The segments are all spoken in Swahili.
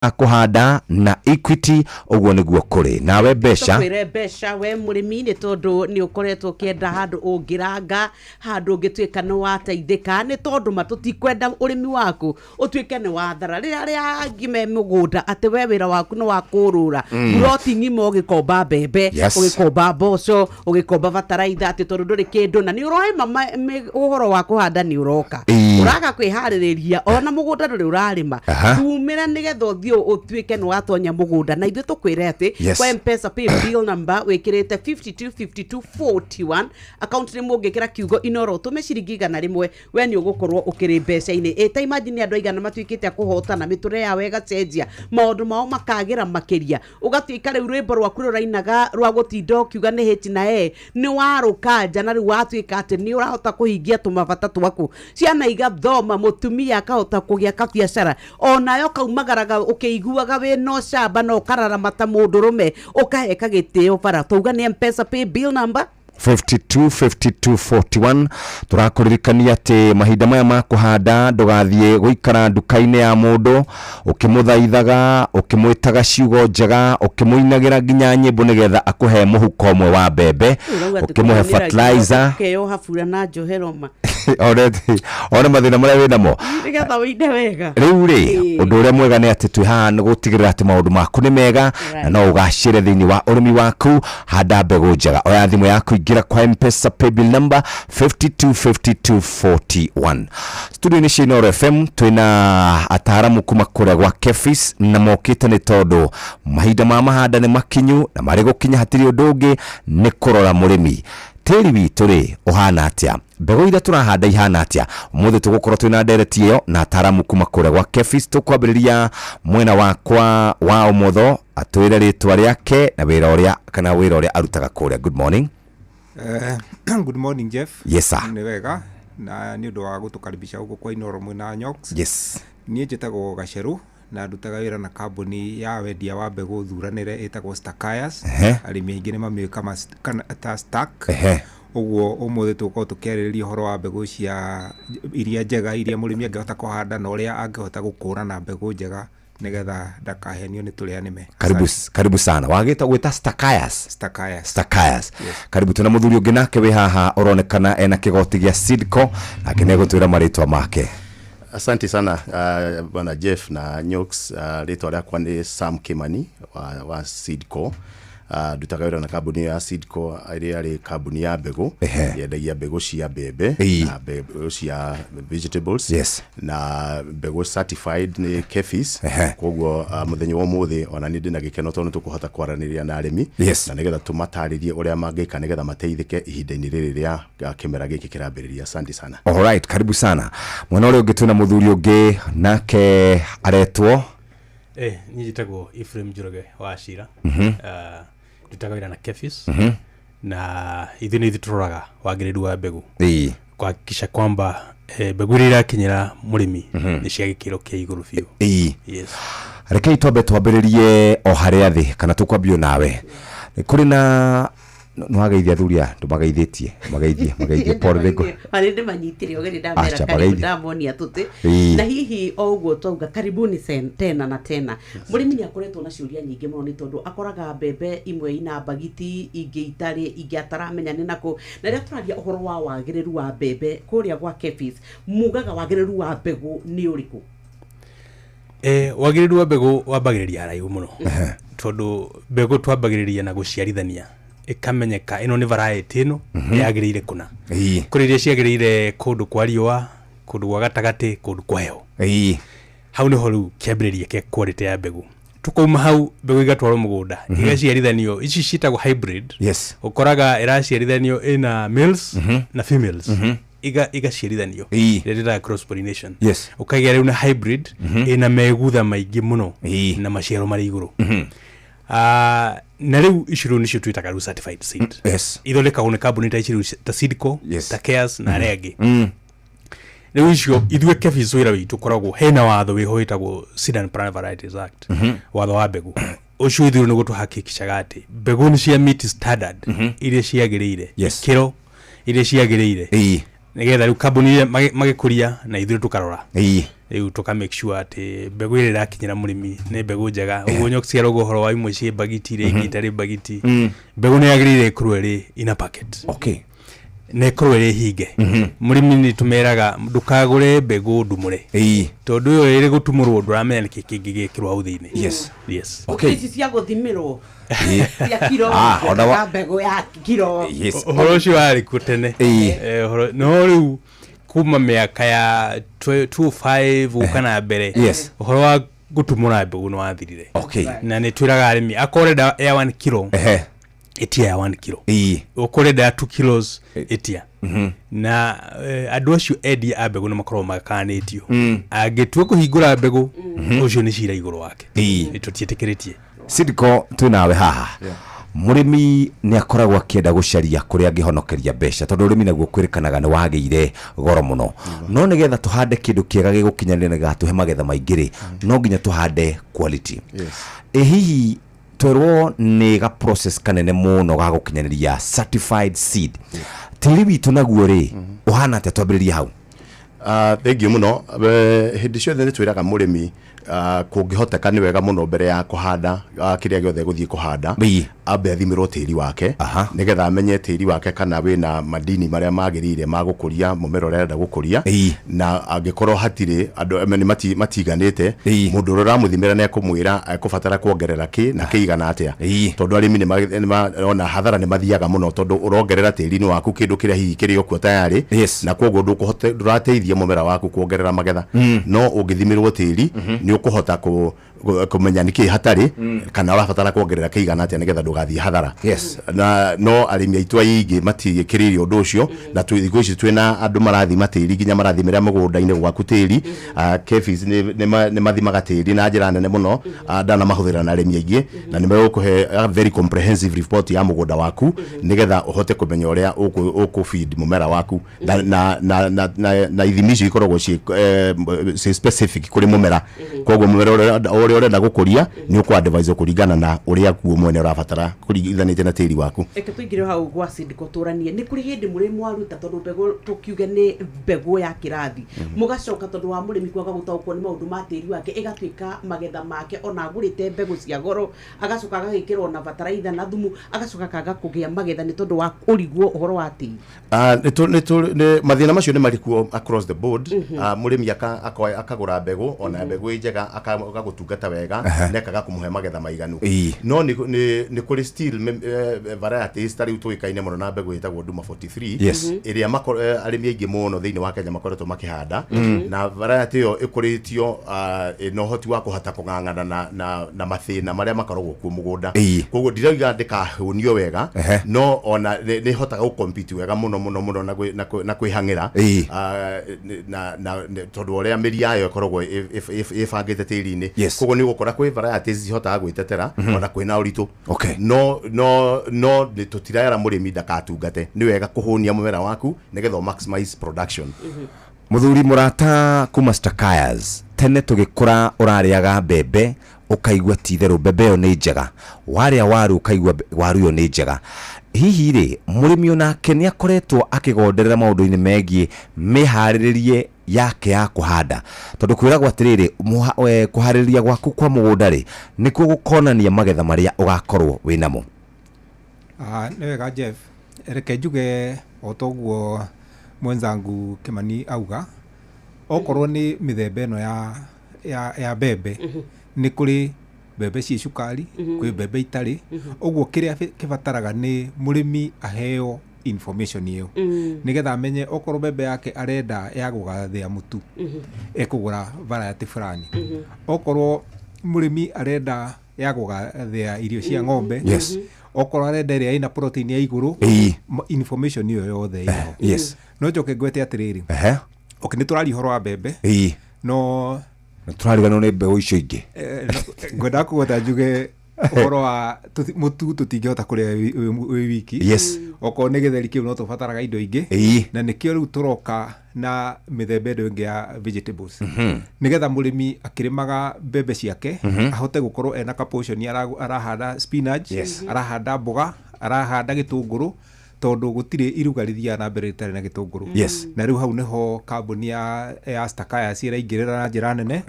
akuhanda na Equity uguo niguo kuri nawe besha twire besha we murimi ni tondu ni ukoretwo kienda handu ungiranga handu ungitwika ni wateithika ni tondu matutikwenda urimi waku utwike ni wathara riria ngime mugunda ati we wira waku ni wakurura buroti ngimo ugikomba mbembe ugikomba mboco ugikomba bataraitha ati tondu nduri kindu na ni uroi mama uhoro wa kuhanda ni uroka uraga kwihariria ona mugunda nduri urarima tumira nigetho utwike ni watonya mugunda na ithu tukwire ati kwa M-Pesa pay bill number wekirete 525241 account ni mungikira kiugo inoro tume ciringi 100 we ni ugukorwo ukiri mbeca ini eta imagine andu aigana matwikite kuhotana miture ya wega cenjia maundu mao makagira makiria ugatwika riu rwimbo rwaku rurainaga rwa gutinda kiuga ni hiti na ni waruka jana riu watwika ati ni urahota kuhingia tumabata twaku ciana igathoma mutumia akahota kugia kabiacara onayo kaumagaraga ukiiguaga we no shamba no karara mata mundurume ukaheka gitio bara tuga ni M-Pesa pay bill number 525241 turakuririkania ati mahinda maya ma kuhanda ndugathie guikara nduka-ini ya mundu ukimuthaithaga ukimwitaga ciugo njega ukimuinagira nginya nyimbo nigetha akuhe muhuko mwe wa mbembe ukimuhe fertilizer keyo hafura na joheroma ore mathina maria winamo nigetha winde wega riu ri undu uria mwega ni ati twiha ni gutigirira ati maundu maku ni mega na no ugacire thiini wa urimi waku handa mbegu njega oya thimu yaku ingira kwa M-Pesa pay bill number 525241 studio ni Shinoro FM twina ataramu kuma kure gwa Kefis na mokite ni tondu mahinda ma mahanda ni makinyu na mari gukinya hatiri undu ungi ni kurora murimi tiri witu ri uhana atia mbegu ira turahanda ihana atia umuthi tugukorwo twina ndereti iyo na ataramu kuma kure gwa Kefis tukwambiriria mwena wakwa wa umotho atwire ritwa riake na wira uria arutaga kure. Good morning. Good morning Jeff. Yes sir. Ni wega na ni undu wa gutukaribisha huko kwa Inoro mwena Nyox. Yes. Ni njetago Gaceru na ndutaga wira na kambuni ya wendia wa mbegu thuranire etagwo Stakayas. Arimi aingi ni mamwe kama Stack. Uguo umuthi tuko tukiarĩrĩria uhoro wa mbegu cia iria njega iria murimi angihota kuhanda na uria angihota gukũrana mbegu njega nigetha ndakahenio ni turia nime. Karibu sana. Wagita gwita Stakayas. Yes. Karibu tuna muthuri ungi nake we haha uronekana ena kigoti gia Seedco akinego twira maritwa make. Asante sana bwana Jeff na Nyox. Ritwa riakwa ni Sam Kimani wa Seedco. Dutaga wira na kambuni ya Seedco iria ri kambuni ya mbegu yendagia mbegu cia mbembe na mbegu cia vegetables na mbegu certified ni Kefis koguo muthenya wa muthi ona ni ndina gikeno tondu tukuhota kwaraniria na arimi na nigetha tumataririe uria mangika nigetha mateithike ihinda-ini riri ria kimera giki kirambiriria. Asante sana. All right, karibu sana. Mwana ule ungituna muthuri ungi nake aretwo njitagwo Ephraim Njoroge wa Shira. Dutaga wira na Kefis na ithu turoraga wagiriru wa mbegu kuhakikisha kwamba mbegu iria irakinyira murimi ni cia gikiro kia iguru biu. Yes. Rekei twambiririe o haria thi kana tukwambio nawe kuri na nwageithia thuria ndumagaithĩtie magaithie pore rego ari ndi manyitire ogeri ndamera karibu ndamonia tuti na hihi oguo twauga karibuni tena na tena murimi ni akoretwo na ciuria nyingi muno ni tondu akoraga mbembe imwe ina bagiti ingi itari ingi ataramenya ni nako na ria turaria uhoro wa wagiriru wa mbembe kuria gwa Kefis mugaga wagiriru wa mbegu ni uriku? Wagiriru wa mbegu wambagiriria haraihu muno tondu mbegu twambagiriria na guciarithania ikamenyeka ino ni variety ino yagirire kuna kuri iria ciagirire kundu kwa riua kundu gwa gatagati kundu kwa heho hau ni horu kiambiriria kia quality ya mbegu tukauma hau mbegu igatwarwo mugunda igaciarithanio ici citagwo hybrid ukoraga iraciarithanio ina males na females igaciarithanio rĩrĩa cross pollination ukaiga rĩu na hybrid ina megutha maingĩ muno na maciaro marĩ igũrũ. Na riu iciro nicio twitaga ru certified seed. Ithondekagwo ni kambuni ta iciro ta Seedco, ta Cares na Regi. Riu icio ithue Kefis wira witu koragwo hena watho wihotagwo Seed and Plant Varieties Act. Watho wa mbegu ucio ithu ni gutuhakikishaga ati mbegu ni cia meet standard iria ciagiriire kiro iria ciagiriire nigetha riu kambuni magikuria na ithuĩ tukarora riu tuka make sure ati mbegu ĩrĩa ĩrakinyĩra mũrĩmi nĩ mbegu njega ũguo nyokicia ũhoro wa imwe ciĩ bagiti rĩngĩ itarĩ bagiti mbegu nĩ yagĩrĩire ĩkorwo ĩrĩ in a packet nekorwo ĩrĩ hinge mũrĩmi nĩ tumeraga ndukagũre mbegu ndumũre tondũ ĩyo ĩrĩ gũtumũrwo ndũramenya nĩ kĩngĩ gĩkĩrwo hau thĩinĩ ici cia gũthimĩrwo ya kiro mbegu ya kiro ũhoro ũcio warĩ kuo tene no rĩu kuma mĩaka ya 25 kana mbere ũhoro wa gũtumũra mbegu nĩ wathirire na nĩ twĩraga arĩmi akorenda ya 1 kilo etia ya 1 kilo ukorenda ya 2 kilos etia na andũ acio endia a mbegu nĩ makorwo makanĩtio angĩtua kũhingũra mbegu ũcio nĩ cira igũrũ wake tũtiĩtĩkĩrĩtie Sidco twĩnawe haha mũrĩmi nĩ akoragwo akĩenda gũcaria kũrĩa angĩhonokeria mbeca tondũ ũrĩmi naguo kwĩrĩkanaga nĩ wagĩire goro mũno no nĩgetha tũhande kĩndũ kĩega gĩgũkinyanĩra na gĩgatũhe magetha maingĩ no nginya tũhande quality hihi twerwo nĩ ga process kanene mũno ga gũkinyanĩria certified seed tĩri witũ naguo rĩ ũhana atĩa twambĩrĩria hau thengiũ mũno hĩndĩ ciothe nĩ twĩraga mũrĩmi kũngĩhoteka nĩ wega mũno mbere ya kũhanda kĩrĩa gĩothe gũthiĩ kũhanda ambe athimĩrwo tĩri wake nĩgetha amenye tĩri wake kana wĩna madini marĩa magĩrĩire ma gũkũria mũmera ũrĩa arenda gũkũria na angĩkorwo hatirĩ andũ matiganĩte mũndũ ũrĩa ũramũthimĩra nĩ ekũmwĩra ekũbatara kuongerera kĩ na kĩigana atĩa tondũ arĩmi nĩ hathara nĩ mathiaga mũno tondũ ũrongerera tĩri-inĩ waku kĩndũ kĩrĩa hihi kĩrĩ okuo tayarĩ na koguo ndũrateithia mũmera waku kuongerera magetha no ũngĩthimĩrwo tĩri nĩ ũkũhota kũmenya nĩkĩ hatarĩ kana ũrabatara kuongerera kĩigana atĩa nĩgetha ndũgathiĩ hathara na no arĩmi aitũ aingĩ matiĩkĩrĩire ũndũ ũcio na thikũ ici twĩna andũ marathima tĩri nginya marathimĩra mũgũnda-inĩ gwaku tĩri KEPHIS nĩ mathimaga tĩri na njĩra nene mũno ndanamahũthĩra na arĩmi aingĩ na nĩ megũkũhe very comprehensive report ya mũgũnda waku nĩgetha ũhote kũmenya ũrĩa ũkũfeed mũmera waku na ithimi icio ikoragwo ciĩ specific kũrĩ mũmera koguo mũmera ũrĩa ũrenda gũkũria nĩ ũkũ-advise kũringana na ũrĩa kuo mwene ũrabatara kũringithanĩte na tĩri waku. Eke tũingĩre hau gwa Sidco tũranie nĩ kũrĩ hĩndĩ mũrĩ mwaruta tondũ mbegu tũkiuge nĩ mbegu ya kĩrathi mũgacoka tondũ wa mũrĩmi kwaga gũtaũkwo nĩ maũndũ ma tĩri wake ĩgatuĩka magetha make ona agũrĩte mbegu cia goro agacoka agagĩkĩrwo na bataraitha na thumu agacoka kaga kũgĩa magetha nĩ tondũ wa ũriguo ũhoro wa tĩri. Mathĩna macio nĩ marikuo across the board. Mũrĩmi akagũra mbegu ona mbegu njega akagũtungata wega nekaga kũmũhe magetha maiganu no nĩ kũrĩ still varieties tari ũtũĩkaine mũno na mbegu ĩtagwo Duma 43 ĩrĩa arĩmi aingĩ mũno thĩinĩ wa Kenya makoretwo makĩhanda na variety ĩyo ĩkũrĩtio ĩna ũhoti wa kũhota kũng'ang'ana na mathĩna marĩa makoragwo kuo mũgũnda koguo ndirauga ndĩkahũnio wega no ona nĩ hotaga gũcompete wega mũno na kwĩhang'ĩra tondũ ũrĩa mĩri yayo ĩkoragwo ĩbangĩte tĩri-inĩ koguo nĩ ũgũkora kwĩ varieties cihotaga gwĩtetera ona kwĩna ũritũ no tũtirera mũrĩmi ndakatungate nĩ wega kũhũnia mũmera waku nĩgetha maximize production. Mũthuri mũrata kuma Stakayas tene tũgĩkũra ũrarĩaga mbembe ũkaigua titherũ mbembe ĩyo nĩ njega warĩa waru ũkaigua waru ĩyo nĩ njega hihi rĩ mũrĩmi onake nĩ akoretwo akĩgonderera maũndũ-inĩ megiĩ mĩharĩrĩrie yake ya kũhanda tondũ kwĩragwo atĩrĩrĩ kũharĩrĩria gwaku kwa mũgũnda rĩ nĩkuo gũkonania magetha marĩa ũgakorwo wĩnamo. Nĩ wega Jeff, reke njuge o toguo mwenzangu Kimani auga okorwo nĩ mĩthemba ĩno ya mbembe nĩ kũrĩ mbembe ciĩ cukari kwĩ mbembe itarĩ ũguo kĩrĩa kĩbataraga nĩ mũrĩmi aheo information ĩyo nĩgetha amenye okorwo mbembe yake arenda ya gũgathĩa mũtu ekũgũra variety fulani okorwo mũrĩmi arenda ya gũgathĩa irio cia ng'ombe okorwo arenda ĩrĩa ĩna protein ya igũrũ information ĩyo yothe ĩho no njoke ngwete atĩrĩrĩ nĩ tũraria ũhoro wa mbembe no tũrariganwo nĩ mbegũ icio ingĩ ngwenda kũgweta njuge ũhoro wa mũtu tũtingĩhota kũrĩa wĩ wiki okorwo nĩ gĩtheri kĩu no tũbataraga indo ingĩ na nĩkĩo rĩu tũroka na mĩthemba ĩndo ĩngĩ ya vegetables nĩgetha mũrĩmi akĩrĩmaga mbembe ciake ahote gũkorwo ena ka portion arahanda spinach arahanda mboga arahanda gĩtũngũrũ tondu gutire iruga rithia na mbere ritari na gitunguru na riu hau niho kambuni ya Stakaya ciraingirira na njira nene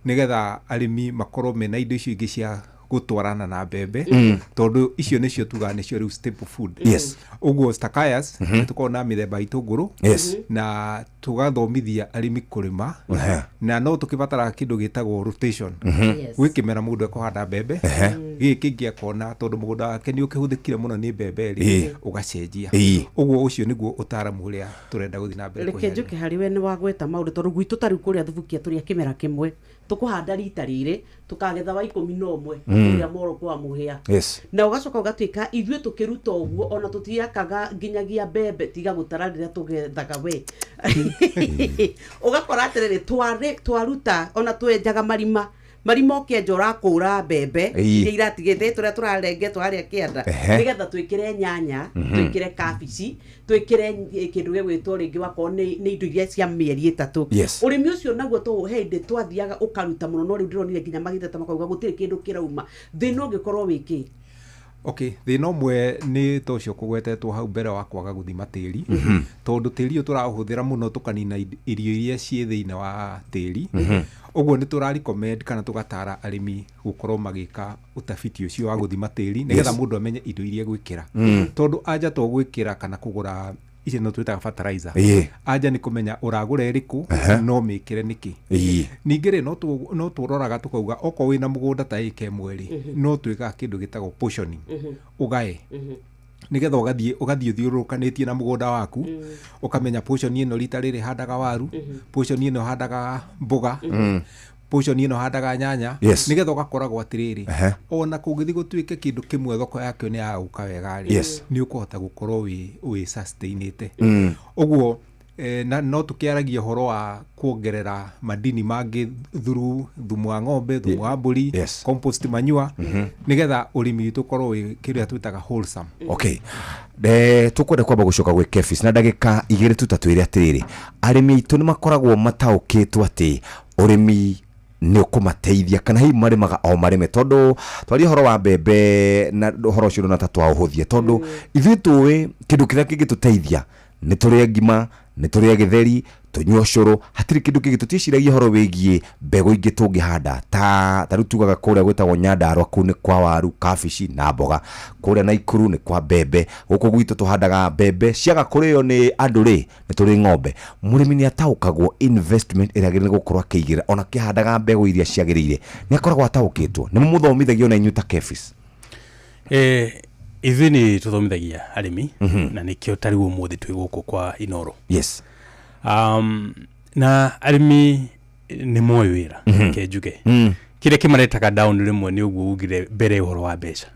nigetha arimi makorwo mena indo icio ingi cia gutwarana na mbembe tondu icio nicio tuga nicio riu staple food uguo Stakayas tukona mithemba itunguru na tugathomithia arimi kurima na no tukibatara kindu gitagwo rotation gwikimera mundu akuhanda mbembe giki ngiakona tondu mugunda wake ni ukihuthikire muno ni mbembe ri ugacenjia uguo ucio niguo utaramu uria turenda guthi na mbere reke njuke hari we ni wagweta maundu tondu gwitu tari kuria thubukia turia kimera kimwe tukuhanda rita riri tukagetha wa 11 uria moro kwa muhia na ugacoka ugatuika ithue tukiruta uguo ona tutiakaga nginyagia mbembe tiga gutararira tugethaga we ugakora atiriri twaruta ona twenjaga marima okienja urakura mbembe iria iratigite turia turarenge twaria kianda nigetha twikire nyanya twikire kabici twikire kindu gigwitwo ringi wako ni indo iria cia mieri 3 urimi ucio naguo tu hindi twathiaga ukaruta muno no riu ndironire nginya magitheta makauga gutire kindu kirauma thina ungikorwo wiki thina umwe ni tocio kugwetetwo hau mbere wa kwaga guthima tiri tondu tiri uyu turahuthira muno tukanina irio iria cie thiina wa tiri uguo ni turari recommend kana tugatara arimi gukorwo magika utafiti ucio wa guthima tiri nigetha mundu amenye indo iria gwikira tondu anja to gwikira kana kugura ici no twitaga fertilizer anja ni kumenya uragura iriku no mikire niki ningire no turoraga tukauga oko wina mugunda ta ike mweri no twika kindu gitagwo portioning ugae nigetha ugathie thiurukanetie na mugunda waku ukamenya portion ino rita riri handaga waru portion ino handaga mboga portion ino handaga nyanya nigetha ugakoragwo atiriri ona kungithi gutwike kindu kimwe thoko yake ni ya guka wega ni ukuhota gukorwo wi sustainite uguo na no tukiaragia horo wa kuongerera madini mangi thuru thumu wa ng'ombe thumu wa mburi compost manure nigetha urimi witu korwo wi kiria twitaga wholesome tukwenda kwamba gucoka gwe Kefis na ndagika 2 twire atiriri arimi itu ni makoragwo mataukitwo ati urimi ni ukumateithia kana hii marimaga o marime tondu twari horo wa mbembe na horo ucio na tatwa uhuthie tondu ithui tuwe kindu kiria kingituteithia ni turia ngima ni turia githeri tunywa curu hatiri kindu kingi tutishiragia horo wigie mbego ingi tungihanda ta rutugaga kuria gwitagwo Nyandarua kuu ni kwa waru kabici na mboga kuria Naikuru ni kwa mbembe guku gwitu tuhandaga mbembe ciaga kurio ni andu ri ni turi ng'ombe murimi ni ataukagwo investment ira gire gukorwa kiigira ona kihandaga mbego iria ciagirire ni akoragwo ataukitwo ni mumuthomithagia na inyuta Kefis ithui ni tuthomithagia arimi na nikio tari umuthi twi guku kwa Inoro na arimi ni moyo wira kejuge kire kimaretaga down rimwe ni uguo ugire mbere uhoro wa mbeca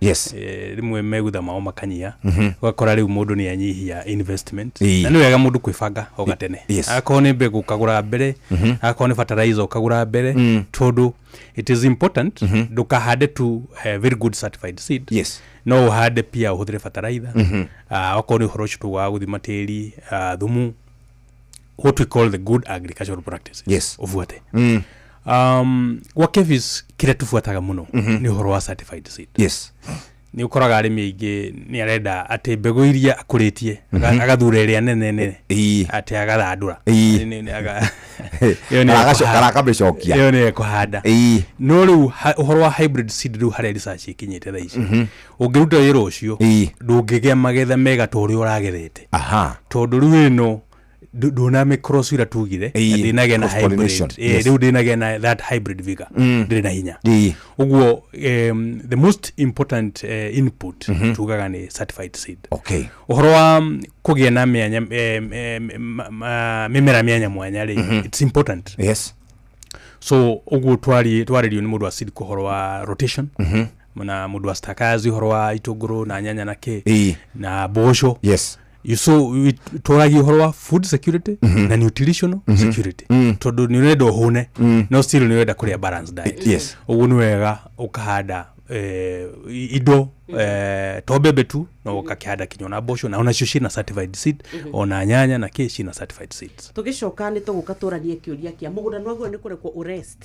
rimwe megutha mao makanyia ugakora riu mundu ni anyihia investment na ni wega mundu kwibanga o gatene akoo ni mbegu kagura mbere akoo ni fertilizer ukagura mbere tondu it is important ndukahande tu very good certified seed no uhande pia uhuthire fertilizer akoo ni uhoro ucio wa guthima tiri thumu what we call the good agricultural practices ufuate gwa Kefis kire tufuataga muno ni uhoro wa certified seed ni ukoraga arimi aingi ni arenda ati mbegu iria akuritie agathura iria nene ati agathandura ni aga yo ni kuhanda no riu uhoro wa hybrid seed riu hare research ikinyite tha ici ungiruta wira ucio ndungigia magetha mega tori uragethete tondu riu ino dona me cross ira tugire ndinage na hybrid riu ndinage na that hybrid vigor ndina hinya uguo the most important input tugaga ni certified seed uhoro wa kugia na mianya mimera mianya mwanya ri it's important so uguo twari ni mundu wa seed kuhoro wa rotation na mundu wa Stakaya horo wa itunguru na nyanya na ke na bosho toragi uhoro wa food security na nutritional security tondu ni urenda hune no still ni urenda kuria balanced diet uguo ni wega ukahanda ido to bebe tu no ukakihanda kinyona bosho na onacio cina certified seed ona nyanya na ke cina certified seeds tugicoka ni tugukaturanie kiuria kia mugunda nwaguo ni kurekwo urest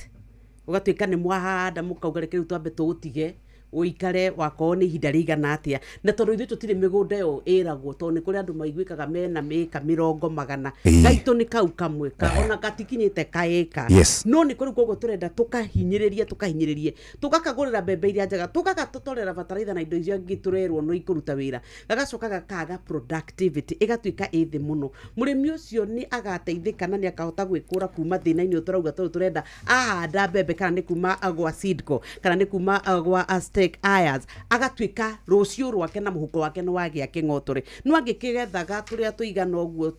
ugatuika ni mwahanda mukauga reke twambe tuutige uikare wako ni ihinda rigana atia na tondu ithu tutire migunda yo iragwo tondu ni kuri andu maiguikaga mena mika 100 gaitu ni kau kamwe ona gatikinyite kaeka no ni kuri koguo turenda tukahinyiririe tukakagurira mbembe iria njega tukagatutorera bataraitha na indo icio ngiturerwo no ikuruta wira gagacoka kaga productivity igatuika ithi muno murimi ucio ni agateithika na ni akahota gwikura kuma thina-ini uturauga turenda ahanda mbembe kana ni kuma gwa Seedco kana ni kuma gwa Aztec Ayers agatuika rucio rwake na muhuko wake ni wagia king'otore no angikigethaga turia tuigana uguo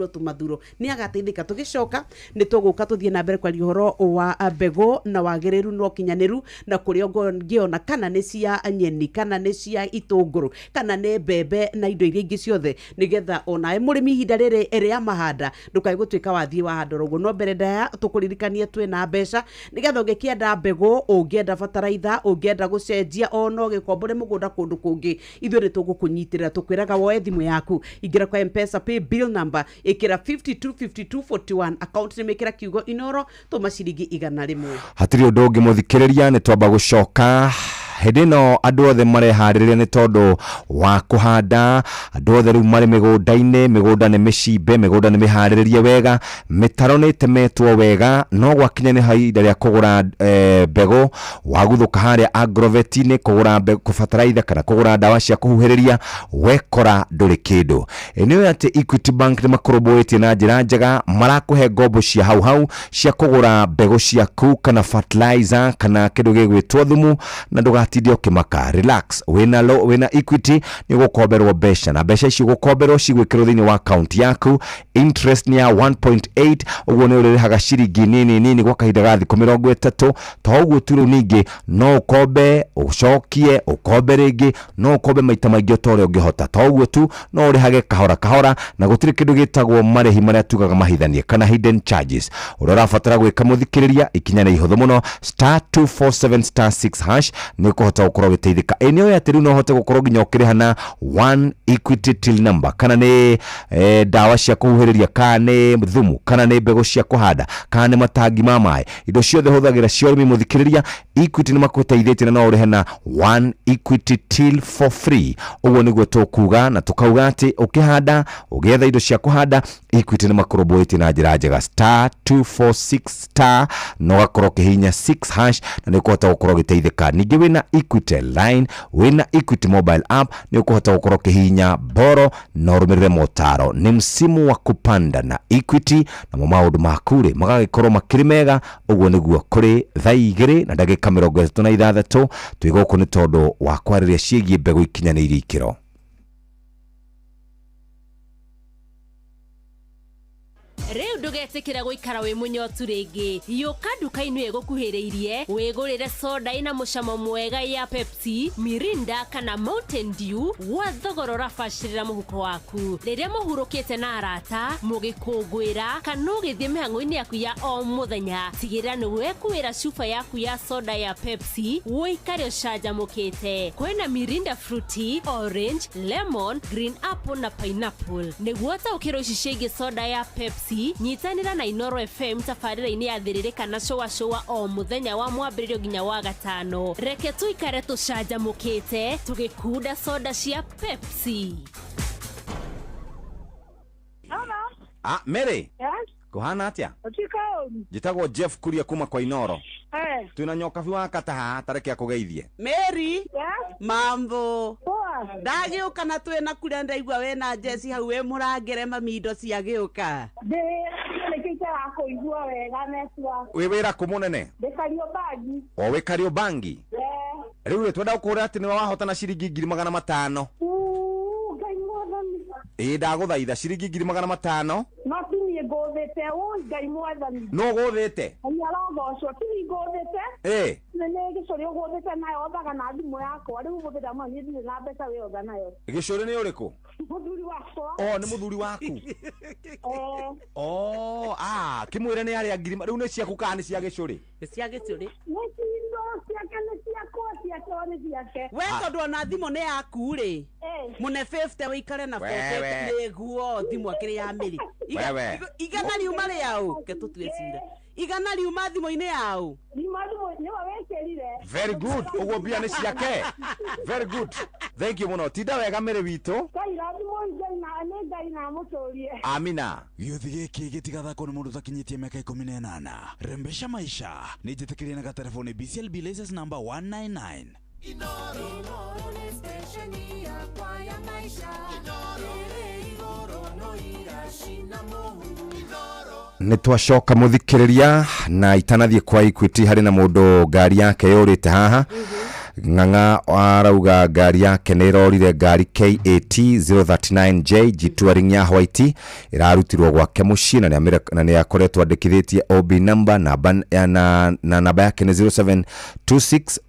tumathuro ni agateithika tugicoka ni tuguka tuthie na mbere kwa rihoro wa mbego na wagiriru no kinyaniru na kuria ngiona kana ni cia nyeni kana ni cia itunguru kana ni mbembe na indo iria ingi ciothe nigetha ona murimi ihinda riri ria mahanda ndukai gutuika wathie wahanda uguo no mbere ndaya tukuririkanie twi na mbeca nigetha ungikienda mbegu ungienda bataraitha ungienda gucenjia ono gikombore mugunda kundu kungi ithuĩ nĩ tũgũkũnyitĩrĩra tũkwĩraga woe thimũ yaku ingĩra kwa M-Pesa pay bill number ĩkĩra 525241 account nĩ mĩkĩra kiugo Inoro tũma ciringi 100 hatirĩ ũndũ ũngĩ mũthikĩrĩria nĩ twamba gũcoka hĩndĩ ĩno andũ othe mareharĩrĩria nĩ tondũ wa kũhanda andũ othe rĩu marĩ mĩgũnda nĩ mĩcimbe mĩgũnda nĩ mĩharĩrĩrie wega mĩtaro nĩ ĩtemetwo wega no gwakinya nĩ ihinda rĩa kũgũra mbegũ waguthũka harĩa agrovet-inĩ kũgũra bataraitha kana kũgũra ndawa cia kũhuhĩrĩria wekora ndũrĩ kĩndũ nĩũĩ atĩ Equity Bank nĩ makũrũmbũĩtie na njĩra njega marakũhe ngombo cia hau cia kũgũra mbegũ ciaku kana fertilizer kana kĩndũ gĩgwĩtwo thumu na ndũgatinde ũkĩmaka relax wĩna Equity nĩ ũgũkomberwo mbeca na mbeca icio ũgũkomberwo cigwĩkĩrwo thĩinĩ wa account yaku interest nĩ ya 1.8 ũguo nĩ ũrĩrĩhaga ciringi nini gwa kahinda ga thikũ 30 to ũguo tu rĩu ningĩ no ũkombe ũcokie ũkombe rĩngĩ no ũkombe maita maingĩ o ũrĩa ũngĩhota to ũguo tu no ũrĩhage kahora na gũtirĩ kĩndũ gĩtagwo marĩhi marĩa tugaga mahithanie kana hidden charges ũrĩa ũrabatara gwĩka mũthikĩrĩria ikinya nĩ ihũthũ mũno *247*6# nĩ kũhota gũkorwo gĩteithĩka nĩũĩ atĩ rĩu no ũhote gũkorwo nginya ũkĩrĩha na one Equity till number kana nĩ ndawa cia kũhuhĩrĩria kana nĩ thumu kana nĩ mbegũ cia kũhanda kana nĩ matangi ma maĩ indo ciothe hũthagĩra cia ũrĩmi mũthikĩrĩria Equity nĩ makũteithĩtie na no ũrĩhe na one Equity till for free ũguo nĩguo tũkuga na tũkauga atĩ ũkĩhanda ũgĩetha indo cia kũhanda Equity nĩ makũrũmbũĩtie na njĩra njega *246* no gakorwo kĩhinya 6# na nĩ kũhota gũkorwo gĩteithĩka ningĩ wĩna Equity line wĩna Equity mobile app nĩ ũkũhota gũkorwo kĩhinya boro na ũrũmĩrĩre motaro nĩ msimu wa kupanda na Equity na maũndũ maku rĩ magagĩkorwo makĩrĩ mega ũguo nĩguo kũrĩ thaa 2 na ndagĩka 36 twĩ gũkũ nĩ tondũ wa kwarĩria ciĩgiĩ mbegũ ikinyanĩirie ikĩro Rĩu ndũgetikĩra gũikara wĩ mũnyotu rĩngĩ yũka nduka-inĩ ĩgũkuhĩrĩirie wĩgũrĩre soda ina mũcamo mwega ya Pepsi, Mirinda kana Mountain Dew wa thogora ũrabacĩrĩra mũhuko waku rĩrĩa mũhurũkĩte na arata mũgĩkũngũĩra kana ũgĩthiĩ mĩhang'o-inĩ yaku ya o mũthenya tigĩrĩra nĩ wekuĩra cuba yaku ya soda ya Pepsi wĩikare ũcanjamũkĩte kwĩna Mirinda Fruity, Orange, Lemon, Green Apple na Pineapple nĩguo taũkĩrwo ici ciĩgiĩ soda ya Pepsi nyitanĩra na Inoro FM tabarĩra-inĩ ya thĩrĩrĩka na showa o mũthenya wa mwambĩrĩrio nginya wa gatano reke tũikare tũcanjamũkĩte tũgĩkunda soda cia Pepsi. Mary Yes? kũhana atĩa Otikao. njĩtagwo Jeff Kuria kuma kwa Inoro twĩna nyokabi wa kata haha tareke akũgeithie Mary Yes? mambo Poa. ndagĩũka na twĩna kuria ndaigua wĩna jesi hau wĩ mũrangĩre mami indo cia gĩũka Nĩkĩite wakũigua wega netwa. wĩ wĩra kũ mũnene Ndĩkariũbangi. o wĩ Kariobangi rĩu rĩ twenda gũkũũria atĩ nĩwe wahotana ciringi 500,000 Ngai mwathani. ndagũthaitha ciringi 500,000 No tinie ngũthĩte Ngai mwathani. no gũthĩte Anyarogocwo tini ngũthĩte. Nĩ gĩcũrĩ ũgũthĩte nayo othaga na thimũ yakwa rĩu ũgũthĩra mwana ndirĩ na mbeca wĩotha nayo. gĩcũrĩ nĩ ũrĩkũ Mũthuri wakwa. nĩ mũthuri waku kĩmwĩre nĩ arĩa ngirima rĩu nĩ ciaku kana nĩ cia gĩcũrĩ cia gĩcũrĩ Nĩ cindo ciake nĩ ciakwa ciake nĩ ciake. we tondũ ona thimũ nĩ yaku rĩ mũne 50 wĩikare na 40 nĩguo thimũ akĩrĩ ya Mĩri igana riuma rĩaũ ke tũtue cira igana riuma thimũ-inĩ yaũ Thimũ nĩwe wekĩrire Very good. Ugo bia ni ciake. Very good. Thank you muno. Tinda wega mere wito. Amina. Gĩuthi gĩkĩ gĩtigathakwo nĩ mũndũ ũtakinyĩtie mĩaka 18. Rembesha maisha nĩ njĩtĩkĩrie na gatelefoni BCLB license number 199. Inoro ni stationi yakwa ya maisha. Inoro no irashina muhu. Nĩ twacoka muthikiriria na itanathie kwa Equity hari na mundu ngari yake yurite haha. Ng'ang'a arauga ngari yake nĩ irorire ngari KAT 039J G-Touring ya white irarutirwo gwake muciĩ na nĩ akoretwo andĩkithĩtie OB number na namba yake nĩ 0726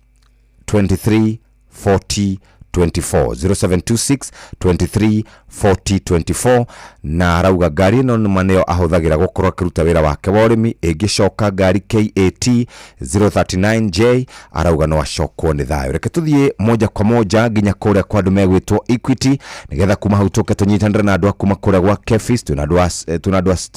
23 40 24 0726 23 40 24 na arauga ngari ĩno nĩma nĩyo ahũthagĩra gũkorwo akĩruta wĩra wake wa ũrĩmi. Ĩngĩcoka ngari KAT 039J arauga no acokwo nĩ thayũ. Reke tũthiĩ moja kwa moja nginya kũrĩa kwa andũ megwĩtwo Equity nĩgetha kuma hau tũke tũnyitanĩre na andũ a kuma kũrĩa gwa Kefis, tuna andũ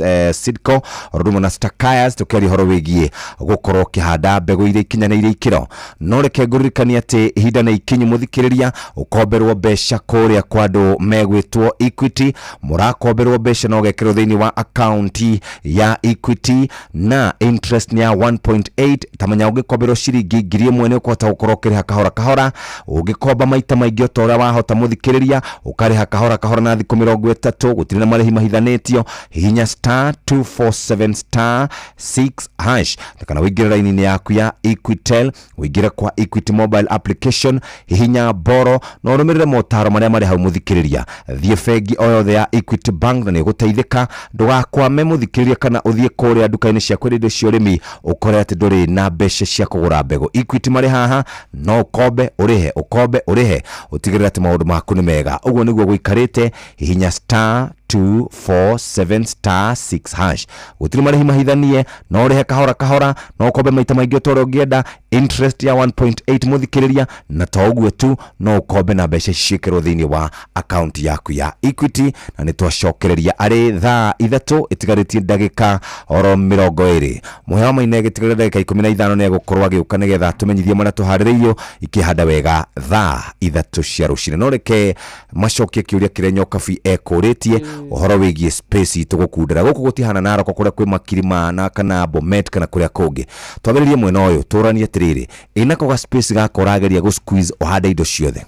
a Sidco orũmwe na Stakayas tũkĩaria ũhoro wĩgiĩ gũkorwo ũkĩhanda mbegũ iria ikinyanĩire ikĩro. No reke ngũririkanie atĩ ihinda nĩ ikinyu mũthikĩrĩria ukomberwo mbeca kũrĩa kwa andũ megwĩtwo Equity. Mũrakomberwo mbeca na ũgekĩrwo thĩinĩ wa account ya Equity na interest ni ya 1.8. Tamenya ũngĩkomberwo ciringi 1,000 nĩ ũkũhota gũkorwo ũkĩrĩha kahora kahora. Ũngĩkomba maita maingĩ o ta ũrĩa wahota mũthikĩrĩria ũkarĩha kahora kahora na thikũ 30 gũtirĩ na marĩhi mahithanĩtio. Hihinya *247*6# kana wĩingĩre raini-inĩ yaku ya Equitel, wĩingĩre kwa Equity mobile application, hihinya boro no ũrũmĩrĩre motaro marĩa marĩ hau mũthikĩrĩria. Thiĩ bengi o yothe ya Equity Bank na nĩ ũgũteithĩka. Ndũgakwame mũthikĩrĩria kana ũthiĩ kũrĩa nduka-inĩ cia kwendia indo cia ũrĩmi ũkore atĩ ndũrĩ na mbeca cia kũgũra mbegũ. Equity marĩ haha no ũkombe ũrĩhe, ũkombe ũrĩhe, ũtigĩrĩre atĩ maũndũ maku nĩ mega. Ũguo nĩguo gũikarĩte. Hihinya *247*6#. Gũtirĩ marĩhi mahithanie, no ũrĩhe kahora kahora, no ũkombe maita maingĩ o ta ũrĩa ũngĩenda. Interest ya 1.8 mũthikĩrĩria, na to ũguo tu no ũkombe na mbeca ciĩkĩrwo thĩinĩ wa account yaku ya Equity. Na nĩ twacokereria arĩ thaa 3 itigarĩtie ndagĩka oro 20. Mũheo maina gĩtigarĩte ndagĩka 15 nĩ egũkorwo agĩũka nĩgetha tũmenyithie marĩa tũharĩrĩirio ikĩhanda wega thaa 3 cia rũcinĩ. No reke macokie kĩũria kĩrĩa Nyokabi ekũrĩtie ũhoro wĩgiĩ space tũgũkundĩra gũkũ gũtihana Narok kũrĩa kwĩ Makirima na kana Bomet kana kũrĩa kũngĩ. Twambĩrĩrie mwena ũyũ tũranie atĩrĩrĩ, ĩnako ga space gaka ũrageria gũ squeeze ũhande indo ciothe.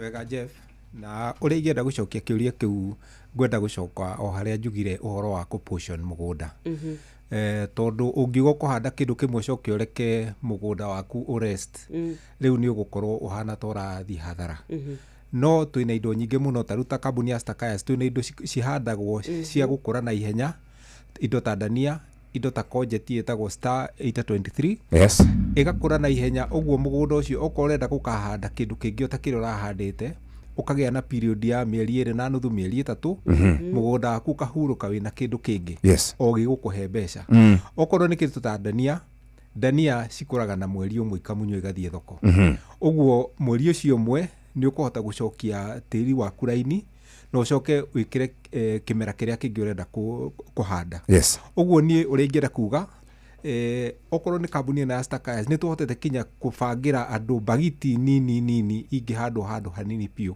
Wega Jeff, na ũrĩa ingĩenda gũcokia kĩũria kĩu ngwenda gũcoka o harĩa njugire ũhoro wa portion mũgũnda. Tondũ ũngiuga kũhanda kĩndũ kĩmwe coke ũreke mũgũnda waku ũrest, rĩu nĩ ũgũkorwo ũhana ta ũrathiĩ hathara. No twĩna indo nyingĩ mũno taruta kambuni ya Stakayas, twĩna indo cihandagwo cia gũkũra na ihenya, indo ta dania, indo ta courgette ĩtagwo Star 823. Yes. Ĩgakũra na ihenya. Ũguo mũgũnda ũcio okorwo ũrenda gũkahanda kĩndũ kĩngĩ ta kĩrĩa ũrahandĩte, ũkagĩa na period ya mĩeri 2 na nuthu mĩeri 3, mũgũnda waku kahurũka wĩna kĩndũ kĩngĩ. Yes. O gĩgũkũhe mbeca. Okorwo nĩ kĩndũ ta dania cikũraga na mweri ũmwe ikamunywo igathiĩ thoko. Ũguo mweri ũcio ũmwe nĩ ũkũhota gũcokia tĩri waku raini na ũcoke wĩkĩre kĩmera kĩrĩa kĩngĩ ũrenda kũhanda. Yes. Ũguo niĩ ũrĩa ingĩenda kuga okorwo nĩ kambuni na Stakayas nĩ tũhotete kinya kũbangĩra andũ bagiti nini ingĩhandwo handũ hanini biũ.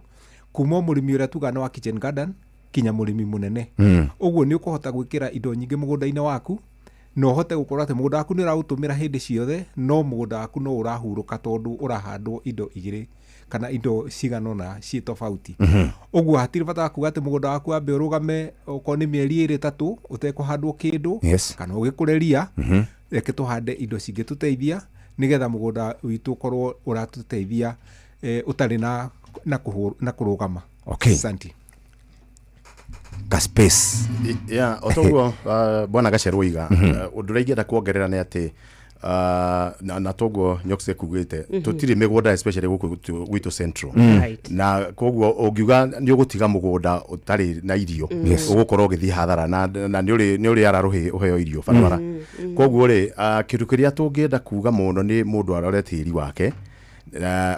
Kuma mũrĩmi ũrĩa tuga wa kitchen garden kinya mũrĩmi mũnene. Ũguo nĩ ũkũhota gwĩkĩra indo nyingĩ mũgũnda-inĩ waku no ũhote gũkorwo atĩ mũgũnda waku nĩ ũraũtũmĩra hĩndĩ ciothe, no mũgũnda waku no ũrahurũka tondũ ũrahandwo indo igĩrĩ kana indo cigano na ci tofauti. Ũguo hatirĩ bata kuga atĩ mũgũnda waku wambe ũrũgame okorwo nĩ mĩeri 3 ũtekũhandwo kĩndũ kana ũgĩkũreria. Reke tũhande indo cingĩtũteithia nĩgetha mũgũnda witũ ũkorwo ũratũteithia ũtarĩ na kũrũgama. Okay. Asante. Space. Otoguo bwana Gacerũ iga ũndũ ũrĩa ingĩenda kuongerera nĩ atĩ na toguo Nyokse kugite tutiri migunda especially guku gwitũ Central na koguo ungiuga ni ugutiga mugunda utari na irio ugukorwo githii hathara na ni uri araruhi uheo irio fanwara koguo ri kindu kiria tungienda kuga muno ni mundu arore tiri wake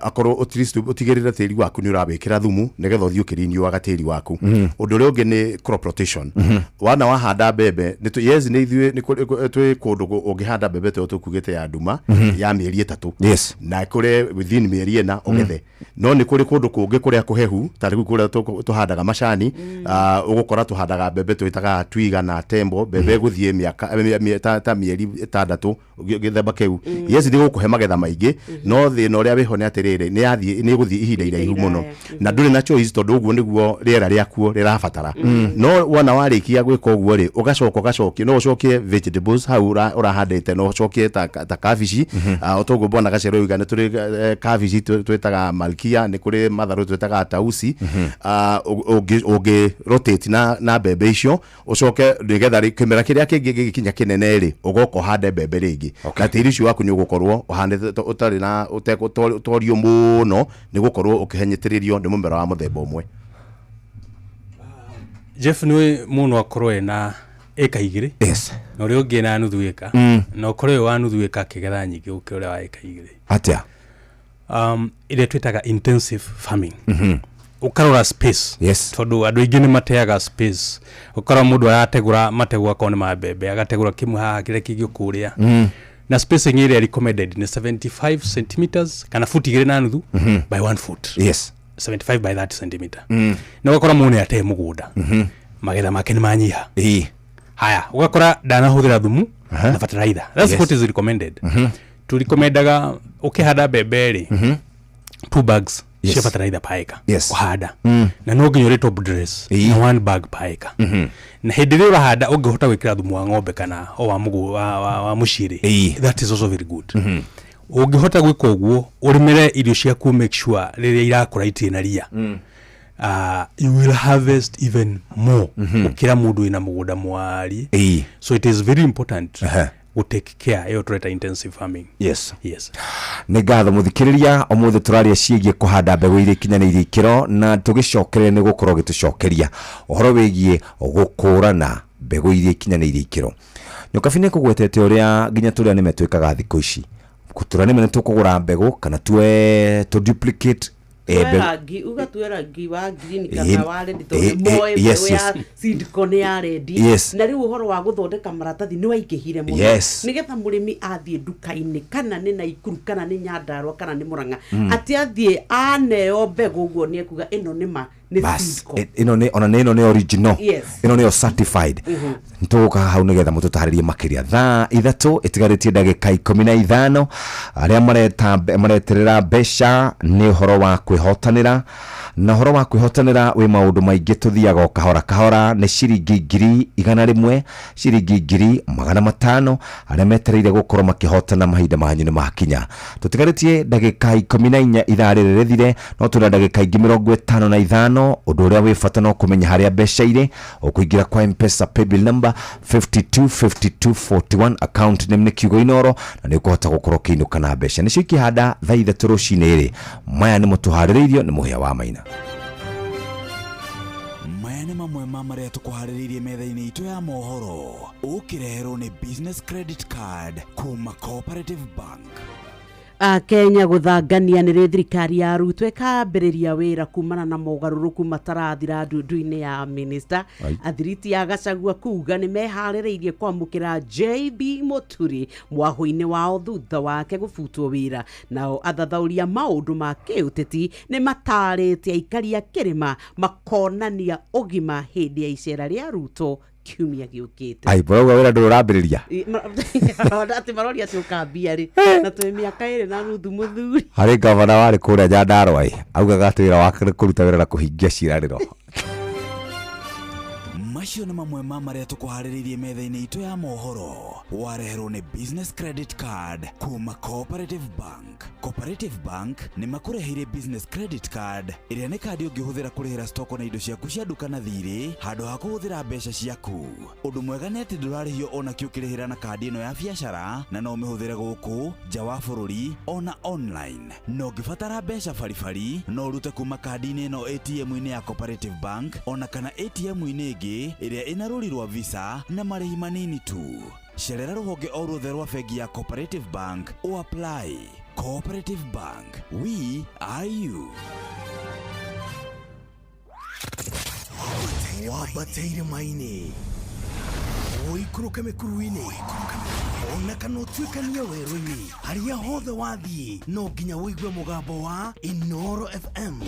akorwo at least utigirira tiri waku ni urabikira thumu nigetha uthio kirini wa gatiri waku undu uri ungi ni crop rotation wana wahanda mbembe yes ni ithuĩ twi kundu ungihanda mbembe to tukugite ya nduma ya mieri 3 na kure within mieri 4 ugethe no ni kuri kundu kungi kuria kuhehu tari kuria tuhandaga macani ugukora tuhandaga mbembe twitaga twiga na tembo mbembe guthie miaka ta mieri 6 githemba kiu yes ndi gukuhe magetha maingi no thina uria wiho ni atiriri ni yathie ni guthie ihinda iraihu muno na nduri na choice tondu uguo niguo riera riakuo rirabatara no wana warikia gwika uguo ri ugacoka no ucokie vegetables hau urahandite no ucokie ta cabbage otogo bona gacero igane turi cabbage twetaga malkia ni kuri matharu twetaga tausi ugi rotate na mbembe icio ucoke nigetha kimera kiria kingi gikinya kinene ri ugoko hande mbembe ringi na tiri icio waku ni ugukorwo uhandite utari na utorio muno ni gukorwo ukihenyitiririo ni mumera wa muthemba umwe. Jeff ni muno akorwe na eka igiri na uri ungi na nuthu eka na ukorwe wa nuthu eka kigetha nyingi ukore wa eka igiri atia ile twitaga intensive farming ukarora space tondu andu aingi ni mateaga space ukora mundu arategura mategua kone mabebe agategura kimwe haha kire kingi kuria na spacing ile recommended ni 75 centimeters kana futi igiri na nuthu by 1 foot 75 by 30 centimeter na wakora mune ate mugunda magetha make ni manyiha haya ugakora dana huthira thumu na fertilizer that's what is recommended to recommendaga ukihanda beberi 2 bags cia fertilizer paeka kuhanda na no nginya ri top dress na 1 bag paeka na hindi ri urahanda ungihota gwikira thumu wa ng'ombe kana o wa mugu wa mushiri that is also very good ungihota gwika uguo urimire irio ciaku make sure riria irakura itina ria you will harvest even more ukira mundu ina mugunda mwari so it is very important to take care yo tureta intensive farming yes ni ngatho muthikiriria omuthe turaria ciigie kuhanda mbegu iri kinyanĩirie ikiro na tugicokerera ni gukorwo gitucokeria uhoro wigie gukurana mbegu iri kinyanĩirie ikiro nyokabine kugwetete uria nginya turia ni metwikaga thikũ ici kutura ni mene tukugura mbegu kana tue to duplicate rangi ugatuera rangi wa green kana wa red to moe ya Seedco ni ya red na riu uhoro wa guthondeka maratathi ni waingihire muno nigetha murimi athie duka-ini kana ni Naikuru kana ni Nyandarua kana ni Murang'a ati athie aneo mbegu uguo ni ekuga ino ni ma ni Seedco ino ni ona ino ni original ino ni certified ntuka hau nigetha mututaharirie makiria thaa ithatu itigaritie ndagika 15 aria mareterera mbeca ni uhoro wa kwihotanira na horo wa kwihotanira wi maundu maingi tuthiaga o kahora ni ciringi 100 ciringi 500 aria metereire gukorwo makihotana mahinda manyu ni makinya tutigaritie ndagika 14 ithaa riri rithire no tuna ndagika 55 undu uria wi bata no kumenya haria mbeca ire ukuingira kwa M-Pesa paybill number 525241 account name ni Kiugo Inoro na ni ukuhota gukorwo kiinuka na mbeca ni cikihanda thaa ithatu rucini iri maya ni mutuhaririirio ni muhia wa maina maya ni mamwe ma maria tukuhaririirie metha-ini itu ya mohoro ukireherwo ni business credit card kuma Cooperative Bank. Kenya guthangania ni thirikari ya Ruto ikambiriria wira kumana na mogaruruku matarathira ndundu-ini ya minister athiriti ya Gachagua kuga ni mehaririirie kwamukira JB Muturi mwaho-ini wao thutha wake gubutwo wira nao athathauria maundu ma kiuteti ni matarite aikari a kirima makonania ugima hindi ya icera ria Ruto kiumia giukite ai bora wira ndurambiriria ati maroria tukambia ri na twe miaka iri na nuthu muthuri hari gavana wari kuria Nyandarua augaga ati wira wake kuruta wira na kuhingia cirariro macio ni mamwe ma maria tukuhaririirie metha-ini itu ya mohoro wareherwo ni business credit card kuma Cooperative Bank. Cooperative Bank ni makureheire business credit card iria ni kadi ungihuthira kurihira stoko na indo ciaku cia duka na thiri handu ha kuhuthira mbeca ciaku. Undu mwega ni ati ndurarihio ona kiukirihira na kadi ino ya biashara na no mihuthire guku nja wa bururi ona online. No ngibatara mbeca baribari no rute kuma kadi-ini ino ATM-ini ya Cooperative Bank ona kana ATM-ini ingi iria ina ruri rwa visa na marihi manini tu. Cerera ruhonge o ruothe rwa bengi ya Cooperative Bank o apply. Cooperative Bank, we are you. Wabateire maini oikuruke mikuruini ona kana utuikania werũ-inĩ harĩa hothe wathiĩ no nginya wĩigue mũgambo wa Inoro FM.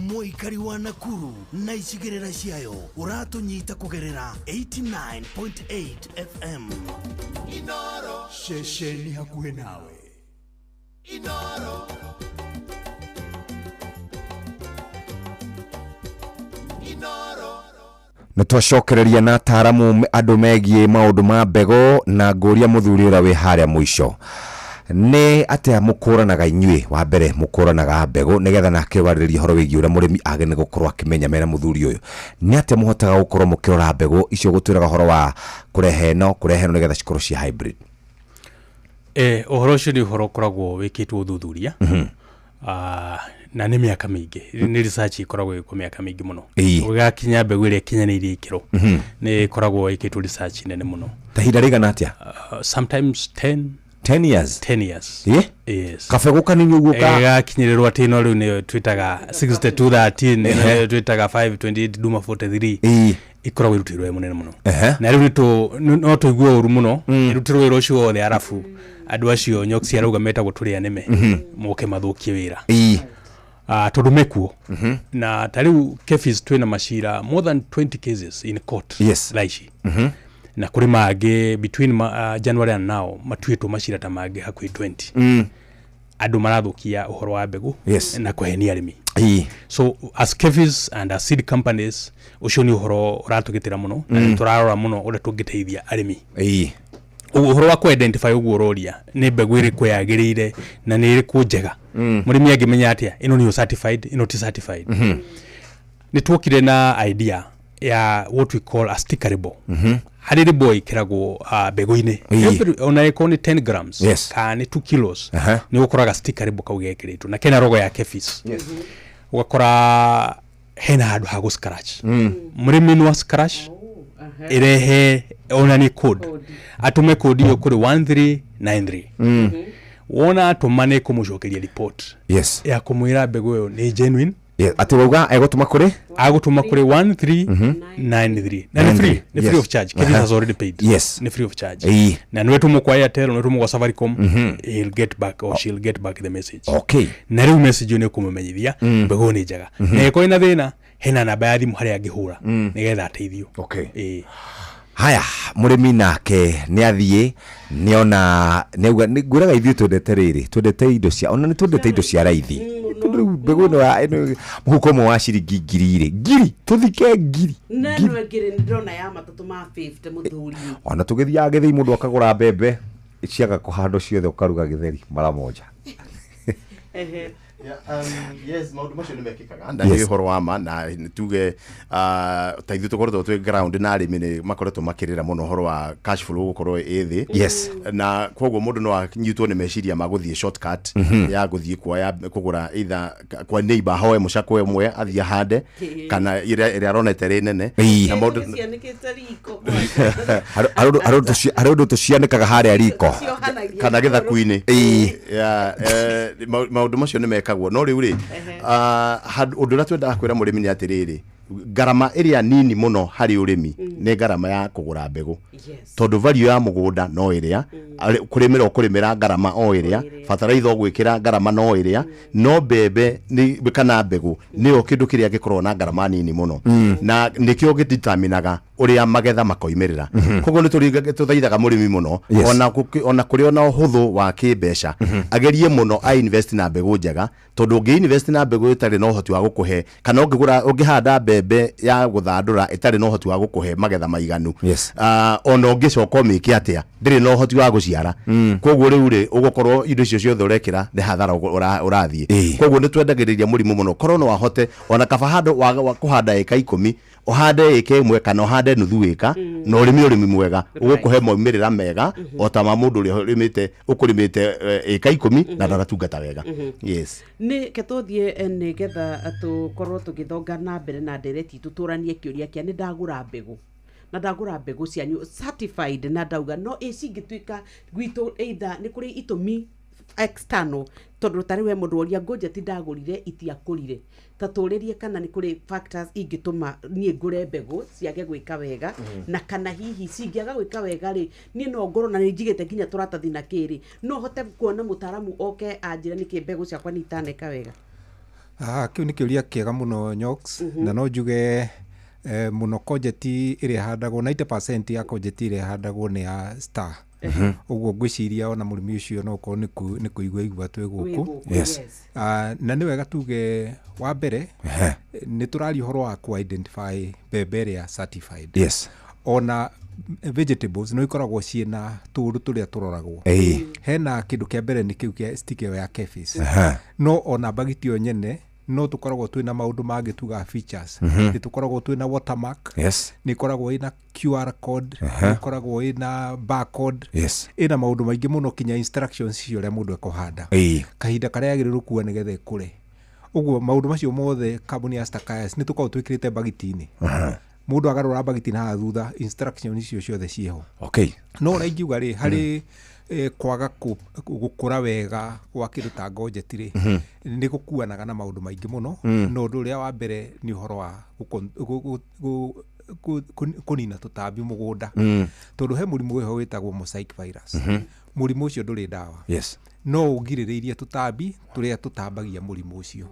Mũikari wa Nakuru na icigĩrĩra ciayo ũratũnyita kũgerera 89.8 FM. Inoro ceceni hakuhĩ nawe. Inoro Nitwacokereria na ataramu andu megie maundu ma mbego na nguria muthuri ura wi haria mwisho ni atia mukuranaga inyui wa mbere mukuranaga mbego nigetha nake waririria horo wigi ura murimi agene gukorwo akimenya mena muthuri uyu ni atia muhotaga gukorwo mukirora mbego icio gutwiraga horo wa kurehe no nigetha cikorwo cia hybrid. Uhoro ucio ni uhoro koragwo wikitwo uthuthuria na nĩ mĩaka mĩingĩ nĩ research ikoragwo kwa mĩaka mĩingĩ mũno ũgakinya mbegu ĩrĩa kinyanĩirie ikĩro nĩ ikoragwo ikĩtwo research nene mũno. Ta hinda rĩigana atĩa? Sometimes 10 years. Yes. Kabegu kanini ũguo gakinyĩrĩrwo atĩ no rĩu nĩ twĩtaga 6213 twĩtaga 528 duma 43 ikoragwo irutirwo mũnene mũno na rĩu no tũigue ũru mũno irutirwo wĩra ũcio wothe arabu andũ acio nyoksi arauga metagwo tũrĩa nĩme moke mathũkie wĩra tondu mekuo na tariu Kefis twina mashira more than 20 cases in court laishi na kuri mangĩ between January and now matuĩtwo mashira ta mangĩ hakuhĩ 20 andũ marathukia uhoro wa mbegu na kuhenia arĩmi. So as Kefis and as seed companies ucio ni uhoro uratugitira muno na turarora muno uria tungiteithia arĩmi. Uhoro wa ku-identify uguo roria ni mbegu ĩrĩkũ yagĩrĩire na nĩ ĩrĩkũ njega mũrĩmi angĩmenya atĩa ĩno nĩ certified ĩno ti certified. Nĩ twokire na idea ya what we call a sticker label. Harĩ label ĩkĩragwo mbegu-inĩ ona ĩkorwo nĩ 10 grams kana nĩ 2 kilos nĩ ũkoraga sticker label kau gekĩrĩtwo na kena logo ya Kefis. Ugakora hena handũ ha gũ-scratch mũrĩmi no scratch irehe ona ni code atume code yo kuri 1393 wona atumane kumucokeria report ya kumwira mbegu yo ni genuine ati wauga agutuma kuri 1393 na ni free of charge. Kevin has already paid ni free of charge na nwetu mukwa Airtel nwetu mukwa Safaricom he'll get back or she'll get back the message na riu message ni kumumenyithia mbegu ni njega na iko ina thina hena namba ya thimu haria angihura nigetha ateithio. Haya murimi nake ni athie niona neuga nguraga ithuĩ twendete rĩrĩ twendete indo cia ona nĩ twendete indo cia raithi mbegu no muhuko mo wa ciringi ngiri tuthike ngiri na no ngiri ndona ya matatu ma 50 muthuri ona tugithiaga githei mundu akagura mbembe ciaga kuhando ciothe ukaruga githeri mara moja. Yes, maundu macio nimekikaga ndani uhoro wa ma na tuge ta ithu tukoretwo twi ground na arimi ni makoretwo makirira muno uhoro wa cash flow gukorwo ithi na kwoguo mundu no anyitwo ni meciria maguthie shortcut ya guthie kuoya kugura either kwa neighbor hoe mucakwe mwe athie hande kana ire aronete ri nene na mundu arodo tucianikaga haria riko kana githaku-ini maundu macio nimekagwo no riu ri undu uria twendaga kwira murimi ni atiriri garama iria nini muno hari urimi ni garama ya kugura mbegu tondu value ya mugunda no iria kurimira kurimira garama o iria fertilizer ogwikira garama no iria no bebe ni kana mbegu ni o kindu kiria gikorwo na garama nini muno na nikio gititaminaga uria magetha makoimirira koguo ni tuthaithaga murimi muno ona kuri ona uhuthu wa kimbeca agerie muno a invest na mbegu njega tondu ngi invest na mbegu itari no hoti wa gukuhe kana ungigura ungihanda mbembe ya guthandura itari no hoti wa gukuhe magetha maiganu ona ungicoka miki atia ndiri no hoti wa guciara koguo riu ri ugukorwo indo icio ciothe urekira ni hathara urathie koguo ni twendagiriria murimu muno korwo no ahote ona kaba handu wa kuhanda eka 10 uhande eka imwe kana uhande nuthu eka no urimi mwega ugukuhe moimirira mega otama mundu uri urimite ukurimite eka 10 na ndaratungata wega. Ni ketuthie ni getha tukorwo tugithonga na mbere na ndereti tuturanie kiuria kia ni ndagura mbegu na ndagura mbegu cianyu certified na ndauga no icingituika gwito either ni kuri itumi external tondu tari we mundu oria ngojeti ndagurire itiakurire ta turirie kana ni kuri factors ingituma nie ngure mbegu ciage gwika wega na kana hihi cingiaga gwika wega ri nie no ngoro na njigite nginya turatathi na kiri no hote kuona mutaramu oke anjira niki mbegu ciakwa ni itaneka wega. Kiu ni kiuria kiega muno Nyox na no njuge muno kojeti iri handagwo 90% ya kojeti iri handagwo ni ya Star. Uguo ngwiciria ona murimi ucio no ko ni kuigwa twi guku. Yes. Na ni wega tuge wa mbere ni turari horo wa ku identify mbembe ya certified. Yes. Ona vegetables no ikoragwo ciina turu turia turoragwo. Hena kindu kia mbere ni kiu kia sticker ya Kefis. No ona bagiti yo nyene no tukoragwo twina maundu mangi tuga features. Ni tukoragwo twina watermark. Yes. Ni koragwo ina QR code, ni koragwo ina barcode. Yes. Ina maundu maingi muno kinya instructions cio ria mundu ekohanda. Kahinda karia yagiriru kuwa nigetha ikure. Uguo maundu macio mothe kambuni ya Stakayas ni tukoragwo twikirite bagiti-ini. Mundu agarura bagiti na thutha instructions icio ciothe cieho. Okay. No raingiuga ri hari kwaga gukura wega gwa kindu ta ngojeti ri ni gukuanaga na maundu maingi muno no ndu ria wa mbere ni uhoro wa kunina tutambi mugunda tondu he murimu weho witagwo mosaic virus. Murimu ucio nduri dawa. Yes. No ugiriririe tutambi turia tutambagia murimu ucio.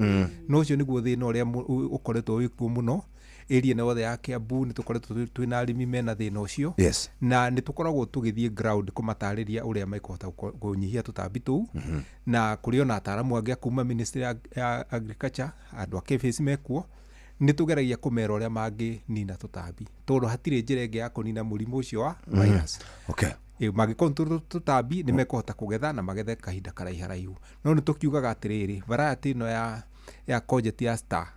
No ucio niguo thina uria ukoretwo wikuo muno area na wothe ya Kiambu ni tukoretwo twina arimi mena thina ucio. Yes. Na ni tukoragwo tugithie ground kumatariria uria maikota kunyihia tutambi tu na kuriona ataramu angi kuma Ministry ya Agriculture andu a Kefis mekuo ni tugeragia kumera uria mangi nina tutambi tondu hatire njira ingi ya kunina murimu ucio wa virus. Okay. Magikontrol tutambi ni mekuhota kugetha na magethe kahinda karaiharaihu. No ni tukiugaga atiriri variety no ya kojeti ya Star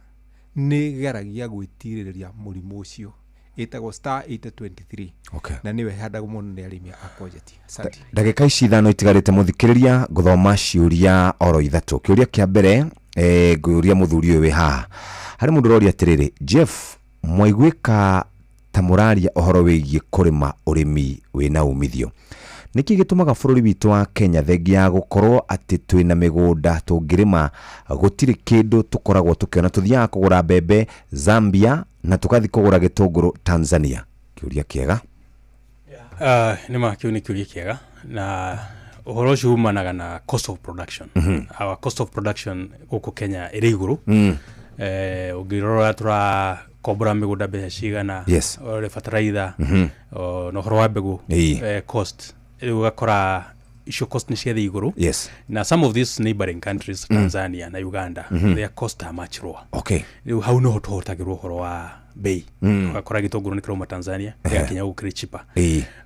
ni geragia gwitiriria murimu ucio itagwo Star 823. Okay. Na niwe handagwo muno ni arimi a kojeti. Asante. Ndagika ici ithano itigarite muthikiriria guthoma ciuria oro ithatu. Kiuria kia mbere nguria muthuri uyu wi haha. Hari mundu roria atiriri, Jeff mwaigwika ta muraria ohoro wigie kurima urimi wina umithio. Niki gitumaga bururi witu wa Kenya thengia gukorwo ati twina migunda tungirima gutiri kindu tukoragwo tukiona tuthiaga kugura mbembe Zambia na tukathi kugura gitunguru Tanzania. Kiuria kiega. Nima kiu ni kiuria kiega na uhoro ucio umanaga na cost of production. Our cost of production guku Kenya iri iguru. Ugirora tura kobra migunda be cigana. Yes. Ore fertilizer no horo wa mbegu cost ugakora icio cost ni ciathe iguru. Yes. Na some of these neighboring countries Tanzania na Uganda their cost are much lower. Okay. Riu hau no hotagirwo horo wa bei. Ugakora gitunguru ni kiroma Tanzania ya Kenya ukiri cheaper.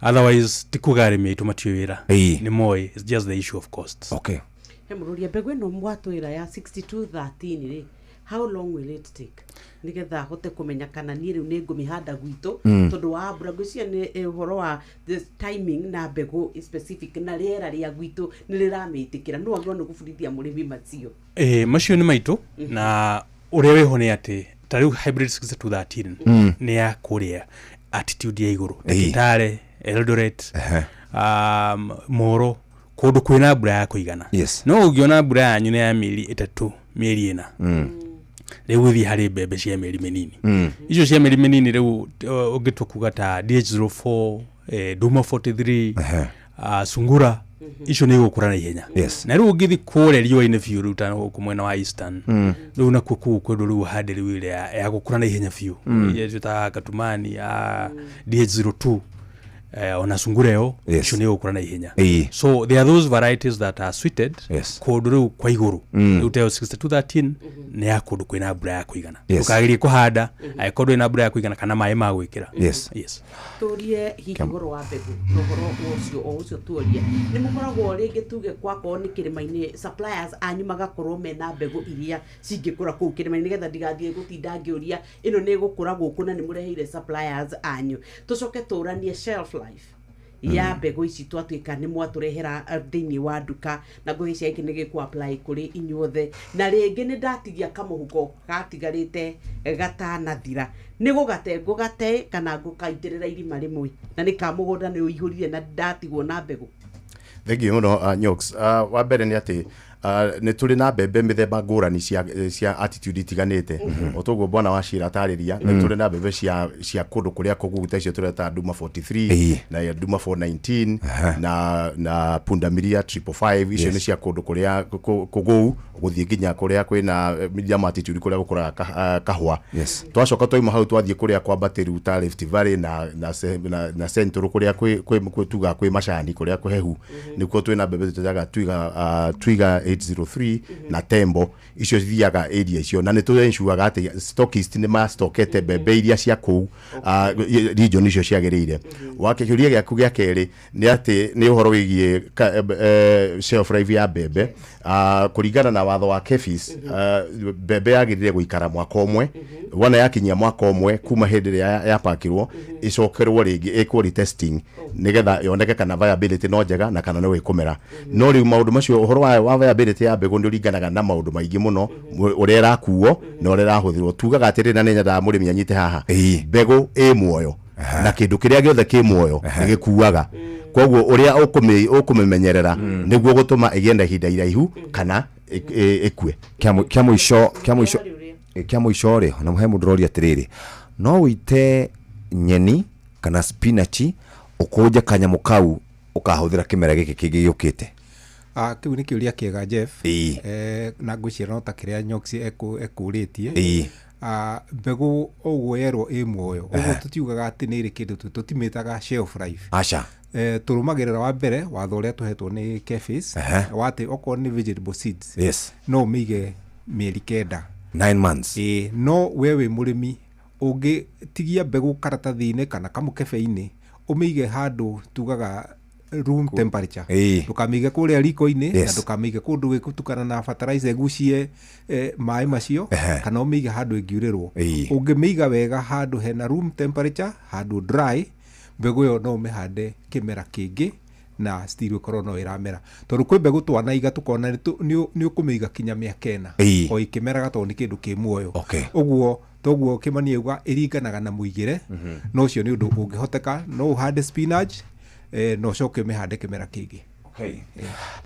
Otherwise tikugari mitu matiwira ni moi, it's just the issue of costs. Okay. Hemururia mbegu no mwatwira ya 6213 ri how long will it take nigetha hote kumenya kana ni riu ni ngumihanda gwitu tondu wa mbura ngwiciria ni uhoro wa the timing na mbegu specific na riera ria gwitu ni rirametikira no agwa no gufundithia murimi macio macio ni maitu na uria weho ni ati tariu hybrid 6213 ni ya kuria attitude ya iguru Kitale Eldoret Moro kundu kwina mbura ya kuigana. Yes. No ugiona mbura yanyu ni ya mieri 3 mieri 4 riu thi hari mbembe cia mieri minini icio cia mieri minini riu ugitwa kuga ta DH04 Duma 43 Sungura icio ni gukura na ihenya. Yes. Na riu ugithi kure riũa-inĩ biũ riu ta ku mwena wa Eastern riu na kuku kwedu riu hande riu ile ya gukura na ihenya biũ icio ta Katumani DH02 ona Sungureo icio ni gukura na ihenya. So there are those varieties that are suited kundu riu kwa iguru riu teo 6213 ni ya kundu kwina mbura ya kuigana tukagirie kuhanda aikorwo ina mbura ya kuigana kana mai ma gwikira. Yes. Turie hihi goro wa mbegu no ucio tuorie ni mukoragwo ringi tuge kwako ni kirima-ini suppliers anyu magakorwo mena mbegu iria cingikura kuu kirima-ini nigetha ndigathie gutinda ngiuria ino ni gukura guku na ni mureheire suppliers anyu tucoke turanie shelf life ya mbegu ici twatuika ni mwaturehera thiini wa nduka na ngwicia iki ni giku apply kuri inyuothe na ringi ni ndatigia kamuhuko gatigarite gatanathira ni gugate kana ngukaitirira irima rimwe na ni kamugunda ni uihurire na ndatigwo na mbegu. Thank you muno Nyox. Wa mbere ni ati nä tå rä na mbembe mä themba ngårani cia attitude itiganĩte o toguo bwana Wachira atarĩria nĩ tå rĩ na mbembe cia kũndũ kũrĩa kũgugu ta icio tũreta Duma 43 na Duma 419 na Pundamilia 555 icio nĩ cia kũndũ kũrĩa kũgugu gũthiĩ nginya kũrĩa kwĩna medium attitude kũrĩa gũkũraga kahũa. Twacoka twaima hau twathiĩ kũrĩa kwambatĩru ta Rift Valley na Central kũrĩa kwĩ tuga kwĩ macani kũrĩa kũhehu nĩkuo twĩna mbembe tũtaga Twiga 803 na Tembo icio thiaga area icio na nĩ tũ ensure ati stockist nĩ ma stockete mbembe iria cia kũu region icio ciagĩrĩire. Wakĩũria gĩaku gĩa kerĩ nĩ ati nĩ ũhoro wĩgiĩ shelf life ya mbembe kũringana na watho wa KEPHIS mbembe yagĩrĩire gũikara mwaka ũmwe wona yakinyia mwaka ũmwe kuma hĩndĩ ĩrĩa yapakirwo icokerwo rĩngĩ equal testing nigetha yoneke kana viability no njega na kana no ĩkũmera. No rĩu maũndũ macio ũhoro wa viability ya mbegũ nĩ ũringanaga na maũndũ maingĩ mũno ũrĩa ĩrakuo na ũrĩa ĩrahũthĩrwo. Tugaga atĩrĩ na nĩ nyendaga mũrĩmi anyite haha mbegũ ĩ muoyo na kĩndũ kĩrĩa gĩothe kĩ muoyo nĩ gĩkuaga. Koguo ũrĩa ũkũmĩmenyerera nĩguo gũtũma ĩgĩe na ihinda iraihu kana ĩkue. Kĩa mũico rĩ na mũhe mũndũ ũroria atĩrĩrĩ no wĩte nyeni kana spinach ũkũnja kanyamũ kau ũkahũthĩra kĩmera gĩkĩ kĩngĩ gĩũkĩte. Kĩu nĩ kĩũria kĩega Jeff. Na ngwĩciria no ta kĩrĩa Nyox ekũrĩtie. Mbegũ ũguo yerwo ĩ muoyo ũguo tũtiugaga atĩ nĩ ĩrĩ kĩndũ tũtimĩtaga shelf life. Aca tũrũmagĩrĩra wa mbere watho ũrĩa tũhetwo nĩ KEPHIS watĩ okorwo nĩ vegetable seeds no ũmĩige mĩeri 9 months. No we wĩ mũrĩmi ũngĩtigia mbegũ karatathi-inĩ kana kamũkebe-inĩ ũmĩige handũ tugaga room temperature ndũkamĩige kũrĩa riko-inĩ na ndũkamĩige kũndũ gĩgũtukana na fertilizer ĩgucie maĩ macio kana ũmĩige handũ ĩngiurĩrwo. Ũngĩmĩiga wega handũ hena room temperature handũ dry mbegũ ĩyo no ũmĩhande kĩmera kĩngĩ na still ũkorwo no ĩramera tondũ kwĩ mbegũ twanaiga tũkona nĩ ũkũmĩiga kinya mĩaka 4 o ikĩmeraga tondũ nĩ kĩndũ kĩ muoyo. Ũguo toguo Kĩmani auga ĩringanaga na mũigĩre no ũcio nĩ ũndũ ũngĩhoteka no ũhande spinach no coke ũmĩhande kĩmera kĩngĩ.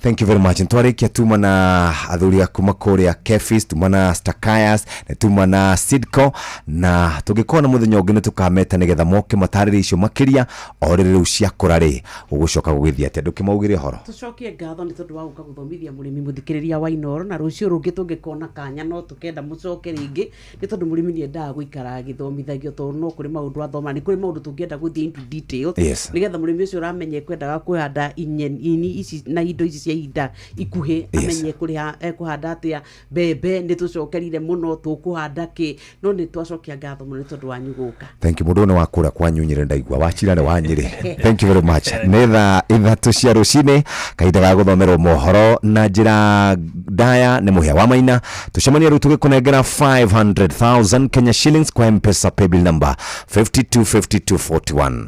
Thank you very much. Ntwarĩkia tuma na athuri a kuma kũrĩa KEPHIS, tuma na Stakayas, tuma na Sidco na tũngĩkorwo na mũthenya ũngĩ nĩtũkameta nĩgetha moke matarĩrie icio makĩria o rĩrĩ rĩu ciakũra rĩ ũgũcoka gũgĩthiĩ atĩa ndũkĩmaugĩre horo. Tũcokie ngatho nĩ tondũ wa gũka gũthomithia mũrĩmi mũthikĩrĩria wa Inooro na rũciũ rũngĩ tũngĩkona kanya no tũkenda mũcoke rĩngĩ nĩ tondũ mũrĩmi nĩ endaga gũikara agĩthomithagio tondũ no kũrĩ maũndũ athoma nĩ kũrĩ maũndũ tũngĩenda gũthiĩ into details nĩgetha mũrĩmi ũcio ũramenya ekwendaga kũhanda ini ici na indo ici cia ihinda ikuhĩ amenye kũrĩa ekũhanda atĩa mbembe nĩ tũcokerire mũno tũkũhanda kĩ no nĩ twacokia ngatho mũno nĩ tondũ wanyu gũka. Thank you mũndũ nĩ wakũra kwanyu Nyĩrĩ ndaigua Wachira nĩ wa Nyĩrĩ. Thank you very much. Nĩ thaa 3 cia rũcinĩ kahinda ga gũthomerwo mohoro na njĩra ndaya nĩ Mũhĩa wa Maina. Tũcemania rĩu tũgĩkũnengera 500,000 Kenya shillings kwa M-Pesa paybill number 525241.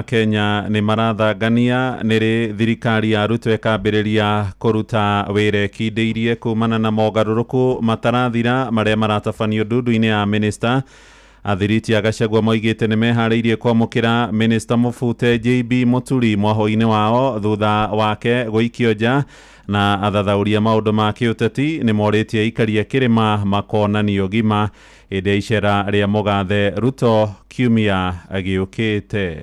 Kenya nĩ marathangania nĩrĩ thirikari ya Ruto ĩkambĩrĩria kũruta wĩra ĩkindĩirie kumana na mogarũrũku matarathira marĩa maratabanio ndundu-inĩ ya minister. Athiriti a Gachagua moigĩte nĩ meharĩirie kwamũkĩra minister Mũbute JB Mũturi mwaho-inĩ wao thutha wake gũikio nja na athathauria maũndũ ma kĩũteti nĩ morĩtie aikaria kĩrĩma makonanio gima hĩndĩ ya icera rĩa mũgathe Ruto kiumia gĩũkĩte.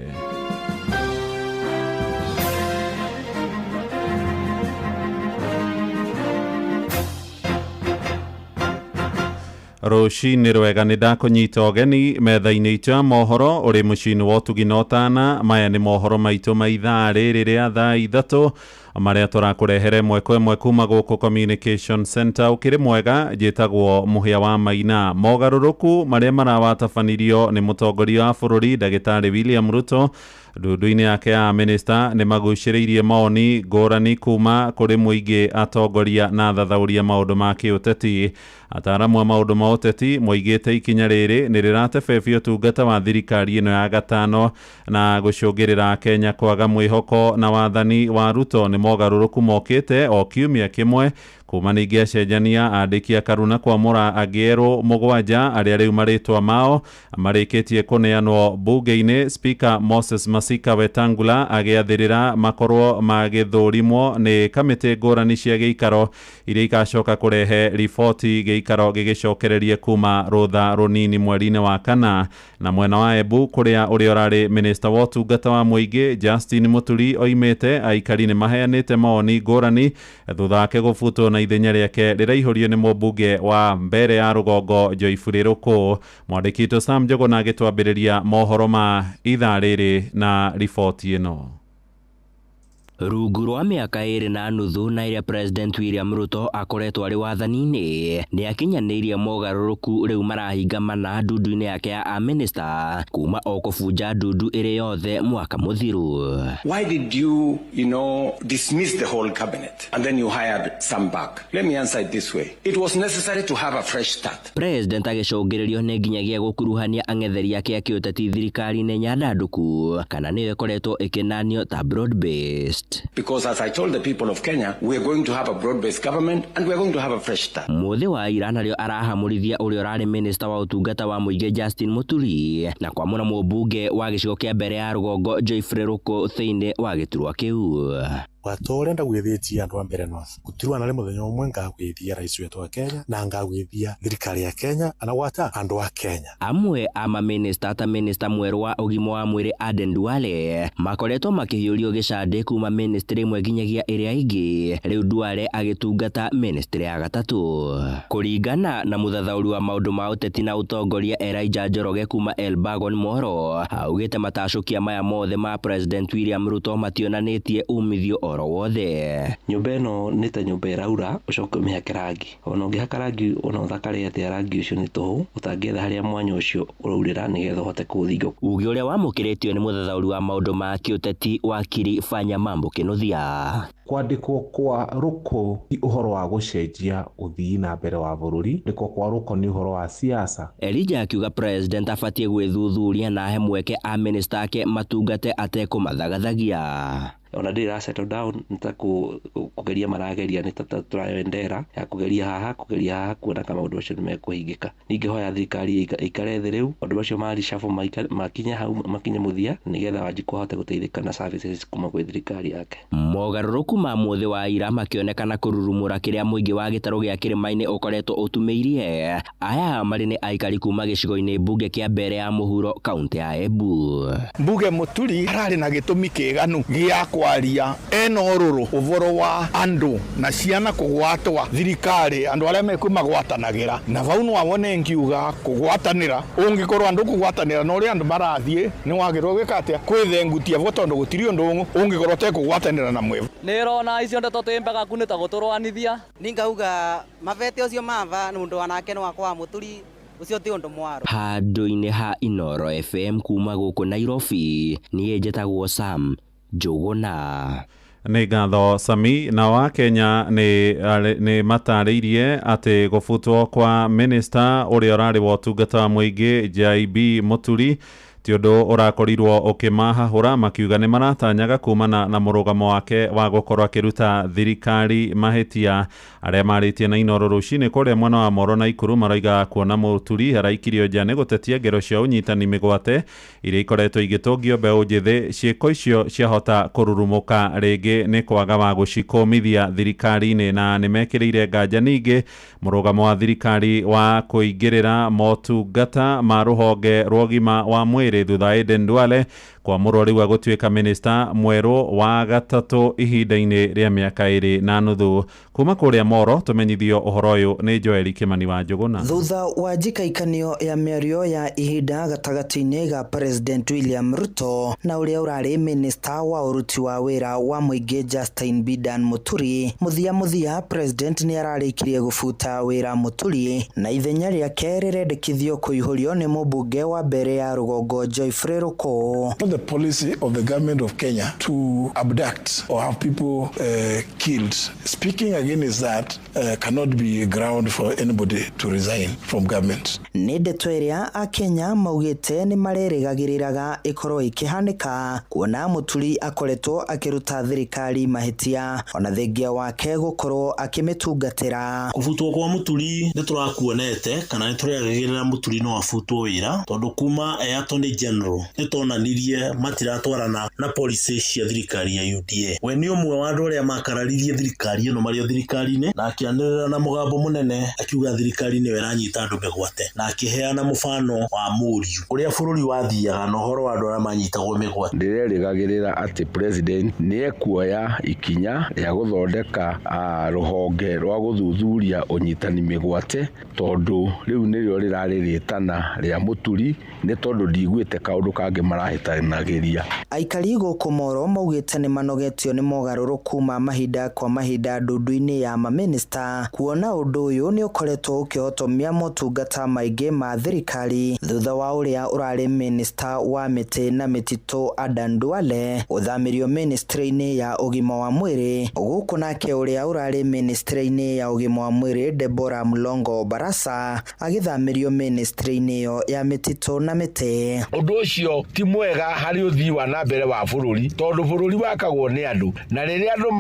Rũcinĩ rwega nĩ ndakũnyita ũgeni metha-inĩ itũ ya mohoro ũrĩ mũciĩ-inĩ wa ũtugi na ũtana. Maya nĩ mohoro maitũ ma ithaa rĩrĩ rĩa thaa 3 marĩa tũrakũrehere mweko ĩmwe kuma gũkũ Communication Center. Ũkĩrĩ mwega njĩtagwo Mũhĩa wa Maina. Mogarũrũku marĩa marawatabanirio nĩ mũtongoria wa bũrũri Ndagĩtarĩ William Ruto Ndundu-inĩ yake ya minista nĩ magucĩrĩirie maoni ngũrani kuma kũrĩ mũingĩ, atongoria na thathauria maũndũ ma kĩũteti. Ataaramu a maũndũ ma ũteti moigĩte ikinya rĩrĩ nĩ rĩratebebia ũtungata wa thirikari ĩno ya gatano na gũcũngĩrĩra Kenya kwaga mwĩhoko na wathani wa Ruto. Nĩ mogarũrũku mokĩte o kiumia kĩmwe kuma ningĩ acenjania andĩki a Karuna kwamũra angĩ erũ 7 arĩa rĩu marĩtwa mao marĩkĩtie kũneanwo bunge-inĩ. Speaker Moses Masika Wetangula agĩathĩrĩra makorwo magĩthũrimwo nĩ kamĩtĩ ngũrani cia gĩikaro iria igacoka kũrehe riboti gĩikaro gĩgĩcokererie kuma rũtha rũnini mweri-inĩ wa kana. Na mwena wa Embu kũrĩa ũrĩa ũrarĩ minista wa ũtungata wa mũingĩ Justin Muturi oimĩte, aikari nĩ maheanĩte maoni ngũrani thutha wake gũbutwo na ithenya rĩake rĩraihũrio nĩ mũmbunge wa mbere ya rũgongo Joyfrey Ruku. Mwandĩki witũ Sam Njuguna agĩtwambĩrĩria mohoro ma ithaa rĩrĩ na riboti ĩno. Rungu rwa mĩaka 2.5 na ĩrĩa President William Ruto akoretwo arĩ wathani-inĩ, nĩ akinyanĩirie mogarũrũku rĩu marahinga mana ndundu-inĩ yake ya minister kuma o kũbunja ndundu ĩrĩ yothe mwaka mũthiru. Why did you dismiss the whole cabinet and then you hired some back? Let me answer it this way. It was necessary to have a fresh start. President agĩcũngĩrĩrio nĩ nginyagia gũkuruhania ang'etheri ake a kĩũteti thirikari-inĩ nyandandũku, kana nĩyo ĩkoretwo ĩkĩnanio ta broad based. Because as I told the people of Kenya, we are going to have a broad-based government and we are going to have a fresh start. Muthi wa ira narĩo arahamũrithia ũrĩa ũrarĩ minister wa ũtungata wa mũingĩ Justin Muturi na kwamũra mũmbunge wa gĩcigo kĩa mbere ya rũgongo Joyfrey Ruku thĩinĩ wa gĩturwa kĩu. Watorenda gwĩthĩtia andũ a mbere North gutirwa na mũthenya ũmwe ngagwĩthia rais wetu wa Kenya na ngagwĩthia thirikari ya Kenya anagwata andũ a Kenya. Amwe ama minister ta minister mwerũ wa ũgima wa mwĩrĩ Aden Duale makoretwo makĩhiũrio gĩcandĩ kuma ministry ĩmwe nginyagia ĩrĩa ingĩ, rĩu Duale agĩtungata ministry ya gatatũ. Kũringana na mũthathaũri wa maũndũ ma ũteti na ũtongoria Elijah Njoroge kuma Elbagon Moro, augĩte matacũkia maya mothe ma President William Ruto mationanĩtie umithio oro wothe. Nyũmba ĩno nĩ ta nyũmba ĩraura ũcoke ũmĩhake rangi, ona ũngĩhaka rangi ona ũthakare atĩa rangi ũcio nĩ tũhũ ũtangĩetha harĩa mwanya ũcio ũraurĩra nĩgetha ũhote kũũthinga. Uge ũrĩa wamũkĩrĩtio nĩ mũthathaũri wa maũndũ ma kĩũteti wakiri Fanya Mambo Kĩnuthia. Kwandĩkwo kwa Ruku ti ũhoro wa gũcenjia ũthii na mbere wa bũrũri, ndĩko kwa Ruku nĩ ũhoro wa siasa. Elijah akiuga president abatie gwĩthuthuria na he mweke a minister ake matungate atekũmathagathagia. Ona ndĩra settle down nĩtakũgeria marageria nĩ ta tũraendera ya kũgeria haha kuona kama ũndũ ũcio nĩmekũhingĩka. Ningĩ hoya thirikari ĩikare thĩ rĩu ũndũ ũcio maricabũ makinya hau makinye mũthia nĩgetha Wanjikũ ahote gũteithĩka na services kuma gwĩ thirikari yake. Mogarũrũku ma muthi wa ira makĩonekana kũrurumũra kĩrĩa mũingĩ wa gĩtarũ gĩa kĩrĩma-inĩ ũkoretwo ũtumĩirie. Aya marĩ nĩ aikari kuma gĩcigo-inĩ mbunge kĩa mbere ya mũhuro kaunti ya Embu. Mbuge Muturi ararĩ na gĩtũmi kĩiganu gĩa kwaria ena ũrũrũ ũboro wa andũ na ciana kũgwatwa thirikari andũ arĩa mekumagwatanagĩra na vau no wone ngiuga kũgwatanĩra ũngĩkorwo andũ kũgwatanĩra no ũrĩa andũ marathiĩ nĩ wagĩrĩirwo gwĩka atĩa kwĩthengutia bwo tondũ gũtirĩ ũndũ ũngĩkorwo ũtekũgwatanĩra na mwe. Nĩrona icio ndeto twĩmbaga kunĩta gũtũrwanithia. Ningauga mabete ũcio mava nĩ ũndũ wanake no wakwa Muturi ucio ti ũndũ mwaro. Handũ-inĩ ha Inoro FM kuma gũkũ Nairobi niĩ njĩtagwo Sam Njuguna. Nĩ ngatho Sami. Na wa Kenya nĩ matarĩirie atĩ gũbutwo kwa minister ũrĩa ũrarĩ wa ũtungata wa mũingĩ JB Muturi ti ũndũ ũrakorirwo ũkĩmahahũra, makiuga nĩ maratanyaga kumana na mũrũgamo wake wa gũkorwo akĩruta thirikari mahĩtia. Arĩa marĩtie na Inoro rũcinĩ kũrĩa mwena wa Moro na Ikuru maroiga kuona Muturi araikirio nja nĩ gũtetia ngero cia ũnyitani mĩgwate iria ikoretwo igĩtũngio mbeũ njĩthĩ. Ciĩko icio ciahota kũrurumũka rĩngĩ nĩ kwaga wa gũcikomithia thirikari-inĩ, na nĩ mekĩrĩire nganja ningĩ mũrũgamo wa thirikari wa kũingĩrĩra motungata ma rũhonge rwa ũgima wa mwĩrĩ thutha Aden Duale kwamũrwo rĩu agũtuĩka minister mwerũ wa gatatũ ihinda-inĩ rĩa mĩaka 2.5 kuma kuria Moro tumenyithio uhoro uyu ni Joel Kimani wa Njuguna. Thutha wa njikaikanio ya mĩario ya ihinda gatagati-inĩ ga President William Ruto na uria urari minister wa uruti wa wira wa muingi Justin Bidan Muturi, muthia president ni ararikirie gufuta wira Muturi na ithenya riake rirendekithio kuihurio ni mubunge wa mbere ya Rugongo Joyfrey Ruko. The policy of the government of Kenya to abduct or have people killed, speaking against that cannot be a ground for anybody to resign from government. Ni ndeto iria a Kenya maugite ni marerigagiriraga ikorwo ikihanika kuona Muturi akoretwo akiruta thirikari mahitia ona thengia wake gukorwo akimitungatira. Kufutwo kwa Muturi niturakuonete kana nitureragirira Muturi no afutwo wira tondu kuma Attorney General nitonanirie matiratwarana na policy cia thirikari ya UDA. We ni umwe wa andu aria makararirie thirikari ino mario thirikari-ini na akianirira na mugambo munene akiuga thirikari ni weranyita andu migwate na akiheana mufano wa Muriu uria bururi wathiaga no horo wa andu aria manyitagwo migwate. Ndirerigagirira ati president ni ekuoya ikinya ya guthondeka ruhonge rwa guthuthuria unyitani migwate tondu riu nirio rirarirĩtana ria Muturi ni tondu ndigwite kaundu kangi marahitanagiria. Aikari guku Moro maugite ni manogetio ni mogaruruku ma mahinda kwa mahinda ndundu-ini ya maminista kuona undu uyu ni ukoretwo ukihotomia motungata maingi ma thirikari thutha wa uria urari minister wa miti na mitito Adan Duale uthamirio ministry-ini ya ugima wa mwiri guku nake uria urari ministry-ini ya ugima wa mwiri Deborah Mlongo Barasa agithamirio ministry-ini yo ya mitito na miti. Undu ucio ti mwega hari uthii wa na mbere wa bururi tondu bururi wakagwo ni andu na riria andu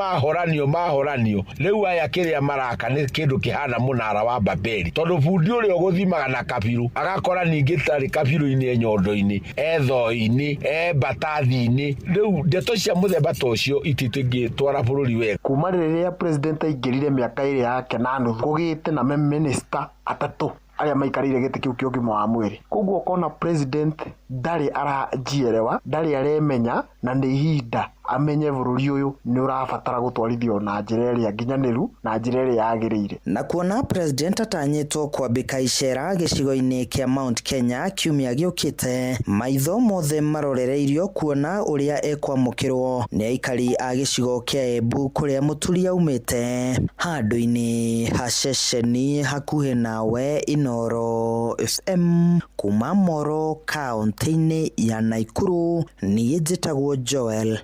mahoranio riu aya kiria maraka ni kindu kihana munara wa Babeli tondu bundi uria uguthimaga na kabiru agakora ningi tari kabiru-ini nyondo-ini etho-ini batathi-ini riu ndeto cia muthemba tocio ititingi twara bururi wega. Kuma riria president aingirire miaka iri yake na nuthu kugite na minister atatu aria maikarire giti kiu kio gima wa mwiri koguo kona president ndari aranjierewa ndari aremenya na ni ihinda amenye bururi uyu ni urabatara gutwarithio na njira iria nginyaniru na njira iria yagirire. Na kuona president atanyitwo kwambika icera gicigo-ini kia Mount Kenya kiumia giukite maitho mothe marorereirio kuona uria ekwamukirwo ni aikari a gicigo kia Embu kuria Muturi aumite handu-ini haceceni hakuhe nawe Inoro FM kuma Moro kaunti-ini ya Naikuru. Ni njitagwo Joel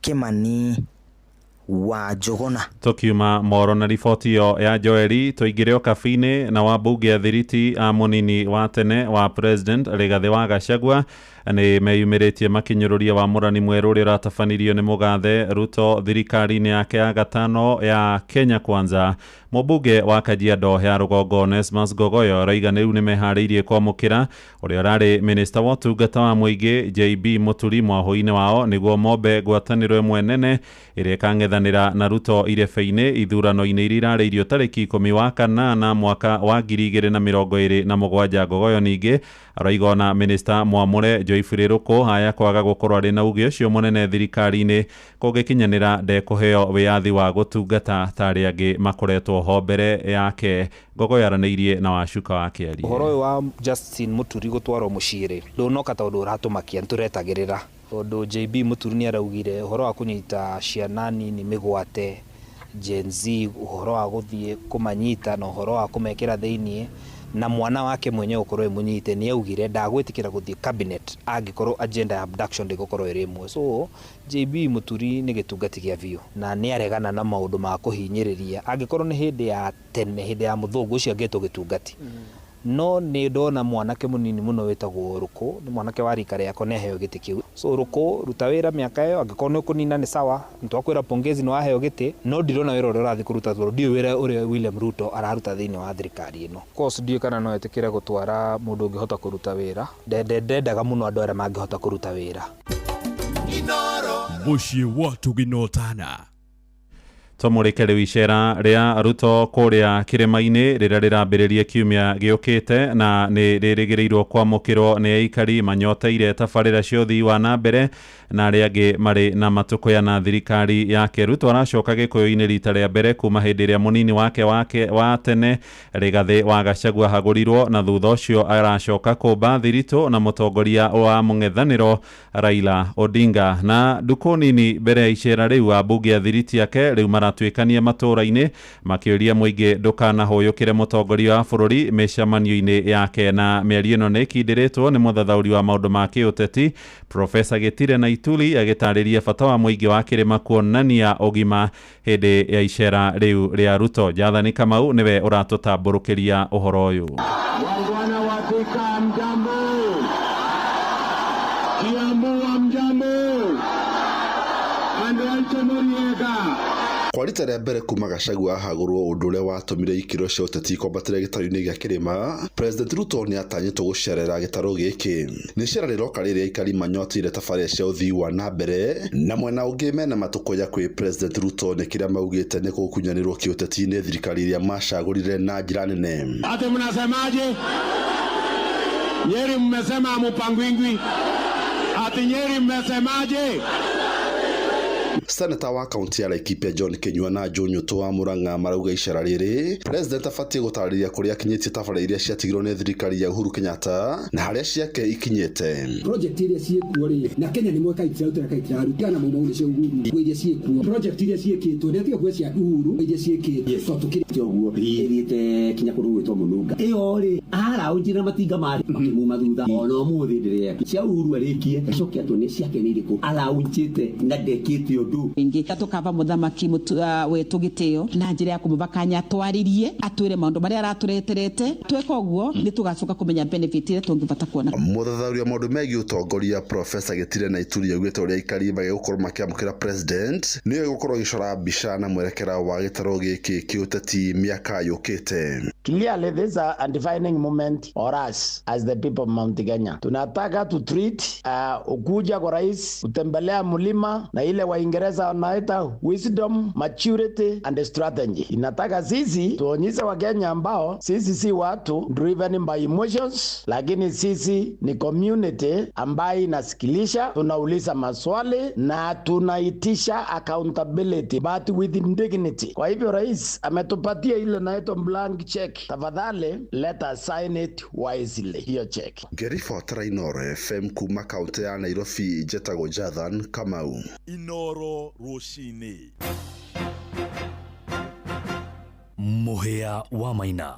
Kimani wa Njuguna. Tukiuma Moro na riboti yo ya Joeli tuingire okabini na wabunge a thiriti a munini wa tene wa president Rigathi wa Gachagua ni meyumiritie makinyururia wa murani mweru uri ratabanirio ni mugathe Ruto thirikari-ini yake ya gatano ya Kenya Kwanza. Mubunge wa Kajiado ya Rugongo Onesmus Gogoyo raiga riu ni mehariirie kwamukira uria urari minister wa utungata wa muingi JB Muturi mwaho-ini wao niguo mombe ngwataniro imwe nene iria ikang'ethanira na Ruto irebe-ini ithurano-ini iria irariirio tariki 10 wa kanana mwaka wa 2027. Gogoyo ningi araigona minister mwamure Joyfrey Ruko haya kwaga gukorwo ari na uge ucio munene thirikari-ini kugikinyanira ndekuheo wiathi wa gutungata tari angi makoretwo ho mbere yake. Gogoyo araneirie na Wacuka wa Kiari. Uhoro wa Justin Muturi gutwarwo muciri ndunoka tondu uratumakia nturetagirira tondu JB Muturi ni araugire uhoro wa kunyita ciana nini migwate Gen Z uhoro wa guthie kumanyita na uhoro wa kumekera thiini na mwana wake mwenyewe ukorwo munyite ni augire ndagwitikira guthie cabinet angikorwo agenda ya abduction ndigukorwo irimwe. So JB Muturi ni gitungati gia vio na ni aregana na maundu ma kuhinyiriria angikorwo ni hindi ya tene hindi ya muthungu ucio angeto gitungati. No ni ndona mwanake munini muno wetagwo Ruko ni mwanake wa rika riako ne heo giti kiu. So Ruko ruta wira miaka yo angikorwo ni kunina ni sawa ntwakwira pongezi no aheo giti no ndirona wira uria urathi kuruta thoro ndio wira uria William Ruto araruta thiini wa thirikari ino. Course ndio kana no etikire gutwara mundu ungihota kuruta wira ndendaga muno andu aria mangihota kuruta wira. Muciĩ wa Tuginotana. Tomũrĩke rĩu icera rĩa Ruto kũrĩa kĩrĩma-inĩ rĩrĩa rĩrambĩrĩria kiumia gĩũkĩte na nĩ rĩrĩgĩrĩirwo kwamũkĩrwo nĩ aikari manyoteire tabarĩra cia ũthii wa na mbere na arĩa angĩ marĩ na matũkũya na thirikari yake. Ruto aracoka Gĩkũyũ-inĩ rita rĩa mbere kuma hĩndĩ ĩrĩa mũnini wake wa tene Rigathĩ wa Gachagua hagũrirwo, na thutha ũcio aracoka kũmba thiritũ na mũtongoria wa mũng'ethanĩro Raila Odinga. Na ndukũ nini mbere ya icera rĩu ambunge a thiriti yake rĩu maratuĩkania matũra-inĩ makĩũria mũingĩ ndũkanahũyũkĩre mũtongoria wa bũrũri mĩcemanio-inĩ yake. Na mĩario ĩno nĩ ĩkindĩrĩtwo nĩ mũthathaũri wa maũndũ ma kĩũteti Profesa Gitire Naituli agĩtarĩria bata wa mũingĩ wa kĩrĩma kuonania ũgima hĩndĩ ya icera rĩu rĩa Ruto. Jathani Kamau nĩwe ũratũtambũrũkĩria ũhoro ũyũ. Wangwana wa Thika mjambo, Kiambu wa mjambo, Andrew Muriega. Kwa rita rĩa mbere kuma Gachagua ahagũrwo, ũndũ ũrĩa watũmire ikĩro cia ũteti kwambatĩra gĩtarũ-inĩ gĩa kĩrĩma, President Ruto nĩ atanyĩtwo gũcerera gĩtarũ gĩkĩ. Nĩ icera rĩroka rĩrĩa aikari manyoteire tabarĩra cia ũthii wa na mbere, na mwena ũngĩ mena matũkũya kwĩ President Ruto nĩ kĩrĩa maugĩte nĩ gũkunyanĩrwo kĩũteti-inĩ thirikari iria macagũrire na njĩra nene. Ati mnasemaje? Nyeri mmesema mupangwingwi. Ati Nyeri mmesemaje? Senator wa kaunti ya Laikipia John Kinyua na John Nyuto wa Murang'a marauga icera rĩrĩ President abatie gũtarĩria kũrĩa akinyĩtie tabarĩra iria ciatigirwo nĩ thirikari ya Uhuru Kenyatta na harĩa ciake ikinyĩte. Project iria ciĩkuo rĩ na Kenya nĩ mweka itiraruta na mũno cia Uhuru iria ciĩkuo. Project iria ciĩkĩtwo nĩ tiga cia Uhuru iria ciĩkĩtwo so tukĩrĩte ũguo ĩrĩte kinya kũrũĩtwo mũnunga ĩyo rĩ araunjira matinga marĩ makĩmuma thutha ona ũmũthĩ ndĩrĩa cia Uhuru arĩkie acokia tu nĩ ciake nĩ irĩkũ araunjite na ndekĩte ũndũ ingi tukava muthamaki wetu Gĩtĩo na njĩra ya kumubakanya twaririe atwire maundu maria aratureterete tweka uguo ni tugacoka kumenya benefit ile tungivata kuona. Muthathaũri wa maundu megiĩ ũtongoria Profesa Gitire Naituli augĩte ũrĩa aikari magĩgũkorwo makĩamũkĩra president nĩ gũkorwo gĩcora mbica na mwerekera wa gĩtarũ gĩkĩ kĩũteti mĩaka yũkĩte. Clearly this is a defining moment for us as the people of Mount Kenya. Tunataka to treat ukuja kwa rais kutembelea mlima na ile Waingereza wanaita wisdom, maturity and strategy. Inataka sisi tuonyeshe Wakenya ambao sisi si watu driven by emotions, lakini sisi ni community ambayo inasikilisha, tunauliza maswali na tunaitisha accountability but with dignity. Kwa hivyo rais ametupatia ile naitwa blank check. Tafadhali let us sign it wisely. Hiyo check. Gerifota Inoro FM kuma kaunti ya Nairobi, Jetago Jathan Kamau. Inoro Roshini Muhea wa Maina.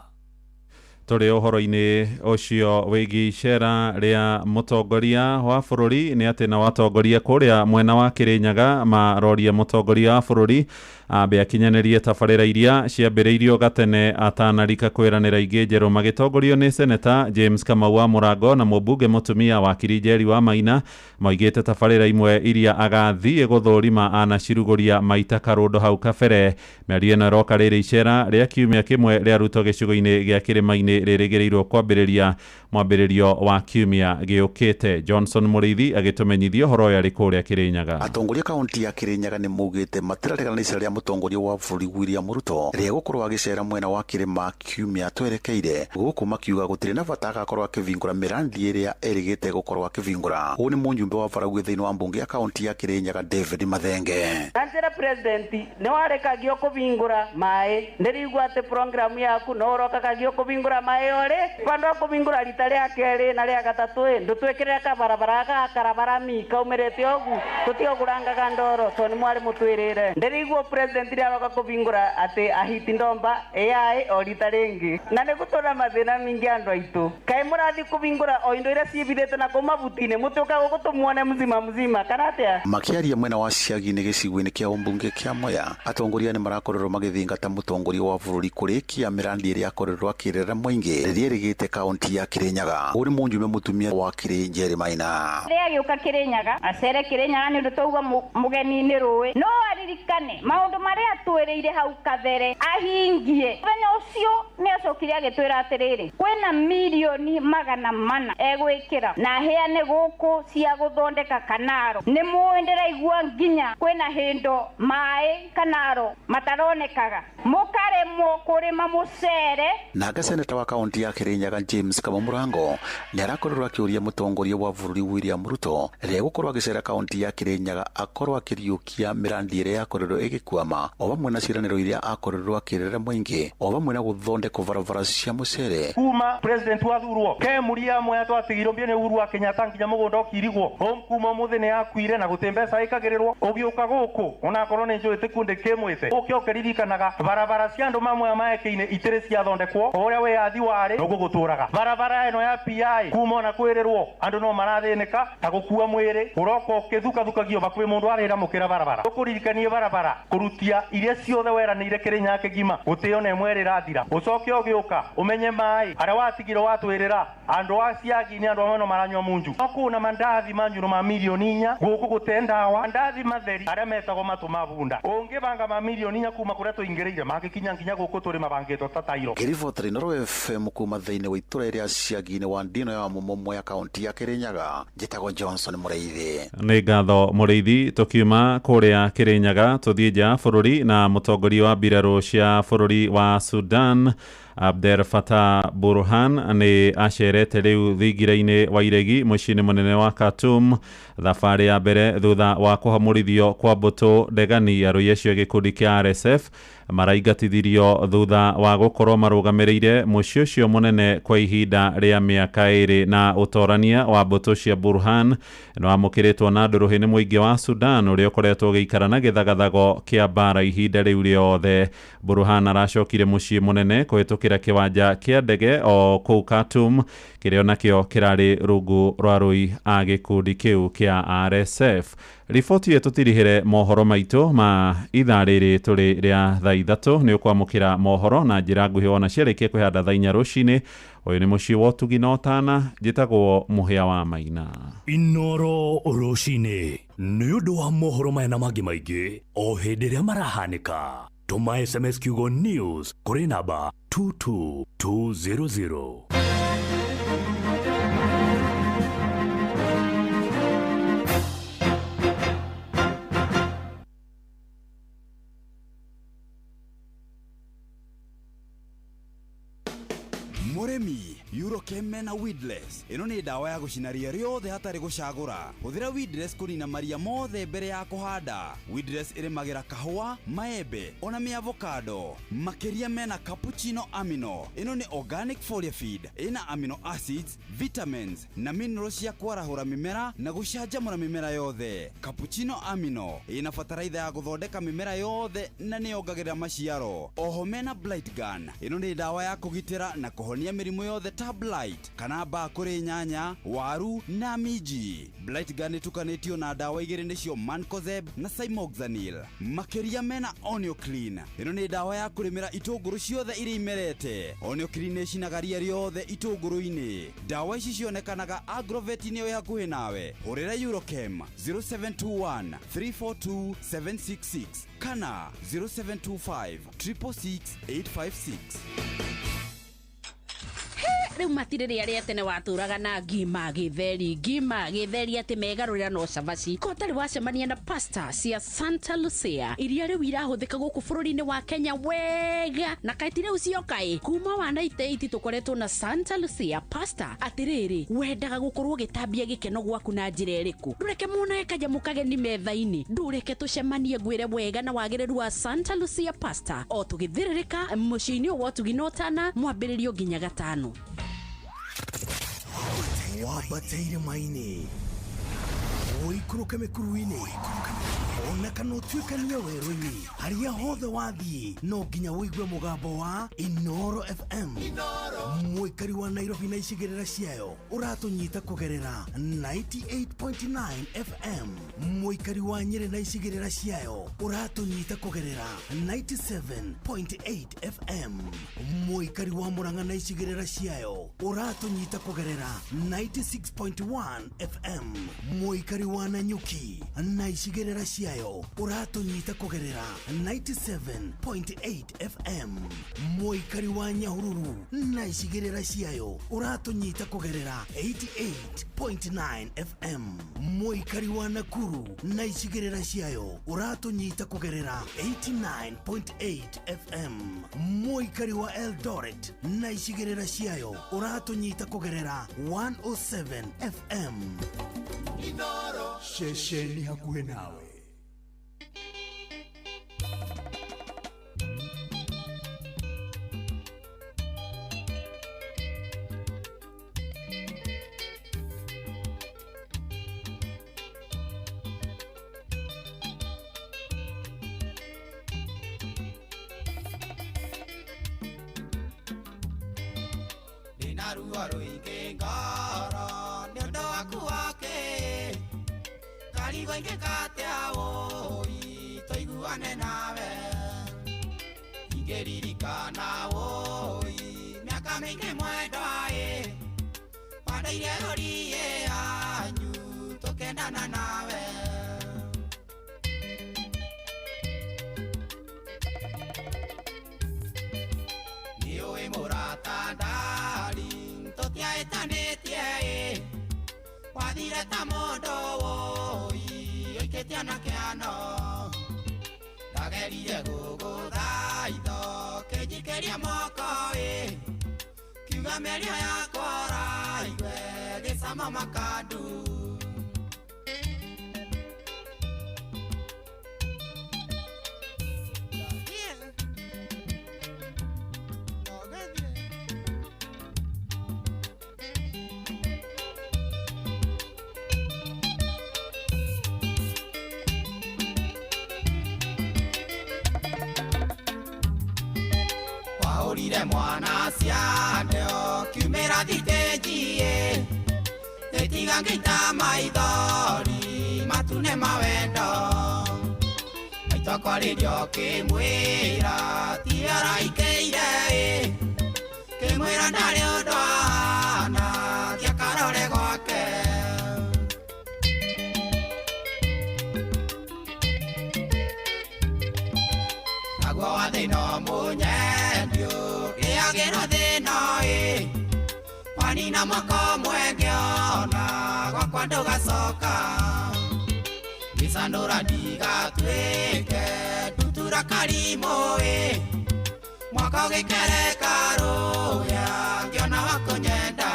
Tũrĩ ũhoro-inĩ ũcio wĩgiĩ icera rĩa mũtongoria wa bũrũri nĩ atĩ na watongoria kũrĩa mwena wa Kĩrĩnyaga maroria mũtongoria wa bũrũri ambe akinyanĩrie tabarĩra iria ciambĩrĩirio gatene atanarika kwĩranĩra ingĩ njerũ magĩtongorio nĩ Senator James Kamau wa Mũrango na mũmbunge mũtumia wakiri Njeri wa Maina moigĩte tabarĩra imwe iria agathiĩ gũthũrima anacirugũria maita karũndũ hau kabere. Mĩario ĩno ĩroka rĩrĩ icera rĩa kiumia kĩmwe rĩa Ruto gĩcigo-inĩ gĩa kĩrĩma-inĩ rĩrĩgĩrĩirwo kwambĩrĩria mwambĩrĩrio wa kiumia gĩũkĩte. Johnson Mũrĩithi agĩtũmenyithia ũhoro ũyũ arĩ kũrĩa Kĩrĩnyaga. Atongoria kaunti ya Kĩrĩnyaga nĩ maugĩte matiraregana icera rĩa mũtongoria wa bũrũri William Ruto rĩa gũkorwo agĩcera mwena wa kĩrĩma kiumia twerekeire, gũkũ makiuga gũtirĩ na bata agakorwo akĩvingũra mĩrandi ĩrĩa erĩgĩte gũkorwo akĩvingũra. Ũũ nĩ mũjumbe wa Baragwe thĩinĩ wa mbunge ya kaunti ya Kĩrĩnyaga David Mathenge. Nanjĩra president nĩ warekagio kũvingũra maĩ ndĩrigua atĩ program yaku no ũrokagio kũvingũra maĩ ũrĩ bandũ wa kũvingũra rita rĩa kerĩ na rĩa gatatũ ndũtwĩkĩrĩre kabarabara gakarabara mika umĩrĩte ũgu tũtiogũrangaga ndoro to nĩ mwari mũtwĩrĩre ndĩrigua president rĩa roka kũvingũra atĩ ahiti ndomba AI o rita rĩngĩ na nĩ gũtũra mathĩna mingi andũ aitũ kaĩ mũrathi kũvingũra o indo iria ciĩbithĩte na kũmabuti-inĩ mũtũka gũkũ tũmuone mzima kana atĩa. Makiaria mwena wa Ciagi-inĩ gĩcigo-inĩ kĩa ũmbunge kĩa Mwea, atongoria nĩ marakorerwo magĩthingata mũtongoria wa bũrũri kũrĩkia mĩrandi ĩrĩa akorerwo akĩrĩra maingi rĩrĩgĩte kaunti ya Kirinyaga uri munjume mutumia wa Njeri Maina rĩa gĩuka Kirinyaga acere Kirinyaga nĩ ndutauga mugeni-inĩ rũĩ no aririkane maũndũ marĩa atwĩrĩire hau kabere ahingie mũthenya ũcio nĩ acokire agĩtwĩra atĩrĩrĩ kwĩna milioni 400 egwĩkĩra na heane gũkũ cia gũthondeka kanaro nĩ mũĩ ndĩraigua nginya kwĩna hĩndo maĩ kanaro mataronekaga mũkaremwo kũrĩma mũcere. Nake seneta wa kaunti ya Kirinyaga James Kamurango nĩ arakorwo akĩũria mũtongoria wa bũrũri William Ruto rĩrĩa gũkorwo agĩcera kaunti ya Kirinyaga akorwo akĩriũkia mirandi ĩrĩa yakorirwo ĩgĩkwama o vamwe na ciĩranĩro iria akorirwo akĩrĩra mũingĩ o vamwe na gũthondeka barabara cia mũcere. Kuma president wathurwo ke muria mwe atwatigirwo mbia nĩ Uhuru wa Kenyatta nginya mũgũnda ũkirigwo kuma mũthĩ nĩ akuire na gũte mbeca ĩkagĩrĩrwo ũgĩũka gũkũ onakorwo nĩ njũĩ tĩkunde kĩmwĩte ũkĩ ũkĩririkanaga barabara cia andũ mamwe maĩkĩine itirĩ ciathondekwo ũrĩa we athi warĩ gũgũtũraga barabara ĩno ya PI kuma na kwĩrĩrwo andũ no marathĩnĩka ta gũkua mwĩrĩ ũroka ũkĩthukagio bakuĩ mũndũ arĩra mũkĩra barabara ũkũririkanie barabara kũrutia iria ciothe weranĩire Kĩrĩnyaga kĩgima gũtĩo na ĩmwe ĩrathira ũcoke ũgĩũka ũmenye maĩ arĩa watigire watwĩrĩra andũ aciagi nĩ andũ amwe no maranyua munju okuna mandathi manjuru ma milioni 4 gũkũ gũte ndawa mandathi matheri arĩa metagwo matũ mabunda ũngĩbanga ma milioni 4 kuma kũrĩa tũingĩrĩire magĩkinya nginya gũkũ tũrĩ mabangĩtwo ta tairo. Kiribotri Noro FM kuma thĩinĩ wa itũra rĩa Ciagi-inĩ wa Ndino ya Mũmomwe ya kaunti ya Kirinyaga njĩtagwo Johnson Mũrĩithi. Nĩ ngatho Mũrĩithi tukiuma kũrĩa Kirinyaga tũthiĩ nja bũrũri na mũtongoria wa mbirarũ cia bũrũri wa Sudan Abdel Fattah Burhan nĩ acerete rĩu thingira-inĩ wa iregi mũciĩ-inĩ mũnene wa Khartoum thabarĩ ya mbere thutha wa kũhamũrithio kwa mbũtũ ndegani ya rũiya cia gĩkundi kĩa RSF maraingatithirio thutha wa gũkorwo marũgamĩrĩire mũciĩ ũcio mũnene kwa ihinda rĩa mĩaka 2 na ũtorania wa mbũtũ cia Burhan nĩ wamũkĩrĩtwo na ndũrũhĩ nĩ mũingĩ wa Sudan ũrĩa ũkoretwo ũgĩikara na gĩthagathago kĩa mbara ihinda rĩu rĩothe. Burhan aracokire mũciĩ mũnene kũhĩtũkĩra kĩwanja kĩa ndege o kũu Khartoum kĩrĩa nakĩo kĩrarĩ rungu rwa rũi a gĩkundi kĩu kĩa RSF. Riboti yetu tirihire mohoro maitũ ma ithaa rĩrĩ tũrĩ rĩa thaa 3 nĩ ũkwamũkĩra mohoro na njĩra nguhĩ ona ciarĩkia kwĩhanda thaa 4 rũcinĩ. Ũyũ nĩ mũciĩ wa ũtugi na ũtana njĩtagwo Mũhĩa wa Maina. Inoro rũcinĩ nĩ ũndũ wa mohoro maya na mangĩ maingĩ o hĩndĩ ĩrĩa marahanĩka. Tũma SMS kiugo news kũrĩ namba 22200. Muremi Eurochem na Weedless ino ni dawa ya gucina ria riothe hatari gucagura. Huthira Weedless kunina maria mothe mbere ya kuhanda. Weedless irimagira kahua, maembe ona mi avocado. Makeria mena cappuccino amino. Ino ni organic foliar feed. Ina amino acids, vitamins na minerals ya kwarahura mimera na gucanjamura mimera yothe. Cappuccino amino ina fataraitha ya guthondeka mimera yothe na ni yongagirira maciaro. Oho mena blight gun. Ino ni dawa ya kugitira na kuhonia mirimu yothe ta blight kana mbaa kuri nyanya, waru na miji. Blight gun itukanitio na dawa igiri nicio Mancozeb na Cymoxanil. Makeria mena Onio Clean. Ino ni dawa ya kurimira itunguru ciothe iri imerete. Onio Clean icinaga ria riothe itunguru-ini. Dawa ici cionekanaga Agrovet-inĩ ĩ hakuhĩ nawe. Hũrĩra Eurochem 0721 342 766 kana 0725 666 856. Riu matirĩrĩa rĩa tene watũraga na ngima gĩtheri atĩ megarũrĩra no cabaci ko tarĩ wacemania na pasta cia Santa Lucia iria rĩu irahũthĩka gũkũ bũrũri-inĩ wa Kenya wega na kaiti rĩu ciokaĩ kuma wa 98 tũkoretwo na Santa Lucia pasta. Atĩrĩrĩ, wendaga gũkorwo gĩtambia gĩkeno gwaku na njĩra ĩrĩkũ? Ndũreke muonae kanyamũ kageni metha-inĩ, ndũreke tũcemanie ngwĩre wega na wagĩrĩru wa Santa Lucia pasta o tũgĩthĩrĩrĩka mũciĩ-inĩ wa ũtugi na ũtana mwambĩrĩrio nginya 5. Wabateire maini oikuruke mĩkuru-inĩ ona kana ũtuĩkanie werũ-inĩ harĩa hothe wathiĩ no nginya wĩigue mũgambo wa Inoro FM muikari wa Nairobi na icigirira ciayo uratunyita kugerera 98.9 FM. Muikari wa Nyeri na icigirira ciayo uratunyita kugerera 97.8 FM. Muikari wa Murang'a na icigirira ciayo uratunyita kugerera 96.1 FM. Muikari wa Nanyuki na icigirira ciayo uratunyita kugerera 97.8 FM. Muikari wa Nyahururu na icigirira ciayo uratunyita kugerera 88.9 FM. Muikari wa Nakuru na icigirira ciayo uratunyita kugerera 89.8 FM. Muikari wa Eldoret na icigirira ciayo uratunyita kugerera 107 FM. Inoro shesheni hakuhe nawe. Ruaro ikengara nyondo akuake karigo ingekate awo itoiguane nawe ingeririkana wo miaka mingi mwendae pandaire orie anyu tokendana nawe niwe muratanda etanetie wathire ta mundu oikete anakeano ndagerire guguthaitho kinjikeria moko kiuga mĩario yakwa raigwe gĩcama makandu Orire mwana ciandeo kiumĩra thitĩnjie ĩtiga ngĩita maithori matune mawendo maitho kwarĩrio kĩmwĩra ti araikĩire kĩmwĩra ndarĩ ũndũ ahana thiakarore gwake naguo wathĩno mũnyendio gĩagĩra thĩno wanina mwaka mwengeona gwakwa ndũgacoka gĩcanũra ndigatuĩke ndutura karimũ mwaka ũgĩkereka rũya ngĩona wakũnyenda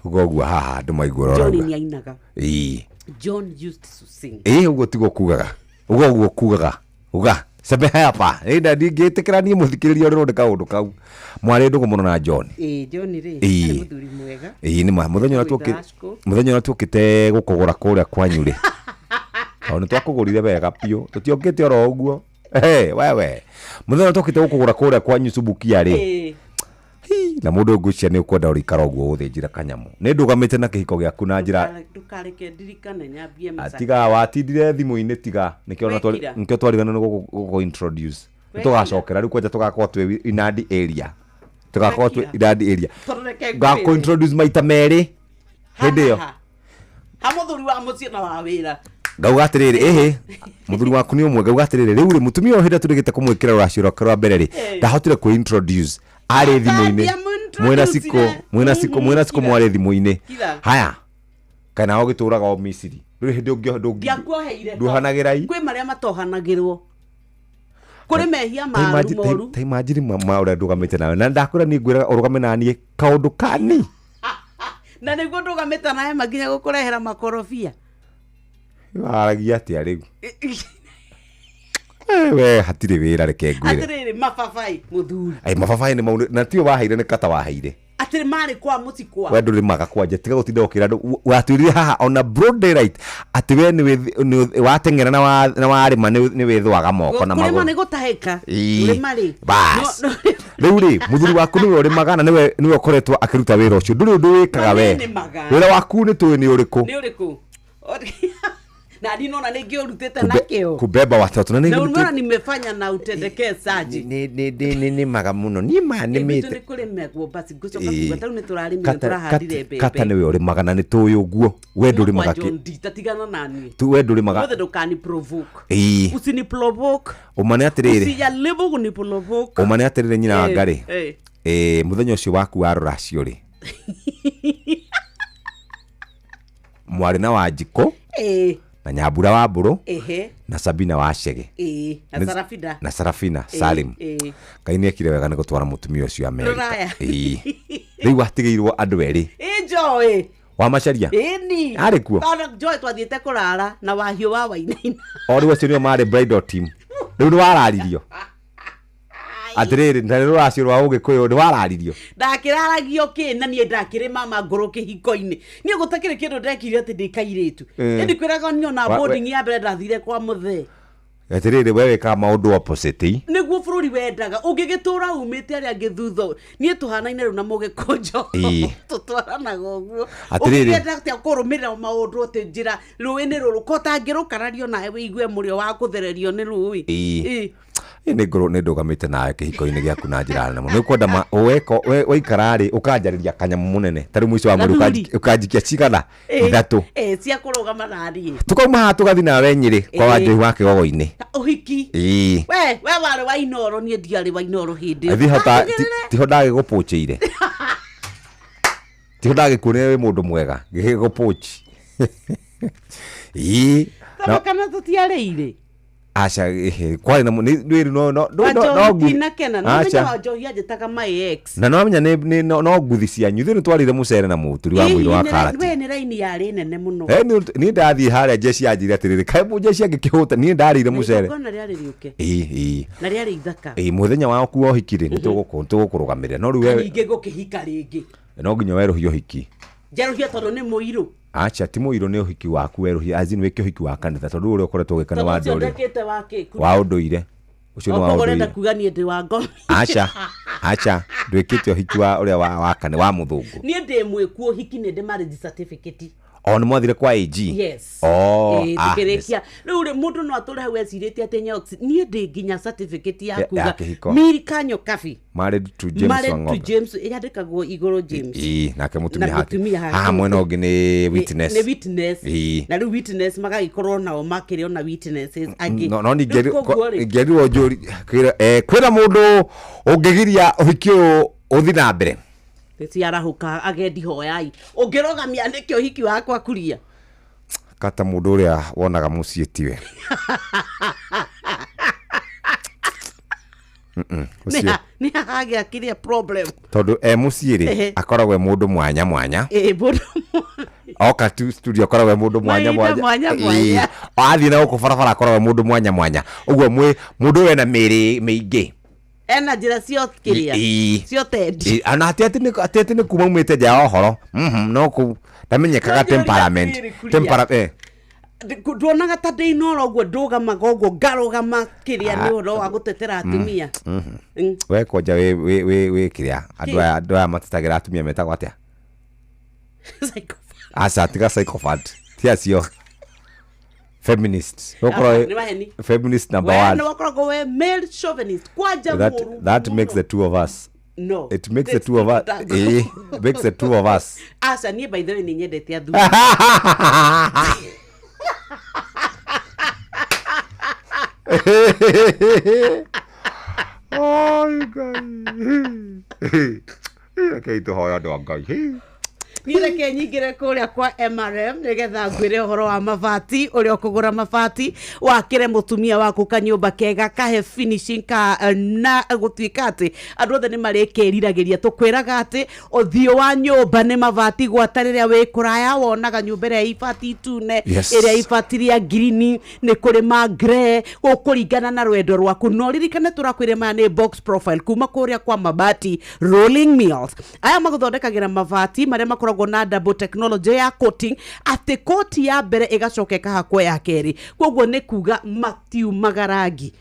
ugoguo haha andu maigura John ni ainaga John used to sing ugo tigo kugaga ugoguo kugaga uga sebe hapa enda ndingitikira ni muthikiriria urondeka undu kau mwari ndugu muno na John John ri muthuri mwega ni muthenya tukite gukugura kuria kwanyu ri onu twakugurire wega pio tutiongite oro uguo wewe muthenya tukite gukugura kuria kwanyu subukia ri na mundu ngucia ni ukwenda urikara uguo uthinjira kanyamu ni ndugamite na kihiko giaku na njira ndukareke ndirikane nyambie message atiga watindire thimu-ini tiga nikio twarigana go introduce tugacokera riu kwenja tugakorwo twi inadi area gako introduce maita meri hindi yo ha muthuri wa mucie na wa wira ngauga atiriri muthuri waku ni umwe ngauga atiriri riu mutumia o hinda turigite kumwikira raciro kwa mbere ri ndahotire ku introduce ari thimu-ini mwena siko mwari thimu-ini haya kana ogituraga o Misiri riu hindi nduhanagira kwi maria matohanagirwo kuri mehia moru ta imagine maura ndugamite nawe na ndakura ni ngwira urugame nani kaundu kani na niguo ndugamite nawe maginya gukurehera makorofia aragia atia riu we hatire wira reke ngwire atiriri mababai muthuri mababai ni maundu na tio wahaire ni kata wahaire atĩ marĩ kwa mũtikwa we ndũrĩmaga kwanja tiga gũtinda ũkĩra andũ watwĩrire haha ona broad daylight atĩ we nĩ wateng'era na warĩma nĩ wĩthũaga moko na magũrũ kũrĩma nĩ gũtahĩka kũrĩma rĩ bas rĩu rĩ mũthuri waku nĩwe ũrĩmaga na nĩwe ũkoretwo akĩruta wĩra ũcio ndũrĩ ũndũ wĩkaga we wĩra waku nĩ tũĩ nĩ ũrĩkũ na ninaona ningeurutete nakio kubeba watoto na unaona nimefanya na utendekee saji ni maga muno ni nimite ni kurimegwo basi gucoka kuga tau ni turarimira turahandire bebe kata niwe uri maga na ni tuyu uguo we nduri maga ki tatigana nani tu we nduri maga wothe ndukani provoke usini provoke umane atirire usijaribu kuni provoke umane atirire nyina wa ngari muthenya ucio waku warora cio ri mwari na Wanjiko na Nyambura wa Mburu na Sabina wa Chege na Sarafina Salim Ngai nĩ ekire wega nĩ gũtwara mũtumia ũcio Amerika rĩu watigĩirwo andũ erĩ Joy wa Macharia ni arĩ kuo Joy twathiĩte kũrara na Wahiũ wa Wainaina o rĩu acio nĩo marĩ bridal team rĩu nĩ wararirio atiriri na rũracio rwa Ũgĩkũyũ nĩ wararirio ndakĩraragio kĩ na niĩ ndakĩrĩ mama ngũrũ kĩhiko-inĩ niĩ gũtakĩrĩ kĩndũ ndekire atĩ ndĩkairĩtu ĩndĩ kwĩraga niĩ ona boarding ya mbere ndathire kwa mũthee atiriri we wĩkaga maũndũ opposite nĩguo bũrũri wendaga ũngĩgĩtũra umĩte arĩa angĩ thutha niĩ tũhanaine rĩu na Mũgĩkũnjo tũtwaranaga ũguo ũngĩenda atĩa kũrũmĩrĩra maũndũ atĩ njĩra rũĩ-inĩ rũrũ ko ũtangĩrũkarario nawe wĩigue mũrĩo wa kũthererio nĩ rũĩ nĩ ngoro nĩ ndũgamĩte nawe kĩhiko-inĩ gĩaku na njĩra nene mũno nĩ kwenda waikara rĩ ũkanjarĩria kanyamũ mũnene tarĩ mũico wa mweri ũkanjikia cigana ithatũ cia kũrũgama nariĩ tũkauma haha tũgathi nawe Nyĩrĩ kwa Wanjohi wa Kĩgogo-inĩ ũhiki we warĩ wa Inooro niĩ ndiarĩ wa Inooro hĩndĩ tiho ndagĩgũpũnjĩire tiho ndagĩkuonire wĩ mũndũ mwega gĩgĩgũpũnji kana tũtiarĩire acha kwari na no ngina no menya Wanjohi ajetaga my ex na no menya no nguthi cianyu thĩ nĩ twarire mũcere na mũturi wa mũiro wa karati we nĩ raini yarĩ nene mũno niĩ ndathiĩ harĩa jeshi yanjire atĩrĩrĩ kaĩ jeshi angĩkĩhũta niĩ ndarĩire mũcere na rĩarĩ rĩũke na rĩarĩ ithaka mũthenya waku wa ũhiki rĩ nĩtũgũkũrũgamĩrĩra no rĩu wewe ningĩ gũkĩhika rĩngĩ no nginya werũhie ũhiki njerũhia tondũ nĩ mũirũ acha ti mũirũ nĩ ũhiki waku werũhia azin wĩke ũhiki wa kanitha tondũ ũrĩa ũkoretwo ũgĩka wa ndũire wa ũndũire ucio nĩ wa ũndũire kuga niĩ ndĩ wa ngomi acha ndwĩkĩte ũhiki wa ũrĩa wa kane wa mũthũngũ niĩ ndĩ mwĩkuo ũhiki nĩ ndĩ marriage certificate nĩ mwathire kwa AG tukĩrĩkia rĩu rĩ mũndũ no atũre hau ecirĩtie atĩ nyox niĩ ndĩ nginya certificate ya kuga Miri Kanyo Kabi married to James yandĩkagwo igũrũ James nake mũtumia haha mwena ũngĩ nĩ witness na rĩu witness magagĩkorwo nao makĩrĩ ona witnesses angĩ no ningĩrirwo njũri kwĩna mũndũ ũngĩgiria ũhiki ũyũ ũthi na mbere ciarahũka agendi hoyai ũngĩrogamia nĩkĩ ũhiki wakwa kuria kata mũndũ ũrĩa wonaga mũciĩ tiwe nĩ hagĩa kĩrĩa problem tondũ mũciĩ rĩ akoragwo mũndũ mwanya mwanya oka tu studio akoragwo mũndũ mwanya mwanya athiĩ na gũkũ barabara akoragwo mũndũ mwanya mwanya ũguo mũndũ wena mĩrĩ mĩingĩ ena njĩra cio kĩrĩa cio tendi ana atĩ nĩ kuma umĩte nja ya ũhoro no kũ ndamenyekaga temperament nduonaga ta ndĩ Inooro ũguo ndũgamaga ũguo ngarũgama kĩrĩa nĩ ũhoro wa gũtetera atumia we kwanja wĩ kĩrĩa andũ aya matetagĩra atumia metagwo atĩa aca tiga psychopath ti acio feminist feminist number one no wakoragwo we male chauvinist kwanja mũru that makes the two of us no it makes the two of us makes the two of us aca niĩ by the way nĩ nyendete athuri Ngai okay tũhoya andũ a Ngai nireke nyingire kuria kwa MRM nigetha ngwire horo wa mabati uria kugura mabati wakire mutumia waku kanyumba kega kahe finishing ka na gutuika ati andu othe ni marekeriragiria tukwiraga ati uthio wa nyumba ni mabati gwatariria wi kuraya wonaga nyumba ria ibati tune iria ibati ria green ni kurima grey gukuringana na rwendo rwaku no ririkane turakwire ma ni box profile kuma kuria kwa mabati rolling mills aya maguthondekagira mabati maria makoragwo na double technology ya coating ati koti ya mbere igacokeka hakwa ya keri koguo ni kuga matiu magarangi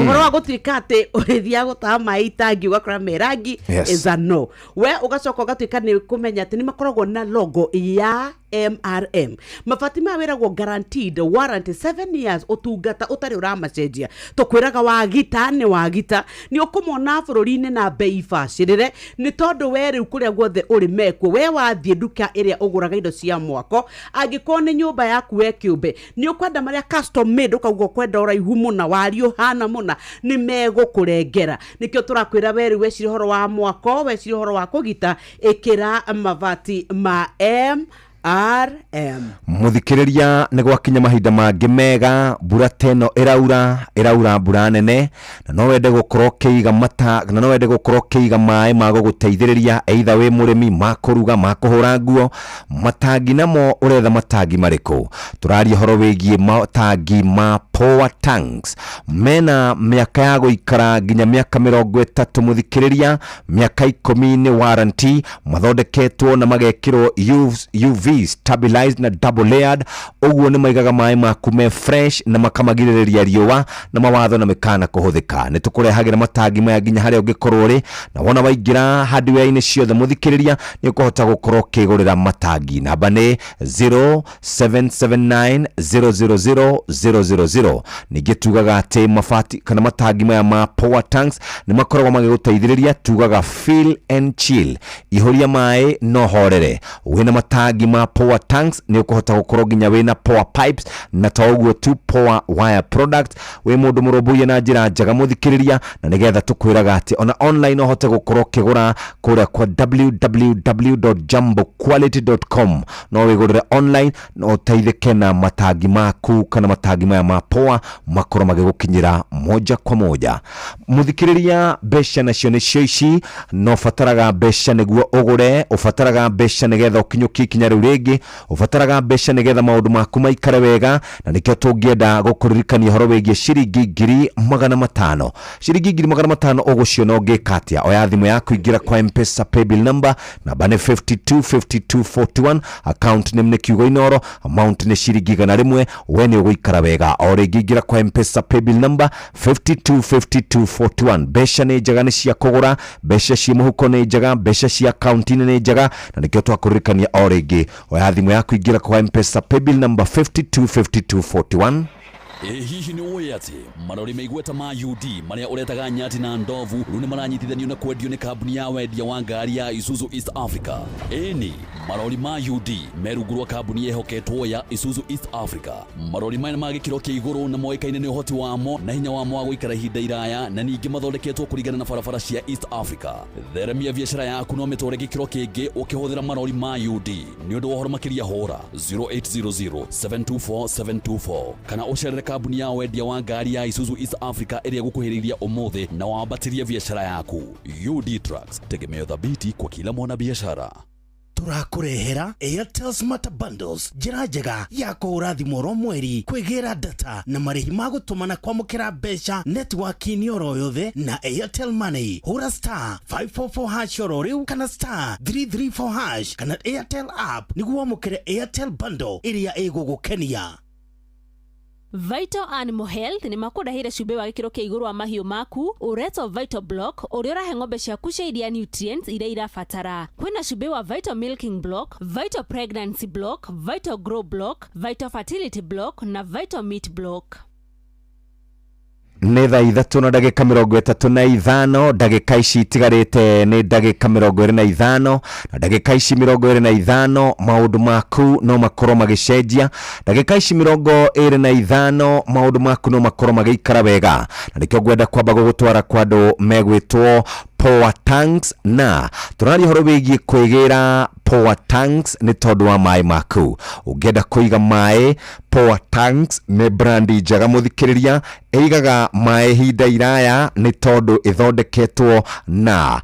uhoro wa gutuika ati urithia gutaha mai tangi ugakora merangi is a no we ugacoka ugatuika ni kumenya ati ni makoragwo na logo ya MRM mabati mawiragwo guaranteed warranty 7 years utungata utari uramacenjia tukwiraga wagita ni wagita ni ukumona bururi-ini na bei bacirire ni tondu we riu kuria guothe uri mekwo we wathie nduka iria uguraga indo cia mwako angiko ni nyumba yaku we kiumbe ni ukwenda maria custom made ukauga kwenda uraihu muna wario hana muna ni megukurengera nikio turakwira we riu we cirihoro wa mwako we cirihoro wa kugita ikira mabati ma RM muthikiriria ni gwakinya mahinda mangi mega mbura teno iraura mbura nene na no wende gukorwo kiiga mata na no wende gukorwo kiiga mai mago guteithiriria either we murimi makuruga makuhura nguo matangi namo uretha matangi mariku turaria horo wigie matangi ma power tanks mena miaka ya guikara nginya miaka 30 muthikiriria miaka 10 ni warranty mathondeketwo na magekirwo UV stabilized na double layered uguo ni maigaga mai makume fresh na makamagiririria riua na mawatho na mekana kuhuthika ni tukurehagira matangi maya nginya haria ungikorwo ri na wona waingira hardware-ini ciothe muthikiriria ni ukuhota gukorwo kigurira matangi namba ni 0779000000 ningi tugaga ati mabati kana matangi maya ma power tanks ni makoragwo magiguteithiriria tugaga fill and chill ihoria mai no horere wina matangi ma power tanks ni ukuhota gukorwo nginya wina power pipes na toguo tu power wire product we mundu murobuye na njira njaga muthikiriria na nigetha tukwiraga ati ona online uhote gukorwo kigura kuria kwa www.jumboquality.com no wigurire online no teithike na matangi maku kana matangi maya ma power makoro magigukinyira moja kwa moja muthikiriria besha nacio ni ici no fataraga besha niguo ugure ufataraga besha nigetha ukinyuki kinya riu ringi ufataraga besha nigetha maundu maku maikare wega na nikio tungienda gukuririkania horo wigie ciringi 500 ciringi 500 uguciona ungikatia oya thimu yaku ingira kwa M-Pesa paybill number namba ni 525241 account name ni kiugo inoro amount ni ciringi 100 we ni uguikara wega o ringi ingira kwa M-Pesa paybill number 525241 besha ni njega ni cia kugura besha cia muhuko ni njega besha cia account ni njega na nikio twakuririkania o ringi oya thimu yaku ingira kwa M-Pesa paybill number 525241 hihi ni uwe ati marori meigweta ma UD maria uretaga nyati na ndovu rune maranyitithanio na kwendio ni kambuni ya wendia wa ngari ya Isuzu East Africa eni marori ma UD merugurwa kambuni yehoketwo ya Isuzu East Africa marori maya magikiro kia iguru na moikaine ni uhoti wamo na hinya wamo wa guikara ihinda iraya na ningi mathondeketwo kurigana na barabara cia East Africa theremia biashara yaku no mitore gikiro kingi ukihuthira marori ma UD ni undu wohoro makiria hora 0800724724 kana ucerere kambuni ya wendia wa ngari ya Isuzu East Africa iria gukuhiriria umuthi na wambatiria biashara yaku UD Trucks tegemeo thabiti kwa kila mwana biashara turakurehera Airtel Smart Bundles njira njega ya kuhura thimu ro mweri kwigera data na marihi ma gutumana kwamukira mbeca network-ini oro yothe na Airtel Money hura star 544 hash oro riu kana star 334 hash kana Airtel app niguo mukire Airtel bundle iria igugukenia. Vital Animal Health ni makudahira cube wa gikiro kia iguru wa mahiu maku ureto Vital Block uria urahe ng'ombe ciaku cia iria nutrients iria irabatara. Kwina cube wa Vital Milking Block, Vital Pregnancy Block, Vital Grow Block, Vital Fertility Block na Vital Meat Block. Ni thaa 3 na ndagika 35 ndagika ici tigarite ni ndagika 25 na ndagika ici 25 maundu maku no makorwo magicenjia ndagika ici 25 maundu maku no makorwo magikara wega na nikio gwenda kwamba gugutwara kwa andu megwitwo Power Tanks na turari horo bigie kwegera Power Tanks ni tondu wa mai maku ugenda kuiga mai Power Tanks ni brandi njega muthikiriria eigaga mai hinda iraya ni tondu ithondeketwo na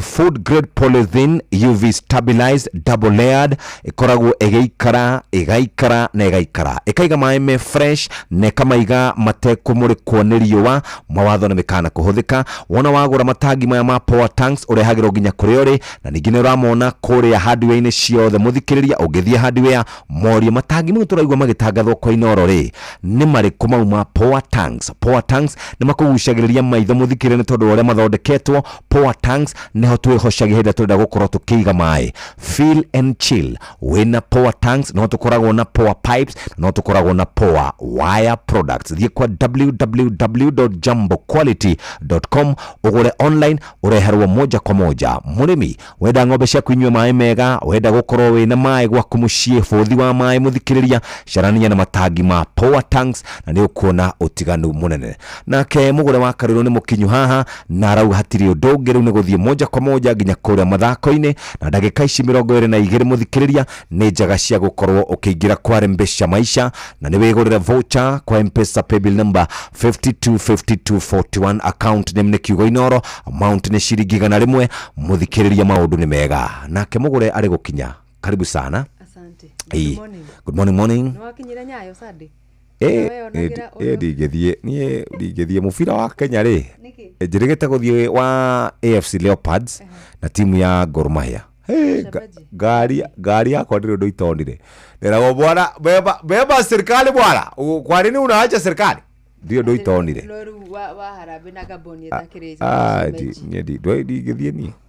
food grade polythene UV stabilized double layered ikoragwo igaikara na igaikara ikaiga mai me fresh ne kamaiga matekumurikwo ni riua mawatho ni mikana kuhuthika wona wagura matangi maya ma Power Tanks urehagirwo nginya kuri uri na ningine uramona kuri hardware-ini ciothe muthikiriria ungithia hardware morio matangi mu turaigwa magitangathwo kwa inoro ri ni mariku mau ma Power Tanks. Power Tanks ni makugucagiriria maitho muthikiriria ni tondu uria mathondeketwo. Power Tanks ni ho twihocagi hinda turenda gukorwo tukiiga mai. Feel and chill wina Power Tanks no tukoragwo na Power Pipes no tukoragwo na Power Wire Products. Thie kwa www.jamboquality.com ugure online ureherwo moja kwa moja. Murimi wenda ng'ombe cia kunywa mai mega wenda gukorwo wina mai gwaku mucii futhi wa mai muthikiriria carania na matangi ma Power Tanks na ni ukuona utiganu munene. Nake mugure wa Kariro ni mukinyu haha na rau hatiri undu ungi riu ni guthie moja kwa moja nginya kuria mathako-ini na ndagika ici 22 muthikiriria ni njaga cia gukorwo ukiingira kwa Rembesha Maisha na ni wigurire voucher kwa M-Pesa paybill number 525241 account name ni kiugo inoro amount ni ciringi 100 muthikiriria maundu ni mega. Nake mugure ari gukinya karibu sana. Asante. Good morning. No akinyira nyayo sadi. Ndigethie mubira wa Kenya ri njirigite guthie wa AFC Leopards na timu ya Gor Mahia. Gari yako ndiro ndo itondire ndirago bwana beba serikali bwana kwa nini unaacha serikali ndio ndo itondire loru wa Harambee na Gabon yatakireje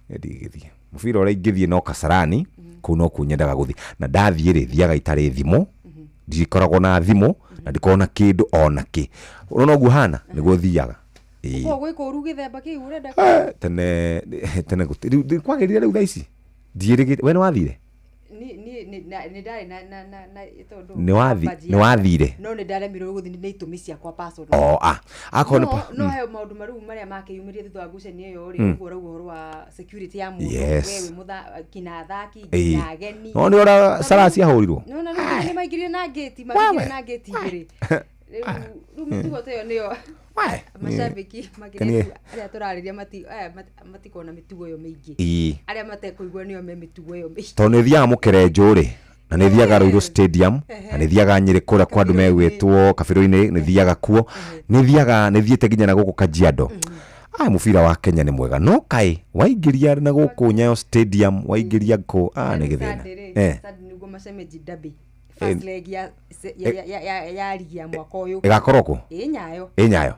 ndigethie mubira ora ingethie no Kasarani kuno kunyendaga guthi na ndathie ri thiaga itari thimo ndikoragwo na thimo na ndikona kindu ona ki urona guhana niguo thiaga uko gwiko urugithemba ki urenda tene kwagirire riu thaici ndirigite we ni wathire ni ndari na itondo ni wathire no ni ndaremirwo guthi ni itumi cia kwa personal akona no he maundu maru maria makiyumirie thutha wa ngucanio iyo ri uhoro wa security ya mundu wewe mutha kina thaki na ageni no ni ora sarasi ahurirwo no ni maigirire na gate igiri riu mitugo teyo niyo mashabiki magire aria turariria matikona mitugo yo mingi aria matekuigwa niyo me mitugo yo mingi to ni thia mukere njuri na ni thiaga Ruiru Stadium na ni thiaga Nyeri kura kwa andu megwitwo Kabiro-ini ni thiaga kuo ni thiete nginya na guku Kajiado. Mubira wa Kenya ni mwega no kai waingiria na guku Nyayo Stadium waingiria ko ni githina niguo macemeji dabi first leg ya ligi ya mwaka uyu igakoroko Nyayo ngai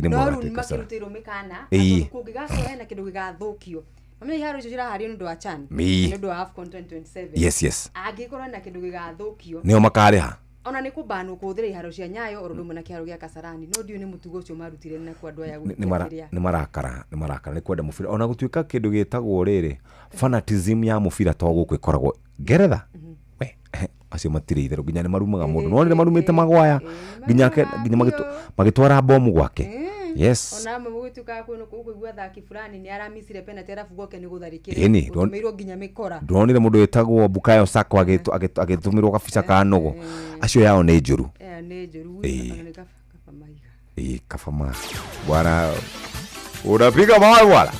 ni mwega tekasara mikana kungigakorwo na kindu gigathukio mami iharo icio cirahari nundu wa CHAN nundu wa AFCON 2027 yes angikorwo na kindu gigathukio nio makariha ona ni kubanu kuthira iharo cia Nyayo orundu na kiharo gia Kasarani no dio ni mutugo ucio marutire na kwa andu aya ni marakara ni kwenda mubira ona gutuika kindu gitagwo riri fanatism ya mubira to guku ikoragwo Ngeretha acio matire itherũ nginya ni marumaga mundu no ni marumite magwaya nginya magitwara bomu gwake yes ona mugituka kuno kuigwa thaki fulani ni aramisire penalty arafu goke ni gutharikire tumirwo nginya mikora ndonire mundu wetagwo Bukayo Sako agitumirwo kabisa ka nogo acio yao ni njuru ni njuru kafama bwana unapiga mawe bwana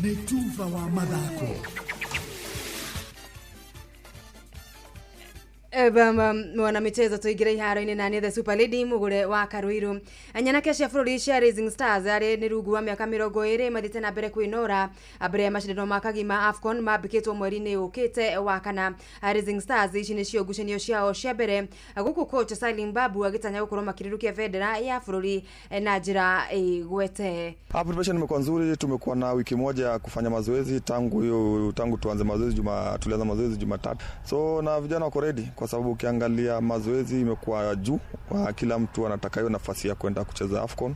ni tuva wa madhako mwana michezo tuigire iharo-ini nani the Super Lady mugure wa Karuiru anyanake cia bururi cia Rising Stars ari ni rungu wa miaka 20 mathite na mbere kwinora mbere ya mashindano ma kagima AFCON mambikitwo mweri-ini ukite wa kana. Rising Stars ici ni cio ngucanio ciao cia mbere guku coach Salim Babu agitanya gukorwo makirirukia vendera ya bururi na njira igwete. Preparation imekuwa nzuri, tumekuwa na wiki moja ya kufanya mazoezi tangu tuanze mazoezi tulianza mazoezi Jumatatu, so na vijana wako ready kwa kwa sababu ukiangalia mazoezi imekuwa juu, kila mtu anataka hiyo nafasi ya kwenda kucheza AFCON.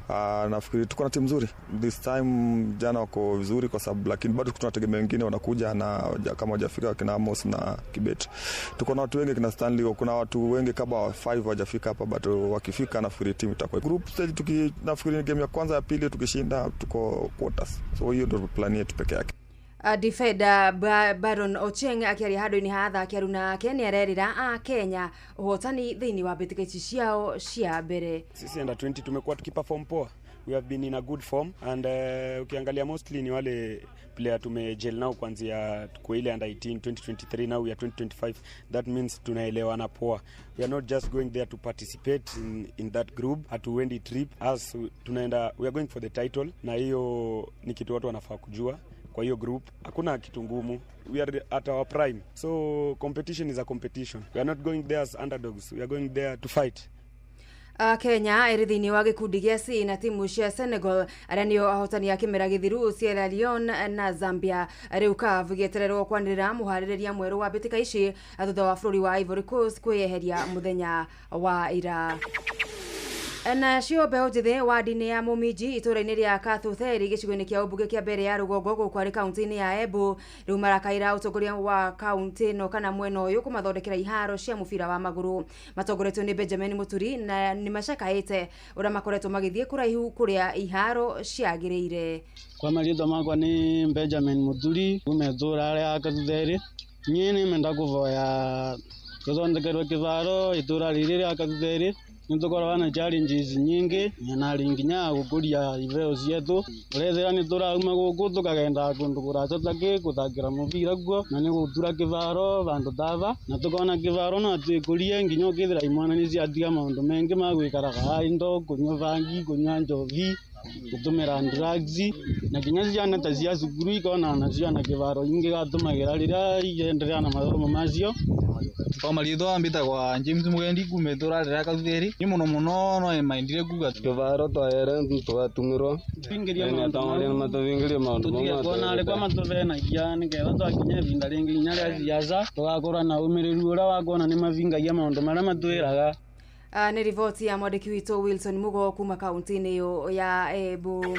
Nafikiri tuko na timu nzuri this time, jana wako vizuri kwa sababu, lakini bado tunategemea wengine wanakuja, na kama hajafika kina Amos na Kibet. Tuko na watu wengi kina Stanley, kuna watu wengi kama 5 hawajafika hapa, bado wakifika nafikiri timu itakuwa group stage. Nafikiri game ya kwanza ya pili tukishinda tuko quarters, so hiyo ndio plan yetu peke yake. Defender Baron Ocheng akiari hado-ini ha athaki aruna ake ni arerira Kenya uhotani thiini wa mbĩtĩka ciao cia mbere. Sisi under 20 tumekuwa tukiperform poa. We have been in a good form and ukiangalia mostly ni wale player tumegel nao kuanzia kwa ile under 18 2023, now we are 2025. That means tunaelewana poa. We are not just going there to participate in that group, hatuendi trip as tunaenda, we are going for the title, na hiyo ni kitu watu wanafaa kujua. Kwa hiyo group hakuna kitu ngumu, we are at our prime, so competition is a competition. We are not going there as underdogs, we are going there to fight. Kenya ĩrĩ thĩinĩ wa gĩkundi gĩa C na timu cia Senegal arĩa nĩo ahotani a kĩmera gĩthiru, Sierra Leone na Zambia. Rĩu CAF gĩetererwo kwanĩrĩra mũharĩrĩria mwerũ wa mbĩtĩka ici thutha wa bũrũri wa Ivory Coast kwĩyeheria mũthenya wa ira. Nacio mbeũ njĩthĩ wadi-inĩ ya Mũminji itũũra-inĩ rĩa Kathutheri gĩcigo-inĩ kĩa ũmbunge kĩa mbere ya Rũgongo gũkũ arĩ kaunti-inĩ ya Embu rĩu marakaĩra ũtongoria wa kaunti ĩno kana mwena ũyũ kũmathondekera iharo cia mũbira wa magũrũ. Matongoretio nĩ Benjamin Mũturi na nĩ macakaĩte ũrĩa makoretwo magĩthiĩ kũraihu kũrĩa iharo ciagĩrĩire. Kwa marĩtwa makwa nĩ Benjamin Mũturi kuma itũũra rĩa Kathutheri. Niĩ nĩmenda kũvoya gũthondekerwo kĩvaro itũũra rĩrĩ rĩa Kathutheri. Nĩtũkoragwo na challenges nyingĩ na nginya gũkũria iveo cietu. Ũrethera nĩtũrauma gũkũ tũkagenda kũndũ kũrata takĩ gũthakĩra mũbira kuo, na nĩ gũtura kĩvaro vandũ tava, na tũkona kĩvaro no twĩkũrie nginya ũkĩthĩra imwana nĩciatiga maũndũ mengĩ ma gwĩkaraga indo, kũnyua vangi, kũnyua njovi, gũtũmĩra drugs, na nginya ciana ta cia cukuru ikona nacio na kĩvaro ingĩ gatũmagĩra rĩrĩa igenderea na mathomo macio. Kwa marĩtwa mbĩtagwa James Mugendi kuma itũũra rĩa Kathutheri. Ni mũno no ĩmaindire kuga kĩvaro twaere tũgatũmĩrwo na matũvingĩrie maũndũ mamwe tuona arĩ kwa matũvenagia nĩgetha twakinya ivinda rĩngĩ nginya rĩa siasa tũgakorwo na ũmĩrĩru ũrĩa wa kuona nĩ mavingagia maũndũ marĩa matwĩraga. Nĩ riboti ya mwandĩki witũ Wilson Mugo kuma kaunti-inĩ ĩyo ya Embu.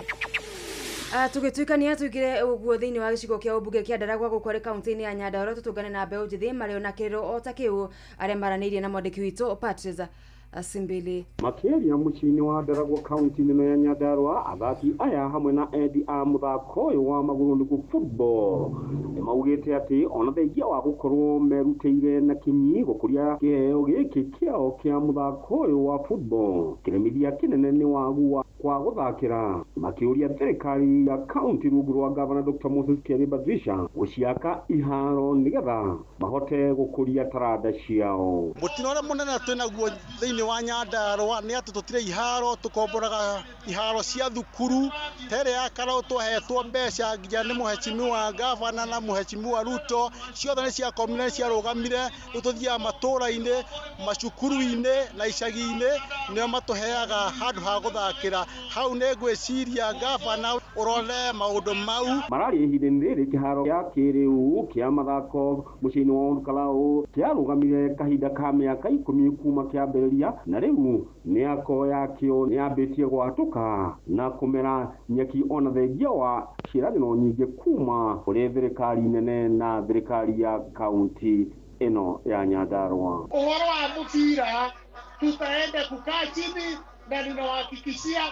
Tugĩtuĩkania tũingĩre ũguo thĩinĩ wa gĩcigo kĩa ũmbunge kĩa Ndaragwa gũkũ arĩ kaunti-inĩ ya Nyandarua tũtũngane na mbeũ njĩthĩ marĩ na kĩrĩro o ta kĩu arĩa maranĩirie na mwandĩki witũ Patrice Asimbili. Makĩria mũciĩ-inĩ wa Ndaragwa kaunti-inĩ ya Nyandarua, athaki aya hamwe na endi a mũthako ũyũ wa magũrũ nĩguo football nĩmaugĩte atĩ ona thengia wa gũkorwo merutĩire na kinyi gũkũria kĩheo gĩkĩ kĩao kĩa mũthako ũyũ wa football, kĩremithia kĩnene nĩ wagua kwa gũthakĩra, makĩũria thirikari ya kaunti rungu rwa Gavana Dr. Moses Keri Badrisha gũciaka iharo nĩgetha mahote gũkũria taranda ciao. Mũtino ũrĩa mũnene twĩnaguo thĩinĩ wa Nyandarua nĩ atĩ tũtirĩ iharo, tũkomboraga iharo cia thukuru tere ya karau twahetwo mbeca nginya nĩ mũhecimiwa Gavana na mũhecimiwa Ruto, ciothe nĩ ciakomire ciarũgamire, rĩu tũthiaga matũũra-inĩ, macukuru-inĩ na icagi-inĩ nĩo matũheaga handũ ha gũthakĩra. Hau nĩ ngwĩciria Gavana ũrore maũndũ mau. Mararia ihinda-inĩ rĩrĩ kĩharo gĩa kĩrĩu kĩa mathako mũciĩ-inĩ wa Olkalau kĩarũgamire kahinda ka mĩaka 10 kuma kĩambĩrĩria, na rĩu mĩako yakĩo nĩyambĩtie gwatũka na kũmera nyeki ona thengia wa ciĩranĩro nyingĩ kuma kũrĩ thirikari nene na thirikari ya kaunti ĩno ya Nyandarua. Ũhoro wa mũbira tutaenda kukaa chini na ninawahakikishia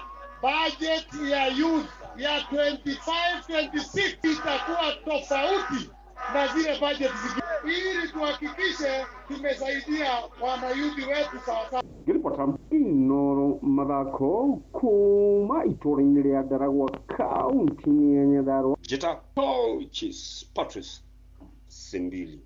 budget ya youth ya 25-26 itakuwa tofauti na zile budget zingine, ili tuhakikishe tumesaidia wanayuthi wetu sawasawa. Gilipota Inoro mathako kuma itũũra-inĩ rĩa Ndaragwa kaunti-inĩ ya Nyandarua. Jeta coaches Patrice Simbili.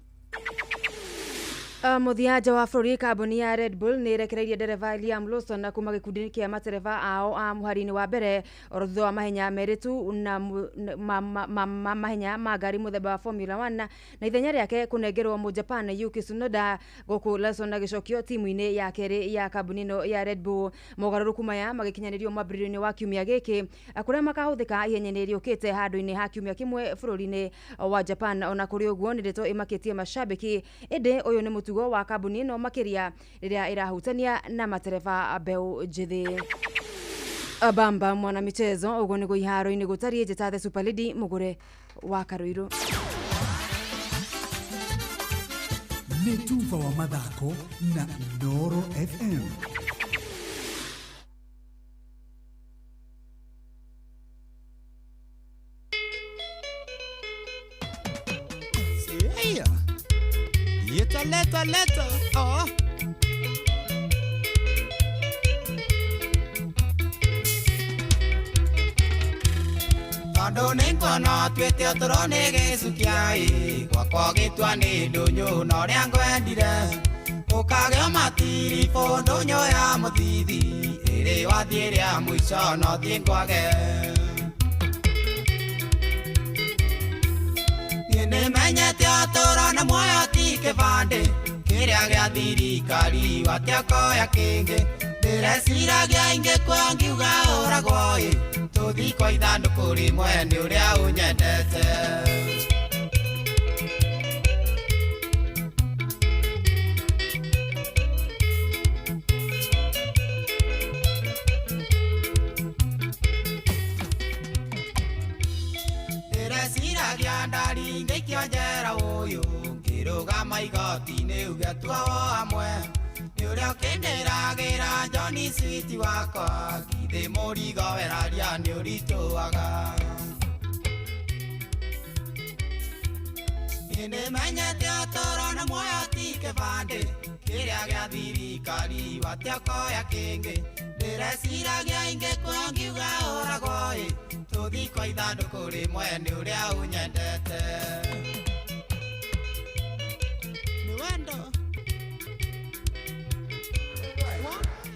Mũthia wa bũrũri kambuni ya Red Bull nĩ ĩrekereirie ndereba Liam Lawson na kuma gĩkundi kĩa matereba ao a mũhari-inĩ wa mbere o thutha wa mahenya merĩtu na mahenya ma ngari mũthemba wa Formula 1 na ithenya rĩake kũnengerwo Mũjapan Yuki Tsunoda, gũkũ Lawson agĩcokio timu-inĩ ya kerĩ ya kambuni ĩno ya Red Bull. Mogarũrũku maya magĩkinyanĩrio mwambĩrĩrio-inĩ wa kiumia gĩkĩ kũrĩa makahũthĩka ihenya-inĩ rĩũkĩte handũ-inĩ ha kiumia kĩmwe bũrũri-inĩ wa Japan. Ona kũrĩ ũguo nĩ ndeto ĩmakĩtie macambĩki, ĩndĩ ũyũ nĩ mũtugo mutugo wa kambuni ĩno makĩria rĩrĩa ĩrahutania na matereba mbeu njĩthĩ. Bamba mwana michezo ugo nĩguo iharo-inĩ gũtariĩ njĩta the Super Lady Mugure wa Karuiru. Nĩ Tuva wa mathako na Noro FM. Leta, oh. Tondũ nĩ nguona tuĩte ũtũro nĩ gĩcukia gwakwa gĩtua nĩ ndũnyũ na ũrĩa ngwendire ũkagĩa matiribũ ndũnyũ ya mũthithi ĩrĩ wathiĩ rĩa mũico no thiĩ ngwage niĩ nĩmenyete ũtũro na muoyo ti kĩbandĩ kĩrĩa gĩa thirikari watĩakoya kĩngĩ ndĩreciragia ingĩkua ngiuga ũragwo tũthi kwa ithandũkũ rĩmwe nĩ ũrĩa ũnyendete ndĩreciragia ndari ngĩikio njera ũyũ ngĩrũgama igoti-inĩ ũgĩatua o hamwe nĩ ũrĩa ũkĩndĩragĩra Johnny Sweet wakwa githĩ mũrigo weraria nĩ ũritũaga niĩ nĩmenyete ũtũro na muoyo ti kĩbandĩ kĩrĩa gĩa thirikari watĩakoya kĩngĩ ndĩreciragia ingĩkua ngiuga ũragwo tũthi kwa ithandũkũ rĩmwe nĩ ũrĩa ũnyendete nĩ wendo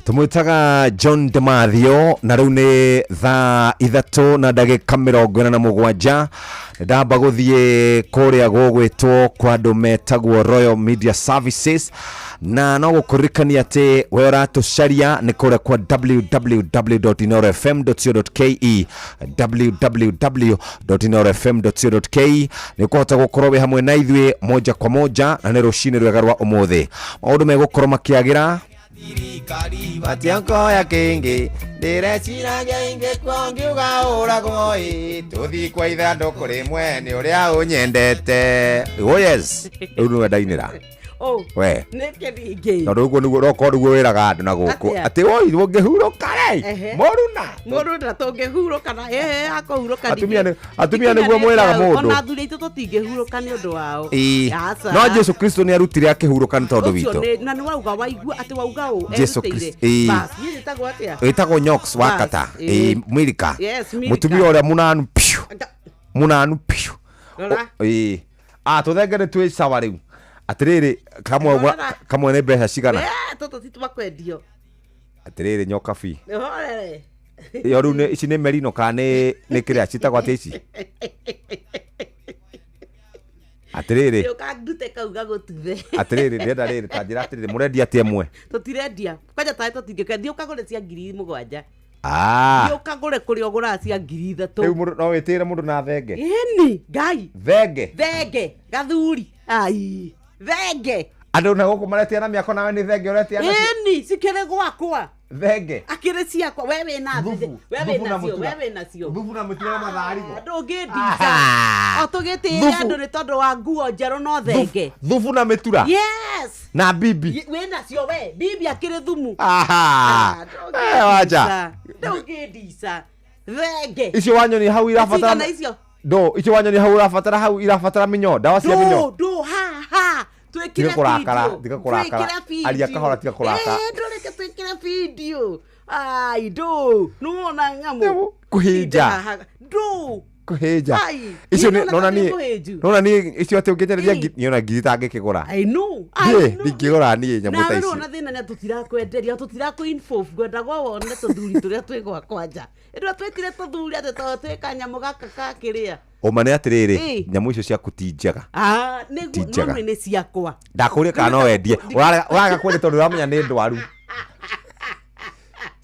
tumwitaga John Demathio na riu ni thaa 3:47 ndamba guthie kuria gugwitwo kwa andu metagwo Royal Media Services na no gukurikania ati we uratucaria ni kuria kwa www.inorfm.co.ke www.inorfm.co.ke ni kuhota gukorwo we hamwe na ithuĩ moja kwa moja na ni rucini rwega rwa umuthi maundu megukorwo makiagira Watianko ya kingi ndireciragia ingĩkua ngiuga ũragwo tũthi kwa ithandũkũ rĩmwe nĩ ũrĩa ũnyendete oh yes rĩu nĩwe ndainĩra oh we nĩkĩ ningĩ tondũ ũguo nĩguo wĩraga andũ na gũkũ atĩ woi ũngĩhurũka rĩ mũruna tũngĩhurũka na akũhurũka atumia nĩguo mwĩraga mũndũ ona athuri aitũ tũtingĩhurũka nĩ ũndũ wao no Jesu Kristo nĩ arutire akĩhurũka nĩ tondũ witũ na nĩ wauga waigua atĩ wauga Jesu Kristo wĩtagwo Nyox Wakata Amerika mũtumia ũrĩa mũnanu piu tũthenge nĩ twĩ sawa rĩu atiriri kamwe nĩ mbeca cigana tũtũ titũmakwendio atiriri nyoka fi yo rĩu ici nĩ merino kana nĩ kĩrĩa citagwo atĩ ici atiriri ndute kauga gũtuthe atiriri ndenda rĩrĩ ta njĩra atiriri mũrendia atĩ emwe tũtirendia kwanja taĩ tũtingĩkendia ũkagũre cia 7,000 nĩ ũkagũre kũrĩa ũgũraga cia 3,000 rĩu no wĩtĩre mũndũ na thenge ĩni ngai thenge gathuri ai thenge andũ na gũkũ maretia na mĩako nawe nĩ thenge ũretia na ĩni cikĩrĩ gwakwa thenge akĩrĩ ciakwa we wĩna nacio thubu na mũtira na matharigo ndũngĩndica o tũgĩtĩre andũ nĩ tondũ wa nguo njerũ no thenge thubu na mĩtura yes na bibi wĩnacio we bibi akĩrĩ thumu waja ndũngĩndica thenge icio wanyoni hau irabatara icio wanyoni hau irabatara mĩnyo ndawa cia mĩnyo ha twĩkire kurakara aria kahora tiga kurakara ndũreke twĩkire video ai ndũ nuona ng'amu kuhinja kuhinja icio nona ni icio ati ungetereria niona ngiri tangĩkĩgũra ndingĩgũra niĩ nyamũ ta ici na thĩna nĩ tũtirakwenderia tũtirakũ ngwendaga wone tũthuri tũrĩa twĩ gwakwa nja ĩndũ twĩkire tũthuri atĩ twĩ kanyamũ gaka kakĩrĩa ũma nĩ atĩrĩrĩ nyamũ icio ciaku ti njega nĩ ciakwa ndakũria kana no wendie ũraga kwendie tondũ ũramenya nĩ ndwaru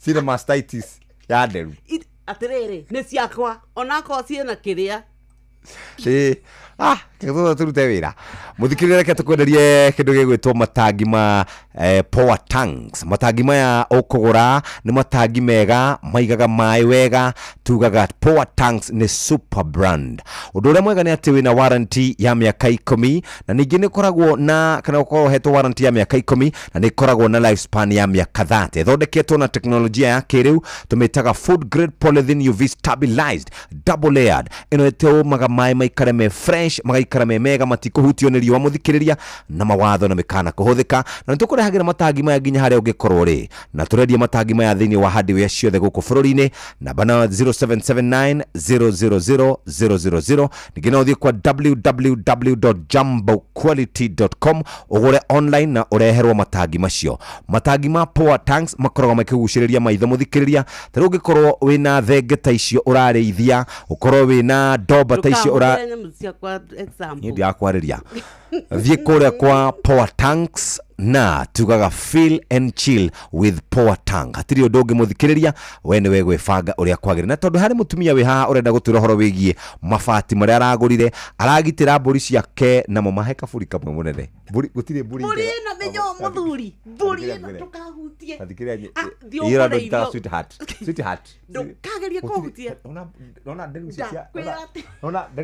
cina mastitis ya nderu atĩrĩrĩ nĩ ciakwa onakorwo ciĩna kĩrĩa Kĩgũtho turute wĩra. Mũthikĩrĩria reke tũkwenderie kĩndũ gĩgwĩtwo matangi ma power tanks. Matangi maya ũkũgũra nĩ matangi mega, maigaga maĩ wega, tugaga power tanks nĩ super brand. Ũndũ ũrĩa mwega nĩ atĩ wĩna warranty ya mĩaka 10 na ningĩ nĩ koragwo na kana ũkorwo hetwo warranty ya mĩaka 10 na nĩ koragwo na lifespan ya mĩaka 30. Ĩthondeketwo na teknolojia ya kĩrĩu tũmĩtaga food grade polythene UV stabilized double layered. Ĩno ĩtũmaga maĩ maikare me fresh, magaikara me mega matikuhutio nĩ riũa mũthikĩrĩria na mawatho na mĩkana kũhũthĩka. Na nĩtũkũrehagĩra matangi maya nginya harĩa ũngĩkorwo rĩ. Na tũrendia matangi maya thĩinĩ wa hardware ciothe gũkũ bũrũri-inĩ. Namba na 0779 000 000. Ningĩ no ũthiĩ kwa www.jumboquality.com ũgũre online na ũreherwo matangi macio. Matangi ma power tanks makoragwo makĩgucĩrĩria maitho mũthikĩrĩria. Tarĩu ũngĩkorwo wĩna thenge ta icio ũrarĩithia, ũkorwo wĩna ndomba ta icio Hindi akwarĩria. Thiĩ kũrĩa kwa power tanks na tugaga feel and chill with power tank. Hatirĩ ũndũ ũngĩ mũthikĩrĩria, we nĩ wegwĩbanga ũrĩa kwagĩrĩire. Na tondũ harĩ mũtumia wĩ haha ũrenda gũtwĩra ũhoro wĩgiĩ mabati marĩa aragũrire, aragitĩra mbũri ciake namo mahe kaburi kamwe mũnene. Gũtirĩ mbũri na mĩnyoo mũthuri. Mbũri ĩno tũkahutie. Ira ndũgĩtaga sweetheart. Ndũkageria kũhutia. Ona nderu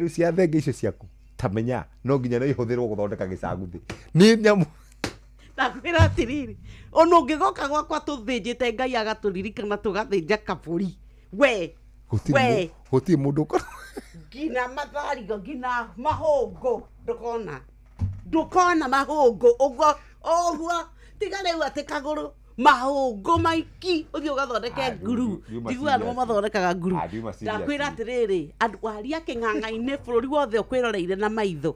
cia thenge icio ciaku. Tamenya no nginya no ihũthĩrwo gũthondeka gĩcaguthi. Nĩ nyamũ. Ndakwĩra atĩrĩrĩ, ona ũngĩgoka gwakwa tũthĩnjĩte Ngai agatũririkana tũgathĩnja kaburi. Gũtirĩ mũndũ ũkorwo. Ngina matharigo, ngina mahũngũ. Ndũkona mahũngũ. Ũguo tiga rĩu atĩ kagũrũ. Mahũngũ maiki ũthiĩ ũgathondeke nguru. Ndiguaga nĩmo mathondekaga nguru. Ndakwĩra atĩrĩrĩ, andũ aria kĩng'ang'a-inĩ bũrũri wothe ũkwĩroreire na maitho.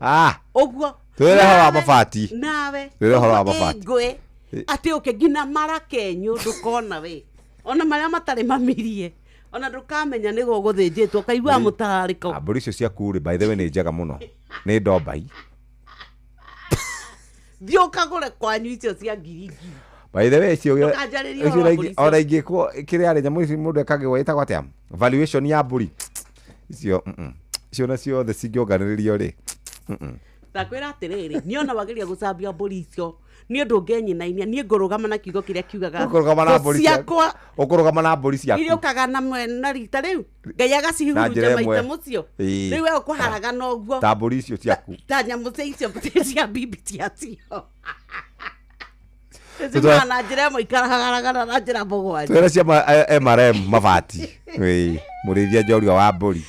Ũguo twĩre ũhoro wa mabati. Nawe twĩre ũhoro wa mabati. Ngwe atĩ ũke ngina marakenyũ ndũkona we. Ona marĩa matarĩ mamirie. Ona ndũkamenya nĩguo gũthĩnjĩtwo kaigua mũtararĩko. Mbũri icio ciaku rĩ, by the way nĩ njega mũno. Nĩ ndombai. Thiĩ ũkagũre kwanyu icio cia ngiri. By the way, ona ingĩkwo kĩrĩa arĩ nyamũ ici mũndũ ekagĩrwo ĩtagwo atĩa? Valuation ya mbũri. Icio nacio thĩ cingĩonganĩrĩrio rĩ. Ndakwĩra atĩrĩrĩ, niĩ ona wageria gũcambia mbũri icio, niĩ ndũngĩnyinainia, niĩ ngũrũgama na kiugo kĩrĩa kiugaga. Ũkũrũgama na mbũri ciaku. Irĩũkaga na rita rĩu. Ngai agacihurunja maita mũcio. Rĩu we ũkũharagana ũguo. Ta mbũri icio ciaku. Ta nyamũ icio cia bibi ciacio. Zimana njĩra ĩmwe ikaragaragara na njĩra mũgwanja. Twĩra cia MRM mabati. Mũrĩithia njorua wa mbũri.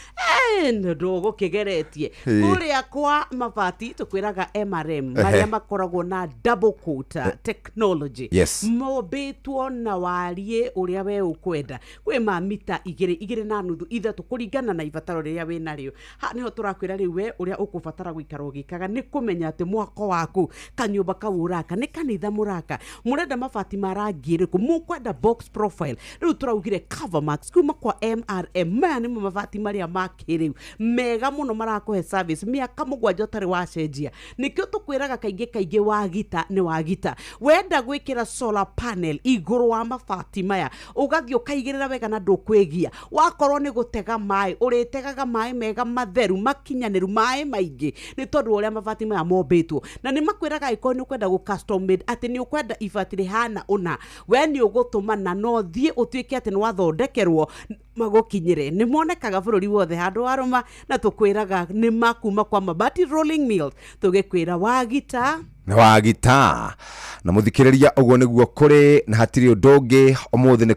Ndũgũkĩgeretie. Kũrĩa kwa mabati tũkwĩraga MRM marĩa makoragwo na double coat technology. Mombĩtwo na wariĩ ũrĩa we ũkwenda. Kwĩ ma mita 2.5 ithatũ kũringana na ibataro rĩrĩa wĩ narĩo. Ha nĩho tũrakwĩra rĩu we ũrĩa ũkũbatara gũikara ũgĩkaga nĩ kũmenya atĩ mwaka waku kanyũmba kau ũraka nĩ kanitha mũraka. Mũrenda mabati ma rangi ĩrĩkũ? Mũkwenda box profile. Rĩu tũraugire Covermax kuma kwa MRM. Maya nĩmo mabati marĩa makĩrĩu mega mũno marakũhe service mĩaka 7 ũtarĩ wacenjia. Nĩkĩo tũkwĩraga kaingĩ wagita nĩ wagita. Wenda gwĩkĩra solar panel igũrũ wa mabati maya ũgathiĩ ũkaigĩrĩra wega na ndũkwĩgia. Wakorwo nĩ gũtega maĩ ũrĩtegaga maĩ mega matheru makinyanĩru maĩ maingĩ nĩ tondũ ũrĩa mabati maya mombĩtwo. Na nĩ makwĩraga ĩkorwo nĩ ũkwenda gũ custom made atĩ nĩ ũkwenda ibati rĩhana ũna, we nĩ ũgũtũmana no thiĩ ũtuĩke atĩ nĩ wathondekerwo magũkinyĩre. Nĩ monekaga bũrũri wothe handũ warũma na tũkwĩraga nĩ makuma kwa Mabati Rolling Mills. Tũgĩkwĩra wagita na wagita na mũthikĩrĩria ũguo nĩguo kũrĩ na hatirĩ ũndũ ũngĩ. Ũmũthĩ nĩ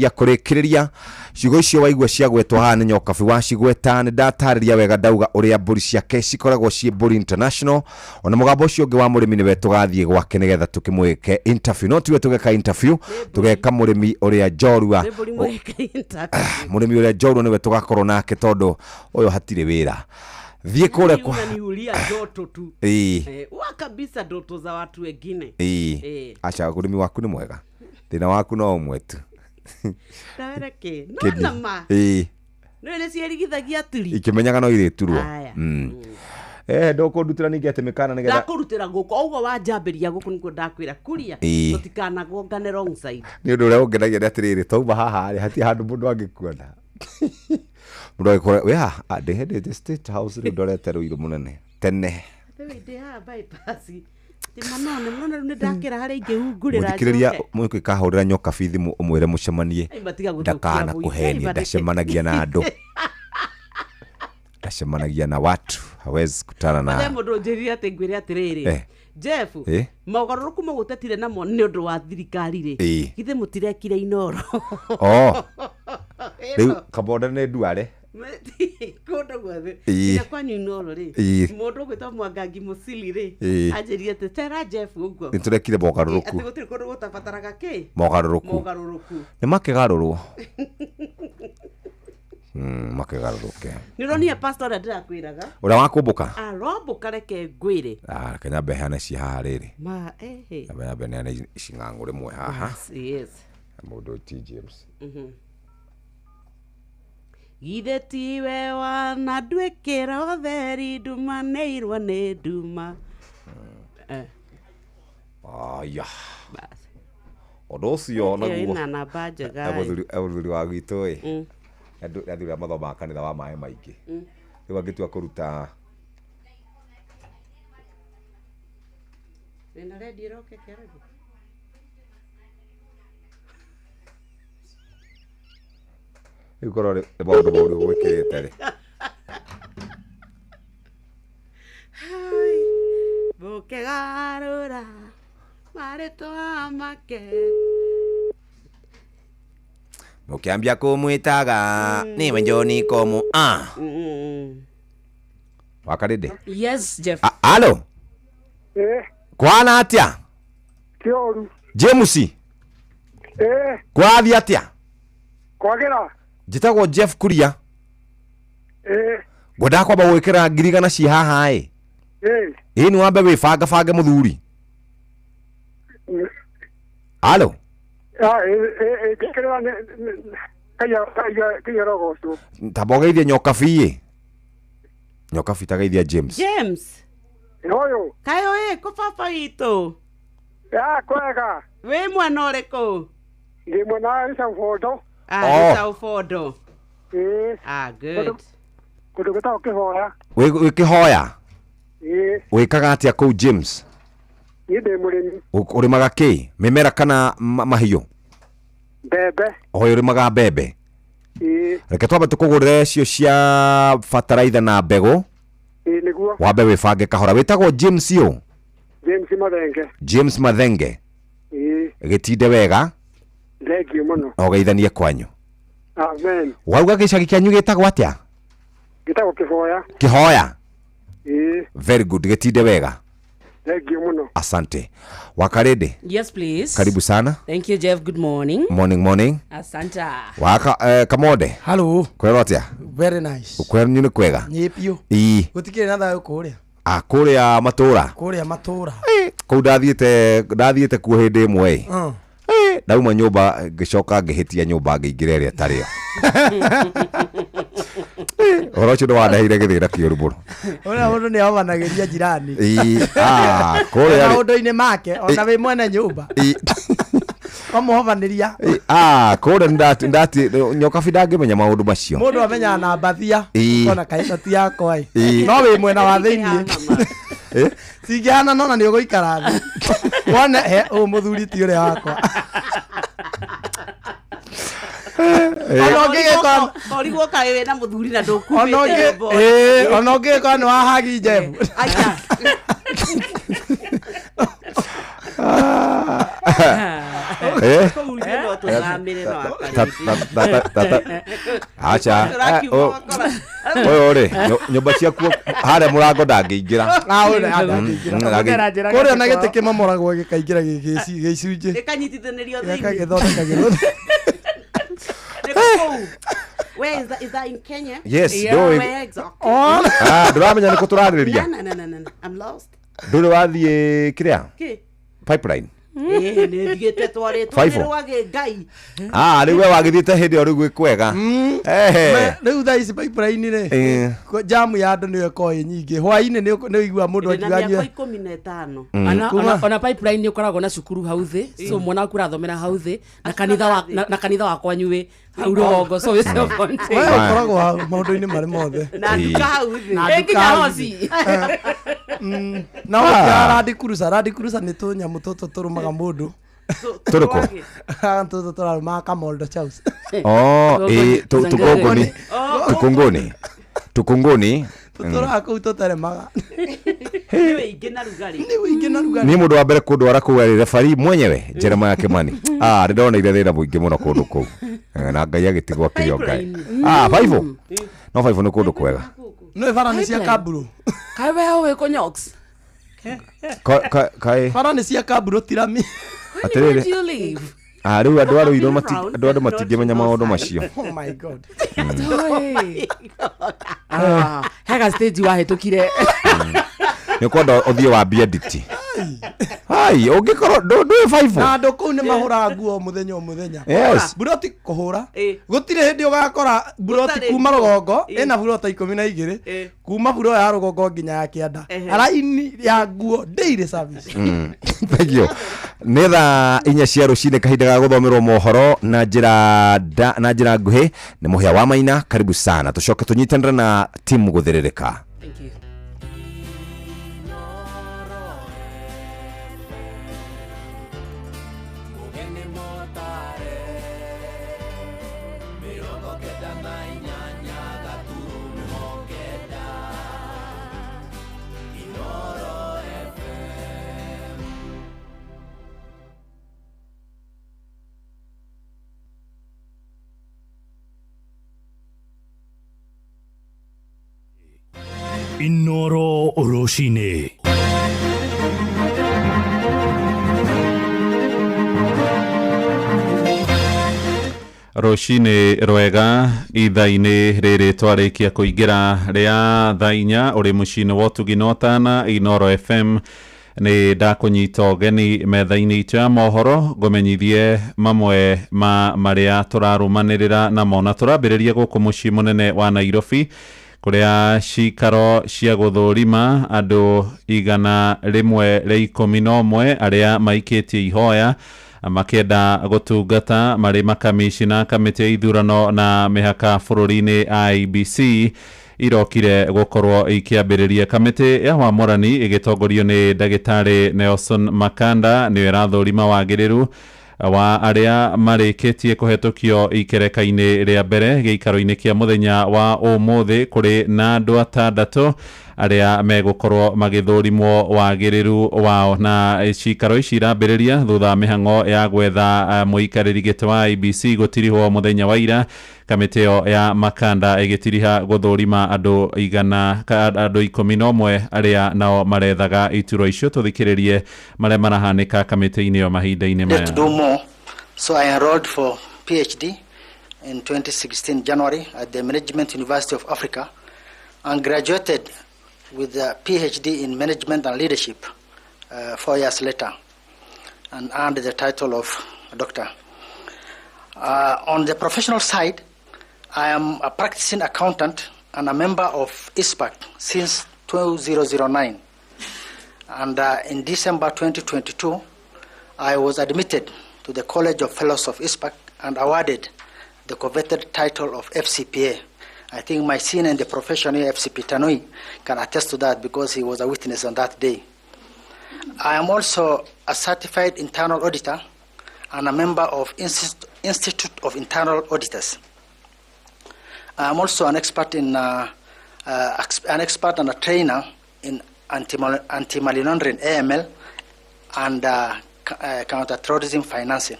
kũrĩkĩrĩria ciugo icio waigua ciagwetwo haha nĩ Nyokabi wacigweta. Nĩ ndatarĩria wega ndauga ũrĩa mbũri ciake cikoragwo ciĩ Mbũri International. Ona mũgambo ũcio ũngĩ wa mũrĩmi nĩwe tũgathiĩ gwake nĩgetha tũkĩmwĩke interview. No tiwe tũgeka interview, tũgeka mũrĩmi ũrĩa njorua. Mũrĩmi ũrĩa njorua nĩwe tũgakorwo nake tondũ ũyũ hatirĩ wĩra. Thiĩ kule kwa unaniulia ndoto tu. Wa kabisa ndoto za watu wengine. Acha urimi waku ni mwega. Thina waku no umwe tu. Tawereke. No ma. Nene ciarigithagia turi. Ikimenyaga no ire turwo. Ndokũndutĩra ningĩ atĩ mĩkana nĩgetha ndakũrutĩra ngũkũ ũguo wanjambĩria gũkũ nĩkuo ndakwĩra kuria tũtikanagongane wrong side. Nĩ ũndũ ũrĩa ũngenagia nĩ atĩrĩrĩ twauma haha rĩ hatirĩ handũ mũndũ angĩkuona. Mundu akora we ha they the state house ri ndorete ruiru munene tene Ndi ha bypass. Timanone mwana rune ndakira hari ingihungurira. Muthikiriria mwiko ikahurira nyoka bithi umwire mucemanie. Ndakana kuhenia ndacemanagia na andu. Ndacemanagia na watu hawezi kutana na. Wale mundu njiria ati ngwire atiriri. Jeff, mogaruruku mugutetire namo ni undu wa thirikari ri. Githe mutirekire Inoro. Riu kaboda ne duare. Kondo gwathe. Ina kwanyu Inoro ri. Mundu gwitwa Mwangangi Musili ri. Anjirie ati tera Jeff uguo. Niturekire mogaruruku. Ati gutiri kundu gutabataraga ki? Mogaruruku. Ni makigarurwo. Makigaruruke. Nironia pastor ndirakwiraga. Ura wakumbuka? Rombuka reke ngwire. Kenya behana ci haha riri. Ma Abana benana icing'ang'u rimwe haha. Yes. Mundu T James. Githe tiwe wana ndwikira utheri nduma neirwo ni nduma. Ya. Undu ucio naguo. Ina namba njega. Abuthuri wa gitu athuri a mathoma kanitha wa maĩ maingĩ rĩu angĩtua kũruta wĩna redio roke kĩarabu rĩu korwo nĩ maũndũ maũru gwĩkĩrĩte rĩ mũkĩgarũra marĩtwa make mukiambia kumwitaga niwe Njoni Komu wakarinde. Yes Jeff. Alo kwana atia kioru James kwathi atia kwagira njitagwo Jeff Kuria ngwenda kwamba gwikira ngirigana ci haha ni wambe wibanga bange muthuri. Alo tabogeithia nyoka biĩ nyoka bi tageithia James. Oyo kayo ko papa gitu kwega we mwana ũrĩkũ? Ndi mwana Saufodo. Saufodo. Good. Kundu gũtagwo Kĩhoya. Wĩ Kĩhoya? Wĩkaga atĩa kũu James? Niĩ ndĩ mũrĩmi. Ũrĩmaga kĩ? Mĩmera kana mahiũ? Mbembe. Ũrĩmaga mbembe? Reke twambe tũkũgũrĩre cio cia bataraitha na mbegũ. Nĩguo. Wambe wĩbange kahora. Wĩtagwo James ũ? James Mathenge. James Mathenge. Gĩtinde wega. Thengiũ mũno. Ũgeithanie kwanyu. Amen. Wauga gĩcagi kĩanyu gĩtagwo atĩa? Gĩtagwo Kĩhoya. Kĩhoya? Very good. Gĩtinde wega. Thengiũ mũno. Asante. Wakarede? Yes please. Karibu sana. Thank you Jeff. Good morning. Morning. Asante. Waka Kamode. Hello. Kwero atia? Very nice. Kwenyu ni kwega? Nyipio. Gutikire na thayo kuria. Kuria matura. Kuria matura. Kau ndathiĩte kuo hĩndĩ ĩmwe ndauma nyũmba ngĩcoka ngĩhĩtia nyũmba ngĩingĩra ĩrĩa tarĩyo ũhoro ũcio nĩwandehire gĩthĩra kĩũru mũno. Ũrĩa mũndũ nĩahobanagĩria njirani kũrĩa maũndũ-inĩ make ona wĩ mwene nyũmba wamuhobanĩria kũrĩa ndati nyoka bi ndangĩmenya maũndũ macio. Mũndũ amenyaga na mbathia ona kaĩna ti yakwa no wĩ mwena wa thĩiniĩ cingĩhana nona nĩ ũgũikara thĩ wone ũyũ mũthuri ti ũrĩa wakwa. Origwo kaĩ wĩna mũthuri na ndũkumĩte ona ũngĩkorwo nĩ wahagi Jeff. acha ũyũ rĩ nyũmba ciakuo harĩa mũrango ndangĩingĩra kũrĩa na gĩtĩ kĩmamoragwo gĩkaingĩra gĩcunjĩ gĩkanyitithanĩrio gĩgĩthondekagĩrwo. Where is that in Kenya? Yes, where exactly? Ndũramenya nĩkũ tũrarĩrĩria? No, I'm lost. Ndũrĩ wathiĩ kĩrĩa? Pipeline. nä thiä twarä rwagä ngai rä u we wagä hä ndä ä yo rä u gwä kwega rä u thaa ici pipeline rä jamu ya andå nä yo ĩkoragwo nyingä hwainä nä å igua må ndå akiuganyue 15 ona pipeline nä å koragwo na cukuru hau thä so mwana waku rathomera hau thä na kanitha wa kwanyu wä hau rũgongo so ũkoragwo hau maũndũ-inĩ marĩ mothe na nduka hau thĩ nginya hoci na Land Cruiser nĩ tũnyamũ tũtũ tũrũmaga mũndũ tũrĩkũ tũtũ tũrarũmaga kamoldo chaus tukunguni tũtũraga kũu tũteremaga nĩ wĩingĩ na rugarĩ niĩ mũndũ wa mbere kũndwara kũu arĩ refarii mwenyewe Jeremiah Kimani nĩ ndoneire thĩna mũingĩ mũno kũndũ kũu na Ngai agĩtigwo kĩrĩo Ngai Baibũ no Baibũ nĩ kũndũ kwega nĩ bara nĩ cia Kamburu kaĩ we hau wĩkũ Nyox bara nĩ cia Kamburu tirami atĩrĩrĩ rĩu andũ matingĩmenya maũndũ macio hega stage wahĩtũkire nĩ kwenda ũthiĩ wambie nditi ũngĩkorwo ndũĩ Baibũ na andũ kũu nĩ mahũraga nguo mũthenya o mũthenya buroti kũhũra gũtirĩ hĩndĩ ũgakora buroti kuma rũgongo ĩna burota 12 kuma buro ya rũgongo nginya ya kĩanda araini ya nguo daily service thank you nĩ thaa 4 cia rũcinĩ kahinda ga gũthomerwo mohoro na njĩra nguhĩ nĩ mũhĩa wa Maina karibu sana tũcoke tũnyitanĩre na timu gũthĩrĩrĩka. Inoro Oroshine. Roshine rwega ithaa-inĩ rĩrĩ twarĩkia kũingĩra rĩa thaa 4 ũrĩ mũciĩ-inĩ wa Tuginotana Inoro FM nĩ ndakũnyita ũgeni metha-inĩ itũ ya mohoro ngũmenyithie mamwe ma marĩa tũrarũmanĩrĩra namo na tũrambĩrĩria gũkũ mũciĩ mũnene wa Nairobi kũrĩa cikaro cia gũthũrima andũ 111 arĩa maikĩtie ihoya makĩenda gũtungata marĩ makamishina kamĩtĩ ya ithurano na mĩhaka bũrũri-inĩ IEBC irokire gũkorwo ikĩambĩrĩria kamĩtĩ ya wamũrani ĩgĩtongorio nĩ ndagĩtarĩ Nelson Makanda nĩwe ĩrathũrima wagĩrĩru wa arĩa marĩkĩtie kũhetũkio ikereka-inĩ rĩa mbere gĩikaro-inĩ kĩa mũthenya wa ũmũthĩ kũrĩ na andũ 6 arĩa megũkorwo magĩthũrimwo wagĩrĩru wao na cikaro ici irambĩrĩria thutha mĩhang'o ya gwetha mũikarĩri gĩtĩ wa IEBC gũtirihwo mũthenya wa ira kamĩtĩ ĩyo ya Makanda ĩgĩtiriha gũthũrima andũ 11 arĩa nao marethaga ituro icio tũthikĩrĩrie marĩa marahanĩka kamĩtĩ-inĩ ĩyo mahinda-inĩ maya. To do more, so I enrolled for PhD in 2016 January at the Management University of Africa and graduated with a PhD in Management and Leadership 4 years later and earned the title of doctor. On the professional side, I am a practicing accountant and a member of ISPAC since 2009. And in December 2022, I was admitted to the College of Fellows of ISPAC and awarded the coveted title of FCPA. I think my senior in the profession here, FCP Tanui, can attest to that because he was a witness on that day. I am also a certified internal auditor and a member of Institute of Internal Auditors. I am also an expert in and a trainer in anti-money laundering (AML) and counter-terrorism financing.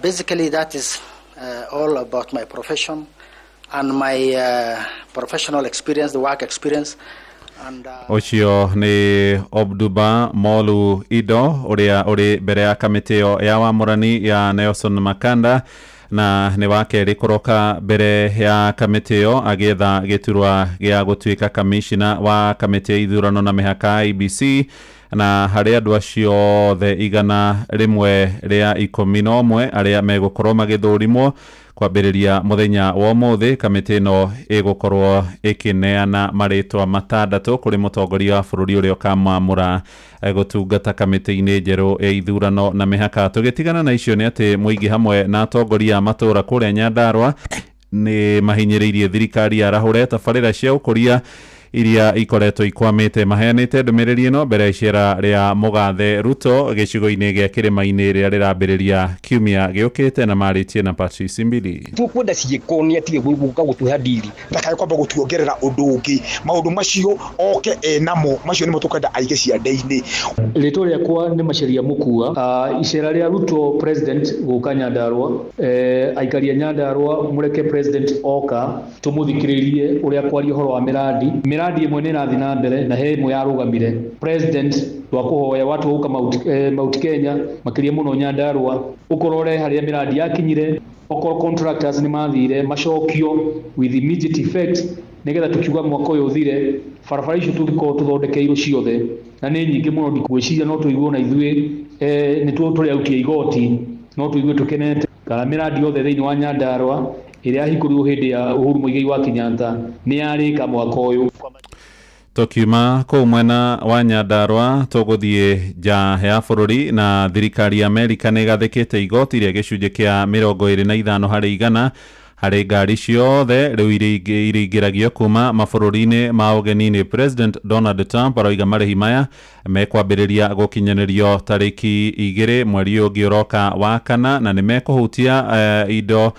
Basically, that is all about my profession and my professional experience, the work experience. Ũcio nĩ Obduba Molu Ido ũrĩa ũrĩ mbere ya kamĩtĩ ĩyo ya wamũrani ya Nelson Makanda na nĩ wakerĩ kũroka mbere ya kamĩtĩ ĩyo agĩetha gĩturwa gĩa gũtuĩka kamishina wa kamĩtĩ ya ithurano na mĩhaka IEBC na harĩ andũ acio the 111 arĩa megũkorwo magĩthũrimwo kwambĩrĩria mũthenya wa ũmũthĩ. Kamĩtĩ ĩno ĩgũkorwo ĩkĩneana marĩtwa matandatũ kũrĩ mũtongoria wa bũrũri ũrĩa ũkamamũra gũtungata kamĩtĩ-inĩ njerũ ya ithurano na mĩhaka. Tũgĩtigana na icio nĩ atĩ mũingĩ hamwe na atongoria matũra kũrĩa Nyandarua nĩ mahinyĩrĩirie thirikari ya rahũre tabarĩra cia ũkũria iria ikoretwo ikwamĩte. Maheanĩte ndũmĩrĩri ĩno mbere ya icera rĩa mũgathe Ruto gĩcigo-inĩ gĩa kĩrĩma-inĩ rĩrĩa rĩrambĩrĩria kiumia gĩũkĩte, na marĩtie na Patrice Mbili. Tukwenda ciĩko nĩ atige gũka gũtuha ndiri ndakaye kwamba gũtuongerera ũndũ ũngĩ. Maũndũ macio oke enamo macio nĩmo tũkwenda aige ciande-inĩ. Rĩtwa rĩakwa nĩ Macharia Mũkua. Icera rĩa Ruto president gũka Nyandarua, aikaria Nyandarua mũreke president oka tũmũthikĩrĩrie ũrĩa kwaria ũhoro wa miradi imwe nĩ ĩrathiĩ na mbere na he imwe yarũgamire. President twakuhoya watu gũka Mount Kenya makĩria mũno Nyandarua ũkorore harĩa miradi yakinyire, okorwo contractors nĩ mathire macokio with immediate effect, nĩgetha tukiuga mwaka ũyũ ũthire barabara icio tũthikoo tũthondekeirwo ciothe, na nĩ nyingĩ mũno ndikũĩciria no tũiguo na ithuĩ nĩ tũrĩautia igoti no tũigue tũkenete. Kana miradi yothe thĩinĩ wa Nyandarua ĩrĩa yahingũrirwo hĩndĩ ya Uhuru Muigai wa Kenyatta nĩ yarĩka mwaka ũyũ. Tukiuma kũu mwena wa Nyandarua tũgũthiĩ nja ya bũrũri, na thirikari ya Amerika nĩ ĩgathĩkĩte igoti rĩa gĩcunjĩ kĩa 25 harĩ 100 harĩ ngari ciothe rĩu iringĩragio kuma mabũrũri-inĩ ma ũgeni-inĩ. President Donald Trump aroiga marĩhi maya mekwambĩrĩria gũkinyanĩrio tarĩki 2 mweri ũngĩ ũroka wa kana, na nĩ mekũhutia indo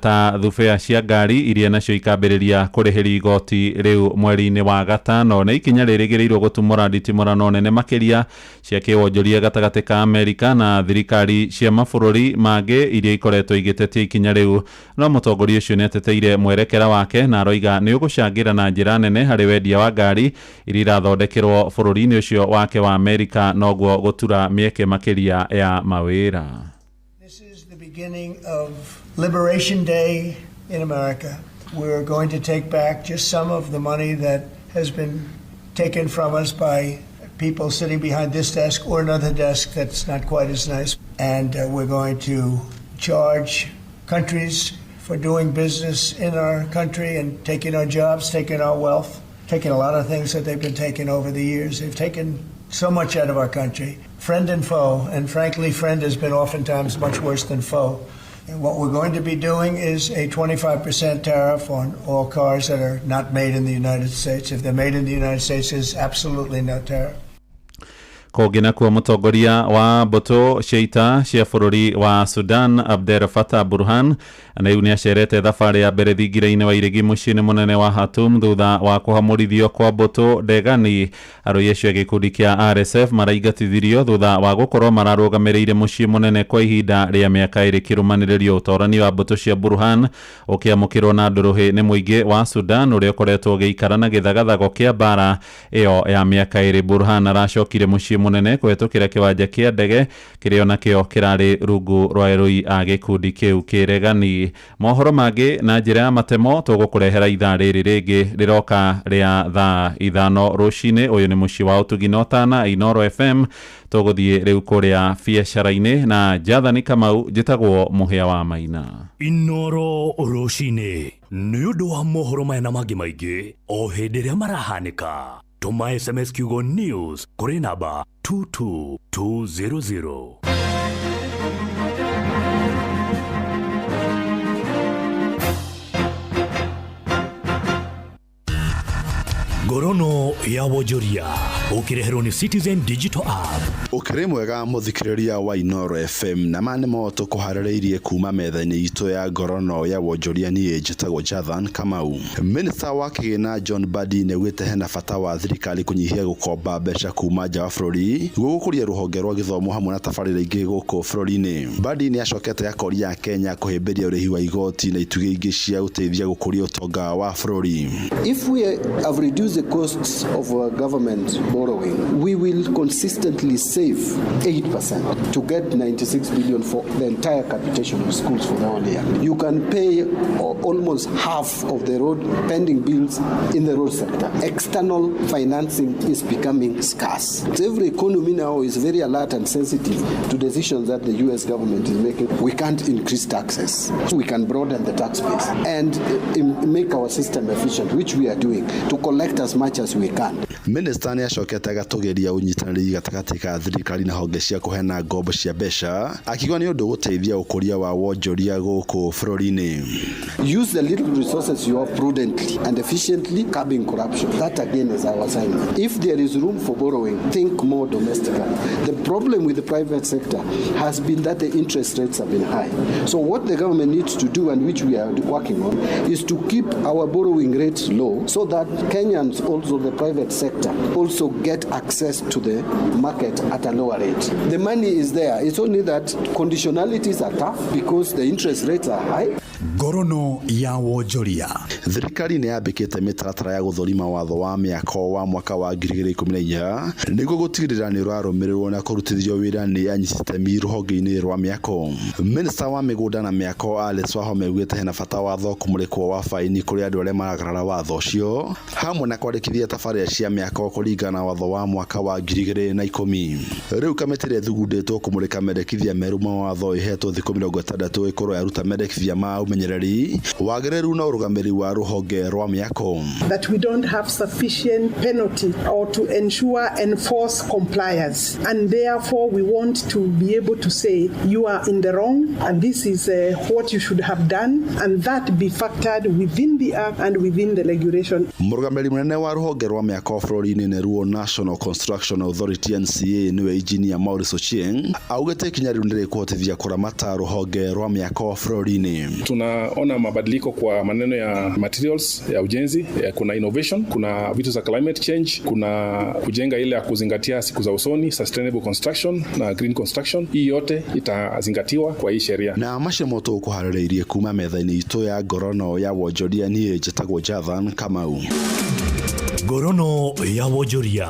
ta thubea cia ngari iria nacio ikambĩrĩria kũrĩhĩria igoti rĩu mweri-inĩ wa gatano. Na ikinya rĩrĩgĩrĩirwo gũtumũra nditimũrano nene makĩria cia kĩwonjoria gatagatĩ ka Amerika na thirikari cia mabũrũri mangĩ iria ikoretwo igĩtetia ikinya rĩu. No mũtongoria ũcio nĩ ateteire mwerekera wake na aroiga nĩ ũgũcangĩra na njĩra nene harĩ wendia wa ngari iria irathondekerwo bũrũri-inĩ ũcio wake wa Amerika, noguo gũtura mĩeke makĩria ya mawĩra. This is the beginning of Liberation Day in America. We're going to take back just some of the money that has been taken from us by people sitting behind this desk or another desk that's not quite as nice. And we're going to charge countries for doing business in our country and taking our jobs, taking our wealth, taking a lot of things that they've been taking over the years. They've taken so much out of our country, friend and foe, and frankly, friend has been oftentimes much worse than foe. And what we're going to be doing is a 25% tariff on all cars that are not made in the United States. If they're made in the United States, there's absolutely no tariff. Kũngĩ nakuo mũtongoria wa mbũtũ cia ita cia bũrũri wa Sudan Abdel Fattah Burhan na rĩu nĩ acerete thabarĩ ya mbere thingira-inĩ wa irĩgi mũciĩ-inĩ mũnene wa Khartoum thutha wa kũhamũrithio kwa mbũtũ ndegani. Arũi acio a gĩkundi kĩa RSF maraingatithirio thutha wa gũkorwo mararũgamĩrĩire mũciĩ mũnene kwa ihinda rĩa mĩaka ĩrĩ kĩrũmanĩrĩrio. Ũtorani wa mbũtũ cia Burhan ũkĩamũkĩrwo na ndũrũhĩ nĩ mũingĩ wa Sudan ũrĩa ũkoretwo ũgĩikara na gĩthagathago kĩa mbara ĩyo ya mĩaka ĩrĩ. Burhan aracokire mũciĩ mũnene kũhetũkĩra kĩwanja kĩa ndege kĩrĩa onakĩo kĩrarĩ rungu rwa arũi a gĩkundi kĩu kĩregani. Mohoro mangĩ na njĩra ya matemo tũgũkũrehera ithaa rĩrĩ rĩngĩ rĩroka rĩa thaa 5 rũcinĩ. Ũyũ nĩ mũciĩ wa ũtugi na ũtana Inoro FM. Tũgũthiĩ rĩu kũrĩa biacara-inĩ na Jathani Kamau, njĩtagwo mũhĩa wa Maina. Inoro rũcinĩ nĩ ũndũ wa mohoro maya na mangĩ maingĩ o hĩndĩ ĩrĩa marahanĩka. Tuma SMS kiugo news kuri namba 22200. Ngorono ya wonjoria ukireherwo ni Citizen Digital App. Ukiri mwega muthikiriria wa Inoro FM na mane moto kuharĩrĩirie kuma metha-inĩ itũ ya ngorono ya wonjoria niĩ njĩtagwo Jathan Kamau. Minister wa kĩgĩna John Badi nĩaugĩte hena bata wa thirikari kũnyihia gũkomba mbeca kuma nja wa bũrũri gũkũria rũhonge rwa gĩthomo hamwe na tabarĩra ingĩ gũkũ bũrũri-inĩ. Badi nĩacokete akoria Kenya kũhĩmbĩria ũrĩhi wa igoti na itugĩ ingĩ cia ũteithia gũkũria ũtonga wa bũrũri. If we have reduced the costs of our government borrowing, we will consistently save 8% to get 96 billion for the entire capitation of schools for the whole year. You can pay almost half of the road pending bills in the road sector. External financing is becoming scarce. So every economy now is very alert and sensitive to decisions that the US government is making. We can't increase taxes. We can broaden the tax base and make our system efficient, which we are doing, to collect as much as we can. Minister ni acokete agatugeria unyitanĩri gatagati ka thirikari na honge cia kuhena ngombo cia mbeca akiuga ni undu guteithia ukuria wa wonjoria guku bũrũri-inĩ. Use the little resources you have prudently and efficiently, curbing corruption. That again is our assignment. If there is room for borrowing, think more domestically. The problem with the private sector has been that the interest rates have been high. So what the government needs to do, and which we are working on, is to keep our borrowing rates low so that Kenyans, also the private sector, also get access to the market at a lower rate. The money is there. It's only that conditionalities are tough because the interest rates are high. Ngorono ya wonjoria. Thirikari ni yambikite mitaratara ya guthurima watho wa miako wa mwaka wa 2014 niguo gutigirira ni rwarumirirwo na kurutithio wira ni anyitemi ruhonge-ini rwa miako. Minister wa migunda na miako Alice Wahome augite hena bata watho kumurikwo wa faini kuri andu aria maragarara watho ucio hamwe na kwandikithia tabarĩra cia miako kuringana watho wa mwaka wa 2010. Riu kamiti ria thugunditwo kumurika mendekithia meru ma watho ihetwo thiku 60 ikorwo yaruta mendekithia ma umenyereri wagĩrĩru na urugamĩrĩri wa ruhonge rwa miako. That we don't have sufficient penalty or to ensure enforce compliance, and therefore we want to be able to say you are in the wrong and this is what you should have done, and that be factored within the act and within the regulation. Murugamĩrĩri munene wa ruhonge rwa miako bũrũri-inĩ nĩ ruo National Construction Authority NCA niwe engineer Maurice Ochieng augĩte ikinya rĩu nĩ rĩkũhotithia kũramata ruhonge rwa miako bũrũri-inĩ. Tunaona mabadiliko kwa maneno ya materials ya ujenzi, kuna innovation, kuna vitu za climate change, kuna kujenga ile ya kuzingatia siku za usoni, sustainable construction na green construction. Hii yote itazingatiwa kwa hii sheria. Na macemoto kuharĩrĩirie kuma metha-inĩ itu ya ngorono ya wonjoria niĩ njĩtagwo Jathan Kamau. Ngorono ya wonjoria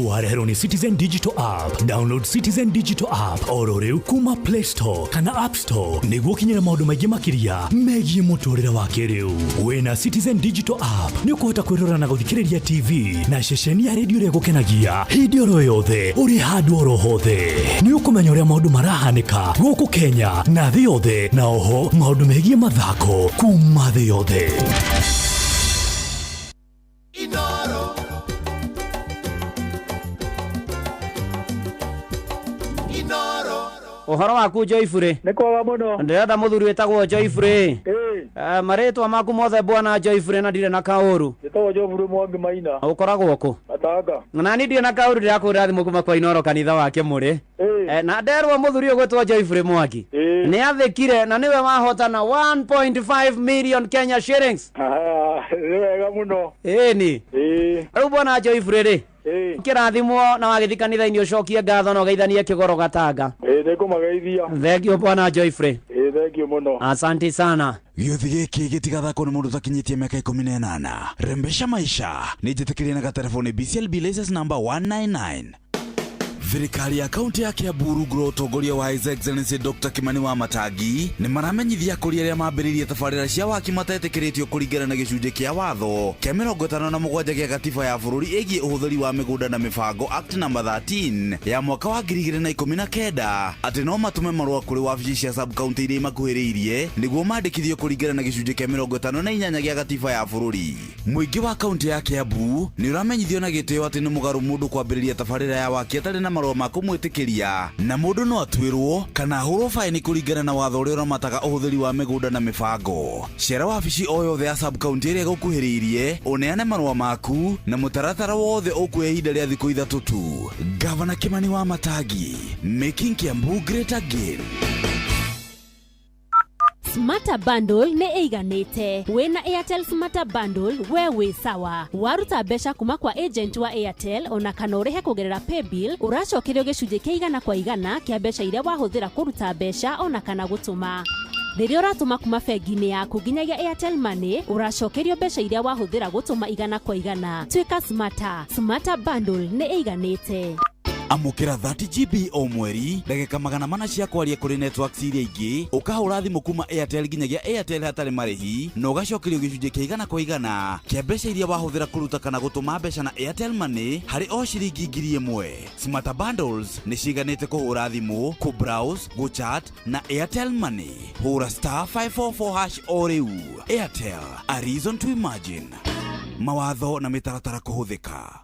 uharehero ni Citizen Digital App. Download Citizen Digital App oro riu kuma Play Store kana App Store niguo kinyira maundu maingĩ makiria megie muturire wa kiriu. Wina Citizen Digital App ni ukuhota kwirora na guthikiriria TV na ceceni ya radio ria gukenagia hindi oro yothe uri handu oro hothe. Ni ukumenya uria maundu marahanika guku Kenya na thĩ yothe, na oho maundu megie mathako kuma thĩ yothe. Uhoro waku Joyfrey? Nĩ kwega mũno. Ndĩrenda mũthuri wĩtagwo Joyfrey. Marĩtwa maku mothe bwana Joyfrey na ndirĩ na kaũru. Ndĩtagwo Joyfrey Mwangi Maina. Ũkoragwo kũ? Gatanga. Na nĩ ndirĩ na kaũru ndĩrakũĩra thimũ kuma kwa Inoro kanitha wake mũrĩ. Na nderwo mũthuri ũgwĩtwo Joyfrey Mwangi nĩ athĩkire na nĩwe wahotana 1.5 million Kenya shillings. Nĩ wega mũno. Ni. Rĩu bwana Joyfrey rĩ kĩrathimwo na wagĩthi kanitha-inĩ ũcokie ngatho na ũgeithanie kĩgoro Gatanga. Nĩngũmageithia. Thengio bwana Joyfrey. Thengio mũno. Asante sana. Gĩuthi gĩkĩ gĩtigathakwo nĩ mũndũ ũtakinyĩtie mĩaka 18. Rembesha maisha nĩ njĩtĩkĩrie na gatelefoni BCLB license number 199. Thirikari ya kaunti ya Kiambu rungu rwa utongoria wa His Excellency Dr. Kimani Wamatangi nĩ maramenyithia akũria arĩa mambĩrĩirie tabarĩra cia waki matetĩkĩrĩtio kũringana na gĩcunjĩ kĩa watho kĩa 57 gĩa gatiba ya bũrũri ĩgiĩ ũhũthĩri wa mĩgũnda na mĩbango Act number 13 ya mwaka wa 2019 atĩ no matume marũa kũrĩ wabici cia sub county iria imakuhĩrĩirie nĩguo mandĩkithio kũringana na gĩcunjĩ kĩa 58 gĩa gatiba ya bũrũri. Mũingĩ wa kaunti ya Kiambu nĩ ũramenyithio na gĩtĩo atĩ nĩ mũgarũ mũndũ kwambĩrĩria tabarĩra ya waki atarĩ na marũa ma kũmwĩtĩkĩria na mũndũ no atuĩrwo kana ahũrwo faini kũringana na watho ũrĩa ũramataga ũhũthĩri wa mĩgũnda na mĩbango. Cera wabici o yothe ya sub county ĩrĩa gũkuhĩrĩirie ũneane marũa maku na mũtaratara wothe ũkuoya ihinda rĩa thikũ 3 tu. Gavana Kimani Wamatangi, making Kiambu great again. Smarter Bundle nĩ ĩiganĩte. Wĩna Airtel Smarter Bundle we wĩ sawa. Waruta mbeca kuma kwa agent wa Airtel ona kana ũrĩhe kũgerera paybill, ũracokerio gĩcunjĩ kĩa igana kwa igana kĩa mbeca iria wahũthĩra kũruta mbeca ona kana gũtũma. Rĩrĩa ũratũma kuma bengi-inĩ yaku nginyagia Airtel Money, ũracokerio mbeca iria wahũthĩra gũtũma igana kwa igana. Tuĩka smarter. Smarter bundle nĩ ĩiganĩte. Amukira 30GB o mweri, ndagĩka 400 cia kwaria kũrĩ networks iria ingĩ, ũkahũra thimũ kuma Airtel nginyagia Airtel hatarĩ marĩhi, na ũgacokerio gĩcunjĩ kĩa igana kwa igana kĩa mbeca iria wahũthĩra kũruta kana gũtũma mbeca na Airtel Money harĩ o ciringi 1000. Smarter bundles nĩ ciiganĩte kũhũra thimũ, browse, chat na Airtel Money. Hũra *544# o rĩu. Airtel, a reason to imagine. Mawatho na mĩtaratara kũhũthĩka.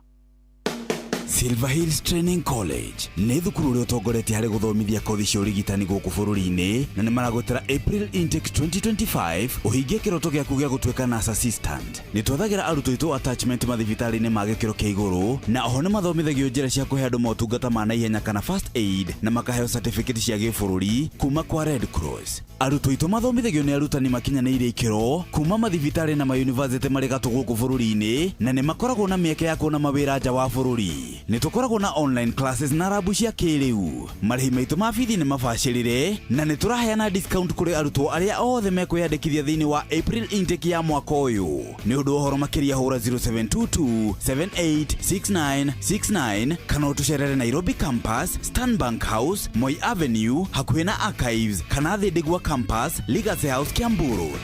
Silver Hills Training College nĩ thukuru ũrĩa ũtongoretie harĩ gũthomithia kothi cia ũrigitani gũkũ bũrũri-inĩ na nĩ maragwetera April intake 2025 ũhingie kĩroto gĩaku gĩa gũtuĩka nurse assistant. Nĩ twethagira arutwo aitũ attachment mathibitarĩ-inĩ ma gĩkĩro kĩa igũrũ, na oho nĩ mathomithagio njĩra cia kũhe andũ motungata ma naihenya kana first aid, na makaheo certificate cia gĩbũrũri kuma kwa Red Cross. Arutwo aitũ mathomithagio nĩ arutani makinyanĩire ikĩro kuma mathibitarĩ na mayunivasĩtĩ marĩ gatũ gũkũ bũrũri-inĩ, na nĩ makoragwo na mĩeke ya kuona mawĩra nja wa bũrũri. Nĩ tũkoragwo na online classes na rabu cia kĩrĩu. Marĩhi maitũ ma bithi nĩ mabacĩrĩre, na nĩ tũraheana discount kũrĩ arutwo arĩa othe mekwĩyandĩkithia thĩinĩ wa April intake ya mwaka ũyũ. Nĩ ũndũ ũhoro makĩria hũra 0722786969 kana ũtũcerere Nairobi campus, Stanbank House, Moi Avenue, hakuhĩ na Archives, kana Thĩndigua campus, Legacy House, Kiambu Road.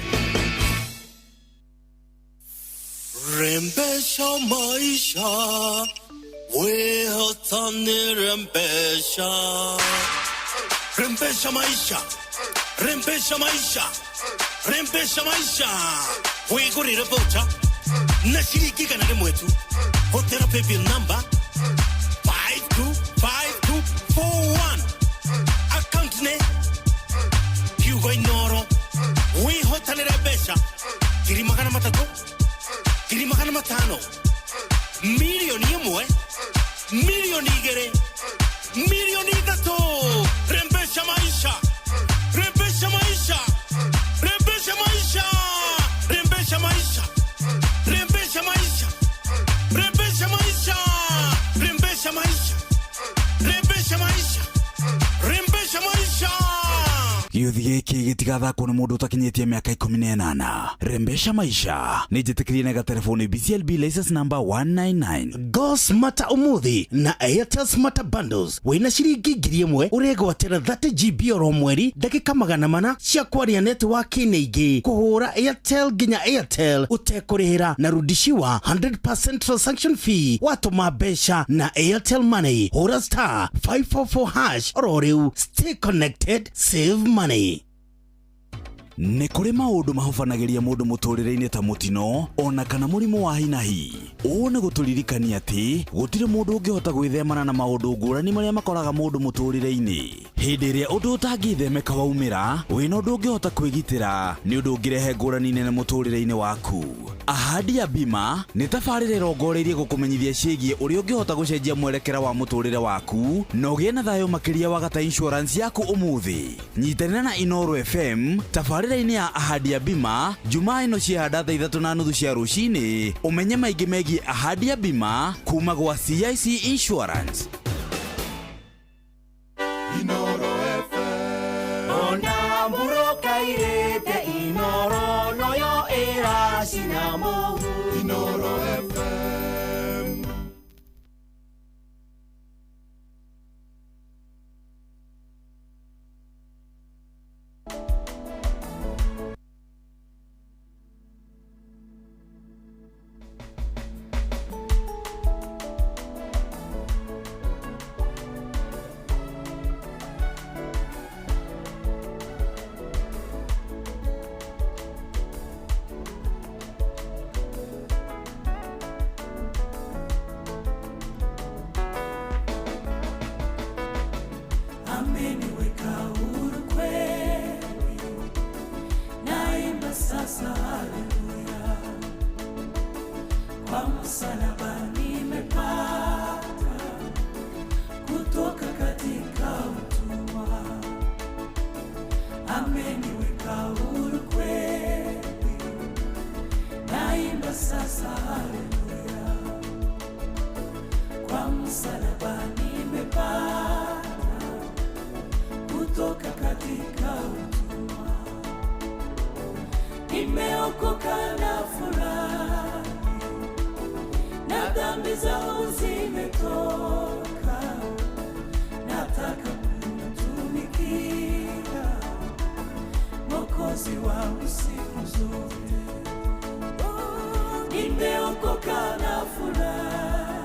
Rembesha maisha, wehotanire rembesha. Rembesha maisha, rembesha maisha, rembesha maisha. Wegurire voucher na shilingi kana mwetu. Hotera paybill number 525241. Account name Hugo Inoro. Wehotanire rembesha. Kiri magana matatu. Kiri magana matano. Milioni imwe, milioni igere, milioni itatu. Rembesha maisha, rembesha maisha, rembesha maisha, rembesha maisha, rembesha maisha, rembesha maisha, rembesha maisha, rembesha maisha, rembesha maisha. Gĩuthi gĩkĩ gĩtigathakwo nĩ mũndũ ũtakinyĩtie mĩaka 18. Rembesha maisha nĩ njĩtĩkĩrie na gatelefoni BCLB license number 199. Go smarter umuthi na Airtel Smarter Bundles. Wĩna ciringi 1000 ũregwatĩra 30GB oro mweri, ndagĩka 400 cia kwaria netiwaki-inĩ ingĩ, kũhũra Airtel nginya Airtel ũtekũrĩhĩra, na rudishiwa 100% transaction fee watũma mbeca na Airtel Money. Hũra *544# oro rĩu. Stay connected, save money. Nĩ kũrĩ maũndũ mahobanagĩria mũndũ mũtũrĩre-inĩ ta mũtino ona kana mũrimũ wa hinahi. Ũũ nĩ gũtũririkania atĩ gũtirĩ mũndũ ũngĩhota gwĩthemana na maũndũ ngũrani marĩa makoraga mũndũ mũtũrĩre-inĩ. Hĩndĩ ĩrĩa ũndũ ũtangĩthemeka waumĩra, wĩna ũndũ ũngĩhota kwĩgitĩra nĩ ũndũ ũngĩrehe ngũrani nene mũtũrĩre-inĩ waku. Ahadi ya Bima nĩ tabarĩra ĩrongoreirie gũkũmenyithia ciĩgiĩ ũrĩa ũngĩhota gũcenjia mwerekera wa mũtũrĩre waku na ũgĩe na thayũ makĩria wagata insurance yaku ũmũthĩ. Nyitanĩra na Inoro FM tabarĩra-inĩ ya Ahadi ya Bima Jumaa ĩno ciahanda thaa 3:30 cia rũcinĩ, ũmenye maingĩ megiĩ Ahadi ya Bima kuma gwa CIC Insurance. Inoro FM ona muroka irete Inoro noyo era sinamo. Inoro FM. Ameniweka huru kweli, naimba sasa haleluya. Kwa msalaba nimepata kutoka katika utumwa. Ameniweka huru kweli, naimba sasa haleluya. Kwa msalaba nimepata kutoka katika utumwa. nimeokoka na furaha, na dhambi zangu zimetoka, nataka kumtumikia Mwokozi wangu siku zote. Nimeokoka na furaha,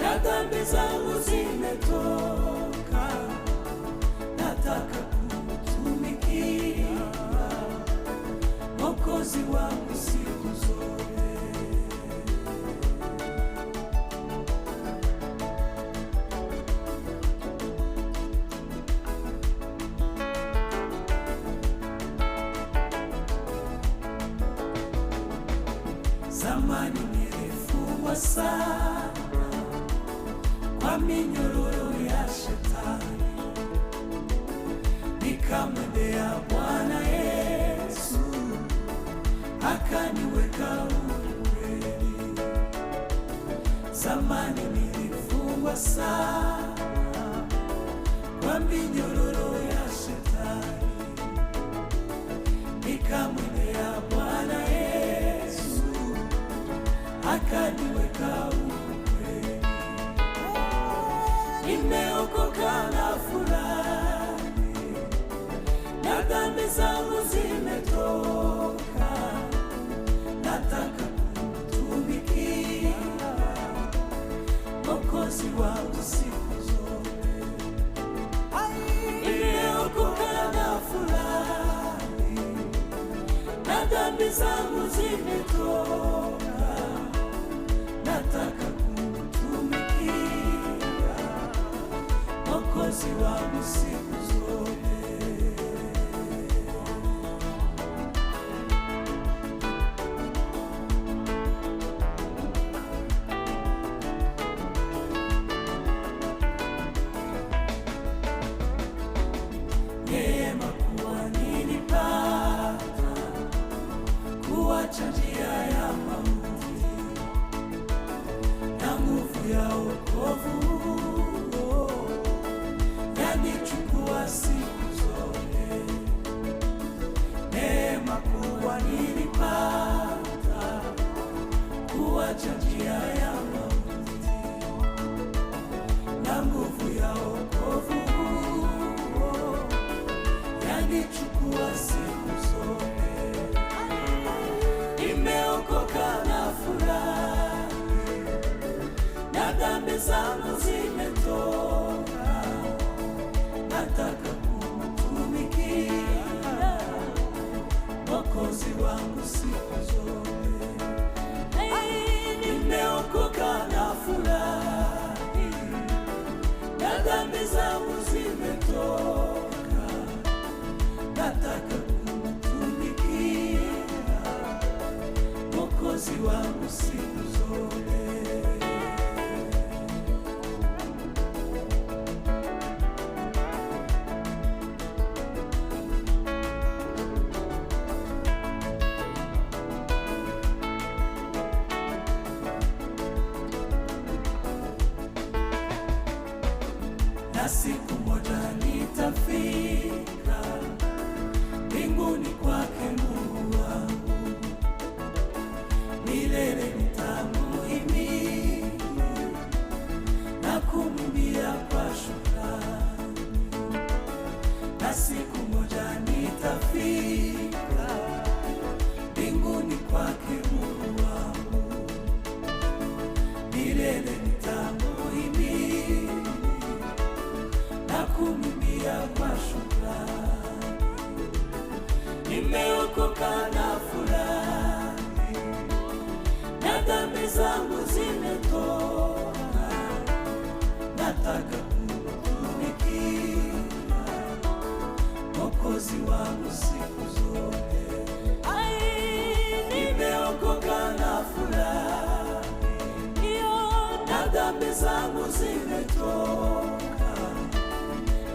na dhambi zangu zimetoka, nataka kumtumikia Mwokozi wangu siku zote. Zamani nilifungwa sana kwa minyororo ya shetani, nikamwendea Bwana Yesu akaniweka huru kweli. Zamani nilifungwa sana kwa minyororo ya shetani, nikamwendea Bwana Yesu akaniweka huru kweli. Nimeokoka na furaha, na dhambi zangu zimetoka, nataka kumtumikia Mwokozi wangu siku zote. Nimeokoka na furaha, na dhambi zangu zimetoka, nataka kumtumikia Mwokozi wangu siku zote. Neema kuwa nilipata kuacha njia ya mauti, na nguvu ya wokovu yanichukua siku zote. Neema kuwa nilipata kuacha njia ya mauti, na nguvu ya wokovu yanichukua siku zote. Nimeokoka na furaha, na dhambi zangu zimetoka, nataka kumtumikia Mwokozi wangu siku zote. Nimeokoka na furaha, na dhambi zangu zimetoka, nataka kumtumikia Mwokozi wangu siku zote. Na siku moja nitafika mbinguni kwake Mungu wangu, milele nitamuhimidi na kumwimbia kwa shukrani. Na siku moja nitafika mbinguni kwake Mungu wangu, milele nitamuhimidi na kumwimbia kwa shukrani. Nimeokoka na furaha, na dhambi zangu zimetoka, nataka kumtumikia Mwokozi wangu siku zote. Nimeokoka na furaha, na dhambi zangu zimetoka,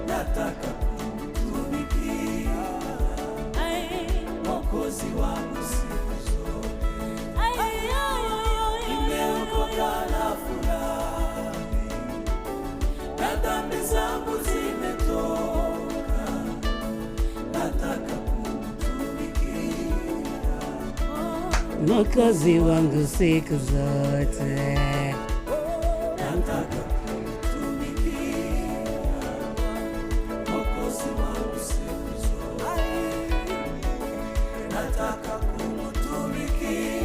nataka kumtumikia Mwokozi wangu siku zote. Nimeokoka na furaha, na dhambi zangu zimetoka, nataka kumtumikia Mwokozi wangu siku zote. Nataka kumtumikia Mwokozi wangu siku zote. Nataka kumtumikia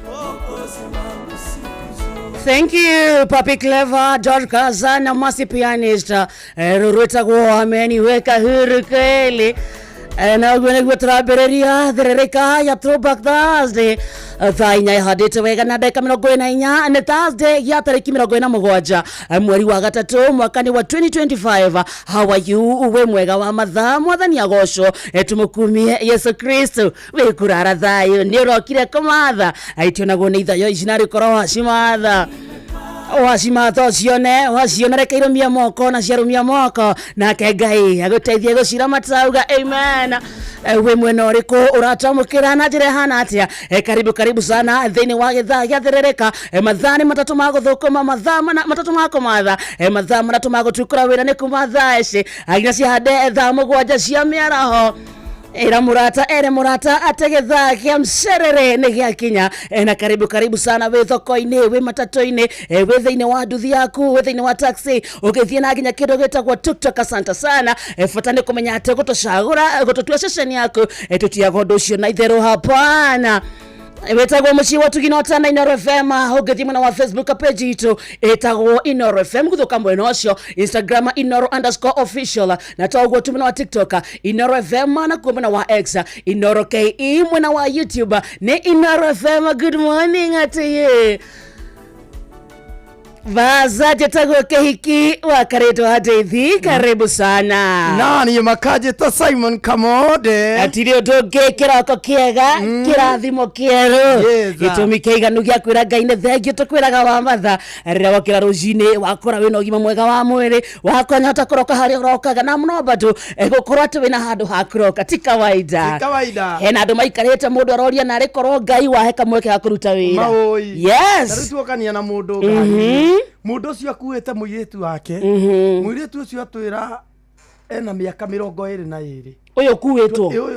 Mwokozi wangu siku zote. Thank you, Papi Clever, George Kazana, Masi Pianist, Ruruta Guameni, Weka Huru Kweli. Na gwene gwetrabereria therereka ya Throwback Thursday thainya hadite wega na ndeka 44 ni Thursday ya tariki 27 mweri wa gatatu mwakani wa 2025. How are you? Uwe mwega wa mathaa mwathani agocwo tumukumie Yesu Kristo we kurara thayo ni rokire kumatha aitio nago ni ithayo icinari korwa cimatha wasimatho cione wacionereka irumia moko na ciarumia moko nake Ngai aguteithie gucira matauga amen. We mwena uriku uratamukira na njira hana atia karibu sana thiini wa githaa giatherereka mathani matatu ma guthukuma mathaa matatu ma kumatha mathaa matatu ma gutukura wira ni kumatha eci agina ciande thaa mugwanja cia miaraho ere murata ategedha kia mserere ni gia kinya na karibu sana we thoko-ini we matatu-ini we thiini wa nduthi yaku we thiini wa taxi ukithie na ginya kindu gitagwo tuktuk. Asante sana fatani kumenya ate gutucagura gututua ceceni yaku tutiaga undu ucio na itheru hapana. Wetagwo muci wa tugina otana Inoro FM ugethi mwena wa Facebook page itu etagwo Inoro FM guthuka mwena ucio Instagram Inoro_official na tagwo tumena wa TikTok Inoro FM na kumena wa X Inoro KE mwena wa YouTube ne Inoro FM. Good morning atiye Vaza jetagwo kehiki wakaretwo hadithi karibu sana. Nani makaje ta Simon Kamode atirio ndoge kiroko kiega kirathimo kieru gitumi kiiganu gia kwira Ngai ne thengio tukwiraga wa matha rira wakira rujini wakora wina ugima mwega wa mwiri wakonya hota kuroka hari urokaga na muno bado gukorwo ati wina handu ha kuroka ti kawaida hena andu maikarite mundu aroria na rikorwo Ngai waheka mweke ha kuruta wira. Yes tarituokania na mundu mundu cio akuite muiritu wake muiritu ucio atwira ena miaka 22 uyu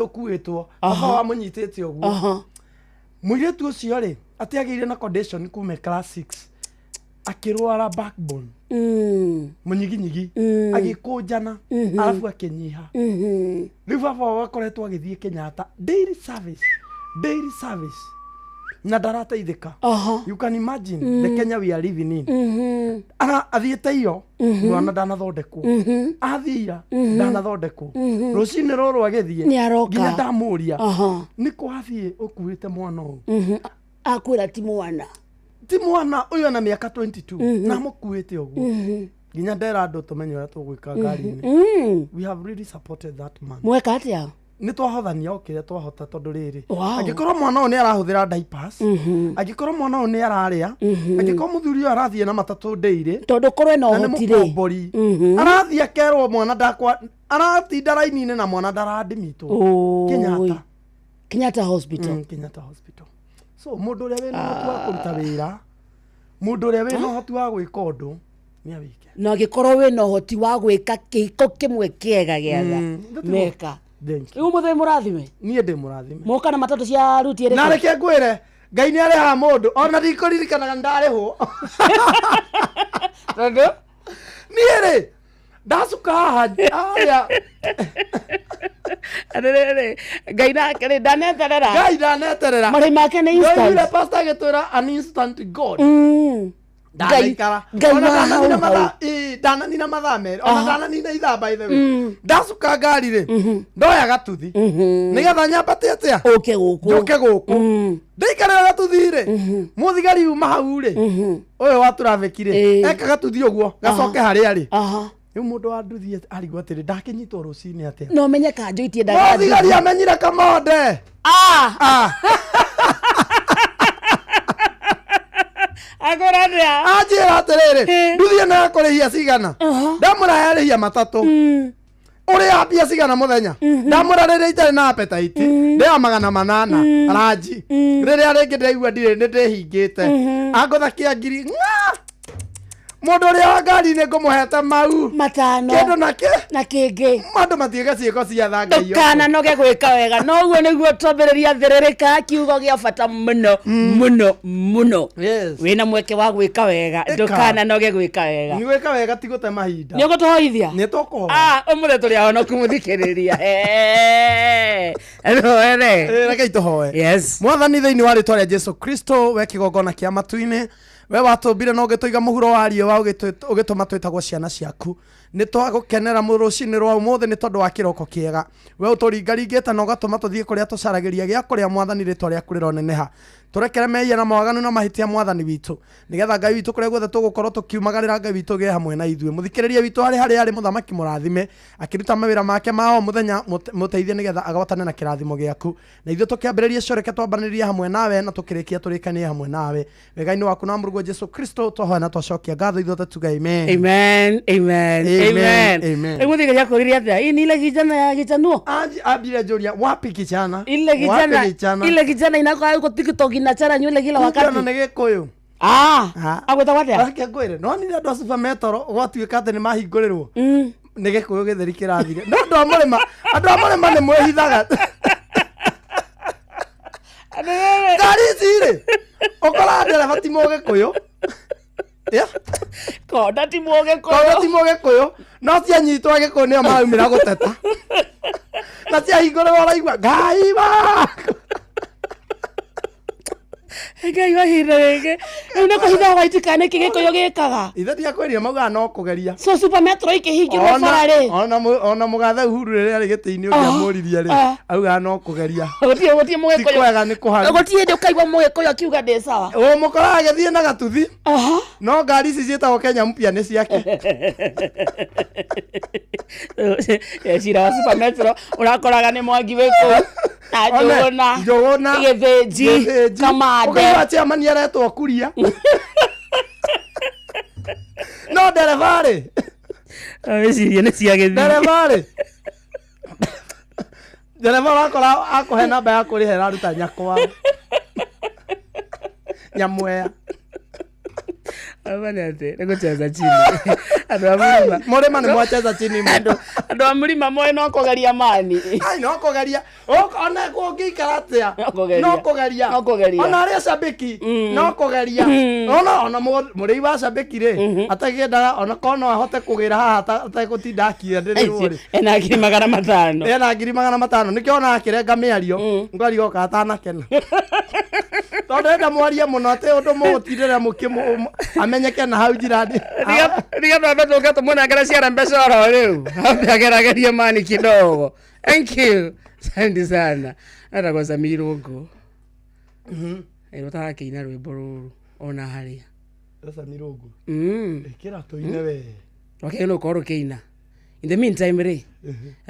kuitwo baba wa munyitite uguo muiritu ucio ri atiagiire na condition kume class 6 akirwara backbone munyiginyigi agikunjana alafu akinyiha riu baba wakoretwo agithie Kenyatta daily service na darateithika. You can imagine the Kenya we are living in. Ana athiete iyo mwana ndanathondekwo athia ndanathondekwo rucini roro agithie nginya ndamuria niko athie ukuite mwana uyu akwira ti mwana uyu ana miaka 22 na mukuite uguo nginya ndera andu tumenye uria tugwika ngari-ini. We have really supported that man. Mweka atia ni twahothania okire twahota tondu riri agikorwo mwana ni arahuthira diapers agikorwo mwana ni araria agikorwo muthuri arathie na matatu daily tondu korwe no hotire arathie kerwo mwana ndakwa aratinda raini-ini na mwana ndaradimito Kenyatta Hospital so mundu uria wina hoti wa kuruta wira mundu uria wina hoti wa gwika undu ni awike na agikorwo wina hoti wa gwika kiko kimwe kiega giega meka Iu muthe murathime nie ndi murathime moka na matatu cia ruti ere na reke ngwire Ngai ni areha mundu ona ndikuririkanaga ndarehwo tondu nie ri ndasuka haha arere Ngai nake ri ndaneterera mari make ni instant Ngai pastor agitwira an instant God Ngai ndananina mathame ona ndananina ithaa by the way ndasuka ngari ri ndoya gatuthi nigetha nyambate atia njoke guku ndikare gatuthi ri muthigari uma hau ri uyu wa traffic ri eka gatuthi uguo gacoke haria ri riu mundu wa nduthi arigwo atiri ndakinyitwo rucini atia no menye kanjo itie ndaga muthigari amenyire Kamode agoradia ajira atiriri nduthi na akurihia cigana ndamurarihia matatu uri ambia cigana muthenya ndamurarihia itari na appetite ndia 800 raji riria ringi ndaigua ndire ndihingite angothakia ngiri Mundu ria wa ngari ni ngumuhete mau matano kindu na kingi mandu matiga ciiko cia thanga iyo kana noge gwika wega noguo niguo twambiriria thiririka kiugo gia bata muno wina mweke wa gwika wega ndukana noge gwika wega ni gwika wega ti gute mahinda ni gutuhoithia ni tuko umuthe turi ahono kumuthikiriria reke ituhoe yes mwathani thiini wa ritwa ria Jesu Kristo we kigongona kia matuini we watumbire no gituiga muhuro wa riwa ugituma twitagwo ciana ciaku ni twagukenera murucini rwa umuthe ni tondu wa kiroko kiega we uturingaringita no gatuma tuthie kuria tucaragiria gia kuria mwathani ritwa riaku rironeneha turekere mehia na mawaganu na mahitia mwathani witu nigetha ngai witu kuria guothe tugukorwo tukiumagarira ngai witu ge hamwe na ithue muthikiriria witu hari muthamaki murathime akiruta mawira make mao muthenya muteithie nigetha agawatane na kirathimo giaku na ithue tukiambiriria coreke twambaniria hamwe nawe na tukirikia turikanie hamwe nawe wegaini waku na murugo Jesu Kristo twahoya twacokia ngatho ithue tuga amen amen eguthikiria kuriria atia ini ile kijana ya kichanuo abira joria wapi kijana ile kijana inakaa kwa TikTok inachara nywele kila wakati kijana ni gikuyu agweta watia akengwire no ni andu super metro gwatuika ati ni mahingũrĩrwo ni gikuyu githeri kirathire no andu amurema ni mwehithaga ngari cire ukora ndereba ti mũgĩkũyũ konda ti mũgĩkũyũ no cianyitwo gĩkũyũ nĩo maumĩra gũteta na ciahingũrĩrwo ũraigua ngai waku ngai wahirege una kohitha waitikane kigĩkũyũ gĩkaga ithe dia kwĩria mauga no kũgeria so super metro ikĩhingĩrwo bararĩ ona mũgathe Uhuru rĩrĩa gĩtĩ-inĩ ũrĩa mũririe rĩ auga no kũgeria gũtie mũgĩkũyũ kwega nĩ kũharĩ gũtie ndĩ ũkaigua mũgĩkũyũ akiuga ndĩ sawa mũkoraga agĩthiĩ na gatuthi no ngari ici ciĩtagwo Kenya mpya nĩ ciake cira wa super metro ũrakoraga nĩ Mwangi wĩkũ na Njũgũna Gĩthĩnji Kamande wacha mani aretwo kuria no ndereba rĩ wĩcirie nĩ ciagĩthiĩ ndereba ũrakora akũhe namba ya kũrĩha aruta nyakwa nyamwea abana ate nĩgũcheza chini mũrĩma nĩ mwacheza chini andũ a mũrĩma moe no kũgeria mani no kũgeria ona kũngĩikara atĩa no kũgeria ona arĩa cabiki no kũgeria ona mũrĩi wa cabiki rĩ atakĩendaga ona kono ahote kũgĩra haha ategũtinda akĩendererwo rĩ ena 500 nĩkĩo ona akĩrenga mĩario ngari oka atanakena tondũ enda mwarie mũno atĩ ũndũ mũgũtindĩra amenyeke na hau njirani nĩgetha mbetũke tũmũnengere ciara mbeca oro rĩu ageragerie mani kidogo thank you asante sana nataka Samiro ngo notaka kĩina rwĩmbo rũrũ ona harĩa Samiro ngo ĩkĩra tũine we okay no koro kĩina in the meantime rĩ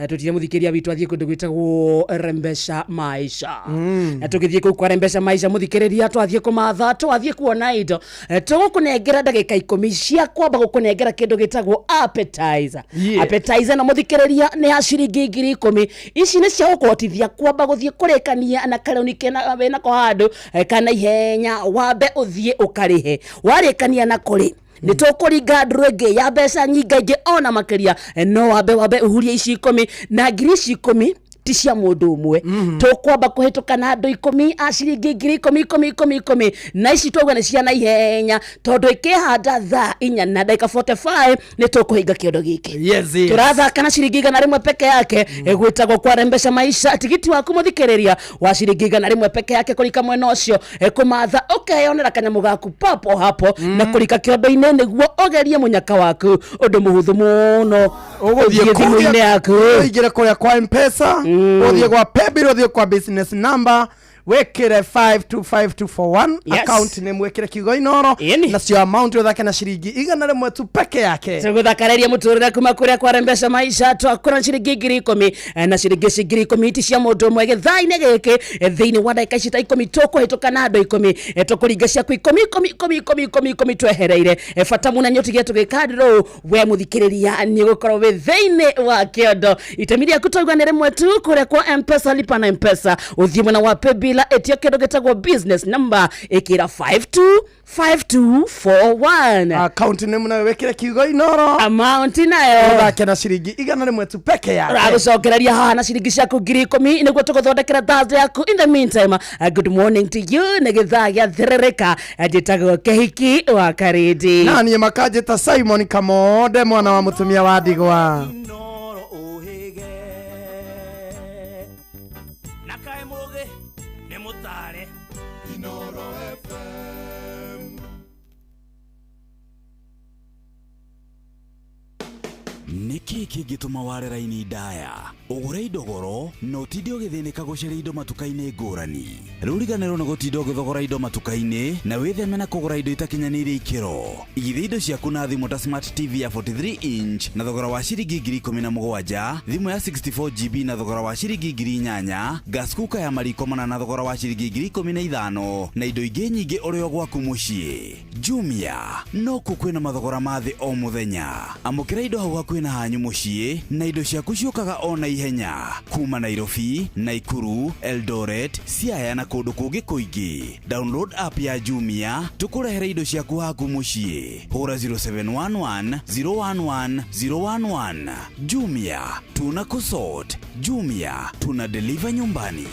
tutire muthikiria witu athie kundu gwitagwo Rembesha Maisha tugithie ku kwa Rembesha Maisha muthikiriria twathie kumatha twathie kuona indo tugukunengera ndagika 10 cia kwamba gukunengera kindu gitagwo appetizer appetizer na muthikiriria ni ya ciringi 10,000 ici ni cia gukotithia kwamba guthie kurekania na karoni kena wena ko handu kana ihenya wambe uthie ukarihe warekania na kuri ni tukuringa ndrwenge ya mbeca nyingaingi ona makiria no wambe uhurie ici 10 na ngiri ici 10 ti cia mundu umwe tukwamba kuhituka na andu 10 a ciringi ngiri 10 na ici twauga ni cia na ihenya tondu ikihanda thaa 4 na dakika 45 ni tukuhinga kiondo giki turathaka na ciringi 100 peke yake gwitagwo kwa Rembesha Maisha tigiti waku muthikiriria wa ciringi 100 peke yake kurika mwena ucio kumatha ukeyonera kanyamu gaku papo hapo na kurika kiondo-ini niguo ogerie munyaka waku undu muhuthu muno uguthie thimu-ini yaku ingire kuria kwa M-Pesa uthie kwa paybill uthie kwa business number wekire 525241 account ni mwekire kigo inoro na cio amount uthake na ciringi 100 tu peke yake tuguthakareria muturire kuma kuria kwa Rembesha Maisha twakora ciringi 10,000 na ciringi 10,000 ti cia mundu umwe githaine giki thiini wa ndagika ici ta 10 tukuhituka na andu 10 tukuringa ciaku 10 twehereire bata muna nyotigie tugikandiro we muthikiriria ni gukorwo we thiini wa kiondo itemi riaku twaigua ni rimwe tu kuria kwa M-Pesa lipa na M-Pesa uthie mwena wa paybill bila etia kendo getagwo business number ikira 525241 account name nayo wekire kiugo Inoro amount nayo thake na ciringi igana rimwe tu peke yake ragucokereria haha na ciringi ciaku 10,000 niguo tuguthondekera Thursday yaku. In the meantime, good morning to you na githaa gia thirereka njitagwo Kehiki wa Karidi na niĩ makanjĩta Simon Kamode mwana wa mutumia wa Ndigwa. Niki kingituma ware raini ndaya ugure indo goro no tindi ugithinika gucaria indo matuka-ini ngurani. Ruriganirwo na gutinda ugithogora indo matuka-ini na witheme na kugura indo itakinyaniire ikiro. Igithia indo ciaku na thimu ta smart TV ya 43 inch na thogora wa ciringi 17,000, thimu ya 64GB na thogora wa ciringi 8,000, gas cooker ya mariko mana na thogora wa ciringi 15,000 na indo ingi nyingi uri o gwaku mucii. Jumia no kukwina mathogora mathi o muthenya. Amukira indo hau hakuhi na hanyu mucii na indo ciaku ciukaga ona ihenya kuma Nairobi, Naikuru, Eldoret, Siaya na kundu kungi kuingi. Download app ya Jumia tukurehere indo ciaku haku mucii. Hura 0711 011 011. Jumia tuna kusort. Jumia tuna deliver nyumbani.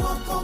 Walk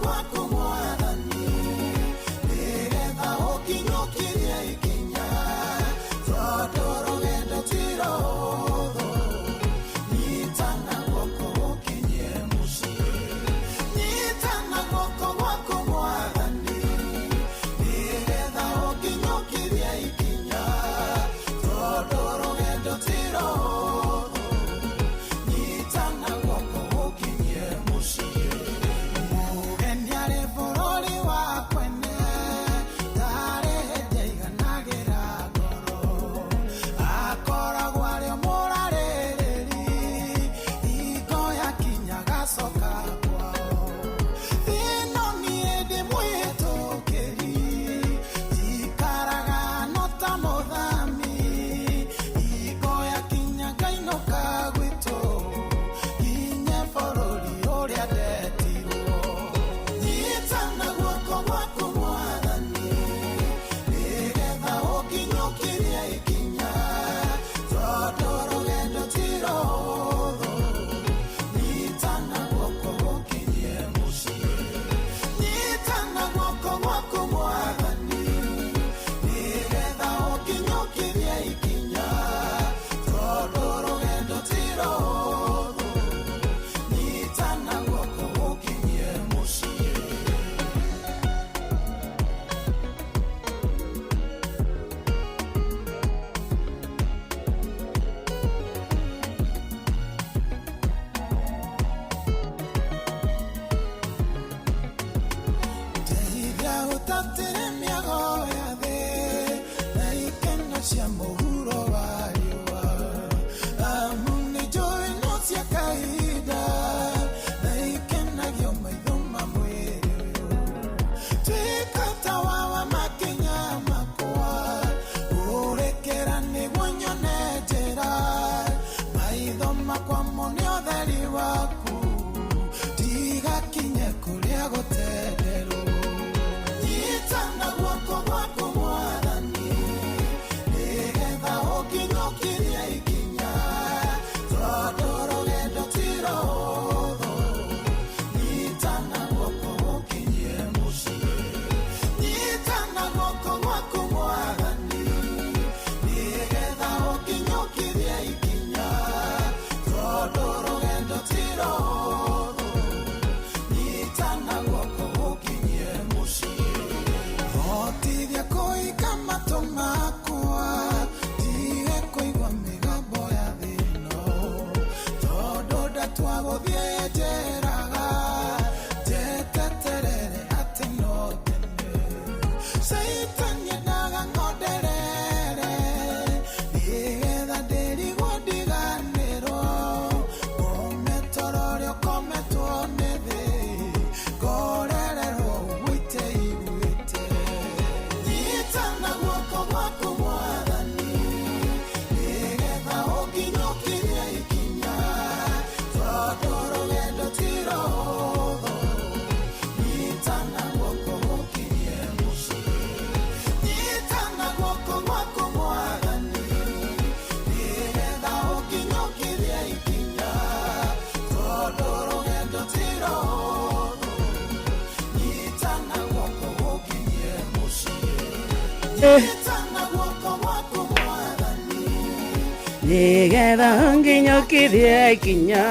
Nigetha nginyukithie ikinya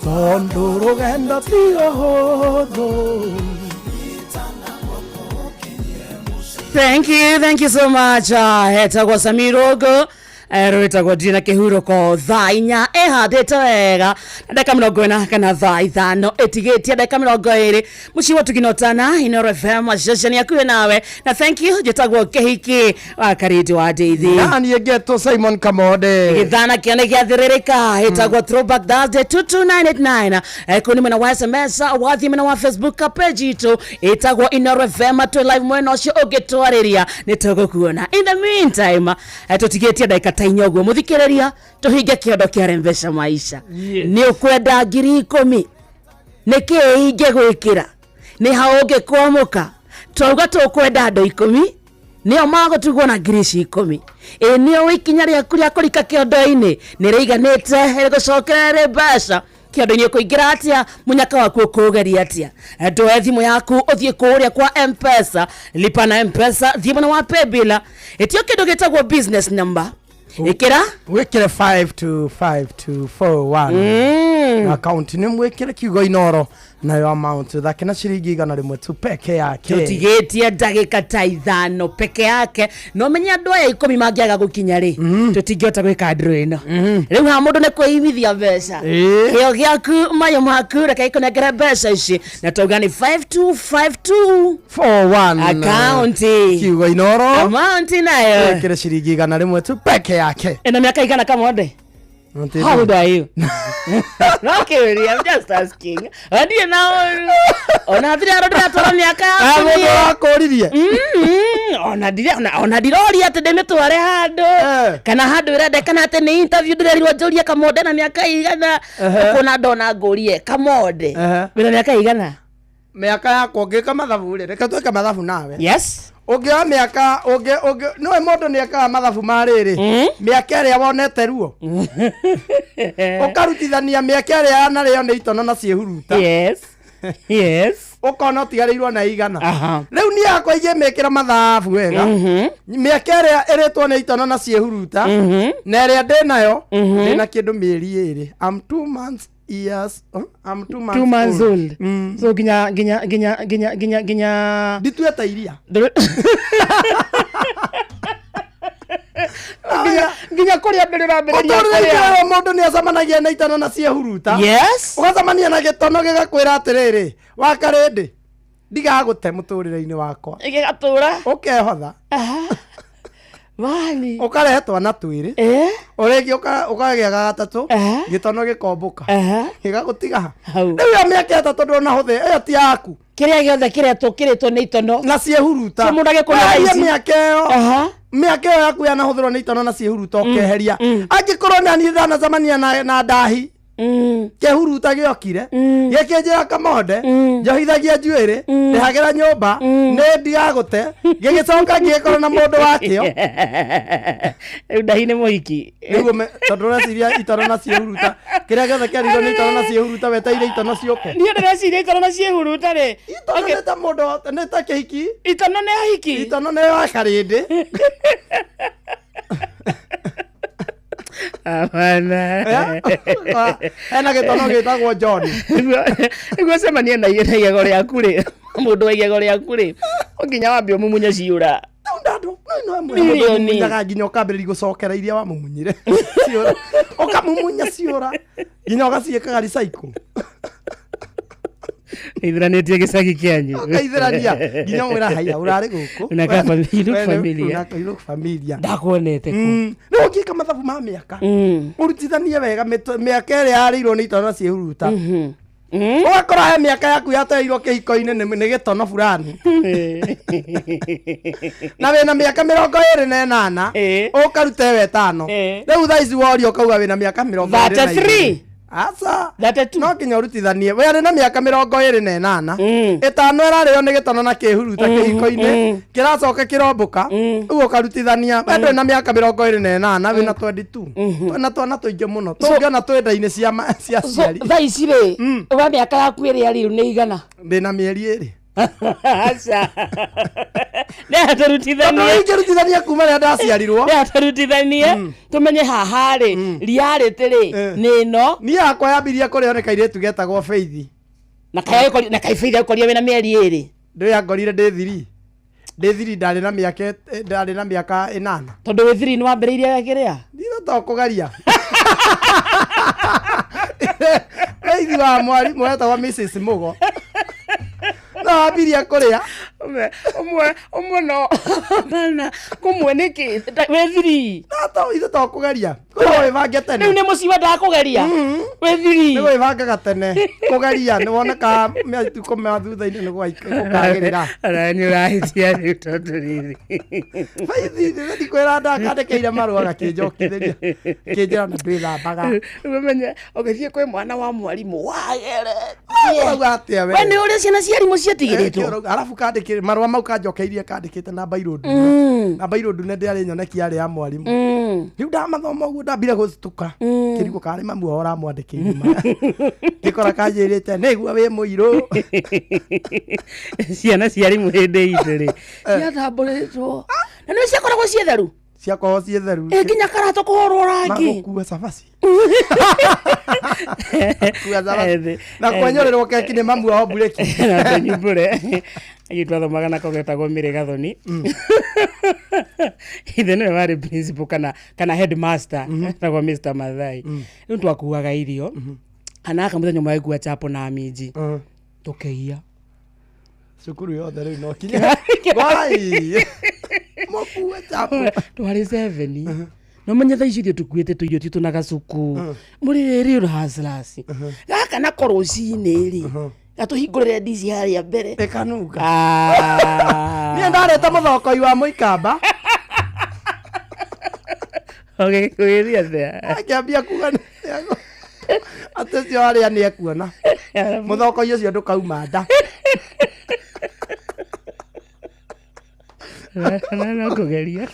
tondu rugendo ti ruhuthu. Thank you so much. Hetagwo Samirogo rwitagwo ndina kihuruko thaa inya ihandite wega ndaka 40 kana thaa 5 itigitie ndaka 20 muciwa tukinotana Inoro FM station yaku nawe na thank you jetagwo kehiki wa kariti wa Deithi nani geto Simon Kamode githana kiane giathiririka hetagwo Throwback Thursday 22989 kuni mena wa SMS wathi mena wa Facebook page itu itagwo Inoro FM to live mweno cio ugitwariria nitugukuona. In the meantime tutigetie ndaka tainyogo muthikireria tuhinge kiondo kia Rembesha Maisha. Ni ukwenda 10,000 niki inge gwikira ni haoge kwamuka twauga tukwenda andu 10 nio magotugwo na 10,000 nio wikinya ria kuria kurika kiondo-ini ni riganite gucokera mbeca kiondo-ini kuingira atia munyaka waku ukugeria atia ndoe thimu yaku uthie kuria kwa M-Pesa lipa na M-Pesa thimu na wa Paybill etio kindu gitagwo business number ikira wikire 525241 account ni mwikire kiugo Inoro nayo amount thake na ciringi 100 tu peke yake tutigetie ndagika ta 5 peke yake no menya andu aya 10 mangiaga gukinya ri tutingiota gwika andru ino riu ha mundu ne kuimithia mbeca kio giaku mayo maku reka ikonegera mbeca ici na tauga ni 525241 account kiugo Inoro amount nayo wikire ciringi 100 tu peke yake ina miaka igana Kamode. How old are you? Okay, really, I'm just asking. What do you know? Ona thira ro ndatwara miaka akoririe ona ndiroria ati ndimitware handu kana handu irende kana ati ni interview ndirerirwo njurie Kamode na miaka igana kuna ndona ngurie Kamode wina miaka igana miaka yakwa ngika mathabu ri reka tweke mathabu nawe. Yes. Ogia miaka no mundu ni aka mathabu mariri miaka ria wonete ruo ukarutithania miaka ria na rio ni itono na ciehuruta. Yes ukona utigarirwo na igana riu ni yakwa ige mekira mathabu wega miaka ria iritwo ni itono na ciehuruta na ria ndinayo ndina kindu mieri 2 I'm 2 months years I'm 2 months old. So ginya ditueta iria ginya kuria ndira mbiriria kuria mundu ni acamanagia na itono na ciehuruta. Yes ugacamania na gitono gigakwira atiriri wakarindi ndigagute muturire-ini wakwa igigatura ukehotha Wali ukarehetwa na twiri urigi ukagia gatatu gitono gikombuka gigagutiga riu ya miaka 3 ndona hothe iyo ti yaku kiria giothe kiretwo ni itono na ciehuruta mundage kuna ici miaka iyo yaku yana huthirwo ni itono na ciehuruta ukeheria angikorwo nani thana zamania na ndahi kehuruta giokire gekenjira Kamode njohithagia njuiri ndihagira nyumba ni ndigagute gigicoka ngikora na mundu wakio ndahi ni muhiki niguo tondu reciria itono na ciehuruta kiria giothe kiarirwo ni itono na ciehuruta weteire itono ciuke ni ndeciria itono na ciehuruta ri itono ni ta mundu ni ta kihiki itono ni hiki itono ni wa karindi Amana ena gitono gitagwo John niguo cemania na igego riaku ri mundu wa igego riaku ri nginya wambia mumunya ciura bado no munyaga nginya ukambĩrĩria gũcokera iria wamumunyire ciora ukamumunya ciora nginya ũgaciĩkaga recycle Ithiranĩtie gĩcagi kĩanyu. Ũkaithirania nginya mwĩra haya ũrarĩ gũkũ. Unaka familia. Unaka familia. Ndakuonete ku. No ũngĩka mathabu ma mĩaka. Ũrutithanie wega mĩaka ĩrĩa yarĩirwo nĩ itono ciĩhuruta. Ũgakora he mĩaka yaku yateirwo kĩhiko-inĩ nĩ gĩtono fulani. Na wĩna mĩaka 28 ũkarute wetano. Rĩu thaa ici worio ukauga wĩna mĩaka 23. Asa no kinya urutithanie we ari na miaka 28 itano ĩrarĩo nĩ gĩtono na kĩhuruta kĩhiko-inĩ kĩracoka kĩromboka ũguo karutithania wendo na miaka 28 wĩna 22 na twana tũingĩ mũno tũngĩona twenda-inĩ cia ciari thaa ici rĩ wa miaka yaku ĩrĩa rĩu nĩ igana ndĩna mĩeri 2 Acha. Nĩatarutithania. Nĩatarutithania kuma rĩrĩa ndaciarirwo. Nĩatarutithania. Tumenye haha rĩ, reality rĩ, nĩ ĩno. Niĩ yakwa yambirie kũrĩo nĩ kairĩtu getagwo Faith. Na kai Faith ũkoria wĩna mĩeri 2. Ndĩyangorire ndĩ 3 ndarĩ na mĩaka 8. Tondũ wĩ 3 nĩ wambĩrĩirie kĩrĩa? Ndĩrota kũgaria. Faith wa mwarimũ etagwo Mrs. Mugo. No abiria kuria umwe no bana kumwe niki wethiri tato ithe to kugeria ko ivange tene ni musiba da kugeria wethiri ni ivangaga tene kugeria ni woneka mĩatuko ma thutha-inĩ nĩ gũkagĩrĩra arani rahitia ni tondoriri Faithi ndi kwera ndakandĩkĩire marũa gakĩnjokithĩria kĩnjĩra na ndĩthambaga umenye ũgĩthiĩ kwĩ mwana wa mwarimũ wagere we nĩ ũrĩa ciana ciarimũ ciatigĩrĩtwo arafu kandĩkĩre marũa mau kanjokeirie kandĩkĩte na bairũndu na bairũndu nĩ ndĩarĩ nyoneki yarĩ ya mwarimũ rĩu ndamathoma ũguo ndambire gũcituka kĩrigũ karĩ mamu wao ramwandĩkĩire ngĩkora kanjĩrĩte nĩguo wĩ mũirũ ciana ciarimũ hĩndĩ itũ rĩ ciathambũrĩtwo na nĩ ciakoragwo ciĩ theru ciakoragwo ciĩ theru nginya karato kũhũrwo rangi gũkua cabaci na kwenyorerwo keki nĩ mamu wao mbureki na tũnyumbũre agĩtwathomaga nako getagwo Mĩrĩ Gathoni ithe nĩwe warĩ principal kana headmaster etagwo Mr. Mathai rĩu twakuaga irio kana akamũthenya ũmwe agĩkua chapo na minji tũkĩia cukuru yothe rĩu no kinya wai mokua chapo twarĩ 7 no menye thaa icio tukuĩte tũirio titũ na gacuku mũrĩ rĩrĩ ũrahaciraci gaka na koroci-inĩ rĩ gatũhingũrĩre ndici harĩa mbere ĩkanuga niĩ ndarĩte mũthokoi wa mũikamba ũgĩkwĩria thĩa akĩambia kuga atĩ cio harĩa nĩ ekuona mũthokoi ũcio ndũkauma nda no kũgeria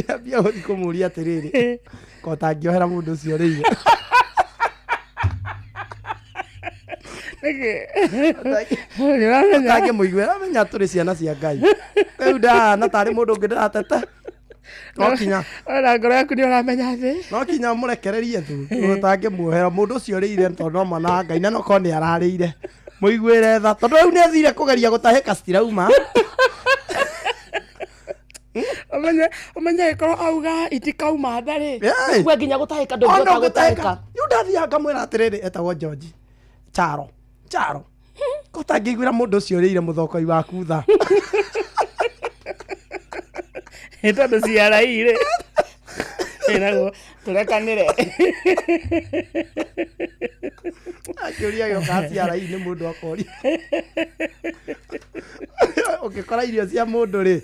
ambia gũthiĩ kũmũria atĩrĩrĩ ko tangĩohera mũndũ ũcio rĩire tangĩmũigua amenya tũrĩ ciana cia Ngai rĩu ndahana tarĩ mũndũ ũngĩ ndĩratete no kinya ona ngoro yaku nĩ ũramenya atĩ no kinya mũrekererie tu tangĩmuohera mũndũ ũcio rĩire tondũ no mwana wa Ngai na no korwo nĩ ararĩire mũiguĩre tha tondũ rĩu nĩ athire kũgeria gũtahĩka citirauma Umenye ĩkorwo auga itikauma ndarĩ we nginya gũtahĩka ndũngĩhota gũtahĩka rĩu ndathiaga ngamwĩra atĩrĩrĩ etagwo George Charo ko tangĩiguĩra mũndũ ũcio rĩire mũthokoi waku tha tondũ ciara-irĩ naguo tũrekanĩre akĩũria gĩoka ciara-i nĩ mũndũ akoria ũngĩkora irio cia mũndũ rĩ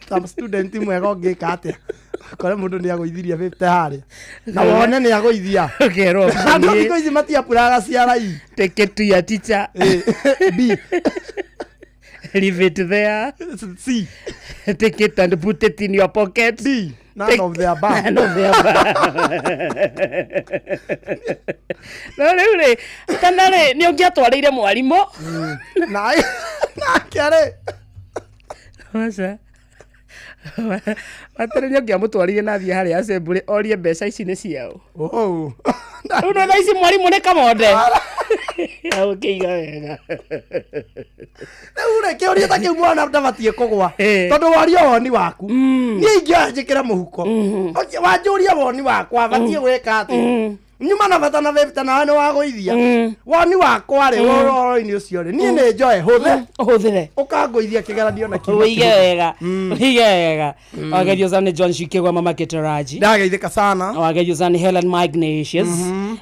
ta student mwega ũngĩka atĩa kore mũndũ nĩ agũithirie 50 harĩa na wone nĩ agũithia thikũ ici matiapuraga ciara-i take it to your teacher B leave it there C take it and put it in your pocket D none of the above no rĩu rĩ kana rĩ nĩ ũngĩatwarĩire mwarimũ na kĩarĩ Oca watarĩ nĩ ũngĩamũtwarire na thiĩ harĩa assembly orie mbeca ici nĩ ciao rĩu no thaa ici mwarimũ nĩ kamonde ũkĩiga wega Ure ke ori take mwana ndabatie kugwa tondu wario woni waku ni ingioya njikira muhuko wanjuria woni wakwa batie gwika ati nyuma na bata na vepta na no wagoithia woni wakwa ri woro-ini ucio ri ni ni njoe huthire ukangoithia kigeranio na kigo wega wagerio sana John Shikegwa mama Ketaraji ndageithika sana wagerio sana Helen Magnatius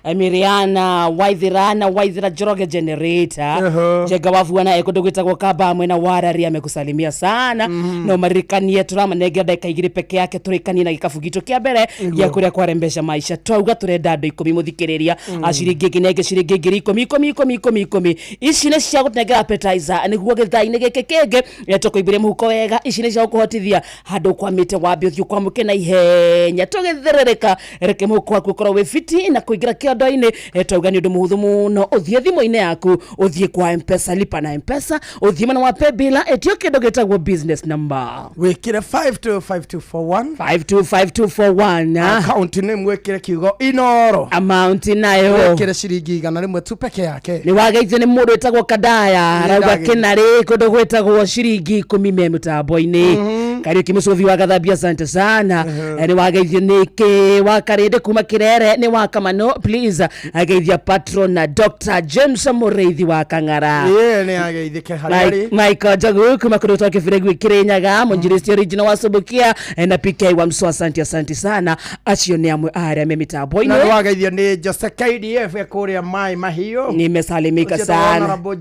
Emiriana Waithira Joroge Generator jega wavuana ekondogitagwo kaba mwena warari amekusalimia sana no marikanie turama nege ndaka igiri peke yake turikanie na gikabu gitu kia mbere ya kuria kwa rembesha maisha twauga turenda ndo muthikiriria aciringi nginenge ciringi 10 ici ne cia gutengera appetizer niguo githaini gike kenge tukuimbire muhuko wega ici ne cia kuhotithia handu kwamite wambe uthio kwa muke na ihenya tugitherereka reke muhuko waku korwo wi fiti na kuingira kiondo-ini twauga ni undu muhuthu muno uthie thimu-ini yaku uthie kwa M-Pesa lipa na M-Pesa uthie mana wa paybill etio kindu gitagwo business number wikire 525241 525241 account name wikire kiugo Inoro amount nayo wekire ciringi igana rimwe tu peke yake ni wagaithio ni mundu etagwo Kadaya rauga kinari kundu gwetagwo ciringi 10 me mutambo-ini Kariuki Musuvi wa Gathambia asante sana ni wagaithio niki wakarinde kuma Kirere ni wakamano please agaithia patron na Dr. James Mureithi wa Kang'ara ni agaithike harari Michael Jagu kuma kutoka Kifiregu Kirinyaga Monjiristi original wa Subukia na PK wa Mso asante sana acio ni amwe aria me mitambo-ini na wagaithio ni Jose KDF kuria Mai Mahio nimesalimika sana honorable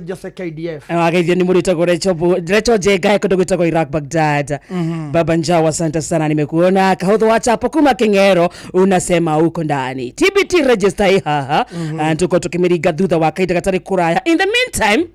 Jose KDF wagaithio ni murito Recho Jega kundu gwitagwo Iraq Baghdad Baba Njao asante sana nimekuona kahudhu wachapo kuma Kingero unasema uko ndani TBT register haha tuko tukimiriga thutha wa kaida gatari kuraya in the meantime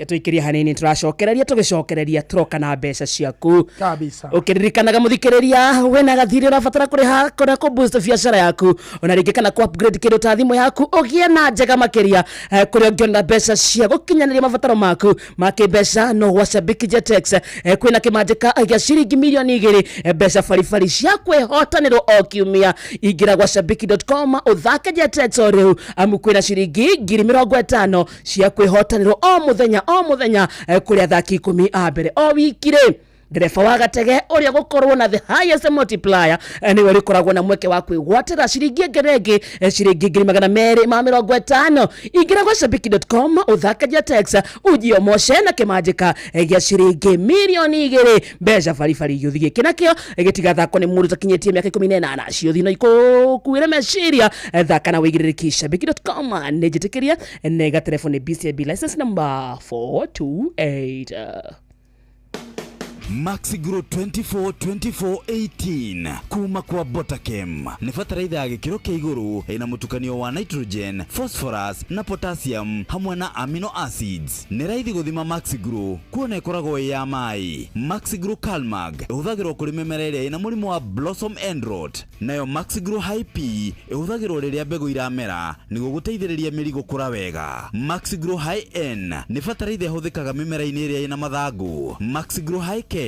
tuikiria hanini turacokereria tugicokereria troka na mbeca ciaku kabisa ukiririkanaga muthikiriria wena gathiri urabatara kuriha kona ku boost biashara yaku unaringikana ku upgrade kindu ta thimu yaku ugie na njega makiria kuria ngiona mbeca cia gukinyaniria mabataro maku makimbeca no washabiki Jetex kwina kimanjika ya ciringi milioni 2 mbeca farifari cia kwihotanirwo o kiumia ingira washabiki.com uthake Jetex riu amukwina ciringi 50,000 cia kwihotanirwo o muthenya kuria thaki 10 a mbere o wikire ndereba wa gatege uria gukorwo na the highest multiplier ni wari koragwo na mweke wa kwigwatira ciringi ngerege ciringi 250 ingira kwa shabiki.com uthaka Jetex ujio moshe na kimanjika ya ciringi milioni 2 mbeca farifari yuthige kinakio gitiga thako ni mundu takinyetie miaka 18 cio thino ikukuire meciria thaka na wigiriki shabiki.com nejitikiria nega telefone BCB license number 428 Maxigro 24-24-18 kuma kwa Botakem ni fataraitha ya gikiro kia iguru ina mutukanio wa nitrogen, phosphorus na potassium hamwe na amino acids. Ni raithi guthima Maxigro kuona ikoragwo ya mai. Maxigro Calmag ihuthagirwo kuri mimera iria ina murimu wa blossom end rot, nayo Maxigro High P ihuthagirwo riria mbegu iramera niguo guteithiriria miri gukura wega. Maxigro High N ni fataraitha ihuthikaga mimera-ini iria ina mathangu. Maxigro High K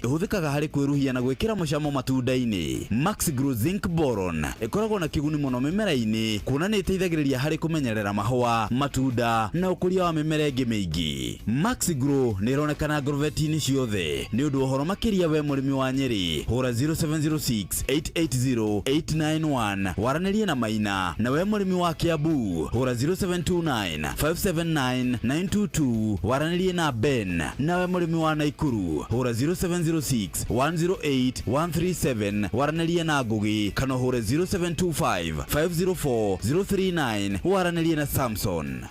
ihuthikaga hari kwiruhia na gwikira mucamo matunda-ini. Maxigro Zinc Boron ikoragwo na kiguni muno mimera-ini kuna ni iteithagiriria hari kumenyerera mahua, matunda na ukuria wa mimera ingi mingi. Maxigro ni ironekana groveti-ini ciothe. Ni undu uhoro makiria we murimi wa Nyeri hura 0706880891 waranirie na Maina, na we murimi wa Kiambu hura 0729579922 waranirie na Ben, na we murimi wa Naikuru hura 0706108137 waranirie na Ngugi, kana hura 0725504039 waranirie na Samson.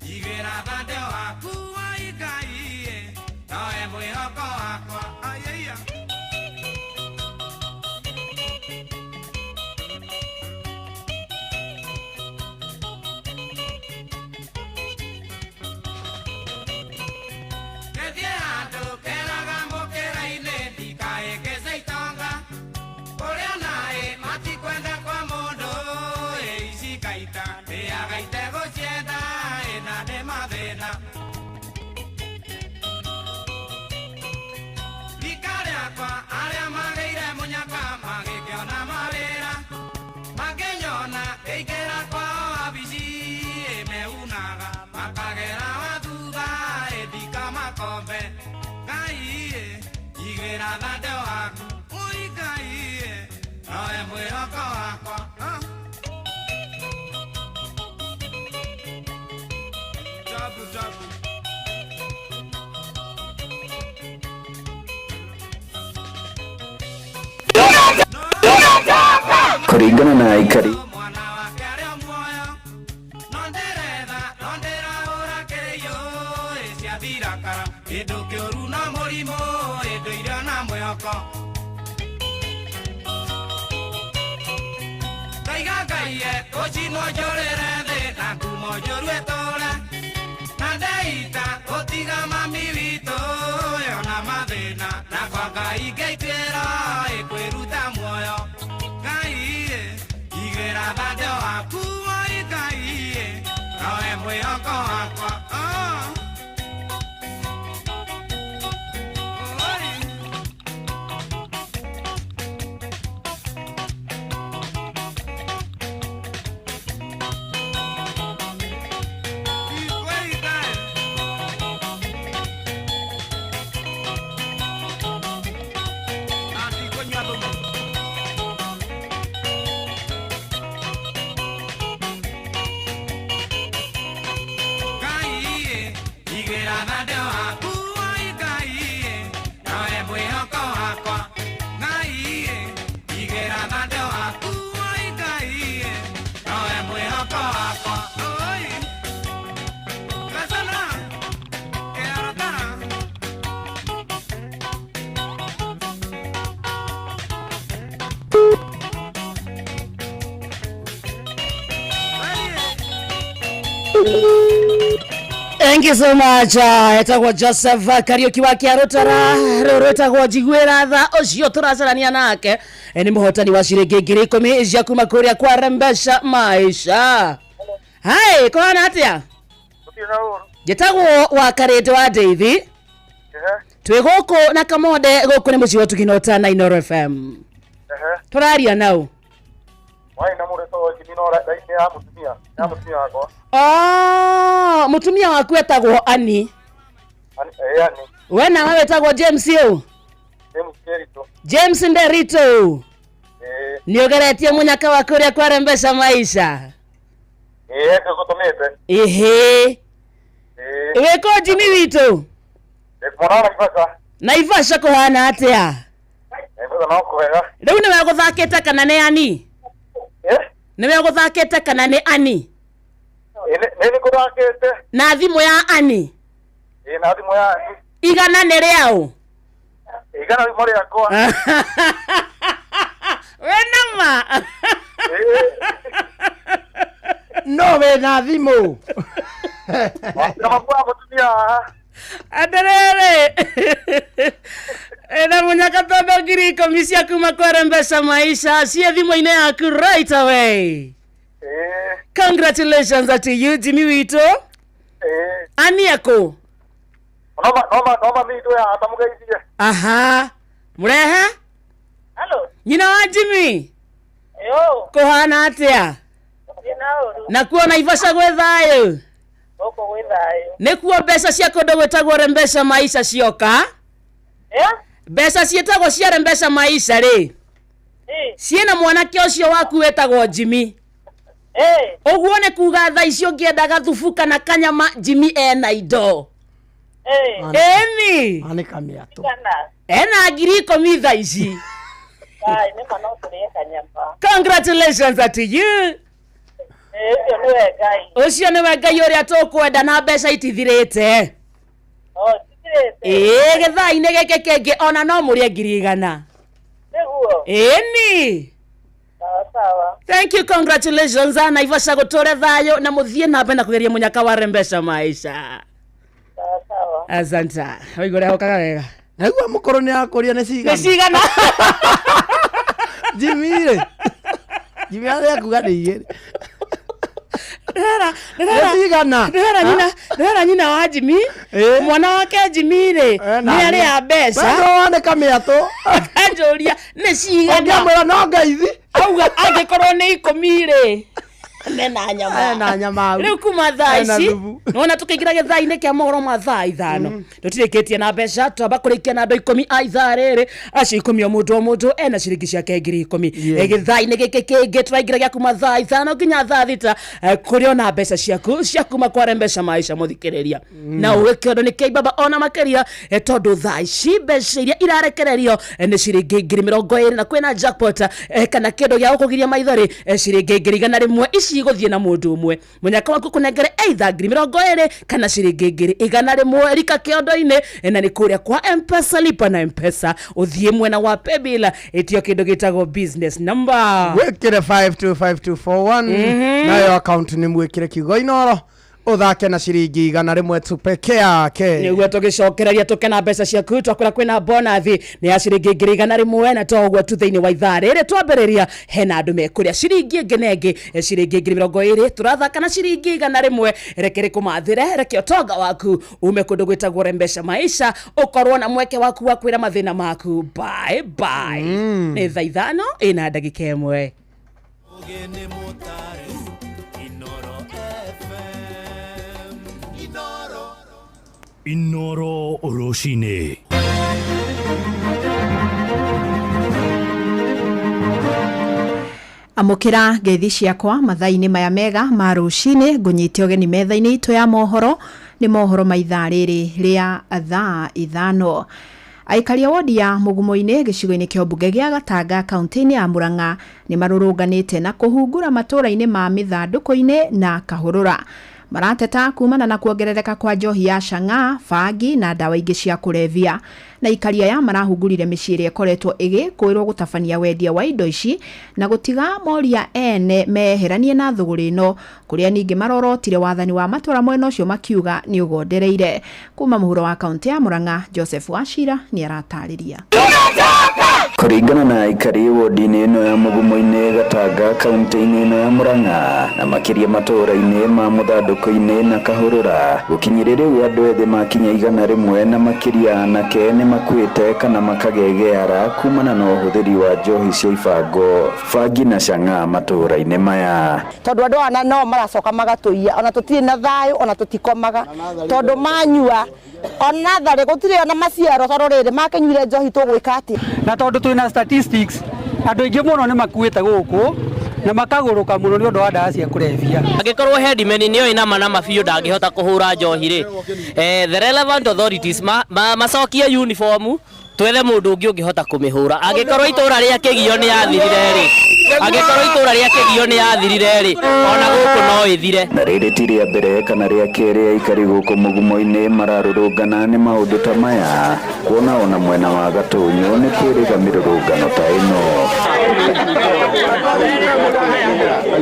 Igera bande wa kuwa Kuringana na Aikari Thank you so much. Etagwo Joseph Kariuki wa Kiarutara rwetagwo Jigwira tha ucio turacarania nake ni muhotani wa ciringi ngiri 10 cia kuma kuria kwa Rembesha Maisha. Hai, kona atia? Getagwo wa Karete wa Davy. Twi guku na Kamode guku ni muci wa Tuginota na Inoro FM. Turaria nau. Wai na mureto wa Kiminora daini ya mutumia wako. Mutumia waku etagwo Ani. Ani. We na wewe etagwo James yo. James Nderito. Niogeretie munyaka wa kuria kwa Rembesha Maisha. Tukutumete. Weko Jimmy wito. Mwana Naivasha. Naivasha kuhana atia? Naivasha nako wega. Riu ni wewe guthakite kana ni Ani? Ni wewe guthakite kana ni Ani? Nini kuthakite? Na thimu ya Ani. Na thimu ya Ani. Igana ni riao. Igana thimu riakwa. We nama. No we na thimu. Kama kwa mutumia. Adarere. Ena munyaka todo ngiri 10 cia kuma kwa Rembesha Maisha cia thimu-ine yaku right away. Congratulations to you Jimmy Wito. Ani yako? Noma mito ya atamugeithie. Aha. Murehe? Hello. Nyina wa Jimmy. Yo. Kohana atia? Na kuo Naivasha gwe thayo. Oko gwe thayo. Nikuo mbeca cia kundu gwetagwo Rembesha Maisha cioka? Mbeca cietagwo cia Rembesha Maisha ri. Ciena mwanake ucio waku wetagwo Jimmy. Oguo ne kuga tha icio ngiendaga thubu kana kanyama Jimmy ena indo. Eni. Ani kamiato. Ena ngiri 10 tha ici. Ai, ni kana uturie kanyama. Congratulations to you. Ucio ni we Ngai uria tukwenda na mbeca itithirite. Tithirite. Githai-ini gike kingi ona no murie ngiri 100. Niguo. Eni. Sawa. Thank you, congratulations. Naivasha gutore thayo na muthie na mbena kugeria munyaka wa Rembesha Maisha. Sawa. Asanta. Waigore hokaga wega. Naigua mukoro ni akuria ni cigana. Ni cigana. Jimmy. Jimmy ale kuga ni igiri. Ndera nyina wa Jimmy. Mwana wake Jimmy ri. Ni ari ya mbeca. Bado wane kamiato. Kanjoria ni cigana. Ngamwira no ngaithi. Auga angikorwo ni 10 ri. Nena nyama. Na nyama. Riu kuma thaa ici. Nona tukigira githaa-ini kia mohoro ma thaa ithano. Tutirikitie na mbeca twamba kurikia na andu 10 a ithaa riri. Acio 10 o mundu ena ciringi ciake 10,000. Githaa-ini giki kingi turaingira gia kuma thaa ithano nginya thaa thita kuri ona mbeca ciaku cia kuma kwa Rembesha Maisha muthikiriria. Na uweke ni keibaba ona makeria tondu thaa ici mbeca iria irarekererio ni ciringi 20,000 na kwina jackpot kana kindu gia gukugiria maithori ciringi 100 ici guthie na mundu umwe munyaka waku kunengere either 20,000 kana ciringi 100 rika kiondo-ini na ni kuria kwa M-Pesa lipa na M-Pesa uthie mwena wa paybill etio kindu gitago business number wekire 525241 nayo account ni mwekire kigo inoro uthake na ciringi 100 tu peke yake niguo tugicokereria tukena mbeca ciaku twakwira kwina bonus ni ya ciringi 100 na togwa tu thiini wa ithaa riri twambiriria hena andu mekuria ciringi ngenenge ciringi 20 turathaka na ciringi 100 rekere kumathire reke otonga waku ume kundu gwitagwo Rembesha Maisha ukorwo na mweke waku wa kwira mathina maku bye bye ni thaa ithano ina ndagika imwe Inoro Roshine. Amukira gethi ciakwa mathaini maya mega ma rucine ngunyite ogeni methaini itu ya mohoro ni mohoro ma ithaa riri ria thaa ithano. Aikari wodi ya Mugumo-ini gicigo-ini kia mbunge gia Gatanga kaunti-ini ya Murang'a ni marurunganite na kuhungura matura-ini ma mithanduku-ini na kahurura. Marateta kumana na kuongerereka kwa njohi ya Chang'aa, bangi na dawa ingi cia kulevya. Na ikaria ya marahungurire miciiri ekoretwo igikwirwo gutabania wendia wa indo ici na gutiga moria ene meheranie na thuguri no kuria ningi marorotire wathani wa matura mwena ucio makiuga ni ugondereire. Kuma muhuro wa kaunti ya Murang'a, Joseph Wachira ni aratariria. Kuringana na aikari wodi-ini ino ya Mugumo-ini Gatanga kaunti-ini ino ya Murang'a na makiria matura-ini ma muthanduku-ini na kahurura gukinyirira andu ethĩ makinya 100 na makiria anake ni makuite kana makagegeara kumana na uhuthiri wa njohi cia ibango, bangi na Chang'aa matura-ini maya. Tondu andu ana no maracoka magatuia ona tutire na thayu ona tutikomaga tondu manyua ona thare gutire ona maciaro tondu riri makenyuire njohi tugwika ati na tondu twina statistics andu ingi muno ni makuite guku na makaguruka muno ni undu wa ndawa cia kulevya. Angikorwo headman ni oi na mana mabiu ndangihota kuhura njohi ri the relevant authorities macokie uniform twethe mundu ungi ungihota kumihura. Angikorwo itura ria kigio ni yathirire ri ona guku no ithire. Na riri ti ria mbere kana ria keri aikari guku Mugumo-ini mararurungana ni maundu ta maya, kuona ona mwena wa Gatunyu ni kwiriga mirurungano ta ino.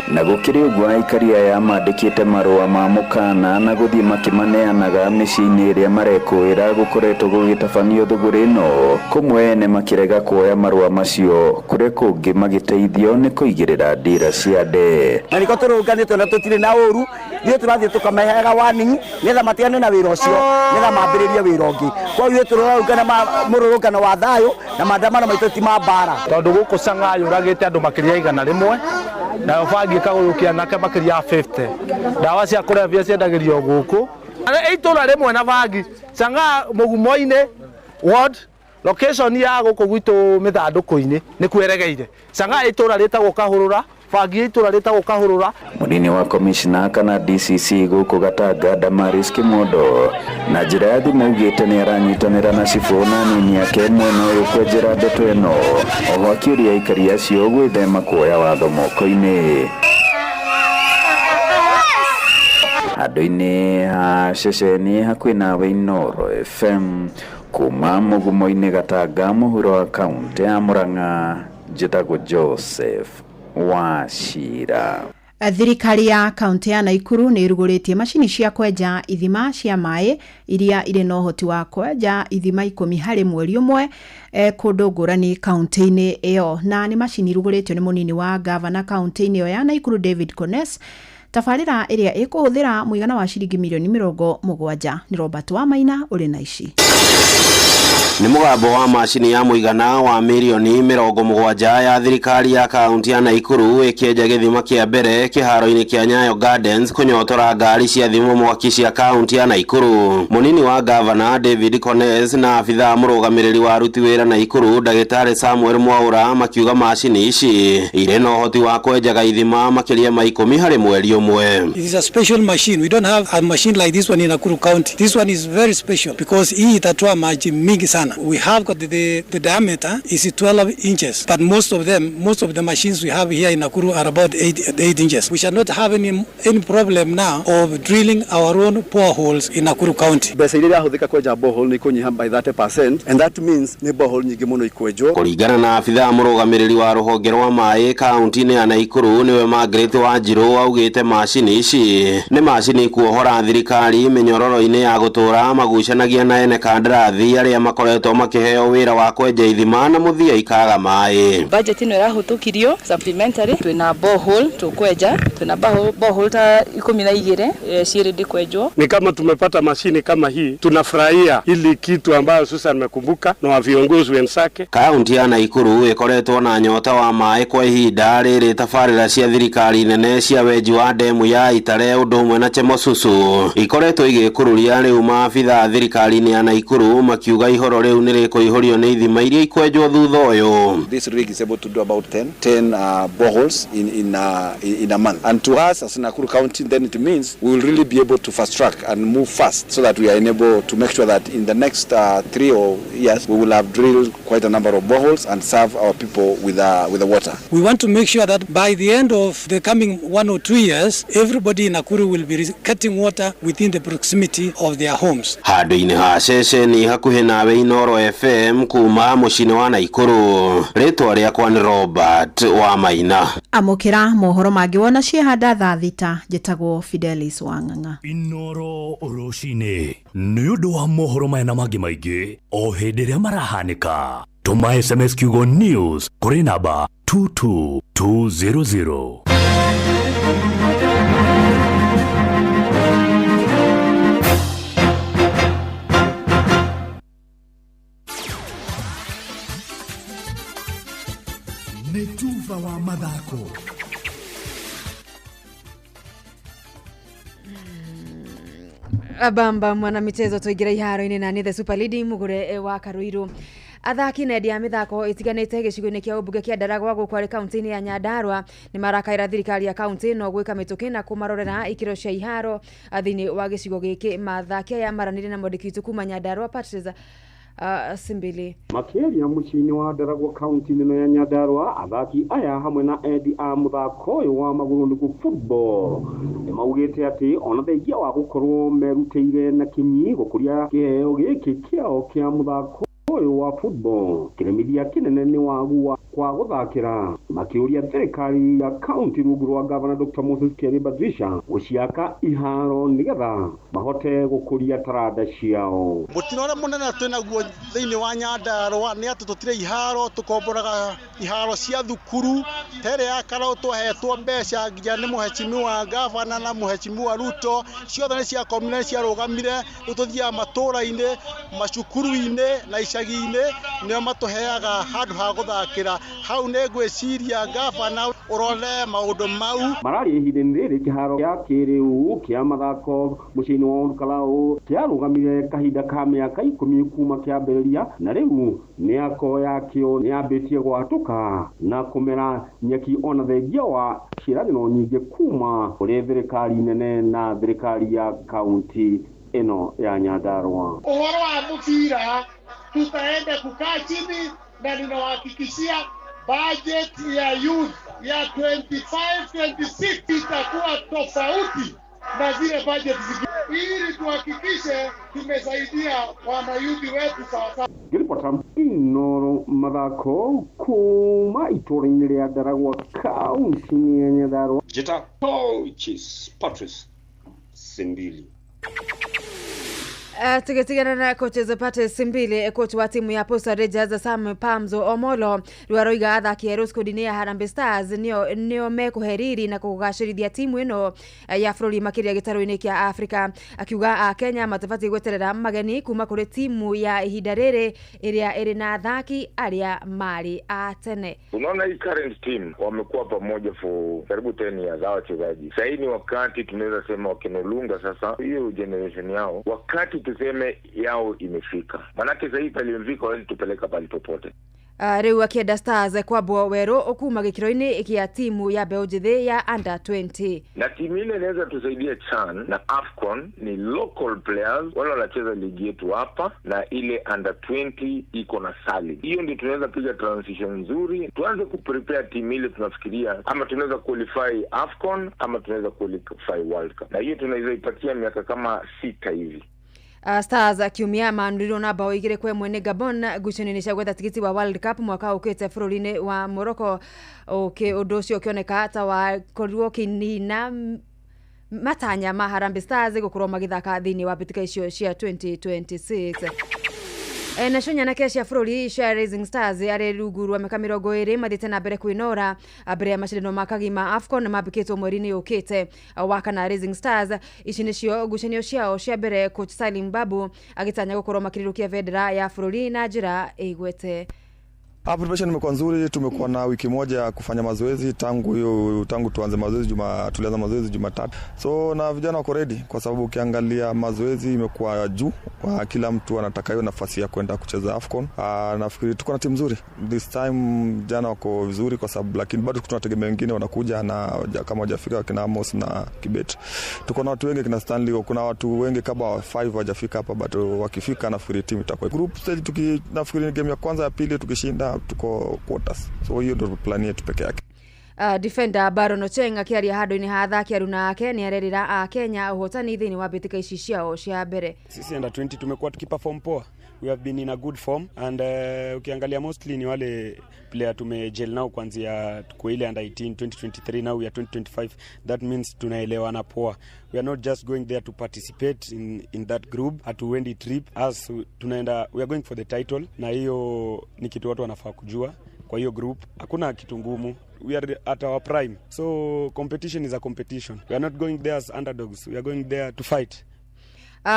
Na gukiri uguo aikari aya mandikite marua ma mukana na guthii makimaneanaga micii-ini iria marekuira gukoretwo gugitabanio thuguri ino, kumwe ene makirega kuoya marua macio kuri kungi magiteithio ni kuigirira ndira cia nde. na niko turunganitwe na tutire na uru ni turathie tukamehega warning nitha matiane na wira ucio nitha mambiririe wira ungi. Kwa hiyo tururungana mururungano wa thayu na maandamano maitu ti mambara tondu guku Chang'aa yuragite andu makiria 100 na bangi kagurukia nake makiria 50. Dawa cia kulevya ciendagirio guku itura rimwe na bangi Chang'aa Mugumo-ini ward location ya guku gwitu mithanduku-ini ni kweregeire. Chang'aa itura ritagwo kahurura, bangi itura ritagwo kahurura. Munini wa commissioner kana DCC guku Gatanga Damaris Kimondo na njira ya thimu ugite ni aranyitanira na cibona nini yake mwena uyu kwenjera ndeto ino, oho akiuria aikari acio gwithema kuoya watho moko-ini. Andu-ini ha ceceni hakuhi nawe Inoro FM kuma Mugumo-ini Gatanga muhuro wa kaunti ya Murang'a, njitagwo Joseph Wachira. Thirikari ya kaunti ya Naikuru ni iruguritie macini cia kwenja ithima cia mai iria ire no hoti wa kwenja ithima 10 hari mweri umwe kundu ngurani kaunti-ini iyo, na ni macini iruguritio ni munini wa gavana kaunti-ini iyo ya Naikuru David Kones. Tafarira iria ikuhuthira muigana wa ciringi milioni 70. Ni Robert Wamaina uri na ici. Ni mugambo wa macini ya muigana wa milioni 70 ya thirikari ya kaunti ya Naikuru ikieja githima kia mbere kiharo-ini kia Nyayo Gardens kunyotora ngari cia thimu mwaki cia kaunti ya Naikuru. Munini wa governor David Kones na afitha murugamiriri wa aruti wira Naikuru Dagitari Samuel Mwaura makiuga macini ici ire no hoti wa kwejaga ithima makiria ma 10 hari mweri umwe. It is a special machine. We don't have a machine like this one in Nakuru County. This one is very special because hii itatoa maji mingi sana. We have got the diameter is 12 inches, but most of the machines we have here in Nakuru are about 8 inches. We shall not have any problem now of drilling our own boreholes in Nakuru County. Besa ile yahuthika kwenja borehole ni kunyiha by 30%, and that means ni borehole nyingi muno ikwenjwo. Kuringana na afitha murugamiriri wa ruhonge rwa mai kaunti-ini ya Naikuru niwe Margaret Wanjiru augite macini ici ni macini kuohora thirikari minyororo-ini ya gutura magucanagia na ene kandarathi aria makoretwo makiheo wira wa kwenja ithima na muthia ikaga mai. Budget ino irahutukirio supplementary twina borehole tukwenja, twina borehole ta 12 shiridi kwenjwo. Ni kama tumepata mashini kama hii, tunafurahia ili kitu ambayo sasa nimekumbuka na viongozi wenzake. Kaunti ya Naikuru ikoretwo na nyota wa mai kwa ihinda riri tafarira cia thirikari nene cia wenji wa demu ya Itare udumwe na Chemosusu ikoretwo igikururia riu maabitha thirikari-ini ya Naikuru makiuga ihoro riu ni rikuihorio ni ithima iria ikwenjwo thutha uyu. This rig is able to do about 10 boreholes in a month, and to us as Nakuru County then it means we will really be able to fast track and move fast so that we are able to make sure that in the next 3 years we will have drilled quite a number of boreholes and serve our people with the water. We want to make sure that by the end of the coming 1 or 2 years everybody in Nakuru will be cutting water within the proximity of their homes. Handu-ini ha ceceni hakuhi nawe Inoro FM kuma mucini wa Naikuru. Ritwa riakwa ni Robert wa Maina. Amukira mohoro mangi wona ciehanda thaa thita njitagwo Fidelis Wang'ang'a. Inoro rucini ni undu wa mohoro mena mangi maingi o hindi ria marahanika. Tuma SMS kiugo news kuri namba 22200. Netuva wa mathako. Abamba mwana michezo tuigira iharo-ini na ni the Super League mugure wa Karuiru. Athaki na ya mithako itiganite gicigo-ini kia ubunge kia Ndaragwa gukwari kaunti-ini ya Nyandarua ni marakaira thirikari ya kaunti no gwika mituki na kumarorera ikiro cia iharo athini wa gicigo giki mathaki ya maranire na modikitu kuma Nyandarua Patricia Simbili. Makiria mucini wa Ndaragwa kaunti-ini ya Nyandarua athaki aya hamwe na endi a muthako wa maguru niku football ni maugite ati ona thengia wa gukorwo merutire na kinyi gukuria kiheo giki kiao kia muthako wa football kiremithia kinene ni wagu kwa guthakira makiuria thirikari ya county rungu rwa governor Dr. Moses Keri Badrisha guciaka iharo nigetha mahote gukuria taranda ciao. Mutinore munene twinaguo thiini wa Nyandarua ni ati tutire iharo tukomboraga iharo cia thukuru tere ya karau twahetwo mbeca nginya ni muhecimi wa governor na muhecimi wa Ruto ciothe ni cia community cia rugamire tuthia matura-ini macukuru-ini na icagi-ini nio matuheaga handu ha guthakira hau ne gwiciria governor urone maundu mau marari ihinda-ini riri kiharo kia kiriu kia mathako mucini wa Olkalau kiarugamire kahinda ka miaka 10 kuma kiambiriria na riu miako yakio niambitie gwatuka na kumera nyeki ona thengia wa ciraniro nyingi kuma kuri thirikari nene na thirikari ya kaunti ino ya Nyandarua. Uhoro wa mupira tutaenda kukaa chini na ninawahakikishia budget ya youth ya 25-26 itakuwa tofauti na zile budget zingine ili tuhakikishe tumesaidia wanayuthi wetu sawasawa. Gilipota Inoro mathako kuma itora-ini ria Ndaragwa kaunti-ini ya Nyandarua. Jeta coaches Patrice Simbili. Tukitigana na coaches Patrice Simbile, coach wa timu ya Posta Rangers Sam Pamzo Omolo rwaroiga athaki a Roscodine ya Harambee Stars nio mekuheriri na kugacirithia timu ino ya bũrũri makiria gĩtarũ-inĩ kĩa Afrika, akiuga Kenya matafati gweterera mageni kuma kuri timu ya ihinda rĩrĩ ĩrĩa ĩrĩ na athaki arĩa marĩ a tene. Unaona hii current team wamekuwa pamoja for karibu 10 years hawa wachezaji. Sasa ni wakati tunaweza sema wakinolunga sasa hiyo generation yao, wakati tuseme yao imefika. Manake sasa hivi palimfika wale tupeleka pale popote. Riu akienda Stars kwambwo werũ okuma gĩkĩro-inĩ kĩa timu ya mbeũ njĩthĩ ya under 20. Na timu ile inaweza tusaidia CHAN na AFCON ni local players wale wanacheza ligi yetu hapa, na ile under 20 iko na sali. Hiyo ndio tunaweza piga transition nzuri. Tuanze kuprepare timu ile tunafikiria ama tunaweza qualify AFCON ama tunaweza qualify World Cup. Na hiyo tunaweza ipatia miaka kama 6 hivi. Stars akiumia manuriro na bao 2-1 ni Gabon gucani-inĩ cia gwetha tigiti wa World Cup mwaka ũkĩte bũrũri-inĩ wa Morocco. Ũndũ ũcio ũkĩoneka ta wa korirwo kĩnina matanya ma Harambee Stars gũkorwo magĩthaka thĩinĩ wa mbĩtĩka icio cia 2026. Naconya na kesha bũrũri cia Rising Stars arĩ rungu rwa mĩaka 20 mathiĩte na mbere kwĩnora mbere ya macindano ma kagima AFCON mambĩkĩtwo mweri-inĩ ũkĩte wa kana. Rising Stars ici nĩcio ngucanio ciao cia mbere, coach Salim Babu agĩtanya gũkorwo makĩrirũkia bendera ya bũrũri na njĩra ĩgwete. Preparation imekuwa nzuri, tumekuwa na wiki moja ya kufanya mazoezi tangu tuanze mazoezi tulianza mazoezi Jumatatu. So na vijana wako ready kwa sababu ukiangalia mazoezi imekuwa juu, kila mtu anataka hiyo nafasi ya kwenda kucheza AFCON. Nafikiri tuko na timu nzuri. This time jana wako vizuri kwa sababu, lakini bado tunategemea wengine wanakuja na kama hawajafika kina Amos na Kibet. Tuko na watu wengi kina Stanley, kuna watu wengi kama 5 hawajafika hapa, bado wakifika nafikiri timu itakuwa. Group stage nafikiri game ya kwanza ya pili tukishinda tuko quarters. So hiyo ndio plan yetu peke yake. Defender Baron Ocheng akiaria handũ-inĩ ha athaki aruna ake nĩ arerĩra Kenya ũhotani thĩinĩ wa mbĩtĩka ici ciao cia mbere. Sisi under 20 tumekuwa tukiperform poa. We have been in a good form and ukiangalia mostly ni wale player tumegel nao kuanzia kwa ile under 18 2023, now we are 2025. That means tunaelewana poa. We are not just going there to participate in that group, hatuendi trip as tunaenda, we are going for the title, na hiyo ni kitu watu wanafaa kujua. Kwa hiyo group hakuna kitu ngumu. We are at our prime, so competition is a competition. We are not going there as underdogs, we are going there to fight.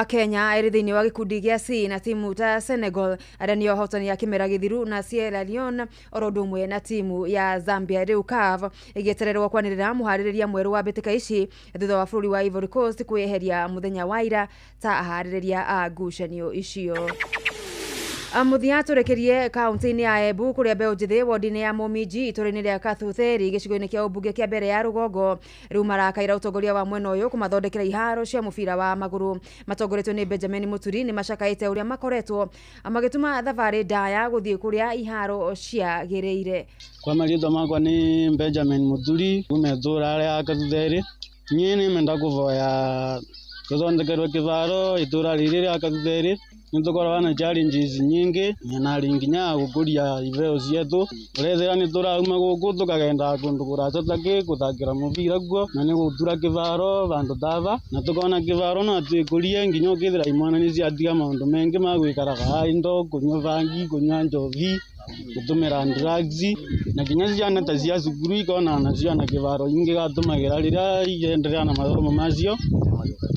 Kenya ĩrĩ thĩinĩ wa gĩkundi gĩa C na timu ta Senegal arĩa nĩo hotani ya kĩmera gĩthiru na Sierra Leone oro ũndũ ũmwe na timu ya Zambia. Rĩu CAF ĩgĩetererwo kwanĩrĩra mũharĩrĩria mwerũ wa mbĩtĩka ici thutha wa bũrũri wa Ivory Coast kwĩyeheria mũthenya wa ira ta aharĩrĩria a ngucanio icio. Muthia turekerie kaunti-inĩ ya Embu kũrĩa mbeũ njĩthĩ wodi-inĩ ya Momiji itũũra-inĩ rĩa Kathutheri gĩcigo-inĩ kĩa ũmbunge kĩa mbere ya Rũgongo rĩu marakaĩra ũtongoria wa mwena ũyũ kũmathondekera iharo cia mũbira wa magũrũ. Matongoretio nĩ Benjamin Muturi nĩ macakaĩte ũrĩa makoretwo magĩtũma thabarĩ ndaya gũthiĩ kũrĩa iharo ciagĩrĩire. Kwa marĩtwa makwa nĩ Benjamin Muturi kuma itũũra rĩa Kathutheri. Niĩ nĩmenda kũvoya gũthondekerwo kĩharo itũũra rĩrĩ rĩa Kathutheri. Nĩtũkoragwo na challenges nyingĩ na nginya gũkũria iveo cietu. Ũrethera nĩtũrauma gũkũ tũkagenda kũndũ kũrata takĩ gũthakĩra mũbira kuo na nĩgũtura kĩharo vandũ tava, na tũkona kĩharo no twĩkũrie nginya ũkĩthĩra imwana nĩciatiga maũndũ mengĩ ma gwĩkaraga indo, kũnyua bangi, kũnyua njovi, gũtũmĩra drugs, na nginya ciana ta cia cukuru ikona nacio na kĩharo ingĩ gatũmagĩra rĩrĩa irenderea na mathomo macio.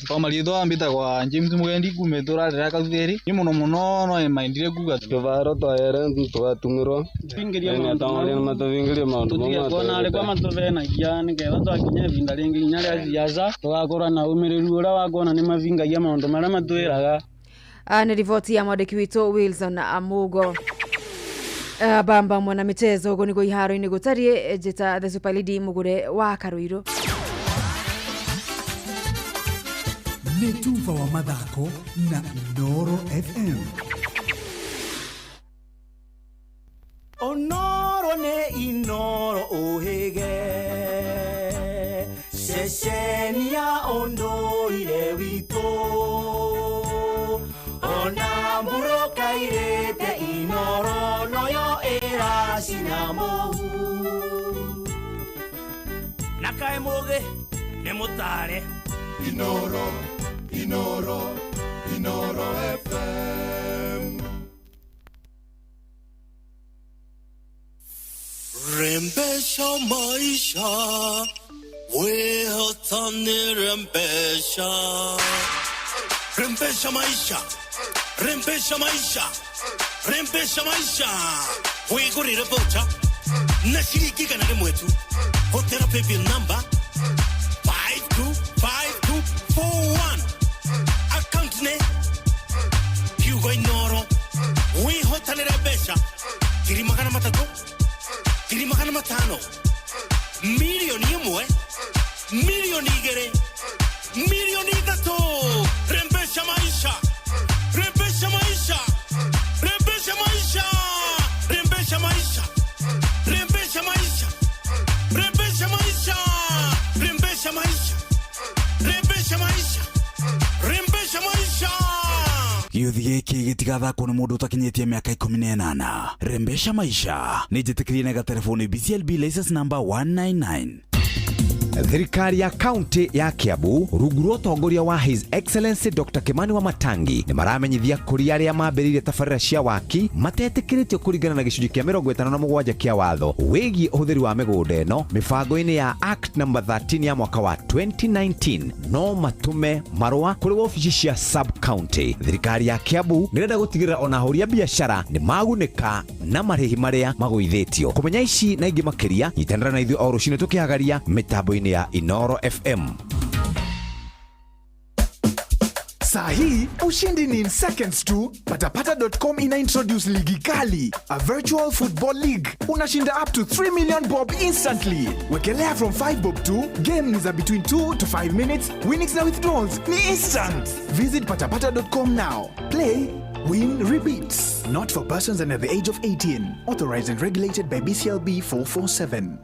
Kwa marĩtwa mbĩtagwa James Mugendi kuma itũũra rĩa Kathutheri. Ni mũno no ĩmaindire kuga kĩharo twaere tũgatũmĩrwo tũtigekona arĩ kwa matũvenagia nĩgetha twakinya ivinda rĩngĩ nginya rĩa ciaca tũgakorwo na ũmĩrĩru ũrĩa wakuona nĩ mavingagia maũndũ marĩa matwĩraga. Nĩ riboti ya mwandĩki witũ Wilson Amugo. Bamba mwana michezo ũguo nĩguo iharo-inĩ gũtariĩ njĩta the Super League mũgũre wa Karuiro. Netuva wa mathako na Noro FM. Onoro ne inoro ohege Sheshenia ondo ile wito Onamburo kairete inoro noyo era sinamohu Nakaemoge nemotare Inoro Inoro FM. Rembesha maisha, weotane rembesha. Rembesha maisha, rembesha maisha, rembesha maisha. Wegurira bocha, nashiriki kanale mwetu. Hotera paybill number 525241. Account ne Hugo Inoro. We hotane rembesha. Kiri magana matatu. Kiri magana matano. Milioni imwe. Milioni igere. Milioni itatu. Rembesha maisha. Rembesha maisha. Rembesha maisha. Rembesha maisha. Rembesha maisha. Rembesha maisha. Rembesha maisha. Rembesha maisha. Rembesha maisha. Gĩuthi gĩkĩ gĩtigathakwo nĩ mũndũ ũtakinyĩtie mĩaka 18. Rembesha maisha nĩ njĩtĩkĩrie na gatelefoni BCLB license number 199. Thirikari ya kaunti ya Kiambu rungu rwa utongoria wa His Excellency Dr. Kimani Wamatangi ni maramenyithia kuri aria mambĩrĩirie tabarĩra cia waki matetĩkĩrĩtio kũringana na gĩcunjĩ kĩa 57 kĩa watho wĩgiĩ ũhũthĩri wa mĩgũnda ĩno mĩbango-inĩ ya Act number 13 ya mwaka wa 2019 no matume marũa kũrĩ ofici cia sub county. Thirikari ya Kiambu nĩrenda gũtigĩrĩra ona ahũri a biacara nĩ magunĩka na marĩhi marĩa magũithĩtio. Kũmenya ici na ingĩ makĩria nyitanĩra na ithuĩ o rũciinĩ tũkĩhagaria mitambo-inĩ ya Inoro FM. Sahi, ushindi ni in seconds tu. Patapata.com ina introduce ligi kali, a virtual football league. Unashinda up to 3 million bob instantly. Wekelea from 5 bob to game ni za between 2 to 5 minutes. Winnings na withdrawals ni instant. Visit patapata.com now. Play, win, repeats. Not for persons under the age of 18. Authorized and regulated by BCLB 447.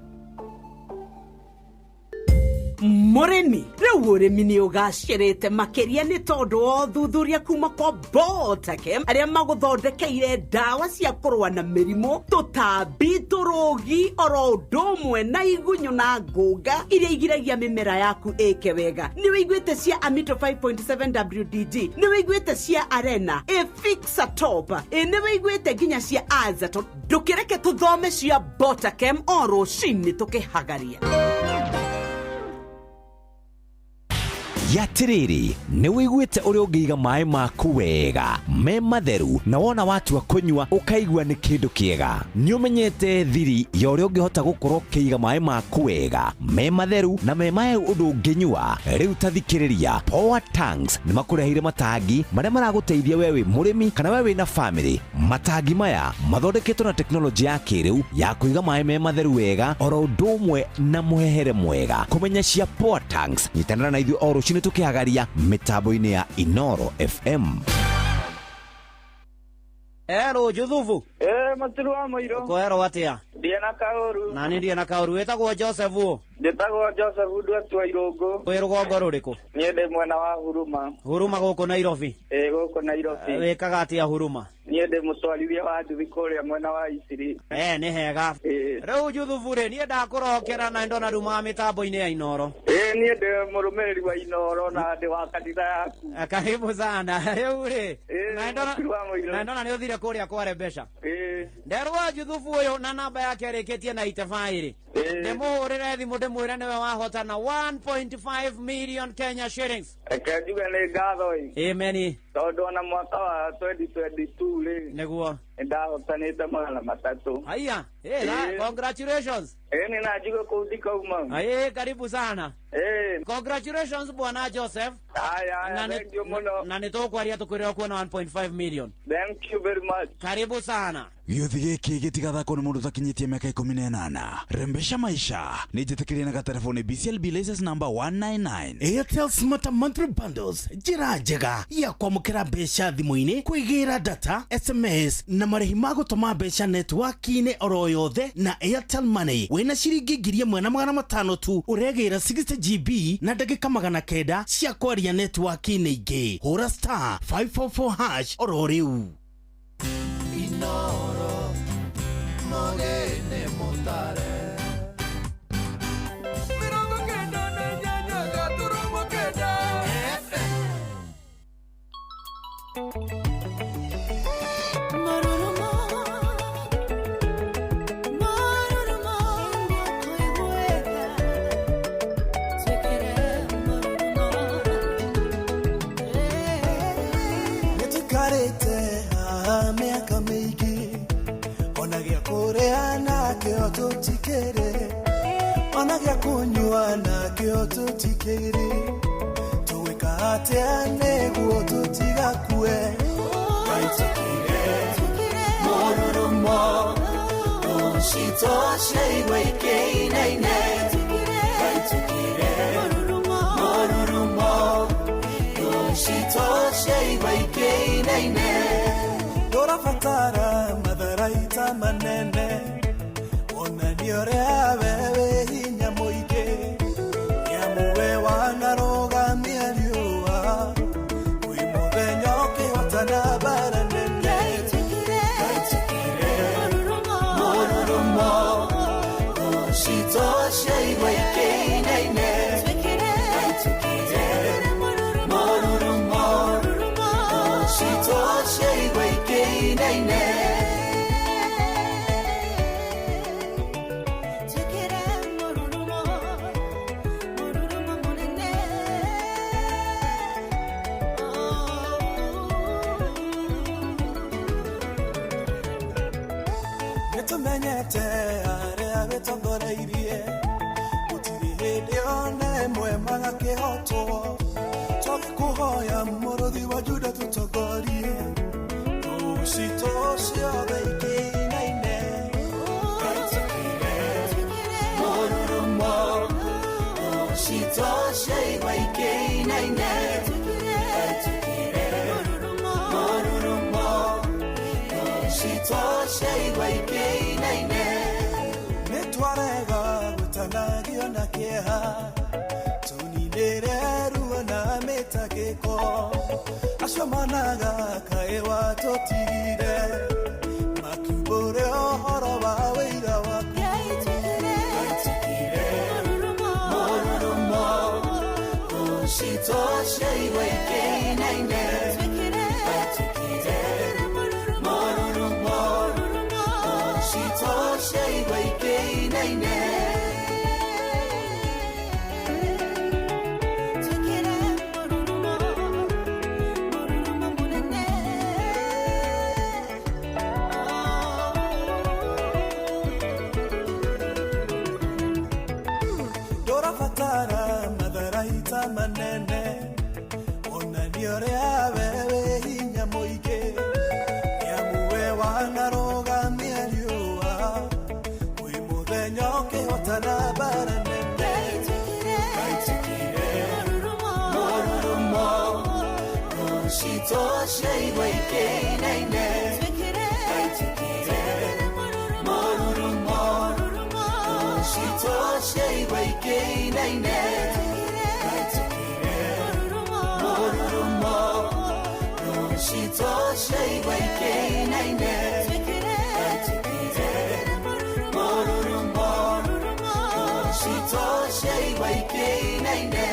Moremi, rĩu nĩ ũgacĩrĩte makĩria nĩ tondũ wa thuthuria kuma kwa Botakem arĩa magũthondekeire ndawa cia kũrũa na mĩrimũ, tũtambi, tũrũgi, oro ũndũ ũmwe na igunyũ na ngũnga iria igiragia mĩmera yaku ĩke wega. Nĩ wĩiguĩte cia Amito 5.7 WDG, nĩ wĩiguĩte cia Arena, Efixatop, nĩ wĩiguĩte nginya cia Azaton. Ndũkĩreke tũthome cia Botakem o rũciinĩ tũkĩhagaria. Yatiriri nĩ wĩiguĩte ũrĩa ũngĩiga maĩ maku wega me matheru na wona watua kũnyua ũkaigua nĩ kĩndũ kĩega. Nĩ ũmenyete thiri ya ũrĩa ũngĩhota gũkorwo ũkĩiga maĩ maku wega me matheru na me maĩ ũndũ ũngĩnyua. Rĩu ta thikĩrĩria, Power Tanks nĩ makũreheire matangi marĩa maragũteithia wewe mũrĩmi kana wewe na family. Matangi maya mathondeketwo na teknolojĩ ya kĩrĩu ya kũiga maĩ me matheru wega oro ũndũ ũmwe na mũhehere mwega. Kũmenya cia Power Tanks nyitanĩra na ithuĩ o rũciinĩ tukihagaria mitambo-inĩ ya Inoro FM. Ero Juthufu. Matiru wa Moiro. Kwero watia. Ndiana Kauru. Nani ndiana Kauru wetagwo Joseph wo. Ndetagwo Joseph Ndwatwa Irungu. Wĩ rũgongo rũrĩkũ? Niĩ mwena wa Huruma. Huruma gũkũ Nairobi. Gũkũ Nairobi. Wĩkaga atĩa Huruma? Niĩ ndĩ mũtwarithia wa nduthi kũrĩa mwena wa Isiri. Nĩ hega. Rĩu Juthufu rĩ niĩ ndakũrokera na ndona ruma mĩtambo-inĩ ya Inoro. Niĩ ndĩ mũrũmĩrĩri wa Inoro na ndĩ wa kanitha yaku. Karibu sana. Rĩu rĩ na ndona nĩ ũthire kũrĩa kwa Rebesha. Nderwa Juthufu ũyũ na namba yake arĩkĩtie na 85 ndĩmũhũrĩre thimũ ndĩmwĩre nĩwe wahotana 1.5 million Kenya shillings. Njuge nĩ ngatho ĩ. Amen. Tondũ ona mwaka wa 2022 rĩ nĩguo ndahotanĩte magana matatũ. Haya, congratulations. Nĩ na njuge kũu ndikauma. Karibu sana. Congratulations bwana Joseph. Thank you mũno. Na nĩtũkwaria tũkwĩrĩra kuona 1.5 million. Thank you very much. Karibu sana. Gĩuthi gĩkĩ gĩtigathakwo nĩ mũndũ ũtakinyĩtie mĩaka 18. Rembesha maisha nĩ njĩtĩkĩrie na gatelefoni BCLB license number 199. Airtel Smart Monthly Bundles, njĩra njega ya kwamũkĩra mbeca thimũ-inĩ, kwĩgĩra data, SMS na marĩhi ma gũtũma mbeca network-inĩ oro yothe na Airtel Money. Wĩna ciringi 1,500 tu ũregĩra 60 GB na ndagĩka 900 cia kwaria network-inĩ ingĩ. Hũra star 544# oro rĩu. Inoro Mogene Motare Mirongo kenda na nyanya gaturumo kenda Onagya kunywa na kyo tutikere tuweka atene guo tutigakue Kaitukire Morurumo Shito Sheiwa Ikeinaine Kaitukire Morurumo Shito Sheiwa Ikeinaine Dora Fatara Madaraita Manene Onaniorea Bebe Hinya Moike Yamuwe Wanaroga Mialiua Wimovenyo Kihotana Baranene Kaitukire Morurumo Shito Sheiwa Ikeinaine Kaitukire Morurumo Shito Sheiwa Ikeinaine Menyete are abetogoreirie Utiri one mwe maga kehoto Toki kuhoya morothi wa Juda tutogorie Ushito shiothe ikeinaine Kaitukire Morurumo Ushito sheiwa ikeinaine Kaitukire Morurumo Ushito sheiwa ikeinaine Netwarega gutanagio na kieha Tuninere ruo na metakeko Ashomanaga kaewa totigire Makubore ohoro wa weira waku Kaitukire Morurumo Ushito sheiwa ikeinaine Kaitukire Morurumo Ushito sheiwa ikeinaine Dora Fatara Madaraita Manene Onaniorea Bebe Hinya Moike Yamuwe Wanaroga Mialiua Wimovenyo Kihotana Baranene Kaitukire Morurumo Ushito sheiwa ikeinaine Kaitukire Morurumo Ushito sheiwa ikeinaine Kaitukire Morurumo Ushito sheiwa ikeinaine Kaitukire Morurumo Ushito sheiwa ikeinaine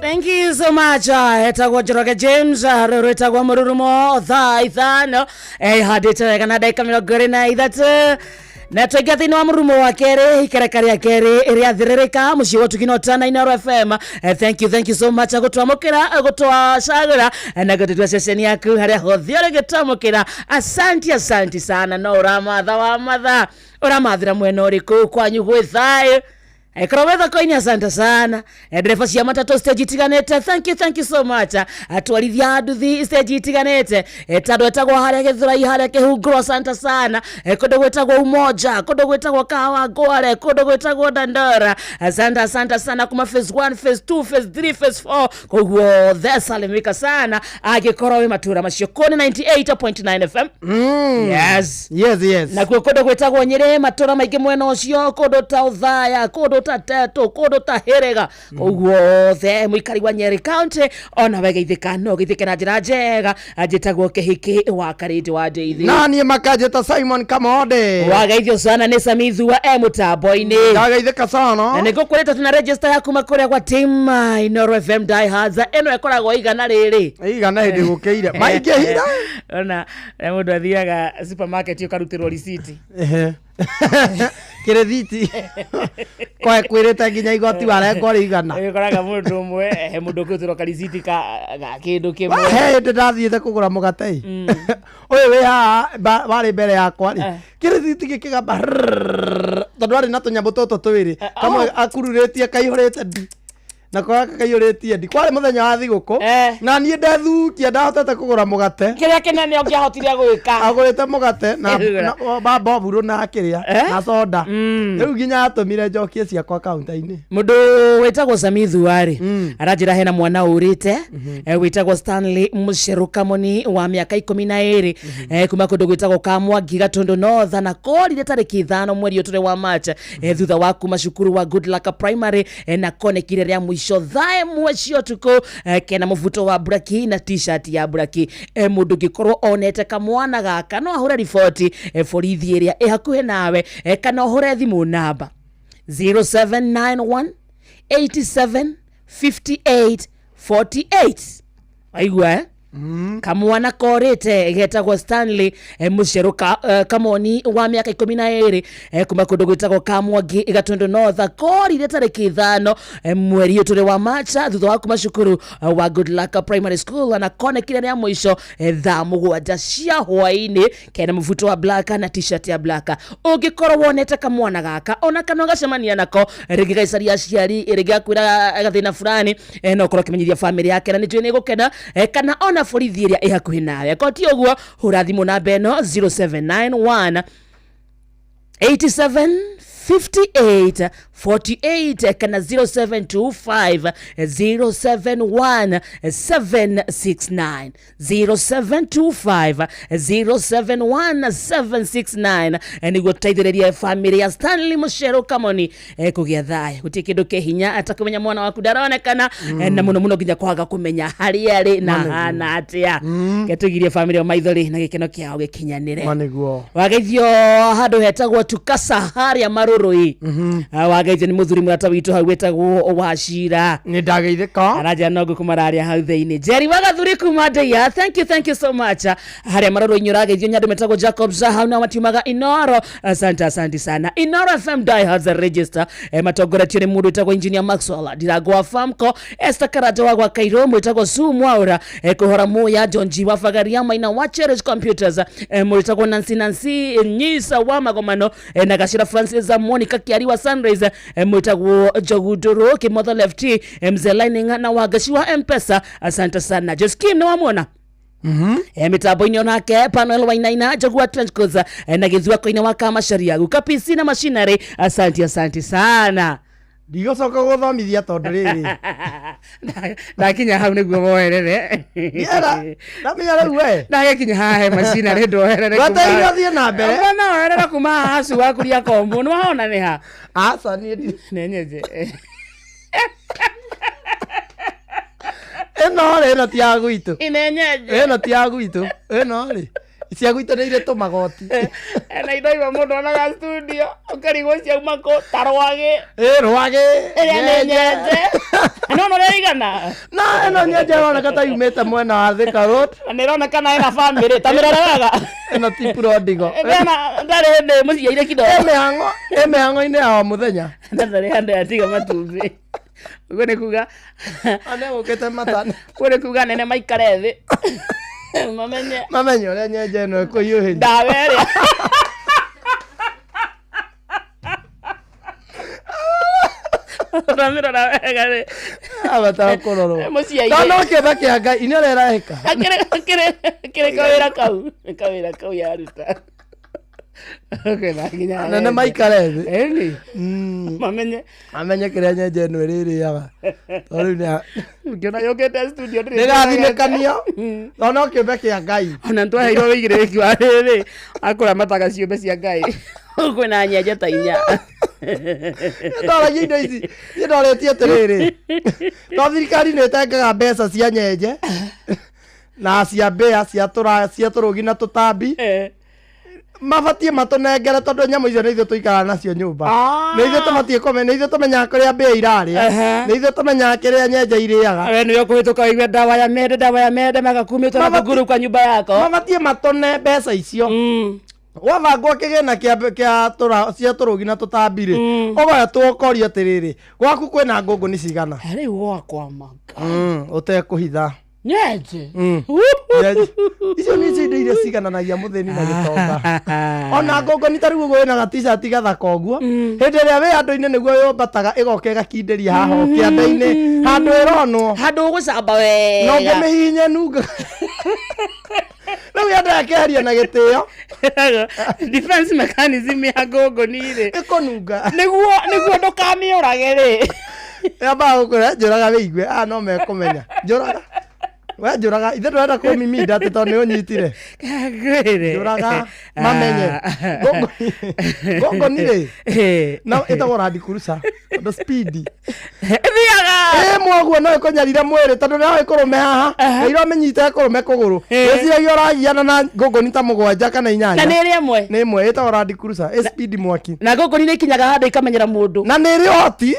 Thank you so much. Etagwa Joroge James, etagwa Morurumo, ithano. Hadite kana dakika 23 na twaiga thini wa murumo wa kere ikerekari ya kere iria thiririka muci wotu kinotana Inaro FM. Thank you so much gutwamukira gutwacagura na gututwa session yaku haria hothiore gitwamukira. Asante sana no uramatha wa matha uramathira mwena uriku kwanyu gwi thayo. Ekrawetha koini asante sana. Driver cia matatu stage itiganete. Thank you so much. Atwarithia nduthi stage itiganete. Tando etagwa haria Githurai haria Kihunguro asante sana. Kodo gwetagwa Umoja, kodo gwetagwa Kawa Ngware, kodo gwetagwa Dandora. Asante sana kuma phase 1, phase 2, phase 3, phase 4. Koguo thesalimika sana. Agikorwo wi matura macio koni 98.9 FM. Yes. Yes. Na kodo gwetagwa Nyeri matura maingi mwena ucio, kodo ta Uthaya, kodo ta Teto kundu ta Hirega uguo the muikari wa Nyeri County ona wegeithika no githike na njira njega ajitagwo Kihiki wa Kariti wa Deithi nani makajeta Simon Kamode wageithio sana ni Samithu wa Mutambo-ini wageithika sana na nigukureta tuna register yaku makuria kwa team Inoro FM Die Hards eno ekoragwo igana riri igana hindi gukeire maingehira ona mundu athiaga supermarket ukarutirwo receipt kirethiti kwa kwireta nginya igoti warengo rigana ikoraga mundu umwe mundu kutirwo receipt ka kindu kimwe he ndathiite kugura mugate oye we ha bari mbere yakwa ri kirethiti gikigamba tondu ari na tunyambo toto twiri kamwe akururetie kaihurete ndi na kwa kaiyuretie ndi kwari muthenya wa thiguku na nie ndethukia ndahotete kugura mugate kiria kinene ungiahotire gwika agurite mugate na baba buru na kiria na soda riu nginya atumire njokie ciakwa kaunta-ini mundu witagwo Samithu wari aranjira hena mwana urite witagwo Stanley Musheruka Moni wa miaka 12 kuma kundu gwitagwo Kamwangi Gatundu North na korire tariki 5 mweri uture wa March thutha wa kuma cukuru wa Good Luck Primary na konekire ria mwisho thae mwecio tuko kena muvuto wa braki na t-shirt ya braki mundu gikorwo onete kamwana gaka no ahure report borithi iria ihakuhe nawe kana ahure thimu namba 0791 87 58 48 aigwa kamwana korete getagwo Stanley Musheruka Kamoni wa miaka 12 kuma kundu gwitagwo Kamwangi Gatundu North korire tariki 5 mweri uture wa March thutha wa kuma cukuru wa Good Luck Primary School na konekire ria mwisho thaa mugwanja cia hwaini kena muvuto wa black na t-shirt ya black ungikorwo wonete kamwana gaka ona kana gacemania nako rigigaicaria aciari rigiakwira gathina fulani no korwo kimenyithia family yake na nitwe ni gukena kana ona borithi iria ihakuhi nawe koti uguo hura thimu namba eno 0791 87 58 48 kana 0725 071 769 0725 071 769 niguo tutaithiriria family ya Stanley Musheruka Moni kugia thae gutie kindu ke hinya atakumenya mwana waku ndaronekana na muno muno nginya kwaga kumenya hari ari na hana atia getugirie family ya maithori na gikeno kiao gikinyanire maniguo wageithio handu hetagwo Tukasa haria Marurui wageithio ni muthuri murata witu hau wetagwo Wachira ni ndageithika araja no gukumararia hau theini Jerry wagathuri kuma Ndeia thank you so much haria Marurui nyurageithio nyandu metagwo Jacob Zaha na matiumaga Inoro asante sana Inoro FM Die Hards register matongoretio ni mundu wetagwo engineer Maxwell Diragwa Famco Esther Karaja wagwa Kairo mwetagwo Sumwaura kuhora moya John G wa Fagaria Maina wa Cherish Computers mwetagwo Nancy Nyisa wa Magomano na Gashira Francis Monica Kiari wa Sunrise mwetagwo Jogudoro Kimotho Lefty Mzee Lining na wagashi wa M-Pesa asante sana Joskim na wamwona mitambo inyo nake Panel Wainaina Jogua Trenchcoats na githua koine wa Kamasharia Gukapisi na Machinery asante sana ndigocoka guthomithia tondu riri ndakinya hau niguo moerere ndamenya riu we ndagikinya hahe Machinery ndoerere gataira thie na mbere na oerere kuma hacu wakuria kombo no wahona ni ha aca ni nenyeje eno ti ya gwitu inenyeje eno ti ya gwitu eno ri cia gwitu ni ire tumagoti na idoiva mundu onaga studio ukarigwo ciauma ko tarwage rwage nenyeje no reigana na eno nyeje ona kata yumete mwena wa Thika Road nirona kana ina family tamirora wega eno tipuro ndigo ena ndare ndi muciaire kidogo emehango ine ya muthenya ndare hande atiga matumbi gwene kuga ane ukete matane gwene kuga nene maikare thi mamenye uria nyenje no kuiyuhi ndawere Ramiro wega ri abata kororo muciaire tono kiba kia Ngai ine rerahika akire kawira kau yaruta okay naginya nene maikare thi eni mamenye kiria nyenje no ririaga tori ne ngiona yokete studio nĩrathinĩkanio no kĩũmbe kĩa Ngai ona ntwaheirwo wĩigĩrĩrĩki wa rĩrĩ akũra mataga ciũmbe cia Ngai kwĩna nyenje ta inya Ndora indo ici ndoretie atiriri to thirikari nä tengaga mbeca cia nyenje na cia mbea cia turugi na tutambi mabatie matunengere tondu nyamu icio nä ithuĩ tũikaraga nacio nyũmba nä ithuĩ tũbatie kũmenya nä ithuĩ tũmenyaga kũrĩa mbĩa irarĩa nä ithuĩ tũmenyaga kĩrĩa nyenje irĩaga we nĩwe kũhĩtũka waigua dawa ya mende magakumĩtwo na thunguru kwa nyũmba yako mabatie matone mbeca icio wathangwo kĩgĩna cia tũrũgi na tũtambi rĩ ũgoya tũkoria atĩrĩrĩ gwaku kwĩna ngũngũni cigana rĩu gwakwa maka ũtekũhitha nyenje icio nĩ indo iria cigananagia mũthĩni na gĩtonga ona ngũngũni ta rĩu ũguo wĩna ga-t-shirt gathaka ũguo hĩndĩ ĩrĩa wĩ andũ-inĩ nĩguo yũmbataga ĩgoka ĩgakindĩria haha kĩanda-inĩ handũ ĩronwo handũ ũgũcamba wega no ngĩmĩhinye nunga rĩu andũ akeheria na gĩtĩo defense mechanism ya ngũngũni rĩ ĩkũnunga nĩguo ndũkamĩũrage rĩ yambaga gũkũra njũraga wĩigue no mekũmenya njũraga we njũraga ithe ndũrenda kũmiminda atĩ tondũ nĩ ũnyitire njũraga mamenye ngũngũni rĩ no ĩtagwo Land Cruiser tondũ speed ĩthiaga mwaguo no ĩkũnyarire mwĩrĩ tondũ nĩwe ĩkũrũme haha ĩira ũmĩnyite ĩkũrũme kũgũrũ ĩciragia ũragiana na ngũngũni ta 7 kana 8 na nĩ ĩrĩ ĩmwe nĩ ĩmwe ĩtagwo Land Cruiser speed mwaki na ngũngũni nĩ ikinyaga handũ ikamenyera mũndũ na nĩ ĩrĩ ũhoti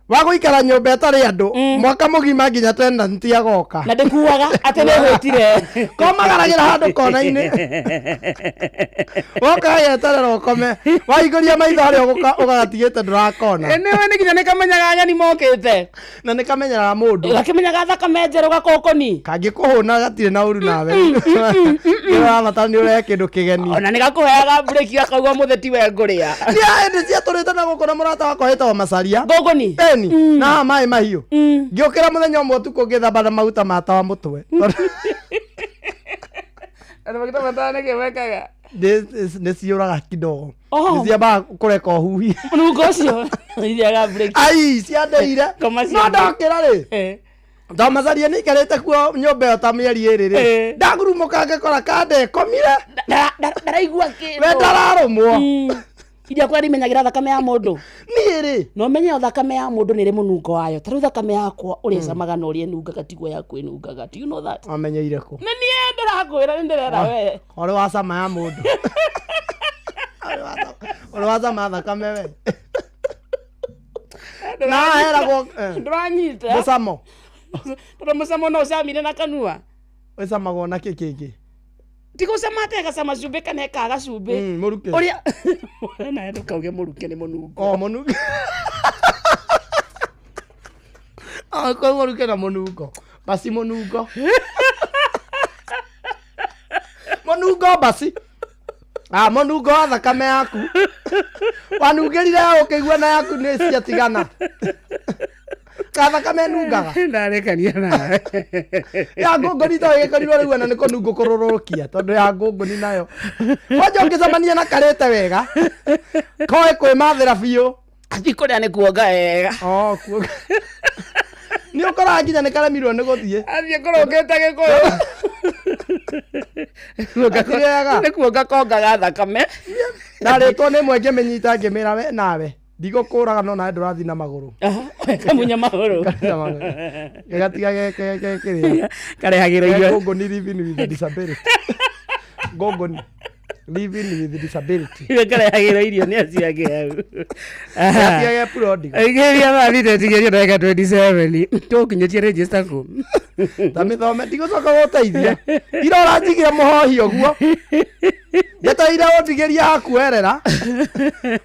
wa gũikara nyũmba ĩtarĩ andũ mwaka mũgima nginya tenant agoka na ndĩkuaga atĩ nĩ gwĩtire komagaragĩra handũ kona-inĩ woka yeterera ũkome waihũria maitho harĩa ũgagatigĩte ndũrakona nĩwe nĩ nginya nĩ kamenyaga nyani mokĩte na nĩ kamenyaga mũndũ gakĩmenyaga thakame njerũ gakokoni kangĩkũhũna gatirĩ na ũru nawe ũrabatara nĩ ũrehe kĩndũ kĩgeni ona nĩ gakũheaga mburĩki gakaugua mũtheti we ngũrĩa nĩa hĩndĩ ciatũrĩte na gũkũ na mũrata wakwa wĩtagwo Macaria ngũngũni na maĩ mahiũ ngĩũkĩra mũthenya ũmwe ũtukũ ngĩthamba na maguta ma tawa mũtwe nĩ ciũraga kidogo nĩ ciambaga kũreka ũhuhi mũnungo ũcio ai ciandeire no ndokĩra rĩ to Macaria nĩ ikarĩte kuo nyũmba ĩyo ta mĩeri ĩrĩ rĩ ndagurumũka ngĩkora kandekomire ndaraigua kĩndũ we ndararũmwo iria kwari menyagĩra thakame ya mũndũ niĩ rĩ no menye thakame ya mũndũ nĩ ĩrĩ mũnungo wayo ta rĩu thakame yakwa ũrĩa camaga na ũrĩa nungaga tiguo yaku ĩnungaga do you know that wamenyeire kũ nĩ niĩ ndĩrakwĩra nĩ ndĩrera we ũrĩ wa cama ya mũndũ ũrĩ wa cama thakame we na heragwo ndũranyita mũcamo tondũ mũcamo no ũcamire na kanua ũcamagwo na kĩkĩngĩ tigũcama atĩ gacama cumbĩ kana ekaga cumbĩ mũruke ũrĩa nawe ndũkauge mũruke nĩ mũnungo mũnungo kwa mũruke na mũnungo basi mũnungo mũnungo basi mũnungo wa thakame yaku wanungĩrire ya ũkĩigua na yaku nĩ ciatigana kathakame nungaga ndarekania nawe ya ngũngũni to ĩgĩkorirwo rĩu na nĩ kũnungo kũrũrũkia tondũ ya ngũngũni nayo wanja ũngĩcemania na karĩte wega koĩ kwĩmathĩra biũ athi kũrĩa nĩ kuonga wega kuonga nĩ ũkoraga nginya nĩ karemirwo nĩ gũthiĩ athiĩ kũrũngĩte gĩkũyũ nĩ kuonga kongaga thakame narĩtwo nĩ ĩmwe ngĩmĩnyita ngĩmĩra we nawe ndigũkũraga no nawe ndũrathiĩ na magũrũ kamunya magũrũ gatiga kĩrĩa karehagĩrwo irio ngũngũni living with disability ngũngũni living with disability karehagĩrwo irio nĩ aciage hau aciage prodigal igeria mathite tigeria ndagĩka 27 tũkinyĩtie register kũ tamĩthome ndigũcoka gũteithia ira ũranjigĩra mũhohi ũguo ndeteire ũndigĩria hakuerera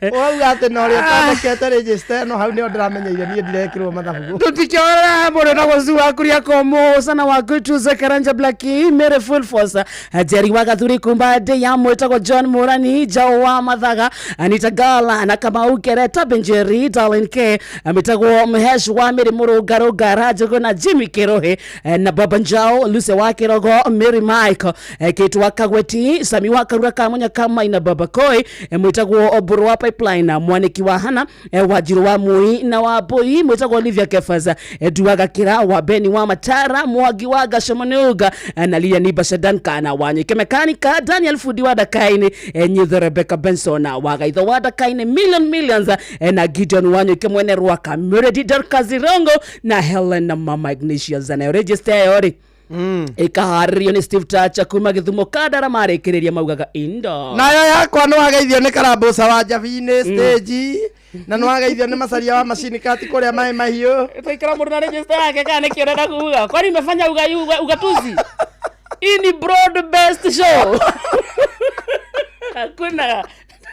ũrauga atĩ na ũrĩa ũtandĩkĩte register ĩno hau nĩyo ndĩramenyeire niĩ ndirekĩrwo mathabu tũtikĩora mũndũ na gũcua kuria komo sana wa Kutuza Karanja Blackie Mary Full Force Jerry wa Gathuri Kumba de ya mwetagwo John Murani Jao wa Mathaga Anita Gala na Kamau Kereta Benjeri Darlin K ametagwo Mhesh wa Mary Murugaro Garajo na Jimmy Kirohe na Baba Njao Luce wa Kirogo Mary Mike Kitu wa Kagweti Sami wa Mwaura Kamunya kama ina Babakoi mwitagwo Oburu wa Pipeline Mwaniki wa Hana Wajiru wa Mui na wa Boi mwitagwo Olivia Kefaza Duaga Kira wa Beni wa Matara Mwagi wa Gashomanuga na Lia Nibasha Dankana Wanyike Mekanika Daniel Fudi wa Dakaini Nyitho Rebecca Benson wa Gaitho wa Dakaini millions na Gideon Wanyike Mwene Ruaka Muredi Darkazirongo na Helen na Mama Ignatius na register yori ikahario ni Steve Tacha kuma Githumo Kadara marekereria maugaga indo nayo yakwa no ageithio ni Karambosa wa Javine stage na no ageithio ni Masaria wa machine kati kuria mai mahiu tuikara mundu na register yake kana kiorenda kuuga kwani umefanya ugatuzi hii ni broad based show hakuna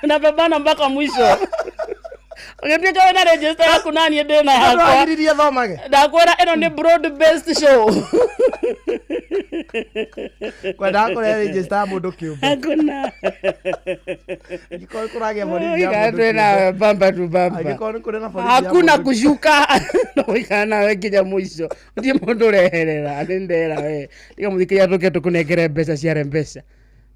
tunabebana mpaka mwisho. Ungeambia kama na register yako nani ende na yako. Ndagiriria thomage. Ndakwera eno ni broad based show. Kwa ndako register mundu kiumbe. Hakuna. Ngiko kurage mori ya mundu. Ngana bamba tu bamba. Ngiko kuna polisi. Hakuna kushuka. Ndokana wekija mwisho. Ndiye mundu reherera ndendera we. Ndiye muthikia toke tukunengere mbeca cia Mpesa.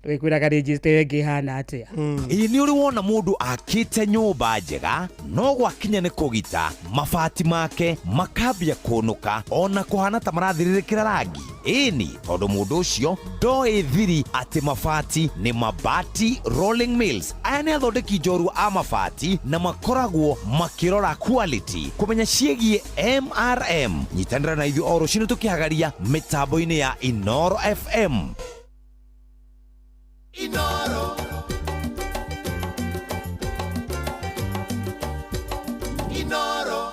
Tuikwira ka register ngihana atia. Ii ni uri wona mundu akite nyumba njega no gwakinya ni kugita mabati make makambia kunuka ona kuhana ta marathiririkira rangi. Ini tondu mundu ucio ndoi thiri ati mabati ni Mabati Rolling Mills. Aya ni athondeki njorua a mabati na makoragwo makirora quality kumenya ciegie MRM. Nyitanira na ithu oro cino tukihagaria mitambo-ini ya Inoro FM. Inoro Inoro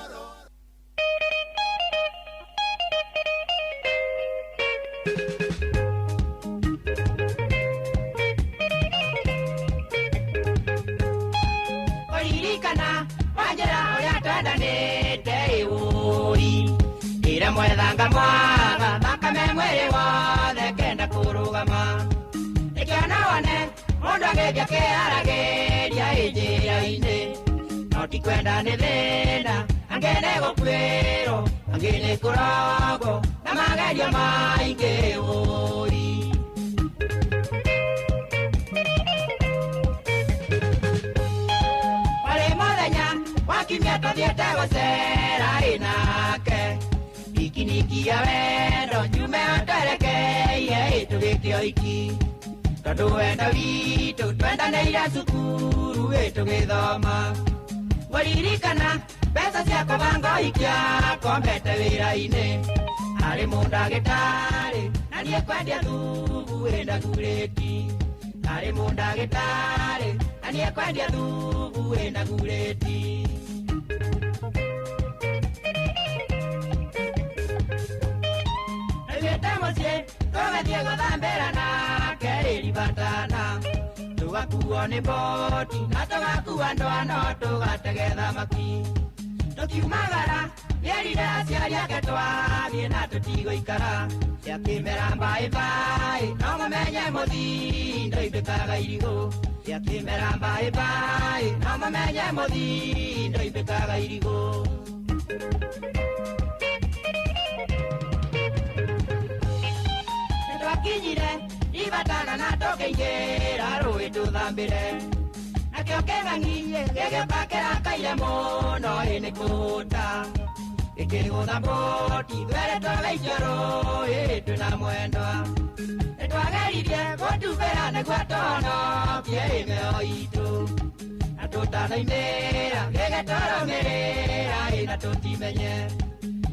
Oririkana wajera oria twendanite uri ira mwethanga mwaga thakame mwiri wothe kenda kurugama Ikianawane mundu ageria kiarageria ijira-ini no ti kwenda ni thina angene gukwiro angene kurogo na magerio maingi uri wale muthenya wakimia tuthiete gucera inake ikiniki ya wendo njume otwerekeie tugikio iki tondu wendo witu twendaneire cukuru tugithoma waririkana mbeca cia kubango ikia kombete wira-ini ari mundagitari na nie kwendia thubu enda gureti ari mundagitari na nie kwendia thubu enda gureti Evietamosie tugathie guthambira na keriri batana tugakuo ni boti na tugakua ndoano tugatege thamaki tukiumagara mierire aciari ake twathie na tutigoikara ciakimera mbaĩmbaĩ no mũmenye mũthindo imbĩkaga irigu ciakimera mbaĩmbaĩ no mũmenye mũthindo imbĩkaga irigu Nitwakinyire ibatana na tũkĩingĩra rũĩ tũthambĩre nakĩo kĩng'ang'ie gĩgĩũka kĩrakaire mũno nĩ kũũta gĩkĩgũtha mbũti twerĩtwo gĩikio rũĩ twĩna mwendwa nĩtwageririe gũtubĩra nĩguo tũhonokie mĩoyo itũ na tũtanaimĩra gĩgĩtũrũmĩrĩra na tũtimenye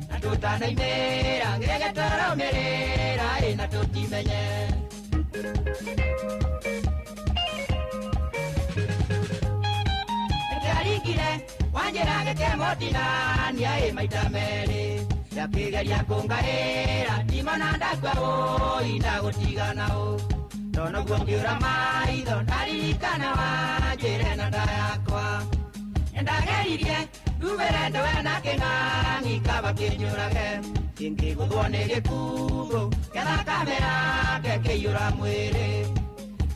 na tũtanaimĩra gĩgĩtũrũmĩrĩra na tũtimenye nĩkĩaringire wanjĩra gĩkĩmũtinania maita merĩ gĩakĩgeria kũngaĩra ndimona ndakua ũi na gũtigana ũ tonoguo ngĩũra maitho ndaririkana wanjĩre na nda yakwa nĩndageririe ndubĩre ndũwe na kĩng'ang'i kaba kĩnyũrage kĩngĩgũthwo nĩ gĩkuũ getha kamera kĩkĩiyũra mwĩrĩ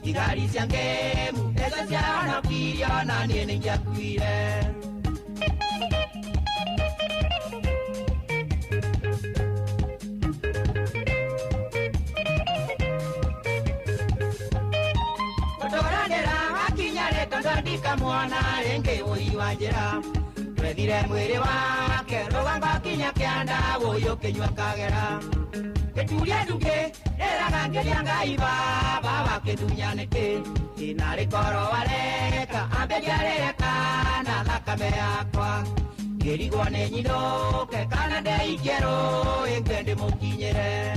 thigari cia ngemu nĩcio ciahonokirio na niĩ nĩingĩakuire kamwana renge uiwa njira twethire mwiri wake rugango kinya kianda uyu kinywa kagera Ketulia duke era ngeria ngai baba bakidunyanike inari koro wareka ambejareka na lakame yakwa Gerigwa ne nyido ke kana de ikero engende mukinyere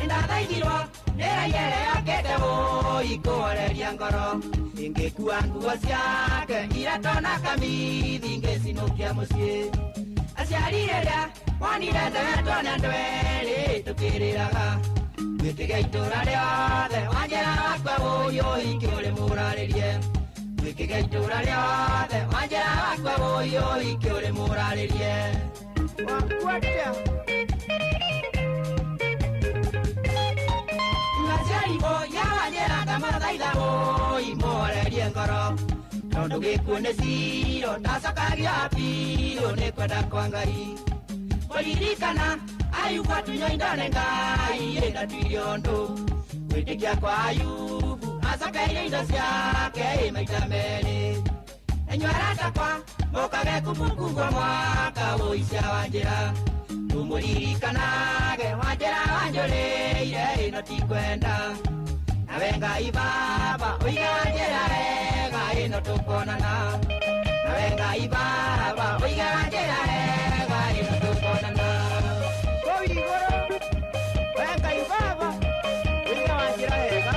Ndada igirwa nera yere akedewo ikore riangoro ingekuwa nguo ciake iratona kamithi ngecinukia mucii aciarirĩrĩa wonire twetona ndweri tukĩrĩraga gwĩkĩga itũra rĩothe wanjĩra wakwa ũyũ hiki ũrĩ mũrarĩrie gwĩkĩga itũra rĩothe wanjĩra wakwa ũyũ hiki ũrĩ mũrarĩrie wakuatia ngaciarigwo yawanjĩraga mathaitha imorerie ngoro tondũ gĩkuũ nĩ ciro ndacokagio apirũ nĩ kwenda kwa Ngai kũririkana Ayubu tunywa indo nĩ Ngai ndatuire ũndũ gwĩtĩkia kwa Ayubu acokeire indo ciake maita merĩ enyua aratakwa mũkage kumungugwo mwaka ũicia wa njĩra tũmũririkanage wa njĩra wanjũrĩire ĩno ti kwenda nawe Ngai baba ũige wa njĩra wega ĩno tũkonana nawe Ngai baba ũige wa njĩra wega ĩno tũkonana kũu igũrũ we Ngai baba ũige wa njĩra wega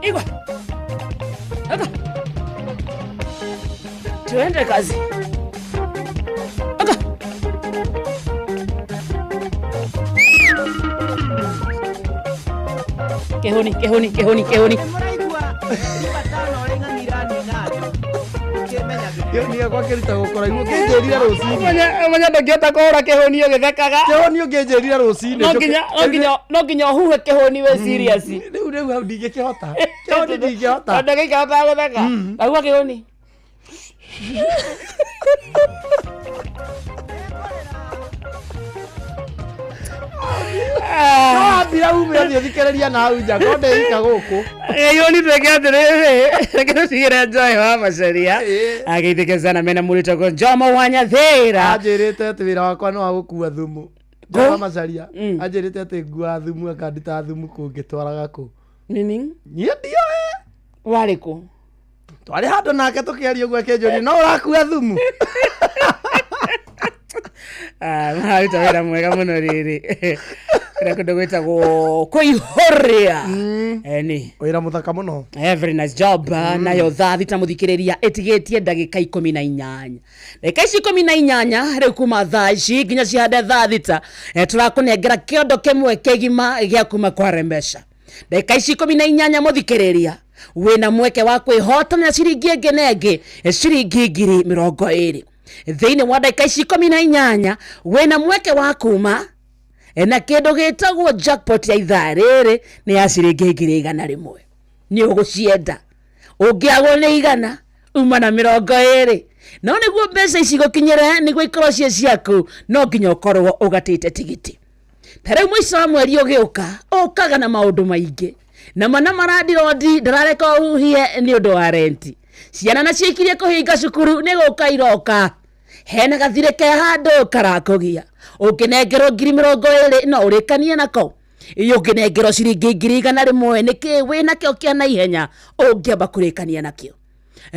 Igwa Aka tuende kazi Aka Kehoni Kehoni kwa kirita gukora igu ngejerira rucini Manya ndangĩhota kũhũra kehoni ũgĩthekaga Kehoni ngejerira rucini No nginya ũhuhe kehoni we serious Rĩu hau ndingĩkĩhota Kehoni ndingĩhota ndangĩkĩhota gũtheka Agua kehoni Ndira ume athi thikereria na hau nja ngode ika guku Yoni tweke atiriri reke tigire Joy wa Macharia agithike sana mena murito ko Jomo Wanyathira anjirite ati wira wakwa no agukua thumu Joy wa Macharia anjirite ati ngua thumu akandita thumu kungitwaraga ku nini nie ndio wari ku twari handu nake tukiaria uguo kenjoni no urakua thumu maruta wĩra mwega mũno rĩrĩ kĩrĩa kũndũ gwĩtagwo kũihũria eni wĩra mũthaka mũno very nice job nayo thaa thita mũthikĩrĩria ĩtigĩtie ndagĩka 18 ndagĩka ici 18 rĩu kuma thaa ici nginya cihande thaa thita tũrakũnengera kĩondo kĩmwe kĩgima gĩa kuma kwa Rembesha ndagĩka ici 18 mũthikĩrĩria wĩna mweke wa kwĩhotanĩra ciringi ĩngĩ na ĩngĩ ciringi 20,000 thĩinĩ wa ndagĩka ici 18 wĩna mweke wa kuma na kĩndũ gĩtagwo jackpot ya ithaa rĩrĩ nĩ ya ciringi 100 nĩ ũgũcienda ũngĩagwo nĩ 100 uma na 20 no nĩguo mbeca ici gũkinyĩra nĩguo ikorwo cie ciaku no nginya ũkorwo ũgatĩte tigiti ta rĩu mũico wa mweri ũgĩũka ũkaga na maũndũ maingĩ na mana marandirodi ndarareka ũhuhie nĩ ũndũ wa renti ciana na ciĩkirie kũhinga cukuru nĩ gũka iroka hena gathire ke handũ karakũgia ũngĩnengerwo 20,000 no ũrĩkanie nako ũngĩnengerwo ciringi 100,000 nĩkĩ wĩnakĩo kĩa naihenya ũngĩamba kũrĩkania nakĩo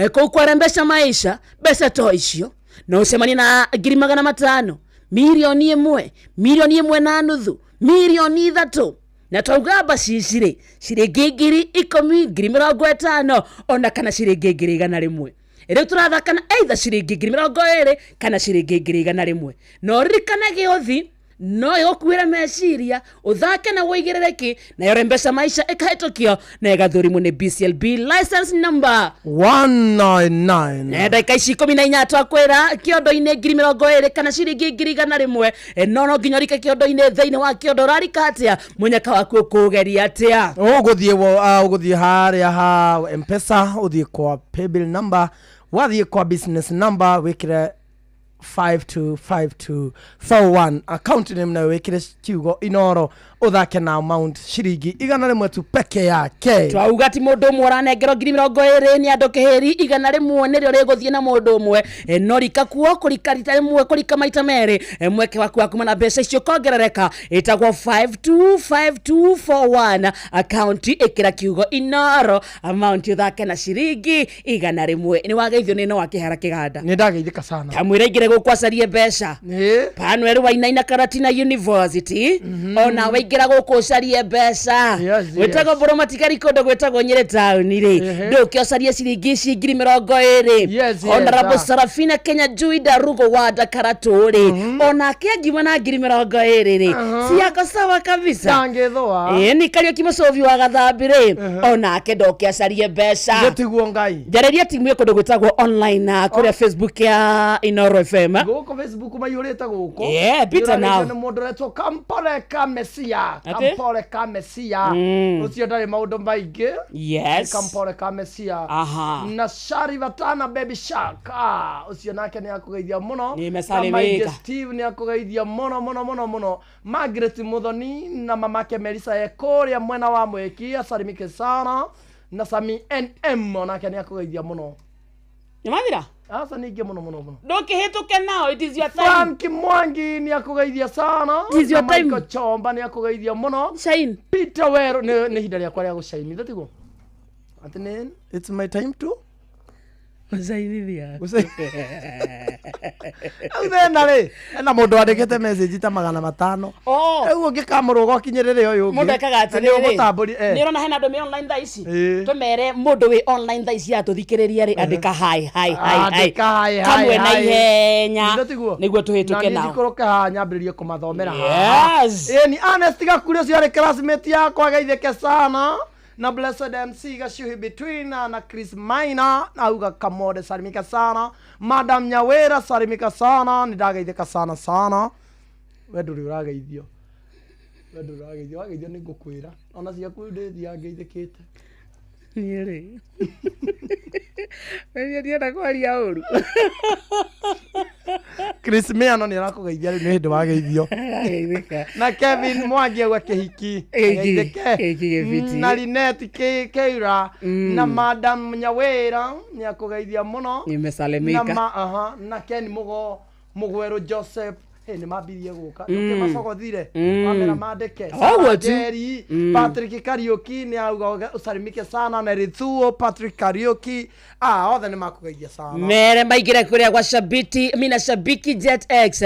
kũu kwa Rembesha Maisha mbeca to icio no ũcemanie na 500,000 milioni 1 milioni 1.5 milioni 3 na twaugamba cicirĩ ciringi 10,000 50,000 ona kana ciringi 100,000 rĩu tũrathakana either ciringi 20,000 kana ciringi 100,000 no ririkana gĩothi no yokuira meciria uthake na woigirereki na yorembesha maisha ikahetokio na igathurimu ni BCLB license number 199 na dakika 14 twakwira kiondo-ini 20 kana ciringi 100 no nginyarika kiondo-ini thiini wa kiondo rarika atia munyaka waku kugeria atia uguthie haria ha M-Pesa uthie kwa paybill number wathie kwa business number wikire 525241 account name na wikire kiugo Inoro uthake na amount shiringi 100 tu peke yake twauga ti mundu mwe uranengero 20 ni andu kihiri 100 nirio riguthie na mundu mwe no rika kuo kurika rita rimwe kurika maita meri mweke waku akuma na mbeca icio kongerereka itagwo 525241 account ikira kiugo Inoro amount uthake na shiringi 100 ni wageithio ni no wakihara kiganda ni ndageithika sana kamwira ingire gukwacarie mbeca Panuel Wainaina Karatina University ona waigira gukucarie mbeca wetago boromatikari kondo gwetagwo Nyeri town ri ndukiocarie ciringi 20 Honorable Sarafina Kenya Juida Rugo wa Dakaraturi ona akiangiwa na 20 ri siako sawa kabisa ndangethwa ni kario kimocovi wa gathambi ri ona ake ndokiacarie mbeca getiguo ngai jareria timu ikondo gwetagwo online na kuria Facebook ya Inoro FM guko Facebook mayurite guko Peter now ni mundu retwo Kampole Kamesia ucio ndari maundu maingi Kampole Kamesia na Shari Vatana Baby Shark ucio nake ni akugeithia muno nimesalimika Steve ni akugeithia muno Margaret Muthoni na mamake Melissa Ekoria mwena wa Mweki asalimike sana na Sami NM nake ni akugeithia muno Nyamavira asa ninge muno ndukihituke nao it is your time Frank Mwangi ni akugeithia sana it is your time Michael Chomba ni akugeithia muno shine Peter Wero ni hinda ria kwa ria gushine ndatigo atinen it's my time to Uzairithia Uthena ri ena mundu andikite message ta 500 eu ungikamurwo gokinyirire uyu mundu ekaga atiriri ni rona hena andu me online thaici tumere mundu wi online thaici atuthikiriria ri andika hi kamwe na ihenya niguo tuhituke nao ndikuruke ha nyambiririe kumathomera ha ni honest gakurio cio ari classmate yakwa geithike sana na Blessed MC Gashuhi Between na Chris Maina auga Kamode salimika sana Madam Nyawera salimika sana nidageithika sana weduri urageithio wageithio ningukwira ona cia kundi ngeithikite niere wewe ndienda kwaria uru Chris Meano ni arakugeithia ni hindi wageithio na Kevin Mwangi gwa kihiki na Linet Keira na Madam Nyawera ni akugeithia muno nimesalimika na Ken Mugwero Joseph ni mabirie guka macogothire amera mandike Jerry Patrick Karioki ni auga usalimike sana na Rithuo Patrick Karioki othe ni makugeithia sana mere maigire kuria kwa shabiki Jet X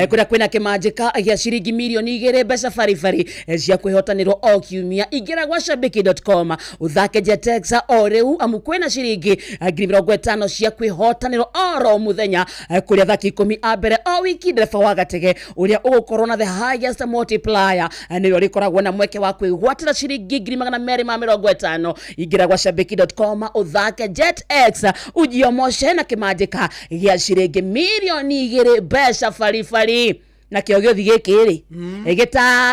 kuria kwina kimanjika ya shiringi milioni 2 mbeca farifari cia kwihotanirwo o kiumia igira kwa shabiki.com uthake Jet X o riu amu kwina shiringi 50 cia kwihotanirwo oro muthenya kuria thaki 10 abere o wiki ndefa wagatege uria ugukorwo na the highest multiplier niyo rikoragwo na mweke wa kwigwatira shiringi 250 igira kwa shabiki.com uthake Jet X ujiomoshe na kimanjika gya shiringi milioni 2 mbeca farifari na kio giothi gikiri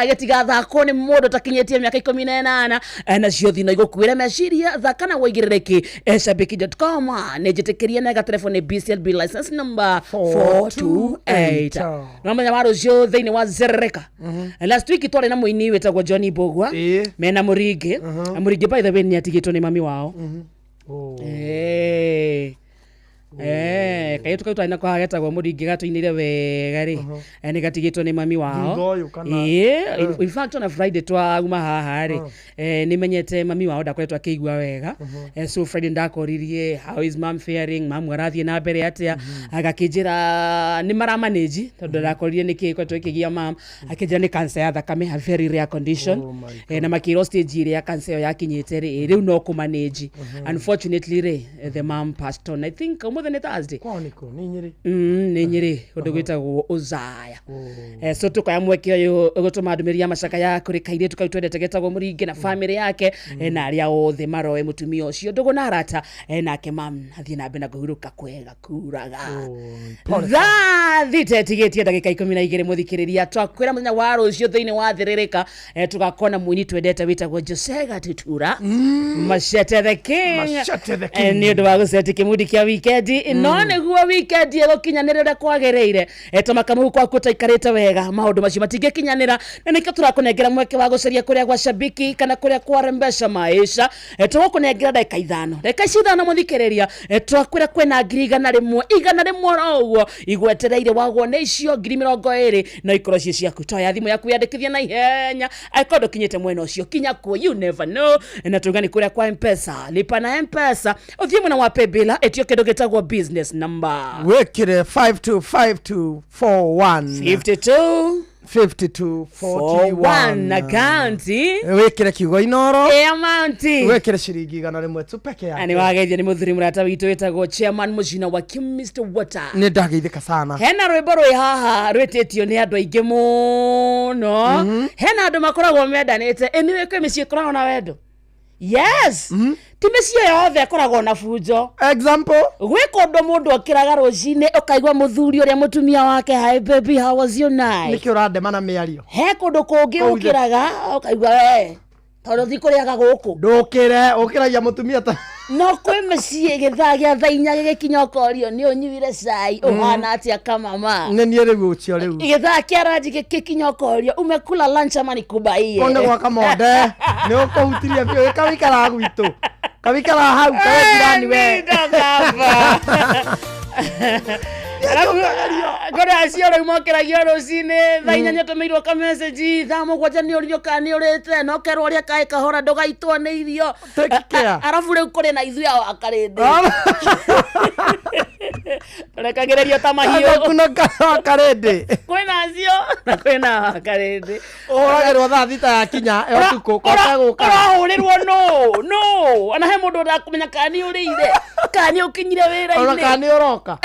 getigathako ni mundu takinyetie miaka 18 na ciothi no igukwira meciria thaka na woigirereki shabiki.com nejitikirie na telefone BCLB license number 428 namba ya maro cio thiini wa Zereka last week twari na muini wetagwo Johnny Bogwa mena Muringi Muringi by the way ni atigitwo ni mami wao kayo tukauta ina kwa geta gwa Muringi gatuinire wega ri ni gatigitwo ni mami wao in fact on a Friday twauma haha ri ni menyete mami wao ndakoretwo akigua wega so Friday ndakoririe how is mom faring mom arathie na mbere atia agakijira ni mara manage tondu ndakoririe niki kwetwo ikigia mom akijira ni cancer ya thakame a very rare condition na makiro stage ile ya cancer ya kinyete ri riu no ku manage unfortunately the mom passed on I think Umothe ni Thursday. Kwaniko ni Nyeri. Ni Nyeri undu gwitagwo Uzaya. So tukoya mweke uyu gutuma ndumiri ya macaka ya kuri kaire tukaitwendete getagwo Muringi na family yake na aria othe maroe mutumia ucio ndugu na arata nake mam athie na mbena kuhuruka kwega kuraga. Thitetigetie ndagika 12 muthikiriria twakwira muthenya wa rucio thiini wa thiririka tugakona mwini twendete witagwo Jose Gatutura Machete the King ni undu wa guseti kimudi kia weekend no niguo weekend gukinyanirira kwagereire tomakamu kwa kutaikarite wega maundu macio matingikinyanira na nikio turakunengera mweke wa guceria kuria gwa shabiki kana kuria kwa rembesha maisha tugukunengera dakika 5 dakika 5 muthikiriria twakwira kwena ngiri 100 roguo igwetereire wagwo ne icio 20 na ikorocie ciaku toya thimu yaku yandikithia na ihenya aikondo kinyete mwena ucio kinya ku you never know na tugani kuria kwa M-Pesa lipa na M-Pesa uthie mwena wa Paybill etio kindu gitagwo business number wekire 525241 5241 account wekire kiugo inoro amount wekire ciringi 100 tu peke yake ani wageithia ni muthuri murata witu witagwo chairman Mujina wa Kim Mr Water ni ndageithika sana hena rwimbo rwi haha rwetitio ni andu aingi muno hena andu makoragwo mendanite eniwe kwe micie koragwo na wendo yes timicio yothe koragwo na fujo example gwiko ndo mundu okiraga rucine ukaigwa muthuri uria mutumia wake hi baby how was your night niki urandema na miario he kundu kungi ukiraga ukaigwa tondu thikuriaga guku ukiragia mutumia ta no kwe mecie githagia thainya gikinya korio ni unyiwire cai uhana atia kama mama nenie riu ucio riu githakia rangi gikinya korio umekula lunch ama nikubaie konde gwa kamonde ni ukuhutiria bio ikawikara gwitu kawikara hau kawithirani we Gora acio rä mokeragia rũcinĩ thaa 8 tũmĩirwo ka message thaa 7 nĩ ũrio kana nĩ ũrĩte no kerwo ũrĩa kaĩ kahora ndũgaitwo nĩ irio arabu rĩu kũrĩ na ithuĩ wa karĩndĩ rekagĩrĩrio ta mahiũ kuna karĩndĩ kwĩna acio na kwĩna karĩndĩ ũragĩrwo thaa thita ya kinya ũtukũ kota gũka ũrahũrĩrwo no ana he mũndũ ũrakũmenya kana nĩ ũrĩire kana nĩ ũkinyire wĩra-inĩ kana nĩ ũroka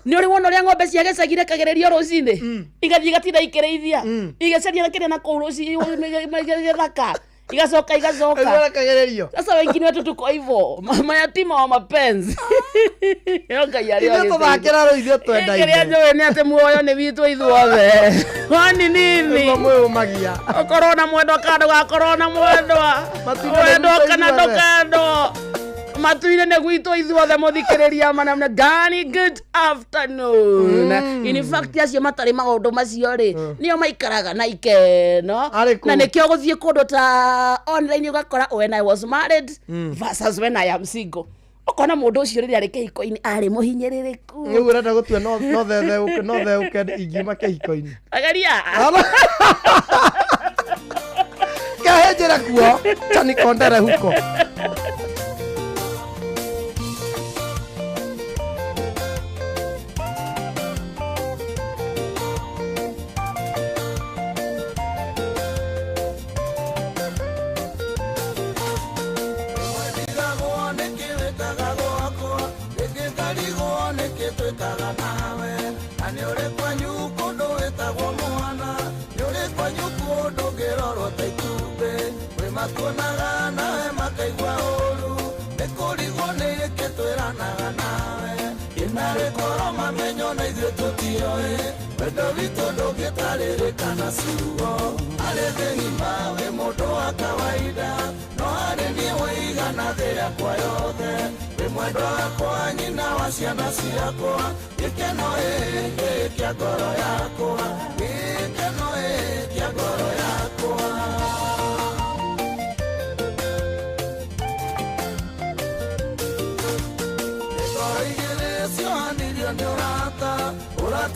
nĩ ũrĩ wona ũrĩa ng'ombe cia gĩcagi rekagererio rũcinĩ igathiĩ igatinda ikĩrĩithia igacaria kĩrĩa na kũu gĩthaka igacoka rekagererio sasa wengine wetu tuko hivyo mayatima wa mapenzi ngai arĩa tũthakĩra rũu ithuĩ twendaine kĩrĩa njũĩ nĩ atĩ muoyo nĩ witũ ithuothe kwani nini mwĩũmagia ũkorwo na mwendwa kana ndũgakorwo na mwendwa wendwa kana ndũkendwo matuire ne gwitũ ithuothe muthikiriria manamna gani good afternoon in fact acio matari maundu macio ri nio maikaraga na ikeno na nikio guthie kundu ta online ugakora when I was married versus when I am single ukona mundu ucio riri ari kihiko-ini ari muhinyiririku ni urenda gutua no the ukende ingima kihiko-ini agaria kahenjera kuo tani kondere huko Makonaga nawe makaigua ũru nĩkũrigwo nĩkĩ twĩranaga nawe inarĩ koro mamenyo na ithuĩ tũtioĩ wendo witũ ndũngĩtarĩrĩka na ciugo arĩ thĩ ng'ima wĩ mũndũ wa kawaida no harĩ niĩ waigana thĩ yakwa yothe wĩ mwendwa wakwa nyina wa ciana ciakwa gĩkeno gĩkĩ kĩa ngoro yakwa gĩkeno gĩkĩ kĩa ngoro yakwa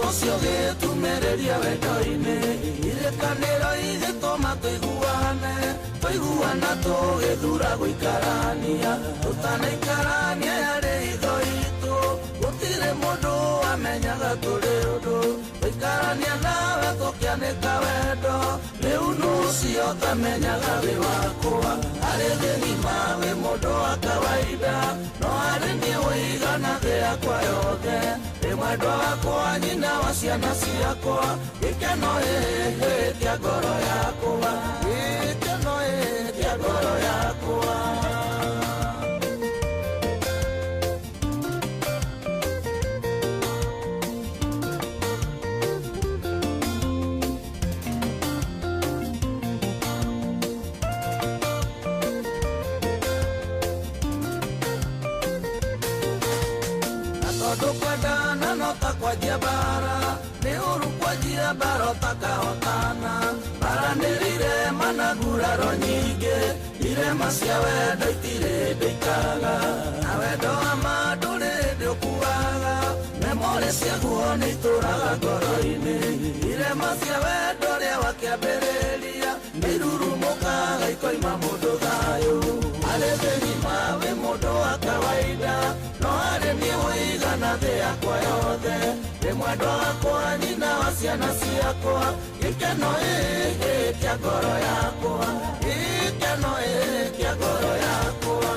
Ũcio gĩtumereria wendo-inĩ irekanĩro igĩtũma tũiguana tũgĩthura gũikarania tũtanaikarania yarĩ itho itũ gũtirĩ mũndũ wamenyaga tũrĩ ũndũ gũikarania nawe tũkĩanĩka wendo rĩu nũ ũcio ũtamenyaga wĩ wakwa harĩ thĩ ng'ima wĩ mũndũ wa kawaida no harĩ niĩ wĩigana thĩ yakwa yothe wĩ mwendwa wakwa nyina wa ciana ciakwa gĩkeno kĩa ngoro yakwa gĩkeno kĩa ngoro yakwa Kwendana no ta kwajia bara ni uru kwajia bara utakahotana bara nirire managuraro nyingi irema cia wendo itire ndikaga na wendo wa mandu rĩndĩ ũkuaga memori ciaguo nĩ itũraga ngoro-inĩ irema cia wendo rĩa wakĩambĩrĩria nĩirurumũkaga ikoima mũndũ thayũ harĩ thĩ ng'ima wĩ mũndũ wa kawaida no harĩ niĩ wĩigana thĩ yakwa yothe wĩ mwendwa wakwa nyina wa ciana ciakwa gĩkeno kĩa ngoro yakwa gĩkeno kĩa ngoro yakwa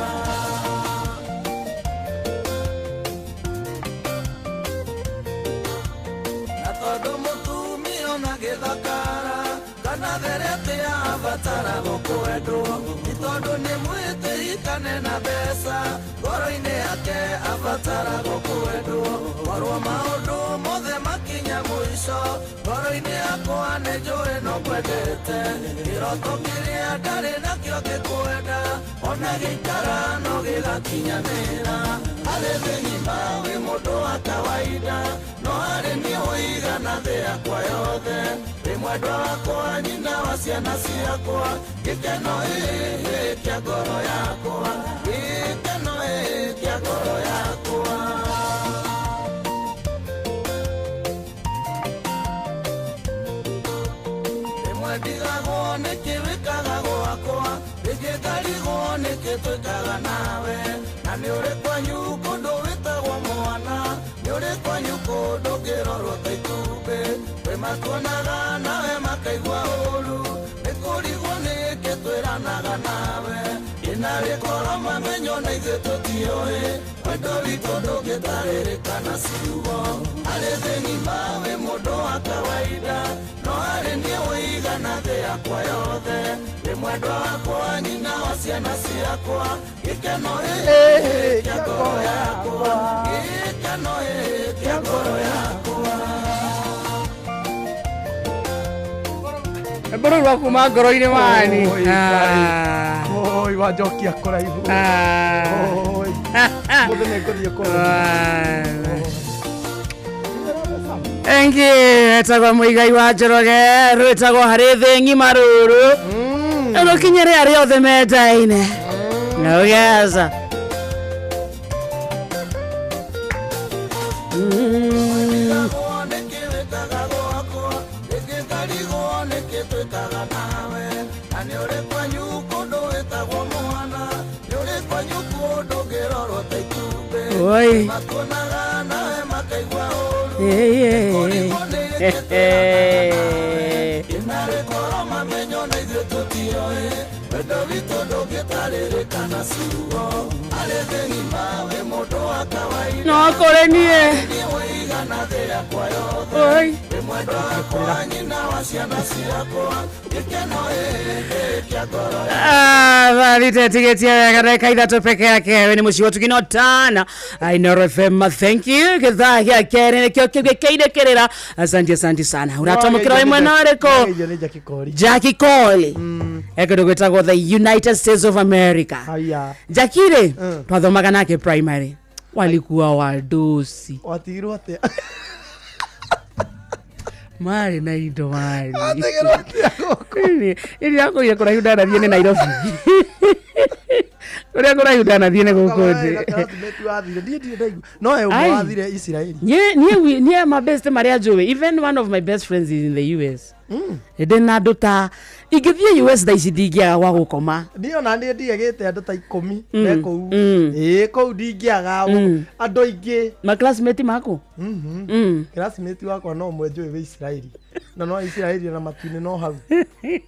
na tondũ mũtumia ona gĩthakara kana therete ya abatara gũkwendwo nĩ tondũ nĩ mwĩtĩikane na mbeca ngoro-inĩ yake abatara gũkwendwo korwo maũndũ mothe makinya mũico ngoro-inĩ yakwa nĩ njũĩ no kwendete kĩroto kĩrĩa ndarĩ nakĩo gĩkwenda ona gĩikara no gĩgakinyanĩra harĩ thĩ ng'ima wĩ mũndũ wa kawaida no harĩ niĩ wĩigana thĩ yakwa yothe wĩ mwendwa wakwa nyina wa ciana ciakwa gĩkeno kĩa ngoro yakwa gĩkeno kĩa ngoro yakwa rĩmwe ndigagwo nĩkĩ wĩkaga gwakwa rĩngĩ ngarigwo nĩkĩ twĩkaga nawe na nĩ ũrĩ kwanyu kũndũ wĩtagwo mwana nĩ ũrĩ kwanyu kũndũ ngĩrorwo ta itumbĩ wĩ matuonaga nawe makaigua ũru nĩ kũrigwo nĩkĩ twĩranaga nawe ĩna rĩkoro mamenyo na ithuĩ tũtiũĩ wendo witũ ndũngĩtarĩrĩkana ciugo harĩ thĩ ng'ima wĩ mũndũ wa kawaida no harĩ niĩ wĩigana thĩ yakwa yothe wĩ mwendwa wakwa nyina wa ciana ciakwa gĩkeno kĩa ngoro yakwa gĩkeno kĩa ngoro yakwa Mburu rwa kuma ngoro-inĩ wani oi wajokia kũraihu oi mũndũ nĩ ngũthiĩ engi etagwo mũigai wa Njoroge rwĩtagwo harĩ thĩ ng'ima rũrũ rũkinyĩre arĩa othe mendaine na ũgeza Oi. No kore nie. Oi. Valitetigetia wega kaithatũ peke yake we nĩ mũciĩ tukinotana Inooro FM thank you gĩthaa gĩa kerĩ nĩkĩo kĩgĩkĩinĩkĩrĩra asante sana uratamũkĩra wĩ mwena ũrĩkũ Jackie Cole ekĩndũ gwĩtagwo the United States of America Jackie rĩ twathomaga nake primary walikuwa wadosi watigirwo atĩa Mari na indo mari. Ili yako ya kura yudana thiene Nairobi. Kura yudana thiene gukudi. No e mwathire Israeli. Nie my best Maria Joe. Even one of my best friends is in the US. Edena dota igithie US da isidigia wa gukoma. Ndio na ndiagite andu ta 10 nekou. Kou ndigiaga andu aingi. Ma classmate mako. Classmate wako no mwenjo we Israeli. na no Israeli na matuine no hau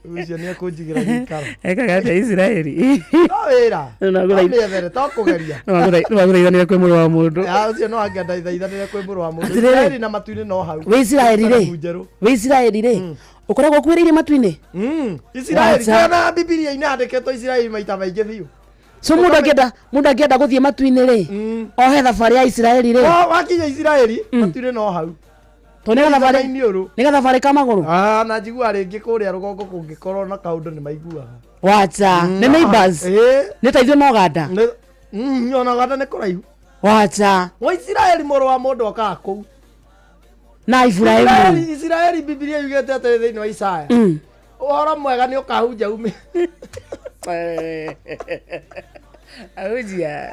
ucio ni akunjigira gikaro ekaga Israeli wira na ngura mbere tokugeria no ngura ithanire kwi mũrũ wa mũndũ ucio no angenda ithanire kwi mũrũ wa mũndũ Israeli na matuine no hau we Israeli ri ukoragwo kwĩrĩire matuine Israeli kana Biblia inaandĩkĩtwo Israeli maita maingĩ biũ so mundu akienda guthie matuine ri ohe thabarĩ ya Israeli ri wakinya Israeli matuine no hau to nĩ gathabarĩ ka magũrũ na njigua rĩngĩ kũrĩa rũgongo kũngĩkorwo na kaũndũ nĩ maiguaga wacha nĩ neighbors nĩ taithio no ganda nyona ganda nĩ kũraihu wacha wa Israeli mũrũ wa mũndũ okaga kũu na Israeli Biblia yugĩte atĩ thĩinĩ wa Isaya ũhoro mwega nĩ ũkahunja ume Aujia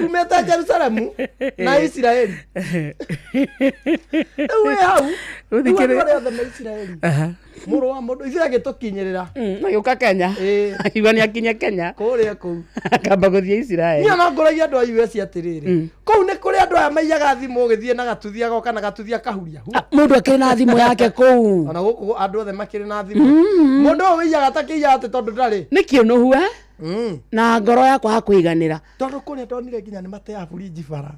umeta Jerusalemu na Israeli ewe hau uthikire na Israeli mũrũ wa mũndũ Israeli gĩtũkinyĩrĩra agĩũka Kenya aiwa nĩ akinya Kenya kũrĩa kũu akamba gũthiĩ Israeli niĩ no ngũragia andũ a US atĩrĩrĩ kũu nĩ kũrĩ andũ aya maiyaga thimũ ũgĩthiĩ na gatuthia goka na gatuthia kahuria mũndũ akĩrĩ na thimũ yake kũu ona gũkũ andũ othe makĩrĩ na thimũ mũndũ ũyũ wĩiyaga atakĩiya atĩ tondũ ndarĩ nĩ kĩũnũhu na ngoro yakwa hakũiganĩra tondũ kũrĩa ndonire nginya nĩ mateaga burinji bara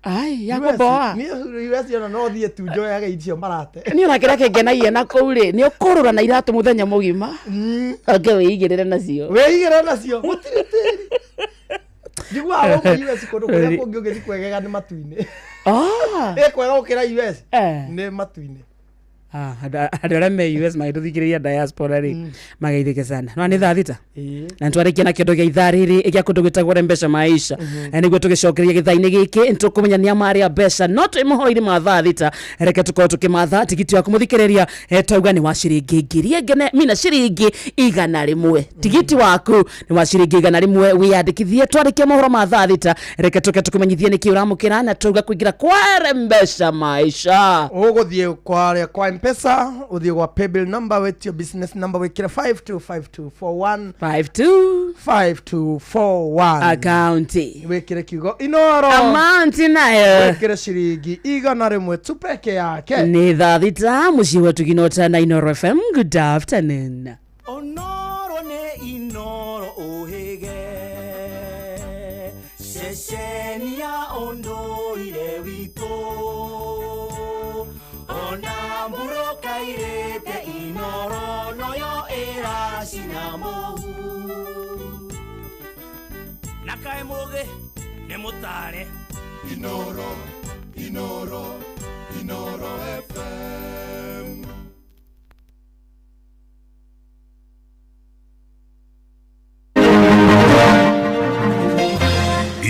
ai yakoboa ni US yana no thie tu njoyaga icio marate ni ona kĩrĩa kĩngenagia na kũu rĩ nĩ ũkũrũra na iratũ mũthenya mũgima wĩigĩrĩre nacio gũtirĩ tĩri njigua gũkũ US kũndũ kũrĩa kũngĩ ũgĩthiĩ kwegega nĩ matu-inĩ kwega gũkĩra US nĩ matu-inĩ andũ arĩa me US magĩtũthikĩrĩria diaspora rĩ mageithĩke sana no nĩ thaa thita na ntwarĩkia na kĩndũ gĩa ithaa rĩrĩ gĩa kũndũ gwĩtagwo Rembesha Maisha nĩguo tũgĩcokeria gĩthaa-inĩ gĩkĩ nĩtũkũmenya nĩ amaria mbeca no twĩ mohoro-inĩ ma thaa thita reke tũkorwo tũkĩmatha tigiti waku mũthikĩrĩria twauga nĩ wa ciringi ngiri ngene mina ciringi 100 tigiti waku nĩ wa ciringi 100 wĩyandĩkithie twarĩkia mohoro ma thaa thita reke tũkũmenyithie nĩkĩ ũramũkĩra na twauga kũingĩra kwa Rembesha Maisha ũgũthiĩ kwa Pesa uthie kwa paybill number with your business number wekira 525241 5241 account wekire kigo inoro amount nayo wekire ciringi 100 tu peke yake nĩ thaa thita mũciĩ wetu Ginota na Inoro FM good afternoon onoro nĩ Inoro ũhĩge ceceni ya ũndũire witũ ona mburo kairete Inoro noyo eracina mũhu na kaĩ mũgĩ nĩ mũtare Inoro FM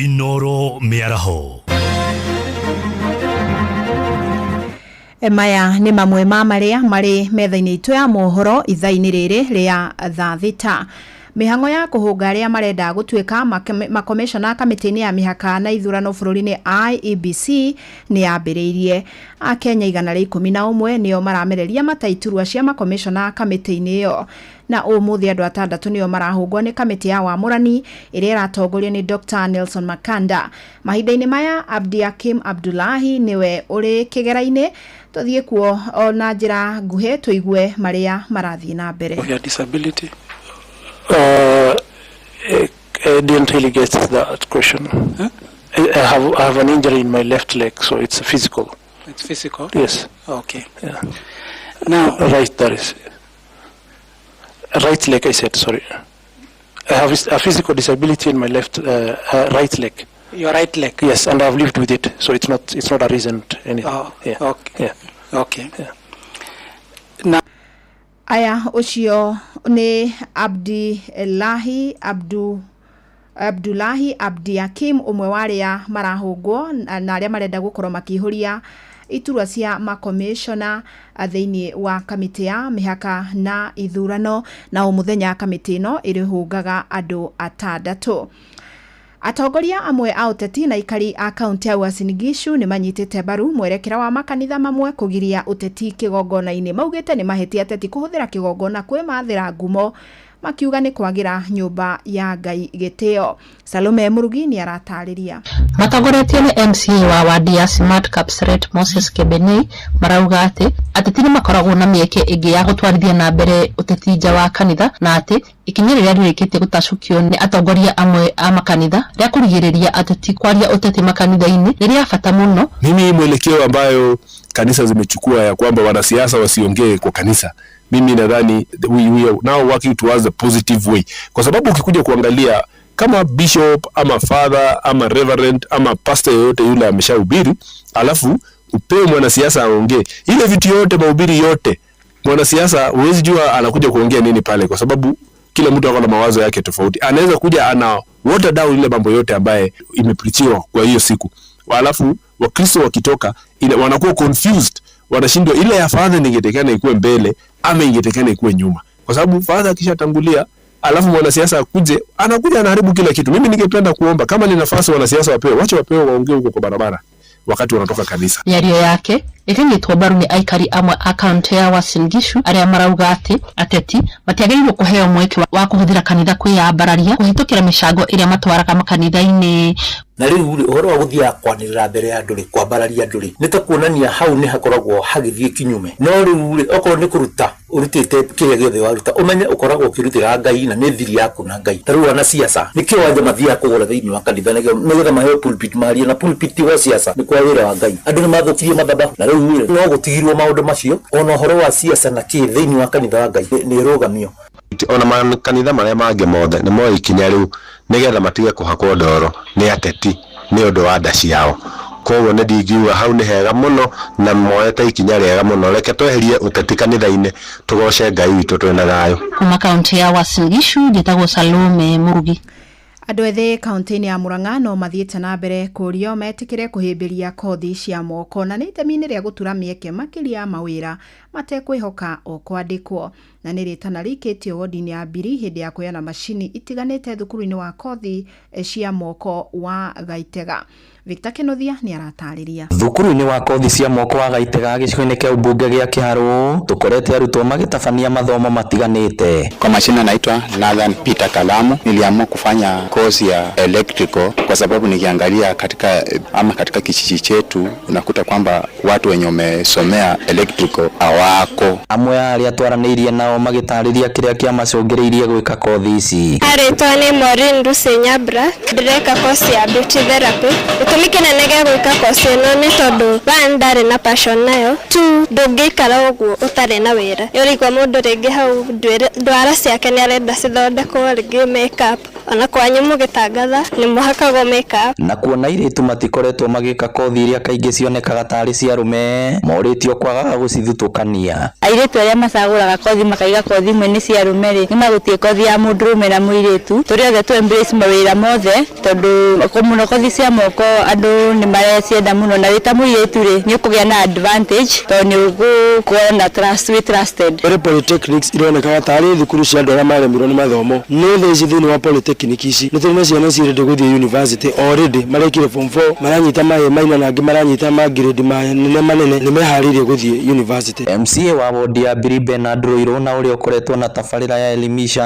Inoro mĩaraho maya nĩ mamwe ma marĩa marĩ metha-inĩ itũ ya mohoro ithaa-inĩ rĩrĩ rĩa thaa thita mĩhang'o ya kũhũnga arĩa marenda gũtuĩka makomishona kamĩtĩ-inĩ ya mĩhaka na ithurano bũrũri-inĩ IEBC nĩ yambĩrĩirie Akenya 111 nĩo maramereria mataiturwa cia makomishona kamĩtĩ-inĩ ĩyo na ũmũthĩ andũ 6 nĩo marahũngwo nĩ kamĩtĩ ya wamũrani ĩrĩa ĩratongorio nĩ Dr. Nelson Makanda mahinda-inĩ maya Abdiakim Abdullahi niwe ũrĩ kĩgera-inĩ tũthiĩ kuo na njĩra nguhĩ tũigue marĩa marathiĩ na mbere disability I didn't really get that question. Huh? I have an injury in my left leg, so it's physical. It's physical? Yes. Okay. Yeah. Now, right, that is. Right leg, I said, sorry. I have a physical disability in my left right leg. Your right leg? Yes, and I've lived with it, so it's not a reason anything. Oh, yeah. okay. Yeah. Okay. Yeah. Now, aya ucio ni Abdullahi Abdiakim umwe waria marahungwo na aria marenda gukorwo makihuria iturwa cia makomishona thĩinĩ wa kamĩtĩ ya mĩhaka na ithurano na umuthenya kamĩtĩ ĩno ĩrĩhũngaga andũ 6 atongoria amwe a ũteti na ikari a kaunti ya Uasin Gishu nĩ manyitĩte mbaru mwerekera wa makanitha mamwe kũgiria ũteti kĩgongona-inĩ maugĩte nĩ mahĩtia ateti kũhũthĩra kĩgongona kwĩmathĩra ngumo makiuga nĩ kwagira nyũmba ya Ngai gĩtĩo. Salome Murugi nĩ aratarĩria. Matongoretio nĩ MCA wa wadi ya Smart Kapseret Moses Kebeni marauga ateti nĩ makoragwo na mĩeke ĩngĩ ya gũtwarithia na mbere ũteti nja wa kanitha, na atĩ ikinya rĩrĩa rĩrĩkĩtie gũtacukio nĩ atongoria amwe a makanitha rĩa kũrigĩrĩria ateti kwaria ũteti makanitha-inĩ nĩ rĩa bata mũno. Mimi mwelekeo ambayo kanisa zimechukua ya kwamba wanasiasa wasiongee kwa kanisa, mimi nadhani we are now working towards a positive way, kwa sababu ukikuja kuangalia kama bishop ama father ama reverend ama pastor yote yule ameshahubiri, alafu upewe mwanasiasa aongee ile vitu yote, mahubiri yote, mwanasiasa huwezi jua anakuja kuongea nini pale, kwa sababu kila mtu ako na mawazo yake tofauti. Anaweza kuja ana water down ile mambo yote ambaye imepreachiwa kwa hiyo siku, alafu Wakristo wakitoka wanakuwa confused, wanashindwa ile ya father ningetekana ikuwe mbele ama ingetekana ikuwe nyuma, kwa sababu father akishatangulia alafu mwanasiasa akuje anakuja anaharibu kila kitu. Mimi ningependa kuomba kama ni nafasi wanasiasa wapewe, wacha wapewe waongee huko kwa barabara wakati wanatoka kanisa. Yario yake ĩkanyitwo mbaru nĩ aikari amwe a kaunti ya Uasin Gishu arĩa marauga ateti matiagĩrĩirwo kũheo mweke wa kũhũthĩra kanitha kwĩyambararia kũhĩtũkĩra mĩcango ĩrĩa matwaraga makanitha-inĩ. Na rĩu ũhoro wa gũthiĩ kwanĩrĩra mbere ya andũ kwambararia andũ nĩ ta kuonania hau nĩ hakoragwo hagĩthiĩ kinyume. No rĩu okorwo nĩ kũruta ũrutĩte kĩrĩa gĩothe waruta, ũmenye ũkoragwo ũkĩrutĩra Ngai na nĩ thiri yaku na Ngai. Ta rĩu wanasiasa nĩkĩo wanja mathiaga kũgũra thĩinĩ wa kanitha nĩgetha maheo pulpit maria, na pulpit wa siasa nĩ kwa wĩra wa Ngai. Andũ nĩ mathũkirie mathaba, na rĩu no gũtigirwo maũndũ macio, ona ũhoro wa siasa na kĩ thĩinĩ wa kanitha wa Ngai nĩ rũgamio. Ona makanitha marĩa mangĩ mothe nĩ moĩ ikinya rĩu nĩgetha matige kũhakwo ndoro nĩ ateti nĩ ũndũ wa nda ciao. Koguo nĩ ndingiuga hau nĩ hega mũno na moete ikinya rĩega mũno, reke tweherie ũteti kanitha-inĩ tũgoce Ngai witũ twĩna thayũ. Kuma kaunti ya Uasin Gishu njĩtagwo Salome Murugi. Andũ ethĩ kaunti-inĩ ya Murang'a no mathiĩte na mbere kũũrio metĩkĩre kũhĩmbĩria kothi cia moko na nĩ itemi-inĩ rĩa gũtura mĩeke makĩria mawĩra matekwĩhoka o kwandĩkwo, na nĩ rĩtana rĩikĩtio wodi-inĩ ya Mbiri hĩndĩ ya kũheana macini itiganĩte thukuru-inĩ wa kothi cia moko wa Gaitega. Victor Kenothia nĩ aratarĩria. Thukuru-inĩ wa kothi cia moko wa Gaitega gĩcigo-inĩ kĩa ũmbunge gĩa Kĩharũ tũkorete arutwo magĩtabania mathomo matiganĩte. Kwa majina naitwa Nathan Peter Kalamu. Niliamua kufanya kozi ya electrical kwa sababu nikiangalia katika kijiji chetu unakuta kwamba watu wenye wamesomea electrical hawako. Amwe arĩa twaranĩirie nao magĩtarĩria kĩrĩa kĩamacũngĩrĩirie gwĩka kothi ici. Arĩtwa nĩ Maureen Lucy Nyambura, ndĩreka kozi ya beauty therapy. Gĩtũmi kĩnene gĩa gwĩka kozi ĩno nĩ tondũ one ndarĩ na passion nayo, two ndũngĩikara ũguo ũtarĩ na wĩra. Ũrĩigua mũndũ rĩngĩ hau ndwara ciake nĩ arenda cithondekwo, rĩngĩ make up, ona kwanyu mũgĩtangatha nĩ mũhakagwo make up. Na kuona airĩtu matikoretwo magĩka kothi iria kaingĩ cionekaga tarĩ cia arũme, morĩtio kwagaga gũcithutũkania. Airĩtu arĩa macagũraga kothi makaiga kothi imwe nĩ cia arũme rĩ, nĩ magũtie kothi ya mũndũrũme na mũirĩtu. Tũrĩ othe tu embrace mawĩra mothe tondũ mũno kothi cia moko andũ nĩ marecienda mũno, na wĩta mũirĩtu rĩ nĩ ũkũgĩa na advantage tondũ nĩ ũgũkorwo na trusted. Kũrĩ polytechnics ironekaga tarĩ thukuru cia andũ arĩa maremirwo nĩ mathomo. No thaa ici thĩinĩ wa polytechnic ici nĩ tũrĩ na ciana cirĩndĩ gũthiĩ university already, marekire form 4 maranyita maina na angĩ maranyita grade manene nĩ meharĩirie gũthiĩ university. MCA wa wodi ya Mbiri Bernard Rũirũ na ũrĩa ũkoretwo na tabarĩra ya Elimisha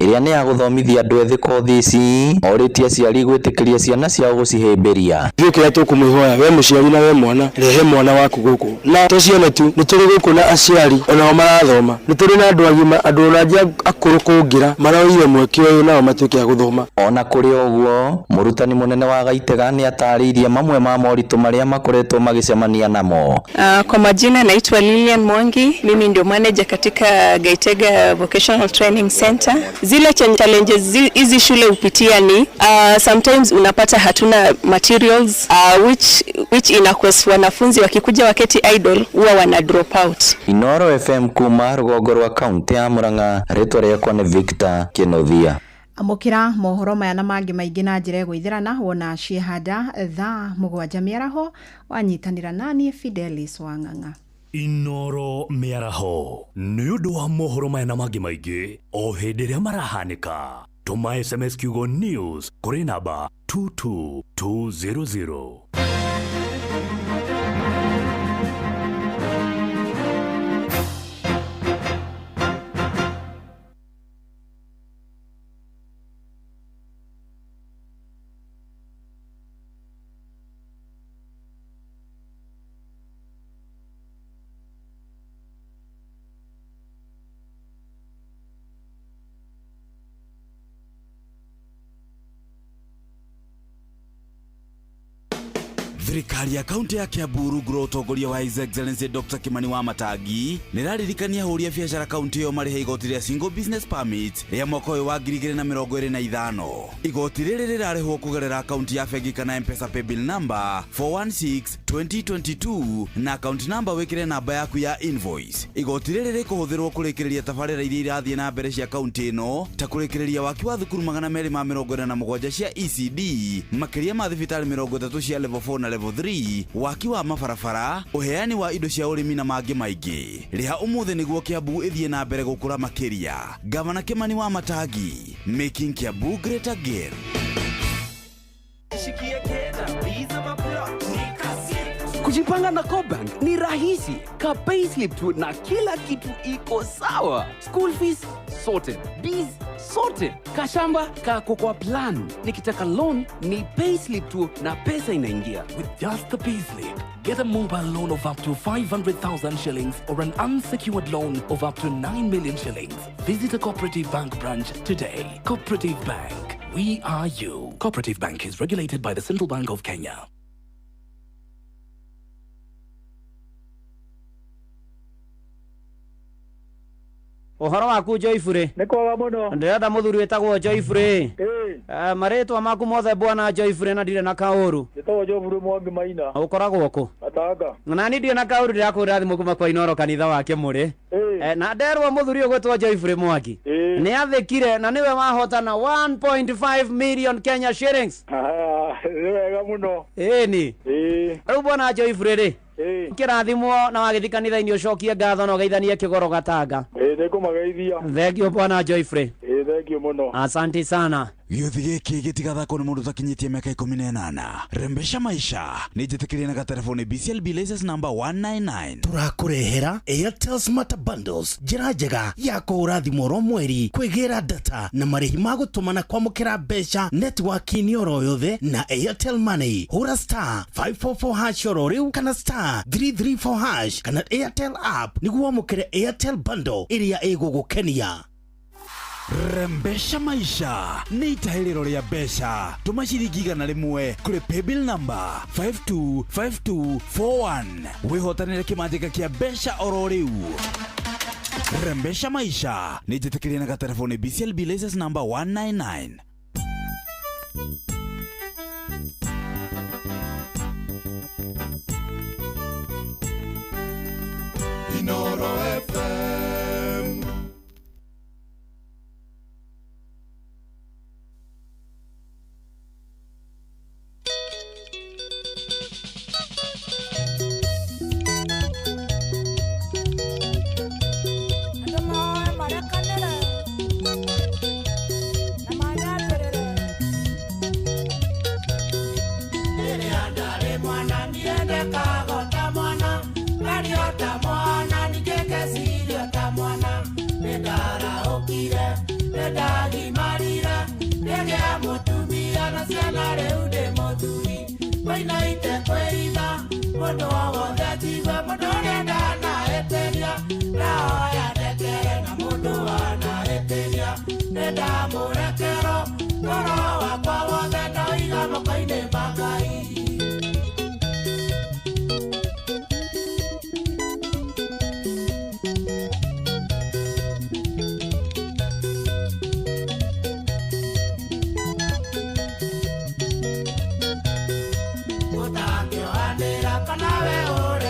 ĩrĩa nĩ ya gũthomithia andũ ethĩ kothi ici orĩtie aciari gwĩtĩkĩria ciana ciao gũcihĩmbĩria. Kĩrĩa tũkũmũhoya we mũciari na we mwana, rehe mwana waku gũkũ na tũcione tu nĩ tũrĩ gũkũ na aciari onao marathoma, nĩ tũrĩ na andũ agima, andũ oranjia akũrũ kũngira maroire mweke ũyũ nao matuĩke a gũthoma. Ona kũrĩ ũguo mũrutani mũnene wa Gaitega nĩ atarĩirie mamwe ma moritũ marĩa makoretwo magĩcemania namo. Kwa majina naitwa Lilian Mwangi, mimi ndio manager katika Gaitega Vocational Training Center. Zile challenges hizi shule upitia ni sometimes unapata hatuna materials which inakwes wanafunzi wakikuja waketi idle huwa wana drop out. Inoro FM kuma rũgongo rwa kaunti ya Murang'a, rĩtwa rĩakwa nĩ Victor Kenothia. Amũkĩra mohoro maya na mangĩ maingĩ na njĩra gwĩthirana wona ciehanda thaa 7 mĩaraho wanyitanĩra naniĩ Fidelis Wang'ang'a. Inoro mĩaraho nĩ ũndũ wa mohoro maya na mangĩ maingĩ o hĩndĩ ĩrĩa marahanĩka. Tũma SMS kiugo news kũrĩ namba 22200. Thirikari ya kaunti ya Kiambu rungu rwa utongoria wa His Excellency Dr. Kimani Wamatangi nĩraririkania ahũri a biacara kaunti ĩyo marĩhe igoti rĩa single business permit rĩa mwaka ũyũ wa 2025. Igoti rĩrĩ rĩrarĩhwo kũgerera akaunti ya bengi kana M-Pesa paybill number 416-2022 na akaunti number wĩkĩre namba yaku ya invoice. Igoti rĩrĩ rĩkũhũthĩrwo kũrĩkĩrĩria tabarĩra iria irathiĩ na mbere cia kaunti ĩno ta kũrĩkĩrĩria waki wa thukuru 247 cia ECD, makĩria ma thibitarĩ 30 cia level 4 na level 3, waki wa mabarabara, uheani wa indo cia ũrĩmi na mangĩ maingĩ. Rĩha ũmũthĩ nĩguo Kiambu ĩthiĩ na mbere gũkũra makĩria. Gavana Kimani Wamatangi, making Kiambu great again. Kujipanga na Cobank ni rahisi. Ka payslip tu na kila kitu iko sawa. School fees sorted, bills sorted, kashamba kako kwa plan. Nikitaka loan ni payslip tu na pesa inaingia. With just the payslip, get a mobile loan of up to 500,000 shillings or an unsecured loan of up to 9 million shillings. Visit a Cooperative Bank branch today. Cooperative Bank, we are you. Cooperative Bank is regulated by the Central Bank of Kenya. Uhoro waku Joyfrey? Nĩ kwega mũno. Ndĩrenda mũthuri wĩtagwo Joyfrey. Marĩtwa maku mothe bwana Joyfrey na ndirĩ na kaũru. Njĩtagwo Joyfrey Mwangi Maina. Ũkoragwo kũ? Gatanga. Na niĩ ndirĩ na kaũru ndĩrakũĩra thimũ kuma kwa Inoro kanitha wake mũrĩ. Na nderwo mũthuri ũgwĩtwo Joyfrey Mwangi nĩ athĩkire na nĩwe wahotana 1.5 million Kenya shillings. Nĩ wega mũno. Ni. Rĩu bwana Joyfrey rĩ kĩrathimwo na wagĩthi kanitha-inĩ ũcokie ngatho na ũgeithanie kĩgoro Gatanga. Nĩngũmageithia. Thengio bwana Joyfrey. Thengio mũno. Asante sana. Gĩuthi gĩkĩ gĩtigathakwo nĩ mũndũ ũtakinyĩtie mĩaka 18. Rembesha maisha nĩ njĩtĩkĩrie na gatelefoni BCLB license number 199. Tũrakũrehera Airtel Smart Bundles, njĩra njega ya kũhũra thimũ oro mweri, kwĩgĩra data na marĩhi ma gũtũmana kwamũkĩra mbeca network-inĩ oro yothe na Airtel Money. Hũra star 544 hash oro rĩu kana star 334 hash kana Airtel app nĩguo wamũkĩre Airtel Bundle ĩrĩa ĩgũgũkenia. Rembesha maisha nĩ itahĩrĩro rĩa mbeca. Tũma ciringi 100 kũrĩ paybill number 525241 wĩhotanĩre kĩmanjĩka kĩa mbeca oro rĩu. Rembesha maisha nĩ njĩtĩkĩrie na gatelefoni BCLB license number 199. Inoro FM. Kana we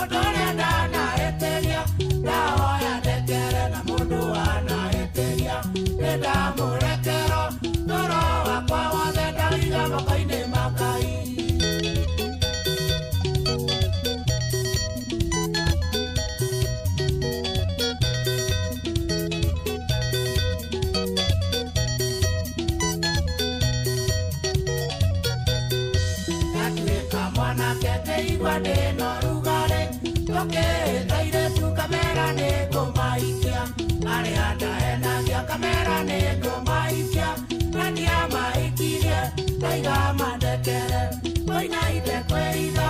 mutore ndana eteria ndahoya ndekere na mundu wana eteria nenda murekero toro wakwa wothe ndaiga moko-inĩ ma Ngai. Igua ndĩno rugarĩ tũkĩtaire tu kamera nĩ ngũmaikia arĩa ndahenagia kamera nĩ ngũmaikia na ndiamaikirie ndaiga mandekere koina ite kwĩitha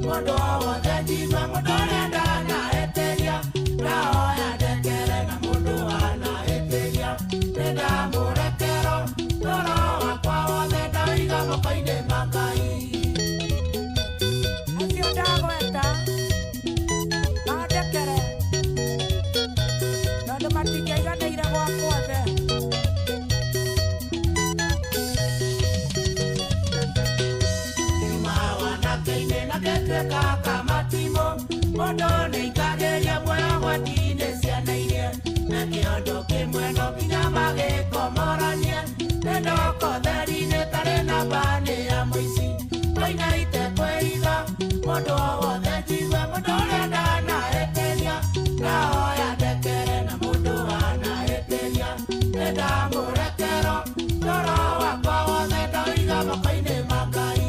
mũndũ o wothe njigua mũndũ ũrĩa ndanaeteria ndahoya ndekere na mũndũ wanaeteria nĩndamũrekero toro wakwa wothe ndaiga moko-inĩ ma Ngai. Kaka matimo mondo nĩikageria muoyo gwatinĩ ciana iria na kĩondo kĩmwe no nginya magĩkomoranie nĩndoko theri-inĩ tarĩ namba nĩ ya mũici koina ite kwĩitha mũndũ o wothe njigue mũndũ ũrĩa ndanaeteria ndahoya ndekere na mũndũ wanaeteria nĩndamũrekero toro wakwa wothe ndaiga moko-inĩ ma Ngai.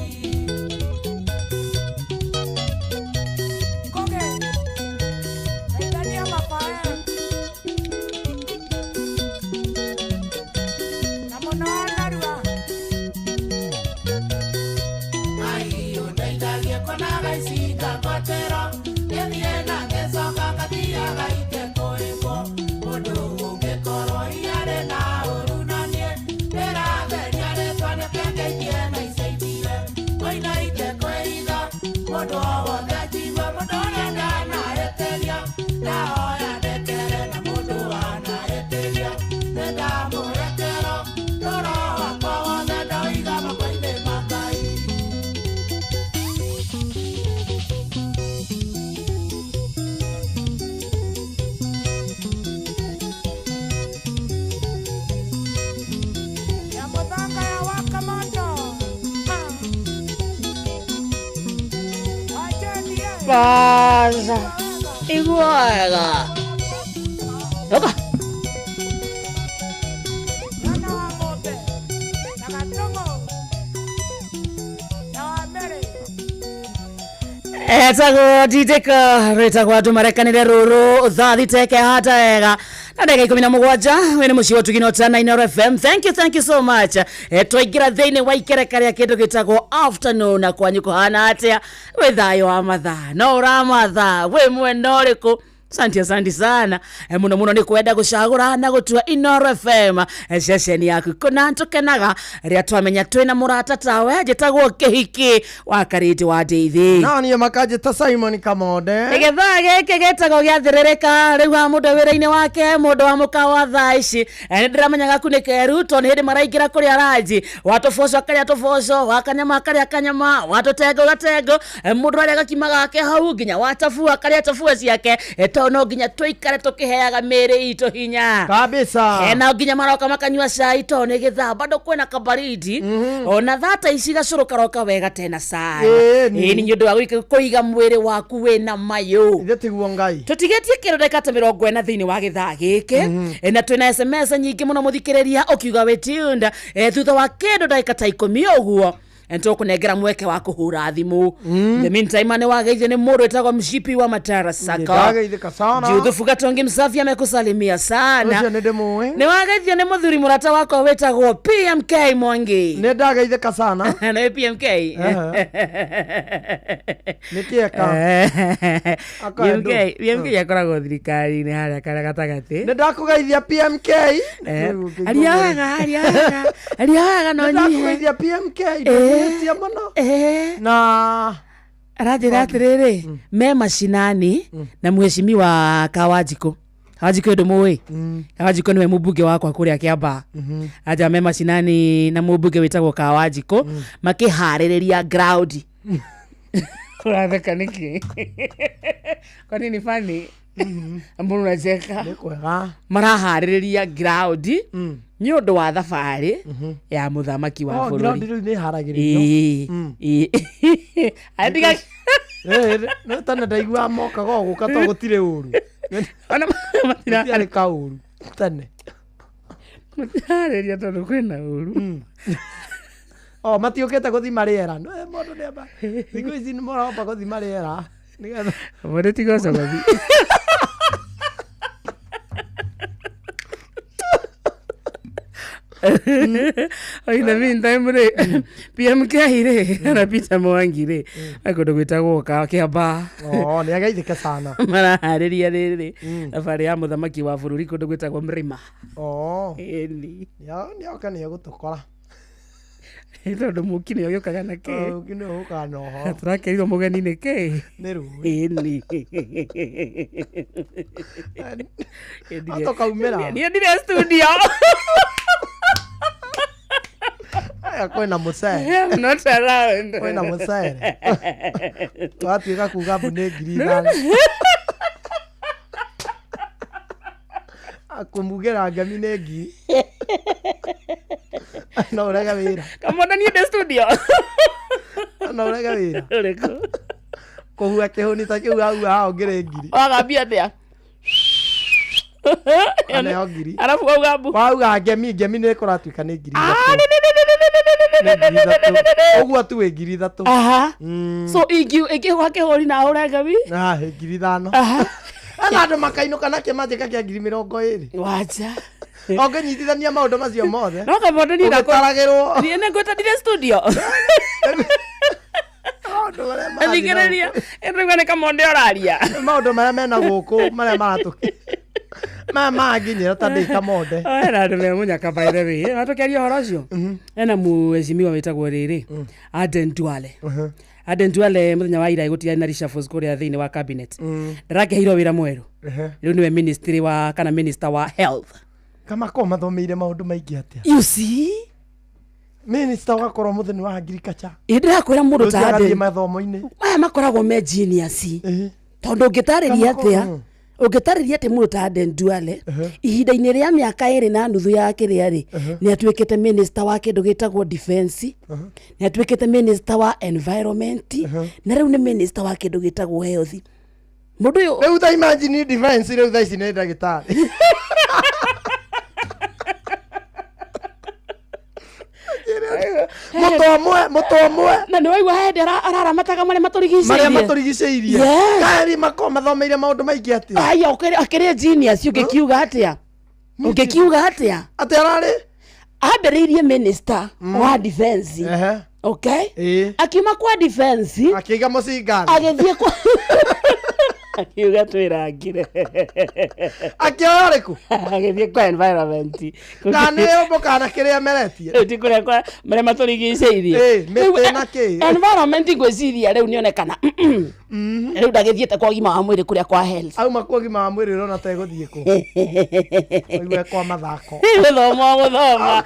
Baza iguaga oka etago diteka retagwa tumarekanire ruru thathi teke hata ega na ndagika 17 wene mucio tugino tana Inooro FM. Thank you so much. Twaingira thĩinĩ wa ikerekarĩa kĩndũ gĩtagwo afternoon na kwanyu kuhana atia wĩ thayo wa mathaa no ũramathaa wĩ mwena ũrĩkũ. Asante sana. Muno ni kwenda gucagura na gutua Inooro FM. Ceceni yaku kuna ntukenaga ria twamenya twina murata tawe njitagwo kihiki wa kariti wa David. Na ni makaje ta Simon Kamode. Igetha geke getagwo giathirereka riu ha mundu wira-ini wake mundu wa mukawa thaici. Ndĩramenyaga kunikeru to ni hindi maraingira kuri araji. Watofoco kari atofoco wakanyama kari akanyama watotengo gatengo mundu aria gakima gake hau nginya watafua kari atafua ciake no nginya tuikare tukiheaga miri itu hinya kabisa na nginya maroka makanyua cai to ni githa bado kwena kabaridi ona thata ici gacuruka roka wega tena sana ni nyondo wa kuiga mwiri waku wena mayo ithetiguo Ngai tutigetie kirondeka ta 40 thiini wa githa giki na twina SMS nyingi muno muthikiriria ukiuga wetiunda thutha wa kindu ndagika ta 10 uguo ento kunegera mweke wa kuhura thimu. The meantime ane wageithio ni mundu etagwo mshipi wa Matara Sako. Wageithika sana. Juthu Gatongi msafi amekusalimia sana. Ucio nende muwe. Ni wageithio ni muthuri murata wako wetagwo PMK Mwangi. Ne ndageithika sana. Na PMK. Nikieka. PMK yakoragwo thirikari ni haria kara gatagati. Ne ndakugeithia PMK. Aliaga no nyi. Ndakugeithia PMK. Na arajira atiriri me mashinani na mheshimiwa Kawajiko ndo muwe Kawajiko niwe mubunge wakwa kuria Kiamba aja me mashinani na mubunge wetagwo Kawajiko makihaririria ground Uratheka niki? Kwa nini funny? Mbona unacheka? Ni kwega. Maraharĩrĩria ground nĩ ũndũ wa thabarĩ ya mũthamaki wa bũrũri. Ground rĩu nĩ haragĩrĩrio. Adiga. No tana ndaigua moka gũka to gũtirĩ ũru. Ona matirĩ kaũru. Tane. Matiharĩria tondũ kwĩna ũru. Matiũkĩte gũthima rĩera. No mũndũ nĩ amba. Thikũ ici nĩ maramba gũthima rĩera. Nĩgetha. Mũndũ ti goca gũthi. In the meantime re PMK ire na Peter Mwangi re akodo gwitagwo ka kiamba nĩ agaithĩke sana maraharĩria rĩrĩ thabarĩ ya mũthamaki wa bũrũri kodo gwitagwo Mrima ni nĩoka nĩ gũtũkora tondũ mũki nĩ ũgĩũkaga na kĩ mũki nĩ ũgũkaga na oho tũrakerirwo mũgeni nĩ kĩ nĩ rũĩ atokaumĩra niĩ ndire studio kwĩna mũcere. I'm not around. Kwĩna mũcere. Twatuĩka kuga mbu nĩ 5,000. Akumugĩra ngami nĩ 1,000. No urega wĩra. Kamona niĩ ndĩ studio. No urega wĩra. Ũrĩkũ? Kũhua kĩhũni ta kĩu hau ngĩrĩ 1,000. Wagambia atĩa? Aneo 1,000. Arabu wauga mbu. Wauga ngemi nĩ kũratuĩka nĩ 1,000. Ogua tu 3,000. Aha. So ingĩhũa kĩhũri na ũrega wi? 5,000. Aha. Ana andũ makainũka na kĩmanjĩka kĩa 20,000. Wacha. Ũngĩnyitithania maũndũ macio mothe. No kamondo ni ndakoragĩrwo. Niĩ ngwĩtandire studio. Thikĩrĩria. Ĩrĩgwa nĩ kamondo ũraria. Maũndũ marĩa mena gũkũ marĩa maratũkĩ. Manginyĩra ta ndĩ kamonde. Ena andũ me mũnyaka by the way. Atũkĩaria ũhoro ũcio. Ena mũheshimiwa wĩtagwo rĩrĩ. Aden Duale. Aden Duale mũthenya wa ira gũtiarĩ na reshuffles kũrĩa thĩinĩ wa cabinet. Ndarakĩheirwo wĩra mwerũ. Rĩu nĩwe ministry wa kana minister wa health. Kama ko mathomeire maũndũ maingĩ atĩa. You see? Minister wakorwo mũthenya wa agriculture. Ndĩrakwĩra mũndũ ta Aden. Mathomo-inĩ. Aya makoragwo me genius. Tondũ ũngĩtarĩria atĩa? Ũngĩtarĩria atĩ mũndũ ta Aden Duale ihinda-inĩ rĩa mĩaka 2.5 yake rĩarĩ nĩ atuĩkĩte minister wa kĩndũ gĩtagwo defense, nĩ atuĩkĩte minister wa environment, na rĩu nĩ minister wa kĩndũ gĩtagwo health. Mũndũ ũyũ rĩu ta imagine defense rĩu tha ici nĩ ndagĩtarĩ. Mũtomwe na nĩ waigua hĩndĩ araramataga marĩa matũrigicĩirie kaĩri mako mathomeire maũndũ maingĩ atĩa. Aya akĩrĩ genius ũngĩkiuga atĩa atĩ ararĩ ambĩrĩirie minister wa defense. Okay, akiuma kwa defense akĩiga mũcingani agĩthiĩ kwa akiuga twĩrangire akĩoya rĩkũ agĩthiĩ kwa environment na nĩ ũmboka na kĩrĩa meretie rĩu ti kũrĩa kwa marĩa matũrigicĩirie mĩtĩ na kĩ environment ngwĩciria rĩu nĩonekana rĩu ndagĩthiĩte kwa ũgima wa mwĩrĩ kũrĩa kwa health auma kwa ũgima wa mwĩrĩ ũrona ta egũthiĩ kũ oigwe kwa mathako gũthoma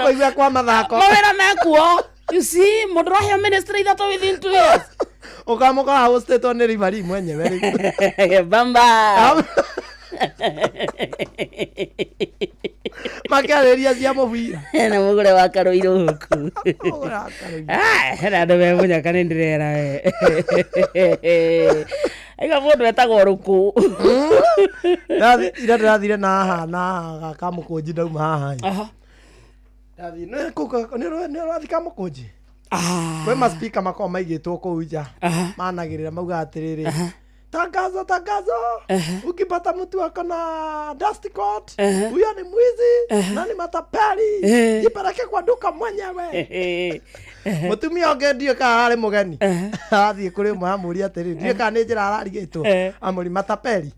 oigwe kwa mathako mawĩra mekuo. You see, mũndũ raheo ministry 3 within 2 years. Ukamuka hostetwo nĩ Ribari mwenyewe rĩu. Bamba. Makarĩria cia mũbira. Na mũgũre wa Karoiro huku. Hena andũ me mũnyaka nĩ ndĩrera we. Aiga mũndũ etagwo Rũkũ. Ira ndĩrathire na haha gaka mũkũnji ndauma haha. Ndathi nĩ ũrathi kamũkũnji. Kwĩ maspika makoo maigĩtwo kũu nja managĩrĩra mauga atĩrĩrĩ tangazo ukipata mtu ako na dust coat huyo ni mwizi na ni matapeli jipeleke kwa duka mwenyewe. Mutumia ũngĩ ndiũ kana arĩ mũgeni athiĩ kũrĩ ũmwe amũria atĩrĩrĩ ndiũ kana nĩ njĩra ararigĩtwo amũri matapeli.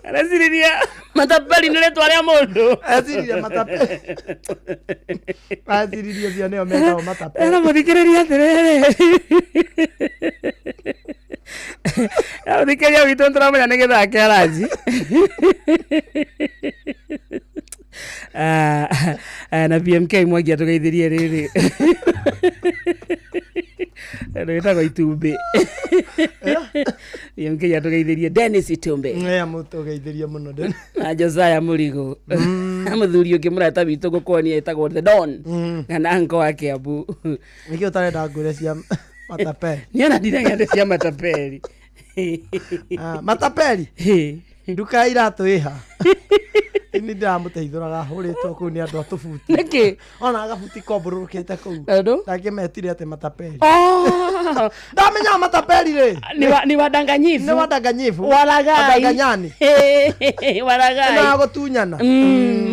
Araciriria matapeli nĩ rĩtwa rĩa mũndũ. Araciriria matapeli. Araciriria cio nĩo metagwo matapeli. Ena mũthikĩrĩria atĩrĩrĩ. Mũthikĩrĩria witũ tũramenya nĩ gĩthaka kĩa ranji. Na BMK Mwangi atugeithirie riri Reta kwa Itumbi BMK atugeithirie Dennis Itumbi mutugeithirie muno den na Josiah Murigo amuthuri ungi murata witu gukonia etagwo The Don kana ngo wake abu nikio tarenda ngure cia matapeli niona ndiraga cia matapeli matapeli nduka iratu iha ini ndamuteithuraga huritwo ku ni andu atubuti niki ona agabuti komburukite ku ndakimetire ate matapeli ndamenya matapeli ri ni wadanganyifu wadanganyani walagai na gutunyana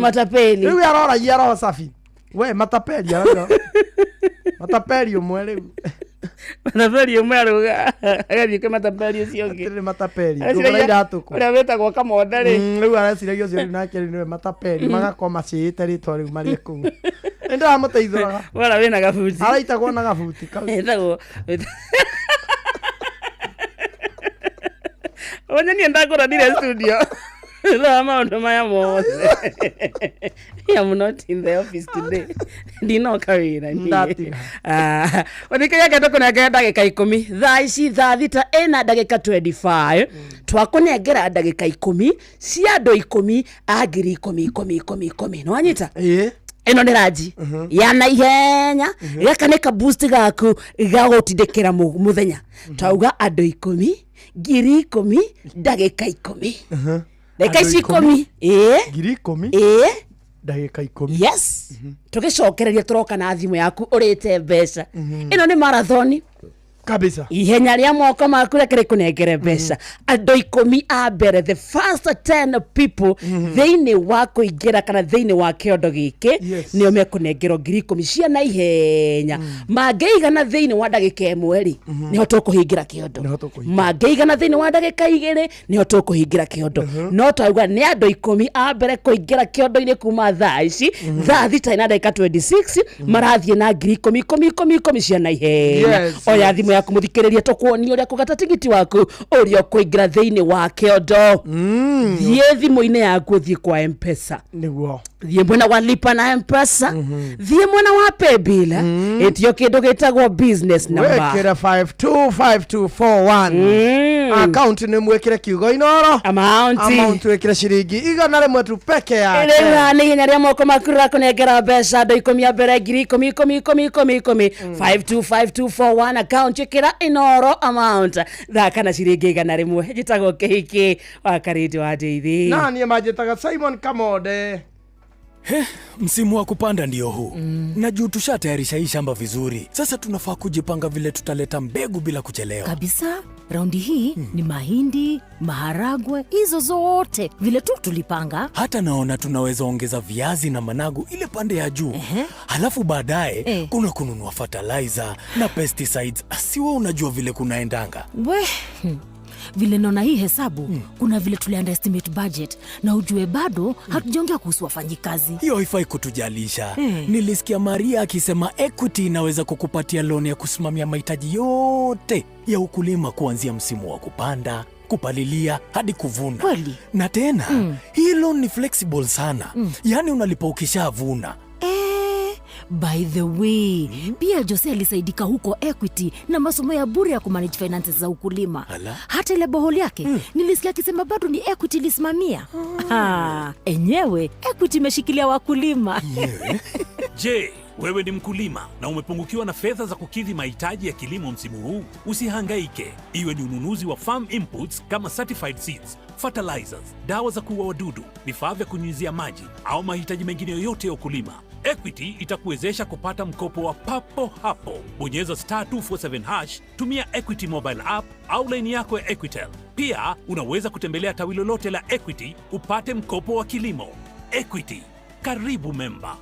matapeli riu aroragia roho safi we matapeli matapeli umwe riu matapeli umwe aruga agathie kwa matapeli ucio ungi ni matapeli ngora iratuko ura wetagwo Kamonda ri riu araciragia ucio nake ni matapeli magakoma ciite ritwa riu mari ku enda amuteithuraga wala wena gabuti araitagwo na gabuti etagwo onya ni ndakora dire studio maundu maya mothe I'm not in the office today ndinoka wira ndati onekaya kendo kunengera ndagika 10 thaa ici thaa thita ena ndagika 25 twakunengera ndagika 10 cia andu 10 agiri 10 no anyita ino ni Raji ya na ihenya gakanika boost gaku gagutindikira muthenya twauga andu 10 ngiri 10 ndagika 10 ndagika 10 ngiri 10 ndagika 10 yes tugicokereria turoka na thimu yaku urite mbeca ino ni marathoni kabisa ihenya ria moko maku rekere kunengere mbeca andu 10 a mbere the first 10 people theini wa kuingira kana theini wa kiondo giki nio mekunengerwo ngiri 10 cia na ihenya mangeigana theini wa ndagika 1 ri niho tukuhingira kiondo mangeigana theini wa ndagika 2 niho tukuhingira kiondo no twauga ni andu 10 a mbere kuingira kiondo-ini kuma thaa ici thaa thita na ndagika 26 marathie na ngiri 10 cia na ihenya oya thimu yaku muthikiriria tukuonia uria kugata tigiti waku uria kuingira theini wa kiondo thie thimu-ini yaku thie kwa M-Pesa niguo thie mwena wa lipa na M-Pesa thie mwena wa paybill etio kindu gitagwo business number wekira 525241 account ni mwekire kiugo inoro amount wekire shiringi igana rimwe tu peke yake ira ni hinya ria moko makura kunengera mbeca andu 10 a mbere ngiri 10 525241 account kira inoro amount thaka na ciringi igana rimwe gitagwo kihiki wa karidi wa Deithi nani majetaga Simon Kamode msimu wa kupanda ndio huu na juu tushatayarisha hii shamba vizuri. Sasa tunafaa kujipanga vile tutaleta mbegu bila kuchelewa kabisa. Raundi hii ni mahindi, maharagwe, hizo zote vile tu tulipanga. Hata naona tunaweza ongeza viazi na managu ile pande ya juu. Halafu baadaye kuna kununua fertilizer na pesticides. Asiwe unajua vile kunaendanga. Vile naona hii hesabu kuna vile tuli underestimate budget na ujue bado hatujaongea kuhusu wafanyikazi. Hiyo haifai kutujalisha. Nilisikia Maria akisema Equity inaweza kukupatia loan ya kusimamia mahitaji yote ya ukulima kuanzia msimu wa kupanda, kupalilia hadi kuvuna. Kweli? Na tena hii loan ni flexible sana. Yaani unalipa ukishavuna. By the way, pia Jose alisaidika huko Equity na masomo ya bure ya kumanage finances za ukulima. Hata ile boholi yake nilisikia akisema bado ni Equity lisimamia. Enyewe Equity imeshikilia wakulima. Je, wewe ni mkulima na umepungukiwa na fedha za kukidhi mahitaji ya kilimo msimu huu? Usihangaike. Iwe ni ununuzi wa farm inputs kama certified seeds, fertilizers, dawa za kuua wadudu, vifaa vya kunyunyizia maji au mahitaji mengine yoyote ya ukulima, Equity itakuwezesha kupata mkopo wa papo hapo. Bonyeza *247#, tumia Equity mobile app au line yako ya Equitel. Pia unaweza kutembelea tawi lolote la Equity upate mkopo wa kilimo. Equity, karibu memba.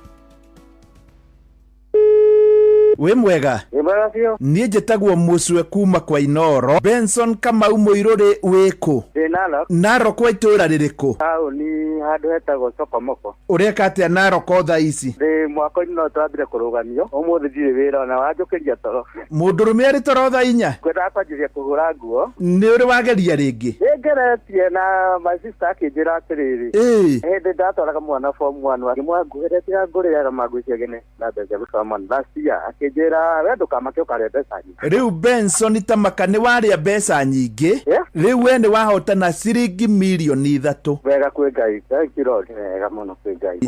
we mwega Ibarafio. niĩ njĩtagwo mũcwe kuma kwa Inoro. Benson Kamau Mũirũrĩ wĩkũ? Narok. Narok kwa itũũra rĩrĩkũ? Ni handũ hetagwo Sokomoko. Ũreka atĩa Narok thaa ici? Mwaka-inĩ no twambire kũrũgamio. Ũmũthĩ ndirĩ wĩra na wanjũkĩria toro. Mũndũrũme arĩ toro thaa 4? Ngwendaga kwanjĩria kũhũra nguo. Nĩ ũrĩ wageria rĩngĩ? Nĩngeretie na my sister akĩnjĩra atĩrĩrĩ. Hĩndĩ ndatwaraga mwana form 1 akĩmwanguhĩrĩtia ngũrĩaga mangwĩciagene na mbeca gũcoma last year akĩnjĩra we ndũkamake ũkarĩa mbeca nyingĩ. Rĩu Benson Tamaka nĩ warĩa mbeca nyingĩ? Rĩu we nĩ wahotana ciringi milioni 3. Wega kwĩ Ngai, kĩro wega mũno kwĩ Ngai.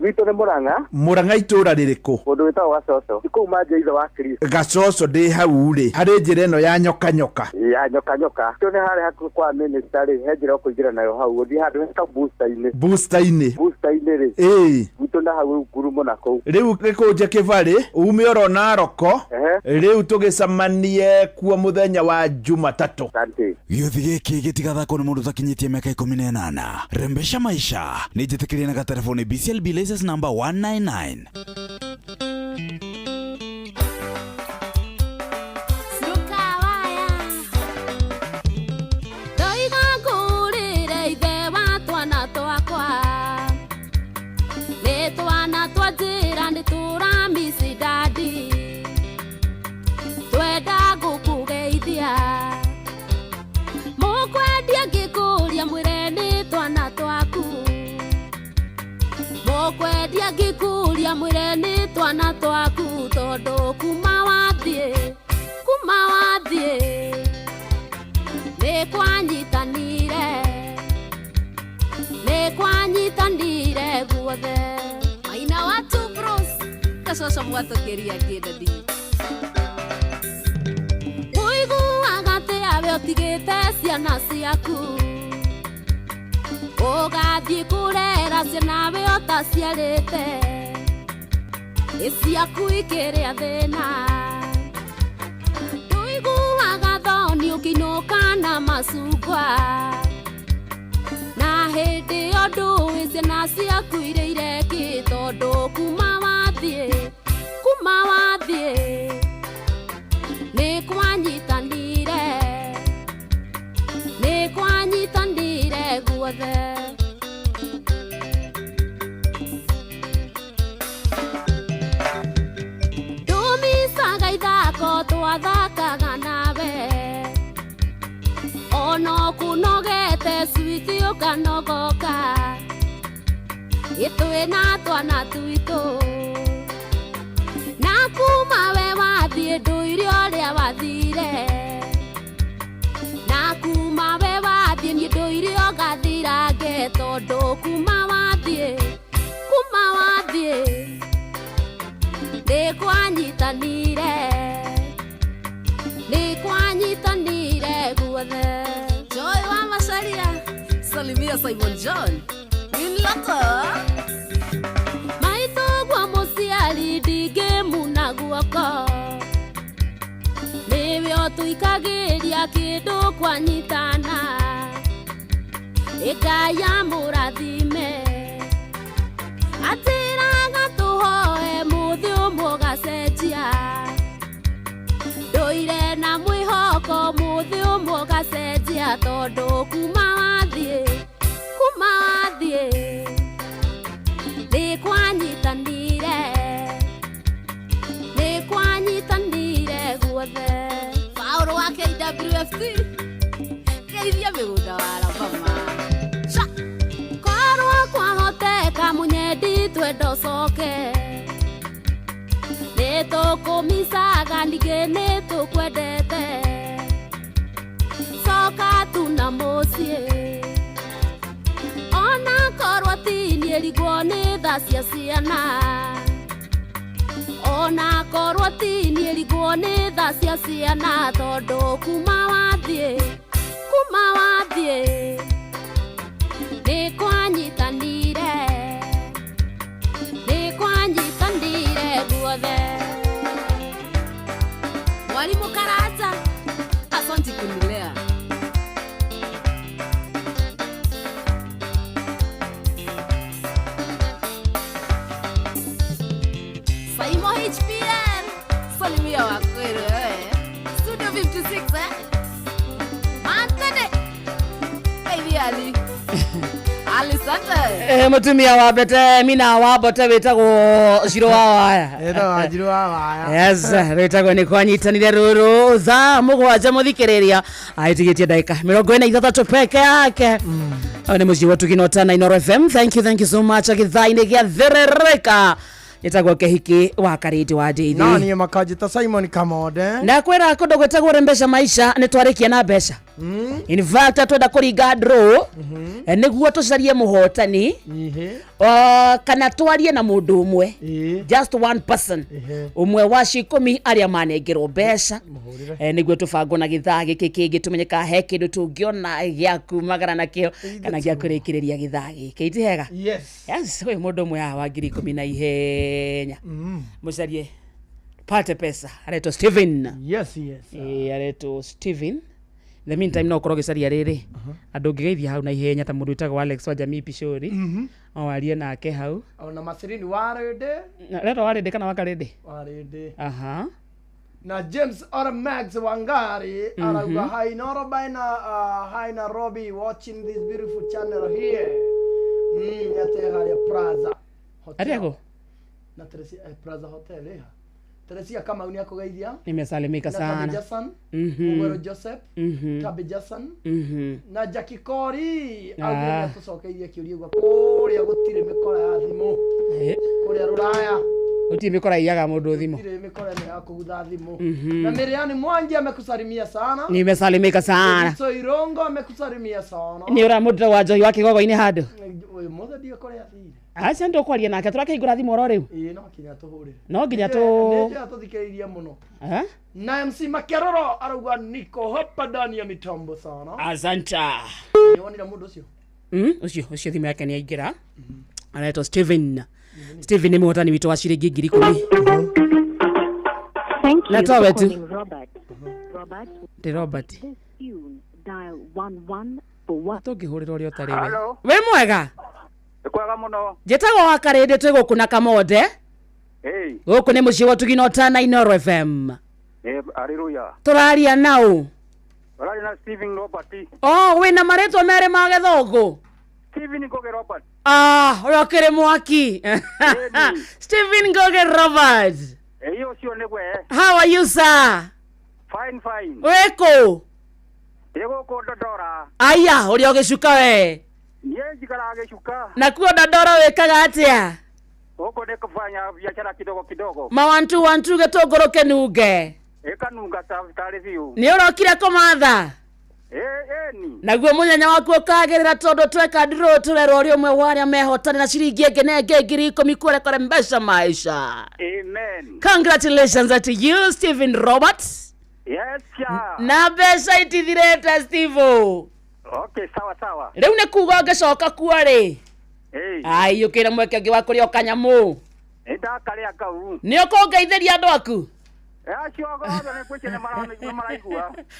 Witũ nĩ Mũrang'a. Mũrang'a itũũra rĩrĩkũ? Ũndũ wĩtagwo Gacoco. Kũu manja ithe wa Kristo. Gacoco ndĩ hau rĩ. Harĩ njĩra ĩno ya nyoka nyoka. Ya nyoka nyoka. Tũ nĩ harĩ hakuhĩ kwa minister rĩ, he njĩra ũkũingĩra nayo hau gũthiĩ handũ heta booster-inĩ. Booster-inĩ? Booster-inĩ rĩ. Witũ na hau ngurumo na kũu. Rĩu gĩkũnje kĩbarĩ ume oro Narok. Rĩu tũgĩcamanie kuo mũthenya wa Jumatatũ. Gĩuthi gĩkĩ gĩtigathakwo nĩ mũndũ ũtakinyĩtie mĩaka 18. Rembesha maisha nĩ njĩtĩkĩrie na gatelefoni BCLB license number 199. Kwendia ngĩkũria mwĩre nĩ twana twaku tondũ kuma wathiĩ nĩ kwanyitanire guothe Maina watu bros Gacoco mwatũkĩria kĩndadi ũiguaga atĩa we ũtigĩte ciana ciaku ũgathiĩ kũrera ciana we ũtaciarĩte ciaku ikĩrĩa thĩna ndũiguaga thoni ũkĩinũka na macungwa na hĩndĩ ĩyo ndũĩ ciana ciaku irĩire kĩ tondũ kuma wathiĩ nĩ kwanyitanire guothe ndũmicaga ithako twathakaga nawe ona kũnogete switi ũkanogoka itwe na twana twitũ na kuma we wathiĩ ndũire ũrĩa wathire na kuma we wathiĩ niĩ ndũire ũgathirange tondũ kuma wathiĩ nĩ kwanyitanire guothe Joy wa Macharia salimia Simon John Inloko maitũgwo mũciari ndingĩmuna guoko nĩwe ũtũikagĩria kĩndũ kwanyitana Ngai amũrathime atĩraga tũhoe mũthĩ ũmwe ũgacenjia ndũire na mwĩhoko mũthĩ ũmwe ũgacenjia tondũ kuma wathiĩ nĩ kwanyitanire guothe Paulo wa KWFT geithia mĩgũnda wa Alabama korwo kwahoteka mũnyendi twenda ũcoke nĩ tũkũmicaga ningĩ nĩ tũkwendete coka tu na mũciĩ ona korwo tinie rigwo nĩ tha cia ciana ona korwo tinie rigwo nĩ tha cia ciana tondũ kuma wathiĩ nĩ kwanyitanire guothe Mwalimu Karanja asante kunilea Saimo HPN mutumia wa kweli Studio 56 Mantene Baby Ali Alisante mutumia wa bete mina wa bote wetagwo Shiro wa waya Shiro wa waya yes wetagwo ni kwanyitanire ruru za mugwanja muthikiriria aitigitie daika 43 peke yake ni muji wetu Kinotana Inoro FM. Thank you so much agithaini gia therereka nitagwo kehiki wa kariti wa Dithi nani makajita Simon Kamode na kwera kodo gwetagwo rembesha maisha nitwarikia na besha in fact twenda kuringa draw niguo tucarie muhotani kana twarie na mundu umwe just one person umwe wa 10 aria manengerwo besha niguo tubango na githaa giki kingi tumenyeka he kindu tungiona gya kumagara nakio kana gya kurikiriria githaa giki itihega yes we mundu umwe wa 10,000 na ihenya mucarie pate pesa areto Steven yes areto Steven. The meantime no koroge caria riri andu ngigeithia hau na ihenya ta mundu itago Alex wa Jamii Pishori awarie nake hau ona Masirini warede reto warede kana wakarede warede na James or Max Wangari arauga hi hi Nairobi watching this beautiful channel here yate hali Plaza Hotel ariago na Plaza Hotel Teresia kama unia kugeithia nimesalimika sana Jason Ugoro Joseph Kabe Jason na Jackie Kori au tucokeithia kiuria gwa kuria gutire mikora ya thimu kuria Ruraya utire mikora yaga mundu thimu utire mikora ni ya kugutha thimu na Miriam Mwangi amekusalimia sana nimesalimika sana so Irongo amekusalimia sana ni ura mundu wa Joy wa Kigogo-ini hadu mothe dio korea thire acha ndo kwaria nake turakehingura thimu oro riu no kinya tuhurire no nginya tuthikiriria muno na MC Makeroro arauga niko hapa ndani ya mitambo sana asanta niwonira mundu ucio ucio thimu yake ni aingira anaitwa Steven ni muhotani witu wa ciringi 10,000 thank you na for calling Robert dial 11 tungihurira uri utariwe we mwega kwega muno njetago wa karede twigukuna Kamode guku ni muci watu Kinotana Inoro FM haleluya turaria nau urari na Steven Robert wina mareto mere ma Githogu Steven Ngoge Robert urokere mwaki Steven Ngoge Robert iyo sio negwe how are you sir fine weko yego ko Dodora aya uri ogeshuka we yeji karage shuka na kuo Dodora wekaga atia huko ne kufanya biashara kidogo mawantu getogoroke nuge ekanunga tare view ni urokira komatha ni naguo munyanya waku ukagirira tondu tweka draw turero uri umwe waria mehotani na ciringi ngenenge 10,000 kure kore mbesha maisha amen congratulations to you Steven Robert yes ya na besha itithirete Steve okay sawa riu ne kuga ngecoka kuari ai ukira mweke ngi wakuri okanyamu ndakare akau ni ukongeithĩria andu aku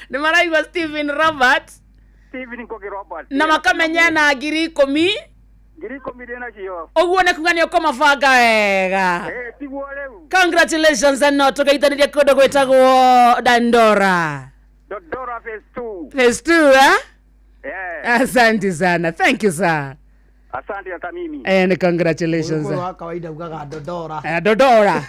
ni maraigua Steven Robert na makamenya na 10,000 uguo ne kuga ni ukomabanga wega congratulations and tugeithanirie kundu gwitagwo Dandora phase 2 asante sana thank you sir asante hata mimi and congratulations kwa kawaida ugaga Dodora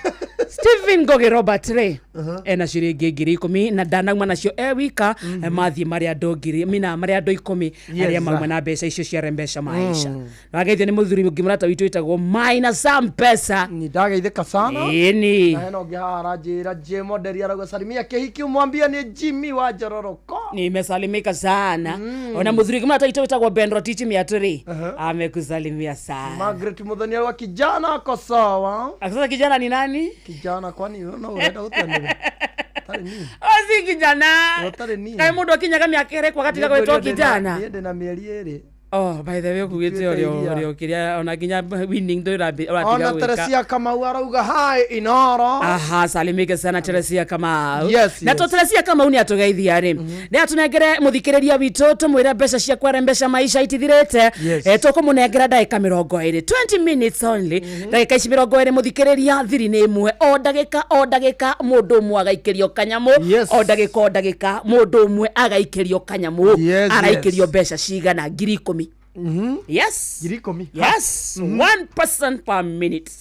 Steven Ngoge Robert re ena ciringi 10,000 na ndanauma nacio wika mathie maria ndongiri mina maria ndo 10 aria mauma na mbeca icio cia rembesha maisha wageithio ni muthuri ngimurata witu itagwo Maina Sam Pesa ni ndageithika sana ni na heno ngihara njira Jemo Nderi arauga salimia kehiki umwambia ni Jimmy wa Jororoko nimesalimika sana ona muthuri ngimurata witu itagwo Benro Tichi Miaturi amekusalimia sana Margaret Muthania wa kijana ako sawa sasa kijana ni nani kijana kwani unaenda utani tare ni osi kijana tare ni kai mundu akinyaga miaka ere kwa katika gwetwa kijana niende na mieri ere Oh, by the way, kugite orio kiria ona ginya winning do rabi ona Teresia Kamau arauga hai Inoro. Aha, salimike sana Teresia Kamau. Yes, na to Teresia Kamau ni atugeithia ri ni atunengere muthikiriria witu tumwira mbeca cia kwarembesha maisha itithirite tukumunengera ndagika 20 20 minutes only ndagika 20 muthikiriria thiri ni imwe o ndagika mundu umwe agaikirio kanyamu o ndagika mundu umwe agaikirio kanyamu araikirio mbeca cigana 10,000. Yes. 10,000. Yes. 1% per minute.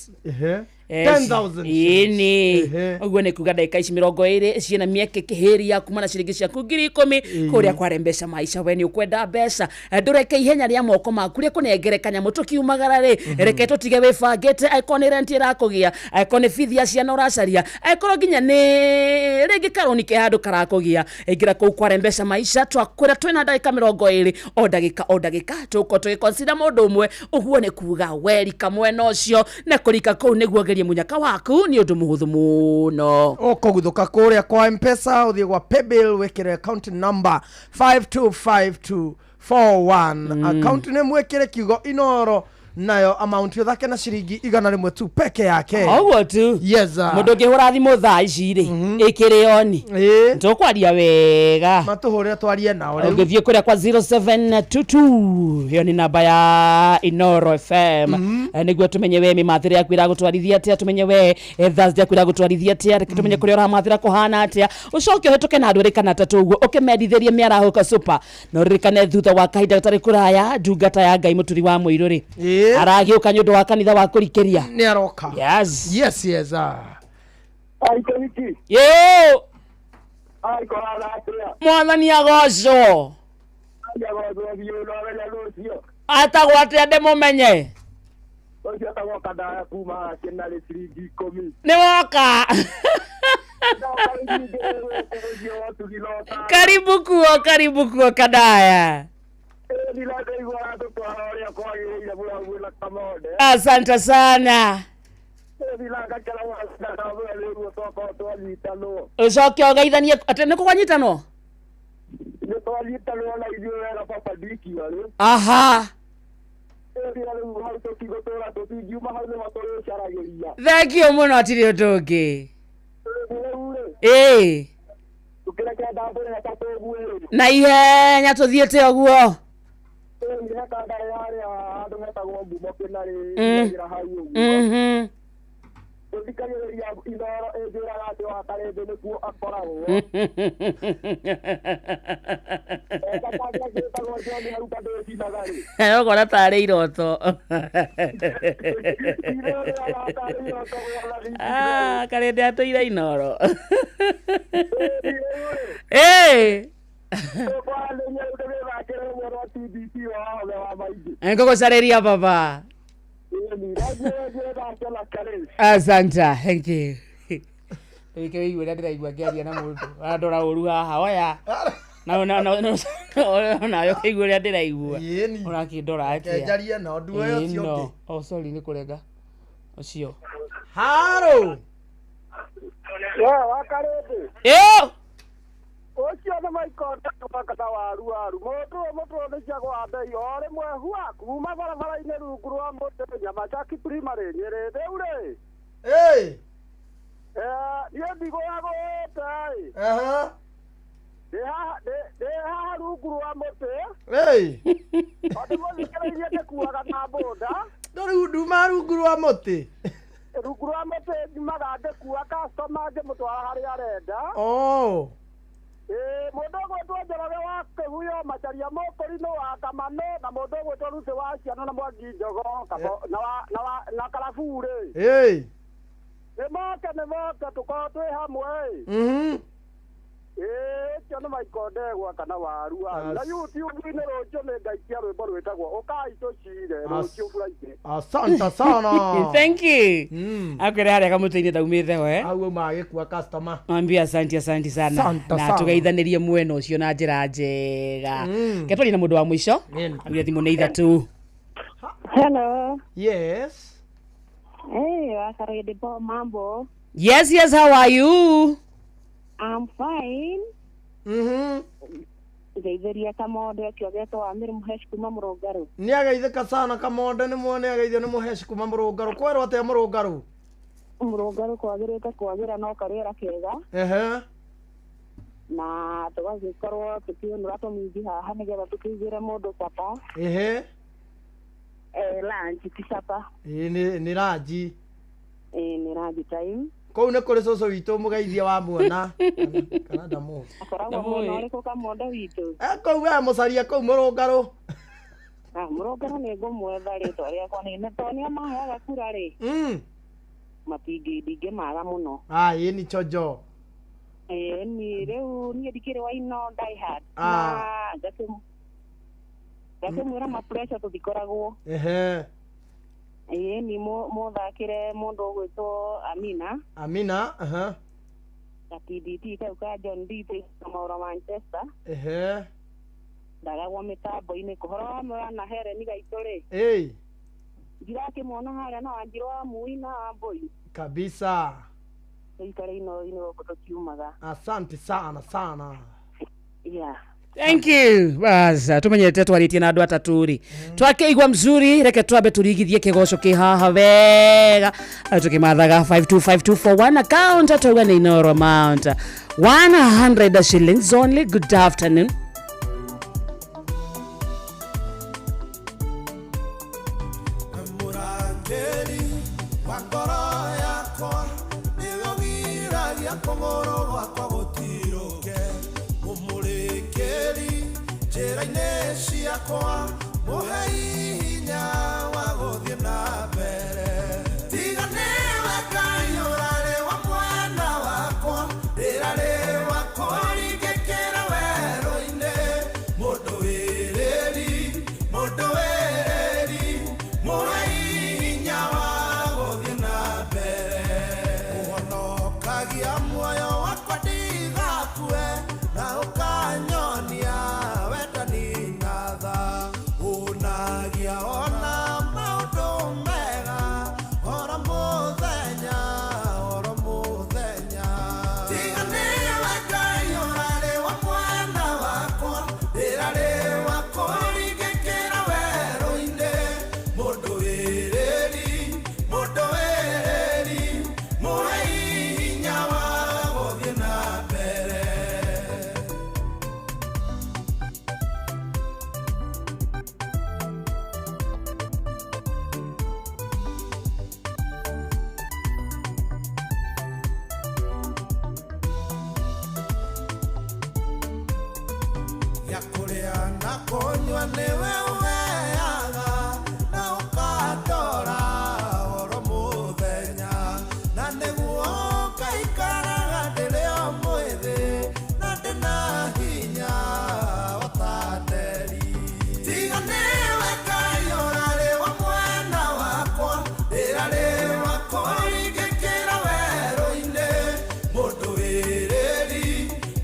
10,000. Ini. Ogwo ne kuga ndagika 20 ciena mieke kihiria kuma na ciringi ciaku 10,000 kuria kwarembesha maisha we ni ukwenda mbeca ndureke ihenya ria moko maku ria kunengere kanyamu tukiumagara ri reke tutige wifangite aikoni rent irakugia aikoni fithia ciana uracaria aikoro ginya ni ringi karoni ke handu karakugia ingira ku kwarembesha maisha twakwira twina ndagika 20 o ndagika tuko tugiconsider mundu umwe ugwo ne kuga weri kamwe nocio na kurika ku niguo munyaka waku ni undu muhuthu muno ukoguthuka kuria kwa M-Pesa uthie kwa paybill wekire account number 525241 account name wekire kiugo Inoro nayo amount yothake na ciringi 100 tu peke yake ogwo tu yes mundu ngihura thimu thaa ici ri ikirioni tukwaria wega matuhure twarie nao riu ngithie kuria kwa 0722 hiyo ni namba ya Inoro FM niguo tumenye we mimathire yaku iragutwarithia atia tumenye we Thursday yaku iragutwarithia atia tumenye kuria uramathira kuhana atia ucoke hituke na andu rikana tatu uguo ukimendithirie miarahuka super no rikane thutha wa kahinda gatari kuraya ndungata ya Ngai muturi wa muiru ri aragiuka nyundu wa kanitha wa kurikiria ni aroka yes yo mwathani agoco atagwate ande mumenye ni woka karibu kuo kadaya asante sana ucoke ogeithanie ati ni kugwanyitanwo aha thengio muno atiri undu ungi na ihenya tuthiete oguo ogora tari iroto kare ndiatũire Inoro ngũgũcarĩria baba asante thank you ike wigu ria ndiraigua ngiaria na mundu andora uru haha oya na yo kigu ria ndiraigua urakindora atia njarie na ndu uyo cio oh sorry ni kurenga ucio haro wakarebe ucio na maikonda bakata waru moto ni cia kwa bei ore mwe hua kuma barabara-ini rungu rwa mutu nyama chaki primary nyerede ure niĩ ndigũagwo tai ndĩhaha rungu rwa mũtĩ ondĩ mũthikĩrĩirie ndĩkuaga na bũnda rĩu nduma rungu rwa mũtĩ ngimaga ndĩkua customer ngĩmũtwara harĩa arenda mũndũ ũgwĩtwo Njoroge wa Kĩguyo Macharia Mũkũri-inĩ wa Kamano na mũndũ ũgwĩtwo Ruti wa Ciano na Mwangi Njogo na Karabure nimoke tukorwo twĩ hamwe ĩcio nĩ maikondegwa kana waru na YouTube-inĩ rũciũ nĩ ngaikia rwĩmbo rwĩtagwo ũkai tũcire rũciũ Friday. Asante sana thank you akwĩra harĩa kamũtĩ-inĩ taumĩte we hau uma agĩkua customer mwambia asante sana na tũgeithanĩrie mwena ũcio na njĩra njega ketwari na mũndũ wa mũico ambia thimũ nĩ ithatu. Hello. Yes. Hey, Wakarede mambo. Yes, how are you? I'm fine. ngeithĩria Kamonde akĩogetwo Amir Muhesh kuma Mũrũngarũ. Nĩ ageithĩka sana Kamonde nĩ muone ageithio nĩ Muhesh kuma Mũrũngarũ. Kwerwo atĩa Mũrũngarũ? Mũrũngarũ kwagĩrĩte kwagĩra no karĩera kega. Na tũgagĩkorwo tũkĩonũra tũmingi haha nĩgetha tũkĩigĩre mũndũ capa. Lunch ti capa. Nĩ ranji. Nĩ ranji time. Kũu nĩ kũrĩ cũcũ witũ mũgeithia wa muona. Kana ndamu. Akoragwo mwena ũrĩkũ Kamonde witũ? Kũu we mũcaria kũu Mũrũngarũ. Mũrũngarũ nĩ ngũmwetha rĩtwa rĩakwa nĩ tondũ nĩamaheaga kura rĩ. Ndingĩmaga mũno. Ĩĩ nĩ chonjo. Ni rĩu niĩ ndikĩrĩ wa ino die hard. Na ngakĩmwĩra ma-pressure tũtikoragwo. Ni mũthakĩre mũndũ ũgwĩtwo Amina. Na TDT kau ka John Dite Maura Manchester. Ndagagwo mĩtambo-inĩ kũhoro wa mwana Helen gaitũ rĩ. Ndirakĩmuona harĩa na Wanjirũ wa Mui na Wambũi. Kabisa. Ikare ino gũkũ tũkiumaga. Asante sana. Thank you. Basa tumenyete twaritie na andu atatu ri. Twakeigwa mzuri reke twabe turigithie kigoco ki haha wega. Tukimathaga 525241 account atauga ni Inoro amount 100 shillings only. Good afternoon.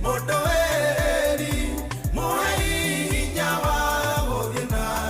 Modo ereri, moe hinya wa gũthiĩ na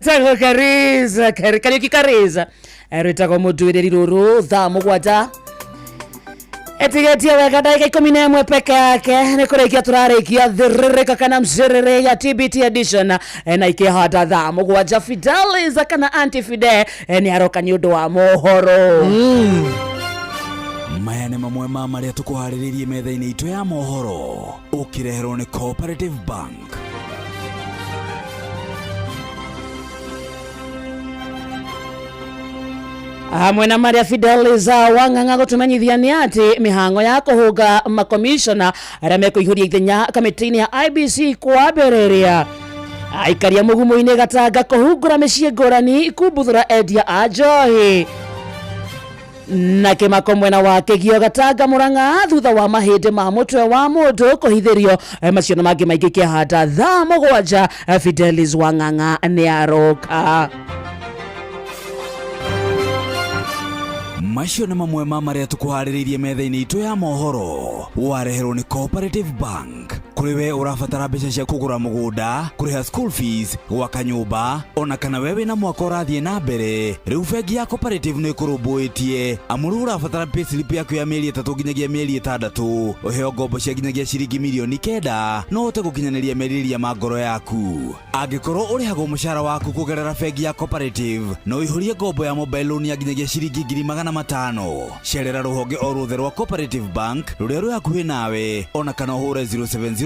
Tango Kariza Kariuki Kariza Eritako mutuireri ruru thaa mugwanja etigetia wega ndagika 11 peke yake ni kurikia turarikia thiririka kana mziriri ya TBT edition na ikihata thaa mugwanja Fidelis kana Anti-Fide ni aroka ni undu wa mohoro maya nĩ mamwe ma marĩa tũkũharĩrĩirie metha-inĩ itũ ya mohoro ũkĩreherwo nĩ Cooperative Bank. Hamwe na Maria Fidelis Wang'ang'a gutumenyithia ni ati mihango ya kuhuga makomishona aria mekuihuria ithenya kamiti-ini ya IBC kwambĩrĩria aikaria mugumu-ini gatanga kuhungura mĩciĩ ngũrani kumbuthura endia a njohi na kimako mwena wa Kĩgio gatanga Murang'a thutha wa mahĩndĩ ma mũtwe wa mũndũ kũhithĩrio macio na mangĩ maingĩ kĩhata thaa mũgwanja. Fidelis Wang'ang'a nĩ aroka. Macio nĩ mamwe ma marĩa tũkũharĩrĩirie metha-inĩ itũ ya mohoro wareherwo nĩ Cooperative Bank. Kũrĩ we ũrabatara mbeca cia kũgũra mũgũnda, kũrĩha school fees, gwaka nyũmba, ona kana we wĩna mwaka ũrathiĩ na mbere, rĩu bengi ya Cooperative nĩ ĩkũrũmbũĩtie amu rĩu ũrabatara payslip yaku ya mĩeri 3 nginyagia mĩeri 6 ũheo ngombo cia nginyagia ciringi mirioni 9 no ũhote gũkinyanĩria merirĩria ma ngoro yaku. Angĩkorwo ũrĩhagwo mũcara waku kũgerera bengi ya Cooperative no ũihũrie ngombo ya mobile loan ya nginyagia ciringi 500,000. Cerera rũhonge o rũothe rwa Cooperative Bank rũrĩa rwĩ hakuhĩ nawe, ona kana ũhũre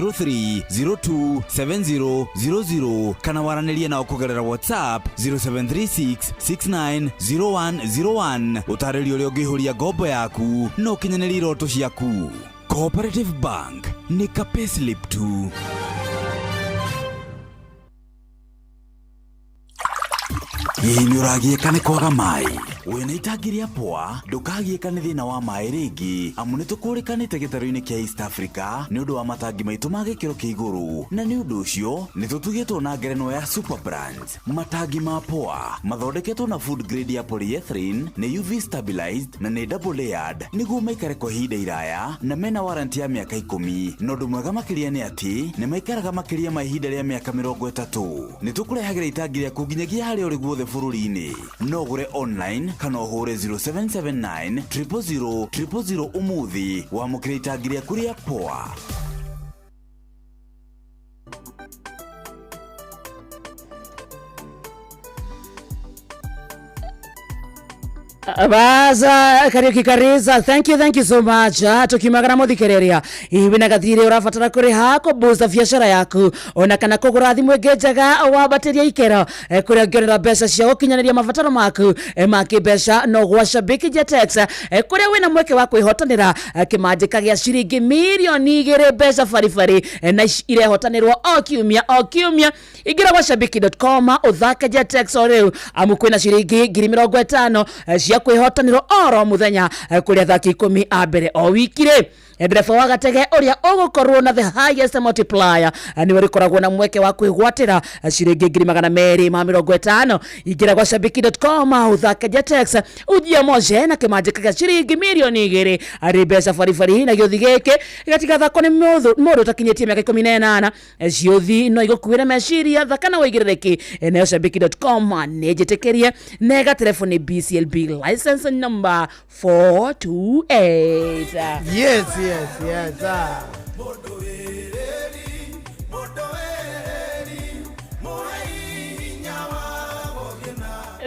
0703027000 kana waranĩrie nao kũgerera WhatsApp 0736690101 ũtarĩrio ũrĩa ũngĩihũria ngombo yaku no ũkinyanĩrie iroto ciaku. Cooperative Bank nĩ ka payslip tu. Hihi nĩ ũragiĩka nĩ kwaga maĩ? Wĩna itangi rĩa pũa ndũkagiĩka nĩ thĩna wa maĩ rĩngĩ amu nĩ tũkũrĩkanĩte gĩtarũ-inĩ kĩa East Africa nĩ ũndũ wa matangi maitũ ma gĩkĩro kĩa igũrũ, na nĩ ũndũ ũcio nĩ tũtugĩtwo na ngerenwa ya Super Brand. Matangi ma pũa mathondeketwo na food grade ya polyethylene, nĩ UV stabilized na nĩ double layered nĩguo maikare kwa ihinda iraya na mena warranty ya mĩaka 10. Na ũndũ mwega makĩria nĩ atĩ nĩ maikaraga makĩria ma ihinda rĩa mĩaka 30. Nĩ tũkũrehagĩra itangi rĩaku nginyagia harĩa ũrĩ guothe bũrũri-inĩ. No ũgũre online kana ũhũre 0779 000 000 ũmũthĩ wamũkĩra itangi rĩaku rĩa pũa. Baza Kariuki Kariza, thank you so much. Tukimagana muthikiriria ibi na gathire urabatara kuriha ko boost biashara yaku ona kana kugura thimu ngejaga wa bateria ikero kuria ngionera mbeca cia gukinyaniria mabataro maku maki mbeca no gwa Shabiki Jetex kuria wina mweke wa kwihotanira kimanjika gia ciringi mirioni 2 mbeca farifari na irehotanirwo o kiumia igira gwa shabiki.com uthake Jetex oreu amu kwina ciringi 50,000 cia kwihotanirwo oro muthenya kuria thaki 10 a mbere o wikire. Ndereba wa gatege uria ugukorwo na the highest multiplier ni warikoragwo na mweke wa kwigwatira ciringi 250,000 igira gwa shabiki.com uthake Jetex ujia moje na kimanjika gya ciringi mirioni 2 ari mbeca farifari na giothi giki gatika thako ni mundu takinyetie miaka 18 ciothi no igukuira meciria thakana wigirereki na shabiki.com ni jitekerie nega telefoni BCLB license number 428. Yes.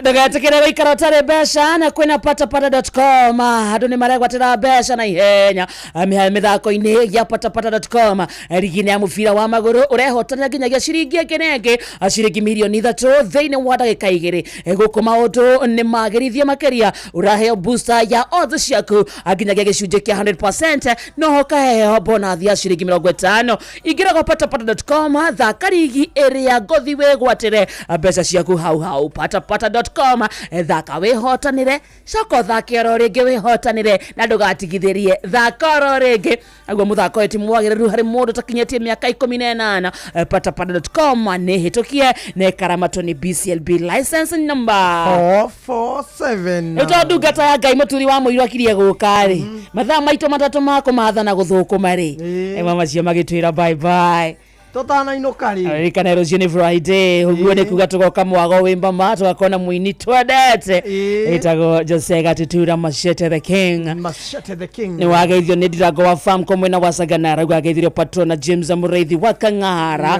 Ndagatekere goikara utare mbeca na kwina patapata.com andu ni maregwatira mbeca na ihenya mithako-ini ya patapata.com rigini ya mubira wa maguru urehotanira nginyagia ciringi ngenenge ciringi mirioni 3 thiini wa ndagika 2 guku maundu ni magirithie makiria uraheo booster ya odds ciaku nginyagia gicunjĩ kia 100% no hokaheo bonus ya ciringi 50 igira kwa patapata.com thaka rigi area ngothi wegwatire mbeca ciaku hau patapata.com thaka wihotanire coko thakero ringi wihotanire na ndugatigithirie thakoro ringi aguo muthako eti mwagiriru hari mundu takinyetie miaka 18 patapata.com ni hitukie ne karamatoni BCLB license number 447 ito ndungata ya Ngai muturi wa muiru akirie gukari mathaa maito matatu mako mathana guthukuma ri mama cio magitwira bye bye. totana inokari Arikana rucio ni Friday uguo ni kuga tugoka mwago wimba ma tugakona muini twendete itago Jose Gatutura Machete the King ni wageithio ni Ndirago wa farm komwena wa Sagana wageithio patrona James Mureithi wa Kang'ara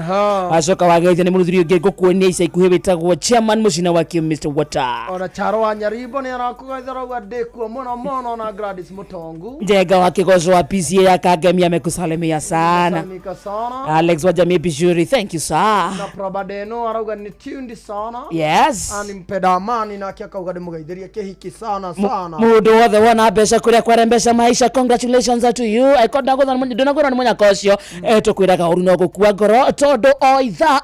acoka wageithio ni muruthiri ungi gukuonia ica ikuhi witagwo chairman mucina wa Kim Mr Water ora Charo wa Nyaribo ni arakugaithira gwa Ndekuo muno na Gladys Mutongu Njega wa Kigoco wa PCA ya Kagemi amekusalimia sana Alex wa Jamii Bishuri thank you sir na Probadeno arauga ni tuned sana yes ani mpeda amani na kia kauga demugaithiria kihiki sana mundu wothe wona mbeca kuria kwarembesha maisha congratulations to you ikonda gutha mundu ndonagura ni munyaka ucio tukwiraga uru no gukua ngoro tondu oitha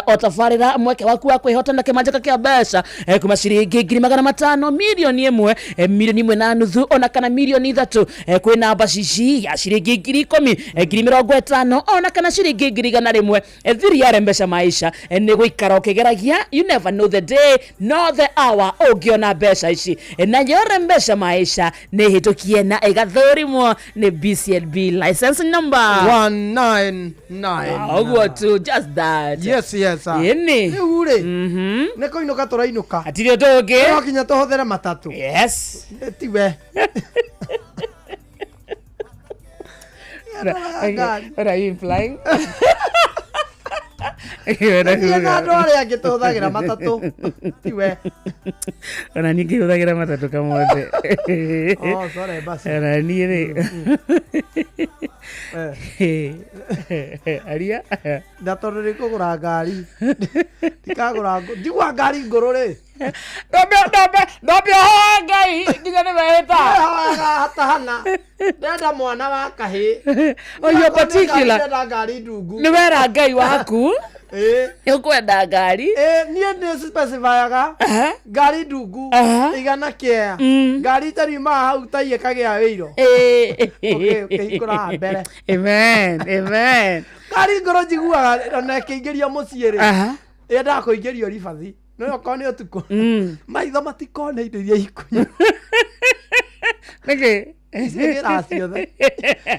otafarira mweke waku wa kwihotana kimanjaka kia mbeca kuma ciringi 500 milioni 1 milioni 1.5 ona kana milioni 3 kwina namba cici ya ciringi 10,000 50 ona kana ciringi 100 thiri ya rembesha maisha ni guikara ukigeragia you never know the day nor the hour ungiona mbeca ici na yorembesha maisha ni hitukie na igathurimo ni BCLB license number 199 ogwo tu just that yes ini ure ne koinuka turainuka atirio tungi no kinya tuhuthere matatu yes tiwe What are you implying? Ina ndware agituthagira matatu tiwe ona ningi uthagira matatu kamode sorry basi ona nini aria ndatorere kugura ngari tikagura ndigwa ngari ngurure Dobio ngai nginya ni wehita hatahana ndenda mwana wa kahi oyo particular ndenda ngari ndungu ni wera ngai waku ukwenda ngari nie ni specifyaga ngari ndungu igana kia ngari tarima hau taiye kagia wiro okay kura mbere amen ngari ngoro njiguaga na kĩingĩria mũciĩ rĩ enda kũingĩrio ribathi no kone utuko maitho matikone indo iria ikunya nige ciothe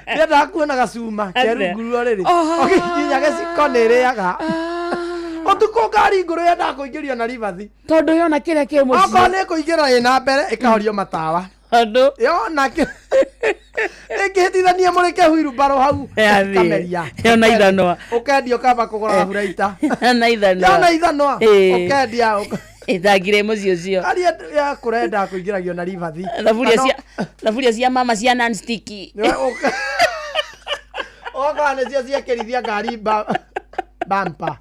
enda kuona gacuma kerunguru rĩrĩ okinya gacikone rĩaga utuko ngari nguru enda kũingĩrio na ribathi tondu yona kĩrĩa kĩ mũciĩ okone kũingĩra ĩna mbere ĩkahorio matawa andu yona ngĩhitithania mũrĩke huiru mbaro hau kameria yona ithanwa ũkendia ũkamba kũgũra huraita yona ithanwa ũkendia ithagire mucio ucio aria ya kurenda kuingiragio na ribathi thaburia cia mama cia non sticky okane cia kerithia ngari bampa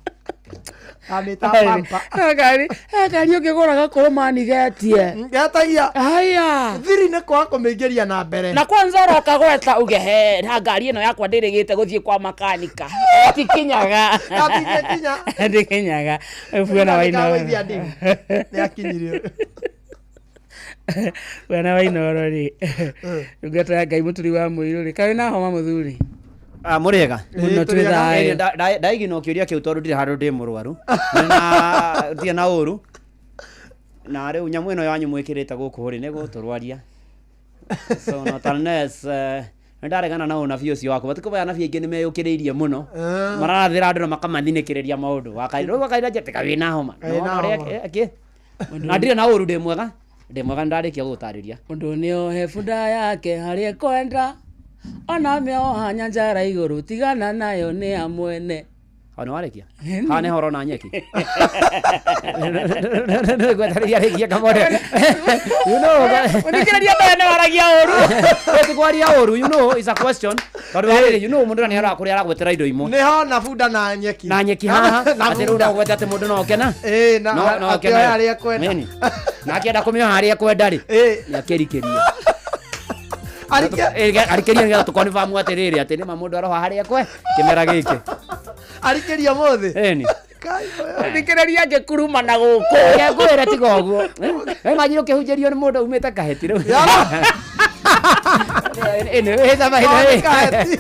amita bampa ngari ukiguraga kurumani getie ngetagia aya thiri ne kwa kumingiria na mbere na kwanza roka gweta ugehe na ngari ino yakwa ndirigite guthie kwa makanika atikinyaga ndikinyaga bwana waino ni akinyirio bwana waino rori ngata ngai muturi wa muiru kai na homa muthuri murega muno twithae ndaigi no kiuria kiu tondu ndire handu ndi murwaru na tie na uru na riu nyamu ino yanyu mwikirite guku ri ni guturwaria so no talnes ndaregana na una biu cio wako batikubaya na biingi ni meyukiriirie muno mararathira andu na makamathinĩkĩrĩria maundu wakaira jetika wina homa na ndire na uru ndi mwega ndarikia gutariria mundu niohe bunda yake haria kwenda ona meoha nyanjara iguru tigana nayo ni amwene ona warekia hane horo na nyeki gwetaria rekia kamode you know unikeria bana waragia oru wetigwaria oru you know is a question tondu wale you know mundu ni arakuria aragwetera indo imwe ni hona bunda na nyeki haha ati runda gweta ati mundu no kena na akioya haria kwenda na akienda kumioha haria kwenda ri ya kerikeria arikeria ngira tukonfirm atiriri ati ni mamundu aroha haria kwe kimera giki arikeria mothe eni ndikereria ngekuruma na guku ngwira tiga uguo imagine ukihunjerio ni mundu umite kaheti riu eni eza mahina kaheti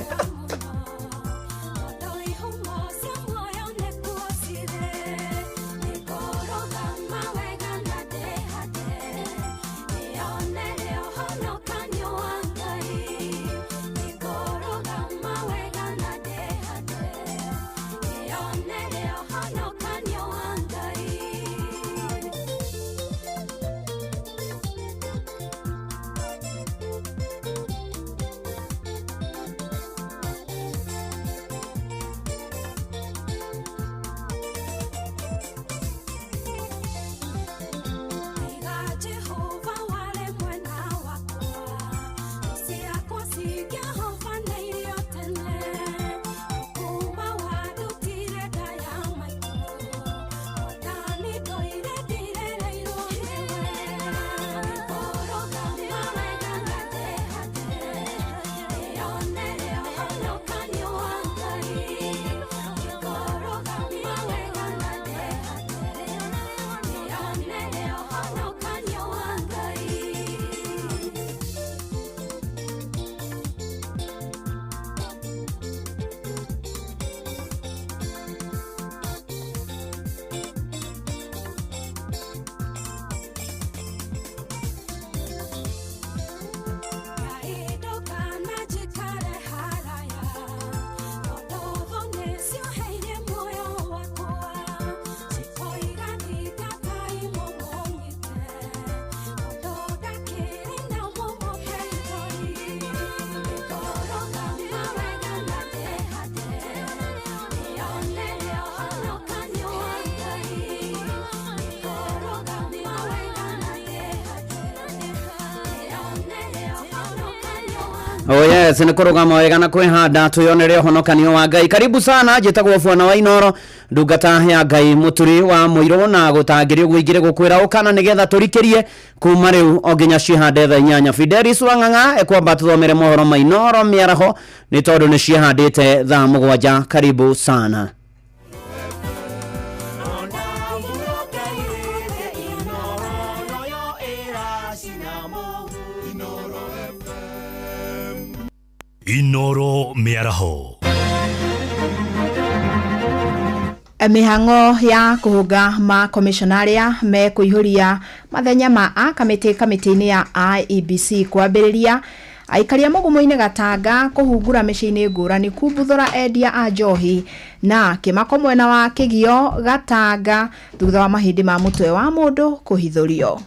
Oh yes, ni kurugama wega na kwihanda tuyonere honokanio wa Ngai. Karibu sana jitagwo Bwana wa Inoro ndungata ya Ngai muturi wa muiro na gutangirio gwingire gukwira ukana nigetha turikirie kuma riu oginya cihande tha 8. Fidelis Wang'ang'a ekwamba tuthomere mohoro ma Inoro miaraho ni tondu ni cihandite tha 7. Karibu sana. Inoro miaraho. Mihango ya kuhuga ma komisionaria me kuihuria mathenya ma kamiti-ini ya IEBC kwambiriria aikaria mugumo-ini Gatanga kuhungura micini ngurani kumbuthura endia a njohi na kimako mwena wa Kigio Gatanga thutha wa mahindi ma mutwe wa mundu kuhithurio.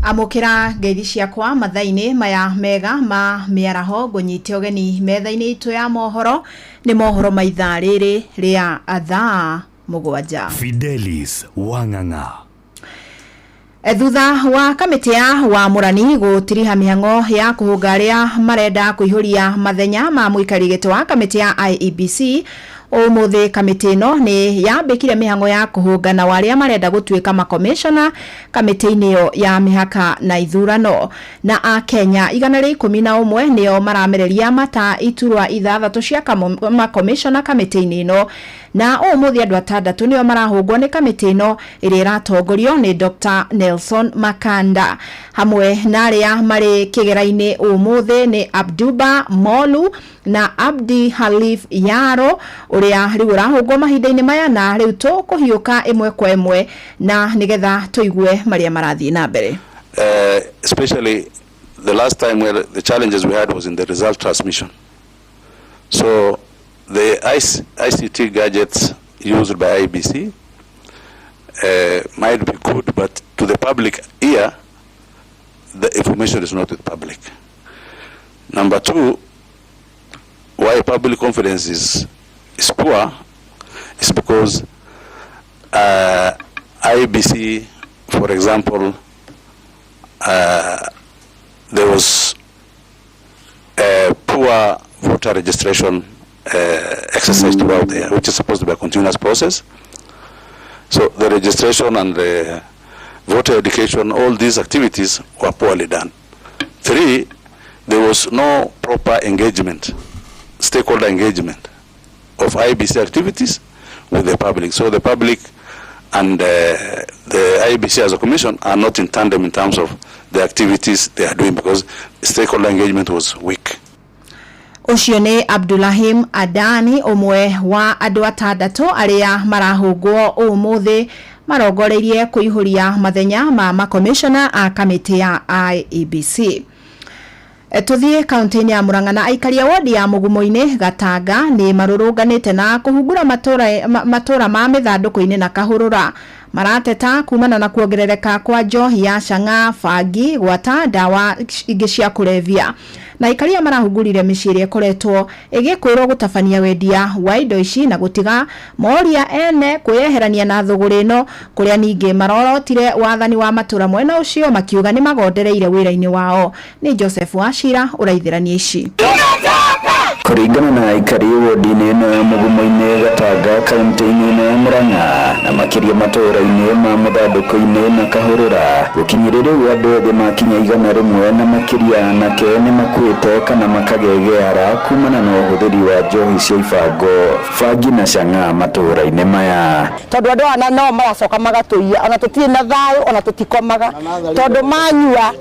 Amukira ngeithi ciakwa mathaini maya mega ma miaraho ngunyite ogeni methaini itu ya mohoro ni mohoro ma ithaa riri ria thaa 7. Fidelis Wang'ang'a. Thutha wa kamiti ya wamurani gutiriha mihango ya kuhunga aria marenda kuihuria mathenya ma muikarigite wa kamiti ya IEBC umuthi kamiti no ni yambikire mihango ya kuhunga na waria marenda gutuika makomishona kamiti-ini yo ya mihaka na ithurano na a Kenya 111 nio maramereria mata iturwa 6 cia makomishona kamiti-ini no na umuthi andu 6 nio marahungwo ni kamiti no iria iratongorio ni Dr. Nelson Makanda hamwe na aria mari kigera-ini umuthi ni Abduba Molu na Abdi Halif Yaro uria riu rahungwo mahinda-ini maya na riu tukuhiuka imwe kwa imwe na nigetha tuigue maria marathii na mbere. Especially the last time where the challenges we had was in the result transmission. So the ICT gadgets used by IEBC might be good, but to the public ear, the information is not with public. Number 2, why public confidence is poor is because IEBC, for example, there was a poor voter registration exercise throughout there, which is supposed to be a continuous process. So the registration and the voter education, all these activities were poorly done. 3, there was no proper engagement, stakeholder engagement of IEBC activities with the public. So the public and the IEBC as a commission are not in tandem in terms of the activities they are doing because stakeholder engagement was weak. Ucio ni Abdulahim Adani umwe wa andu 6 aria marahungwo umuthi marongoreirie kuihuria mathenya ma makomishona a kamiti ya IEBC. Tuthie kaunti-ini ya Murang'a na aikaria wodi ya mugumo-ini Gatanga ni marurunganite na kuhungura matura ma mithanduku-ini na kahurura marateta kumana na kuongerereka kwa njohi ya Chang'a, bangi, gwata ndawa ingi cia kulevya na aikaria marahungurire miciri ekoretwo igikwirwo gutabania wendia wa indo ici na gutiga moria ene kuyeherania na thuguri ino kuria ningi marorotire wathani wa matura mwena ucio makiuga ni magondereire wira-ini wao. Ni Joseph Wachira uraithirania ici. Kuringana na aikari wodi-ini ino ya mugumo-ini Gatanga kaunti-ini ya Murang'a na makiria matura-ini ma muthanduku-ini na kahurura gukinyirira andu othe makinya 100 na makiria anake ni makuite kana makagegeara kumana na uhuthiri wa njohi cia ibango, bangi na Chang'a matura-ini maya tondu andu ana no maracoka magatuia ona tutire na thayu ona tutikomaga tondu manyua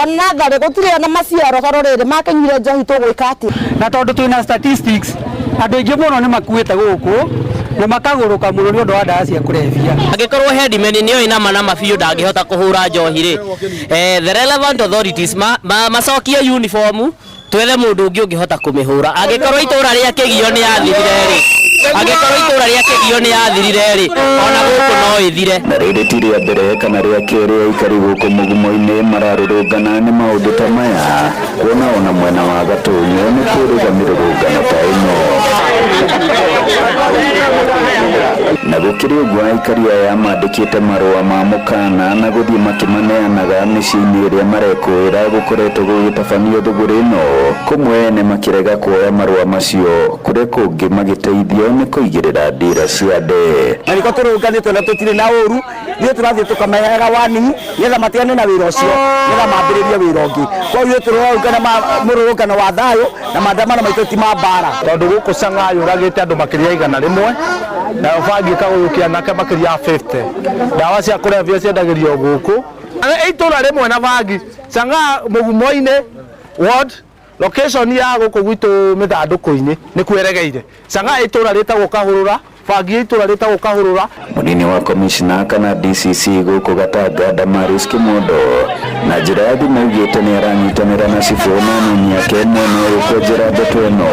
ona thare gutire na maciaro tarorire makenyire njohi tugwika ati na tondu twina statistics andu ingi muno ni makuite guku na makaguruka muno ni undu wa ndawa cia kulevya. Angikorwo headman niyo ina manama biu ndangihota kuhura njohi ri the relevant authorities macokie uniform twethe mundu ungi ungihota kumihura angikorwo itura ria Kigio ni athirire ri Angĩkorwo itũra rĩa Kĩgio nĩ yathirire rĩ, ona gũkũ no ĩthire. Na rĩrĩ ti rĩa mbere kana rĩa kerĩ aikari gũkũ mũgumo-inĩ mararũrũngana nĩ maũndũ ta maya, kuona ona mwena wa Gatunyo nĩ kũrũga mĩrũrũngano ta ĩno. Na gũkĩrĩ ũguo aikari aya mandĩkĩte marũa ma mũkana na gũthiĩ makĩmaneanaga mĩciĩ-inĩ ĩrĩa marekũĩra gũkoretwo gũgĩtabanio thũgũrĩ ĩno, kũmwe nĩ makĩrega kuoya marũa macio, kũrĩa kũngĩ magĩteithio nĩ kũigĩrĩra ndira cia nde. Na nĩko tũrũnganĩtwo na tũtirĩ na ũru, ithuĩ tũrathiĩ tũkamehaga warning nĩgetha matigane na wĩra ũcio, nĩgetha mambĩrĩrie wĩra ũngĩ. Koguo ithuĩ tũrũrũngana mũrũrũngano wa thayũ na maandamano maitũ ti ma mbara. Tondũ gũkũ Chang'a yũragĩte andũ makĩria 100 nayo bangi ĩkagũrũkia nake makĩria 50. Ndawa cia kũrebia ciendagĩrio gũkũ itũra rĩmwe na bangi. Chang'a mũgumo-inĩ ward location ya gũkũ gwitũ mĩthandũkũ-inĩ nĩ kweregeire. Chang'a itũra rĩtagwo Kahũrũra, bangi itũra rĩtagwo Kahũrũra. Mũnini wa komishina kana DCC gũkũ Gatanga Damaris Kimondo na njĩra ya thimũ augĩte nĩ aranyitanĩra na cibũ na anini ake mwena ũyũ kwenjera ndeto ĩno,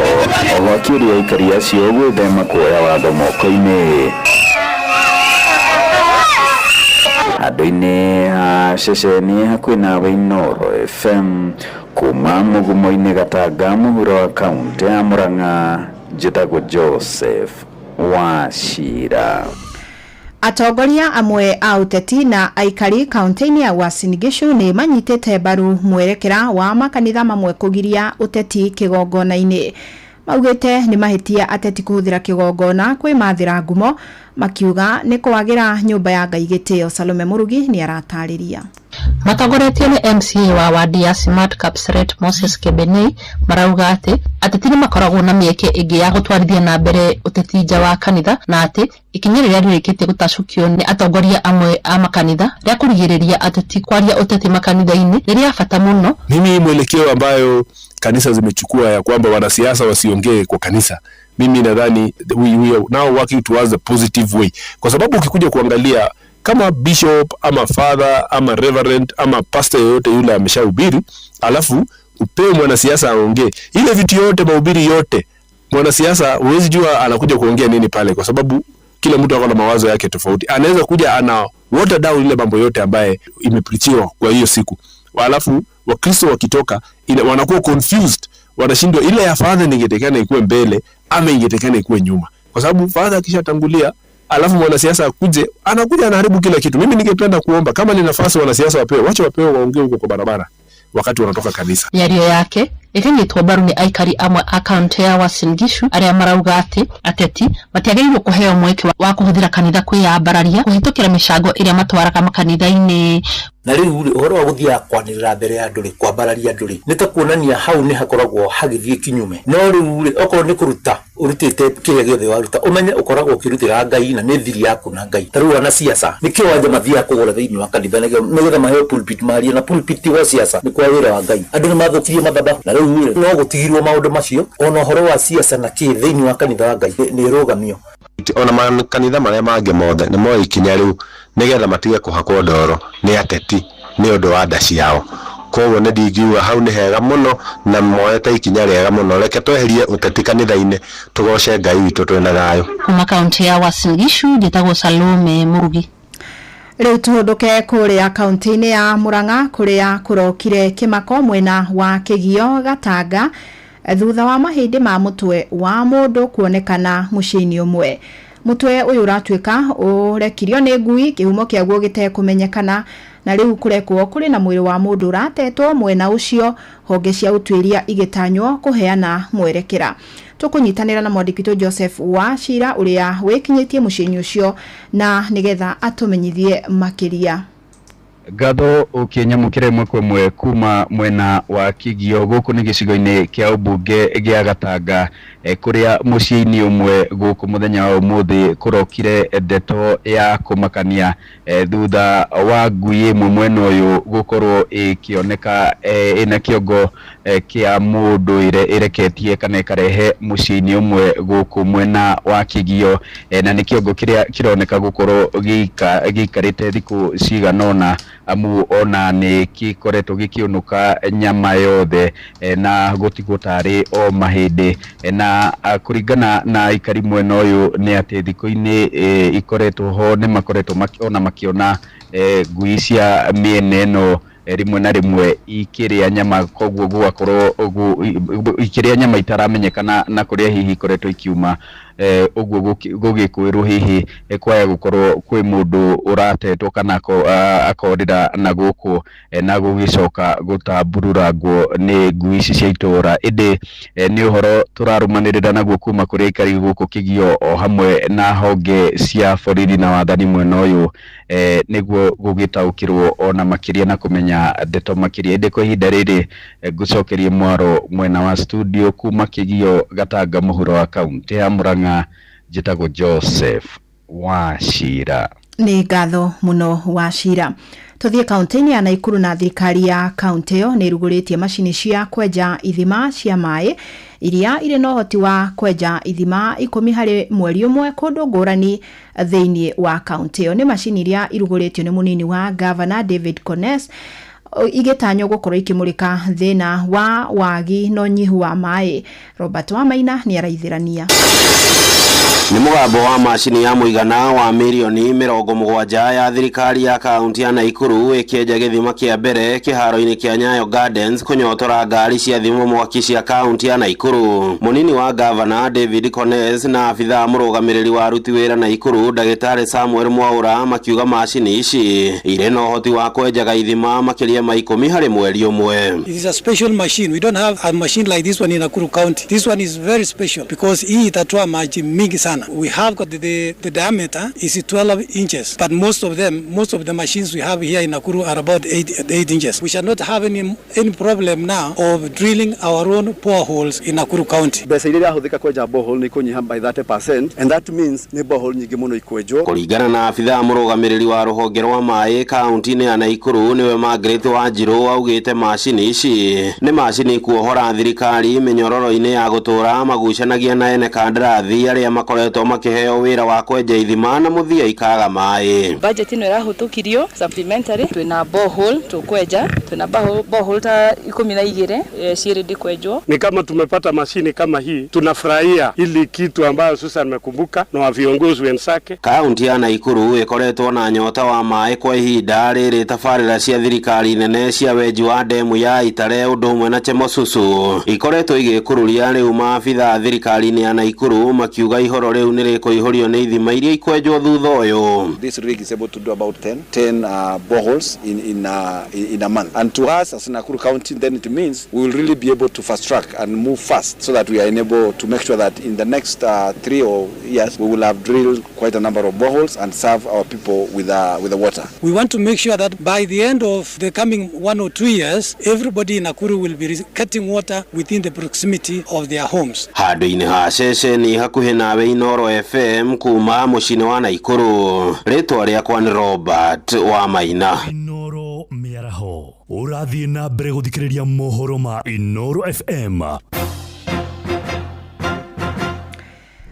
oho akĩũria aikari acio gwĩthema kuoya watho moko-inĩ. Andũ-inĩ ha ceceni hakuhĩ na Inooro FM kuma mũgumo-inĩ Gatanga mũhuro wa kaunti ya Murang'a, njĩtagwo Joseph Wachira. Atongoria amwe a ũteti na aikari kaunti-inĩ ya Uasin Gishu nĩ manyitĩte mbaru mwerekera wa makanitha mamwe kũgiria ũteti kĩgongona-inĩ. Maugĩte nĩ mahĩtia ateti kũhũthĩra kĩgongona kwĩmathĩra ngumo, makiuga nĩ kwagĩra nyũmba ya Ngai gĩtĩo. Salome Murugi nĩ aratarĩria. Matongoretio nĩ MCA wa wadi ya Smart Kapseret Moses Kebenei marauga atĩ ateti nĩ makoragwo na mĩeke ĩngĩ ya gũtwarithia na mbere ũteti nja wa kanitha, na atĩ ikinya rĩrĩa rĩrĩkĩtie gũtacukio nĩ atongoria amwe a makanitha rĩa kũrigĩrĩria ateti kwaria ũteti makanitha-inĩ rĩrĩa bata mũno. Mimi mwelekeo ambayo kanisa zimechukua ya kwamba wanasiasa wasiongee kwa kanisa, mimi nadhani we are now working towards a positive way, kwa sababu ukikuja kuangalia kama bishop ama father ama reverend ama pastor yoyote yule ameshahubiri, alafu upewe mwanasiasa aongee ile vitu yote, mahubiri yote, mwanasiasa huwezi jua anakuja kuongea nini pale, kwa sababu kila mtu akona mawazo yake tofauti. Anaweza kuja ana water down ile mambo yote ambaye imepreachiwa kwa hiyo siku, alafu Wakristo wakitoka wanakuwa confused, wanashindwa ile ya father ningetekana ikuwe mbele ama ingetekana ikuwe nyuma, kwa sababu father akishatangulia alafu mwanasiasa akuje anakuja anaharibu kila kitu. Mimi ningependa kuomba kama ni nafasi wanasiasa wapewe, wacha wapewe waongee huko kwa barabara wakati wanatoka kanisa. Yario yake ikanyitwo mbaru ni aikari amwe a kaunti ya Uasin Gishu arĩa marauga atĩ ateti matiagĩrĩirwo kũheo mweke wa kũhũthĩra kanitha kwĩyambararia kũhĩtũkĩra mĩcango ĩrĩa matwaraga makanitha-inĩ. Na rĩu ũhoro wa gũthiĩ kwanĩrĩra mbere ya andũ kwambararia andũ nĩ ta kuonania hau nĩ hakoragwo hagĩthiĩ kinyume. No rĩu okorwo nĩ kũruta ũrutĩte kĩrĩa gĩothe waruta, ũmenye ũkoragwo ũkĩrutĩra Ngai na nĩ thiri yaku na Ngai. Ta rĩu wana siasa nĩkĩo wanja mathiaga kũgũra thĩinĩ wa kanitha nĩgetha maheo pulpit maria, na pulpit wa siasa nĩ kwa wĩra wa Ngai. Andũ nĩ mathũkirie mathabahu, na rĩu no gũtigirwo maũndũ macio, ona ũhoro wa siasa na kĩ thĩinĩ wa kanitha wa Ngai nĩ rũgamio. Ona makanitha marĩa mangĩ mothe nĩ moe ikinya rĩu nĩgetha matige kũhakwo ndoro nĩ ateti nĩ ũndũ wa nda ciao. Koguo nĩ ndingiuga hau nĩ hega mũno na moete ikinya rĩega mũno, reke tweherie ũteti kanitha-inĩ tũgoce Ngai witũ twĩna thayũ. Kuma kaunti ya Uasin Gishu njĩtagwo Salome Murugi. Rĩu tuhũndũke kũrĩa kaunti-inĩ ya Murang'a kũrĩa kũrokire kĩmako mwena wa Kĩgio Gatanga thutha wa mahĩndĩ ma mũtwe wa mũndũ kuonekana mũciĩ-inĩ ũmwe. Mũtwe ũyũ ũratuĩka ũrekirio nĩ ngui, kĩhumo kĩaguo gĩtekũmenyekana, na rĩu kũrekwo kũrĩ na mwĩrĩ wa mũndũ ũratetwo mwena ũcio, honge cia ũtuĩria igĩtanywo kũheana mwerekera. Tũkũnyitanĩra na mwandĩki witũ Joseph Wachira ũrĩa wĩkinyĩtie mũciĩ-inĩ ũcio na nĩgetha atũmenyithie makĩria. Ngatho ũkĩnyamũkĩra ĩmwe kwa ĩmwe kuma mwena wa Kĩgio gũkũ nĩ gĩcigo-inĩ kĩa ũmbunge gĩa Gatanga, kũrĩa mũciĩ-inĩ ũmwe gũkũ mũthenya wa ũmũthĩ kũrokire ndeto ya kũmakania thutha wa ngui ĩmwe mwena ũyũ gũkorwo ĩkĩoneka ĩna kĩongo kĩa mũndũ ĩreketie kana ĩkarehe mũciĩ-inĩ ũmwe gũkũ mwena wa Kĩgio, na nĩ kĩongo kĩrĩa kĩroneka gũkorwo gĩikarĩte thikũ cigana ũna, amu ona nĩ gĩkoretwo gĩkĩũnũka nyama yothe na gũtigwo tarĩ o mahĩndĩ, na na kuringana na ikari mwena uyu ni ati thiko-ini ikoretwo ho ni makoretwo makiona ngui cia miena ino rimwe na rimwe ikiria nyama, koguo gugakorwo ikiria nyama itaramenyekana na kuria hihi ikoretwo ikiuma uguo gugikwirwo hihi kwaya gukorwo kwi mundu uratetwo kana akorira na guku na gugicoka gutambururagwo ni ngui ici cia itura. Indi ni uhoro turarumanirira naguo kuma kuri ikari guku Kigio o hamwe na honge cia borithi na wathani mwena uyu niguo gugitaukirwo ona makiria na kumenya ndeto makiria. Indi kwa ihinda riri ngucokerie mwaro mwena wa studio kuma Kigio Gatanga muhuro wa kaunti ya Murang'a. Jitago Joseph Wachira. Ni ngatho muno Wachira. Tuthie kaunti-ini ya Naikuru na thirikari ya kaunti yo ni ruguritie macini cia kwenja ithima cia mai iria ire no hoti wa kwenja ithima 10 hari mweri umwe kundu ngurani thiini wa kaunti yo. Ni macini iria iruguritio ni munini wa Governor David Connes igetanyo gukorwo ikimurika thina wa wagi no nyihu wa mai. Robert Wamaina ni araithirania. Ni mugambo wa macini ya muigana wa milioni 70 ya thirikari ya kaunti ya Naikuru ikienja githima kia mbere kiharo-ini kia Nyayo Gardens kunyotora ngari cia thimu mwaki cia kaunti ya Naikuru. Munini wa Governor David Connes na afitha murugamiriri wa aruti wira Naikuru Dagitari Samuel Mwaura makiuga macini ici ire no hoti wa kwenjaga ithima makiria ma 10 hari mweri umwe. It is a special machine. We don't have a machine like this one in Nakuru County. This one is very special because hii itatoa maji mingi sana. We have got the diameter is 12 inches, but most of the machines we have here in Nakuru are about 8 inches. We shall not have any problem now of drilling our own boreholes in Nakuru County. Besa ile yahuthika kwenja borehole ni kunyiha by 30%, and that means ni borehole nyingi muno ikwenjwo. Kuringana na afitha murugamiriri wa ruhonge rwa mai kaunti-ini ya Naikuru niwe Margaret Wanjiru augite macini ici ni macini kuohora thirikari minyororo-ini ya gutura magucanagia na ene kandarathi aria makoretwo makiheo wira wa kwenja ithima na muthia ikaga mai. Budget ino irahutukirio supplementary twina borehole tukwenja, twina borehole ta 12 shiridi kwenjwo. Ni kama tumepata mashini kama hii, tunafurahia ili kitu ambayo sasa nimekumbuka na viongozi wenzake. Kaunti ya Naikuru ikoretwo na nyota wa mai kwa ihinda riri tafarira cia thirikari nene cia wenji wa demu ya Itare undu umwe na Chemosusu ikoretwo igikururia riu maabitha thirikari-ini ya Naikuru makiuga ihoro riu nirikuihurio ni ithima iria ikwenjwo thutha uyu. This rig is able to do about 10 boreholes in a month, and to us as Nakuru County then it means we will really be able to fast track and move fast so that we are able to make sure that in the next 3 years we will have drilled quite a number of boreholes and serve our people with the water. We want to make sure that by the end of the coming 1 or 2 years everybody in Nakuru will be getting water within the proximity of their homes. Handu-ini ha ceceni hakuhi nawe Inoro FM kuma mucini wa Naikuru. Ritwa riakwa ni Robert Wamaina. Inoro miaraho urathie na mbere guthikiriria mohoro ma Inoro FM.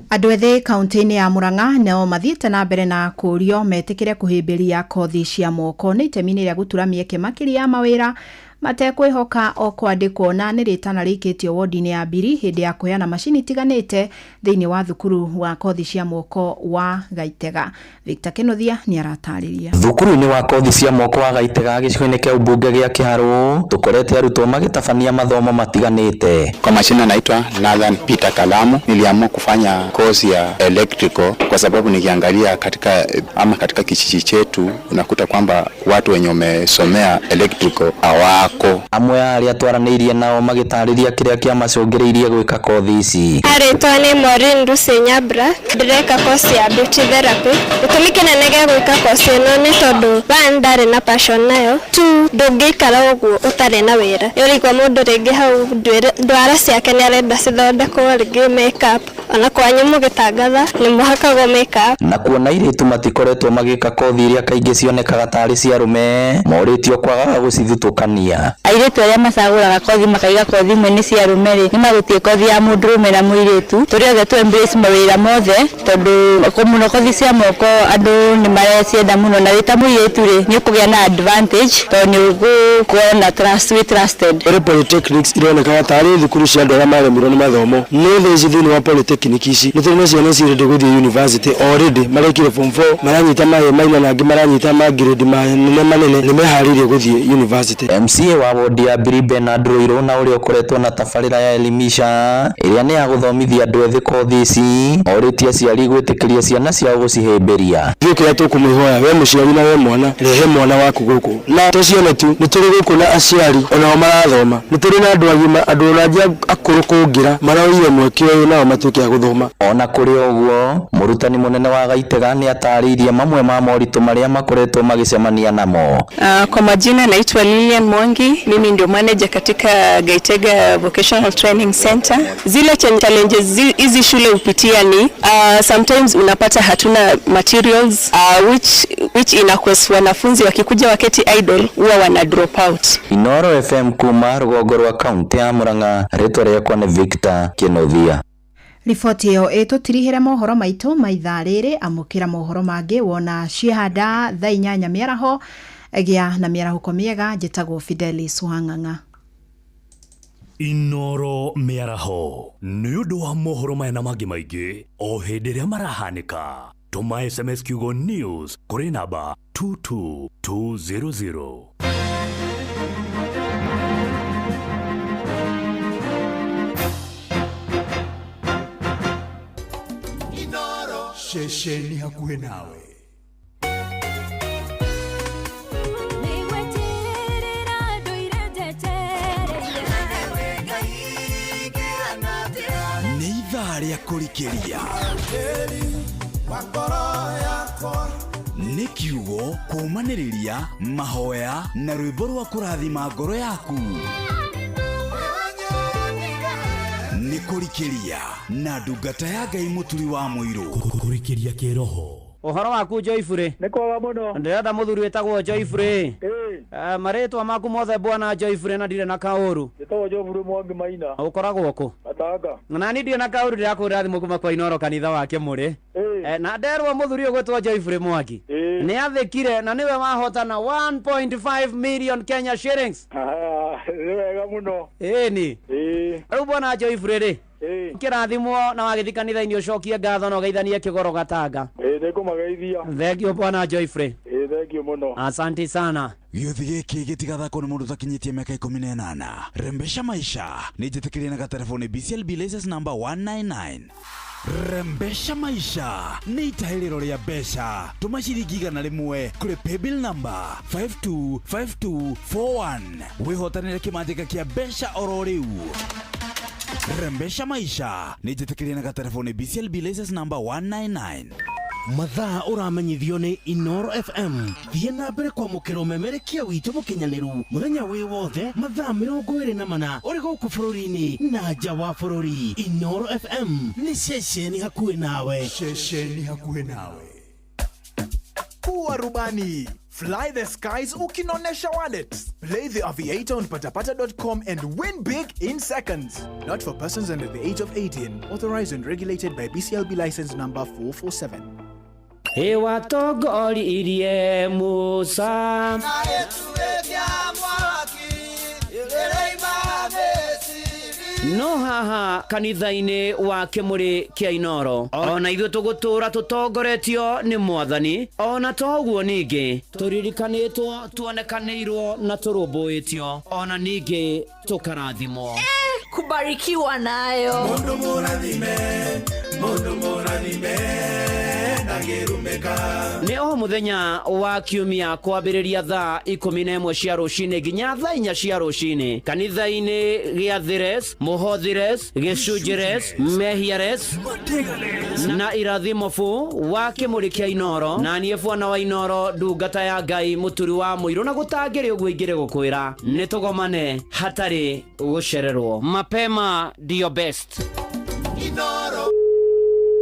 Andu ethĩ kaunti-ini ya Murang'a nao mathiĩte na mbere na kũrio metikire kuhĩmbĩria kothi cia moko nĩ itemi-inĩ rĩa gutura mĩeke makĩria ya mawĩra matekwĩhoka o kwandĩkwo na nĩ rĩtana rĩikĩtio wodi-inĩ ya Mbiri hĩndĩ ya kũheana macini itiganĩte thĩinĩ wa thukuru wa kothi cia moko wa Gaitega. Victor Kenothia ni aratarĩria. Thukuru-inĩ wa kothi cia moko wa Gaitega gĩcigo-inĩ kĩa ubunge gĩa Kĩharũ tukorete arutwo magĩtabania mathomo matiganĩte. Kwa majina naitwa Nathan Peter Kalamu. Niliamua kufanya kozi ya electrical kwa sababu nikiangalia katika kijiji chetu unakuta kwamba watu wenye wamesomea electrical hawako. Amwe arĩa twaranĩirie nao magĩtarĩria kĩrĩa kĩamacũngĩrĩirie gwĩka kothi ici. Arĩtwa nĩ Maureen Lucy Nyambura, ndĩreka kozi ya beauty therapy. Gĩtũmi kĩnene gĩa gwĩka kozi ĩno nĩ tondũ one ndarĩ na passion nayo, two ndũngĩikara ũguo ũtarĩ na wĩra. Ũrĩkwa mũndũ rĩngĩ hau ndwara ciake nĩ arenda cithondekwo rĩngĩ make up, ona kwanyu mũgĩtangatha nĩ mũhakagwo make up. Na kuona airĩtu matikoretwo magĩka kothi iria kaingĩ cionekaga tarĩ cia arũme morĩtio kwagaga gũcithutũkania. makĩria. Airĩtu arĩa macagũraga kothi makaiga kothi imwe nĩ cia arũme nĩ magũtie kothi ya mũndũrũme na mũirĩtu tũrĩ othe tu embrace mawĩra mothe tondũ mũno kothi cia moko andũ nĩ marecienda mũno na wĩta mũirĩtu nĩ ũkũgĩa na advantage tondũ nĩ ũgũkorwo na trust we trusted. Ore polytechnics ironekaga tarĩ thukuru cia andũ arĩa maremirwo nĩ mathomo no thaici thĩinĩ wa polytechnics ici nĩ tũrĩ na ciana cirĩndĩ gũthiĩ university already marekire form 4 maranyita maina na angĩ maranyita grade manene nĩ meharĩirie gũthiĩ university. MCA wa wodi ya Biri Bernard Roiro na ũrĩa ũkoretwo na tabarĩra ya Elimisha ĩrĩa nĩ ya gũthomithia andũ ethĩ kothi ici orĩtie aciari gwĩtĩkĩria ciana ciao gũcihĩmbĩria. Kĩrĩa tũkũmũhoya we mũciari na we mwana rehe mwana waku gũkũ na tũcione tu nĩ tũrĩ gũkũ na aciari onao marathoma nĩ tũrĩ na andũ agima andũ rangia akũrũ kũngira maroire mweke ũyũ nao matuĩke a gũthoma. Ona kũrĩ ũguo mũrutani mũnene wa Gaitega nĩ atarĩirie mamwe ma moritũ marĩa makoretwo magĩcemania namo. Kwa majina naitwa Lilian Mwangi, mimi ndio manager katika Gaitega Vocational Training Center. Zile challenges hizi shule upitia ni sometimes unapata hatuna materials which inakwesi wanafunzi wakikuja waketi idle huwa wana drop out. Inoro FM kuma rũgongo rwa kaunti ya Murang'a, rĩtwa rĩakwa nĩ Victor Kĩnũthia. Riboti ĩyo ĩtũtirihĩre mohoro maitũ maithaa rĩrĩ amũkĩra mohoro mangĩ wona ciehanda thaa 8 mĩaraho gĩa na mĩarahuko mĩega njĩtagwo Fidelis Wang'ang'a. Inoro mĩaraho nĩ ũndũ wa mohoro maya na mangĩ maingĩ o hĩndĩ ĩrĩa marahanĩka tũma SMS kiugo news kũrĩ namba 22200. Shesheni hakuhe nawe. Ni ithaa rĩa kũrikĩria nĩ kiugo kũmanĩrĩria mahoya na rwĩmbo rwa kũrathima ngoro yaku. Nĩ kũrikĩria na ndungata ya Ngai mũturi wa mũirũ. Kũrikĩria kĩroho. Ũhoro waku Joyfrey? Nĩ kwega mũno. Ndĩrenda mũthuri wĩtagwo Joyfrey. Marĩtwa maku mothe bwana Joyfrey na ndirĩ na kaũru. Ndĩtagwo Joyfrey Mwangi Maina. Ũkoragwo kũ? Gatanga. Na niĩ ndirĩ na kaũru ndĩrakũĩra thimũ kuma kwa Inoro kanitha wake mũrĩ. Na nderwo mũthuri ũyũ gwĩtwo Joyfrey Mwangi. Nĩ athĩkire na nĩwe wahotana 1.5 million Kenya shillings. Nĩ wega mũno. Ni. Rĩu bwana Joyfrey rĩ. Kĩrathimwo na wagĩthi kanitha-inĩ ũcokie ngatho na ũgeithanie kĩgoro Gatanga. Nĩngũmageithia. Thengiũ bwana Joyfrey. Thengiũ mũno. Asante sana. Gĩuthi gĩkĩ gĩtigathakwo nĩ mũndũ ũtakinyĩtie mĩaka 18. Rembesha maisha nĩ njĩtĩkĩrie na gatelefoni BCLB license number 199. Rembesha maisha nĩ itahĩrĩro rĩa mbeca. Tũma ciringi 100 kũrĩ paybill number 525241 wĩhotanĩre kĩmanjĩka kĩa mbeca oro rĩu. Rembesha maisha nĩ njĩtĩkĩrie na gatelefoni BCLB license number 199. Mathaa ũramenyithio nĩ Inoro FM. Thiĩ na mbere kwamũkĩra ũmemerekia witũ mũkinyanĩru mũthenya wĩ wothe mathaa 24 ũrĩ gũkũ bũrũri-inĩ na nja wa bũrũri. Inoro FM nĩ ceceni hakuhĩ nawe. Ceceni hakuhĩ nawe. Kuwa rubani. Fly the skies ukinonesha wallets. Play the aviator on patapata.com and win big in seconds. Not for persons under the age of 18. Authorized and regulated by BCLB license number 447. Hewa togori irie Musa. No haha kanitha-inĩ wa Kĩmũrĩ kĩa Inoro ona ithuĩ tũgũtũra tũtongoretio nĩ Mwathani ona toguo ningĩ tũririkanĩtwo tuonekanĩirwo na tũrũmbũĩtio ona ningĩ tũkarathimwo kubarikiwa nayo. Mundu mũrathime ndagĩrumĩka. Nĩ o mũthenya wa kiumia kwambĩrĩria thaa 11 cia rũcinĩ nginya thaa 4 cia rũcinĩ kanitha-inĩ gĩa Thires, Mũhothires, Gĩcunjĩres, Mehiares na Irathimofu wa Kĩmũrĩ kĩa Inoro. Na niĩ bwana wa Inoro ndungata ya Ngai mũturi wa mũirũ na gũtangĩrĩ ũguo ingĩrĩ gũkwĩra nĩ tũgomane hatarĩ gũcererwo. Mapema ndio best. Inoro.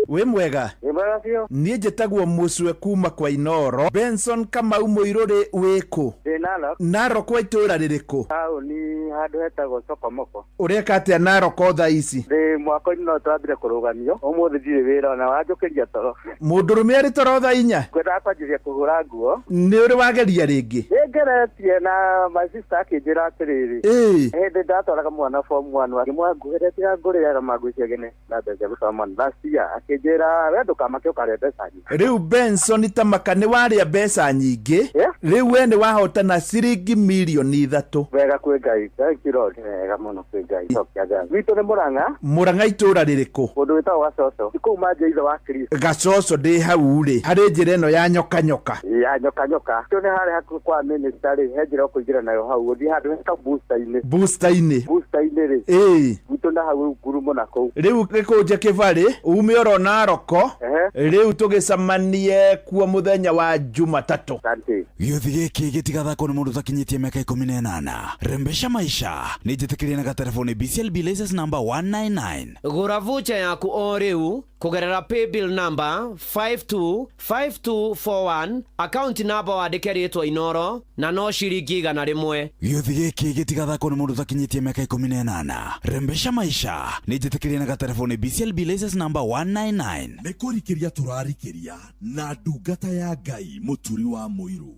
we mwega Mwega biũ. Niĩ njĩtagwo Mũcwe kuma kwa Inoro. Benson Kamau Mũirũrĩ wĩkũ? Narok. Narok wa itũũra rĩrĩkũ? Taũni handũ hetagwo Sokomoko. Ũreka atĩa Narok thaa ici? Mwaka-inĩ no twambire kũrũgamio. Ũmũthĩ ndirĩ wĩra ona wanjũkĩria toro. Mũndũrũme arĩ toro thaa 4? Ngwendaga kwanjĩria kũhũra nguo. Nĩ ũrĩ wageria rĩngĩ? Nĩngeretie na my sister akĩnjĩra atĩrĩrĩ. Hĩndĩ ndatwaraga mwana form 1 ngĩmwangũhĩrĩria ngũrĩaga magwĩciagene na mbeca gũthoma last year akĩnjĩra we ndũkamake ũkarĩa mbeca nyingĩ. Rĩu Benson Tamaka nĩ warĩa mbeca nyingĩ. Rĩu we nĩ wahotana ciringi milioni 3. Wega kwĩ Ngai. Kĩrori wega mũno kwĩ Ngai. Witũ nĩ Mũrang'a. Mũrang'a itũũra rĩrĩkũ? Kũndũ gwĩtagwo Gacoco. Kũu manja ithe wa Kristo. Gacoco ndĩ hau rĩ. Harĩ njĩra ĩno ya nyoka nyoka. Ya nyoka nyoka. Tũ nĩ harĩ hakuhĩ kwa minister rĩ. He njĩra ũkũingĩra nayo hau. Ũthiĩ handũ heta booster-inĩ. Booster-inĩ rĩ. Witũ na hau ngurumo na kũu. Rĩu gĩkũnje kĩbarĩ ume oro Naroko. Rĩu tũgĩcemanie kuo mũthenya wa Jumatatũ. Gĩothi gĩkĩ gĩtigathakwo nĩ mũndũ ũtakinyĩtie mĩaka 18. Rembesha maisha nĩ njĩtĩkĩrie na gatelefoni BCLB license number 199. Gũra voucher yaku o rĩu kugerera paybill number 525241 account number wandĩke rĩtwa Inoro na no ciringi 100. Gĩothi gĩkĩ gĩtigathakwo nĩ mũndũ ũtakinyĩtie mĩaka 18. Rembesha maisha nĩ njĩtĩkĩrie na gatelefoni BCLB license number 199. Nĩ kũrikĩria tũrarikĩria na ndungata ya Ngai mũturi wa mũirũ.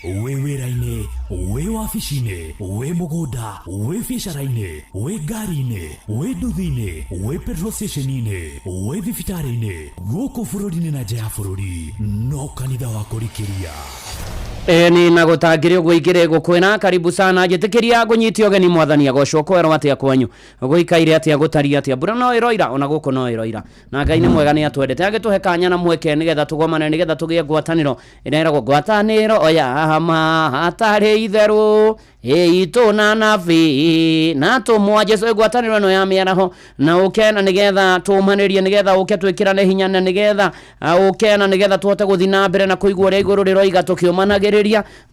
We wĩra-inĩ, we wabici-inĩ, we mũgũnda, we biacara-inĩ, we ngari-inĩ, we nduthi-inĩ, we petrol station-inĩ, we thibitarĩ-inĩ, gũkũ bũrũri-inĩ na nja ya bũrũri, no kanitha wa kũrikĩria. Ni na gũtangĩrĩ ũguo igĩrĩ gũkwĩna karibu sana njĩtĩkĩria ngũnyitie ũgeni mwathani agocwo kwero atĩa kwanyu gũikaire atĩa gũtaria atĩa mbura no ĩroira ona gũkũ no ĩroira na Ngai nĩ mwega nĩ atwendete agĩtũhe kanya na mweke nĩgetha tũgomane nĩgetha tũgĩe ngwatanĩro ĩreragwo ngwatanĩro oya hama hatarĩ itherũ itũ na nabi na tũmwa Jesũ ngwatanĩro ĩno ya mĩaraho na ũkena nĩgetha tũmanĩrie nĩgetha ũke twĩkĩrane hinya na nĩgetha ũkena nĩgetha tũhote gũthiĩ na mbere na kũigua ũrĩa igũrũ rĩroiga tũkĩũmanagĩrĩria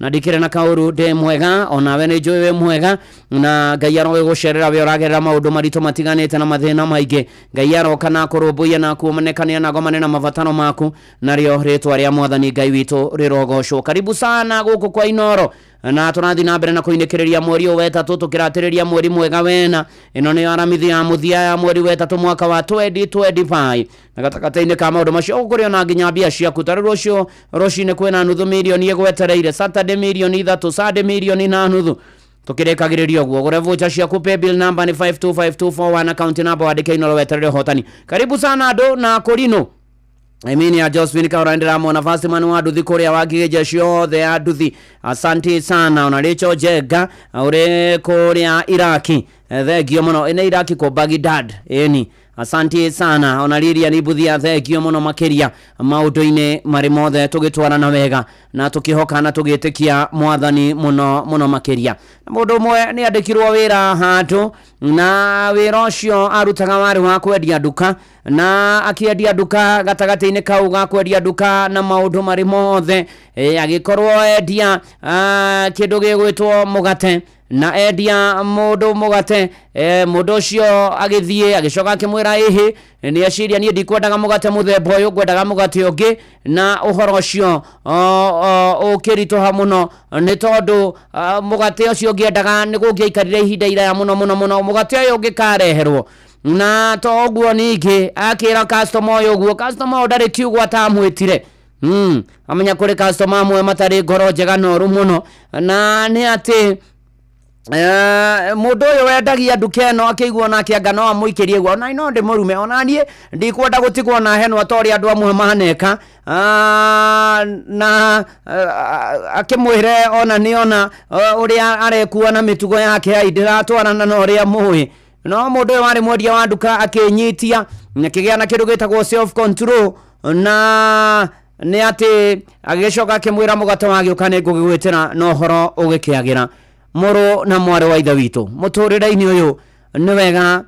na ndikire na kauru de mwega onawe nĩ njũĩ we mwega na Ngai arowe gũcerera we ũragerera maũndũ maritũ matiganĩte na mathĩna maingĩ Ngai aroka na kũrũmbũiya na kuomanekania na gomane na mabataro maku narĩo rĩtwa rĩa mwathani Ngai witũ rĩrogocwo karibu sana gũkũ kwa Inoro na tũrathiĩ na mbere na kũinĩkĩrĩria mweri ũyũ wetatũ tũkĩratĩrĩria mweri mwega wena ĩno nĩ aramithia ya mũthia ya mweri wetatũ mwaka wa 2025 na gatagatĩ-inĩ ka maũndũ macio ũkũrĩ ona nginya mbia ciaku tarĩ rũciũ rũcinĩ kwĩna nuthu mirioni ĩgwetereire Saturday mirioni 3 Sunday mirioni 9 tukĩrĩkagĩrĩria ũguo gũre voucher ciaku paybill number nĩ 525241 account number wandĩke Inoro weterere hotani karibu sana andũ na kũrinũ Emini ya Josephine Kaurandira mwana fast man wa nduthi kuria wakigeje ciothe ya nduthi asante sana ona Richo Jega ure kuria Iraki thegio muno ene Iraki ko Baghdad eni asante sana ona Liria ni buthia thegio muno makiria maundu-ini mari mothe tugitwarana wega na tukihoka na tugitikia mwathani muno makiria mundu mwe ni andikirwo wira handu na wira ucio arutaga wari wa kwendia nduka na akiendia nduka gatagati-ini kau ga kwendia nduka na maundu mari mothe agikorwo endia kindu gigwitwo mugate na endia mundu mugate mundu ucio agithie agicoka akimwira ihi ni aciria ni ndikwendaga mugate muthemba uyu ngwendaga mugate ungi na uhoro ucio ukiritoha muno ni tondu mugate ucio ngiendaga ni gungiaikarire ihinda iraya muno mugate uyu ngikareherwo na toguo ningi akira customer uyu guo customer ndari kiugo atamwitire amenya kuri customer amwe matari ngoro njega noru muno na ni ati mundu uyu wendagia nduka ino akigwo na kianga no amuikirie gwa na ino ndi murume ona nie ndikwenda gutigwo na henwa tori andu amwe mahaneka na akimwire ona ni ona uria arekuwa na mitugo yake ndiratwarana na uria muhi no mundu wari mwendia wa nduka akinyitia nakigea na kindu gitagwo self control na ni ati agicoka akimwira mugate wage ukane ngugwitira no horo ugikiagira moro na mware wa ithe witũ muturire-ini uyu ni wega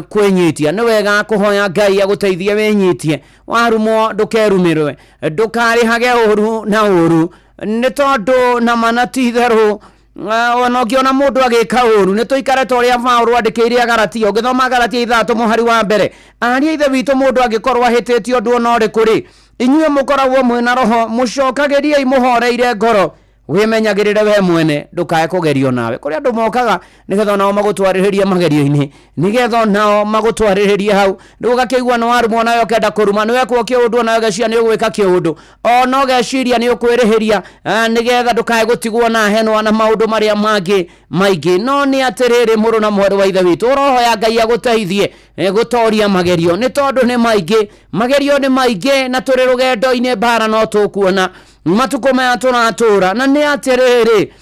kwenyitia ni wega kuhoya Ngai aguteithie wenyitie warumwo ndukerumirwe ndukari hage uru na uru ni tondu na manati theru ona ukiona mundu agika uru ni tuikare toria Paulo andikire Galatia ugithoma Galatia 3 muhari wa mbere ari ithe witu mundu agikorwo ahititio ndu ona uri kuri inyuĩ mukoragwo mwina roho mucokageria imuhoreire ngoro wimenyagirire we mwene ndukae kugerio nawe kuri andu mokaga nigetha nao magutwariririe magerio-ini nigetha nao magutwariririe hau ndugakigwa no waru mwana yo kenda kuruma niwe kwa kiundu nayo geciria ni ugwika kiundu ona geciria ni ukwirihiria nigetha ndukae gutigwo na henwa na maundu maria mangi maingi no ni atiriri muru na mweru wa ithe witu roho ya Ngai aguteithie gutoria magerio ni tondu ni maingi magerio ni maingi na turi rugendo-ini bara no tukuona matuko maya turatura na ni atiriri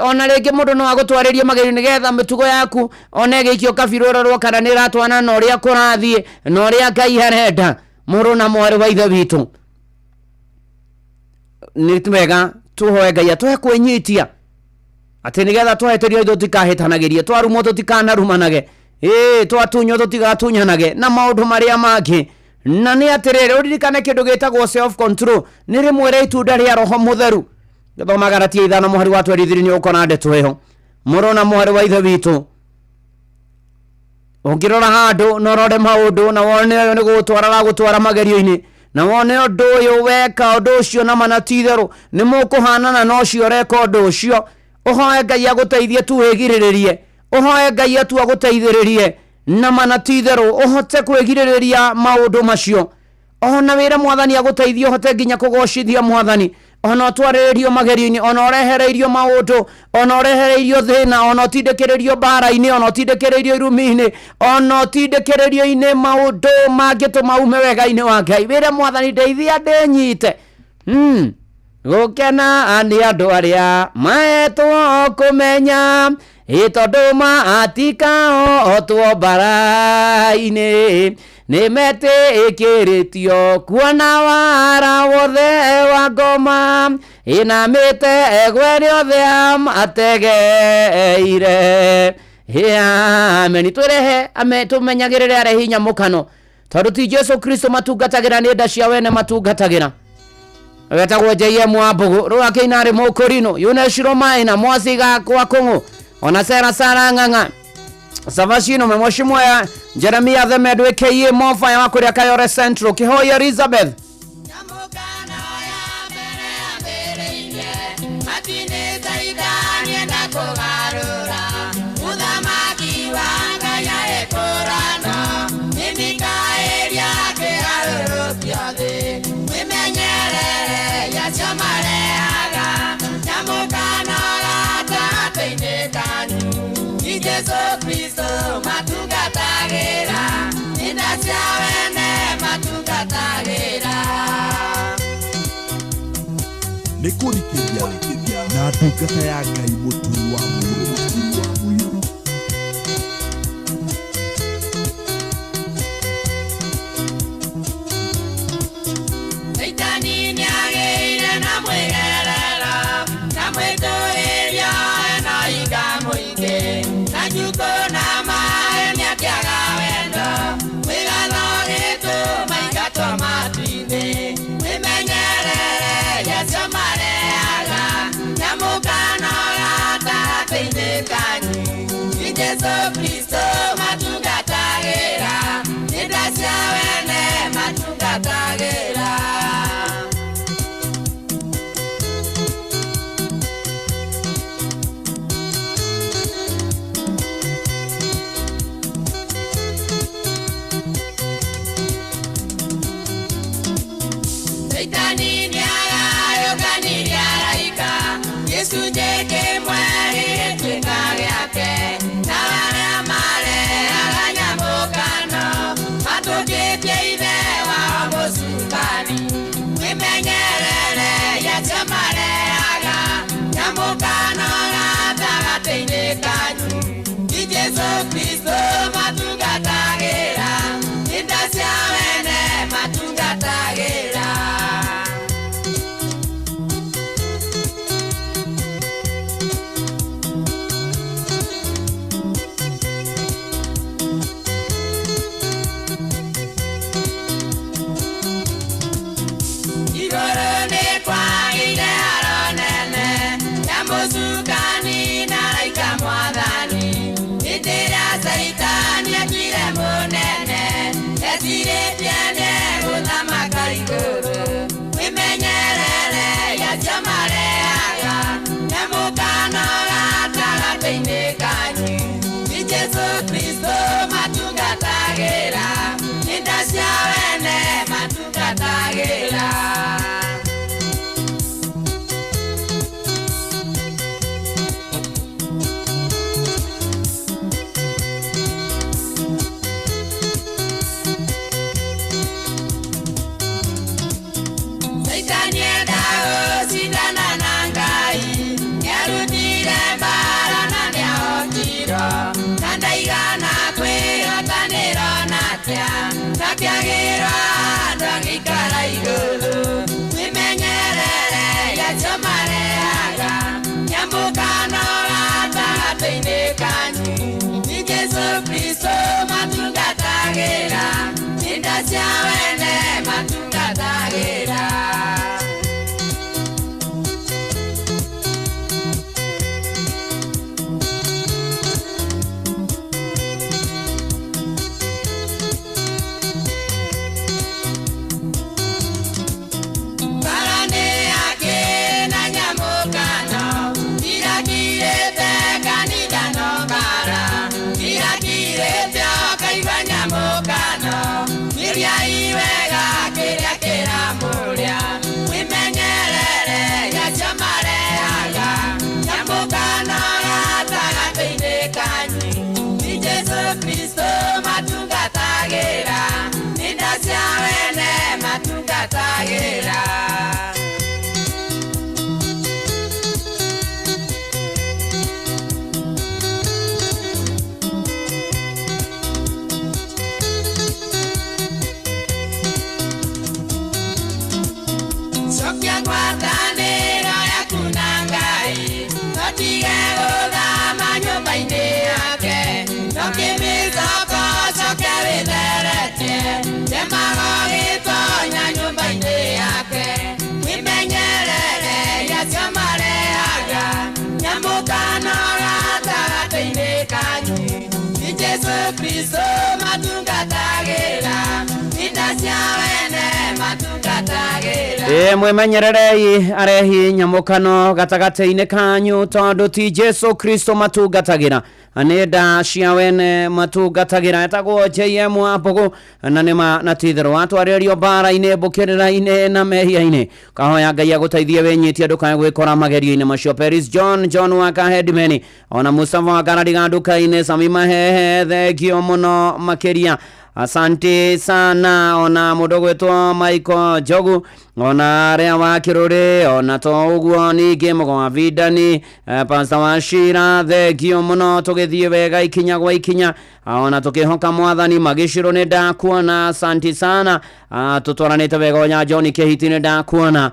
ona rĩngĩ mũndũ no agũtwarĩrie magerio nigetha mĩtugo yaku ona ĩgĩikio kabirũrarwo kana nĩ ratwana na ũrĩa kũrathiĩ na ũrĩa Ngai arenda mũrũ na mwarĩ wa ithe witũ nĩ wega tũhoe Ngai atũhe kwĩnyitia atĩ nigetha tweheterio ithuĩ tũtikahĩtanagĩrie twarumwo tũtikanarumanage twatunywo tũtigatunyanage na maũndũ marĩa mangĩ na nĩ atiriri uririkane kindu gitagwo self control ni rimwe itunda ria roho mutheru githoma Galatia 5 muhari wa 23 ni ukona ndeto eho muru na muhari wa ithe witu ungirora handu no rore maundu na wone ni gutwara magerio-ini na wone undu uyu weka undu ucio na manatitheru ni mukuhanana no cio reka undu ucio uhoe Ngai aguteithie tu wigiriririe uhoe Ngai atu aguteithiririe na manatitheru uhote kwigiririria maundu macio ona wira mwathani aguteithio hote nginya kugocithia mwathani ona twariririo magerio-ini ona rehereirio maundu ona rehereirio thina ona tindikiririo bara-ini ona tindikiririo irumi-ini ona tindikiririo-ini maundu mangituma ume wega-ini wa Ngai wira mwathani ndeithia ndinyite gukena ani andu aria maetwo kumenya tondu matikao otwo bara-ini ni metĩkĩrĩtio kuona wara wothe wa ngoma inamĩte egwe rĩothe ategeire ameni twerehe tumenyagĩrĩre arehi hinya mũkano tondu ti Jesu Kristo matungatagĩra nĩ nda cia wene matungatagĩra wetagwo JM Wambugu rũakĩina rĩ mũkũrino Yuneshiro Maina mwasiga kwa kũng'ũ ona Sara Ng'ang'a Savashino memwashimwa ya Jeremia the Medwe K.A. Mofa ya wakuria Kayore Central Kihoi Elizabeth Yesu Kristo matungatagĩra inda cia wene matungatagĩra nĩ kũrikĩria na ndungata ya Ngai mũturi wa mwĩrĩ Saitani nĩagĩire na mwĩgerero na mwĩtũrĩrio na iga mũingĩ Najuko na maeni akiaga wendo Wigano gitu maigato matwine Wimenyerere Yesu mareaga Nyamukano gata teine kanyu Yesu Kristo matungatagĩra Inda cia wene matungatagĩra Yesu njeke mwari twika giake na wale male aganyamukano matukitie ithe wao musukani wimenyerere Yesu mareaga nyamukano gatagatĩ-inĩ kanyu Yesu Kristo matungatagĩra inda cia wene matungatagĩra itanienda gũcindana na Ngai nĩarutire mbara na nĩahotiro na ndaigana kwĩhotanĩra natĩa na kĩagĩrwo andũ agĩikara igũrũ wĩmenyerere yacio marehaga nyamũkano gatagatĩ-inĩ kanyu ni Jesũ Kristo matungatagĩra inda cia wene matungatagĩra. Kristo matungatagĩra inda cia wene matungatagĩra. Mwemenyererei arehi nyamũkano gatagatĩ-inĩ kanyu tondũ ti Jesũ Kristo matungatagĩra nĩnda cia wene matungatagĩra. Etagwo JM Wambugu na nĩma na titherũ atwarĩrio mbara-inĩ mbũkĩrĩra-inĩ na mehia-inĩ kahoya Ngai agũteithie wĩnyitie ndũkae gwĩkora magerio-inĩ macio. Paris John waka Headman ona Mustafa wa Garadiga nduka-inĩ Sami Mahehe thengio mũno makĩria. Asante sana ona mũndũ gwĩtwo Michael Jogu ona arĩa wa Kĩrũrĩ ona to ũguo ningĩ mũgo Vidani Pastor Wachira thengio mũno tũgĩthiĩ wega ikinya gwa ikinya ona tũkĩhoka Mwathani Magĩcirũ nĩ ndakuona. Asante sana tũtwaranĩte wega onya John Kĩhiti nĩ ndakuona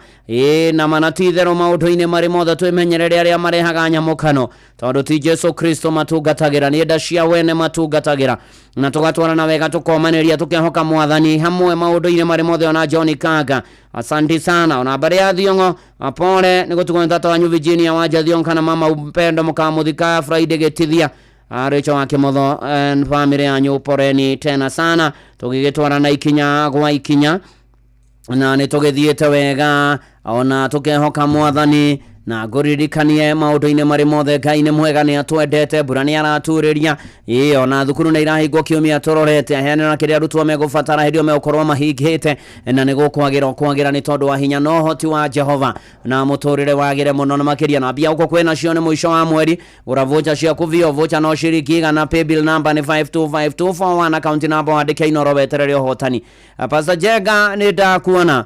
na manatitherũ maũndũ-inĩ marĩ mothe twĩmenyerere arĩa marehaga nyamũkano tondũ ti Jesũ Kristo matungatagĩra nĩ nda cia wene matungatagĩra na tũgatwarana wega tũkomanĩria tũkĩhoka Mwathani hamwe maũndũ-inĩ marĩ mothe ona John Kanga. Asante sana ona habari ya Thiongo apole niko tuko tata wanyu Virginia waja Thiongo na mama Upendo Mukamuthika Friday Getithia Rachel wake motho family yanyu poreni tena sana tugigitwarana ikinya gwa ikinya na nitugithiete wega ona tukehoka Mwathani na nguririkanie maũndũ-inĩ marĩ mothe Ngai nĩ mwega nĩ atwendete mbura nĩ araturĩria ona thukuru nĩ irahingwo kiumia tũrorete aheana kĩrĩa arutwo megũbatara hĩndĩ ĩyo megũkorwo mahingĩte na nĩ gũkwagĩra nĩ tondũ wa hinya na ũhoti wa Jehova na mũtũrĩre wagĩre mũno na makĩria na mbia ũko kwĩna cio nĩ mũico wa mweri gũra vocha ciaku vio vocha no ciriki na pay bill number nĩ 525241 account number wandĩke Inoro weterere ũhotani. Pastor Jega nĩ ndakuona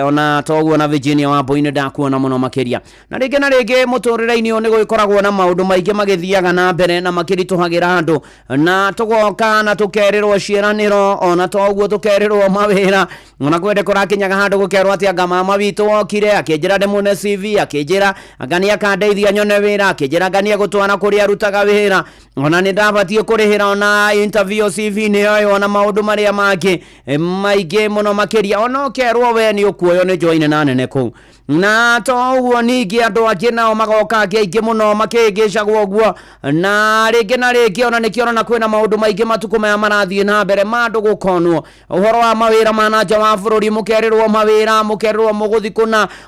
ona toguo na Virginia Wambugu ndakuona muno makiria na rĩngĩ mũtũrĩre-inĩ nĩ gwĩkoragwo na maũndũ maingĩ magĩthiaga na mbere na makĩritũhagĩra andũ na tũgoka na tũkerĩrwo ciĩranĩro ona toguo tũkerĩrwo mawĩra ona kwende kũrakinyaga handũ gũkerwo atĩ anga mama witũ wokire akĩnjĩra ndĩmune CV akĩnjĩra ngani akandeithia nyone wĩra akĩnjĩra ngani agũtwara kũrĩa arutaga wĩra ona nĩ ndabatie kũrĩhĩra ona interview CV-inĩ ĩyo ona maũndũ marĩa mangĩ maingĩ mũno makĩria ona ũkerwo we nĩ ũkuoyo nĩ joine na nene kũu na toguo ningĩ andũ angĩ nao magoka aingĩ mũno makĩngĩcagwo ũguo na rĩngĩ ona nĩkĩo na kwĩna maũndũ maingĩ matukũ maya marathiĩ na mbere mandũ gũkonwo ũhoro wa mawĩra ma nanja wa bũrũri mũkerĩrwo mawĩra mũkerĩrwo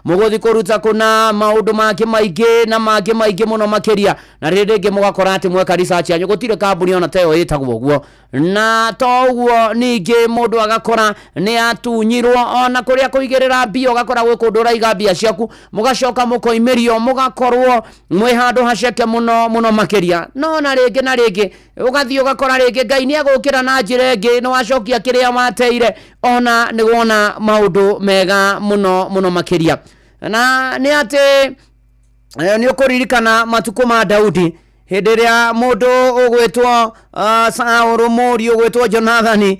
mũgũthi kũruta kũna maũndũ mangĩ maingĩ na mangĩ maingĩ mũno makĩria na rĩngĩ mũgakora atĩ mweka research yanyu gũtirĩ kambuni ona teyo ĩtagwo ũguo na toguo ningĩ mũndũ agakora nĩ atunyirwo ona kũrĩ ria kuigirira mbia ugakora gwe kundu raiga mbia ciaku mugacoka mukoimirio mugakorwo mwe handu haceke muno makiria no na ringi ugathii ugakora ringi Ngai ni agukira na njira ingi no wacokia kiria mateire ona ni wona maundu mega muno makiria na ni ati ni ukuririkana matuko ma Daudi hindi ria mundu ugwitwo Saul muri ugwitwo Jonathan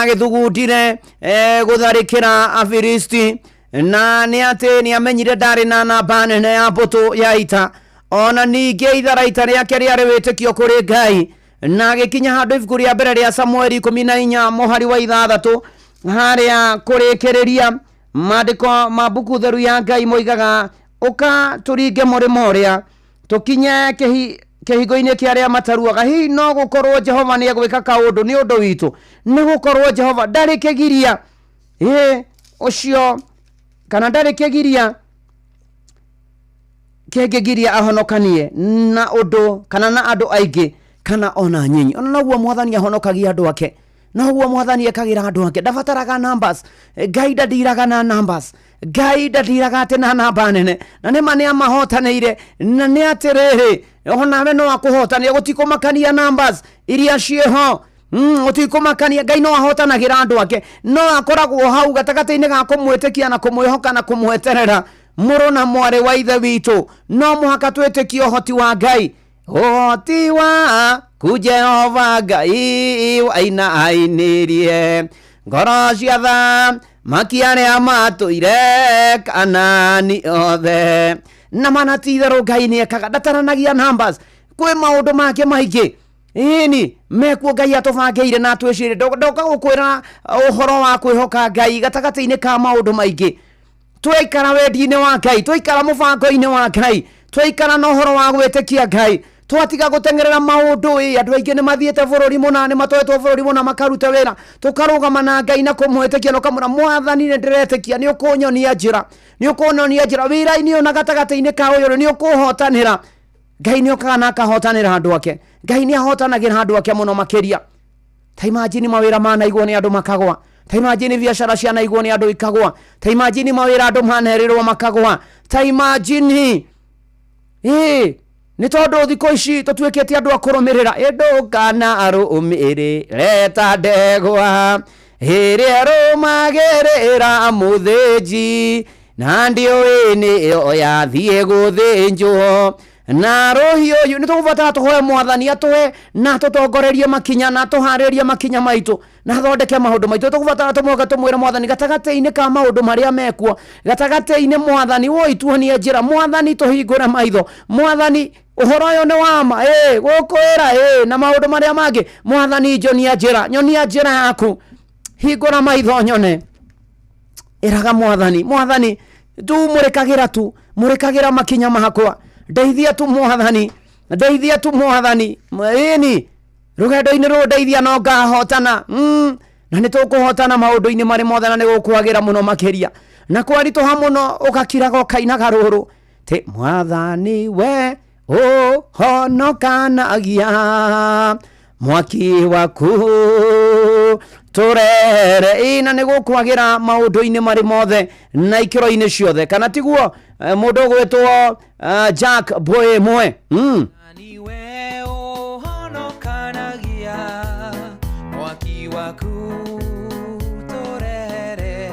agithugundire gutharikira Afilisti na ni ati ni amenyire ndari na namba nene ya mbutu ya ita ona ninge itharaita riake riari witikio kuri Ngai na gikinya handu ibuku ria mbere ria Samueli 14 muhari wa 6 haria kurikiriria mandiko mabuku theru ya Ngai moigaga uka turinge murimo ria tukinye kihigo-ini kia ria mataruaga hi no gukorwo Jehova ni egwika kaundu ni undu witu ni gukorwo Jehova ndari kigiria ucio kana ndari kigiria kegigiria ahonokanie na undu kana na andu aingi kana ona nyinyi ona naguo Mwathani ahonokagia andu ake naguo Mwathani ekagira andu ake ndabataraga numbers Ngai ndiraga na numbers Ngai ndiraga ate na namba nene na nima ni amahotaneire na ni atiriri ona we no akuhotania gutikumakania numbers iria cieho utikumakania Ngai no ahotanagira andu ake no akoragwo hau gatagati-ini ga kumwitikia na kumwihoka na kumweterera muru na mwari wa ithe witu no muhaka twitikie hoti wa Ngai hoti wa ku Jehova Ngai waina ainirie ngoro cia tha makiare amatuire Kanani othe na manatitherwo Ngai ni ekaga ndataranagia numbers kwi maundu make maingi ini mekuo Ngai atubangeire na twicire ndoka gukwira uhoro wa kwihoka Ngai gatagati-ini ka maundu maingi twaikara wendi-ini wa Ngai twaikara mubango-ini wa Ngai twaikara na uhoro wa gwitikia Ngai twatiga gutengerera maundu andu aingi ni mathiete bururi muna ni matwetwo bururi muna makaruta wira tukarugama na Ngai na kumwitikia no kamura Mwathani ni ndiretikia ni ukunyonia njira wira-ini ona gatagati-ini ka uyu ni ukuhotanira Ngai ni okaga na akahotanira andu ake Ngai ni ahotanagira andu ake muno makiria ta imagine mawira manaigwo ni andu makagwa ta imagine biashara cia naigwo ni andu ikagwa ta imagine mawira andu manerirwo makagwa ta imagine ni tondu thiko ici tutwikite andu akurumirira ndukana arumirire ta ndegwa iria rumagirira muthinji na ndioi ni yo yathie guthinjwo na rohio yu ni tukubatara tuhoe Mwathani atuhe na tutongorerie makinya na tuharirie makinya maitu na thondeke maundu maitu tukubatara tumwoga tumwire Mwathani gatagati-ini ka maundu maria mekuo gatagati-ini Mwathani woi tuonie njira Mwathani tuhingure maitho Mwathani uhoro yo ni wama gukwira na maundu maria mangi Mwathani nyonia njira yaku hingura maitho nyone iraga Mwathani tu murikagira makinya makwa ndeithia tu Mwathani ini rugendo-ini ru ndeithia no ngahotana na ni tukuhotana maundu-ini mari mothe na ni gukwagira muno makiria na kwarituha muno ugakiraga ukainaga ruru ti Mwathani we uhonokanagia mwaki waku turere ina ni gukwagira maundu-ini mari mothe na ikiro-ini ciothe kana tiguo mundu gwitwo Jack Boy mwe niwe uhonokanagia mwaki waku turere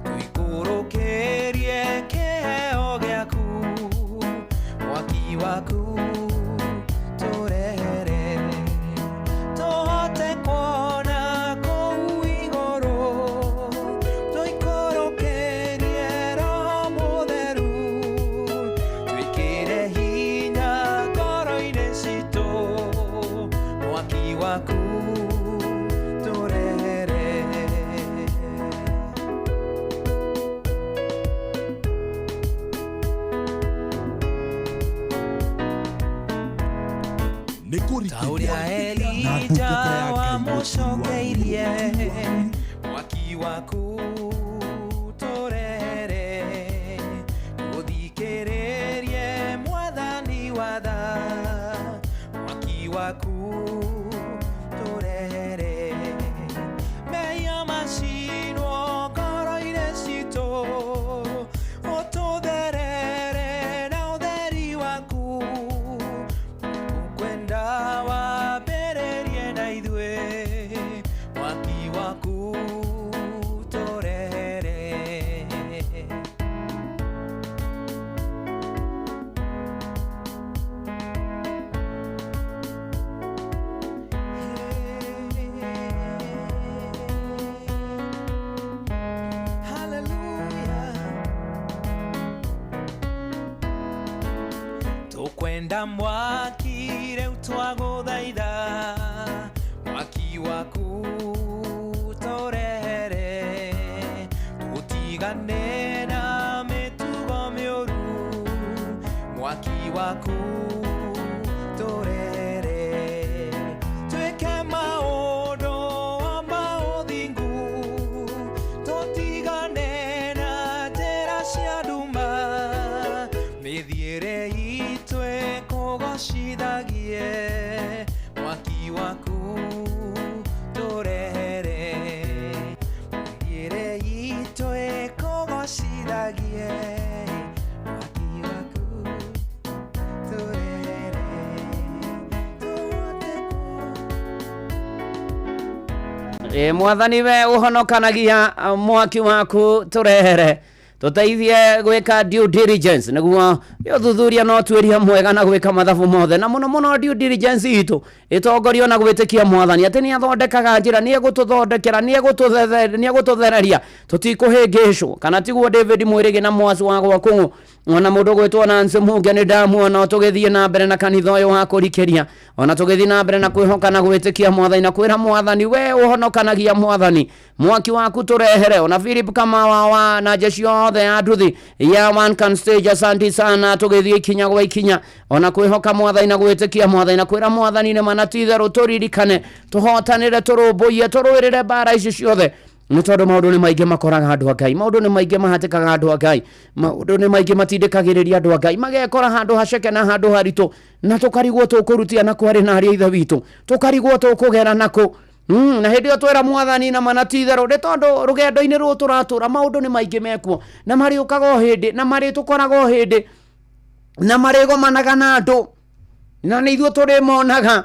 tuikurukirie kiheo giaku mwaki waku turere tuhote kuona kuu iguru tuikurukirie Roho Mutheru twikire hinya ngoro-ini citu mwaki waku turere ta uria Elija wamucokeirie mwaki waku turere guthikiririe Mwathani watha mwaki waku turere meya macinwo ngoro Wenda mwaki rĩu twagũthaitha mwaki waku tũrehere ũtigane na mĩtugo mĩũru mwaki waku tũrehere twĩke maũndũ ma ũthingu tũtigane na njĩra cia nduma mĩthiĩre itũ ĩkũgocithagie mwaki waku tũrehere mĩthiĩre itũ ĩkũgocithagie mwaki waku tũrehere Mwathani we ũhonokanagia mwaki waku tũrehere tũteithie gwĩka due diligence nĩguo ũthuthuria no tuĩria mwega na gwĩka mathabu mothe na mũno due diligence itũ ĩtongorio na gwĩtĩkia Mwathani atĩ nĩ athondekaga njĩra nĩ egũtũthondekera nĩ egũtũthereria tũtikũhĩngĩcwo kana tiguo David Mwĩrĩgĩ na Mwasi wa Gwakũng'ũ ona mũndũ gwĩtwo Nancy Mũnge nĩ ndamuona tũgĩthiĩ na mbere na kanitha ũyũ wa kũrikĩria ona tũgĩthiĩ na mbere na kwĩhoka na gwĩtĩkia Mwathani na kwĩra Mwathani we ũhonokanagia Mwathani mwaki waku tũrehere ona Philip Kamawa na jeshi othe ya nduthi ya One Can Stage asanti sana tũgĩthiĩ ikinya gwa ikinya ona kwĩhoka Mwathani na gwĩtĩkia Mwathani na kwĩra Mwathani nĩ manatitherũ tũririkane tũhotanĩre tũrũmbũiye tũrũĩrĩre mbara ici ciothe nĩ tondũ maũndũ nĩ maingĩ makoraga andũ a Ngai maũndũ nĩ maingĩ mahatĩkaga andũ a Ngai maũndũ nĩ maingĩ matindĩkagĩrĩria andũ a Ngai magekora handũ haceke na handũ haritũ na tũkarigwo tũkũrutia na kwarĩ na arĩa ithe witũ tũkarigwo tũkũgera nako na hĩndĩ ĩyo twĩra Mwathani na manatitherũ nĩ tondũ rũgendo-inĩ rũrũ tũratũra maũndũ nĩ maingĩ mekuo na marĩũkaga o hĩndĩ na marĩtũkoraga o hĩndĩ na marĩgomanaga na andũ na nĩ ithuĩ tũrĩmonaga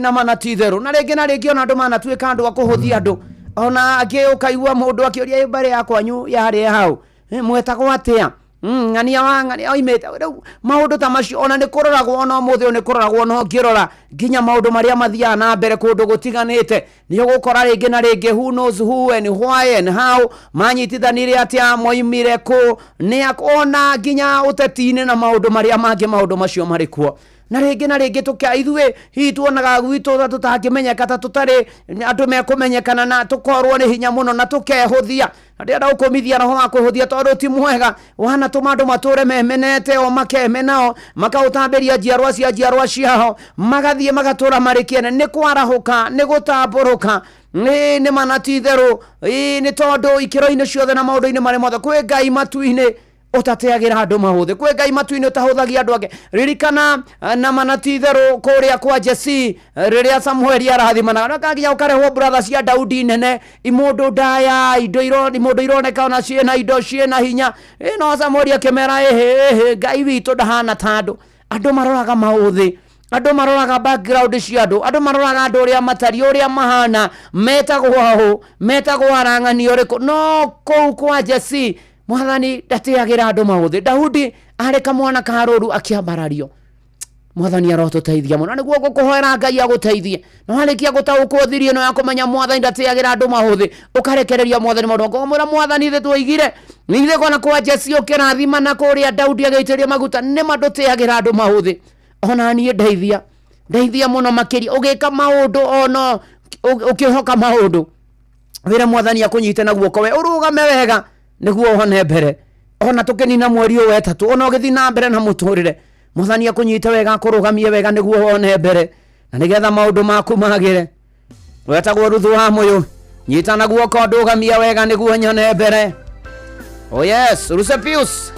na manatitherũ na rĩngĩ ona andũ manatuĩka andũ a kũhũthia andũ ona angĩ ũkaigua mũndũ akĩũria mbere ya kwanyu yarĩ hau mwetagwo atĩa ng'ania oimĩte rĩu maũndũ ta macio ona nĩ kũroragwo ona ũmũthĩ nĩ kũroragwo no ngĩrora nginya maũndũ marĩa mathiaga na mbere kũndũ gũtiganĩte nĩ ũgũkora rĩngĩ na rĩngĩ who knows who and why and how manyitithanire atĩa moimire kũ nĩ ona nginya ũteti-inĩ na maũndũ marĩa mangĩ maũndũ macio marĩ kuo na rĩngĩ tũkĩaithuĩ hihi tuonaga gwitũ tũtangĩmenyeka ta tũtarĩ andũ mekũmenyekana na tũkorwo nĩ hinya mũno na tũkehũthia na ndĩrenda gũkũmithia roho wa kwĩhũthia tondũ ti mwega wanatũma andũ matũre memenete o makemenao makaũtambĩria njiarwa cia njiarwa ciao magathiĩ magatũra marĩ kĩene nĩ kwarahũka nĩ gũtambũrũka nĩ manatitherũ nĩ tondũ ikĩro-inĩ ciothe na maũndũ-inĩ marĩ mothe kwĩ Ngai matu-inĩ ũtateagĩra andũ mahũthĩ kwĩ Ngai matu-inĩ ũtahũthagia andũ angĩ ririkana na manatitherũ kũrĩa kwa Jesse rĩrĩa Samueli arathimanaga na kaginya ũkarehwo brother cia Daudi nene imũndũ ndaya imũndũ ironeka ona ciĩna indo ciĩna hinya no Samueli akĩmera Ngai witũ ndahana ta andũ maroraga maũthĩ andũ maroraga background cia andũ maroraga andũ ũrĩa matari ũrĩa mahana metagwo arang'ani ũrĩkũ no kũu kwa Jesse Mwathani ndateagĩra andũ maũthĩ Daudi arĩ kamwana karũru akĩambarario Mwathani arotũteithia mũno nĩguo gũkũhoera Ngai agũteithie no harĩkia gũtaũkwo thiri ĩno ya kũmenya Mwathani ndateagĩra andũ maũthĩ ũkarekereria Mwathani maũndũ ngomũra Mwathani thĩ twoigire nĩithe kona kwa Jesse ũkĩrathima na kũrĩa Daudi agĩitĩria maguta nĩ mandũteagĩra andũ maũthĩ ona niĩ ndeithia mũno makĩria ũgĩka maũndũ ono ũkĩhoka maũndũ wĩra Mwathani akũnyite na guoko we ũrũgame wega nĩguo ũhone mbere ona tũkĩnina mweri ũyũ wetatũ ona ũgĩthiĩ na mbere na mũtũrĩre Mwathani akũnyite wega akũrũgamie wega nĩguo ũhone mbere na nĩgetha maũndũ maku magĩre wetagwo Ruthu wa Mũyũ nyita na guoko ndũgamie wega nĩguo nyone mbere oh yes Rusepius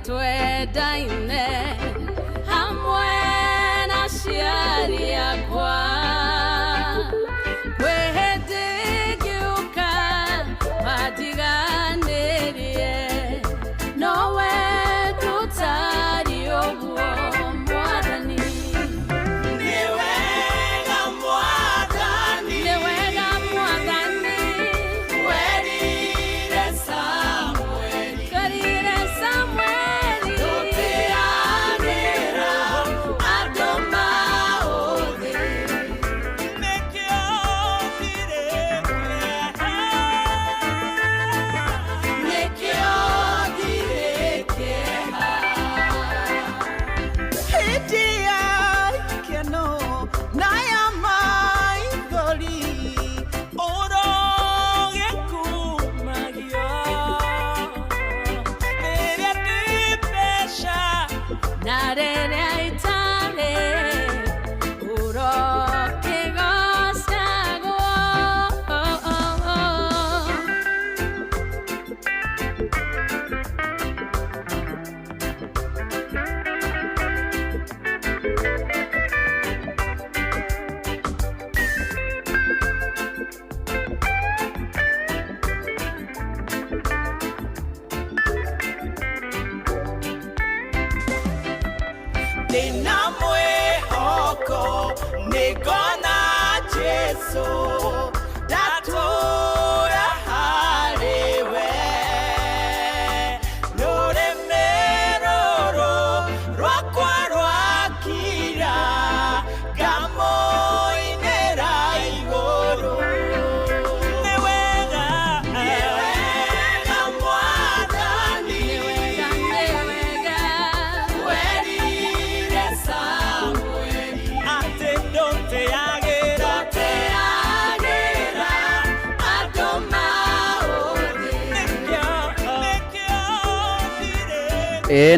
twendaine hamwe na ciari yakwa kwĩhĩndĩngiũka matiganĩrie nowe ndũtari ũguo mwathani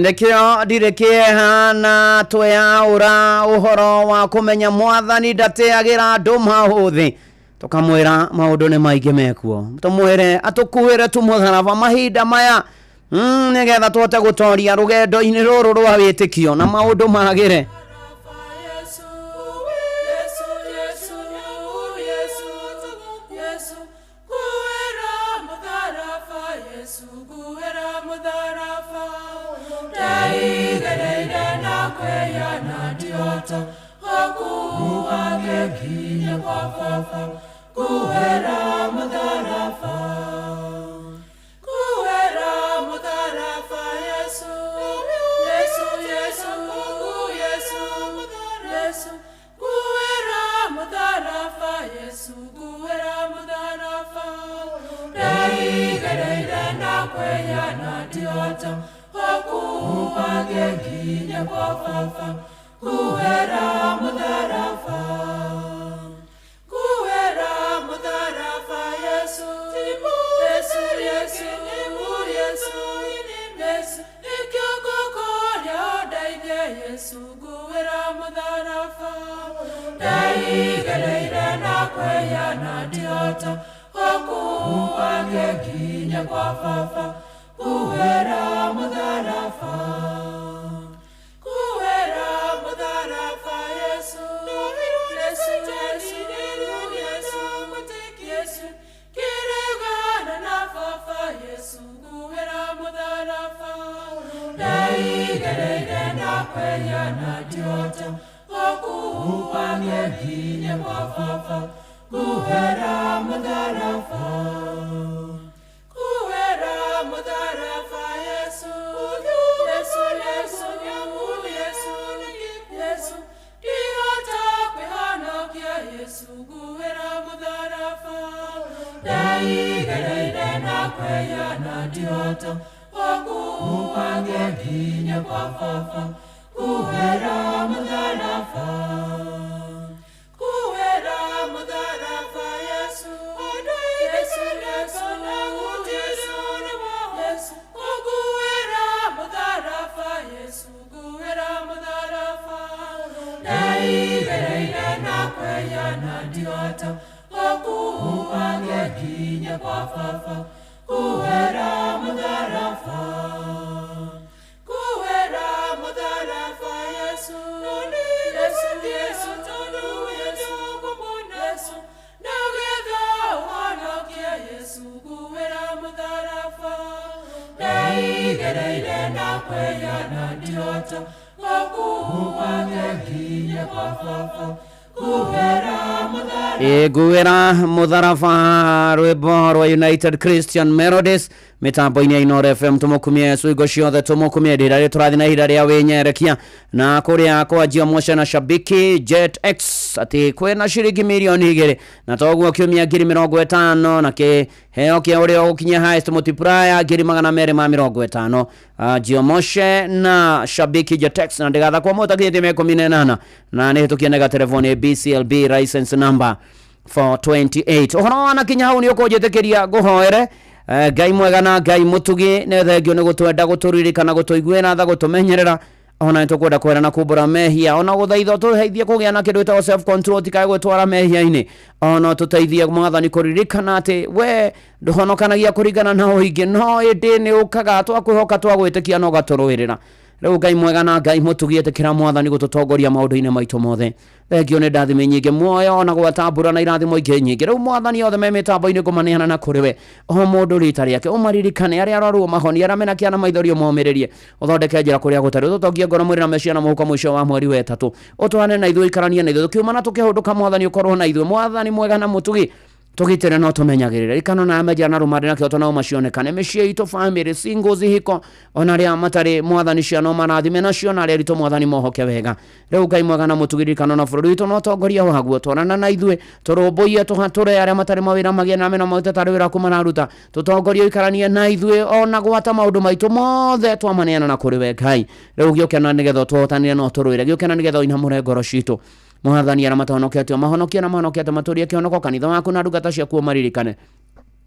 Nekio ndirekehana tweaura uhoro wa kumenya mwathani ndateagira andu mahuthi tukamwira maundu ni maingi mekuo tumwire atukuire tumutharaba mahinda maya nigetha tuhote gutoria rugendo-ini ruru rwa witikio na maundu magire Kuhera mudharafa kweyana ndiota okuhuwageginya kwa fafo kuhera muthari Guera Mutharafa rwimbo rwa United Christian Melodies mitambo-ini ya Inoro FM tumukumie suigo ciothe tumukumie rĩrĩa tũrathi na ihinda rĩa wĩnyerekia na kũrĩa kwajia mosha na shabiki Jet X ati kwena ciringi milioni 2 na toguo kiumia 50 na kĩheo kĩa ũrĩa ũkinyia highest multiplier 250 Jiomoshe na shabiki Jet X na ndigatha kwa mota kinyite 18 na nĩ tukienega telefoni BCLB license number 428 ohoro wana kinya hau ni ũkũnjĩtĩkĩria ngũhoere Ngai mwega na Ngai mutugi ne thengio ni gutwenda guturirikana gutuiguena tha gutumenyerera ona nitukwenda kwera na kumbura mehia ona guthaitha tuheithie kugia na kindu ta self control tikae gwetwara mehia-ini ona tuteithie mwathani kuririkana ati we nduhonokanagia kuringana na uhingi no indi ni ukaga twakwihoka twagwitikia no gaturwirira riu Ngai mwega na Ngai mutugi etikira mwathani gututongoria maundu-ini maitu mothe thengio ni ndathime nyingi muoyo ona gwatambura na irathimo ingi nyingi riu mwathani othe me mitambo-ini kumaneana na kuriwe o mundu rita riake umaririkane aria arwaru mahoni aria mena kiana maithorio momiririe uthondeke njira kuria gutari ututongie ngoro mwiri na meciana muhuko mwisho wa mweri wetatu utwane na ithuĩ ikaranie na ithuĩ tukiuma na tukihunduka mwathani ukorwo na ithuĩ mwathani mwega na mutugi tugitire no tumenyagirire ikano na meja na rumari na kioto na umacionekane mĩciĩ itũ family singles hiko ona ria matari mwathani ciano marathime nacio na ria rito mwathani mohoke wega riu Ngai mwega na mutugirikano na bũrũri witũ no tongoria waguo twarana na ithuĩ turumbuie tuhature aria matari mawira magie na mena mauta tari wira kumararuta tutongoria ikaranie na ithuĩ ona gwata maundu maitu mothe twamaneana na kuri we Ngai riu giokena nigetha tuhotanire no turwire giokena nigetha inamure ngoro citu mwathani ara matahonoketio mahonokia na mahonokete maturie kĩonoko kanitha waku na ndungata ciaku maririkane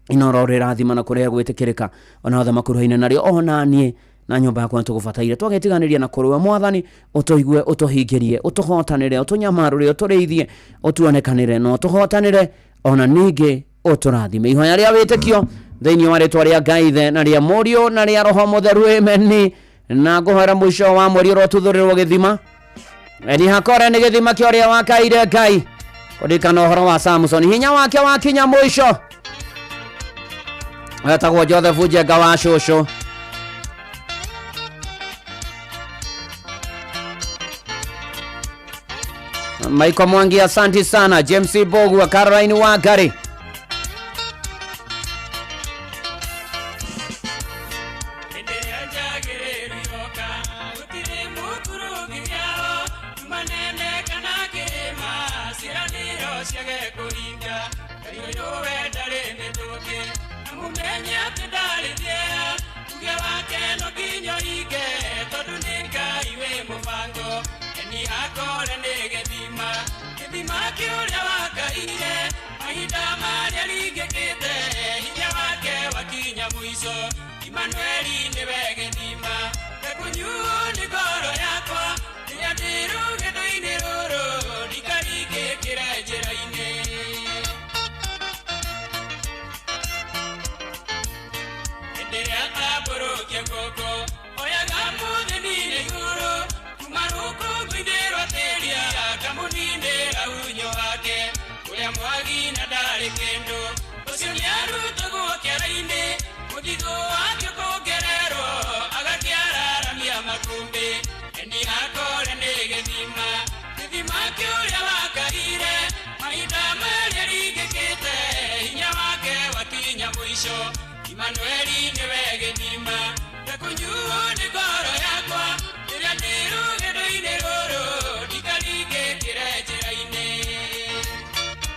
Inoro rĩrathima na kũrĩa gwĩtĩkĩrĩka ona othe makuruhaine narĩo ona niĩ na nyũmba yakwa tũgũbataire twagetiganĩria na kũrũa mwathani ũtũigue ũtũhingĩrie ũtũhotanĩre ũtũnyamarũre ũtũrĩithie ũtuonekanĩre no tũhotanĩre ona ningĩ ũtũrathime ihoya rĩa wĩtĩkio thĩinĩ wa rĩtwa rĩa Ngai Ithe na rĩa Mũriũ na rĩa Roho Mũtheru ameni na ngũhoera mũico wa mweri ũrĩa tuthũrĩrwo gĩthima Eni hakore ni gĩthima kĩa ũrĩa wakaire Ngai kũririkana ũhoro wa Samson hinya wake wakinya mũico etagwo Joseph Njenga wa Cũcũ Michael Mwangi asanti sana James Bogu wa Caroline Wangari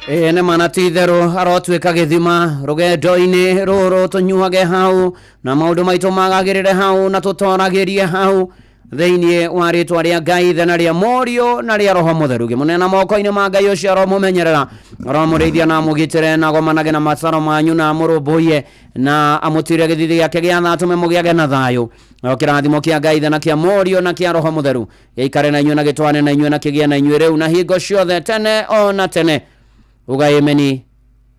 ene manatitherũ arotwĩka gĩthima rũgendo-inĩ rũrũ tũnyuage hau na maũndũ maitũ magagĩrĩre hau na tũtoragĩrie hau thĩinĩ wa rĩtwa rĩa Ngai Ithe na rĩa Mũriũ na rĩa Roho Mũtheru gĩmũneana moko-inĩ ma Ngai ũcio aromũmenyerera aromũrĩithia na amũgitĩre na agomanage na maciaro manyu na amũrũmbũiye na amũtire gĩthithi gĩake gĩa tha atũme mũgĩage na thayũ na kĩrathimo kĩa Ngai Ithe na kĩa Mũriũ na kĩa Roho Mũtheru gĩikare na inyuĩ na gĩtwane na inyuĩ na kĩgĩe na inyuĩ rĩu na hingo ciothe tene ona tene uga ameni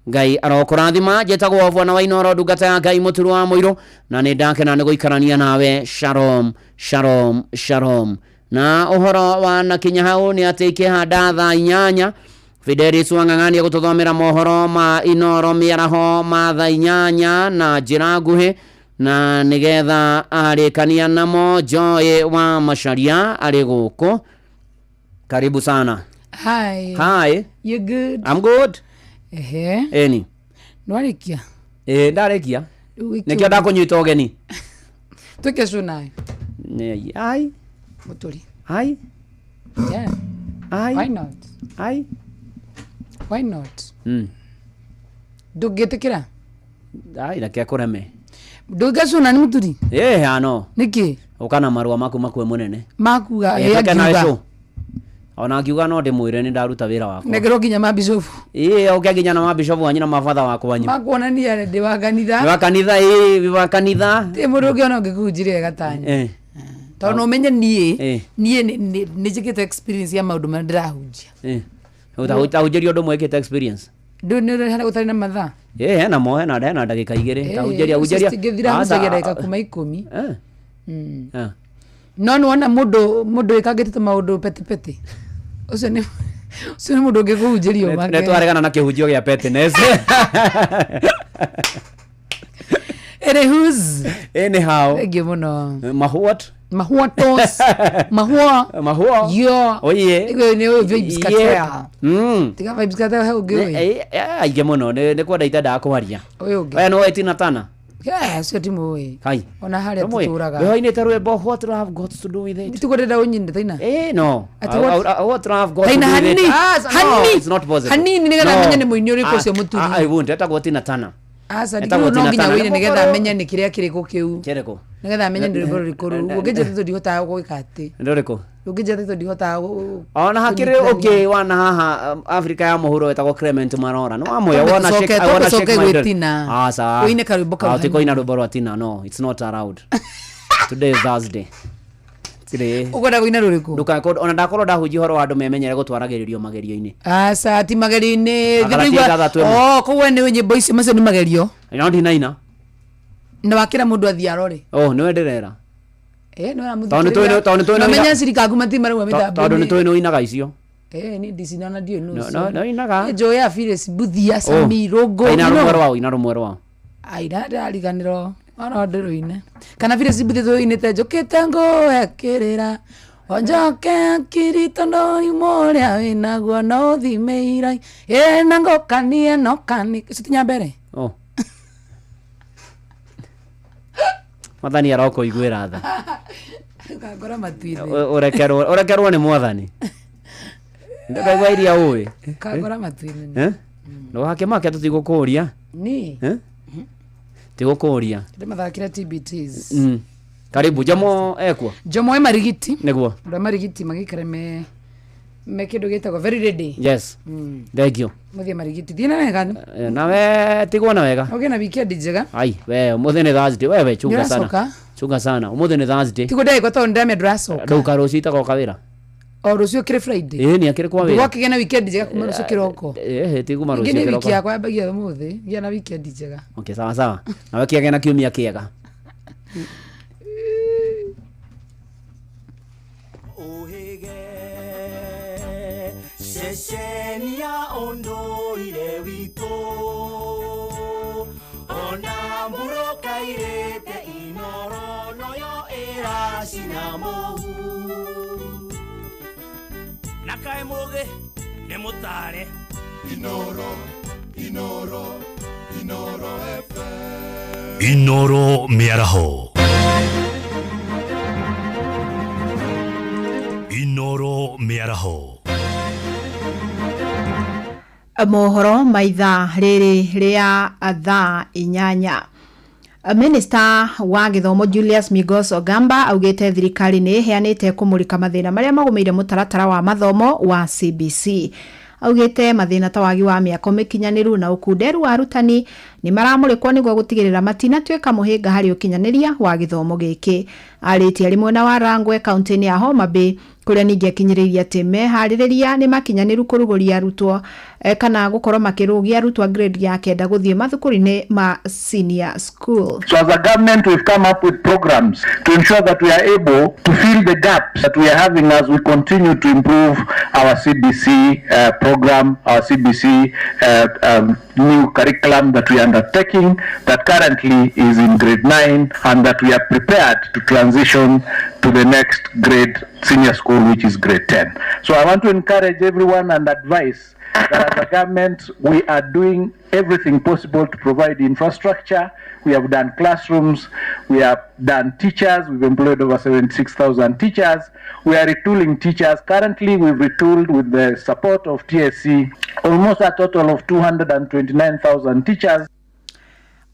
Ngai arokũrathima njĩtagwo Bwana wa Inoro ndungata ya Ngai mũturu wa mũirũ na nĩ ndakena nĩ gũikarania nawe shalom shalom shalom na ũhoro wa nakinya hau nĩ atĩ ikĩhanda thaa 8 Fidelis wang'ang'ania gũtũthomera mohoro ma Inoro mĩaraho ma thaa 8 na njĩra nguhĩ na nigetha arikania namo Joy wa Macharia ari guku. Karibu sana. Hi. Hi. You good? I'm good. Eni. Nwarikia. Ndarekia. Nekio ndakunyita ogeni. Tuke cuna. Ai. Muturi. Ai. Yeah. Ai. Why not? Ai. Why not? Ndugitikira. Ai nakia kureme. Nduga cuna ni muturi. Ano. Niki? Ukana marua maku makwe munene. Makuga akiuga. Ona akiuga no ndimwire ni ndaruta wira wako. Negero ginya mabishofu. Ukiginya na mabishofu wanyu na mafatha wako wanyu. Makuona ni ya ndi wa kanitha. Wa kanitha wa kanitha. Ti murugi ona ngikujire gatanya. Tono menye nie ni jikite experience ya maundu mandirahunjia. Utahunjirio ndo mwekite experience. Ndu ni hana utari na matha. Na mohe na ndagika igiri. Tahunjiria unjiria. Tigithira husagira dakika kuma 10. No wona mundu ikagitite maundu peti. Ucio ni mundu ngikuhunjirio make. Netwaregana na kihunjio gia pettiness. Anyhow. Ege muno. Mahuatos. Mahua. Yo. Oye. Ego ni vibes katea. Tiga vibes katea he ugiwe. Ige muno ne kwenda itada akwaria. Oyo ugi. No etina tana. Sio timu we. Hai. Ona haria tuturaga. Wewe ine tarwebo what do I have got to do with it? Tukoreda unyinde taina. No. What do I have got to do with it? Hani. It's not possible. Hani ni ngana menya ni muinyo riko cio muturi. I won't. Eta gwatina tana. Asa ndigo no nginya wine nigetha amenya ni kiria kiriko kiu. Kereko. Nigetha amenya ndiriko rikuru. Ugeje tito ndihota gwika ati. Ndoreko. Ugeje tito ndihota. Ona hakire okay wana haha Africa ya muhuro etagwo Clement Marora. No amwe wana shake I wanna shake my tina. Asa. Uine karibu ka. Atiko ina ruboro tina. No, it's not allowed. Today is Thursday. Ugoda wina ruriku. Nduka ona ndakoro ndahuji horo wa andu memenyere gutwaragiririo magerio-ini. Asa ti magerio-ini. Kuwe ni nyimbo ici macio ni magerio. Ina ndinaina. Na wakira mundu athiarore. Ni wenderera. Ni wana mundu. Tondu no menya sirikagu matimara wa mitha. Tondu ni twino inaga icio. Ni ndicina na dio no. No inaga. Joy ya Phyllis Buthia Samirogo. Ina rumwero wao. Aida ndariganiro. Ona ndiruine. Kana Phyllis Buthia tuinite njukite ngo ekirira. Onjoke kirito no imoria winaguo no thimeira. Na ngokanie no kani. Sitinya mbere. Mwathani aroko igwira tha. Kagora matwire. Urekerwo ni mwathani. Ndagwa iria uwe. Kagora matwire. No hake make tutigukuria. Ni. Tigukuria. Ndimathakira TBTs. Karibu Jomo ekwa. Jomo marigiti. Niguo. Ndo marigiti magikare me kindu gitagwo very ready. Yes. Thank you. Muthie marigiti thina wega. Nawe tigwo na wega. Oge na weekend njega. Ai we umuthi ni Thursday wewe chunga sana. Chunga sana. Umuthi ni Thursday. Tigo ndai gwato ndame drasoka. Nduka rucio itako kawira. Rucio kire Friday. Ni akire kwa wira. Gwakige na weekend njega kuma rucio kiroko. Tiguma rucio kiroko. Ngine wiki yakwa bagia umuthi. Gia na weekend njega. Okay sawa sawa. Nawe kiage na kiumia kiega. Sesenia ondoire wito ona muroka irete inoro noyo era sinamohu nakae moge nemutare inoro FM Inoro miaraho Inoro miaraho mohoro maitha riri ria thaa 8. Minister wa githomo Julius Migos Ogamba augite thirikari ni heanite kumurika mathina maria magumeire mutaratara wa mathomo wa CBC. Augite mathina ta wagi wa miako mikinyaniru na ukunderu wa arutani ni maramurikwo niguo gutigirira matina tweka muhinga hari ukinyaniria wa githomo giki. Ariti ari mwena wa Rangwe kaunti ya Homa Bay kuria ningi akinyiriria ati mehaririria ni makinyaniru kuruguria arutwo kana gukorwo makirugia arutwo grade ya kenda guthie mathukuru-ini ma senior school. So as a government we've come up with programs to ensure that we are able to fill the gaps that we are having as we continue to improve our CBC program, our CBC new curriculum that we are undertaking that currently is in grade 9 and that we are prepared to transition to the next grade senior school, which is grade 10. So I want to encourage everyone and advise that as a government, we are doing everything possible to provide infrastructure. We have done classrooms, we have done teachers, we've employed over 76,000 teachers. We are retooling teachers. Currently, we've retooled with the support of TSC almost a total of 229,000 teachers.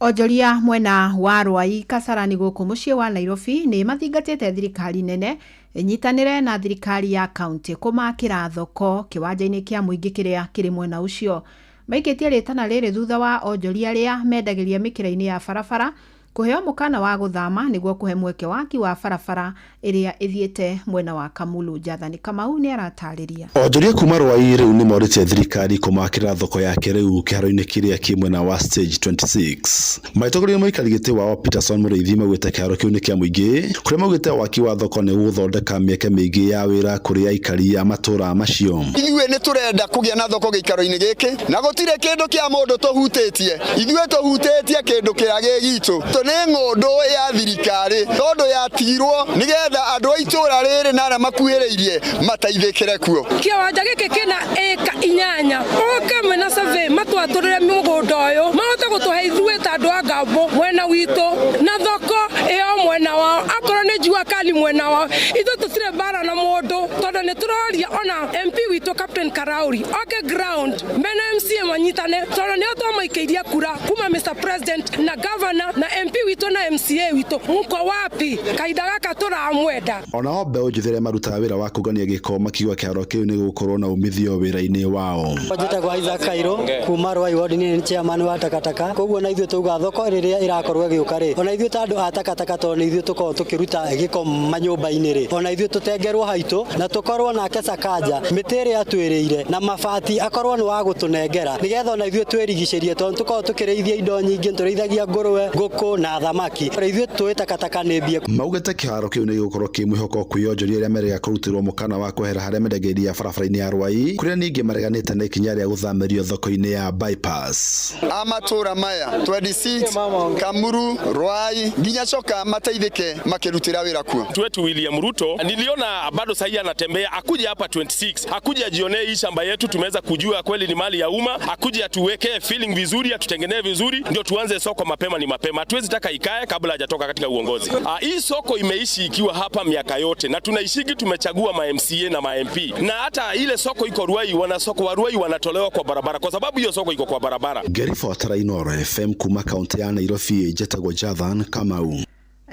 Onjoria mwena wa Rwai Kasarani guku mucii wa Nairobi ni mathingatite thirikari nene inyitanire na thirikari ya county kumakira thoko kiwanja-ini kia muingi kiria kiri mwena ucio. Maikitie ritana riri thutha wa onjoria aria mendagiria mikira-ini ya barabara kuheo mukana wa guthama niguo kuhe mweke waki wa barabara iria ithiete mwena wa Kamulu. Jathani Kamau ni aratariria. Onjoria kuma Rwai riu ni morite thirikari kumakira thoko yake riu kiharo-ini kiria ki mwena wa stage 26. Maitogoria moikari giti wao Peterson Muriithi maugite kiharo kiu ni kia muingi kuria maugite waki wa thoko ni guthondeka mieke mingi ya wira kuri aikari ya matura macio. Ithuĩ ni turenda kugia na thoko gikaro-ini giki na gutire kindu kia mundu tuhutitie. Ithuĩ tuhutitie kindu kia gitu ni ng'ondu ya thirikari tondu yatirwo nigetha andu a itura riri na ara makuhiriirie mataithikire kuo. Kiwanja giki kina eka 8 oke mwena survey matwaturire mugunda uyu mahote gutuhe ithuĩ ta andu a Ngambo mwena witu na thoko iyo mwena wao akorwo ni njua kali mwena wao ithuĩ tutire bara na mundu tondu ni turoria ona MP witu Captain Karauri oke ground mena MCA manyitane tondu ni otwamaikiria kura kuma Mr President na governor na MP witu na MCA witu muko wapi kaida gaka turamwenda. Ona mbeũ njĩthĩ marutaga wĩra wa kũngania gĩko makiuga kĩharo kĩu nĩ gũkorwo na umithio wĩra-inĩ wao. Njĩtagwo Isaac Kairũ kuma Rwai ward ni chairman wa takataka koguo na ithuĩ tuga thoko rĩrĩa irakorwo gĩũka rĩ ona ithuĩ ta andũ a takataka tondũ ithuĩ tukorwo tukiruta gĩko manyũmba-inĩ rĩ ona ithuĩ tutengerwo haitũ na tukorwo nake Sakaja mĩtĩ ĩrĩa atwĩrĩire na mabati akorwo nĩ wa gũtũnengera nĩgetha ona ithuĩ twĩrigicĩrie tondũ tukorwo tukĩrĩithia indo nyingĩ tũrĩithagia ngũrwe ngũkũ na thamaki ithuĩ twĩ takataka nĩ mbia. Maugĩte kĩharo kĩu nĩ gĩgũkorwo kĩ mwĩhoko kwĩ onjoria arĩa merĩga kũrutĩrwo mũkana wa kwehera harĩa mendagĩria barabara-inĩ ya Rwai kũrĩa ningĩ mareganĩte na ikinya rĩa gũthamĩrio thoko-inĩ ya bypass. Amatura maya 26 Kamuru Rwai nginya coka mateithike makirutira wĩra kuo. Wetu William Ruto niliona bado sahi anatembea akuja hapa 26 akuja ajionee hii shamba yetu tumeweza kujua kweli ni mali ya umma akuja atuwekee feeling vizuri atutengenee vizuri ndio tuanze soko mapema ni mapema. Hatuwezi taka ikae kabla hajatoka katika uongozi. Hii soko imeishi ikiwa hapa miaka yote na tunaishigi tumechagua ma MCA na ma MP na hata ile soko iko Rwai wana soko wa Rwai wanatolewa kwa barabara kwa sababu hiyo soko iko kwa barabara. Gary Fotara Inoro FM kuma kaunti ya Nairobi Jetagwo Jathan Kamau.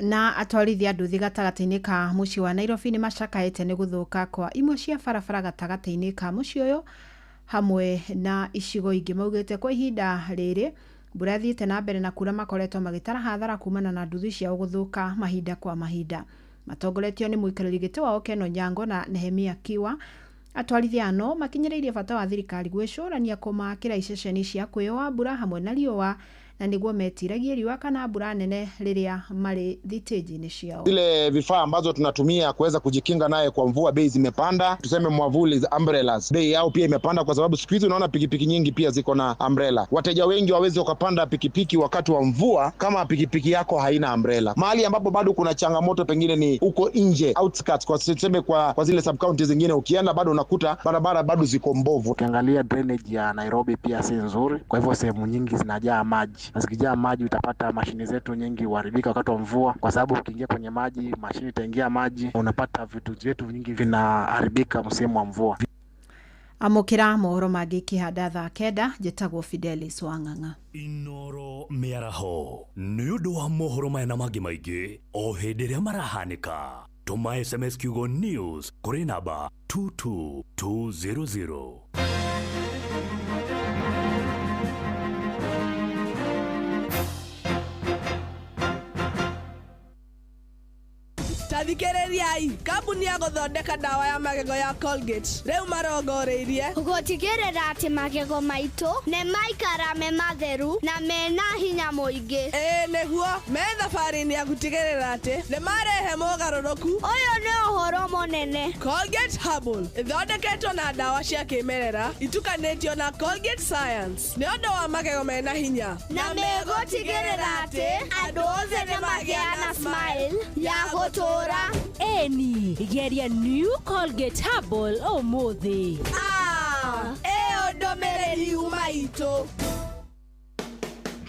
Na atwarithia nduthi gatagati-inĩ ka mucii wa Nairobi ni macakaĩte nĩ gũthũka kwa imwe cia barabara gatagati-inĩ ka mucii ũyũ hamwe na icigo ingĩ. Maugĩte kwa ihinda rĩrĩ mbura thiĩte na mbere na kura makoretwo magĩtara hathara kumana na nduthi ciao gũthũka mahinda kwa mahinda. Matongoretio nĩ mũikarĩri gĩtĩ wao Ken Onyango na Nehemia Kiwa. Atwarithia ano makinyĩrĩirie bata wa thirikari gwĩcũrania kũmakĩra iceceni cia kwĩyoa mbura hamwe na riũa na niguo metiragie riũa kana mbura nene rĩrĩa marĩ thitĩji-inĩ ciao. Zile vifaa ambazo tunatumia kuweza kujikinga naye kwa mvua bei zimepanda. Tuseme mwavuli za umbrellas bei yao pia imepanda kwa sababu siku hizi unaona pikipiki nyingi pia ziko na umbrella. Wateja wengi waweze wakapanda pikipiki wakati wa mvua kama pikipiki yako haina umbrella. Mahali ambapo bado kuna changamoto pengine ni uko nje outskirts kwa tuseme kwa zile sub counties zingine ukienda bado unakuta barabara bado ziko mbovu. Ukiangalia drainage ya Nairobi pia si nzuri. Kwa hivyo sehemu nyingi zinajaa maji. Na zikijaa maji utapata mashini zetu nyingi huharibika wakati wa mvua kwa sababu ukiingia kwenye maji mashini itaingia maji unapata vitu vyetu vingi vinaharibika msimu wa mvua. Amukira mohoro mangĩ kĩhanda thaa 9 Njĩtagwo Fidelis Wang'ang'a. Inoro mĩaraho nĩ ũndũ wa mohoro maya na mangĩ maingĩ o hĩndĩ ĩrĩa marahanĩka tũma SMS kiugo news kũrĩ namba 22200. tathikĩrĩriai kambuni ya gũthondeka ndawa ya magego ya Colgate rĩu marongoreirie gũtigĩrĩra atĩ magego maitũ nĩ maikara me matheru na mena hinya mũingĩ. Nĩguo me thabarĩ-inĩ ya gũtigĩrĩra atĩ nĩ marehe mogarũrũku. Ũyũ nĩ ũhoro mũnene. Colgate Herbal ĩthondeketwo na ndawa cia kĩmerera itukanĩtio na Colgate Science nĩ ũndũ wa magego mena hinya na megũtigĩrĩra atĩ andũ othe nĩ magĩa na smile ya gũtũra. Eni geria new Colgate Herbal ũmũthĩ. Ĩyo ndũmĩrĩri umaitũ.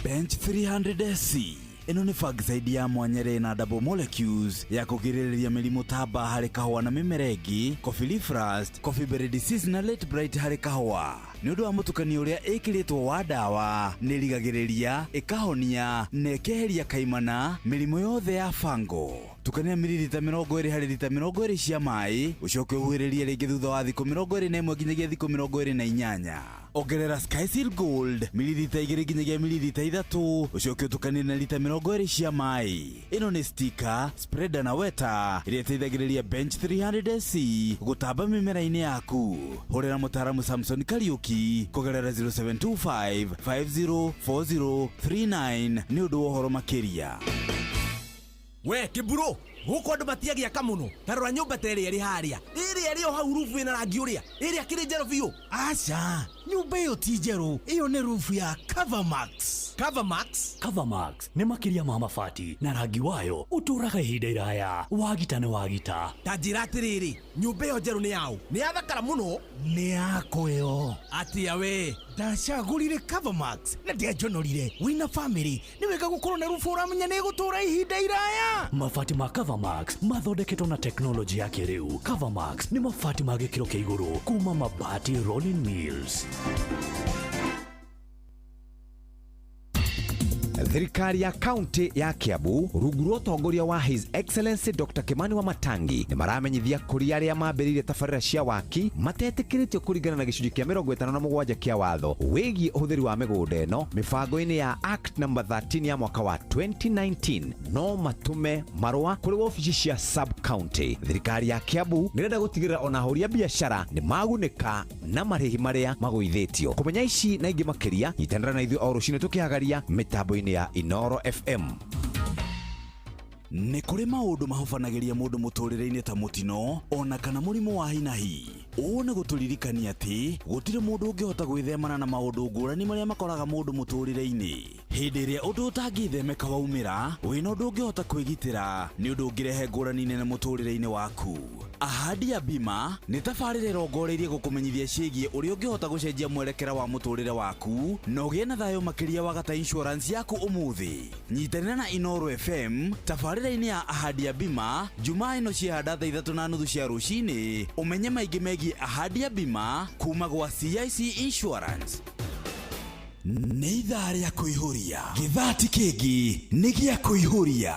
Bench 300SC ino ni fungicide ya mwanyere na double molecules ya kugirĩrĩria mĩrimũ ta mbaa harĩ kahũa na mĩmera ĩngĩ, coffee leaf rust, coffee berry disease na late blight harĩ kahũa. Nĩ ũndũ wa mũtukanio ũrĩa ĩkĩrĩtwo wa ndawa nĩ rigagĩrĩria, ĩkahonia na ĩkeheria kaimana mĩrimũ yothe ya fango. Tukania mililita 20 harĩ lita 20 cia maĩ, ucoke ũhuhĩrĩrie rĩngĩ thutha wa thikũ 21 nginyagia thikũ 28. Ongerera Sky Seal Gold mililita 2 nginyagia mililita 3, ucoke ũtukanie na lita 20 cia maĩ. Ĩno nĩ sticker, spreader na weta ĩrĩa ĩteithagĩrĩria Bench 300SC gũtamba mĩmera-inĩ yaku. Hũrĩra mũtaaramu Samson Kariuki kũgerera 0725 504039 nĩ ũndũ wa ũhoro makĩria. We kiburo guko andu matiagia kamuno tarora nyumba tere iri haria iri hau rufu ina rangi uria iri akiri njero biu. Acha nyumba iyo ti njero, iyo ni rufu ya Covermax. Covermax nĩ makĩria ma mabati na rangi wayo ũtũraga ihinda iraya, wagita nĩ wagita. Tanjira atiriri nyumba iyo njero ni yao ni yathakara muno ni yako yo atia we ndacagũrire Covermax na ndiajonorire wina family ni wega gukorwo na rufu uramenya ni gutura ihinda iraya. Mabati ma Covermax mathondeketwo na teknoloji ya kĩrĩu. Covermax nĩ mabati ma gĩkĩro kĩa igũrũ kuma Mabati Rolling Mills. Thirikari ya kaunti ya Kiambu rungu rwa ũtongoria wa His Excellency Dr. Kimani Wamatangi nĩ maramenyithia kũrĩ arĩa mambĩrĩirie tabarĩra cia waki matetĩkĩrĩtio kũringana na gĩcunjĩ kĩa 57 kĩa watho wĩgiĩ ũhũthĩri wa mĩgũnda ĩno mĩbango-inĩ ya Act No. 13 ya mwaka wa 2019 no matũme marũa kũrĩ ofici cia sub county. Thirikari ya Kiambu nĩrenda gũtigĩrĩra ona ahũri a biacara nĩ magunĩka na marĩhi marĩa magũithĩtio. Kũmenya ici na ingĩ makĩria nyitanĩra na ithuĩ o rũciinĩ tũkĩhagaria mĩtambo-inĩ ya Inoro FM. Nĩ kũrĩ maũndũ mahobanagĩria mũndũ mũtũrĩre-inĩ ta mũtino ona kana mũrimũ wa hinahi. Ũũ nĩ gũtũririkania atĩ gũtirĩ mũndũ ũngĩhota gwĩthemana na maũndũ ngũrani marĩa makoraga mũndũ mũtũrĩre-inĩ. Hĩndĩ ĩrĩa ũndũ ũtangĩthemeka waumĩra, wĩna ũndũ ũngĩhota kwĩgitĩra nĩ ũndũ ũngĩrehe ngũrani nene mũtũrĩre-inĩ waku. Ahadi ya Bima nĩ tabarĩra ĩrongoreirie gũkũmenyithia ciĩgiĩ ũrĩa ũngĩhota gũcenjia mwerekera wa mũtũrĩre waku na ũgĩe na thayũ makĩria wagata insurance yaku ũmũthĩ. Nyitanĩra na Inoro FM tabarĩra-inĩ ya Ahadi ya Bima Jumaa ĩno ciahanda thaa 3:30 cia rũcinĩ, ũmenye maingĩ megiĩ Ahadi ya Bima kuma gwa CIC Insurance. Nĩ ithaa rĩa kũihũria, gĩthati kĩngĩ nĩ gĩa kũihũria.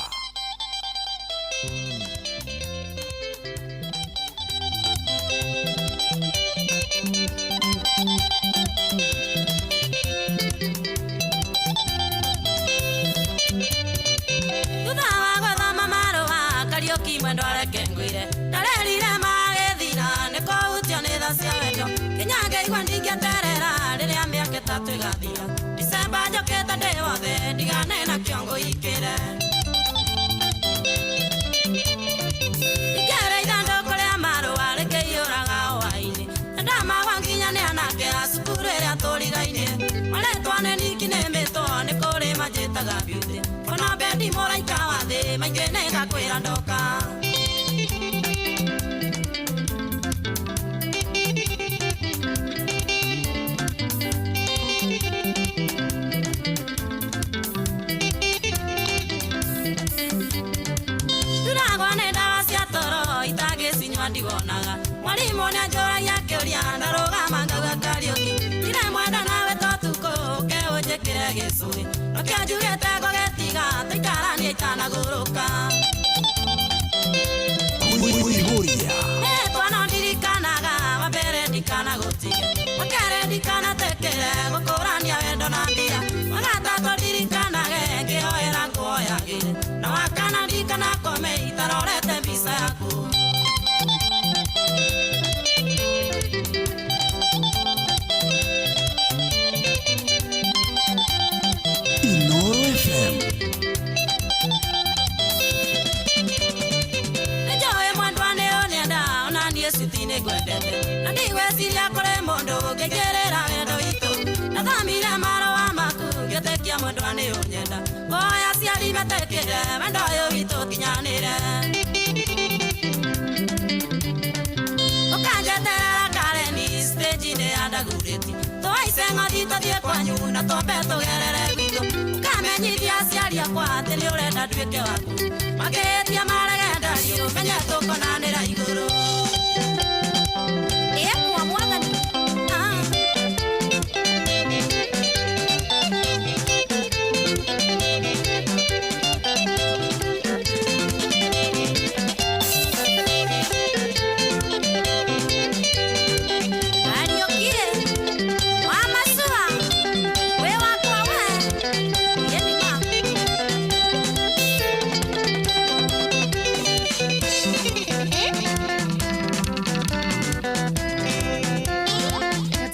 Kariuki mwendo areke ngwire ndarerire magethira niko utio nĩ tha cia wendo kinyange igua ndingĩterera rĩrĩa mĩaka 3 ĩgathira December njokete ndĩ wothe ndigane na kĩongo ikĩre ikere ithandũkũ rĩa marũa rĩkĩiyũraga hwaĩ-inĩ ndamagwa nginya nĩ anake a cukuru ĩrĩa tũrigainie marĩtwa nĩ niki nĩmĩtwo nĩ kũrĩ manjĩtaga beauty ona bendi mũraika wa thĩ maingĩ nĩ ngakwĩra ndoka turagwa nĩ ndawa cia toro itangĩcinyua ndigonaga mwarimũ nĩ anjũragia kĩũria ndarũgama ngauga Kariuki ndire mwenda nawe totukũ ũkĩũnjĩkĩre gĩcũĩ reke njugĩte ngũgĩtiga tũikaranie itanagũrũka kũihũria twana ndirikanaga wambere ndikanagũtige wakerĩ ndikanatekere gũkũrania wendo na mbia wagatatũ ndirikanage ngĩhoera ngũoyagĩre na wakana ndikanakome itarorete mbica unyenda oya ciari metekire wendo uyu witu kinyanire ukanjetera kareni stage-inĩ ya ndagurĩti tũhaice ng'othi tũthiĩ kwanyu na twambe tũgerere gwitũ ukamenyithia aciari akwa atĩ nĩ ũrenda nduĩke waku makĩhĩtia maregenda menye tũkonanĩra igũrũ ĩkwa mwathani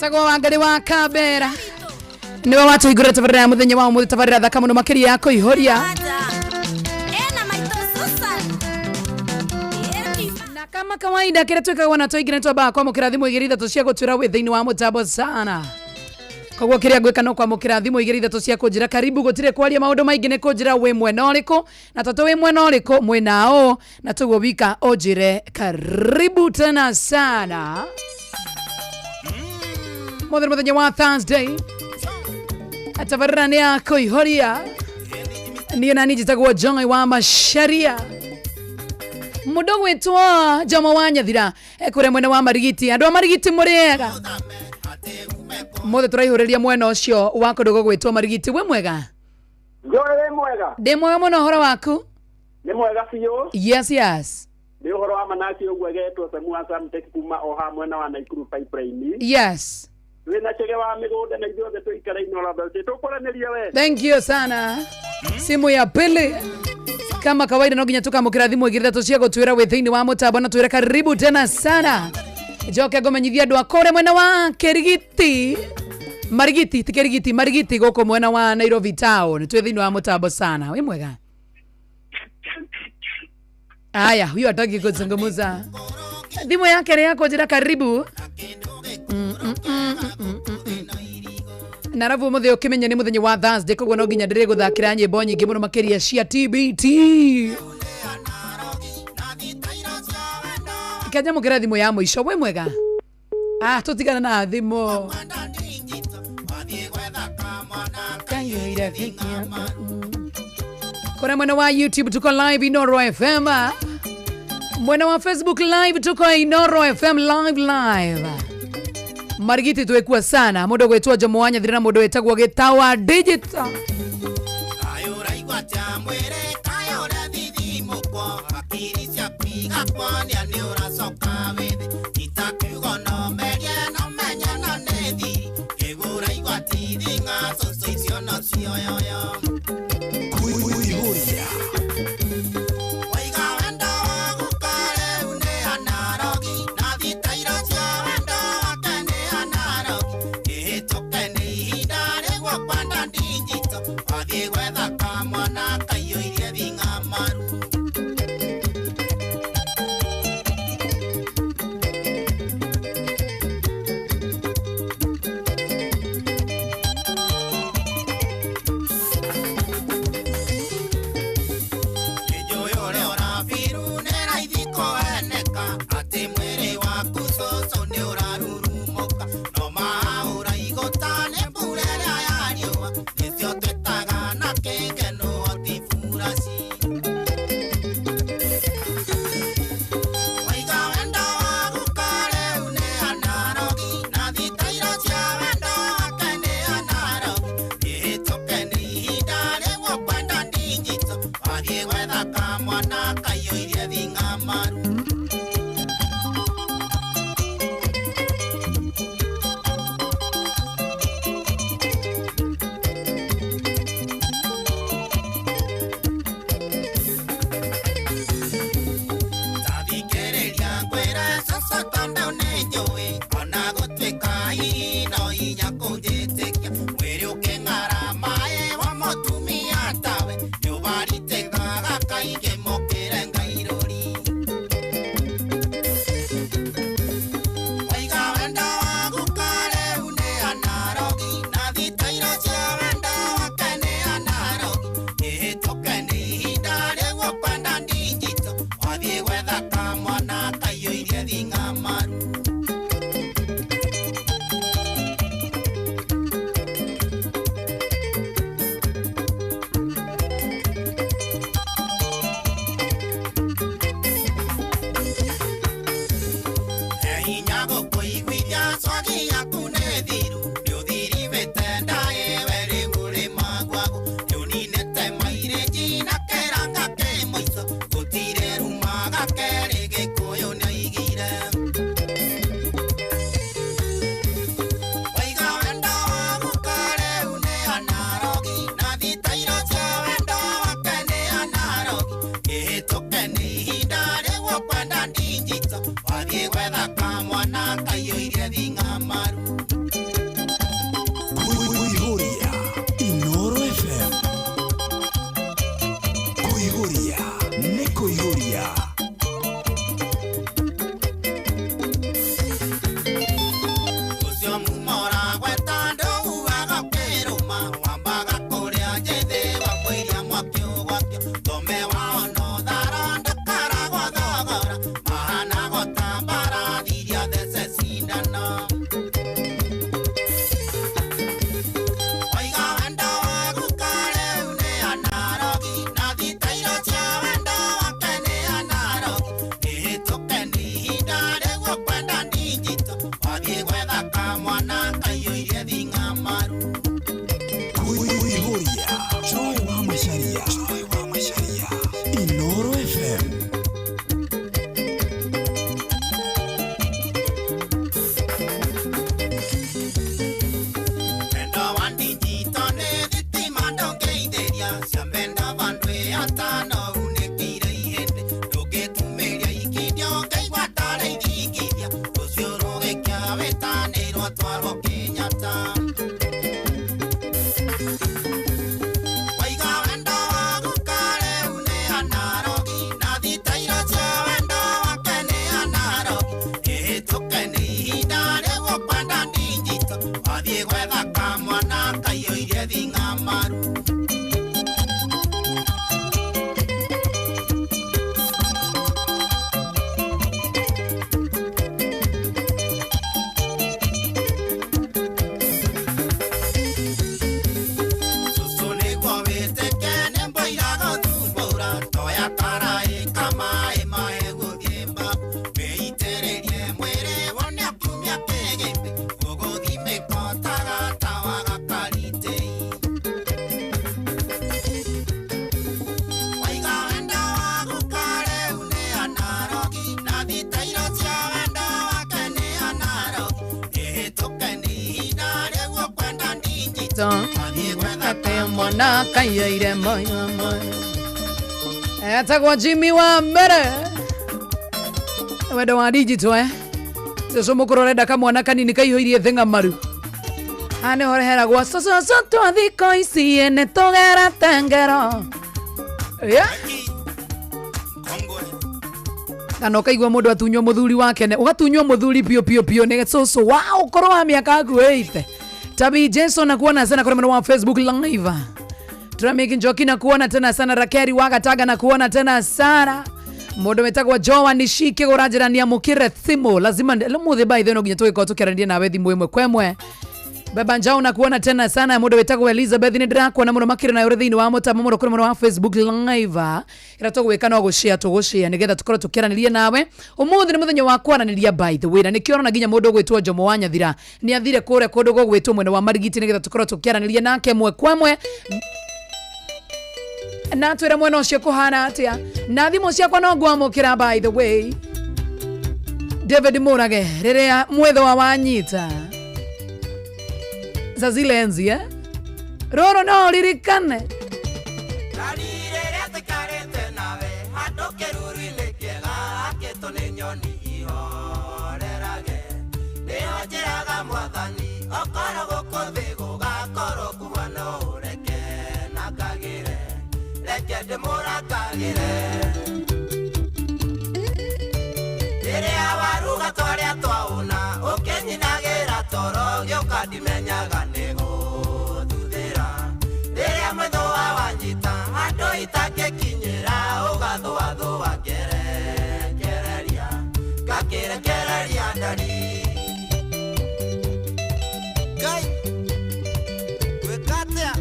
Tago wangari wa Kabera niwe watu igura tabarira ya muthenya wa umuthi tabarira thaka muno makiria yako ihoria na kama kawaida kile twekaga na toigire twa kwa mukira thimu igiri thatu cia gutwira we thiini wa mutambo sana kogwo kiria gwika no kwa mukira thimu igiri thatu cia kunjira karibu gutire kwaria maundu maingi ne kunjira we mwena uriku na tatu we mwena uriku mwenao na tugo wika ojire karibu tena sana muthenya wa Thursday atabarani yako ihoria niyo nani jitagwo Joy wa Masharia mudogo wetu Jomo wa Nyathira ekure mwene wa Marigiti andu wa Marigiti muriega mothe turaihureria mwena ucio wa kudogo gwetwo Marigiti we mwega Joy mwega de mwega muno horo waku ni mwega fiyo yes ni horo wa manaki ogwo getwo samu asa mteki kuma oha mwena wa Naikuru pipeline yes wina chege wa migunda na ithuothe tuikara inora mbeca tukuranĩria we thank you sana simu ya pili kama kawaida no nginya tukamukira thimu igiri thatu cia gutwira we thiini wa mutambo na twira karibu tena sana joke ngomenyithia andu akore mwena wa Kirigiti Marigiti tikirigiti Marigiti goko mwena wa Nairobi town twi thiini wa mutambo sana we mwega aya huyo ataki kuzungumza thimu yake yako jira karibu naravu muthe ukimenya ni muthenya wa Thursday kogwo no nginya ndire guthakira nyimbo nyingi muno makiria cia TBT kaja mukira thimu ya muico we mwega tutigana na thimu kora mwena wa YouTube tuko live Inoro FM mwena wa Facebook live tuko Inoro FM live Marigiti twekua sana mundu gwetwa Jomo wa Nyathira mundu wetagwo Gitawa Digital ayura igwata mwere kayora thidi mukwo akiri cia piga kwani ani uracoka withi itakugo no merie no menya no nethi kigura igwati thinga soso icio no cio yoyo kuihuria que Victor mwana kayaire moyo etagwo Jimmy wa mbere wendo wa digital Seso mukurorenda kamwana kanini kaihoirie thenga maru ane horehera gwa soso twathiko ici ene tugera tengero kana kaigwa mundu atunywo muthuri wake ne ugatunywo muthuri pio ne soso wow korwo wa miaka gueite Tabi Jason na kuona sana kwa wa Facebook live Tramiki Njoki na kuona tena sana Rakeri Wakataga na kuona tena sana Modo metagwa Joa nishike gorajira ni amukire thimo lazima lumuthe by then oginye toke tukirandia na wethi mwemwe kwemwe Baba Njao na kuona tena sana Modo metagwa Elizabeth ni Drako na muno makire na yorethi wa mota muno kuri wa Facebook live ira tugwikana tugushia nigetha tukoro tukiranirie nawe umuthi ni muthenya wa kwaraniria by the way na nikiona na ginya mundu gwitwo Jomo wa Nyathira ni athire kure kundu gwitwo mwene wa Marigiti nigetha tukoro tukiranirie nake mwe kwemwe na twira mwena ucio kuhana atia na thimo ciakwa no ngwamukira by the way David Murage riria mwetho wa wanyita zazilenzi roro no ririkane Lekende murakagire Tere awaruga twaria twauna ukenyinagira toro gyoka ndimenyaga nego tuthira Tere mwetho wa wanjita ando itagekinyira ugathwa thwa kereria gakereria ndari Gai Wekatea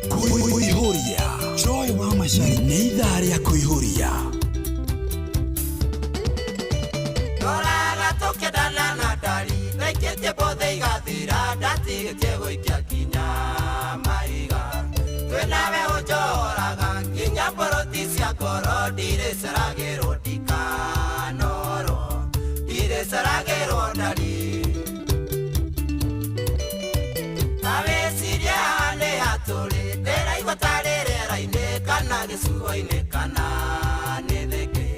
Kuihuria Joy wa Mashari ni idhaa ya kuihuria Doraga tokedana na dari Rekete bothe igathira Ndati gĩkĩgũ ikiakinya maiga Twĩnawe ũnjoraga Nginya mboroti cia ngoro Ndirĩceragĩrwo ndikanoro Ndirĩceragĩrwo ndari Tawĩciria nĩ hatũrĩ Ndĩraigua tarĩ rĩera-inĩ kana gĩcigo-inĩ kana nĩ thĩngĩ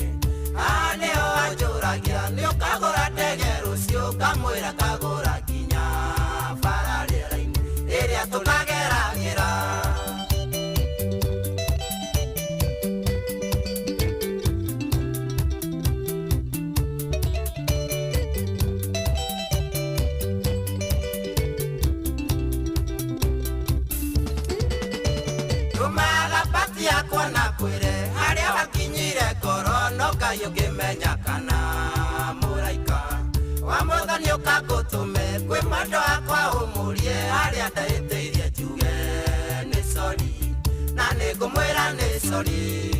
Haha nĩho anjũragia nĩ ũkagũra ndege rũciũ ngamwĩra kagũra nginya bara rĩera-inĩ ĩrĩa tũkageragĩra Yukimenya kana muraika wa muthani ukagutume kwi mwendo akwa umurie aria ndaiteirie njuge ni sorry na ningumwira ni sorry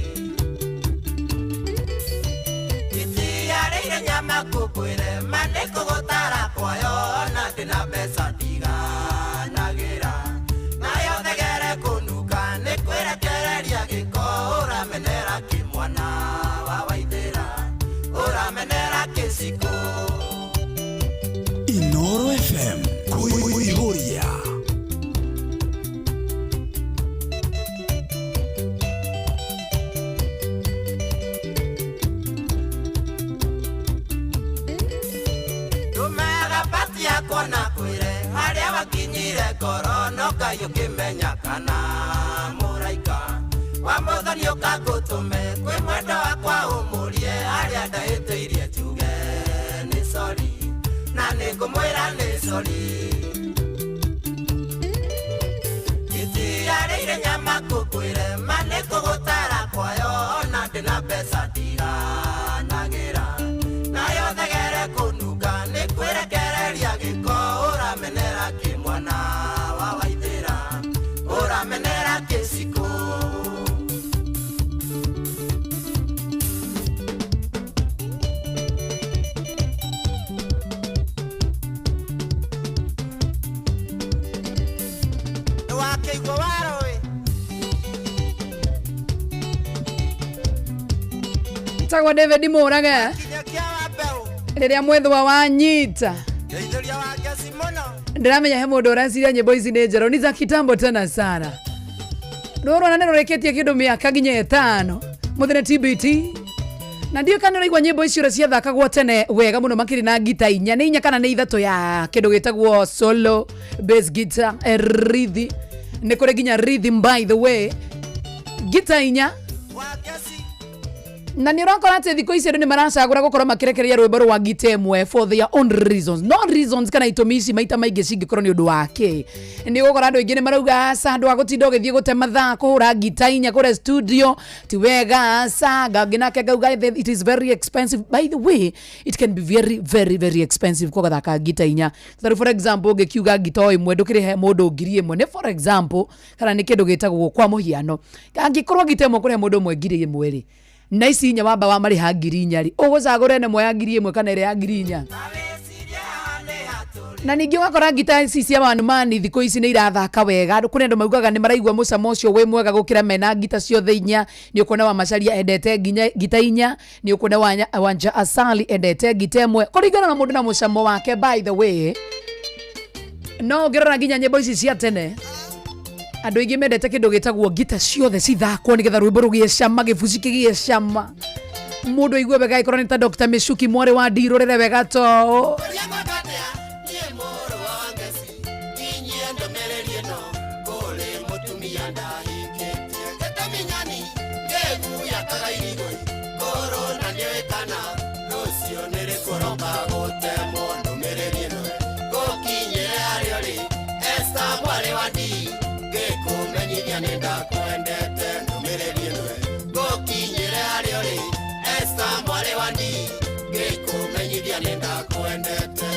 itiareire nyama kukwire manekugutara kwayo na ndina mbeca ndiganagira nayo thegere kunuka nikwirekereria giko uramenera kimwana Inoro FM kuihuria Tumaga pati yako na kwire haria wakinyire ngoro no kayukimenya kana muraika wa muthani ukagutume kwi mwendo wakwa umurie haria ndaiteirie njuge ni sorry na ningumwira ni sorry itiareire nyama kukwire manekugutara kwayo na ndina mbeca ndiganagira nayo thegere kunuka nikwirekereria giko uramenera kimwana wa waithira uramenera kĩciko Tagwa David Murage riria mwethwa wanyita Ndeithiria wake Simona Ndiramenya he mundu urasiria nyimbo ici ni njero ni za kitambo tena sana. Ndoro na neno reketie kindu miaka nginya 5 muthene TBT na ndio kana raigwa nyimbo ici cia thakagwo tene wega muno makiri na gita inya ni inya kana ni ithatu ya kindu gitagwo solo bass guitar rhythm ni kure ginya rhythm by the way gita inya na ni roko ate thiko ici ni maracagura gukora makirekeria rwimbo rwa gita emwe for their own reasons no reasons kana itomisi maita maingi cingikoro ni undu wake ni gukora andu ingi ni marauga asa andu agutinda ugithie gute mathaa kuhura gita inya kure studio ti wega asa gagina ke gauga it is very expensive by the way it can be very expensive kwa thaka gita inya so for example gekiuga gita imwe ndukiri he mundu ngiri imwe ne for example kana ni kindu gitagwo kwa muhiano angikorwo gita imwe kure mundu mwe ngiri imwe ri na ici nya wamba wa mari ha ngiri nyari ugusagura ne moya ngiri imwe kana ire ya ngiri nya na ningi wakora gita ici cia mani thiko ici ni irathaka wega kune ndo maugaga ni maraigwa mucamo ucio we mwega gukira mena gita ciothe inya ni ukona wa macaria endete ginya gita inya ni ukona wanja asali endete gita imwe kuringana na mundu na mucamo wake by the way no gerana ginya nyimbo ici cia tene andu ingi mendete kindu gitagwo gita ciothe cithakwo nigetha rwimbo rugie cama gibuci kigie cama mundu igwe wega ikorwo ni ta Dr. Mishuki mwore wa ndirorere wega to nenda kuendete numereri nwe gokinyire ario ri esta mwale wandi gikumenyithia nenda kuendete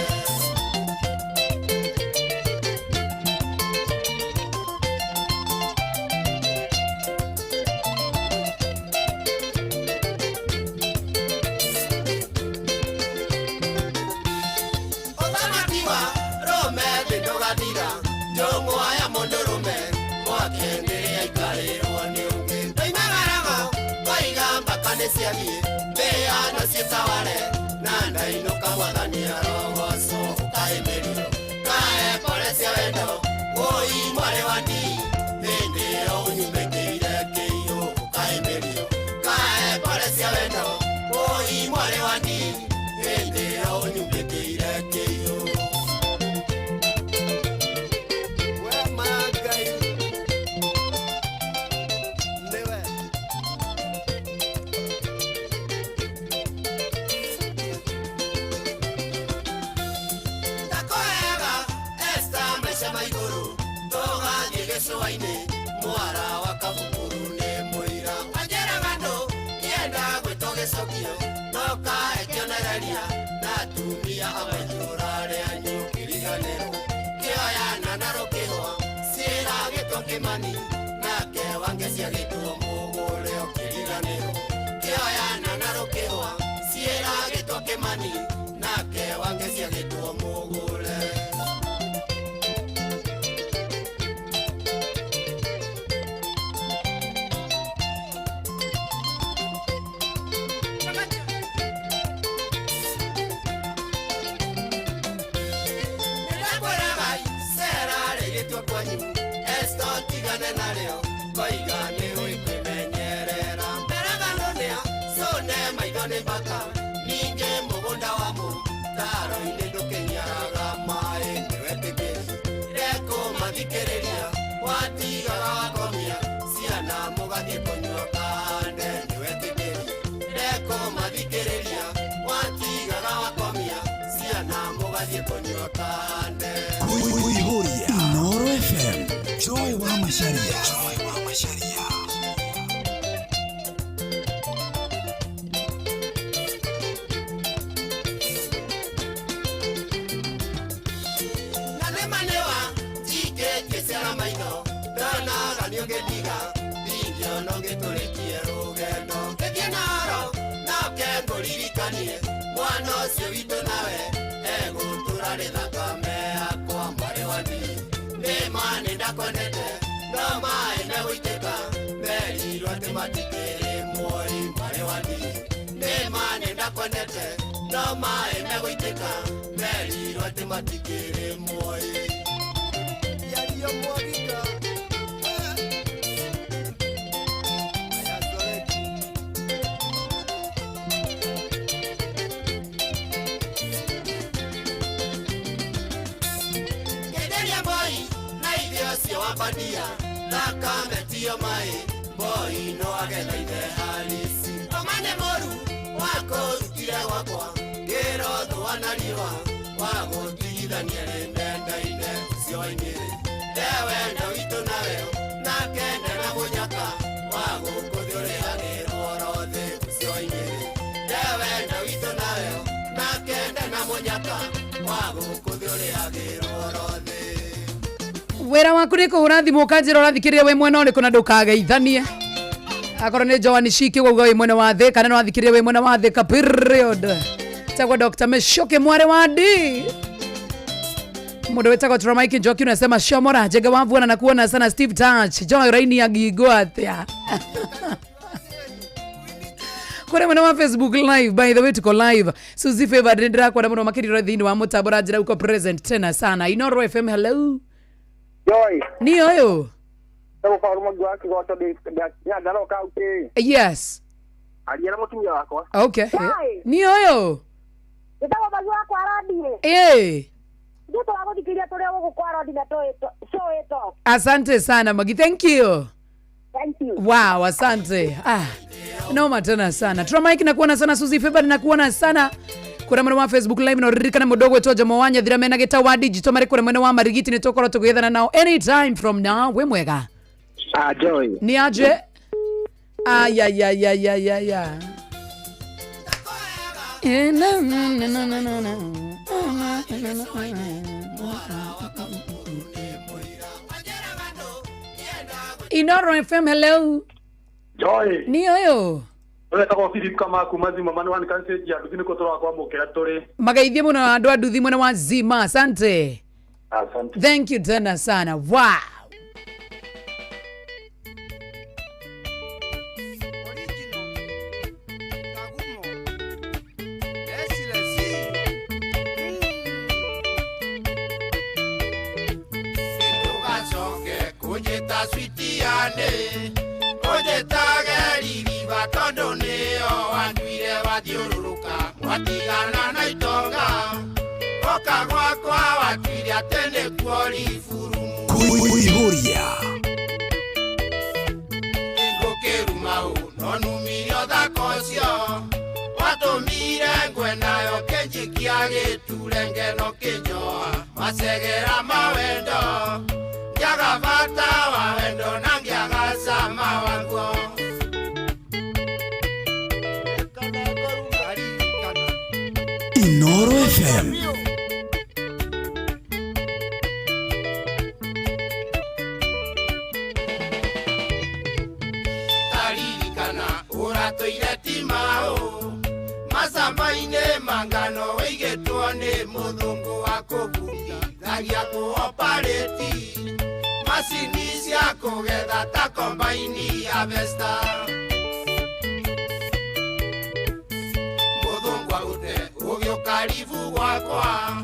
otamatiwa rome bindogatira jongo aya mondorume mwakendere ikarero ni unge ndaimagarago koigamba kanesiagie beana cietaware na ndainuka mwathania rogoco ukaemerio kae porecia wendo woi mware wandi hindi yo unyumekeire keiyo ukaemerio kae porecia wendo woi mware wandi hindi yo unyumekeire keiyo Soaine mwara wakabukuru ne moira ajera gando yenda gwetoge sokio noka ekionereria na tumia amajurare anyu kiriganero kioya nanaro kihwa sira gitoke mani na ke wangesia gituo mugore okiriganero kioya nanaro kihwa sira gitoke mani na ke wangesia gituo mugore baka ninge mugunda wamu taro ine ndukenyaraga mai niweteke reko mathikereria watiga wakomia ciana mugathie kunyua kande niweteke reko mathikereria watiga wakomia ciana mugathie kunyua kande Kuihuria Noro FM Joy wa Masharia mwana ucio witũ nawe egũtũra thakame yakwa mwarĩ wa ndi nĩma nĩndakwendete no maĩ megũitĩka merirwo atĩ matikĩrĩ muoyi mwarĩ wa ndi nĩma nĩndakwendete no maĩ megũitĩka merirwo atĩ matikĩrĩ muoyi Badia, la kametio mai, boy no agenda ide halisi. Omane moru, wako rutire wakwa, gero do analiwa, wago tida nyere nenda ide sio ingere. Dewe ndo ito nawe, na kende na munyaka, wago kodore agero orode sio ingere. Dewe ndo ito nawe, na kende na munyaka, wago kodore agero orode. Wera waku nä kå hå ra thimå kanjä ra å rathikä rä ria wä mwena å rä kå na ndå kageithanie akorwo nä Joan Shiki gauga wä mwena wa thä kana nä wathikä rä ria wä mwena wa thä ka period tagwo Dr. Meshoke mware wa ndi må ndå wä tagwo Tramaiki Njoki unasema shomora njenge wavuana na kuona sana Steve Touch Joy Raini agigo atia kore mwena wa Facebook live by the way tuko live Suzy Favor ndira kwa muno makiriro thini wa mutabora njira uko present tena sana Inoro FM hello Joy. Ni oyo. Sasa kwa rumo wako goto de ya dalo kauti. Yes. Aliana mutumia wako. Okay. Ni oyo. Itawa bazu wako aradi. Ndio wako dikiria tole wako kwa aradi na to show it. Asante sana Magi, thank you. Thank you. Wow, asante. Noma tena sana. Tramaiki nakuona sana Suzy Favor nakuona sana. Kura mwena wa Facebook live no ririkana mudogo wetu Jomo Wanya thira mena geta wa digital mari kura mwena wa marigiti ni tokoro tugethana nao anytime from now we mwega Joy ni aje ya Inoro FM hello Joy ni oyo Ole tako Philip kama kumazi mama wani kanse ya dukini kotora kwa mokera tore. Magaithie muno andu a nduthi mwena wa Zima asante. Asante. Thank you tena sana. Wow. Kujeta switiane Oje tagari viva tondo neo Wanduire wathiururuka Watigana na itonga Oka gwakwa watuire atene kuori furumu Kuihuria Ngokeru mau Nonumirio dhakosio Watumire ngwenayo kenjikia Getulenge no kinyoa Masegera mawendo Yagavata wawendo nangiaga sama wangu Inoro FM Taririkana uratoire timao Masambaine mangano weigetwo ni muthungu wa kubundi Thagia kuopareti Masini cia kugetha ta kombaini ya Vesta Muthungu agute ugiukaribu gwakwa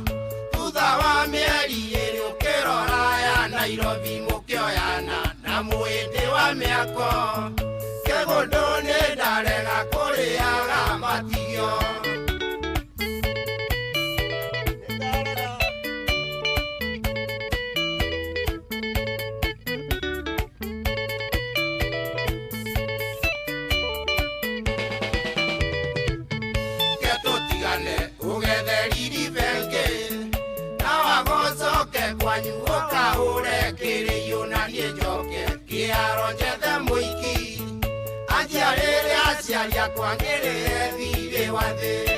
Thutha wa mieri iri ukirora ya Nairobi mukioyana Na mwindi wa miako Kegunduni ndarega kuriaga matigio Aciaria kwangere thire wathe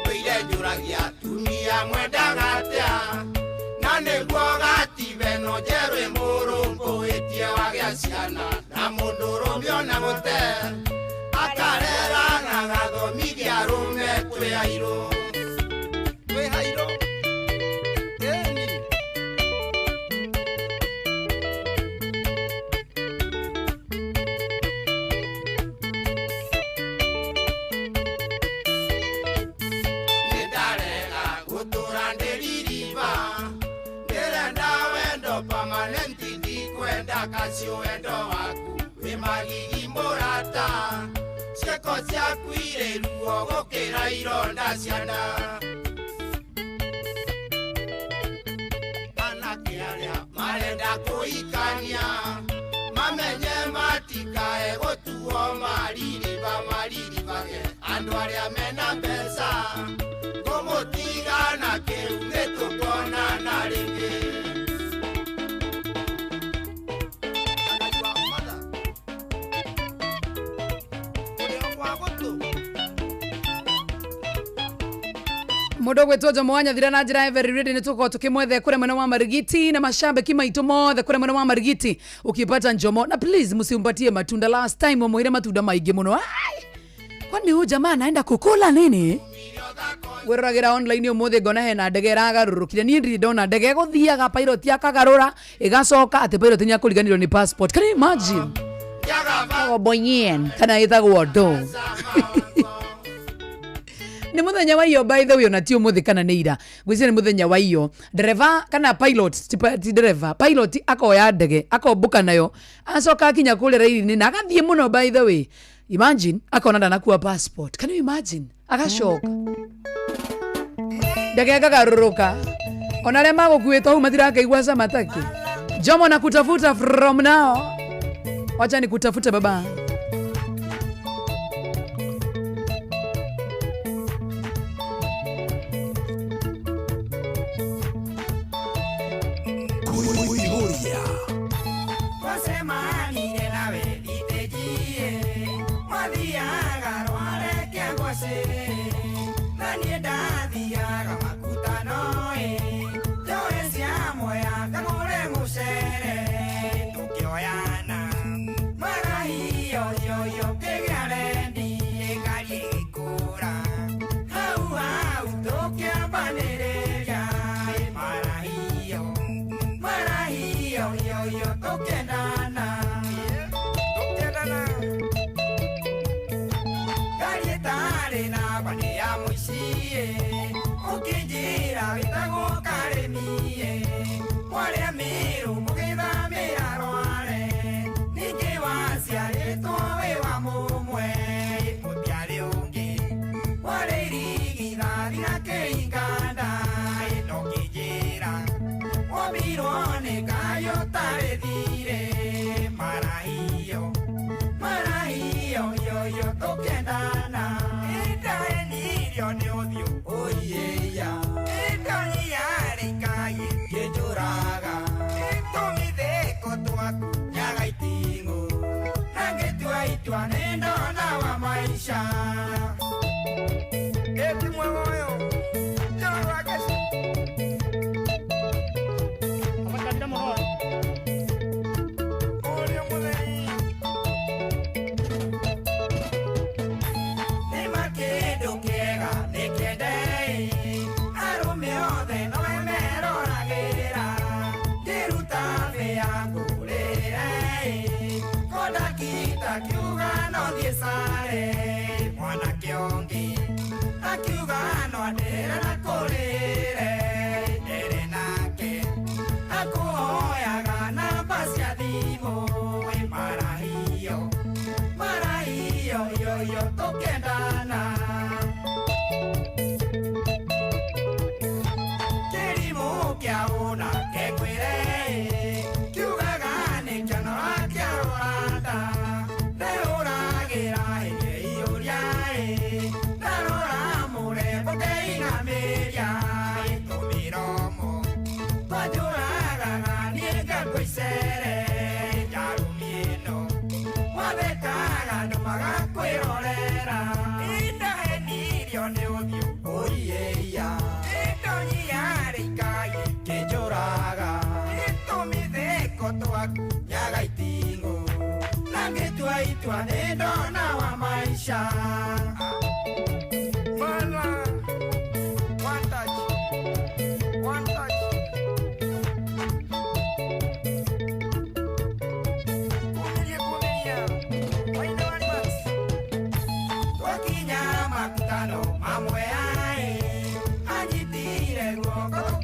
Mbire njuragia tumia mwendaga atia Na nĩguo gatibe no njerwe mũrũmbũĩtie wagĩa ciana Na mũndũrũme ona gũte Akarera na gathomithia arũme twĩ airũ Twĩ airũ Nidarega gutura ndiririba ucio wendo waku we magigi murata cieko ciaku irĩ ruo gũkĩra ironda ciana anake arĩa marenda kũhikania mamenye matikae gũtuo mariribage andũ arĩa mena mbeca ngũmũtiga na kĩu nĩtũkonana rĩngĩ Mundu gwetwo Jomo Wanyathira na njira very ready ni tuko tukimwethe kure mwena wa Marigiti na mashambiki maitũ mothe kure mwena wa Marigiti ukipata Jomo na please msimpatie matunda last time wamuire matunda maingĩ muno kwani huyu jamaa anaenda kukula nini weragira online umuthi ngona hena ndege iragarurukire ni ndi ndona ndege guthiaga pilot yakagarura igacoka ati pilot ni akuriganirwo ni passport can you imagine boyen kana itagwo do ni muthenya wa iyo by the way ona ti umuthi kana ni ira gwicira ni muthenya wa iyo driver kana pilot ti driver pilot akoya ndege akobuka nayo acoka akinya kule raini na agathie muno by the way imagine akona ndanakuwa passport can you imagine agashoka ndege akagarũrũka ona arĩa magũkuĩtwo hau matirakaigua cama taki Jomo na kutafuta from now wacha ni kutafuta baba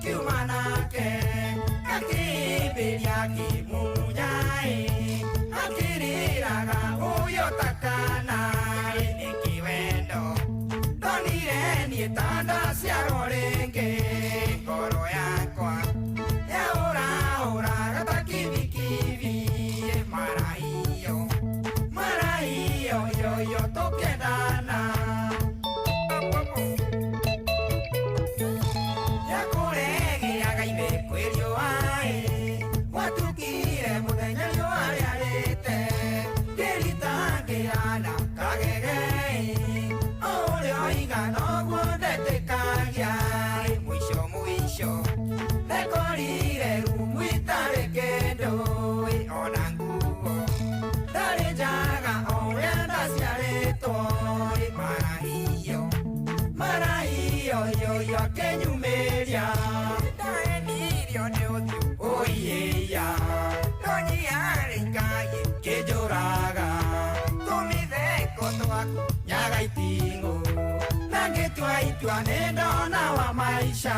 Kiumanake, kaki biriaki munyai akiriraga uyo takana ni kiwendo donire ni tanda ciarwo ringi ngoro yakwa yaura gata kivikivi maraio yo tokendana yakuregeaga ime kwirio ai watukire muthenya riũa rĩarĩte ngĩritangĩana kagege ũrĩa oigana ũguo ndetĩkagia mũico ndekorire rumu itarĩ kĩndũ ona nguo ndarĩ njaga ũrĩa ndaciarĩtwo maraio yoyo akĩnyumĩria ndaenirio nĩ ũthiũ oiyeya ndonyiarĩngai kĩnjũraga tũmitheko twaku nyaga iting'ũ na ngĩtua itua nĩ ndona wa maisha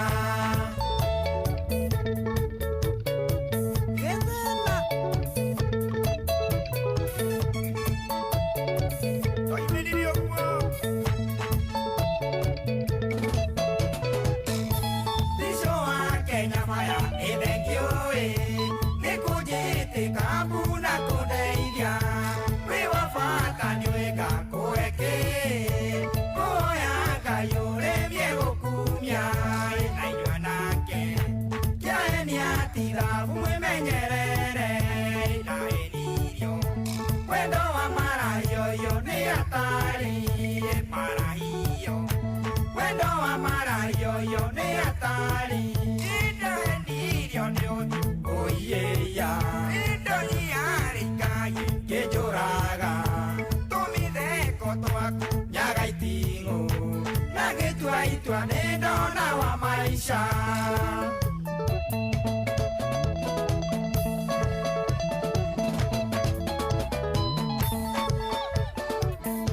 Nendona wa maisha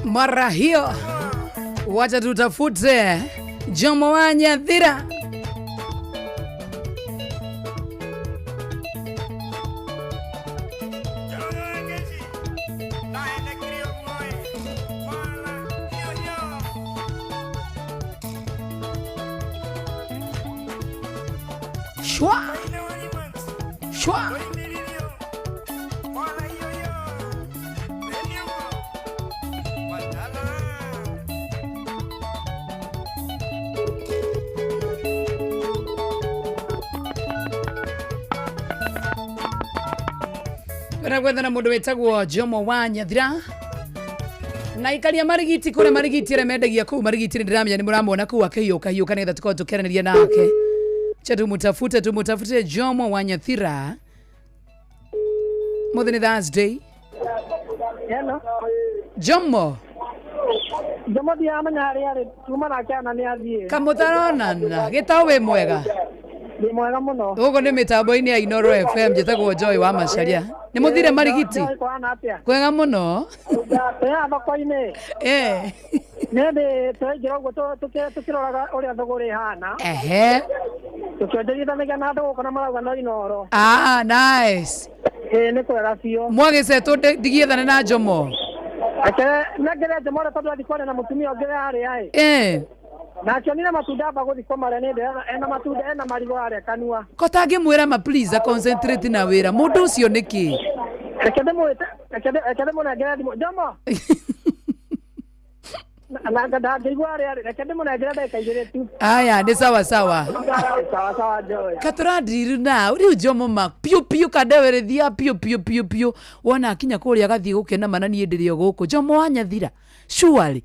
mara hiyo wacha tutafute Jomo wa Nyathira. Shwa Gwetha mundu wetagwo Jomo wa Nyathira na ikaria marigiti kure marigiti remendagia kuu marigiti ndiramenya ni muramona kuu akiyuka nigetha tukorwo tukeranĩria nake. Cha tumutafute Jomo wa Nyathira. More than Thursday. Hello. Jomo dia manyari tuma na kana ni athie. Kamutarona na gitao we mwega. Ni mwega muno. Ugo ni mitambo-ini ya Inoro FM jetagwo Joy wa Macharia. Ni muthire marigiti. Kwega muno. Ya thoko-ini. Nende twajira ugo tukiroraga uria thogora ihana. Tukwenderithanĩgia na andũ gũkũ na marauga no Inoro. Nice. Nĩ kwega biũ. Mwagĩcetwo ndigiethane na Jomo. Nengere Jomo ũrĩa tondũ athiĩ kwarĩa na mũtumia ũngĩ harĩa nakĩo nina matunda amba gũthiĩ kũmarĩa nĩ ena matunda ena marigũ harĩa kanua. Kotangĩmwĩra ma please concentrate na wĩra mũndũ ũcio nĩkĩ? Reke ndĩmũnengere thimũ. Jomo aya ni sawa sawa Joy katuradiru na uri Jomo ma piu kadewerethia piu wona akinya kuria gathie gukena manani enderio guku Jomo wa Nyathira surely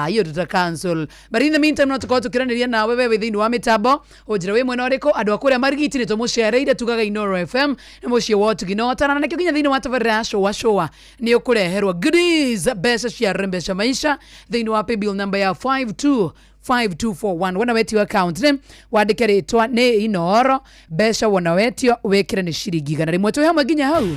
hiyo tuta cancel but in the meantime no tuko tukiraniria nawe wewe thini wa mitambo ujira we mwena uriko andu akuria marigiti ni tumucereire tugaga Inoro FM ni mucie wotu ginotana na kinya thini wa tavera showa ni ukureherwa goodies besa cia rembesha maisha thini wa paybill number ya 52 5241 wona wetio account ne wandike ritwa ni Inoro besha wona wetio wekire ni shiringi 100 twi hamwe ginya hau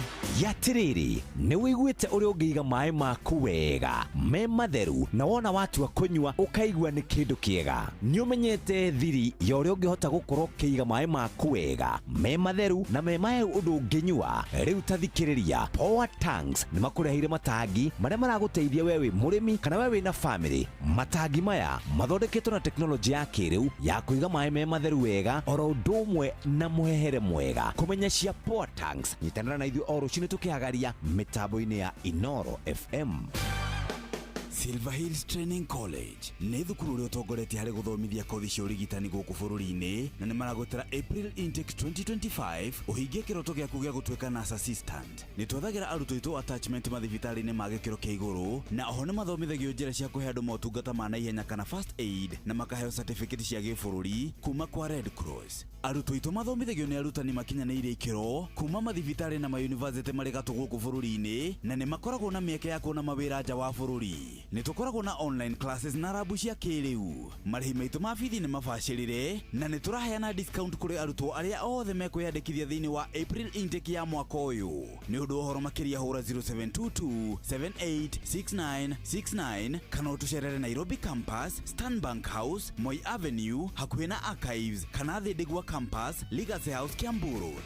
yatiriri ni wiguite uri ungiiga mai maku wega me matheru na wona watu akunywa ukaigua ni kindu kiega ni umenyete thiri ya uri ungihota gukorwo kiiga mai maku wega me matheru na me mai undu unginywa riu tathikiriria Power Tanks ni makurehire matangi maria maraguteithia wewe murimi kana wewe na family matangi maya mathondeketwo na teknolojia ya kiriu ya kuiga mai me matheru wega oro ndumwe na muhehere mwega kumenya cia Power Tanks nyitanira na ithu oro chini tukiagaria mitambo-ini ya Inoro FM. Silver Hills Training College nĩ thukuru ũrĩa ũtongoretie harĩ gũthomithia kothi cia ũrigitani gũkũ bũrũri-inĩ na nĩ maragwetera April intake 2025 ũhingie kĩroto gĩaku gĩa gũtuĩka nurse assistant. Nĩ twethagira arutwo aitũ attachment mathibitarĩ-inĩ ma gĩkĩro kĩa igũrũ na oho nĩ mathomithagio njĩra cia kũhe andũ motungata ma naihenya kana first aid na makaheo certificate cia gĩbũrũri kuma kwa Red Cross. Arutwo aitũ mathomithagio nĩ arutani makinyanĩirie ikĩro kuma mathibitarĩ na mayunivasĩtĩ marĩ gatũ gũkũ bũrũri-inĩ na nĩ makoragwo na mĩeke ya kuona mawĩra nja wa bũrũri. Nĩ tũkoragwo na online classes na rabu cia kĩrĩu. Marĩhi maitũ ma bithi nĩ mabacĩrĩre na nĩ tũraheana discount kũrĩ arutwo arĩa othe mekwĩyandĩkithia thĩinĩ wa April intake ya mwaka ũyũ. Nĩ ũndũ ũhoro makĩria hũra 0722 786969 kana ũtũcerere Nairobi campus, Stanbank House, Moi Avenue hakuhĩ na Archives kana thĩ Ndigwa campus, Legacy House, Kiambu Road.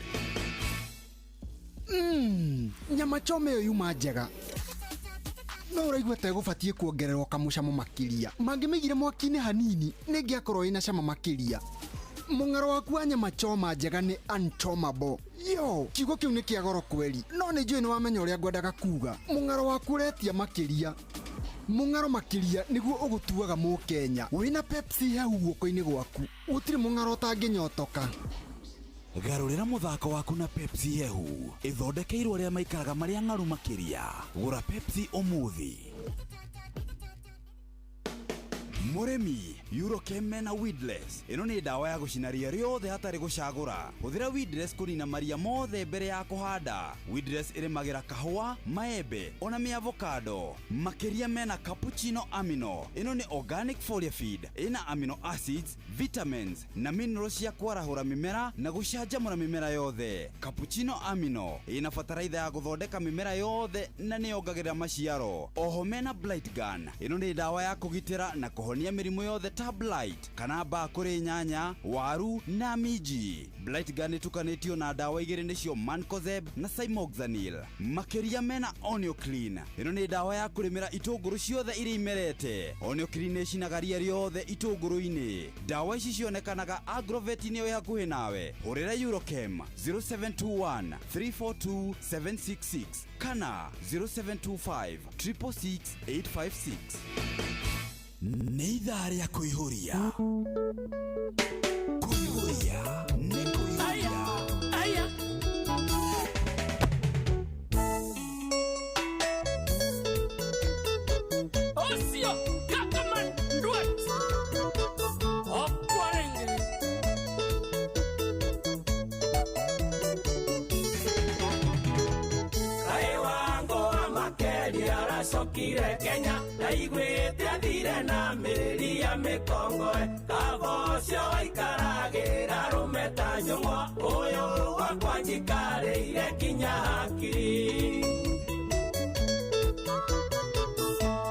Nyama chome yo yuma njega. No uraigua ta gũbatie kuongererwo kamucamo makiria. Mangĩmĩigire mwaki-inĩ hanini nĩngĩakorwo ina cama makiria. Mũng'aro waku wa nyama choma njega nĩ unchomable. Yo, kiugo kĩu nĩ kĩa goro kweli. No nĩ njũĩ nĩ wamenya ũrĩa ngwendaga kuga. Mũng'aro waku ũretia makiria. Mũng'aro makiria nĩguo ũgũtuaga Mũkenya. Wĩna Pepsi hehu guoko-inĩ gwaku. Gũtirĩ mũng'aro ũtangĩnyotoka. Garũrĩra mũthako waku na Pepsi hehu. Ithondekeirwo arĩa maikaraga marĩa ng'aru makiria. Gũra Pepsi ũmũthĩ. Muremi, Eurochem na Weedless. Ino ni dawa ya gucina ria riothe hatari gucagura. Huthira Weedless kunina maria mothe mbere ya kuhanda. Weedless irimagira kahua, maembe, ona mi avocado. Makiria mena cappuccino amino. Ino ni organic foliar feed. Ina amino acids, vitamins na minerals ya kwarahura mimera na gucanjamũra mimera yothe. Cappuccino amino ina fataraitha ya guthondeka mimera yothe na ni yongagĩrĩra maciaro. Oho mena Blight Gun. Ino ni dawa ya kugitira na kuhonia mirimu yothe ta blight kana mbaa kuri nyanya, waru na miji. Blight Gun itukanĩtio na dawa igĩrĩ nĩcio Mancozeb na Cymoxanil. Makiria mena Onio Clean. Ino ni dawa ya kũrĩmĩra itũngũrũ ciothe iria imerete. Onio Clean nĩcinaga ria riothe itũngũrũ-inĩ. Dawa ici cionekanaga Agrovet-inĩ ĩyo hakuhĩ nawe. Hũrĩra Eurochem 0721 342 766 kana 0725 666 856. Nĩ ithaa rĩa kũihũria. Kũihũria nĩ kũihũria. Aya. Osio kakaman duat. Okwarenge. Ai wango amakeli aracokire Kenya. Naigwĩte athire na mĩrĩri ya mĩkongoe. Kabocio aikaragĩra rũmeta nyũng'o. Ũyũ wakwa njikarĩire kinya hakiri.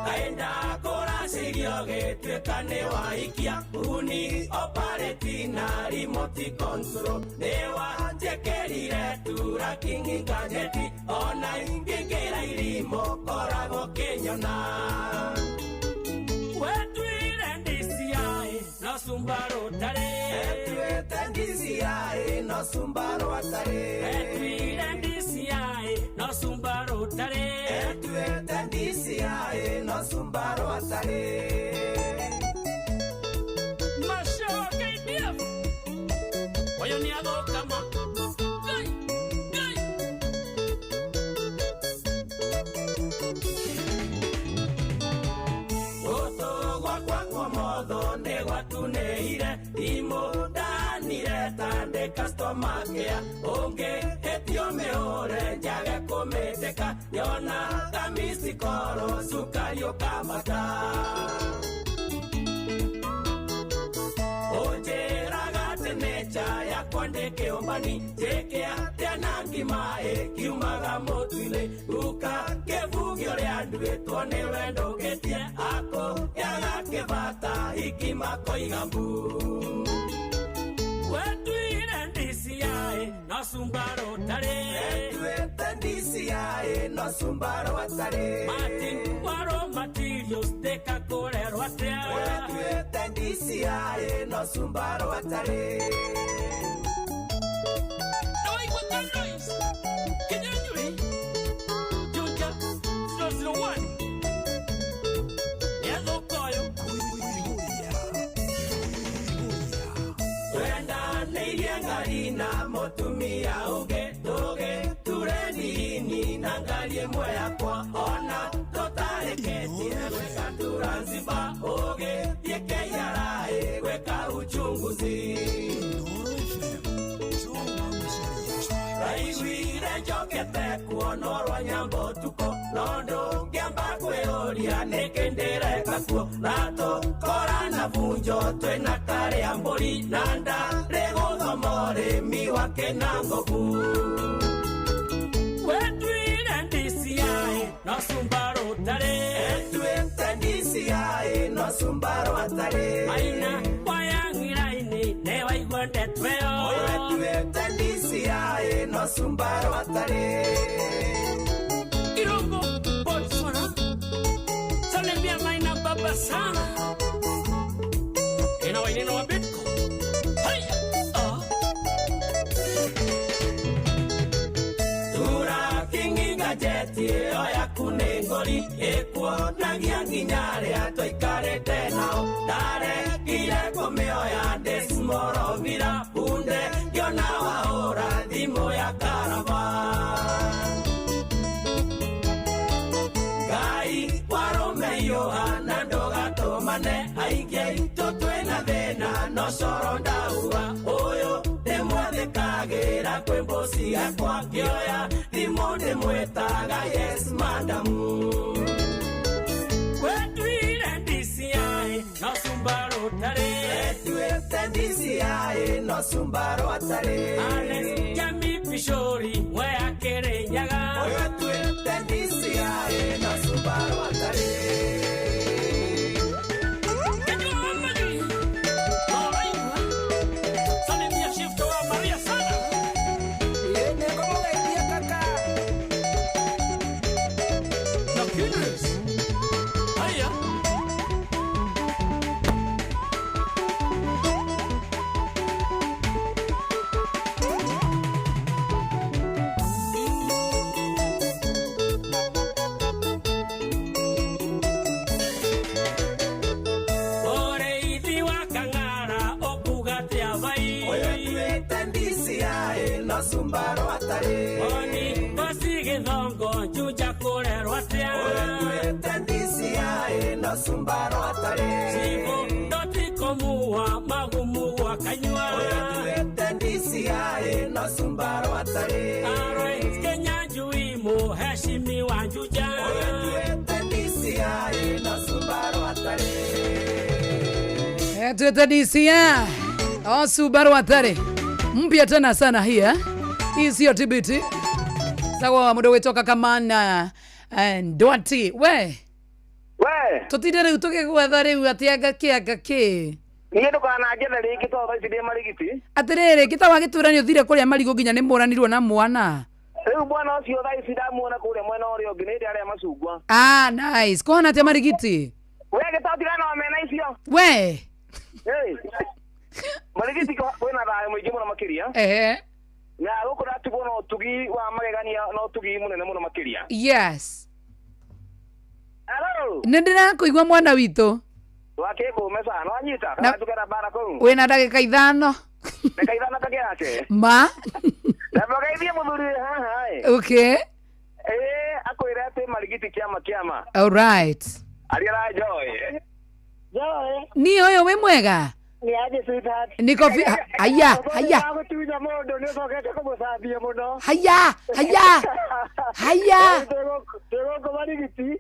Kaenda kũracĩrio gĩtuĩka nĩ waikia. Uni operate na remote control. Nĩ wanjekerire tura kingi ngajeti. Ona ingĩkĩra irimo koragwo kĩnyona. Wetuire ndiciaĩ no sumbaro tarĩ. Wetuire ndiciaĩ no sumbaro atarĩ. Wetuire ndiciaĩ no sumbaro tarĩ. Wetuire ndiciaĩ no sumbaro atarĩ. Macoke ndiaf. Oyo ni athũkama. Neire imudanire tande customer care onge etio meore njage kumeteka yona kamisi koro sukario kamata nyumbani tekea tena ngimae kiumaga motwile uka kevugio ria nduitwo ni wendo getie ako yaga kebata ikimako igambu wetuire ndisiae no sumbaro tare wetuire ndisiae no sumbaro atare Martin waro materials deka korero atea wetuire ndisiae no sumbaro atare Oi guatanais kinyanyui Junja 001 Yezo koyo Wenda neiyengarina motumia uge toge turenini nangalie moya kwa ona totareketie weka turanziba uge yekeyarae weka uchunguzi Raiwire jokete kuonorwa nyambo tuko Nondo giamba kweoria nekendere kakuo Nato korana vunjo twena kare ambori Nanda rego thomore miwake nangoku Wetuire ndisiae no sumbaro tare Wetuire ndisiae no sumbaro atare Aina wayangiraini newa igwende tweo Wetuire ndisiae no sumbaro atare Kirongo Botswana Salembia maina baba sana Ena wainino wa bitko Haya Tura kingi gajeti oya kunengori Ekuo nagia nginyare ato ikare tenao Dare kire kome oya desmoro vira Punde yona waora dimo ya karava Yohana ndoga tomane aige totwena thena no soronda uwa oyo demwathe kagera kwembosi akwa kioya dimonde mwetaga yes madamu wetuire ndisiae no sumbaro tare wetuire ndisiae no sumbaro atare ane jami pishori we akere nyaga wetuire ndisiae no sumbaro atare Sumbaro atare Oni basige dongo juja kore rotea Oye tendisia no sumbaro atare Sigo doti komua magumua kanywa Oye tendisia no sumbaro atare Aroi Kenya juimu heshimi wanjuja Oye tendisia no sumbaro atare Tendisia oh sumbaro atare mpya tena sana hii hii sio TBT sawa mudo wetoka kamana ndwati we tutidere utoke gwathare utiaga kiaga ki niye ndukana njethere iki to thaici ndi marigiti atirere kitawa gituranio thire kuria marigo nginya ni muranirwo na mwana riu bwana ucio thaici ndamuona kuria mwena uria ungi ni ndi aria macungwa nice kuhana atia marigiti we gitatigana wa mena icio we marigiti kwina thayo mwingi muno makiria na guku ndatigwo no tugi wa magegania no tugi munene muno makiria yes hello nindira kuigwa mwana wito wakego mesa no anyita na tukera bara ko wena ndagika 5 ndagika 5 peke yake ma na bagaithia muthuri haha okay akwira ate marigiti kiama all right aliara joy ni oyo we mwega ni aje sweetheart niko haya kutuja modo ni sokete kumusabia muno haya tego ko marigiti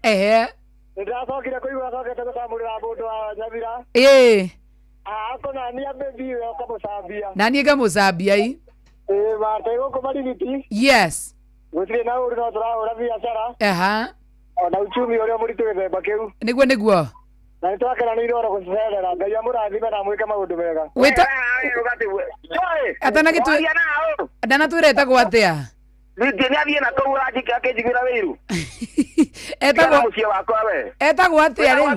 ndasokire kuigwa sokete kusamurira mundu wa nyabira ako na ni abebi we kumusabia nani ngamusabia i Matego kwa marigiti. Yes. Gutire na uri no tura biashara. Aha. Ona uchumi uri muritu githemba kiu. Niguo. Na nitwakena ni iroro gucerera ngai amurathime na mwike maundu mega. Wita. Atana gitu. Dana twireta gwatia. Nĩ athiĩ na kũu ũranjĩka akĩnjiguĩra wĩiru. Mũciĩ wakwa we. Etagwo atĩa rĩu?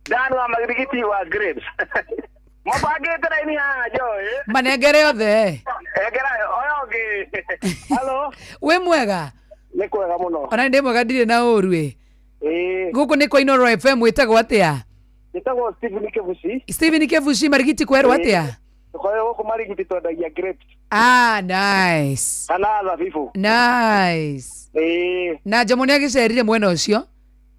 Dan wa marigiti wa grapes. Mabangĩte raini haha Joy. Manengere othe. Engera oyo ũngĩ. Hello. We mwega? Nĩ kwega mũno. Ona ndĩ mwega ndirĩ na ũru ĩ. Gũkũ nĩ kwa Inooro FM wĩtagwo atĩa? Wĩtagwo Stephen Kevushi. Stephen Kevushi marigiti kwerwo atĩa? Kwa hiyo huko marigiti twendagia grapes. Nice. Kana thabibu. Nice. Na Jomo nĩ agĩcerire mwena ũcio?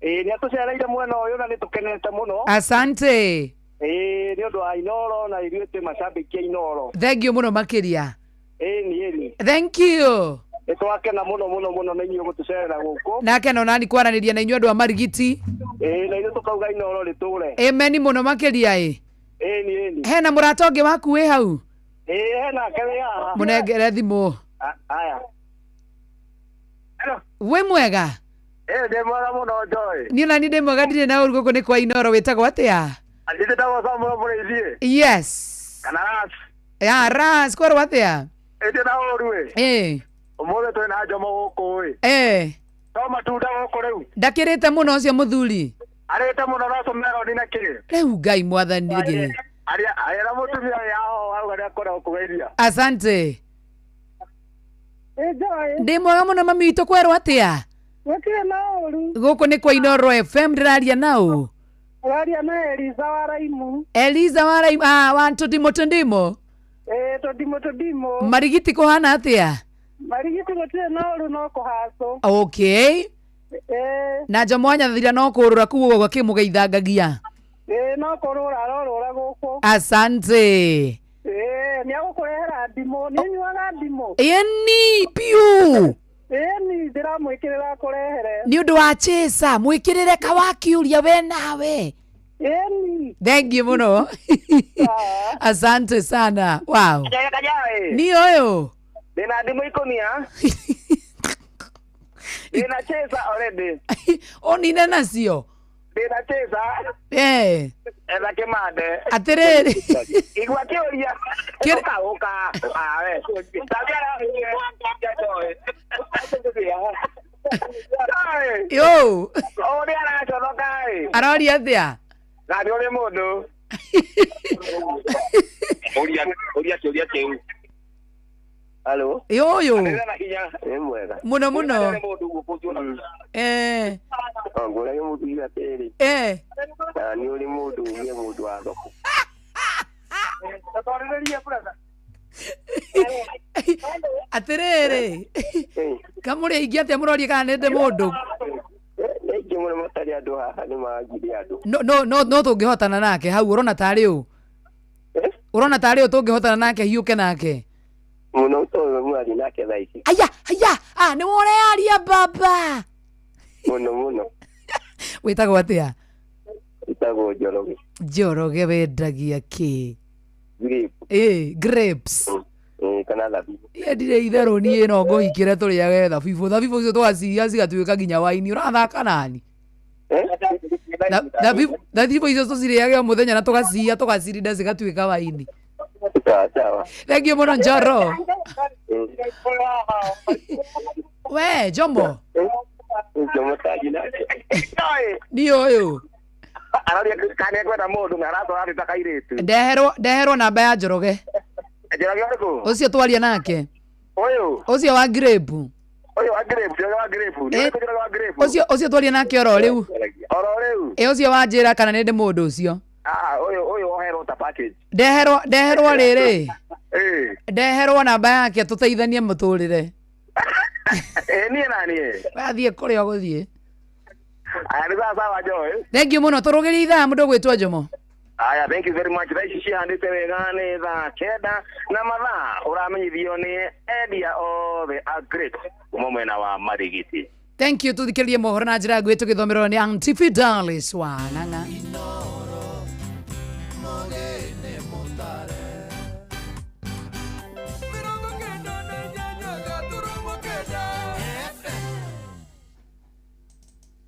Nĩ atũcereire mwena ũyũ na nĩ tũkenete mũno. Asante. Nĩ ũndũ wa Inooro na ithuĩ twĩ macambĩki a Inooro. Thank you mũno makĩria. Ni. Thank you. Nĩtwakena mũno na inyuĩ gũtũcerera gũkũ. Nakena onani kwaranĩria na inyuĩ andũ a marigiti. Na ithuĩ tũkauga Inooro rĩtũre. Amen mũno makĩria ĩ. Ni. Hena mũrata ũngĩ waku wĩ hau? Hena kere haha. Mũnengere thimũ. Aya. We mwega? Ndĩ mwega mũno Joy. Niĩ na niĩ ndĩ mwega ndirĩ na ũru gũkũ nĩ kwa Inooro wĩtagwo atĩa? Ndĩtagwo Samuel Mũrĩithi. Yes. Kana Ras. Ras kwerwo atĩa? Ndĩ na ũru ĩ. Ũmũthĩ twĩ na Jomo gũkũ ĩ. No matunda gũkũ rĩu. Ndakĩrĩte mũno ũcio mũthuri. Arĩte mũno no meloni na kĩ. Rĩu Ngai mwathani gĩ. Arĩa mũtumia yao hau arĩa kora kũgeria. Asante. Joy. Ndĩ mwega mũno mami witũ kwerwo atĩa? Gũtirĩ na ũru. Gũkũ nĩ kwa Inooro FM ndĩraria naũ. Ũraria na Eliza wa Raimu. Eliza wa Raimu. Wa Tondimo. Tondimo. Marigiti kũhana atĩa? Marigiti gũtirĩ na ũru no kũhacũ. Okay. Na Jomo anyathira no kũrũra kũu ũguo akĩmũgeithangagia. No kũrũra arorũra gũkũ. Asante. Nĩ agũkũrehera ndimũ. Nĩ nyuaga ndimũ. Ni piu. Ni ndiramwĩkĩrĩra kũrehere. Nĩ ũndũ wa Chesa mwĩkĩrĩre kawakiuria we nawe. Ni. Thank you mũno. Asante sana. Wow. Ni ũyũ. Ndĩna ndimũ ikũnia. Ndĩna Chesa already. Onine nacio. Ndĩna Chesa. Etha kĩmande. Atĩrĩrĩ. Igua kĩũria. Ũka. Awe. Yo. Ũrĩa araconoka ĩ. Aroria atĩa? Na nĩ ũrĩ mũndũ. Ũria kĩũria kĩu. Hello. Yo. Nĩ mwega. Mũno. Ngũra nĩ mũndũ igatĩrĩ. Na nĩ ũrĩ mũndũ nĩ mũndũ wa thoko. Atĩrĩrĩ. Kamũrĩ ingĩ atĩa mũroria kana nĩ ndĩ mũndũ? Nĩ mũno mũtarĩ andũ haha nĩ magire andũ. No tũngĩhotana nake hau ũrona tarĩ ũ? Ũrona tarĩ ũ tũngĩhotana nake hiũke nake? Mũno tũĩ mwari nake thaa ici. Aya. Nĩ worearia baba. Mũno. Wĩtagwo atĩa? Wĩtagwo Njoroge. Njoroge wendagia kĩ? Grapes. Kana thabibu. Ndire itherũ niĩ no ngũhingĩre tũrĩage thabibu. Thabibu icio tũgaciria cigatuĩka nginya waini. Ũrathaka nani? Thabibu icio tũcirĩage o mũthenya na tũgacirinda cigatuĩka waini. Sawa. Thank you mũno Njoro. We Jomo. Jomo taji nake. Ni ũyũ. Aroria kana kwenda mũndũ na aratwara gĩta kairĩtu. Ndeherwo namba ya Njoroge. Njoroge ũrĩkũ? Ũcio twaria nake. Ũyũ. Ũcio wa grape. Ũyũ wa grape. Ũcio twaria nake oro rĩu. Ũcio wanjĩra kana nĩ ndĩ mũndũ ũcio. Ũyũ oherwo ta package. Ndeherwo rĩrĩ. Ndeherwo namba yake tũteithanie mũtũrĩre. Niĩ naniĩ. Wathiĩ kũrĩa ũgũthiĩ. Aya nĩ sawa Joy. Thank you mũno tũrũgĩrie ithaa mũndũ gwĩtwo Jomo. Aya, thank you very much. Thaa ici cihandĩte wega nĩ thaa kenda na mathaa ũramenyithio nĩ endia othe a great kuma mwena wa Marigiti. Thank you tuthikĩrĩrie mohoro na njĩra nguhĩ tũgĩthomerwo nĩ Auntie Fidelis Wananga.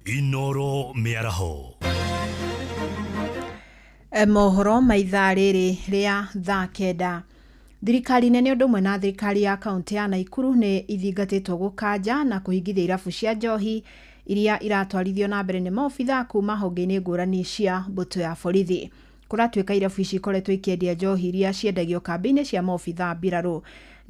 Inoro Miaraho. Mohoro maithaa rĩrĩ rĩa thaa kenda. Thirikari nene ũndũ ũmwe na thirikari ya kaunti ya Naikuru nĩ ithingatĩtwo gũkanja na kũhingithia irabu cia njohi iria iratwarithio na mbere nĩ maobitha kuma honge-inĩ ngũrani cia mbũtũ ya borithi. Kũratuĩka irabu ici ikoretwo ikĩendia njohi iria ciendagio kambĩ-inĩ cia maobitha mbirarũ.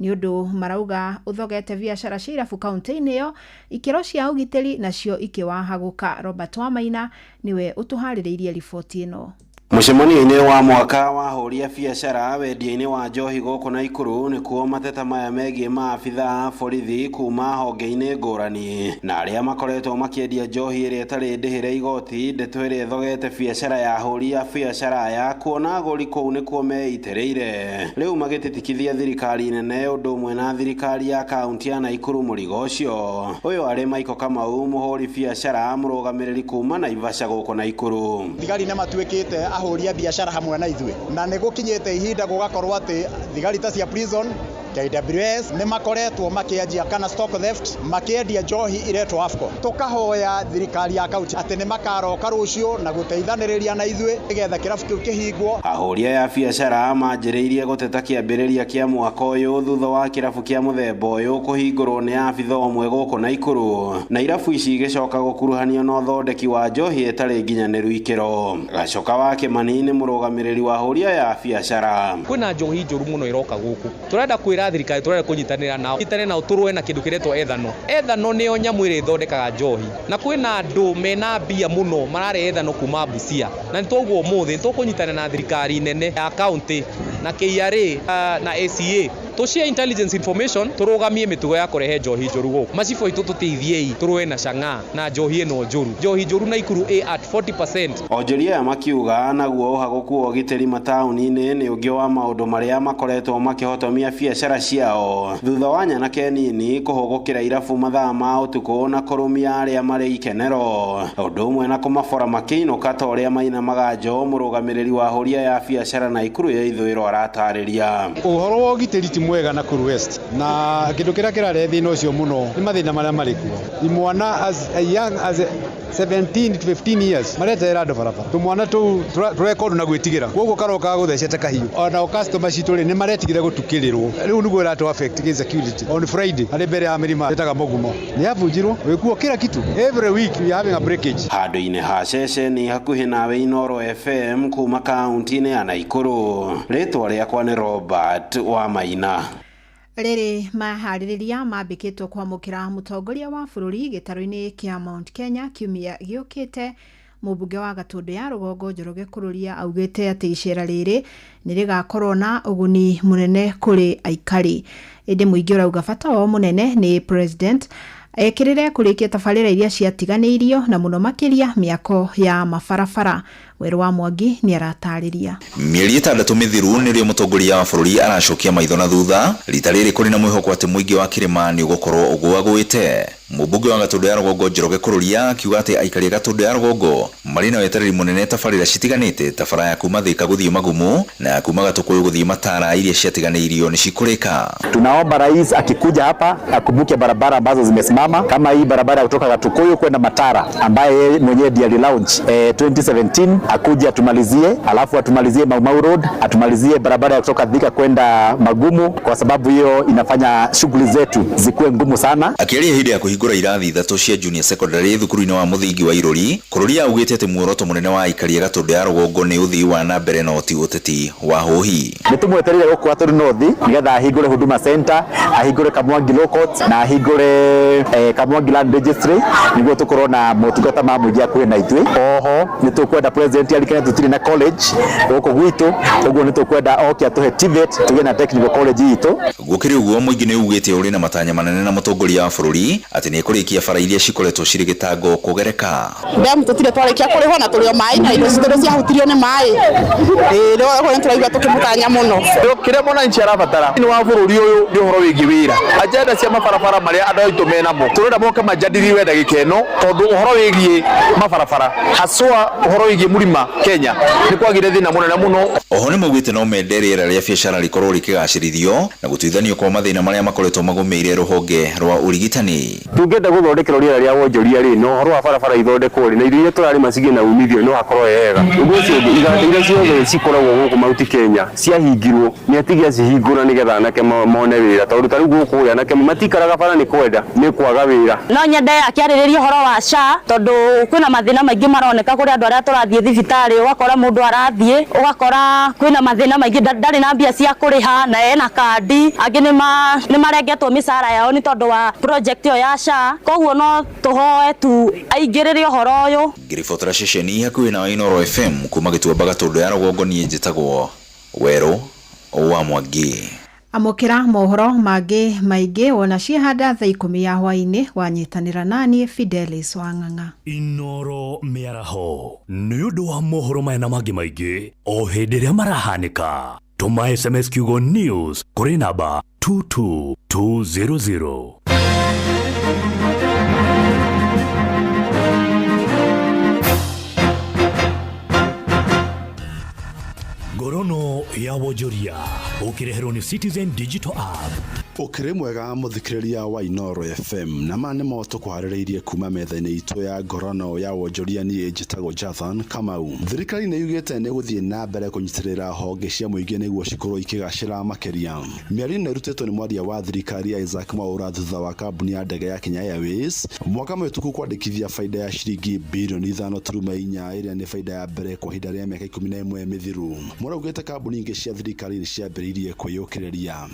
Nĩ ũndũ marauga ũthogete biacara cia irabu kaunti-inĩ ĩyo, ikĩro cia ũgitĩri nacio ikĩwahagũka. Robert Wamaina niwe ũtũharĩrĩirie riboti ĩno. Mũcemanio-inĩ wa mwaka wa hũria biacara wendia-inĩ wa njohi gũkũ Naikuru nĩkuo mateta maya megiĩ maabitha borithi kuma honge-inĩ ngũrani na arĩa makoretwo makĩendia njohi ĩrĩa ĩtarĩ ndĩhĩre igoti. Ndeto ĩrĩa ĩthogete biacara ya hũria biacara ya kuona agũri kũu nĩkuo meitĩrĩire. Rĩu magĩtitikithia thirikari nene ũndũ ũmwe na thirikari ya kaunti ya Naikuru mũrigo ũcio. Ũyũ arĩ Michael Kamau, mũhũri biacara mũrũgamĩrĩri kuma Naivasha gũkũ Naikuru. Thigari nĩ matuĩkĩte ahũria biacara hamwe na ithuĩ na nĩ gũkinyĩte ihinda gũgakorwo atĩ thigari ta cia prison KWS nĩ makoretwo makĩanjia kana stock theft makĩendia njohi iretwo AFCON. Tukahoya thirikari ya kaunti atĩ nĩ makaroka rũciũ na gũteithanĩrĩria na ithuĩ nĩgetha kĩrabu kĩu kĩhingwo. Ahũria ya biacara manjĩrĩirie gũteta kĩambĩrĩria kĩa mwaka ũyũ thutha wa kĩrabu kĩa mũthemba ũyũ kũhingũrwo nĩ abitha ũmwe gũkũ Naikuru na irabu ici igĩcoka gũkuruhanio na ũthondeki wa njohi ĩtarĩ nginyanĩru ikĩro. Gacoka wa Kĩmani nĩ mũrũgamĩrĩri wa ahũria ya biacara. Kwĩna njohi njũru mũno iroka gũkũ. Tũrenda kwĩra thirikari turenda kunyitanira nao turwe na kindu kiretwo ethano niyo nyamu ire thondekaga njohi na kwina andu mena mbia muno marare ethano kuma Busia na nitogwo umuthi tukunyitanira na thirikari nene ya county na KRA na ACA tushare intelligence information turugamie mitugo ya kurehe njohi njuru guku macifo itu tutithiei turwe na Chang'a na njohi eno njuru Naikuru at 40%. Onjoria makiuga naguo uhaguku ũgitĩri mataũni-inĩ nĩ ũngĩ wa maũndũ marĩa makoretwo makĩhotomia biacara ciao thutha wa nyanake nini kũhũgũkĩra irabu mathaa ma ũtukũ na kũrũmia arĩa marĩ ikenero, ũndũ ũmwe na kũmabora makĩinũka ta ũrĩa Maina Maganjo mũrũgamĩrĩri wa hũria ya biacara Naikuru ya ithũĩro aratarĩria. Ũhoro wa ũgitĩri ti mwega Nakuru West na kĩndũ kĩrĩa kĩrarehe thĩna ũcio mũno nĩ mathĩna marĩa marĩ kuo. Imwana as young as 17 to 15 years maretera andũ barabara tumwana tu tũrekorwo na gwĩtigĩra koguo karoka gũthecete kahiũ ona customer citũ rĩ nĩ maretigĩra gũtukĩrĩrwo. Rĩu nĩguo ĩratũ affect insecurity. On Friday harĩ mbere ya mĩrima ĩtaga Mũgumo nĩ abunjirwo wĩkuo kila kitu every week we are having a breakage. Handũ-inĩ ha ceceni hakuhĩ nawe Inoro FM kuma kaunti-inĩ ya Naikuru, rĩtwa rĩakwa nĩ Robert Wamaina. Rĩrĩ maharĩrĩria mambĩkĩtwo kwamũkĩra mũtongoria wa bũrũri gĩtarũ-inĩ kĩa Mount Kenya kiumia gĩũkĩte. Mũmbunge wa Gatũndũ ya rũgongo Njoroge Kururia augĩte atĩ icera rĩrĩ nĩ rĩgakorwo na ũguni mũnene kũrĩ aikari. Ĩndĩ mũingĩ ũrauga bata wao mũnene nĩ president ekĩrĩre kũrĩkia tabarĩra iria ciatiganĩirio na mũno makĩria mĩako ya mabarabara. Werũ wa Mwangi nĩ aratarĩria. Mĩeri 6 mĩthiru nĩrĩo mũtongoria wa bũrũri aracokia maitho na thutha. Rita rĩrĩ kũrĩ na mwĩhoko atĩ mũingĩ wa Kĩrĩma nĩ ũgũkorwo ũgwagwĩte. Mũmbunge wa Gatũndũ ya rũgongo Njoroge Kururia akiuga atĩ aikari a Gatũndũ ya rũgongo marĩ na wetereri mũnene tabarĩra citiganĩte, tabara ya kuma Thika gũthiĩ Magumu na ya kuma Gatũkũyũ gũthiĩ Matara iria ciatiganĩirio nĩ cikũrĩka. Tunaomba rais akikuja hapa akumbuke barabara ambazo zimesimama kama hii barabara ya kutoka Gatũkũyũ kwenda Matara ambaye mwenyewe ndiye launch 2017 akuja atumalizie, alafu atumalizie Mau Road, atumalizie barabara ya kutoka Thika kwenda Magumu kwa sababu hiyo inafanya shughuli zetu zikuwe ngumu sana. Akiaria hĩndĩ ya kũhingũra irathi 3 cia junior secondary thukuru-inĩ wa mũthingi wa Irori, Kururia augĩte atĩ muoroto mũnene wa aikari a Gatũndũ ya rũgongo nĩ ũthii wa na mbere na ti ũteti wa hũhi. Nĩtũmwetereire gũkũ Gatũndũ North nĩgetha ahingũre Huduma Center, ahingũre Kamwangi Law Court na ahingũre Kamwangi Land Registry nĩguo tũkorwo na motungata ma mũingĩ akuhĩ na ithuĩ. Oho nĩtũkwenda president alikane tũtirĩ na college gũkũ gwitũ, ũguo nĩtũkwenda oke atũhe TVET tũgĩe na technical college itũ. Gũkĩrĩ ũguo mũingĩ nĩ ugĩte ũrĩ na matanya manene na mũtongoria wa bũrũri atĩ nĩ kũrĩkia bara iria cikoretwo cirĩ gĩtango kũgereka. Ndemu tũtirĩ twarĩkia kũrĩhwo na tũrĩo maĩ na indo citũ ciahutirio nĩ maĩ. Rĩu tũraigua tũkĩmũtanya mũno. Kĩrĩa mwananchi arabatara nĩ wa bũrũri ũyũ nĩ ũhoro wĩgiĩ wĩra. Agenda cia mabarabara marĩa andũ aitũ menamo tũrenda moke manjadili wenda gĩkeno tondũ ũhoro wĩgiĩ mabarabara haswa ũhoro wĩgiĩ ukulima Kenya ni kwagire thina munene muno. Oho ni mugwite no menderera ria biashara likorwo likigacirithio na gutuithanio kwa mathina maria makoretwo magumeire ruhonge rwa urigitani. Tungenda guthondekera riera ria wonjoria ri no horo wa barabara ithondekwo ri na irio turari macigie na umithio no hakorwo yega. Ugo cio iga ciothe cikoragwo guku Mount Kenya ciahingirwo ni atigia cihingura nigetha anake mone wira tondu tari guku anake matikaraga bara ni kwenda ni kwaga wira. No nyende akiaririria horo wa SHA tondu kwina mathina maingi maroneka kuri andu aria turathie thibitari ugakora mundu arathie ugakora kwina mathina maingi ndari na mbia cia kuriha na ena kandi angi ni marengetwo misara yao ni tondu wa project yo ya SHA koguo no tuhoe tu aingiririo horo uyu. Ngirifotora ceceni hakuhi na Inooro FM kuma Gituamba Gatundu ya Rũgongo nie njitagwo Werũ wa Mwangi. Amukira mohoro mangĩ maingĩ wona ciehanda thaa 10 ya hwainĩ wanyitanĩra nani Fidelis Wang'ang'a. Inooro Mĩaraho nĩ ũndũ wa mohoro maya na mangĩ maingĩ o hĩndĩ ĩrĩa marahanĩka. Tũma SMS kiugo news kũrĩ namba 22200. Gorono ya wonjoria ukireherwo ni Citizen Digital App. Ukire mwega muthikiriria wa Inooro FM na mane moto kuhaririirie kuma metha-ini itu ya Gorono ya wonjoria ni njitagwo Jathan Kamau. Thirikari ni yugite ni guthie na mbere kunyitirira honge cia muingi niguo cikorwo ikigacira makeria. Miario ni rutitwo ni mwaria wa thirikari Isaac Mwaura thutha wa kambuni ya ndege ya Kenya Airways mwaka mwetuku kwandikithia faida ya shiringi bilioni 5.4 iria ni faida ya mbere kwa ihinda rĩa miaka 11 mithiru. Muraugite kambuni ingi cia thirikari ni ciambiririe kwiyukiriria.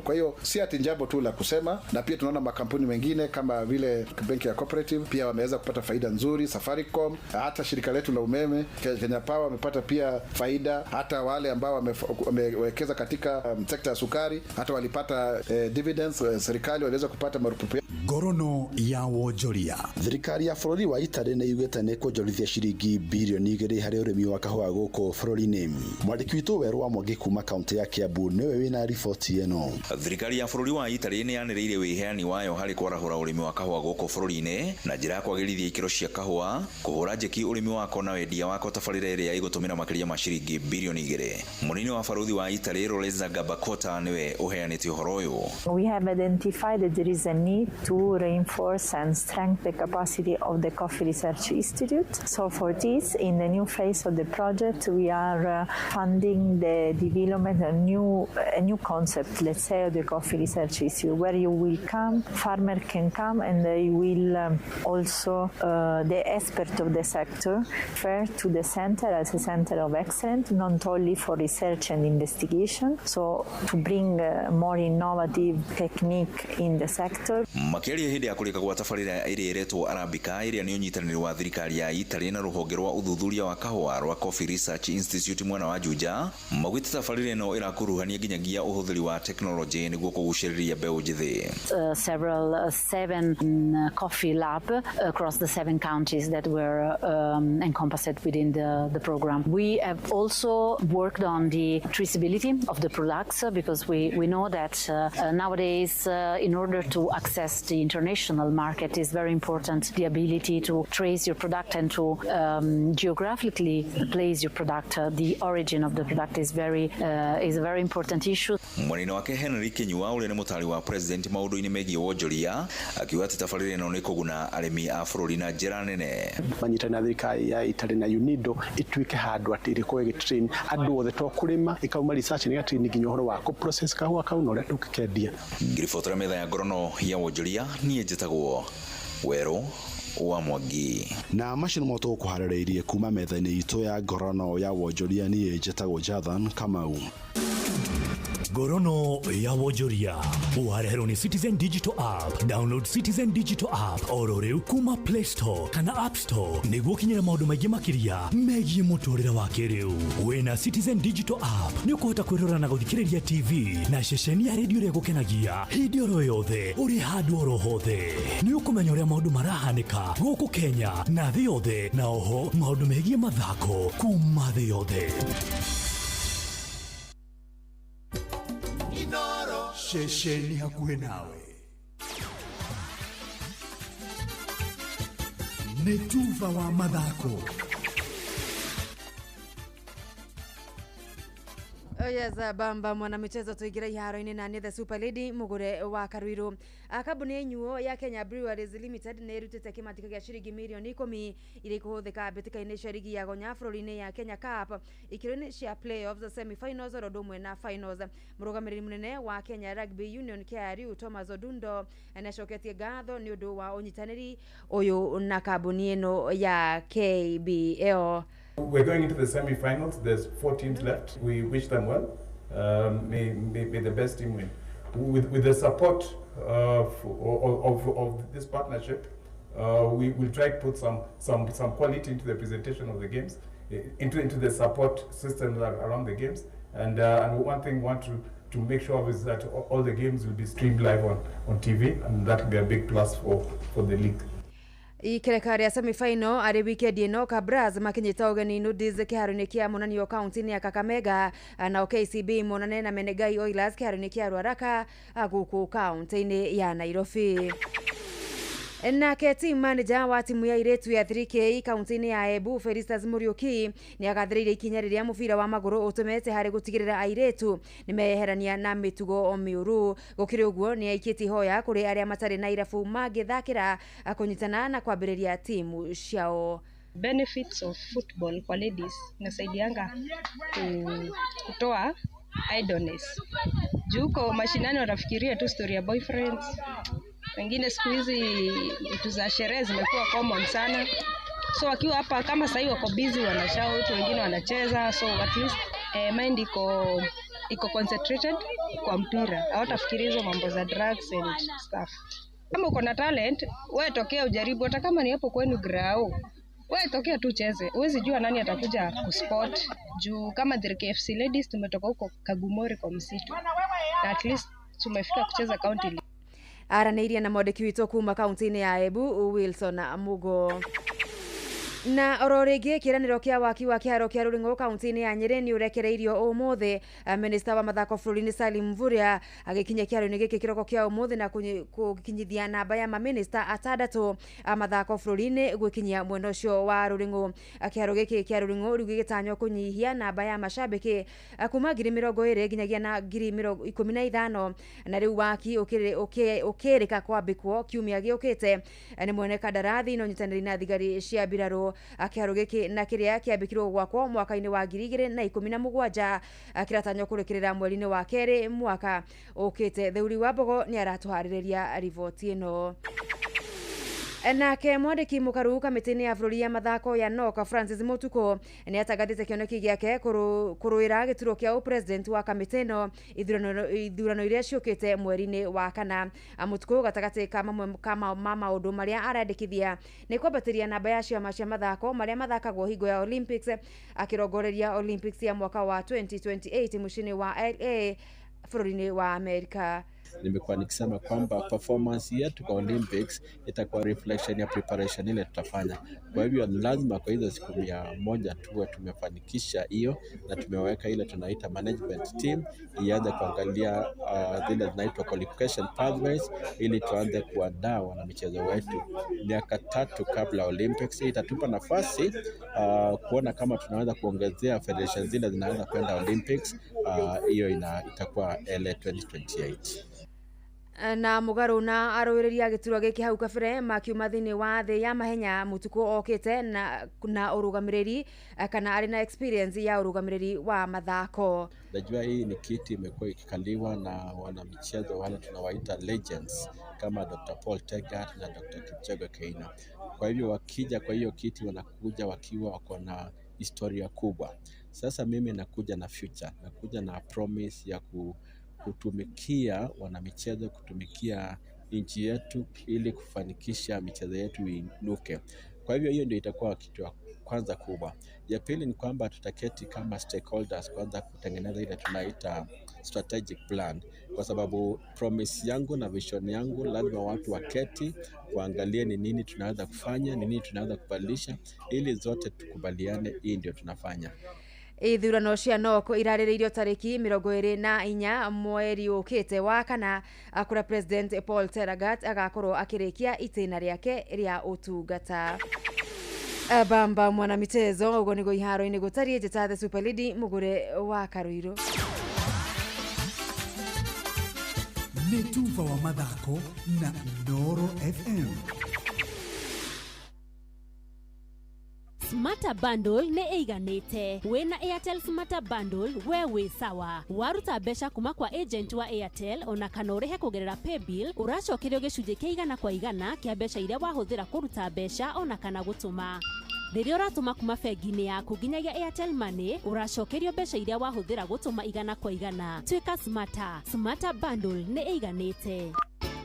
Kwa hiyo si ati jambo tu la kusema, na pia tunaona makampuni mengine kama vile benki ya Cooperative pia wameweza kupata faida nzuri, Safaricom, hata shirika letu la umeme Kenya Power wamepata pia faida, hata wale ambao wamewekeza katika sekta ya sukari hata walipata dividends, serikali waliweza kupata marupurupu. Gorono ya wonjoria. Thirikari ya bũrũri wa Italy ni yugite ni kwonjorithia shiringi bilioni 2 hari urimi wa kahũa guku bũrũri-inĩ. Mwandiki witũ Werũ wa Mwangi kuma kaunti ya Kiambu niwe wina riboti eno. Thirikari ya bũrũri wa Italy ni yanĩrĩire wĩheani wayo harĩ kwarahũra ũrĩmi wa kahũa gũkũ bũrũri-inĩ na njĩra ya kwagĩrithia ikĩro cia kahũa, kũhũra njeki ũrĩmi wako na wendia wako tabarĩra ĩrĩa igũtũmĩra makĩria ma shiringi bilioni 2. Mũnini wa barũthi wa Italy Lorenzo Gabacota niwe ũheanĩte ũhoro ũyũ. We have identified that there is a need to reinforce and strengthen the capacity of the Coffee Research Institute. So for this, in the new phase of the project, we are funding the development of a new concept, let's say, of the Coffee Research Institute, where you will come, farmer can come, and they will also the expert of the sector refer to the center as a center of excellence, not only for research and investigation, so to bring more innovative technique in the sector. Makiaria hindi ya kurika gwa tabarĩra ĩrĩa iretwo Arabica ĩrĩa nĩ ũnyitanĩri wa thirikari ya Italy na rũhonge rwa ũthuthuria wa kahũa rwa Coffee Research Institute mwena wa Juja, magwĩte tabarĩra ĩno ĩrakuruhania nginyagia ũhũthĩri wa technology nĩguo kũgucĩrĩria mbeũ njĩthĩ. Seven coffee lab across the 7 counties that were encompassed within the program. We have also worked on the traceability of the products because we know that nowadays in order to access the international market is very important the ability to trace your product and to geographically place your product. The origin of the product is a very important issue. Mwanino wake Henry Kinyua ule ni mutari wa president maundu-ini megie wonjoria akiuga ati tabarĩra ĩno nĩ kũguna arĩmi a bũrũri na njĩra nene. Manyitana na thirikari ya Italy na UNIDO ituike handu ati iri ko train andu othe to kurima ikauma research ni train nginya uhoro wa ko process kahua kau no retu kikendia. Ngirifotora metha ya Gorono ya wonjoria nie njitagwo Werũ wa Mwangi. Na mashino moto kuharĩrĩirie kuma metha-inĩ itu ya Gorono ya wonjoria nie njitagwo Jathan Kamau. Gorono ya wonjoria uhareherwo ni Citizen Digital App. Download Citizen Digital App oro rĩu kuma Play Store kana App Store nĩguo kinyĩra maũndũ maingĩ makĩria megie mũtũrĩre wa kĩrĩu. Wĩna Citizen Digital App nĩ ũkũhota kwĩrora na gũthikĩrĩria TV na ceceni ya redio ĩrĩa gũkenagia hĩndĩ oro yothe ũrĩ handũ oro hothe. Nĩ ũkũmenya ũrĩa maũndũ marahanĩka gũkũ Kenya na thĩ yothe, na oho maũndũ megie mathako kuma thĩ yothe. Shesheni hakuhe nawe. Netuva wa mathako. Yes, bamba mwana michezo tuigira iharo-ini na the Super Lady mugure wa Karuiru. Kambuni yenyuo ya Kenya Breweries Limited nĩ ĩrutĩte kĩmatika gĩa ciringi mirioni 10 iria ikũhũthĩka mbĩtĩka-inĩ cia ligi ya gonya bũrũri-inĩ ya Kenya Cup ikĩro-inĩ cia playoffs, semi-finals oro ũndũ ũmwe na finals. Mũrũgamĩrĩri mũnene wa Kenya Rugby Union KRU Thomas Odundo nĩacoketie ngatho nĩ ũndũ wa ũnyitanĩri ũyũ na kambuni ĩno ya KBL. We're going into the semi-finals. There's 4 teams left. We wish them well. May the best team win. With the support of this partnership, we will try to put some quality into the presentation of the games, into the support systems around the games. And one thing we want to make sure of is that all the games will be streamed live on TV, and that will be a big plus for the league. Ikereka semi-final ari weekend ino Kabras makinyita ogeni Nudiz kĩharo-inĩ kĩa monanio kaunti-inĩ ya Kakamega na KCB monane na Menengai Oilers kĩharo-inĩ kĩa Ruaraka gũkũ kaunti-inĩ ya Nairobi. Nake team manager wa timu ya iretu ya 3K kaunti-inĩ ya Embu Felistas Muriuki nĩ agathĩrĩire ikinya rĩrĩa mũbira wa magũrũ ũtũmĩte harĩ gũtigĩrĩra airetu nĩ meherania na mĩtugo mĩũru. Gũkĩrĩ ũguo nĩ aikĩtie hoya kũrĩ arĩa matarĩ na irabu mangĩthakĩra kũnyitana na kwambĩrĩria timu ciao. Benefits of football kwa ladies inasaidianga kutoa idleness. Juko mashinani wanafikiria tu story ya boyfriends. Wengine siku hizi vitu za sherehe zimekuwa common sana. So wakiwa hapa kama sasa wako busy wanashout, wengine wanacheza, so at least mind iko concentrated kwa mpira. Hawatafikiria hizo mambo za drugs and stuff. Kama uko na talent, wewe tokea ujaribu, hata kama ni hapo kwenu grao. Wewe tokea tu cheze. Huwezi jua nani atakuja kuspot. Juu kama the KFC ladies tumetoka huko Kagumori kwa msitu. Na at least tumefika kucheza county league. Aranĩirie na mwandĩki witũ kuma kaunti-inĩ ya Embu Wilson Mugo. Na oro rĩngĩ kĩranĩro kĩa waki wa kĩharo kĩa Rũring'o kaunti-inĩ ya Nyeri nĩ ũrekereirio ũmũthĩ. Minister wa mathako bũrũri-inĩ Salim Mvurya agĩkinya kĩharo-inĩ gĩkĩ kĩroko kĩa ũmũthĩ na kũkinyithia namba ya maminista atandatũ a mathako bũrũri-inĩ gwĩkinyia mwena ũcio wa Rũring'o. Kĩharo gĩkĩ kĩa Rũring'o rĩu gĩgĩtanywo kũnyihia namba ya macambĩki kuma 20,000 nginyagia na 15,000 na rĩu waki ũkĩrĩka kwambĩkwo kiumia gĩũkĩte. Nĩ mwene kandarathi na ũnyitanĩri na thigari cia mbirarũ. Kĩharo gĩkĩ na kĩrĩa kĩambĩkirwo gwakwo mwaka-inĩ wa 2017 kĩratanywo kũrĩkĩrĩra mweri-inĩ wa kerĩ mwaka ũkĩte. Theuri wa Mbogo nĩ aratũharĩrĩria riboti ĩno. Nake mwandĩki mũkaru kamĩtĩ-inĩ ya bũrũri ya mathako ya NOC Francis Mutuku nĩ atangathĩte kĩoneki gĩake kũrũĩra gĩturwo kĩa president wa kamĩtĩ ĩno ithurano iria ciũkĩte mweri-inĩ wa kana. Mutuku gatagatĩ ka maũndũ marĩa arendekithia nĩ kwambatĩria namba ya ciama cia mathako marĩa mathakagwo hingo ya Olympics, akĩrongoreria Olympics ya mwaka wa 2028 mũciĩ-inĩ wa LA bũrũri-inĩ wa Amerika. Nimekuwa nikisema kwamba performance yetu kwa Olympics itakuwa reflection ya preparation ile tutafanya. Kwa hivyo lazima kwa hizo siku 100 tuwe tumefanikisha hiyo, na tumeweka ile tunaita management team ianze kuangalia zile zinaitwa qualification pathways ili tuanze kuandaa wana michezo wetu miaka 3 kabla Olympics. Itatupa nafasi kuona kama tunaweza kuongezea federation zile zinaweza kwenda Olympics. Hiyo itakuwa LA 2028. Na mũgarũ na arũĩrĩria gĩturwa gĩkĩ hau kabere makiuma thĩinĩ wa thĩ ya mahenya. Mutuku okĩte na ũrũgamĩrĩri kana arĩ na experience ya ũrũgamĩrĩri wa mathako. Najua hii ni kiti imekuwa ikikaliwa na wanamichezo wale tunawaita legends kama Dr. Paul Tegat na Dr. Kipchoge Keino. Kwa hivyo wakija kwa hiyo kiti wanakuja wakiwa wako na historia kubwa. Sasa mimi nakuja na future, nakuja na promise ya kutumikia wanamichezo, kutumikia nchi yetu ili kufanikisha michezo yetu inuke. Kwa hivyo hiyo ndio itakuwa kitu ya kwanza kubwa. Ya pili ni kwamba tutaketi kama stakeholders kwanza kutengeneza ile tunaita strategic plan, kwa sababu promise yangu na vision yangu lazima watu waketi waangalie ni nini tunaweza kufanya, ni nini tunaweza kubadilisha ili zote tukubaliane hii ndio tunafanya. Ithurano cia NOC irarĩrĩirio tarĩki 24 mweri ũkĩte wa kana kũrĩa President Paul Teragat agakorwo akĩrĩkia itĩna rĩake rĩa ũtungata. Bamba mwana michezo ũguo nĩguo iharo-inĩ gũtariĩ njĩta the Super Lady mũgũre wa Karuiru. nĩ Tuva wa mathako na Inooro FM. Smarta Bundle nĩ ĩiganĩte. Wĩna Airtel Smarta Bundle we wĩ sawa. Waruta mbeca kuma kwa agent wa Airtel ona kana ũrĩhe kũgerera paybill, ũracokerio gĩcunjĩ kĩa igana kwa igana kĩa mbeca iria wahũthĩra kũruta mbeca ona kana gũtũma. Rĩrĩa ũratũma kuma bengi-inĩ yaku nginyagia Airtel Money, ũracokerio mbeca iria wahũthĩra gũtũma igana kwa igana. Tuĩka smarta. Smarta Bundle nĩ ĩiganĩte.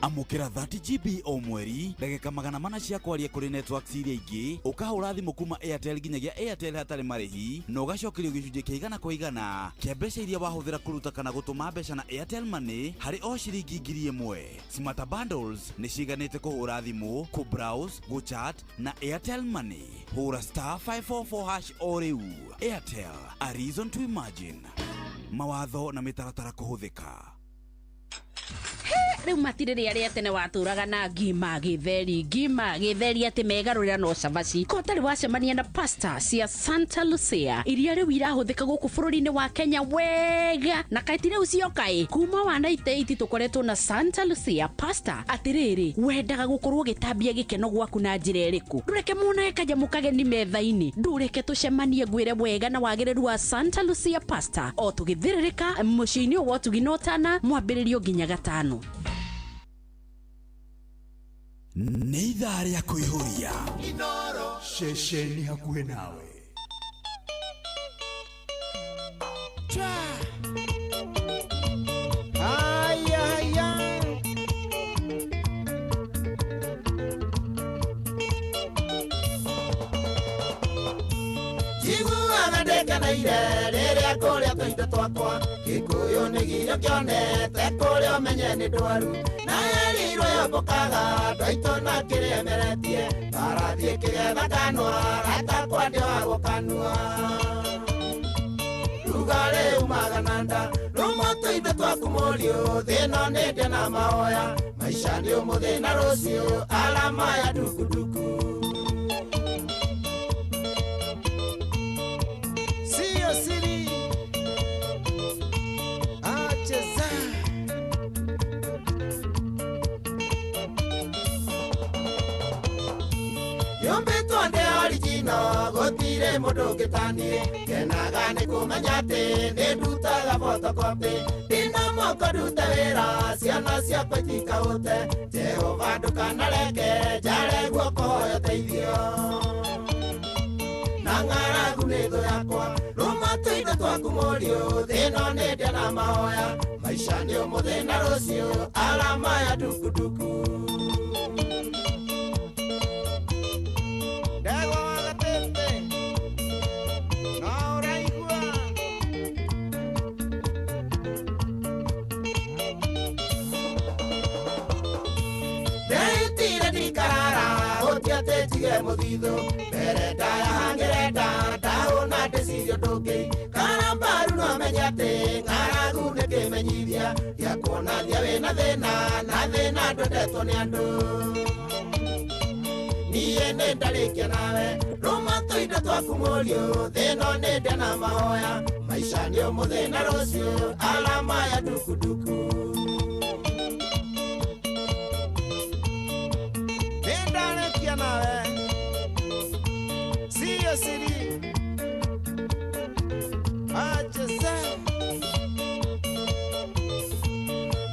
Amukira 30 GB o mweri, ndagĩka 400 cia kwaria kũrĩ networks iria ingĩ, ũkahũra thimũ kuma Airtel nginyagia Airtel hatarĩ marĩhi, na ũgacokerio gĩcunjĩ kĩa igana kwa igana kĩa mbeca iria wahũthĩra kũruta kana gũtũma mbeca na Airtel Money harĩ o ciringi 1000. Smarta Bundles nĩ ciiganĩte kũhũra thimũ, browse, chat na Airtel Money. Hũra *544# o rĩu. Airtel, a reason to imagine. Mawatho na mĩtaratara kũhũthĩka. Rĩu matirĩrĩa rĩa tene watũraga na ngima gĩtheri atĩ megarũrĩra no cabaci ko tarĩ wacemania na pasta cia Santa Lucia iria rĩu irahũthĩka gũkũ bũrũri-inĩ wa Kenya wega na kaiti rĩu ciokaĩ kuma wa 98 tũkoretwo na Santa Lucia pasta. Atĩrĩrĩ, wendaga gũkorwo gĩtambia gĩkeno gwaku na njĩra ĩrĩkũ? Ndũreke mũnae kanyamũ kageni metha-inĩ, ndũreke tũcemanie ngwĩre wega na wagĩrĩru wa Santa Lucia pasta o tũgĩthĩrĩrĩka mũciĩ-inĩ wa ũtugi no tana mwambĩrĩrio nginya gatano. Nĩ ithaa rĩa kũihũria Inooro ceceni hakuhĩ nawe. Jiguaga ndekanaire rĩrĩa kũrĩa tũindo twakwa Gĩkũyũ nĩ gĩo kĩonete kũrĩa ũmenye nĩ ndwaru na erirwo yombokaga ndwaitũ na kĩrĩemeretie barathiĩ kĩgetha kanua ratakwa ndĩwagwo kanua ruga rĩu magananda rũmo tũindo twaku mũriũ thĩno nĩ ndĩ na mahoya maica nĩ ũmũthĩ na rũciũ alama ya ndukunduku sio siri acheza yombetwo nde original gũtirĩ mũndũ ũngĩtanie kenaga nĩ kũmenya atĩ nĩ ndutaga photocopy ndĩna moko ndute wĩra ciana ciakwa itikahũte Jehova ndũkanareke njare guoko hoyo teithio na ng'aragu nĩ thũ yakwa rũma tũindo twaku mũriũ thĩno nĩ ndĩ na mahoya maica nĩ ũmũthĩ na rũciũ alama ya ndukunduku ndegwa wa gatete no ũraigua ndeitire ndikarara ũtiatĩ njige mũthithũ mbere ndayahangĩrenda ndahũna ndĩcirio ndũngĩ karambaru no amenye atĩ ng'aragu nĩ kĩmenyithia gĩa kuonania wĩna thĩna na thĩna ndwendetwo nĩ andũ niĩ nĩ ndarĩkia nawe rũma tũindo twaku mũriũ thĩno nĩ ndĩ na mahoya maica nĩ ũmũthĩ na rũciũ alama ya ndukunduku nĩ ndarĩkia nawe sio siri acheza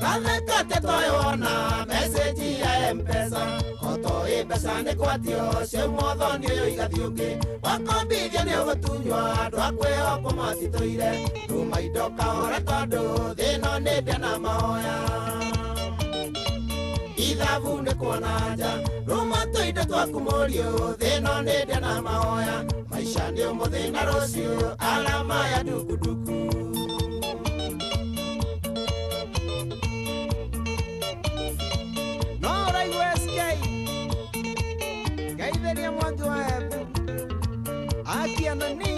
gathekate toyona meseji ya M-Pesa koto ipesa nĩ kwatio cio mothoni ũyũ igathiũngĩ wakombithia nĩ ũgũtunywa ndwakwĩhokwo matitũire tuma indo kahora tondũ thĩno nĩ ndĩ na mahoya ithabu nĩ kuona nja rũma tũindo twaku mũriũ thĩno nĩ ndĩ na mahoya maica nĩ ũmũthĩ na rũciũ alama ya ndukunduku no ũraigua SK Gaithĩria Mwangi wa Embu akianani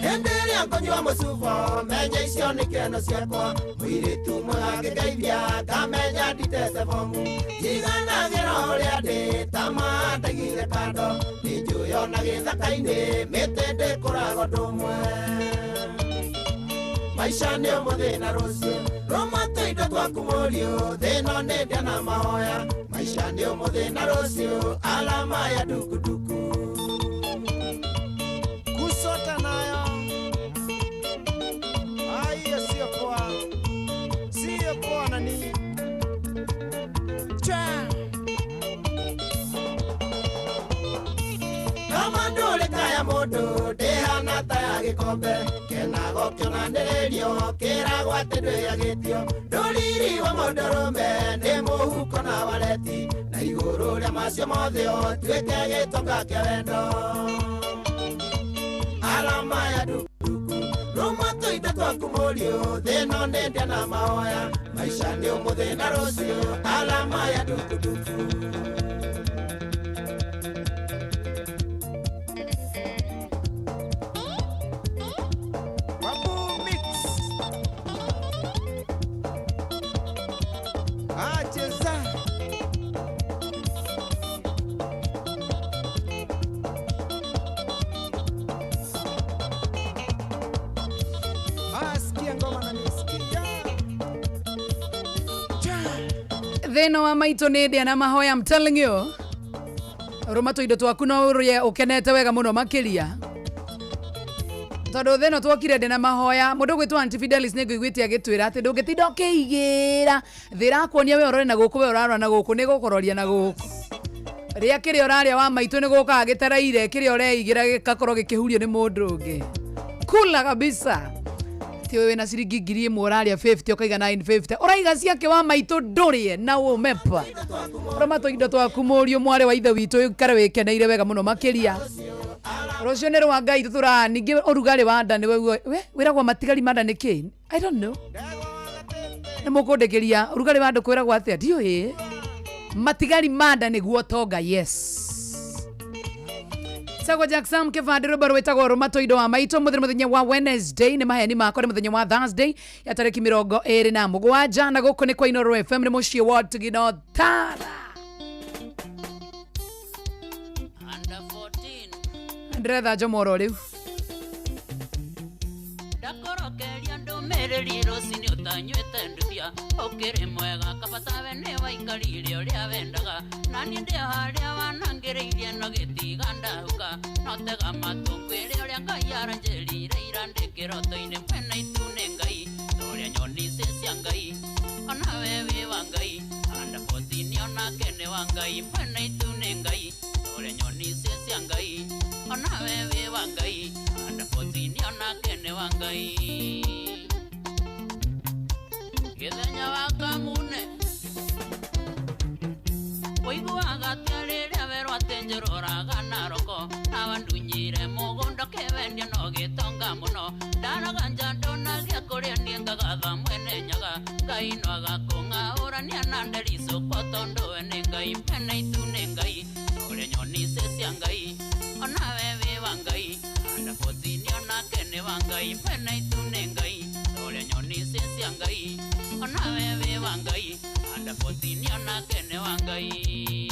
hĩndĩ ĩrĩa ngonyua mũcuba menye icio nĩ kĩeno ciakwa mũirĩtu mũgangĩngeithia ngamenya nditete bomu njiganagĩra ũrĩa ndĩ ta mandagire kando nĩ njũyona gĩthaka-inĩ mĩtĩ ndĩkũrago ndũmwe maisha ni umuthina rucio rumatu indo twaku murio thina nendia na mahoya maisha ni umuthina rucio alama ya dukuduku kusota nayo aiyo sio poa nani Kamandole kaya modo dehana taya gikombe kenago kionanĩrĩrio kĩragwo atĩ ndwĩyagĩtio ndũriri wa mũndũrũme nĩ mũhuko na waleti na igũrũ rĩa macio mothe tuĩke gĩtonga kĩa wendo alama ya dukuduku rumatu indo twaku mũriũ thĩno nĩ ndia na mahoya maisha nĩ ũmũthĩ na rũciũ alama ya dukuduku Thĩno wa maitũ nĩ ndĩa na mahoya, I'm telling you. Rumato indo twaku no ũrĩe ũkenete wega mũno makĩria. Tondũ thĩno twokire ndĩ na mahoya, mũndũ gwĩtwo Auntie Fidelis nĩ ngũigwĩtie agĩtwĩra atĩ ndũngĩtinda ũkĩigĩra. Thĩra kuonia we ũrore na gũkũ we ũrarora na gũkũ nĩ gũkororia na gũkũ. Rĩa kĩrĩa ũrarĩa wa maitũ nĩ gũkaga gĩtaraire kĩrĩa ũreigĩra gĩgakorwo gĩkĩhurio nĩ mũndũ ũngĩ. Kula kabisa. Tio wena ciringi 1,000 ũrarĩa 50 ũkaiga 950 ũraiga ciake wa maitũ ndũrĩe na ũmepa Rumato indo twaku mũriũ mware wa ithe witũ kare wĩkeneire wega mũno makĩria rũciũ nĩ rwa Ngai tũtura ningĩ ũrugarĩ wa nda nĩ wĩragwo matigari ma nda nĩ kĩ I don't know nĩ mũkũndĩkĩria ũrugarĩ wa nda kwĩragwo atĩa ndiũĩ matigari ma nda nĩguo tonga yes Sagwa Jackson kivandiro barwetagwo Rumato indo wa maito muthenya wa Wednesday ni maheni makwa ni muthenya wa Thursday ya tariki 27 na gũkũ nĩ kwa Inooro FM ni muciĩ wa Tugino Tara under 14 ndretha njomoro rĩu ndakorokeria ndũmĩrĩri rũcinĩ ũtanyuĩte nduthia ũkĩrĩ mwega kabatawe nĩ waikarire ũrĩa wendaga na niĩ ndĩ harĩa wanangĩrĩirie no gĩtiga ndahuka notega matũ ngwĩre ũrĩa Ngai aranjĩrire ira ndĩ kĩroto-inĩ mwena itu nĩ Ngai ũrĩa nyoni cia Ngai ona we wĩ wa Ngai under 14 onake nĩ wa Ngai mwena itu nĩ Ngai ũrĩa nyoni cia Ngai ona we wĩ wa Ngai under 14 onake nĩ wa Ngai gĩthenya wa kamune ũiguaga atĩa rĩrĩa werwo atĩ njũrũraga Naroko na wandunyire mũgũnda kĩwendia no gĩtonga mũno ndaraga nja ndonagia kũrĩa niĩ ngagatha mwene nyaga Ngai no agakũng'aũrania na ndericũkwo tondũ we nĩ Ngai mwene itu nĩ Ngai ũrĩa nyoni cia Ngai ona we wĩ wa Ngai under 14 onake nĩ wa Ngai mwene itu nĩ Ngai ũrĩa nyoni cia Ngai ona we wĩ wa Ngai under 14 onake nĩ wa Ngai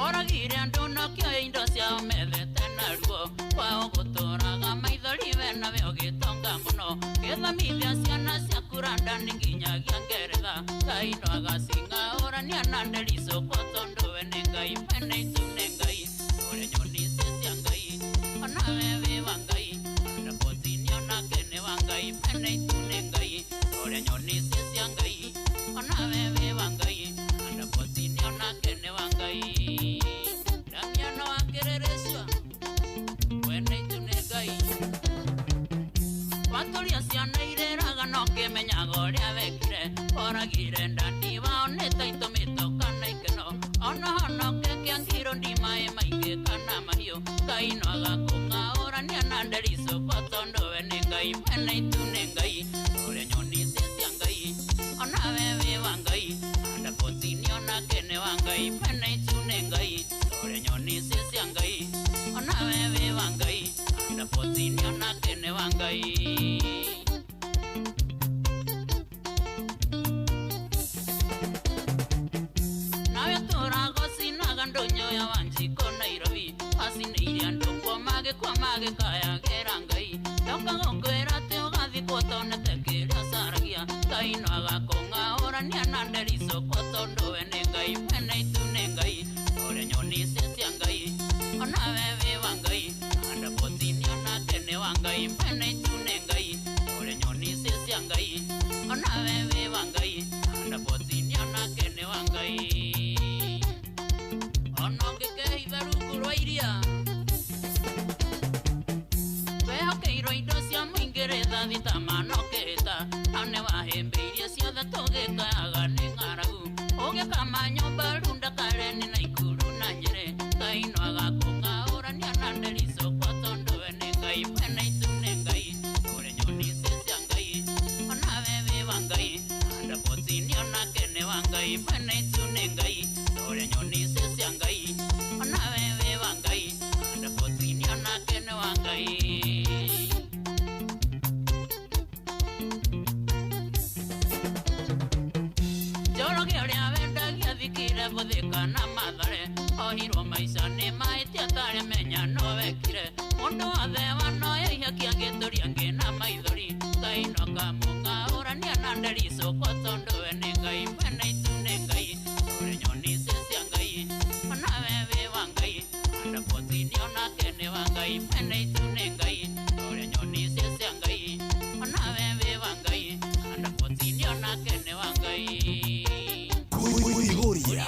oragire andũ nakĩo indo ciao methete na ruo kwao gũtũraga maithori we nawe ũgĩtonga mũno gĩthamithia ciana ciaku Randani nginyagia Ngeretha Ngai no agacing'aũrania na ndericũkwo tondũ we nĩ Ngai mwene itu nĩ Ngai ũrĩa nyoni cia Ngai ona we wĩ wa Ngai under 14 onake nĩ wa Ngai mwene itu nĩ Ngai ũrĩa nyoni cia Ngai ona we wĩ wa Ngai under 14 onake nĩ wa Ngai Damiano akĩrĩrĩcua mwene itu nĩ Ngai watũria ciana irĩraga no kĩmenyaga ũrĩa wekire oragire ndandi wao nĩ ta itũmĩtwo kana ikeno ona honoke kĩangiro ndimaĩ maingĩ kana mahiũ Ngai no agakũng'aũrania na ndericũkwo tondũ we nĩ Ngai mwene itu nĩ Ngai ũrĩa nyoni cia Ngai ona we wĩ wa Ngai under 14 onake nĩ wa Ngai mwene itu nĩ Ngai ũrĩa nyoni cia Ngai ona we wĩ wa Ngai under 14 onake nĩ wa Ngai nawe tũragocinaga ndũnyoya Wanjikũ Nairobi gikaya gerangai Doka ngokwera te ugathi kwotone tekiria saragia Kaino agakonga orania nanderiso kwotondo wene ngai Mwene itune ngai Ore nyoni sisi ngai Ona wewe wangai Anda potini ona kene wangai Mwene itune ngai Ore nyoni sisi ngai Ona wewe wangai Anda potini ona kene wangai Ono ngike itheru kurwa iria Wehokeirwo indo cia mũingĩrĩtha thitamanokĩta Ane wahĩmbĩirie ciothe tũgĩkayaga nĩ ng'aragu Ũgĩkama nyũmba runda kareni na ikuru na nyere Kaino agakũng'a ũrania na nderico kwa tondũ we nĩ Ngai Mwene itu nĩ Ngai Ũrĩ nyoni cia Ngai Ona wewe wa Ngai Anda potini onake nĩ wa Ngai Mwene itu nĩ Ngai Ũrĩ nyoni cia Ngai Ona wewe wa Ngai Anda potini onake nĩ wa Ngai Buthika na mathare ohirwo maica nĩ mahĩtia tarĩ menya no wekire mũndũ wothe wanoya ihaki agĩtũria ngĩna maithori Kaino kamũng'a ũrania na nderico kwa tondũ we nĩ Ngai Mwene itu nĩ Ngai Ũrĩ nyoni cia Ngai Ona wewe wa Ngai Anda potini onake nĩ wa Ngai Mwene itu nĩ Ngai Ũrĩ nyoni cia Ngai Ona wewe wa Ngai Anda potini onake nĩ wa Ngai Kuigoria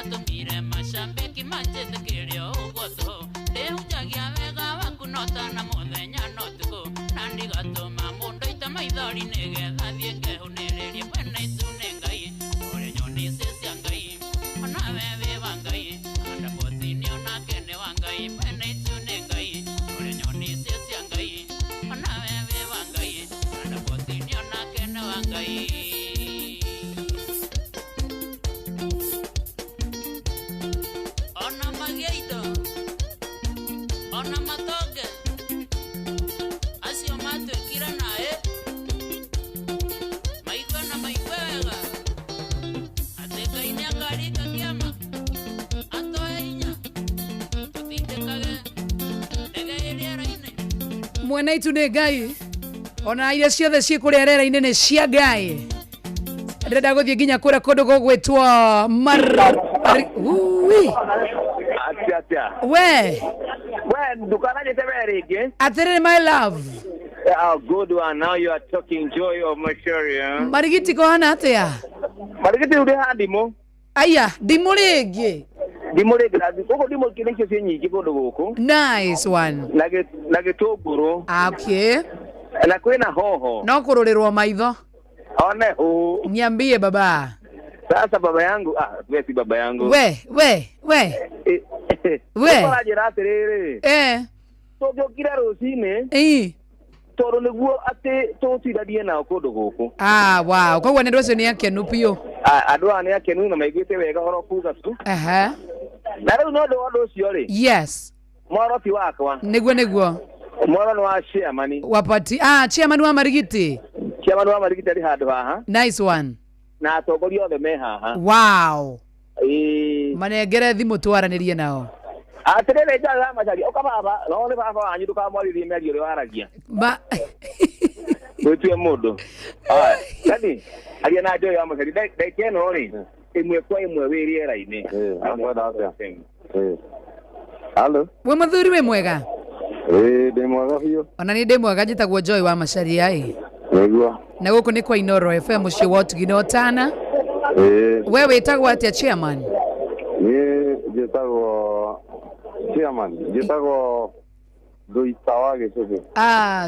Atumire mashambiki manjethikĩrio ũgũtũ Ndĩhunjagia wega waku notana mũthenya notuko Na ndigatũma mũndũ ita maithori nĩgetha thiĩ ngehũnĩrĩrie Mwene itu nĩ Ngai Ũrĩ nyoni cia Ngai Ona wewe wa Ngai Anda potini onake nĩ wa Ngai Mwene itu nĩ Ngai Ũrĩ nyoni cia Ngai Ona wewe wa Ngai Anda potini onake nĩ wa Ngai Ona matoke Acio matuĩkire naĩ Maigua na maigua wega Atĩ Ngai nĩakarika kĩama Atoe hinya Tũtindĩkage Ndege ĩ rĩera-inĩ Mwene itu nĩ Ngai Ona iria ciothe ciĩ kũrĩa rĩera-inĩ nĩ cia Ngai Ndĩrenda gũthiĩ nginya kũrĩa kũndũ gũgwĩtwo We Dukana jete Atene my love. Oh, good one. Now you are talking joy of Macharia. Marigiti ko hana atia? Marigiti uri handimo. Aya, ndimo rĩngĩ. Ndimo rĩngĩ. Koko ndimo kinekyo cie nyingi kũndũ gũkũ. Nice one. Na gĩtũngũrũ. Okay. Na kwĩna hoho. No kũrũrĩrwo maitho. One ho. Niambie baba. Sasa baba yangu, wewe si baba yangu. We. Kwa jira atiriri. Tũngĩokire rũcinĩ. Tondũ nĩguo atĩ tũcirarie nao kũndũ gũkũ. Wow. Koguo nĩ rũcio nĩ akenu piũ. Andũ aya nĩ akenu na maiguĩte wega horo kuga tu. Na rĩu no ũndũ ũcio rĩ. Yes. Mwaro ti wakwa. Nĩguo. Mwaro nĩ wa chairman. Wapati. Chairman wa Marigiti. Chairman wa Marigiti arĩ handũ haha. Nice one. Na atongoria othe me haha. Wow. Manengere thimũ twaranĩrie nao. Atirere jaga Macharia oka baba no ni baba wanyu ndukamwaririe mĩario ĩrĩa waragia gwĩtue mũndũ kani aria na Joy wa Macharia ndeke no rĩ ĩmwe kwa ĩmwe wĩ rĩera-inĩ Hello we mũthuri wĩ mwega ndĩ mwega biũ ona nĩ ndĩ mwega njĩtagwo Joy wa Macharia nĩguo na gũkũ nĩ kwa Inoro FM mũciĩ wa Ũtugi Otana we wĩtagwo atĩa chairman njĩtagwo chairman njĩtagwo Thuita wa Gĩcũhĩ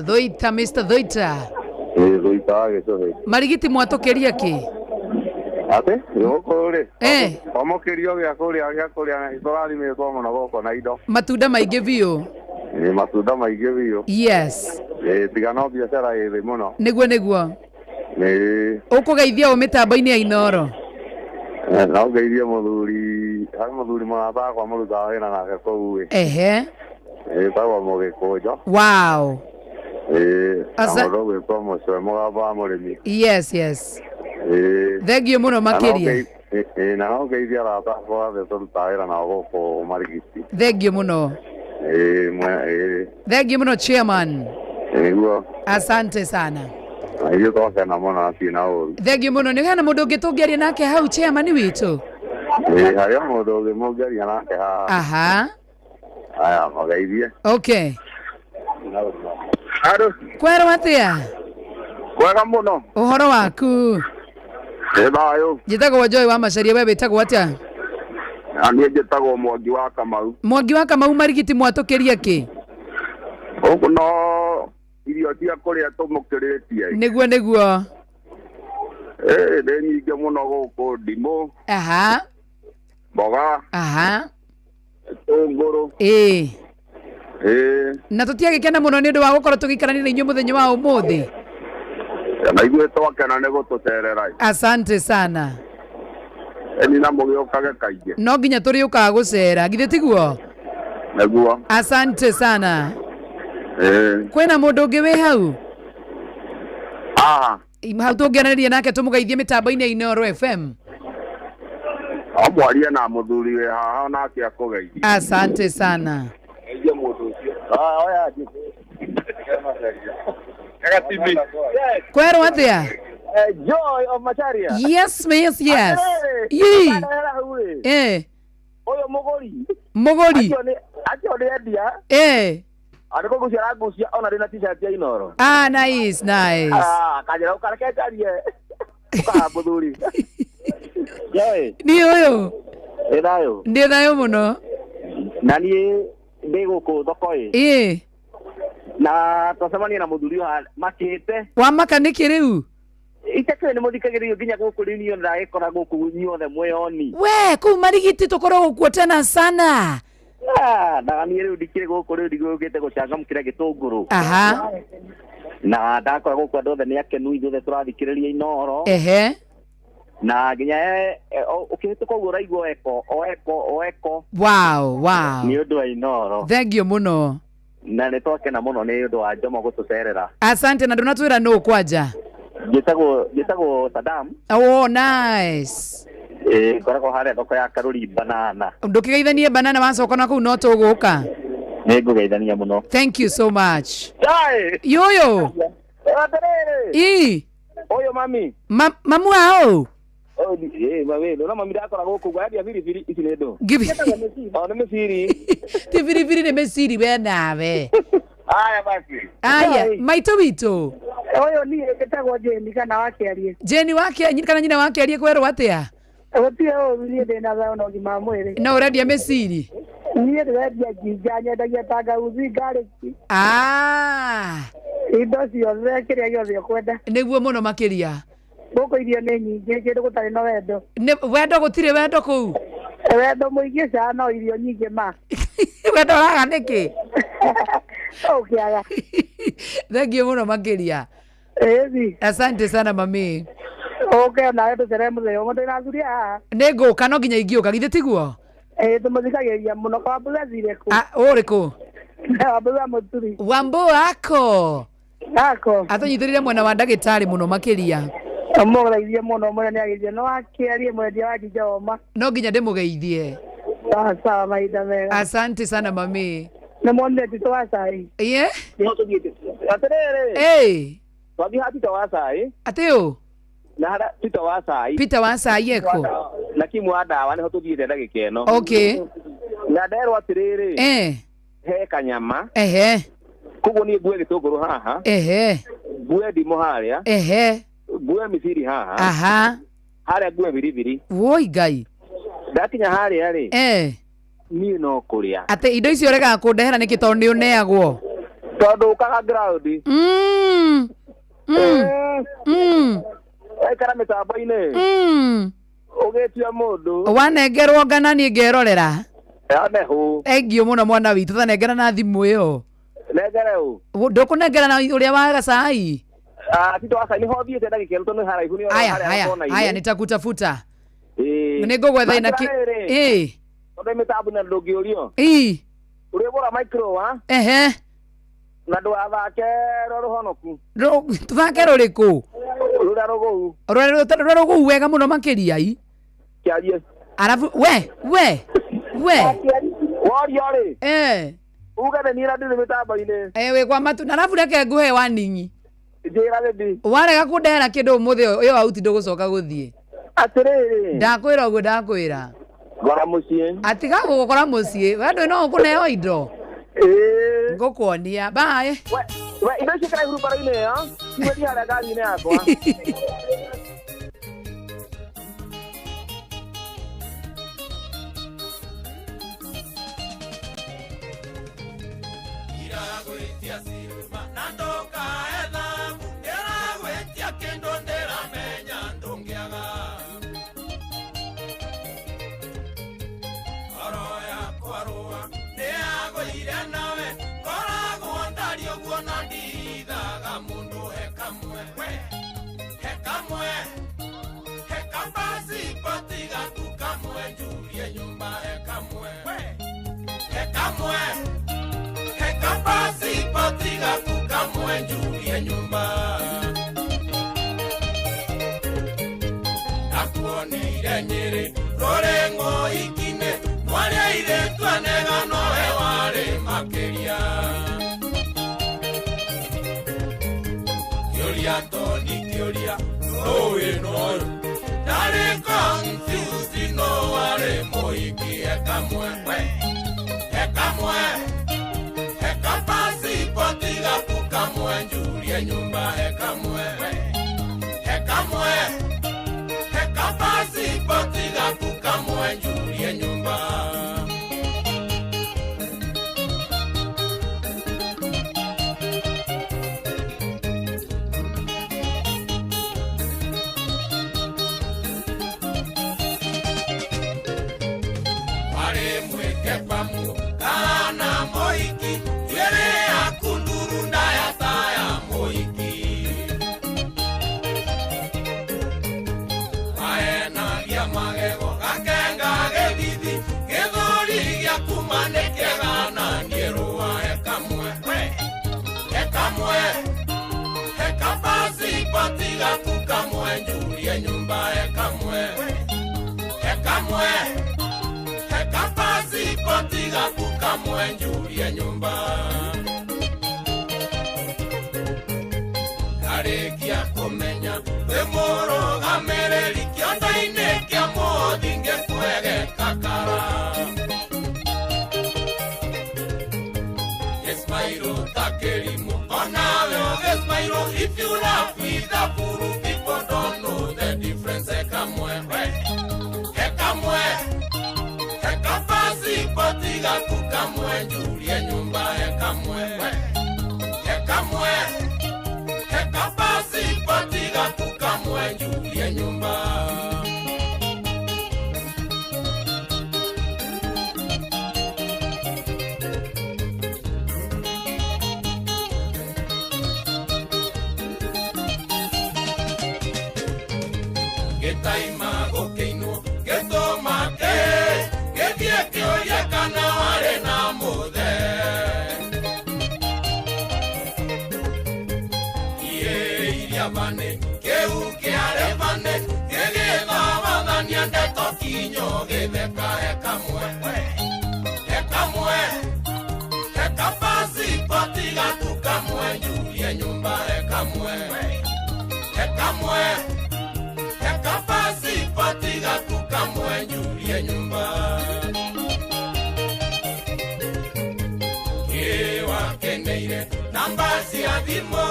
Thuita Mr. Thuita Thuita wa Gĩcũhĩ Marigiti mwatũkĩria kĩ ate gũkũ rĩ omũkĩrio gĩa kũrĩa tũrathimĩtwo mũno gũkũ na indo matunda maingĩ biũ matunda maingĩ biũ yes tiga no biacara ĩ thĩ mũno nĩguo ũkũgeithia ũ mĩtambo-inĩ ya Inoro no ngeithie mũthuri mũrata wakwa mũrutaga wĩra nake kũu ĩtagwo Mũgĩkũnjo wow na mũndũ ũgwĩtwo Mũcwe mũgamba wa mũrĩmi yes Thengio muno makiria. Na no geithia rata bothe turutawira na goko marigiti. Thengio muno. Thengio muno chairman. Asante sana. Iyo toka na mona na uru. Thengio muno ni hana mundu ngitungĩaria nake hau chairman witu. Haria mundu ngimũngeria nake ha. Aha. Aya mageithie. Okay. Aro. Kwero atia? Kwega muno. Uhoro waku? Ebayo. Njitagwo Joy wa Macharia, wewe witagwo atia? Ani njitagwo Mwangi wa Kamau. Mwangi wa Kamau marigiti mwatukiria ki? Oku no irio cia kuria tumukiritie. Niguo. Nĩ nyingĩ mũno gũkũ ndimũ. Aha. Mboga. Aha. Tũngũrũ. Na tũtiagĩkena mũno nĩ ũndũ wa gũkorwo tũgĩikarania na inyuĩ mũthenya wa ũmũthĩ. Na ithuĩ twakena nĩ gũtũcerera. Asante sana. Eni na mũgĩũkage kaingĩ. No nginya tũrĩũkaga gũcera, githĩ tiguo? Nĩguo. Asante sana. Kwĩna mũndũ ũngĩ wĩ hau? Hau tũngĩaranĩria nake tũmũgeithie mĩtambo-inĩ ya Inooro FM. Amwarie na mũthuri wĩ haha nake akũgeithie. Asante sana. Kwero atia? Joy of Macharia. Yes. Oyo mogori. Acho de edia. Ariko gucia gucia ona rina t-shirt ya Inooro. Nice. Kajira ukarekejarie. Uka muthuri. Ni uyu. Edayo. Ndi thayo muno. Na niĩ ndĩ gũkũ thoko-ĩ. Na twacemania na mũthuri makĩte. Wamaka nĩkĩ rĩu? Itekwe nĩ mũthikagĩrĩrio nginya gũkũ rĩu niĩ ndagĩkora gũkũ inyuothe mwĩoni. We, kũu marigiti tũkoragwo kuo tena sana. Ndaga niĩ rĩu ndikĩrĩ gũkũ rĩu ndigũkĩte gũcangamkĩra gĩtũngũrũ. Aha. Na ndakora gũkũ andũ othe nĩ akenu ithuothe tũrathikĩrĩria Inooro. Na nginya ukihituka uguo raigwo oeko. Wow. Ni undu wa Inooro. Thengio muno. Na nĩ twakena muno nĩ undu wa Jomo gũtũcerera. Asante na ndunatwira no kwanja. Gĩtagwo Saddam. Oh, nice. Ngoragwo harĩa thoko ya Karuri banana. Ndũkĩgeithanie banana wacoka na kũu no tũgũka. Nĩngũgeithania muno. Thank you so much. Jai. Yoyo. Oyo mami. Mamu hao. Mami, no mami ndakora gũkũ gwadia biribiri ici nĩ ndũ. Nĩ mĩciri. Ti biribiri nĩ mĩciri we nawe. Aya basi. Aya, maitũ witũ. Oyo ni etagwo Jeni kana wakiarie. Jeni kana nyina wakiarie kwerwo atia? Gũtirĩ ũru niĩ ndĩna thayũ na ũgima wa mwĩrĩ. No ũrendia mĩciri? Niĩ ndĩrendia njinja, nyendagia tangauthi, garlic. Indo ciothe kĩrĩa gĩothe ũkwenda. Nĩguo mũno makĩria. Gũkũ irio nĩ nyingĩ, kĩndũ gũtarĩ na wendo. Wendo gũtirĩ wendo kũu? Wendo mũingĩ sana no irio nyingĩ ma. Wendo raga nĩkĩ? Ũkĩaga. Thengio mũno makĩria. Asante sana mami. Okay, nawe tũcere mũthenya ũmwe ndĩrathuria haha. Nĩngũka no nginya ingĩũka githĩ tiguo? Tũmũthikagĩrĩria mũno. Wambura thire kũ? Ũrĩkũ? Wambura mũturi. Wambũako. Atũnyitĩrĩre mwena wa ndagĩtarĩ mũno makĩria. Mũgeithie mũno mwene nĩagĩithie no akĩarie mwendia wa njinja oma. No nginya ndĩmũgeithie. Sawa mahinda mega. Asante sana mami. Nĩmonire Tito wa Cai. Atĩrĩrĩ. Twathiĩ ha Tito wa Cai. Atĩ ũ? Na hara Tito wa Cai. Peter wa Cai eko. Na Kimu wa Ndawa nĩho tũthiĩte ndagĩka ĩno. Okay. Na nderwo atĩrĩrĩ. He kanyama. Koguo niĩ ngue gĩtũngũrũ haha. Ngue ndimũ harĩa. Ngue mĩciri haha. Harĩa ngue biribiri. Woi Ngai. Ndakinya harĩa rĩ. Niĩ no kũrĩa. Atĩ indo icio ũregaga kũndehera nĩkĩ tondũ nĩ ũneagwo? Tondũ ũkaga ground. Waikara mĩtambo-inĩ. Ũgĩtua mũndũ. Wanengerwo ngana niĩ ngerorera. Nehu. Thengio mũno mwana witũ, tanengera na thimũ ĩyo. Nengere ũ? Ndũkũnengera na ũrĩa wa Gacai? Tito wa Cai nĩho thiĩte ndagĩka ĩno tondũ nĩ haraihu nĩ haya nitakutafuta. Nĩngũgwetha na tondũ mĩtambo na ndũngĩũrio. Ũrĩgũra micro wa? Na ndũgathake rũhonoku. Tũthake rũrĩkũ? Ruraro go wega muno makiria i. Kiarie. Arafu we. Wari. Uga ni ra ndire mitamba-ini. We kwa matu na arafu reke nguhe waningi. Njira bebi. Warega kundera kindu muthe uyo auti ndugucoka guthie. Atiriri. Ndakwira uguo ndakwira. Gora mucie. Atiga gukora mucie. We ndu no kuneo indo. Ngukuonia. Bye. We indo cikara irubara-ini ya. Tiwe di haria ngari-ini yakwa. Nyumba akuone ire nyeri rorengo ikine mwaria ire twanega noe ware makeria kioria toni kioria noe noe dare confused no ware moiki ekamwe ekapasi potiga kukamwe njurie nyumba ekamwe ekapasi potiga kukamwe njurie nyumba ware mweke pamu kana moiki yere akunduru ndaya taya moiki aena ya magego gakenga gedidi gedori ya kumaneke gana nierua ekapasi patiga kukamwe njurie nyumba ekapasi patiga kukamwe njurie nyumba arekia kumenya wemoro gamereri kiondaine kia modinge kwege kakara Esmairo takerimu onawe Esmairo if you laugh with the puru people don't know the difference ekapasi patiga kukamwe njurie nyumba ekapasi patiga kukamwe njurie nyumba Getaima gokeino getomake gedieke oye kana ware na mode Bane, que arevane, que llegaba Daniel de Toquiño, que beca capaz patiga tu camue, Julia nyumba capaz patiga tu camue, Julia nyumba que wa keneire, nambasi adimo,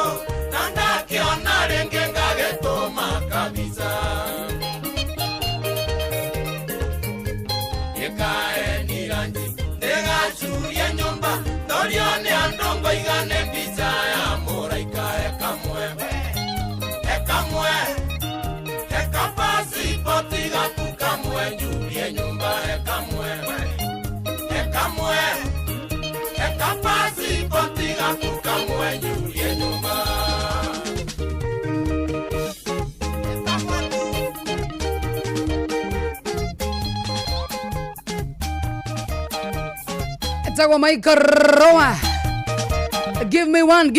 nanda kiona rengenga getoma kabisa yekae niranji dega churia nyumba dorione andongo igane pizza ya moraika ekapasi patiga kukamwe jurie nyumba ekapasi patiga kukamwe jurie nyumba Tago Mike Roa. Give me one.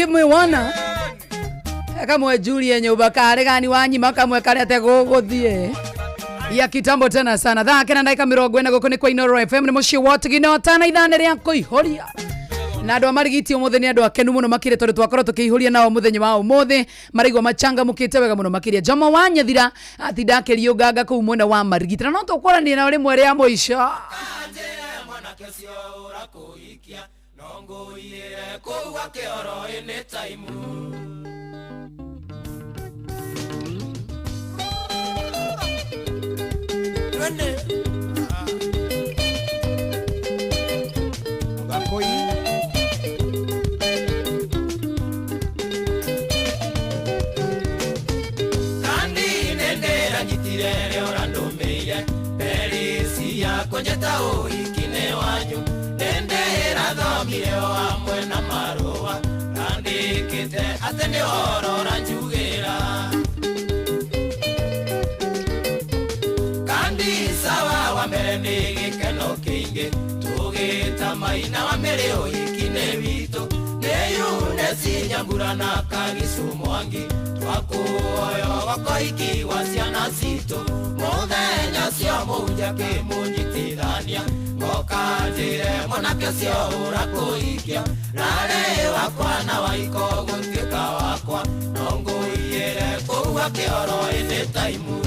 Kamwe Julie nyumba kare gani wanyima kamwe kare ateguguthie. Ya kitambo tena sana. Thake na ndaika 40 goko ni kwa Inoro FM ni muci wote ginotana ithane ria kuihoria. Na andå amarigiti umuthi ni andå akenu muno makire tondu twakorwo tukiihuria nao muthenya wa umuthi marigwa machanga mukite wega muno makiria Jomo Wanyathira ati ndakerio nganga kuu mwena wa marigiti na no tukorani na rimwe ria muico Konjeta ikine wanyu ndendera thomire amwe na marua andikite ate ni orora njugira kandi sawa wa mbere ni gikeno kingi tugita maina wa mbere ikine bitu neyune sinyambura na kagisumu wangi twakuoyo wakoiki wasiana situ muthenya cio munja kimunyitithania ngokajire mwanake cio urakuikia rare wakwa na waiko gutuika wakwa nonguiyire kuwa kioro ine taimu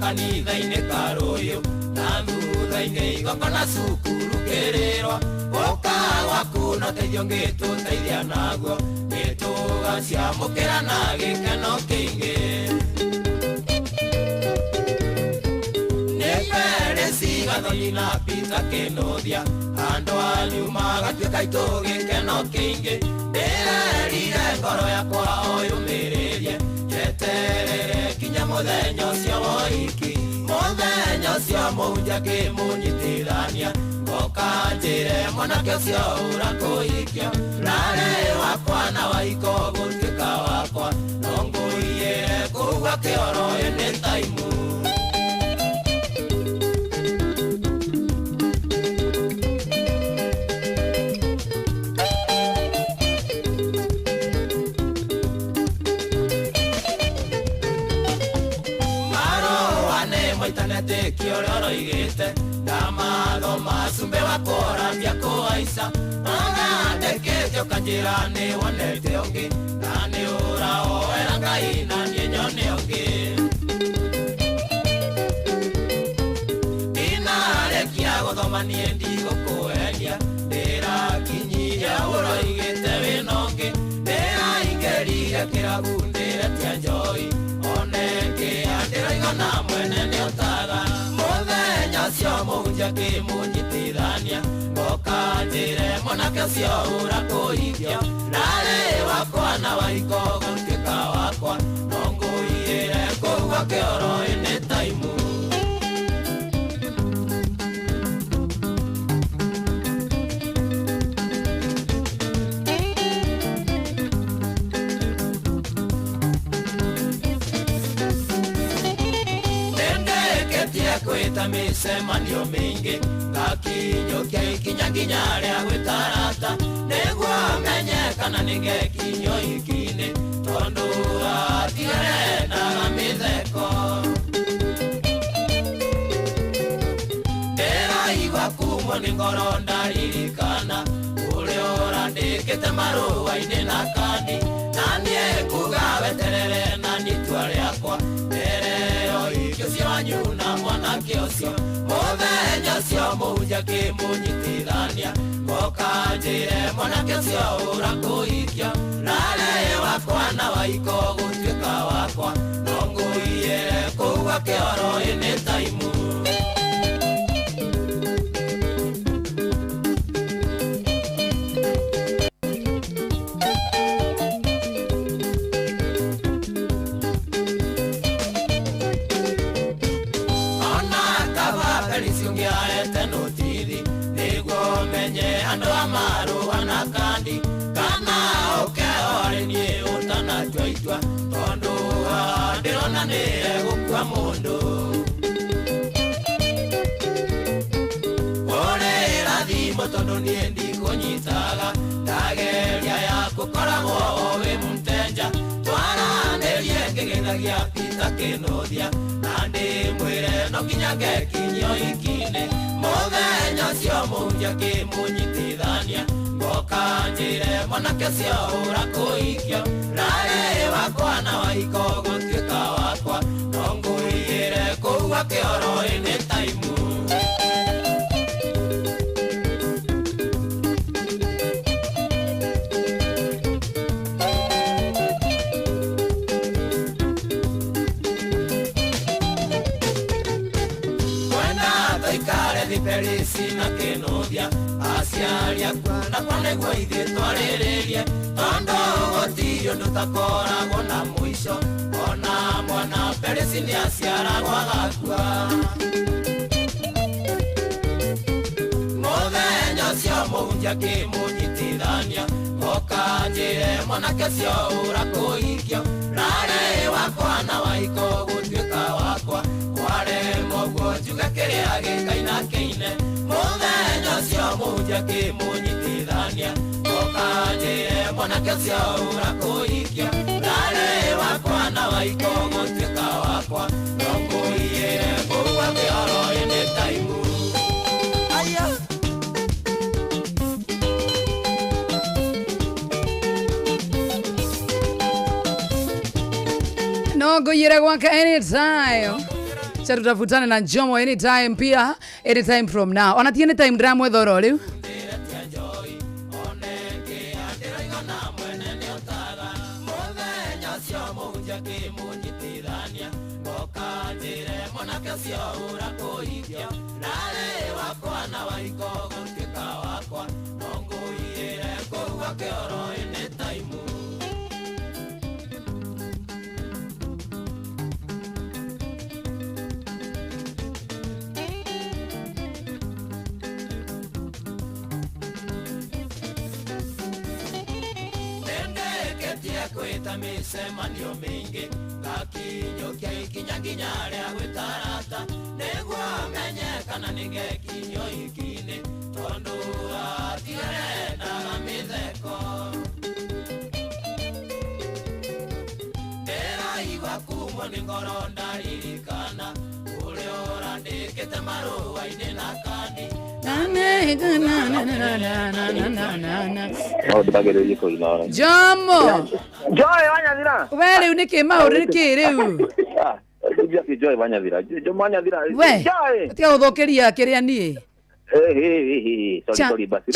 kanitha-inĩ karũyũ na thutha-inĩ igongona cukuru kĩrĩrwa ũka gwaku no teithio ngĩtũteithia naguo nĩtũgaciamũkĩra na gĩkeno kĩingĩ nĩ Peresi Gathoni na Peter Kĩnũthia andũ anyu magatuĩka itũ gĩkeno kĩingĩ ndĩrerire ngoro yakwa oyũmĩrĩrie njeterere kinya mũthenya ũcio woiki mũthenya ũcio mũnja kĩmũnyitithania ngokanjĩre mwanake ũcio ũrakũikia rarĩ wakwa na waiko gũtuĩka wakwa no ngũiyĩre kuga kĩoro ĩnĩ taimu kiororo igite ndamado masumbe wakorambia kuaisa nandekete okanjirani wonete ongi nani uraoera ngai na nienyone ongi inarekia guthoma nie ndigũkũenia ndĩrakinyire ũro igĩte wĩnongi ndĩraingĩrire kĩrabu ndĩretia njoi oneke andĩraigana mwene nĩotaga mũthenya ũcio mũnja kĩmũnyitithania ngokanjĩre mwanake ũcio ũrakũikia rarĩ wakwa na waiko gũtuĩka wakwa no ngũiyĩre kuga kĩoro ĩnĩ taimu kwita micemanio mingi ngakinyũkia ikinya nginya rĩa gwĩtarata nĩguo menyekana nĩgekinyio ikinĩ tondũ atigarenaga mĩtheko ndĩraigua kumwo nĩ ngoro ndaririkana ũrĩa ũrandĩkĩte marũa-inĩ na kandi na niĩ kuga weterere na nĩtua rĩakwa wanyu na mwanake ũcio mũthenya ũcio mũnja kĩmũnyitithania ngokanjĩre mwanake ũcio ũrakũikia rarĩ wakwa na waiko gũtuĩka wakwa no ngũiyĩre kuga kĩoro ĩnĩ taimu andũ amaru anakandi kana oke ore nie utana joy twiganire gukua mundu orera thimo tondu nie ndikunyitaga ndageria ya gukoragwo wi mtenja twaranĩrie ngĩgĩthagia pita kĩnuthia na ndĩmwĩre no nginya ngekinyio ikinĩ mũthenya ũcio mũhunjia kĩmũnyitithania ngoka njĩre mwanake ũcio ũrakũikio rarĩ wakwa na waiko gũtuĩka wakwa no ngũigĩre kũu akĩoro-inĩ taimu Perisi na kĩnuthia aciari akwa na kwanegwo ithuĩ twarĩrĩrie tondũ gũtirĩ ũndũ takoragwo na mũico ona mwana Perisi nĩ aciaragwo agakua mũthenya ũcio mũhunjia kĩmũnyitithania ngoka njĩre mwanake ũcio ũrakũikio rarĩ wakwa na waiko gũtuĩka wakwa mwoguo njuga kĩrĩa gĩkainakĩine mũthenya ũcio mũhunjia kĩmũnyitithania ngoka njĩre mwanake ũcio ũrakũikio rarĩ wakwa na waiko gũtuĩka wakwa no ngũigĩre kũu akĩoro-inĩ taimu no ngũigĩre gwake anytime tutafutana na Jomo anytime pia anytime from now onatie anytime ndĩramwethora rĩu kwĩta mĩcemanio mĩingĩ ngakinyũkia ikinya nginya rĩa gwĩtarata nĩguo menye kana nĩngekinyio ikinĩ tondũ atigarendaga mĩtheko ndĩraigua kumwo nĩ ngoro ndaririkana ũrĩa ũrandĩkĩte marũa-inĩ na kandi Jomo Joy Wanyathira we rĩu nĩkĩ maũndũ nĩkĩ rĩu Joy Wanyathira Jomo Wanyathira we tiga gũthũkĩria kĩrĩa niĩ sorry basi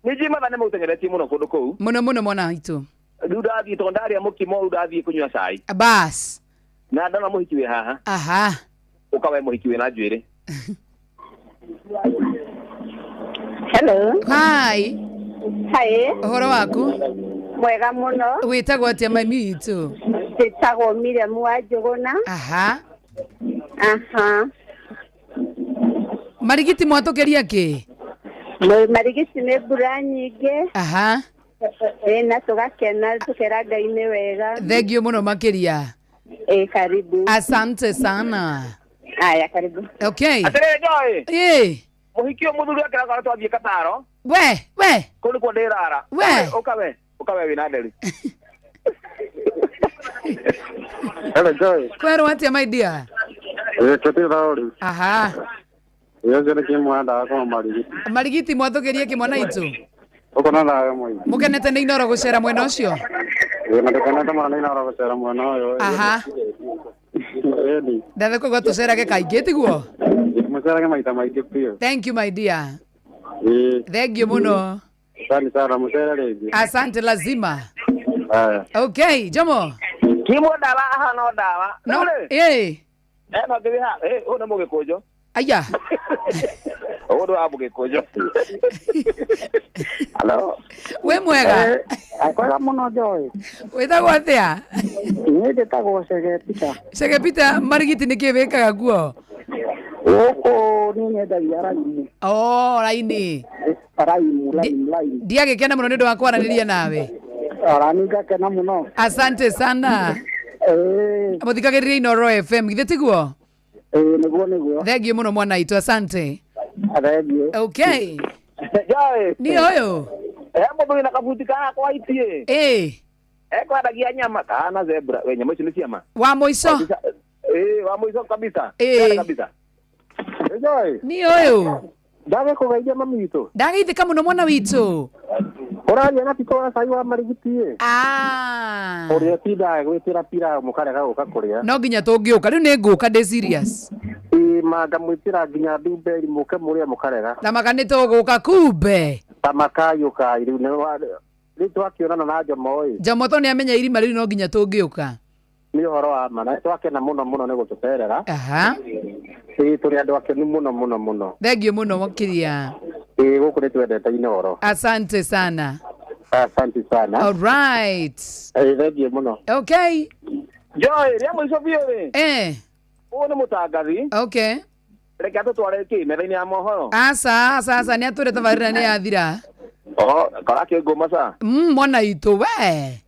nĩnjĩ matha nĩmũtengeretie mũno kũndũ kũu mũno mwana witũ rĩu ndathiĩ tondũ ndarĩa mũkimo rĩu ndathiĩ kũnyua cai bas na ndona mũhiki wĩ haha aha ũkawe mũhiki wĩ na njuĩrĩ Hello. Hi. Hi. Ũhoro waku? Mwega mũno. Wĩtagwo atĩa mami witũ? Wĩtagwo Miriam wa Njũgũna. Aha. Aha. Marigiti mwatũkĩria kĩ? Marigiti nĩ mbura nyingĩ. Aha. Na tũgakena tũkera Ngai-nĩ wega. Thengio mũno makĩria. Karibu. Asante sana. Aya, karibu. Okay. Atĩrĩrĩ Joy. Mũhiki ũyũ mũthuri wake arakwara twathiĩ Kataro. We. Kũndũ kwa ndĩrara. Ũkawe wĩna nderi. Hello Joy. Kwerwo atĩa my dear? Tũtĩraũri. Aha. Yonje nĩ kĩmwenda kwa marigiti. Marigiti mwatũkĩrie kĩmwana itũ. Ũkona nawe mũi. Mũkenete nĩ inoro gũcera mwena ũcio? Na ndũkenete mũno nĩ inoro gũcera mwena ũyũ. Aha. Ndathe kũigua tũcerage kaingĩ tiguo? Mũcerage maita maingĩ biũ. Thank you my dear. Thengio mũno. Asante sana mũcere rĩngĩ. Asante lazima. Okay, Jomo. Kimwe ndawa aha no ndawa. No, no ngĩha, ũyũ nĩ mũgĩkũnjũ. Aya. Ũyũ nĩ wa mũgĩkũnjũ. Hello. We mwega. Kwega mũno Joy. Wĩtagwo atĩa? Niĩ njĩtagwo Chege Peter. Chege Peter, marigiti nĩkĩ wĩkaga guo? Gũkũ niĩ nyendagia raini. Raini. Raini. Ndiagĩkena mũno nĩ ũndũ wa kwaranĩria nawe. Nĩ ngakena mũno. Asante sana. Muthikagiriria Inoro FM githe tiguo niguo thengio muno mwana itu asante thengio okay Joy ni oyo mundu wina kabuti ka kwa itie kwadagia nyama kana zebra we nyama ici ni ciama wa moico wa moico kabisa kabisa Joy ni oyo ndage kugeithia mami witu ndageithika muno mwana witu uraria na tiko sai wa marigiti uria tinda gwitira pira mukarega uka kuria no nginya tungiuka riu ni nguka ndi serious manga mwitira nginya ndumbe muke muria mukarega na makanite uguka kumbe tamakayuka riu ni twakionana na Jomo to ni amenya irima riu no nginya tungiuka ni horo wa mana twakena muno ni gututerera turi andu akenu muno thengio muno mukiria guku ni twendete Inoro asante sana all right thengio muno okay Joy ria mwico biu uyu ni mutangathi okay reke tutware ki metha-ini ya mohoro asa ni ature tabarira ni yathira kora ke ngoma sa mwana itu we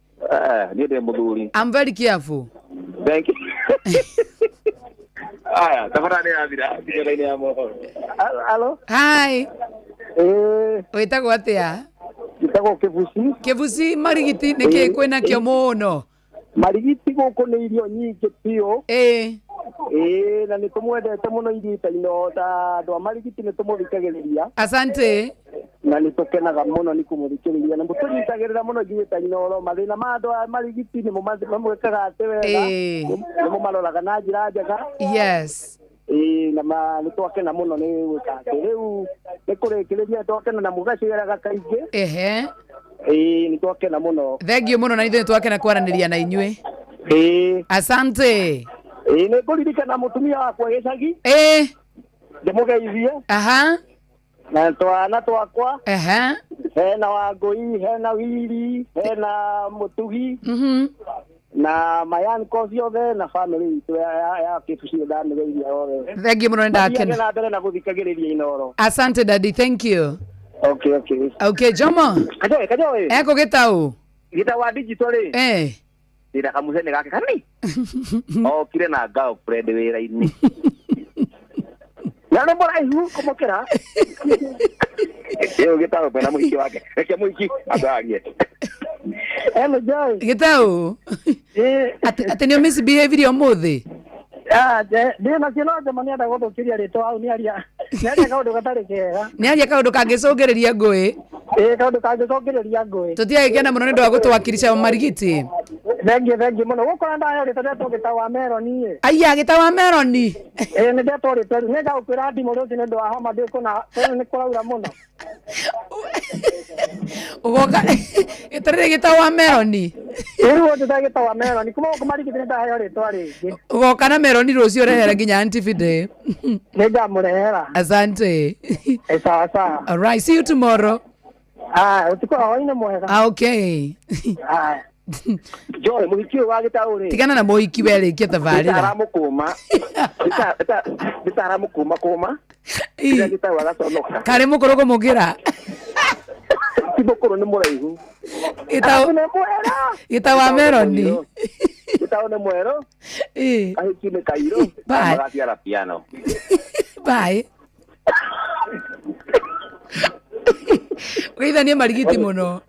ni ndi muthuri I'm very careful thank you aya tabarira ni yathira metha-ini ya mohoro hello hi witagwo atia gitagwo Kibusi marigiti niki kwina kio muno marigiti guku ni irio nyingi pio na ni tumwendete muno irita-ino ta andu a marigiti ni tumuthikagiriria asante na ni tukenaga muno ni kumuthikiriria na mutunyitagirira muno irita-ino mathina ma andu a marigiti ni mamwikaga ati wega ni mumaroraga na njira njega yes na ni twakena muno ni gwika ati riu ni kurikiriria twakena na mugaciraga kaingi ni twakena muno thengio muno na ithuĩ twakena kwaraniria na inyuĩ asante ni nguririkana mutumia wakwa gicagi ndimugeithie na twana twakwa hena Wangui hena Wili hena Mutugi na mayan ciothe na family itu ya Kibusi ndamigeiria othe thengio muno ndakena na mbere na guthikagiriria Inoro asante daddy thank you okay Jomo kajoe eko gitau wa digital ira kamucene gake kani kire na ngao friend wira-ini na no moraihu komokera gitau pena muhiki wake reke muhiki agarie hello Joy gitau ati ni misbehavior umuthi ndiä nacio no njemania nda gå thå kä ria rä twa au nä aria kaå ndå gatarä kega nä aria kaå ndå kangä cå ngä rä ria ngå kaå ndå kangä cå ngä rä ria ngå tå tiagä kena må no nä ndå wa gå twakirisha marigiti thengio må no gå kora ndaheo rä ta ndetwo gä ta wa meroni aya gä ta wa meroni nä ndetwo rä twa nä ngaå kwä ra ndimå rä å cio nä ndå wa homa ndä kå na nä kå raura må no ugoka gä tarä rä gä ta wa meroni rä u ndä ta gä ta wa meroni kuma gå kå marigiti nä ndaheo rä twa rä ngä ugoka na meroni rå cio rehere nginya antifide nä ngamå rehera asante sawa all right see you tomorrow utuko hwainä mwega okay Joy muhiki wa gitau ri tigana na muhiki weri kia tabarira aramukuma bitara kuma ira gitau agaconoka kare mukuru kumugira tibukuru ni muraihu ita wa meroni ita ne mwero ahiki ne kairo magatiara piano bye Weithania marigiti muno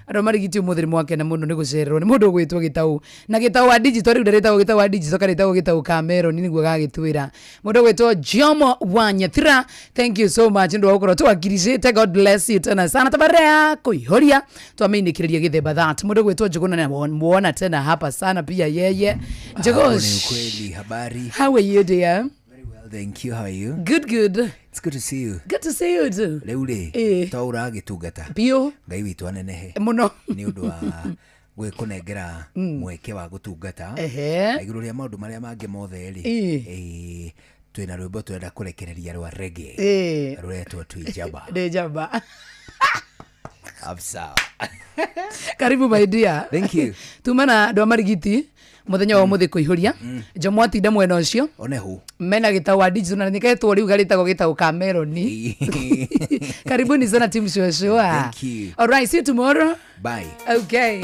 andå marigiti må thä mwakena må no nä gå cererwo nä må ndå å gwä two gä taå na gä taå wa digital rä u ndarä tagwo gä taå wa digital karä tagwo gä taå ka meroni nä guo gagä ra må ndå å gwä two Jomo wa Nyathira thank you so much ndå wa gå korwo twakiricä God bless you tena sana tabara ya kå ihoria twamä kä rä ria gä themba that må ndå å gwä two Njuguna na muona tena hapa sana pia yeye Njugush habari how are you dear thank you how are you good it's good to see you too rĩu rĩ to ũragĩtungata biũ Ngai witũ anenehe mũno nĩ ũndũ wa gwĩkũnengera mweke wa gũtungata igũrũ rĩa maũndũ marĩa mangĩ mothe rĩ twĩna rwĩmbo twenda kũrekereria rwa reggae rũretwo twĩ njamba ndĩ njamba Absa. Karibu my dear. Thank you. Tumana ndo marigiti muthenya wa muthi kuihuria njomo atinda mwena ucio onehu mena gitawa wa digital na niketwo riu garitago gitago Cameroni. Karibuni sana team show. Thank you. All right, see you tomorrow. Bye. Okay.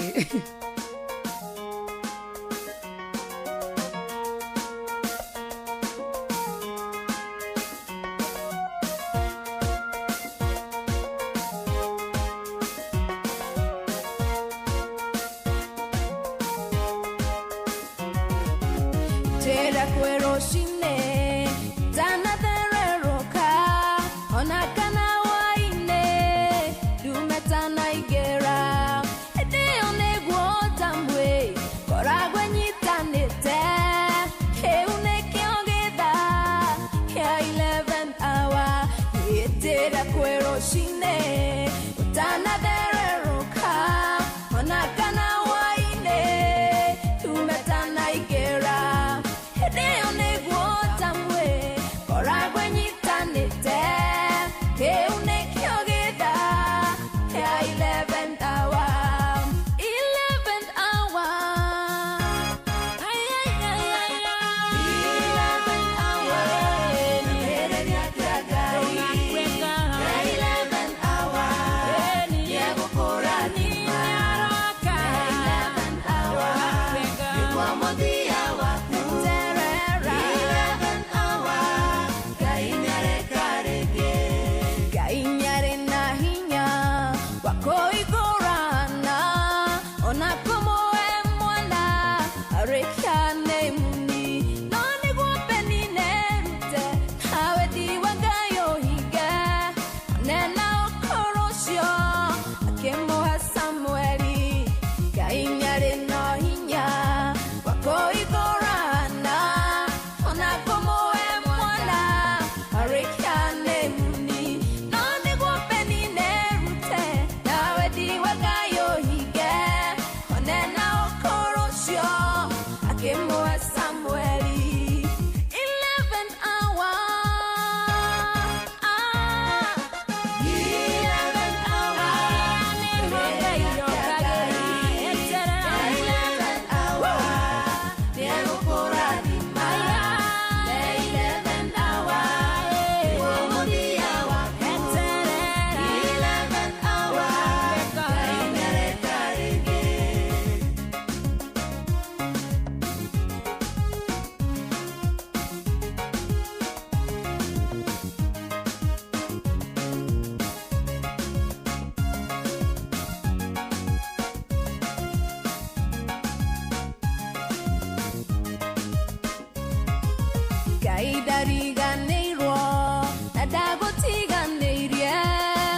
Kaidariga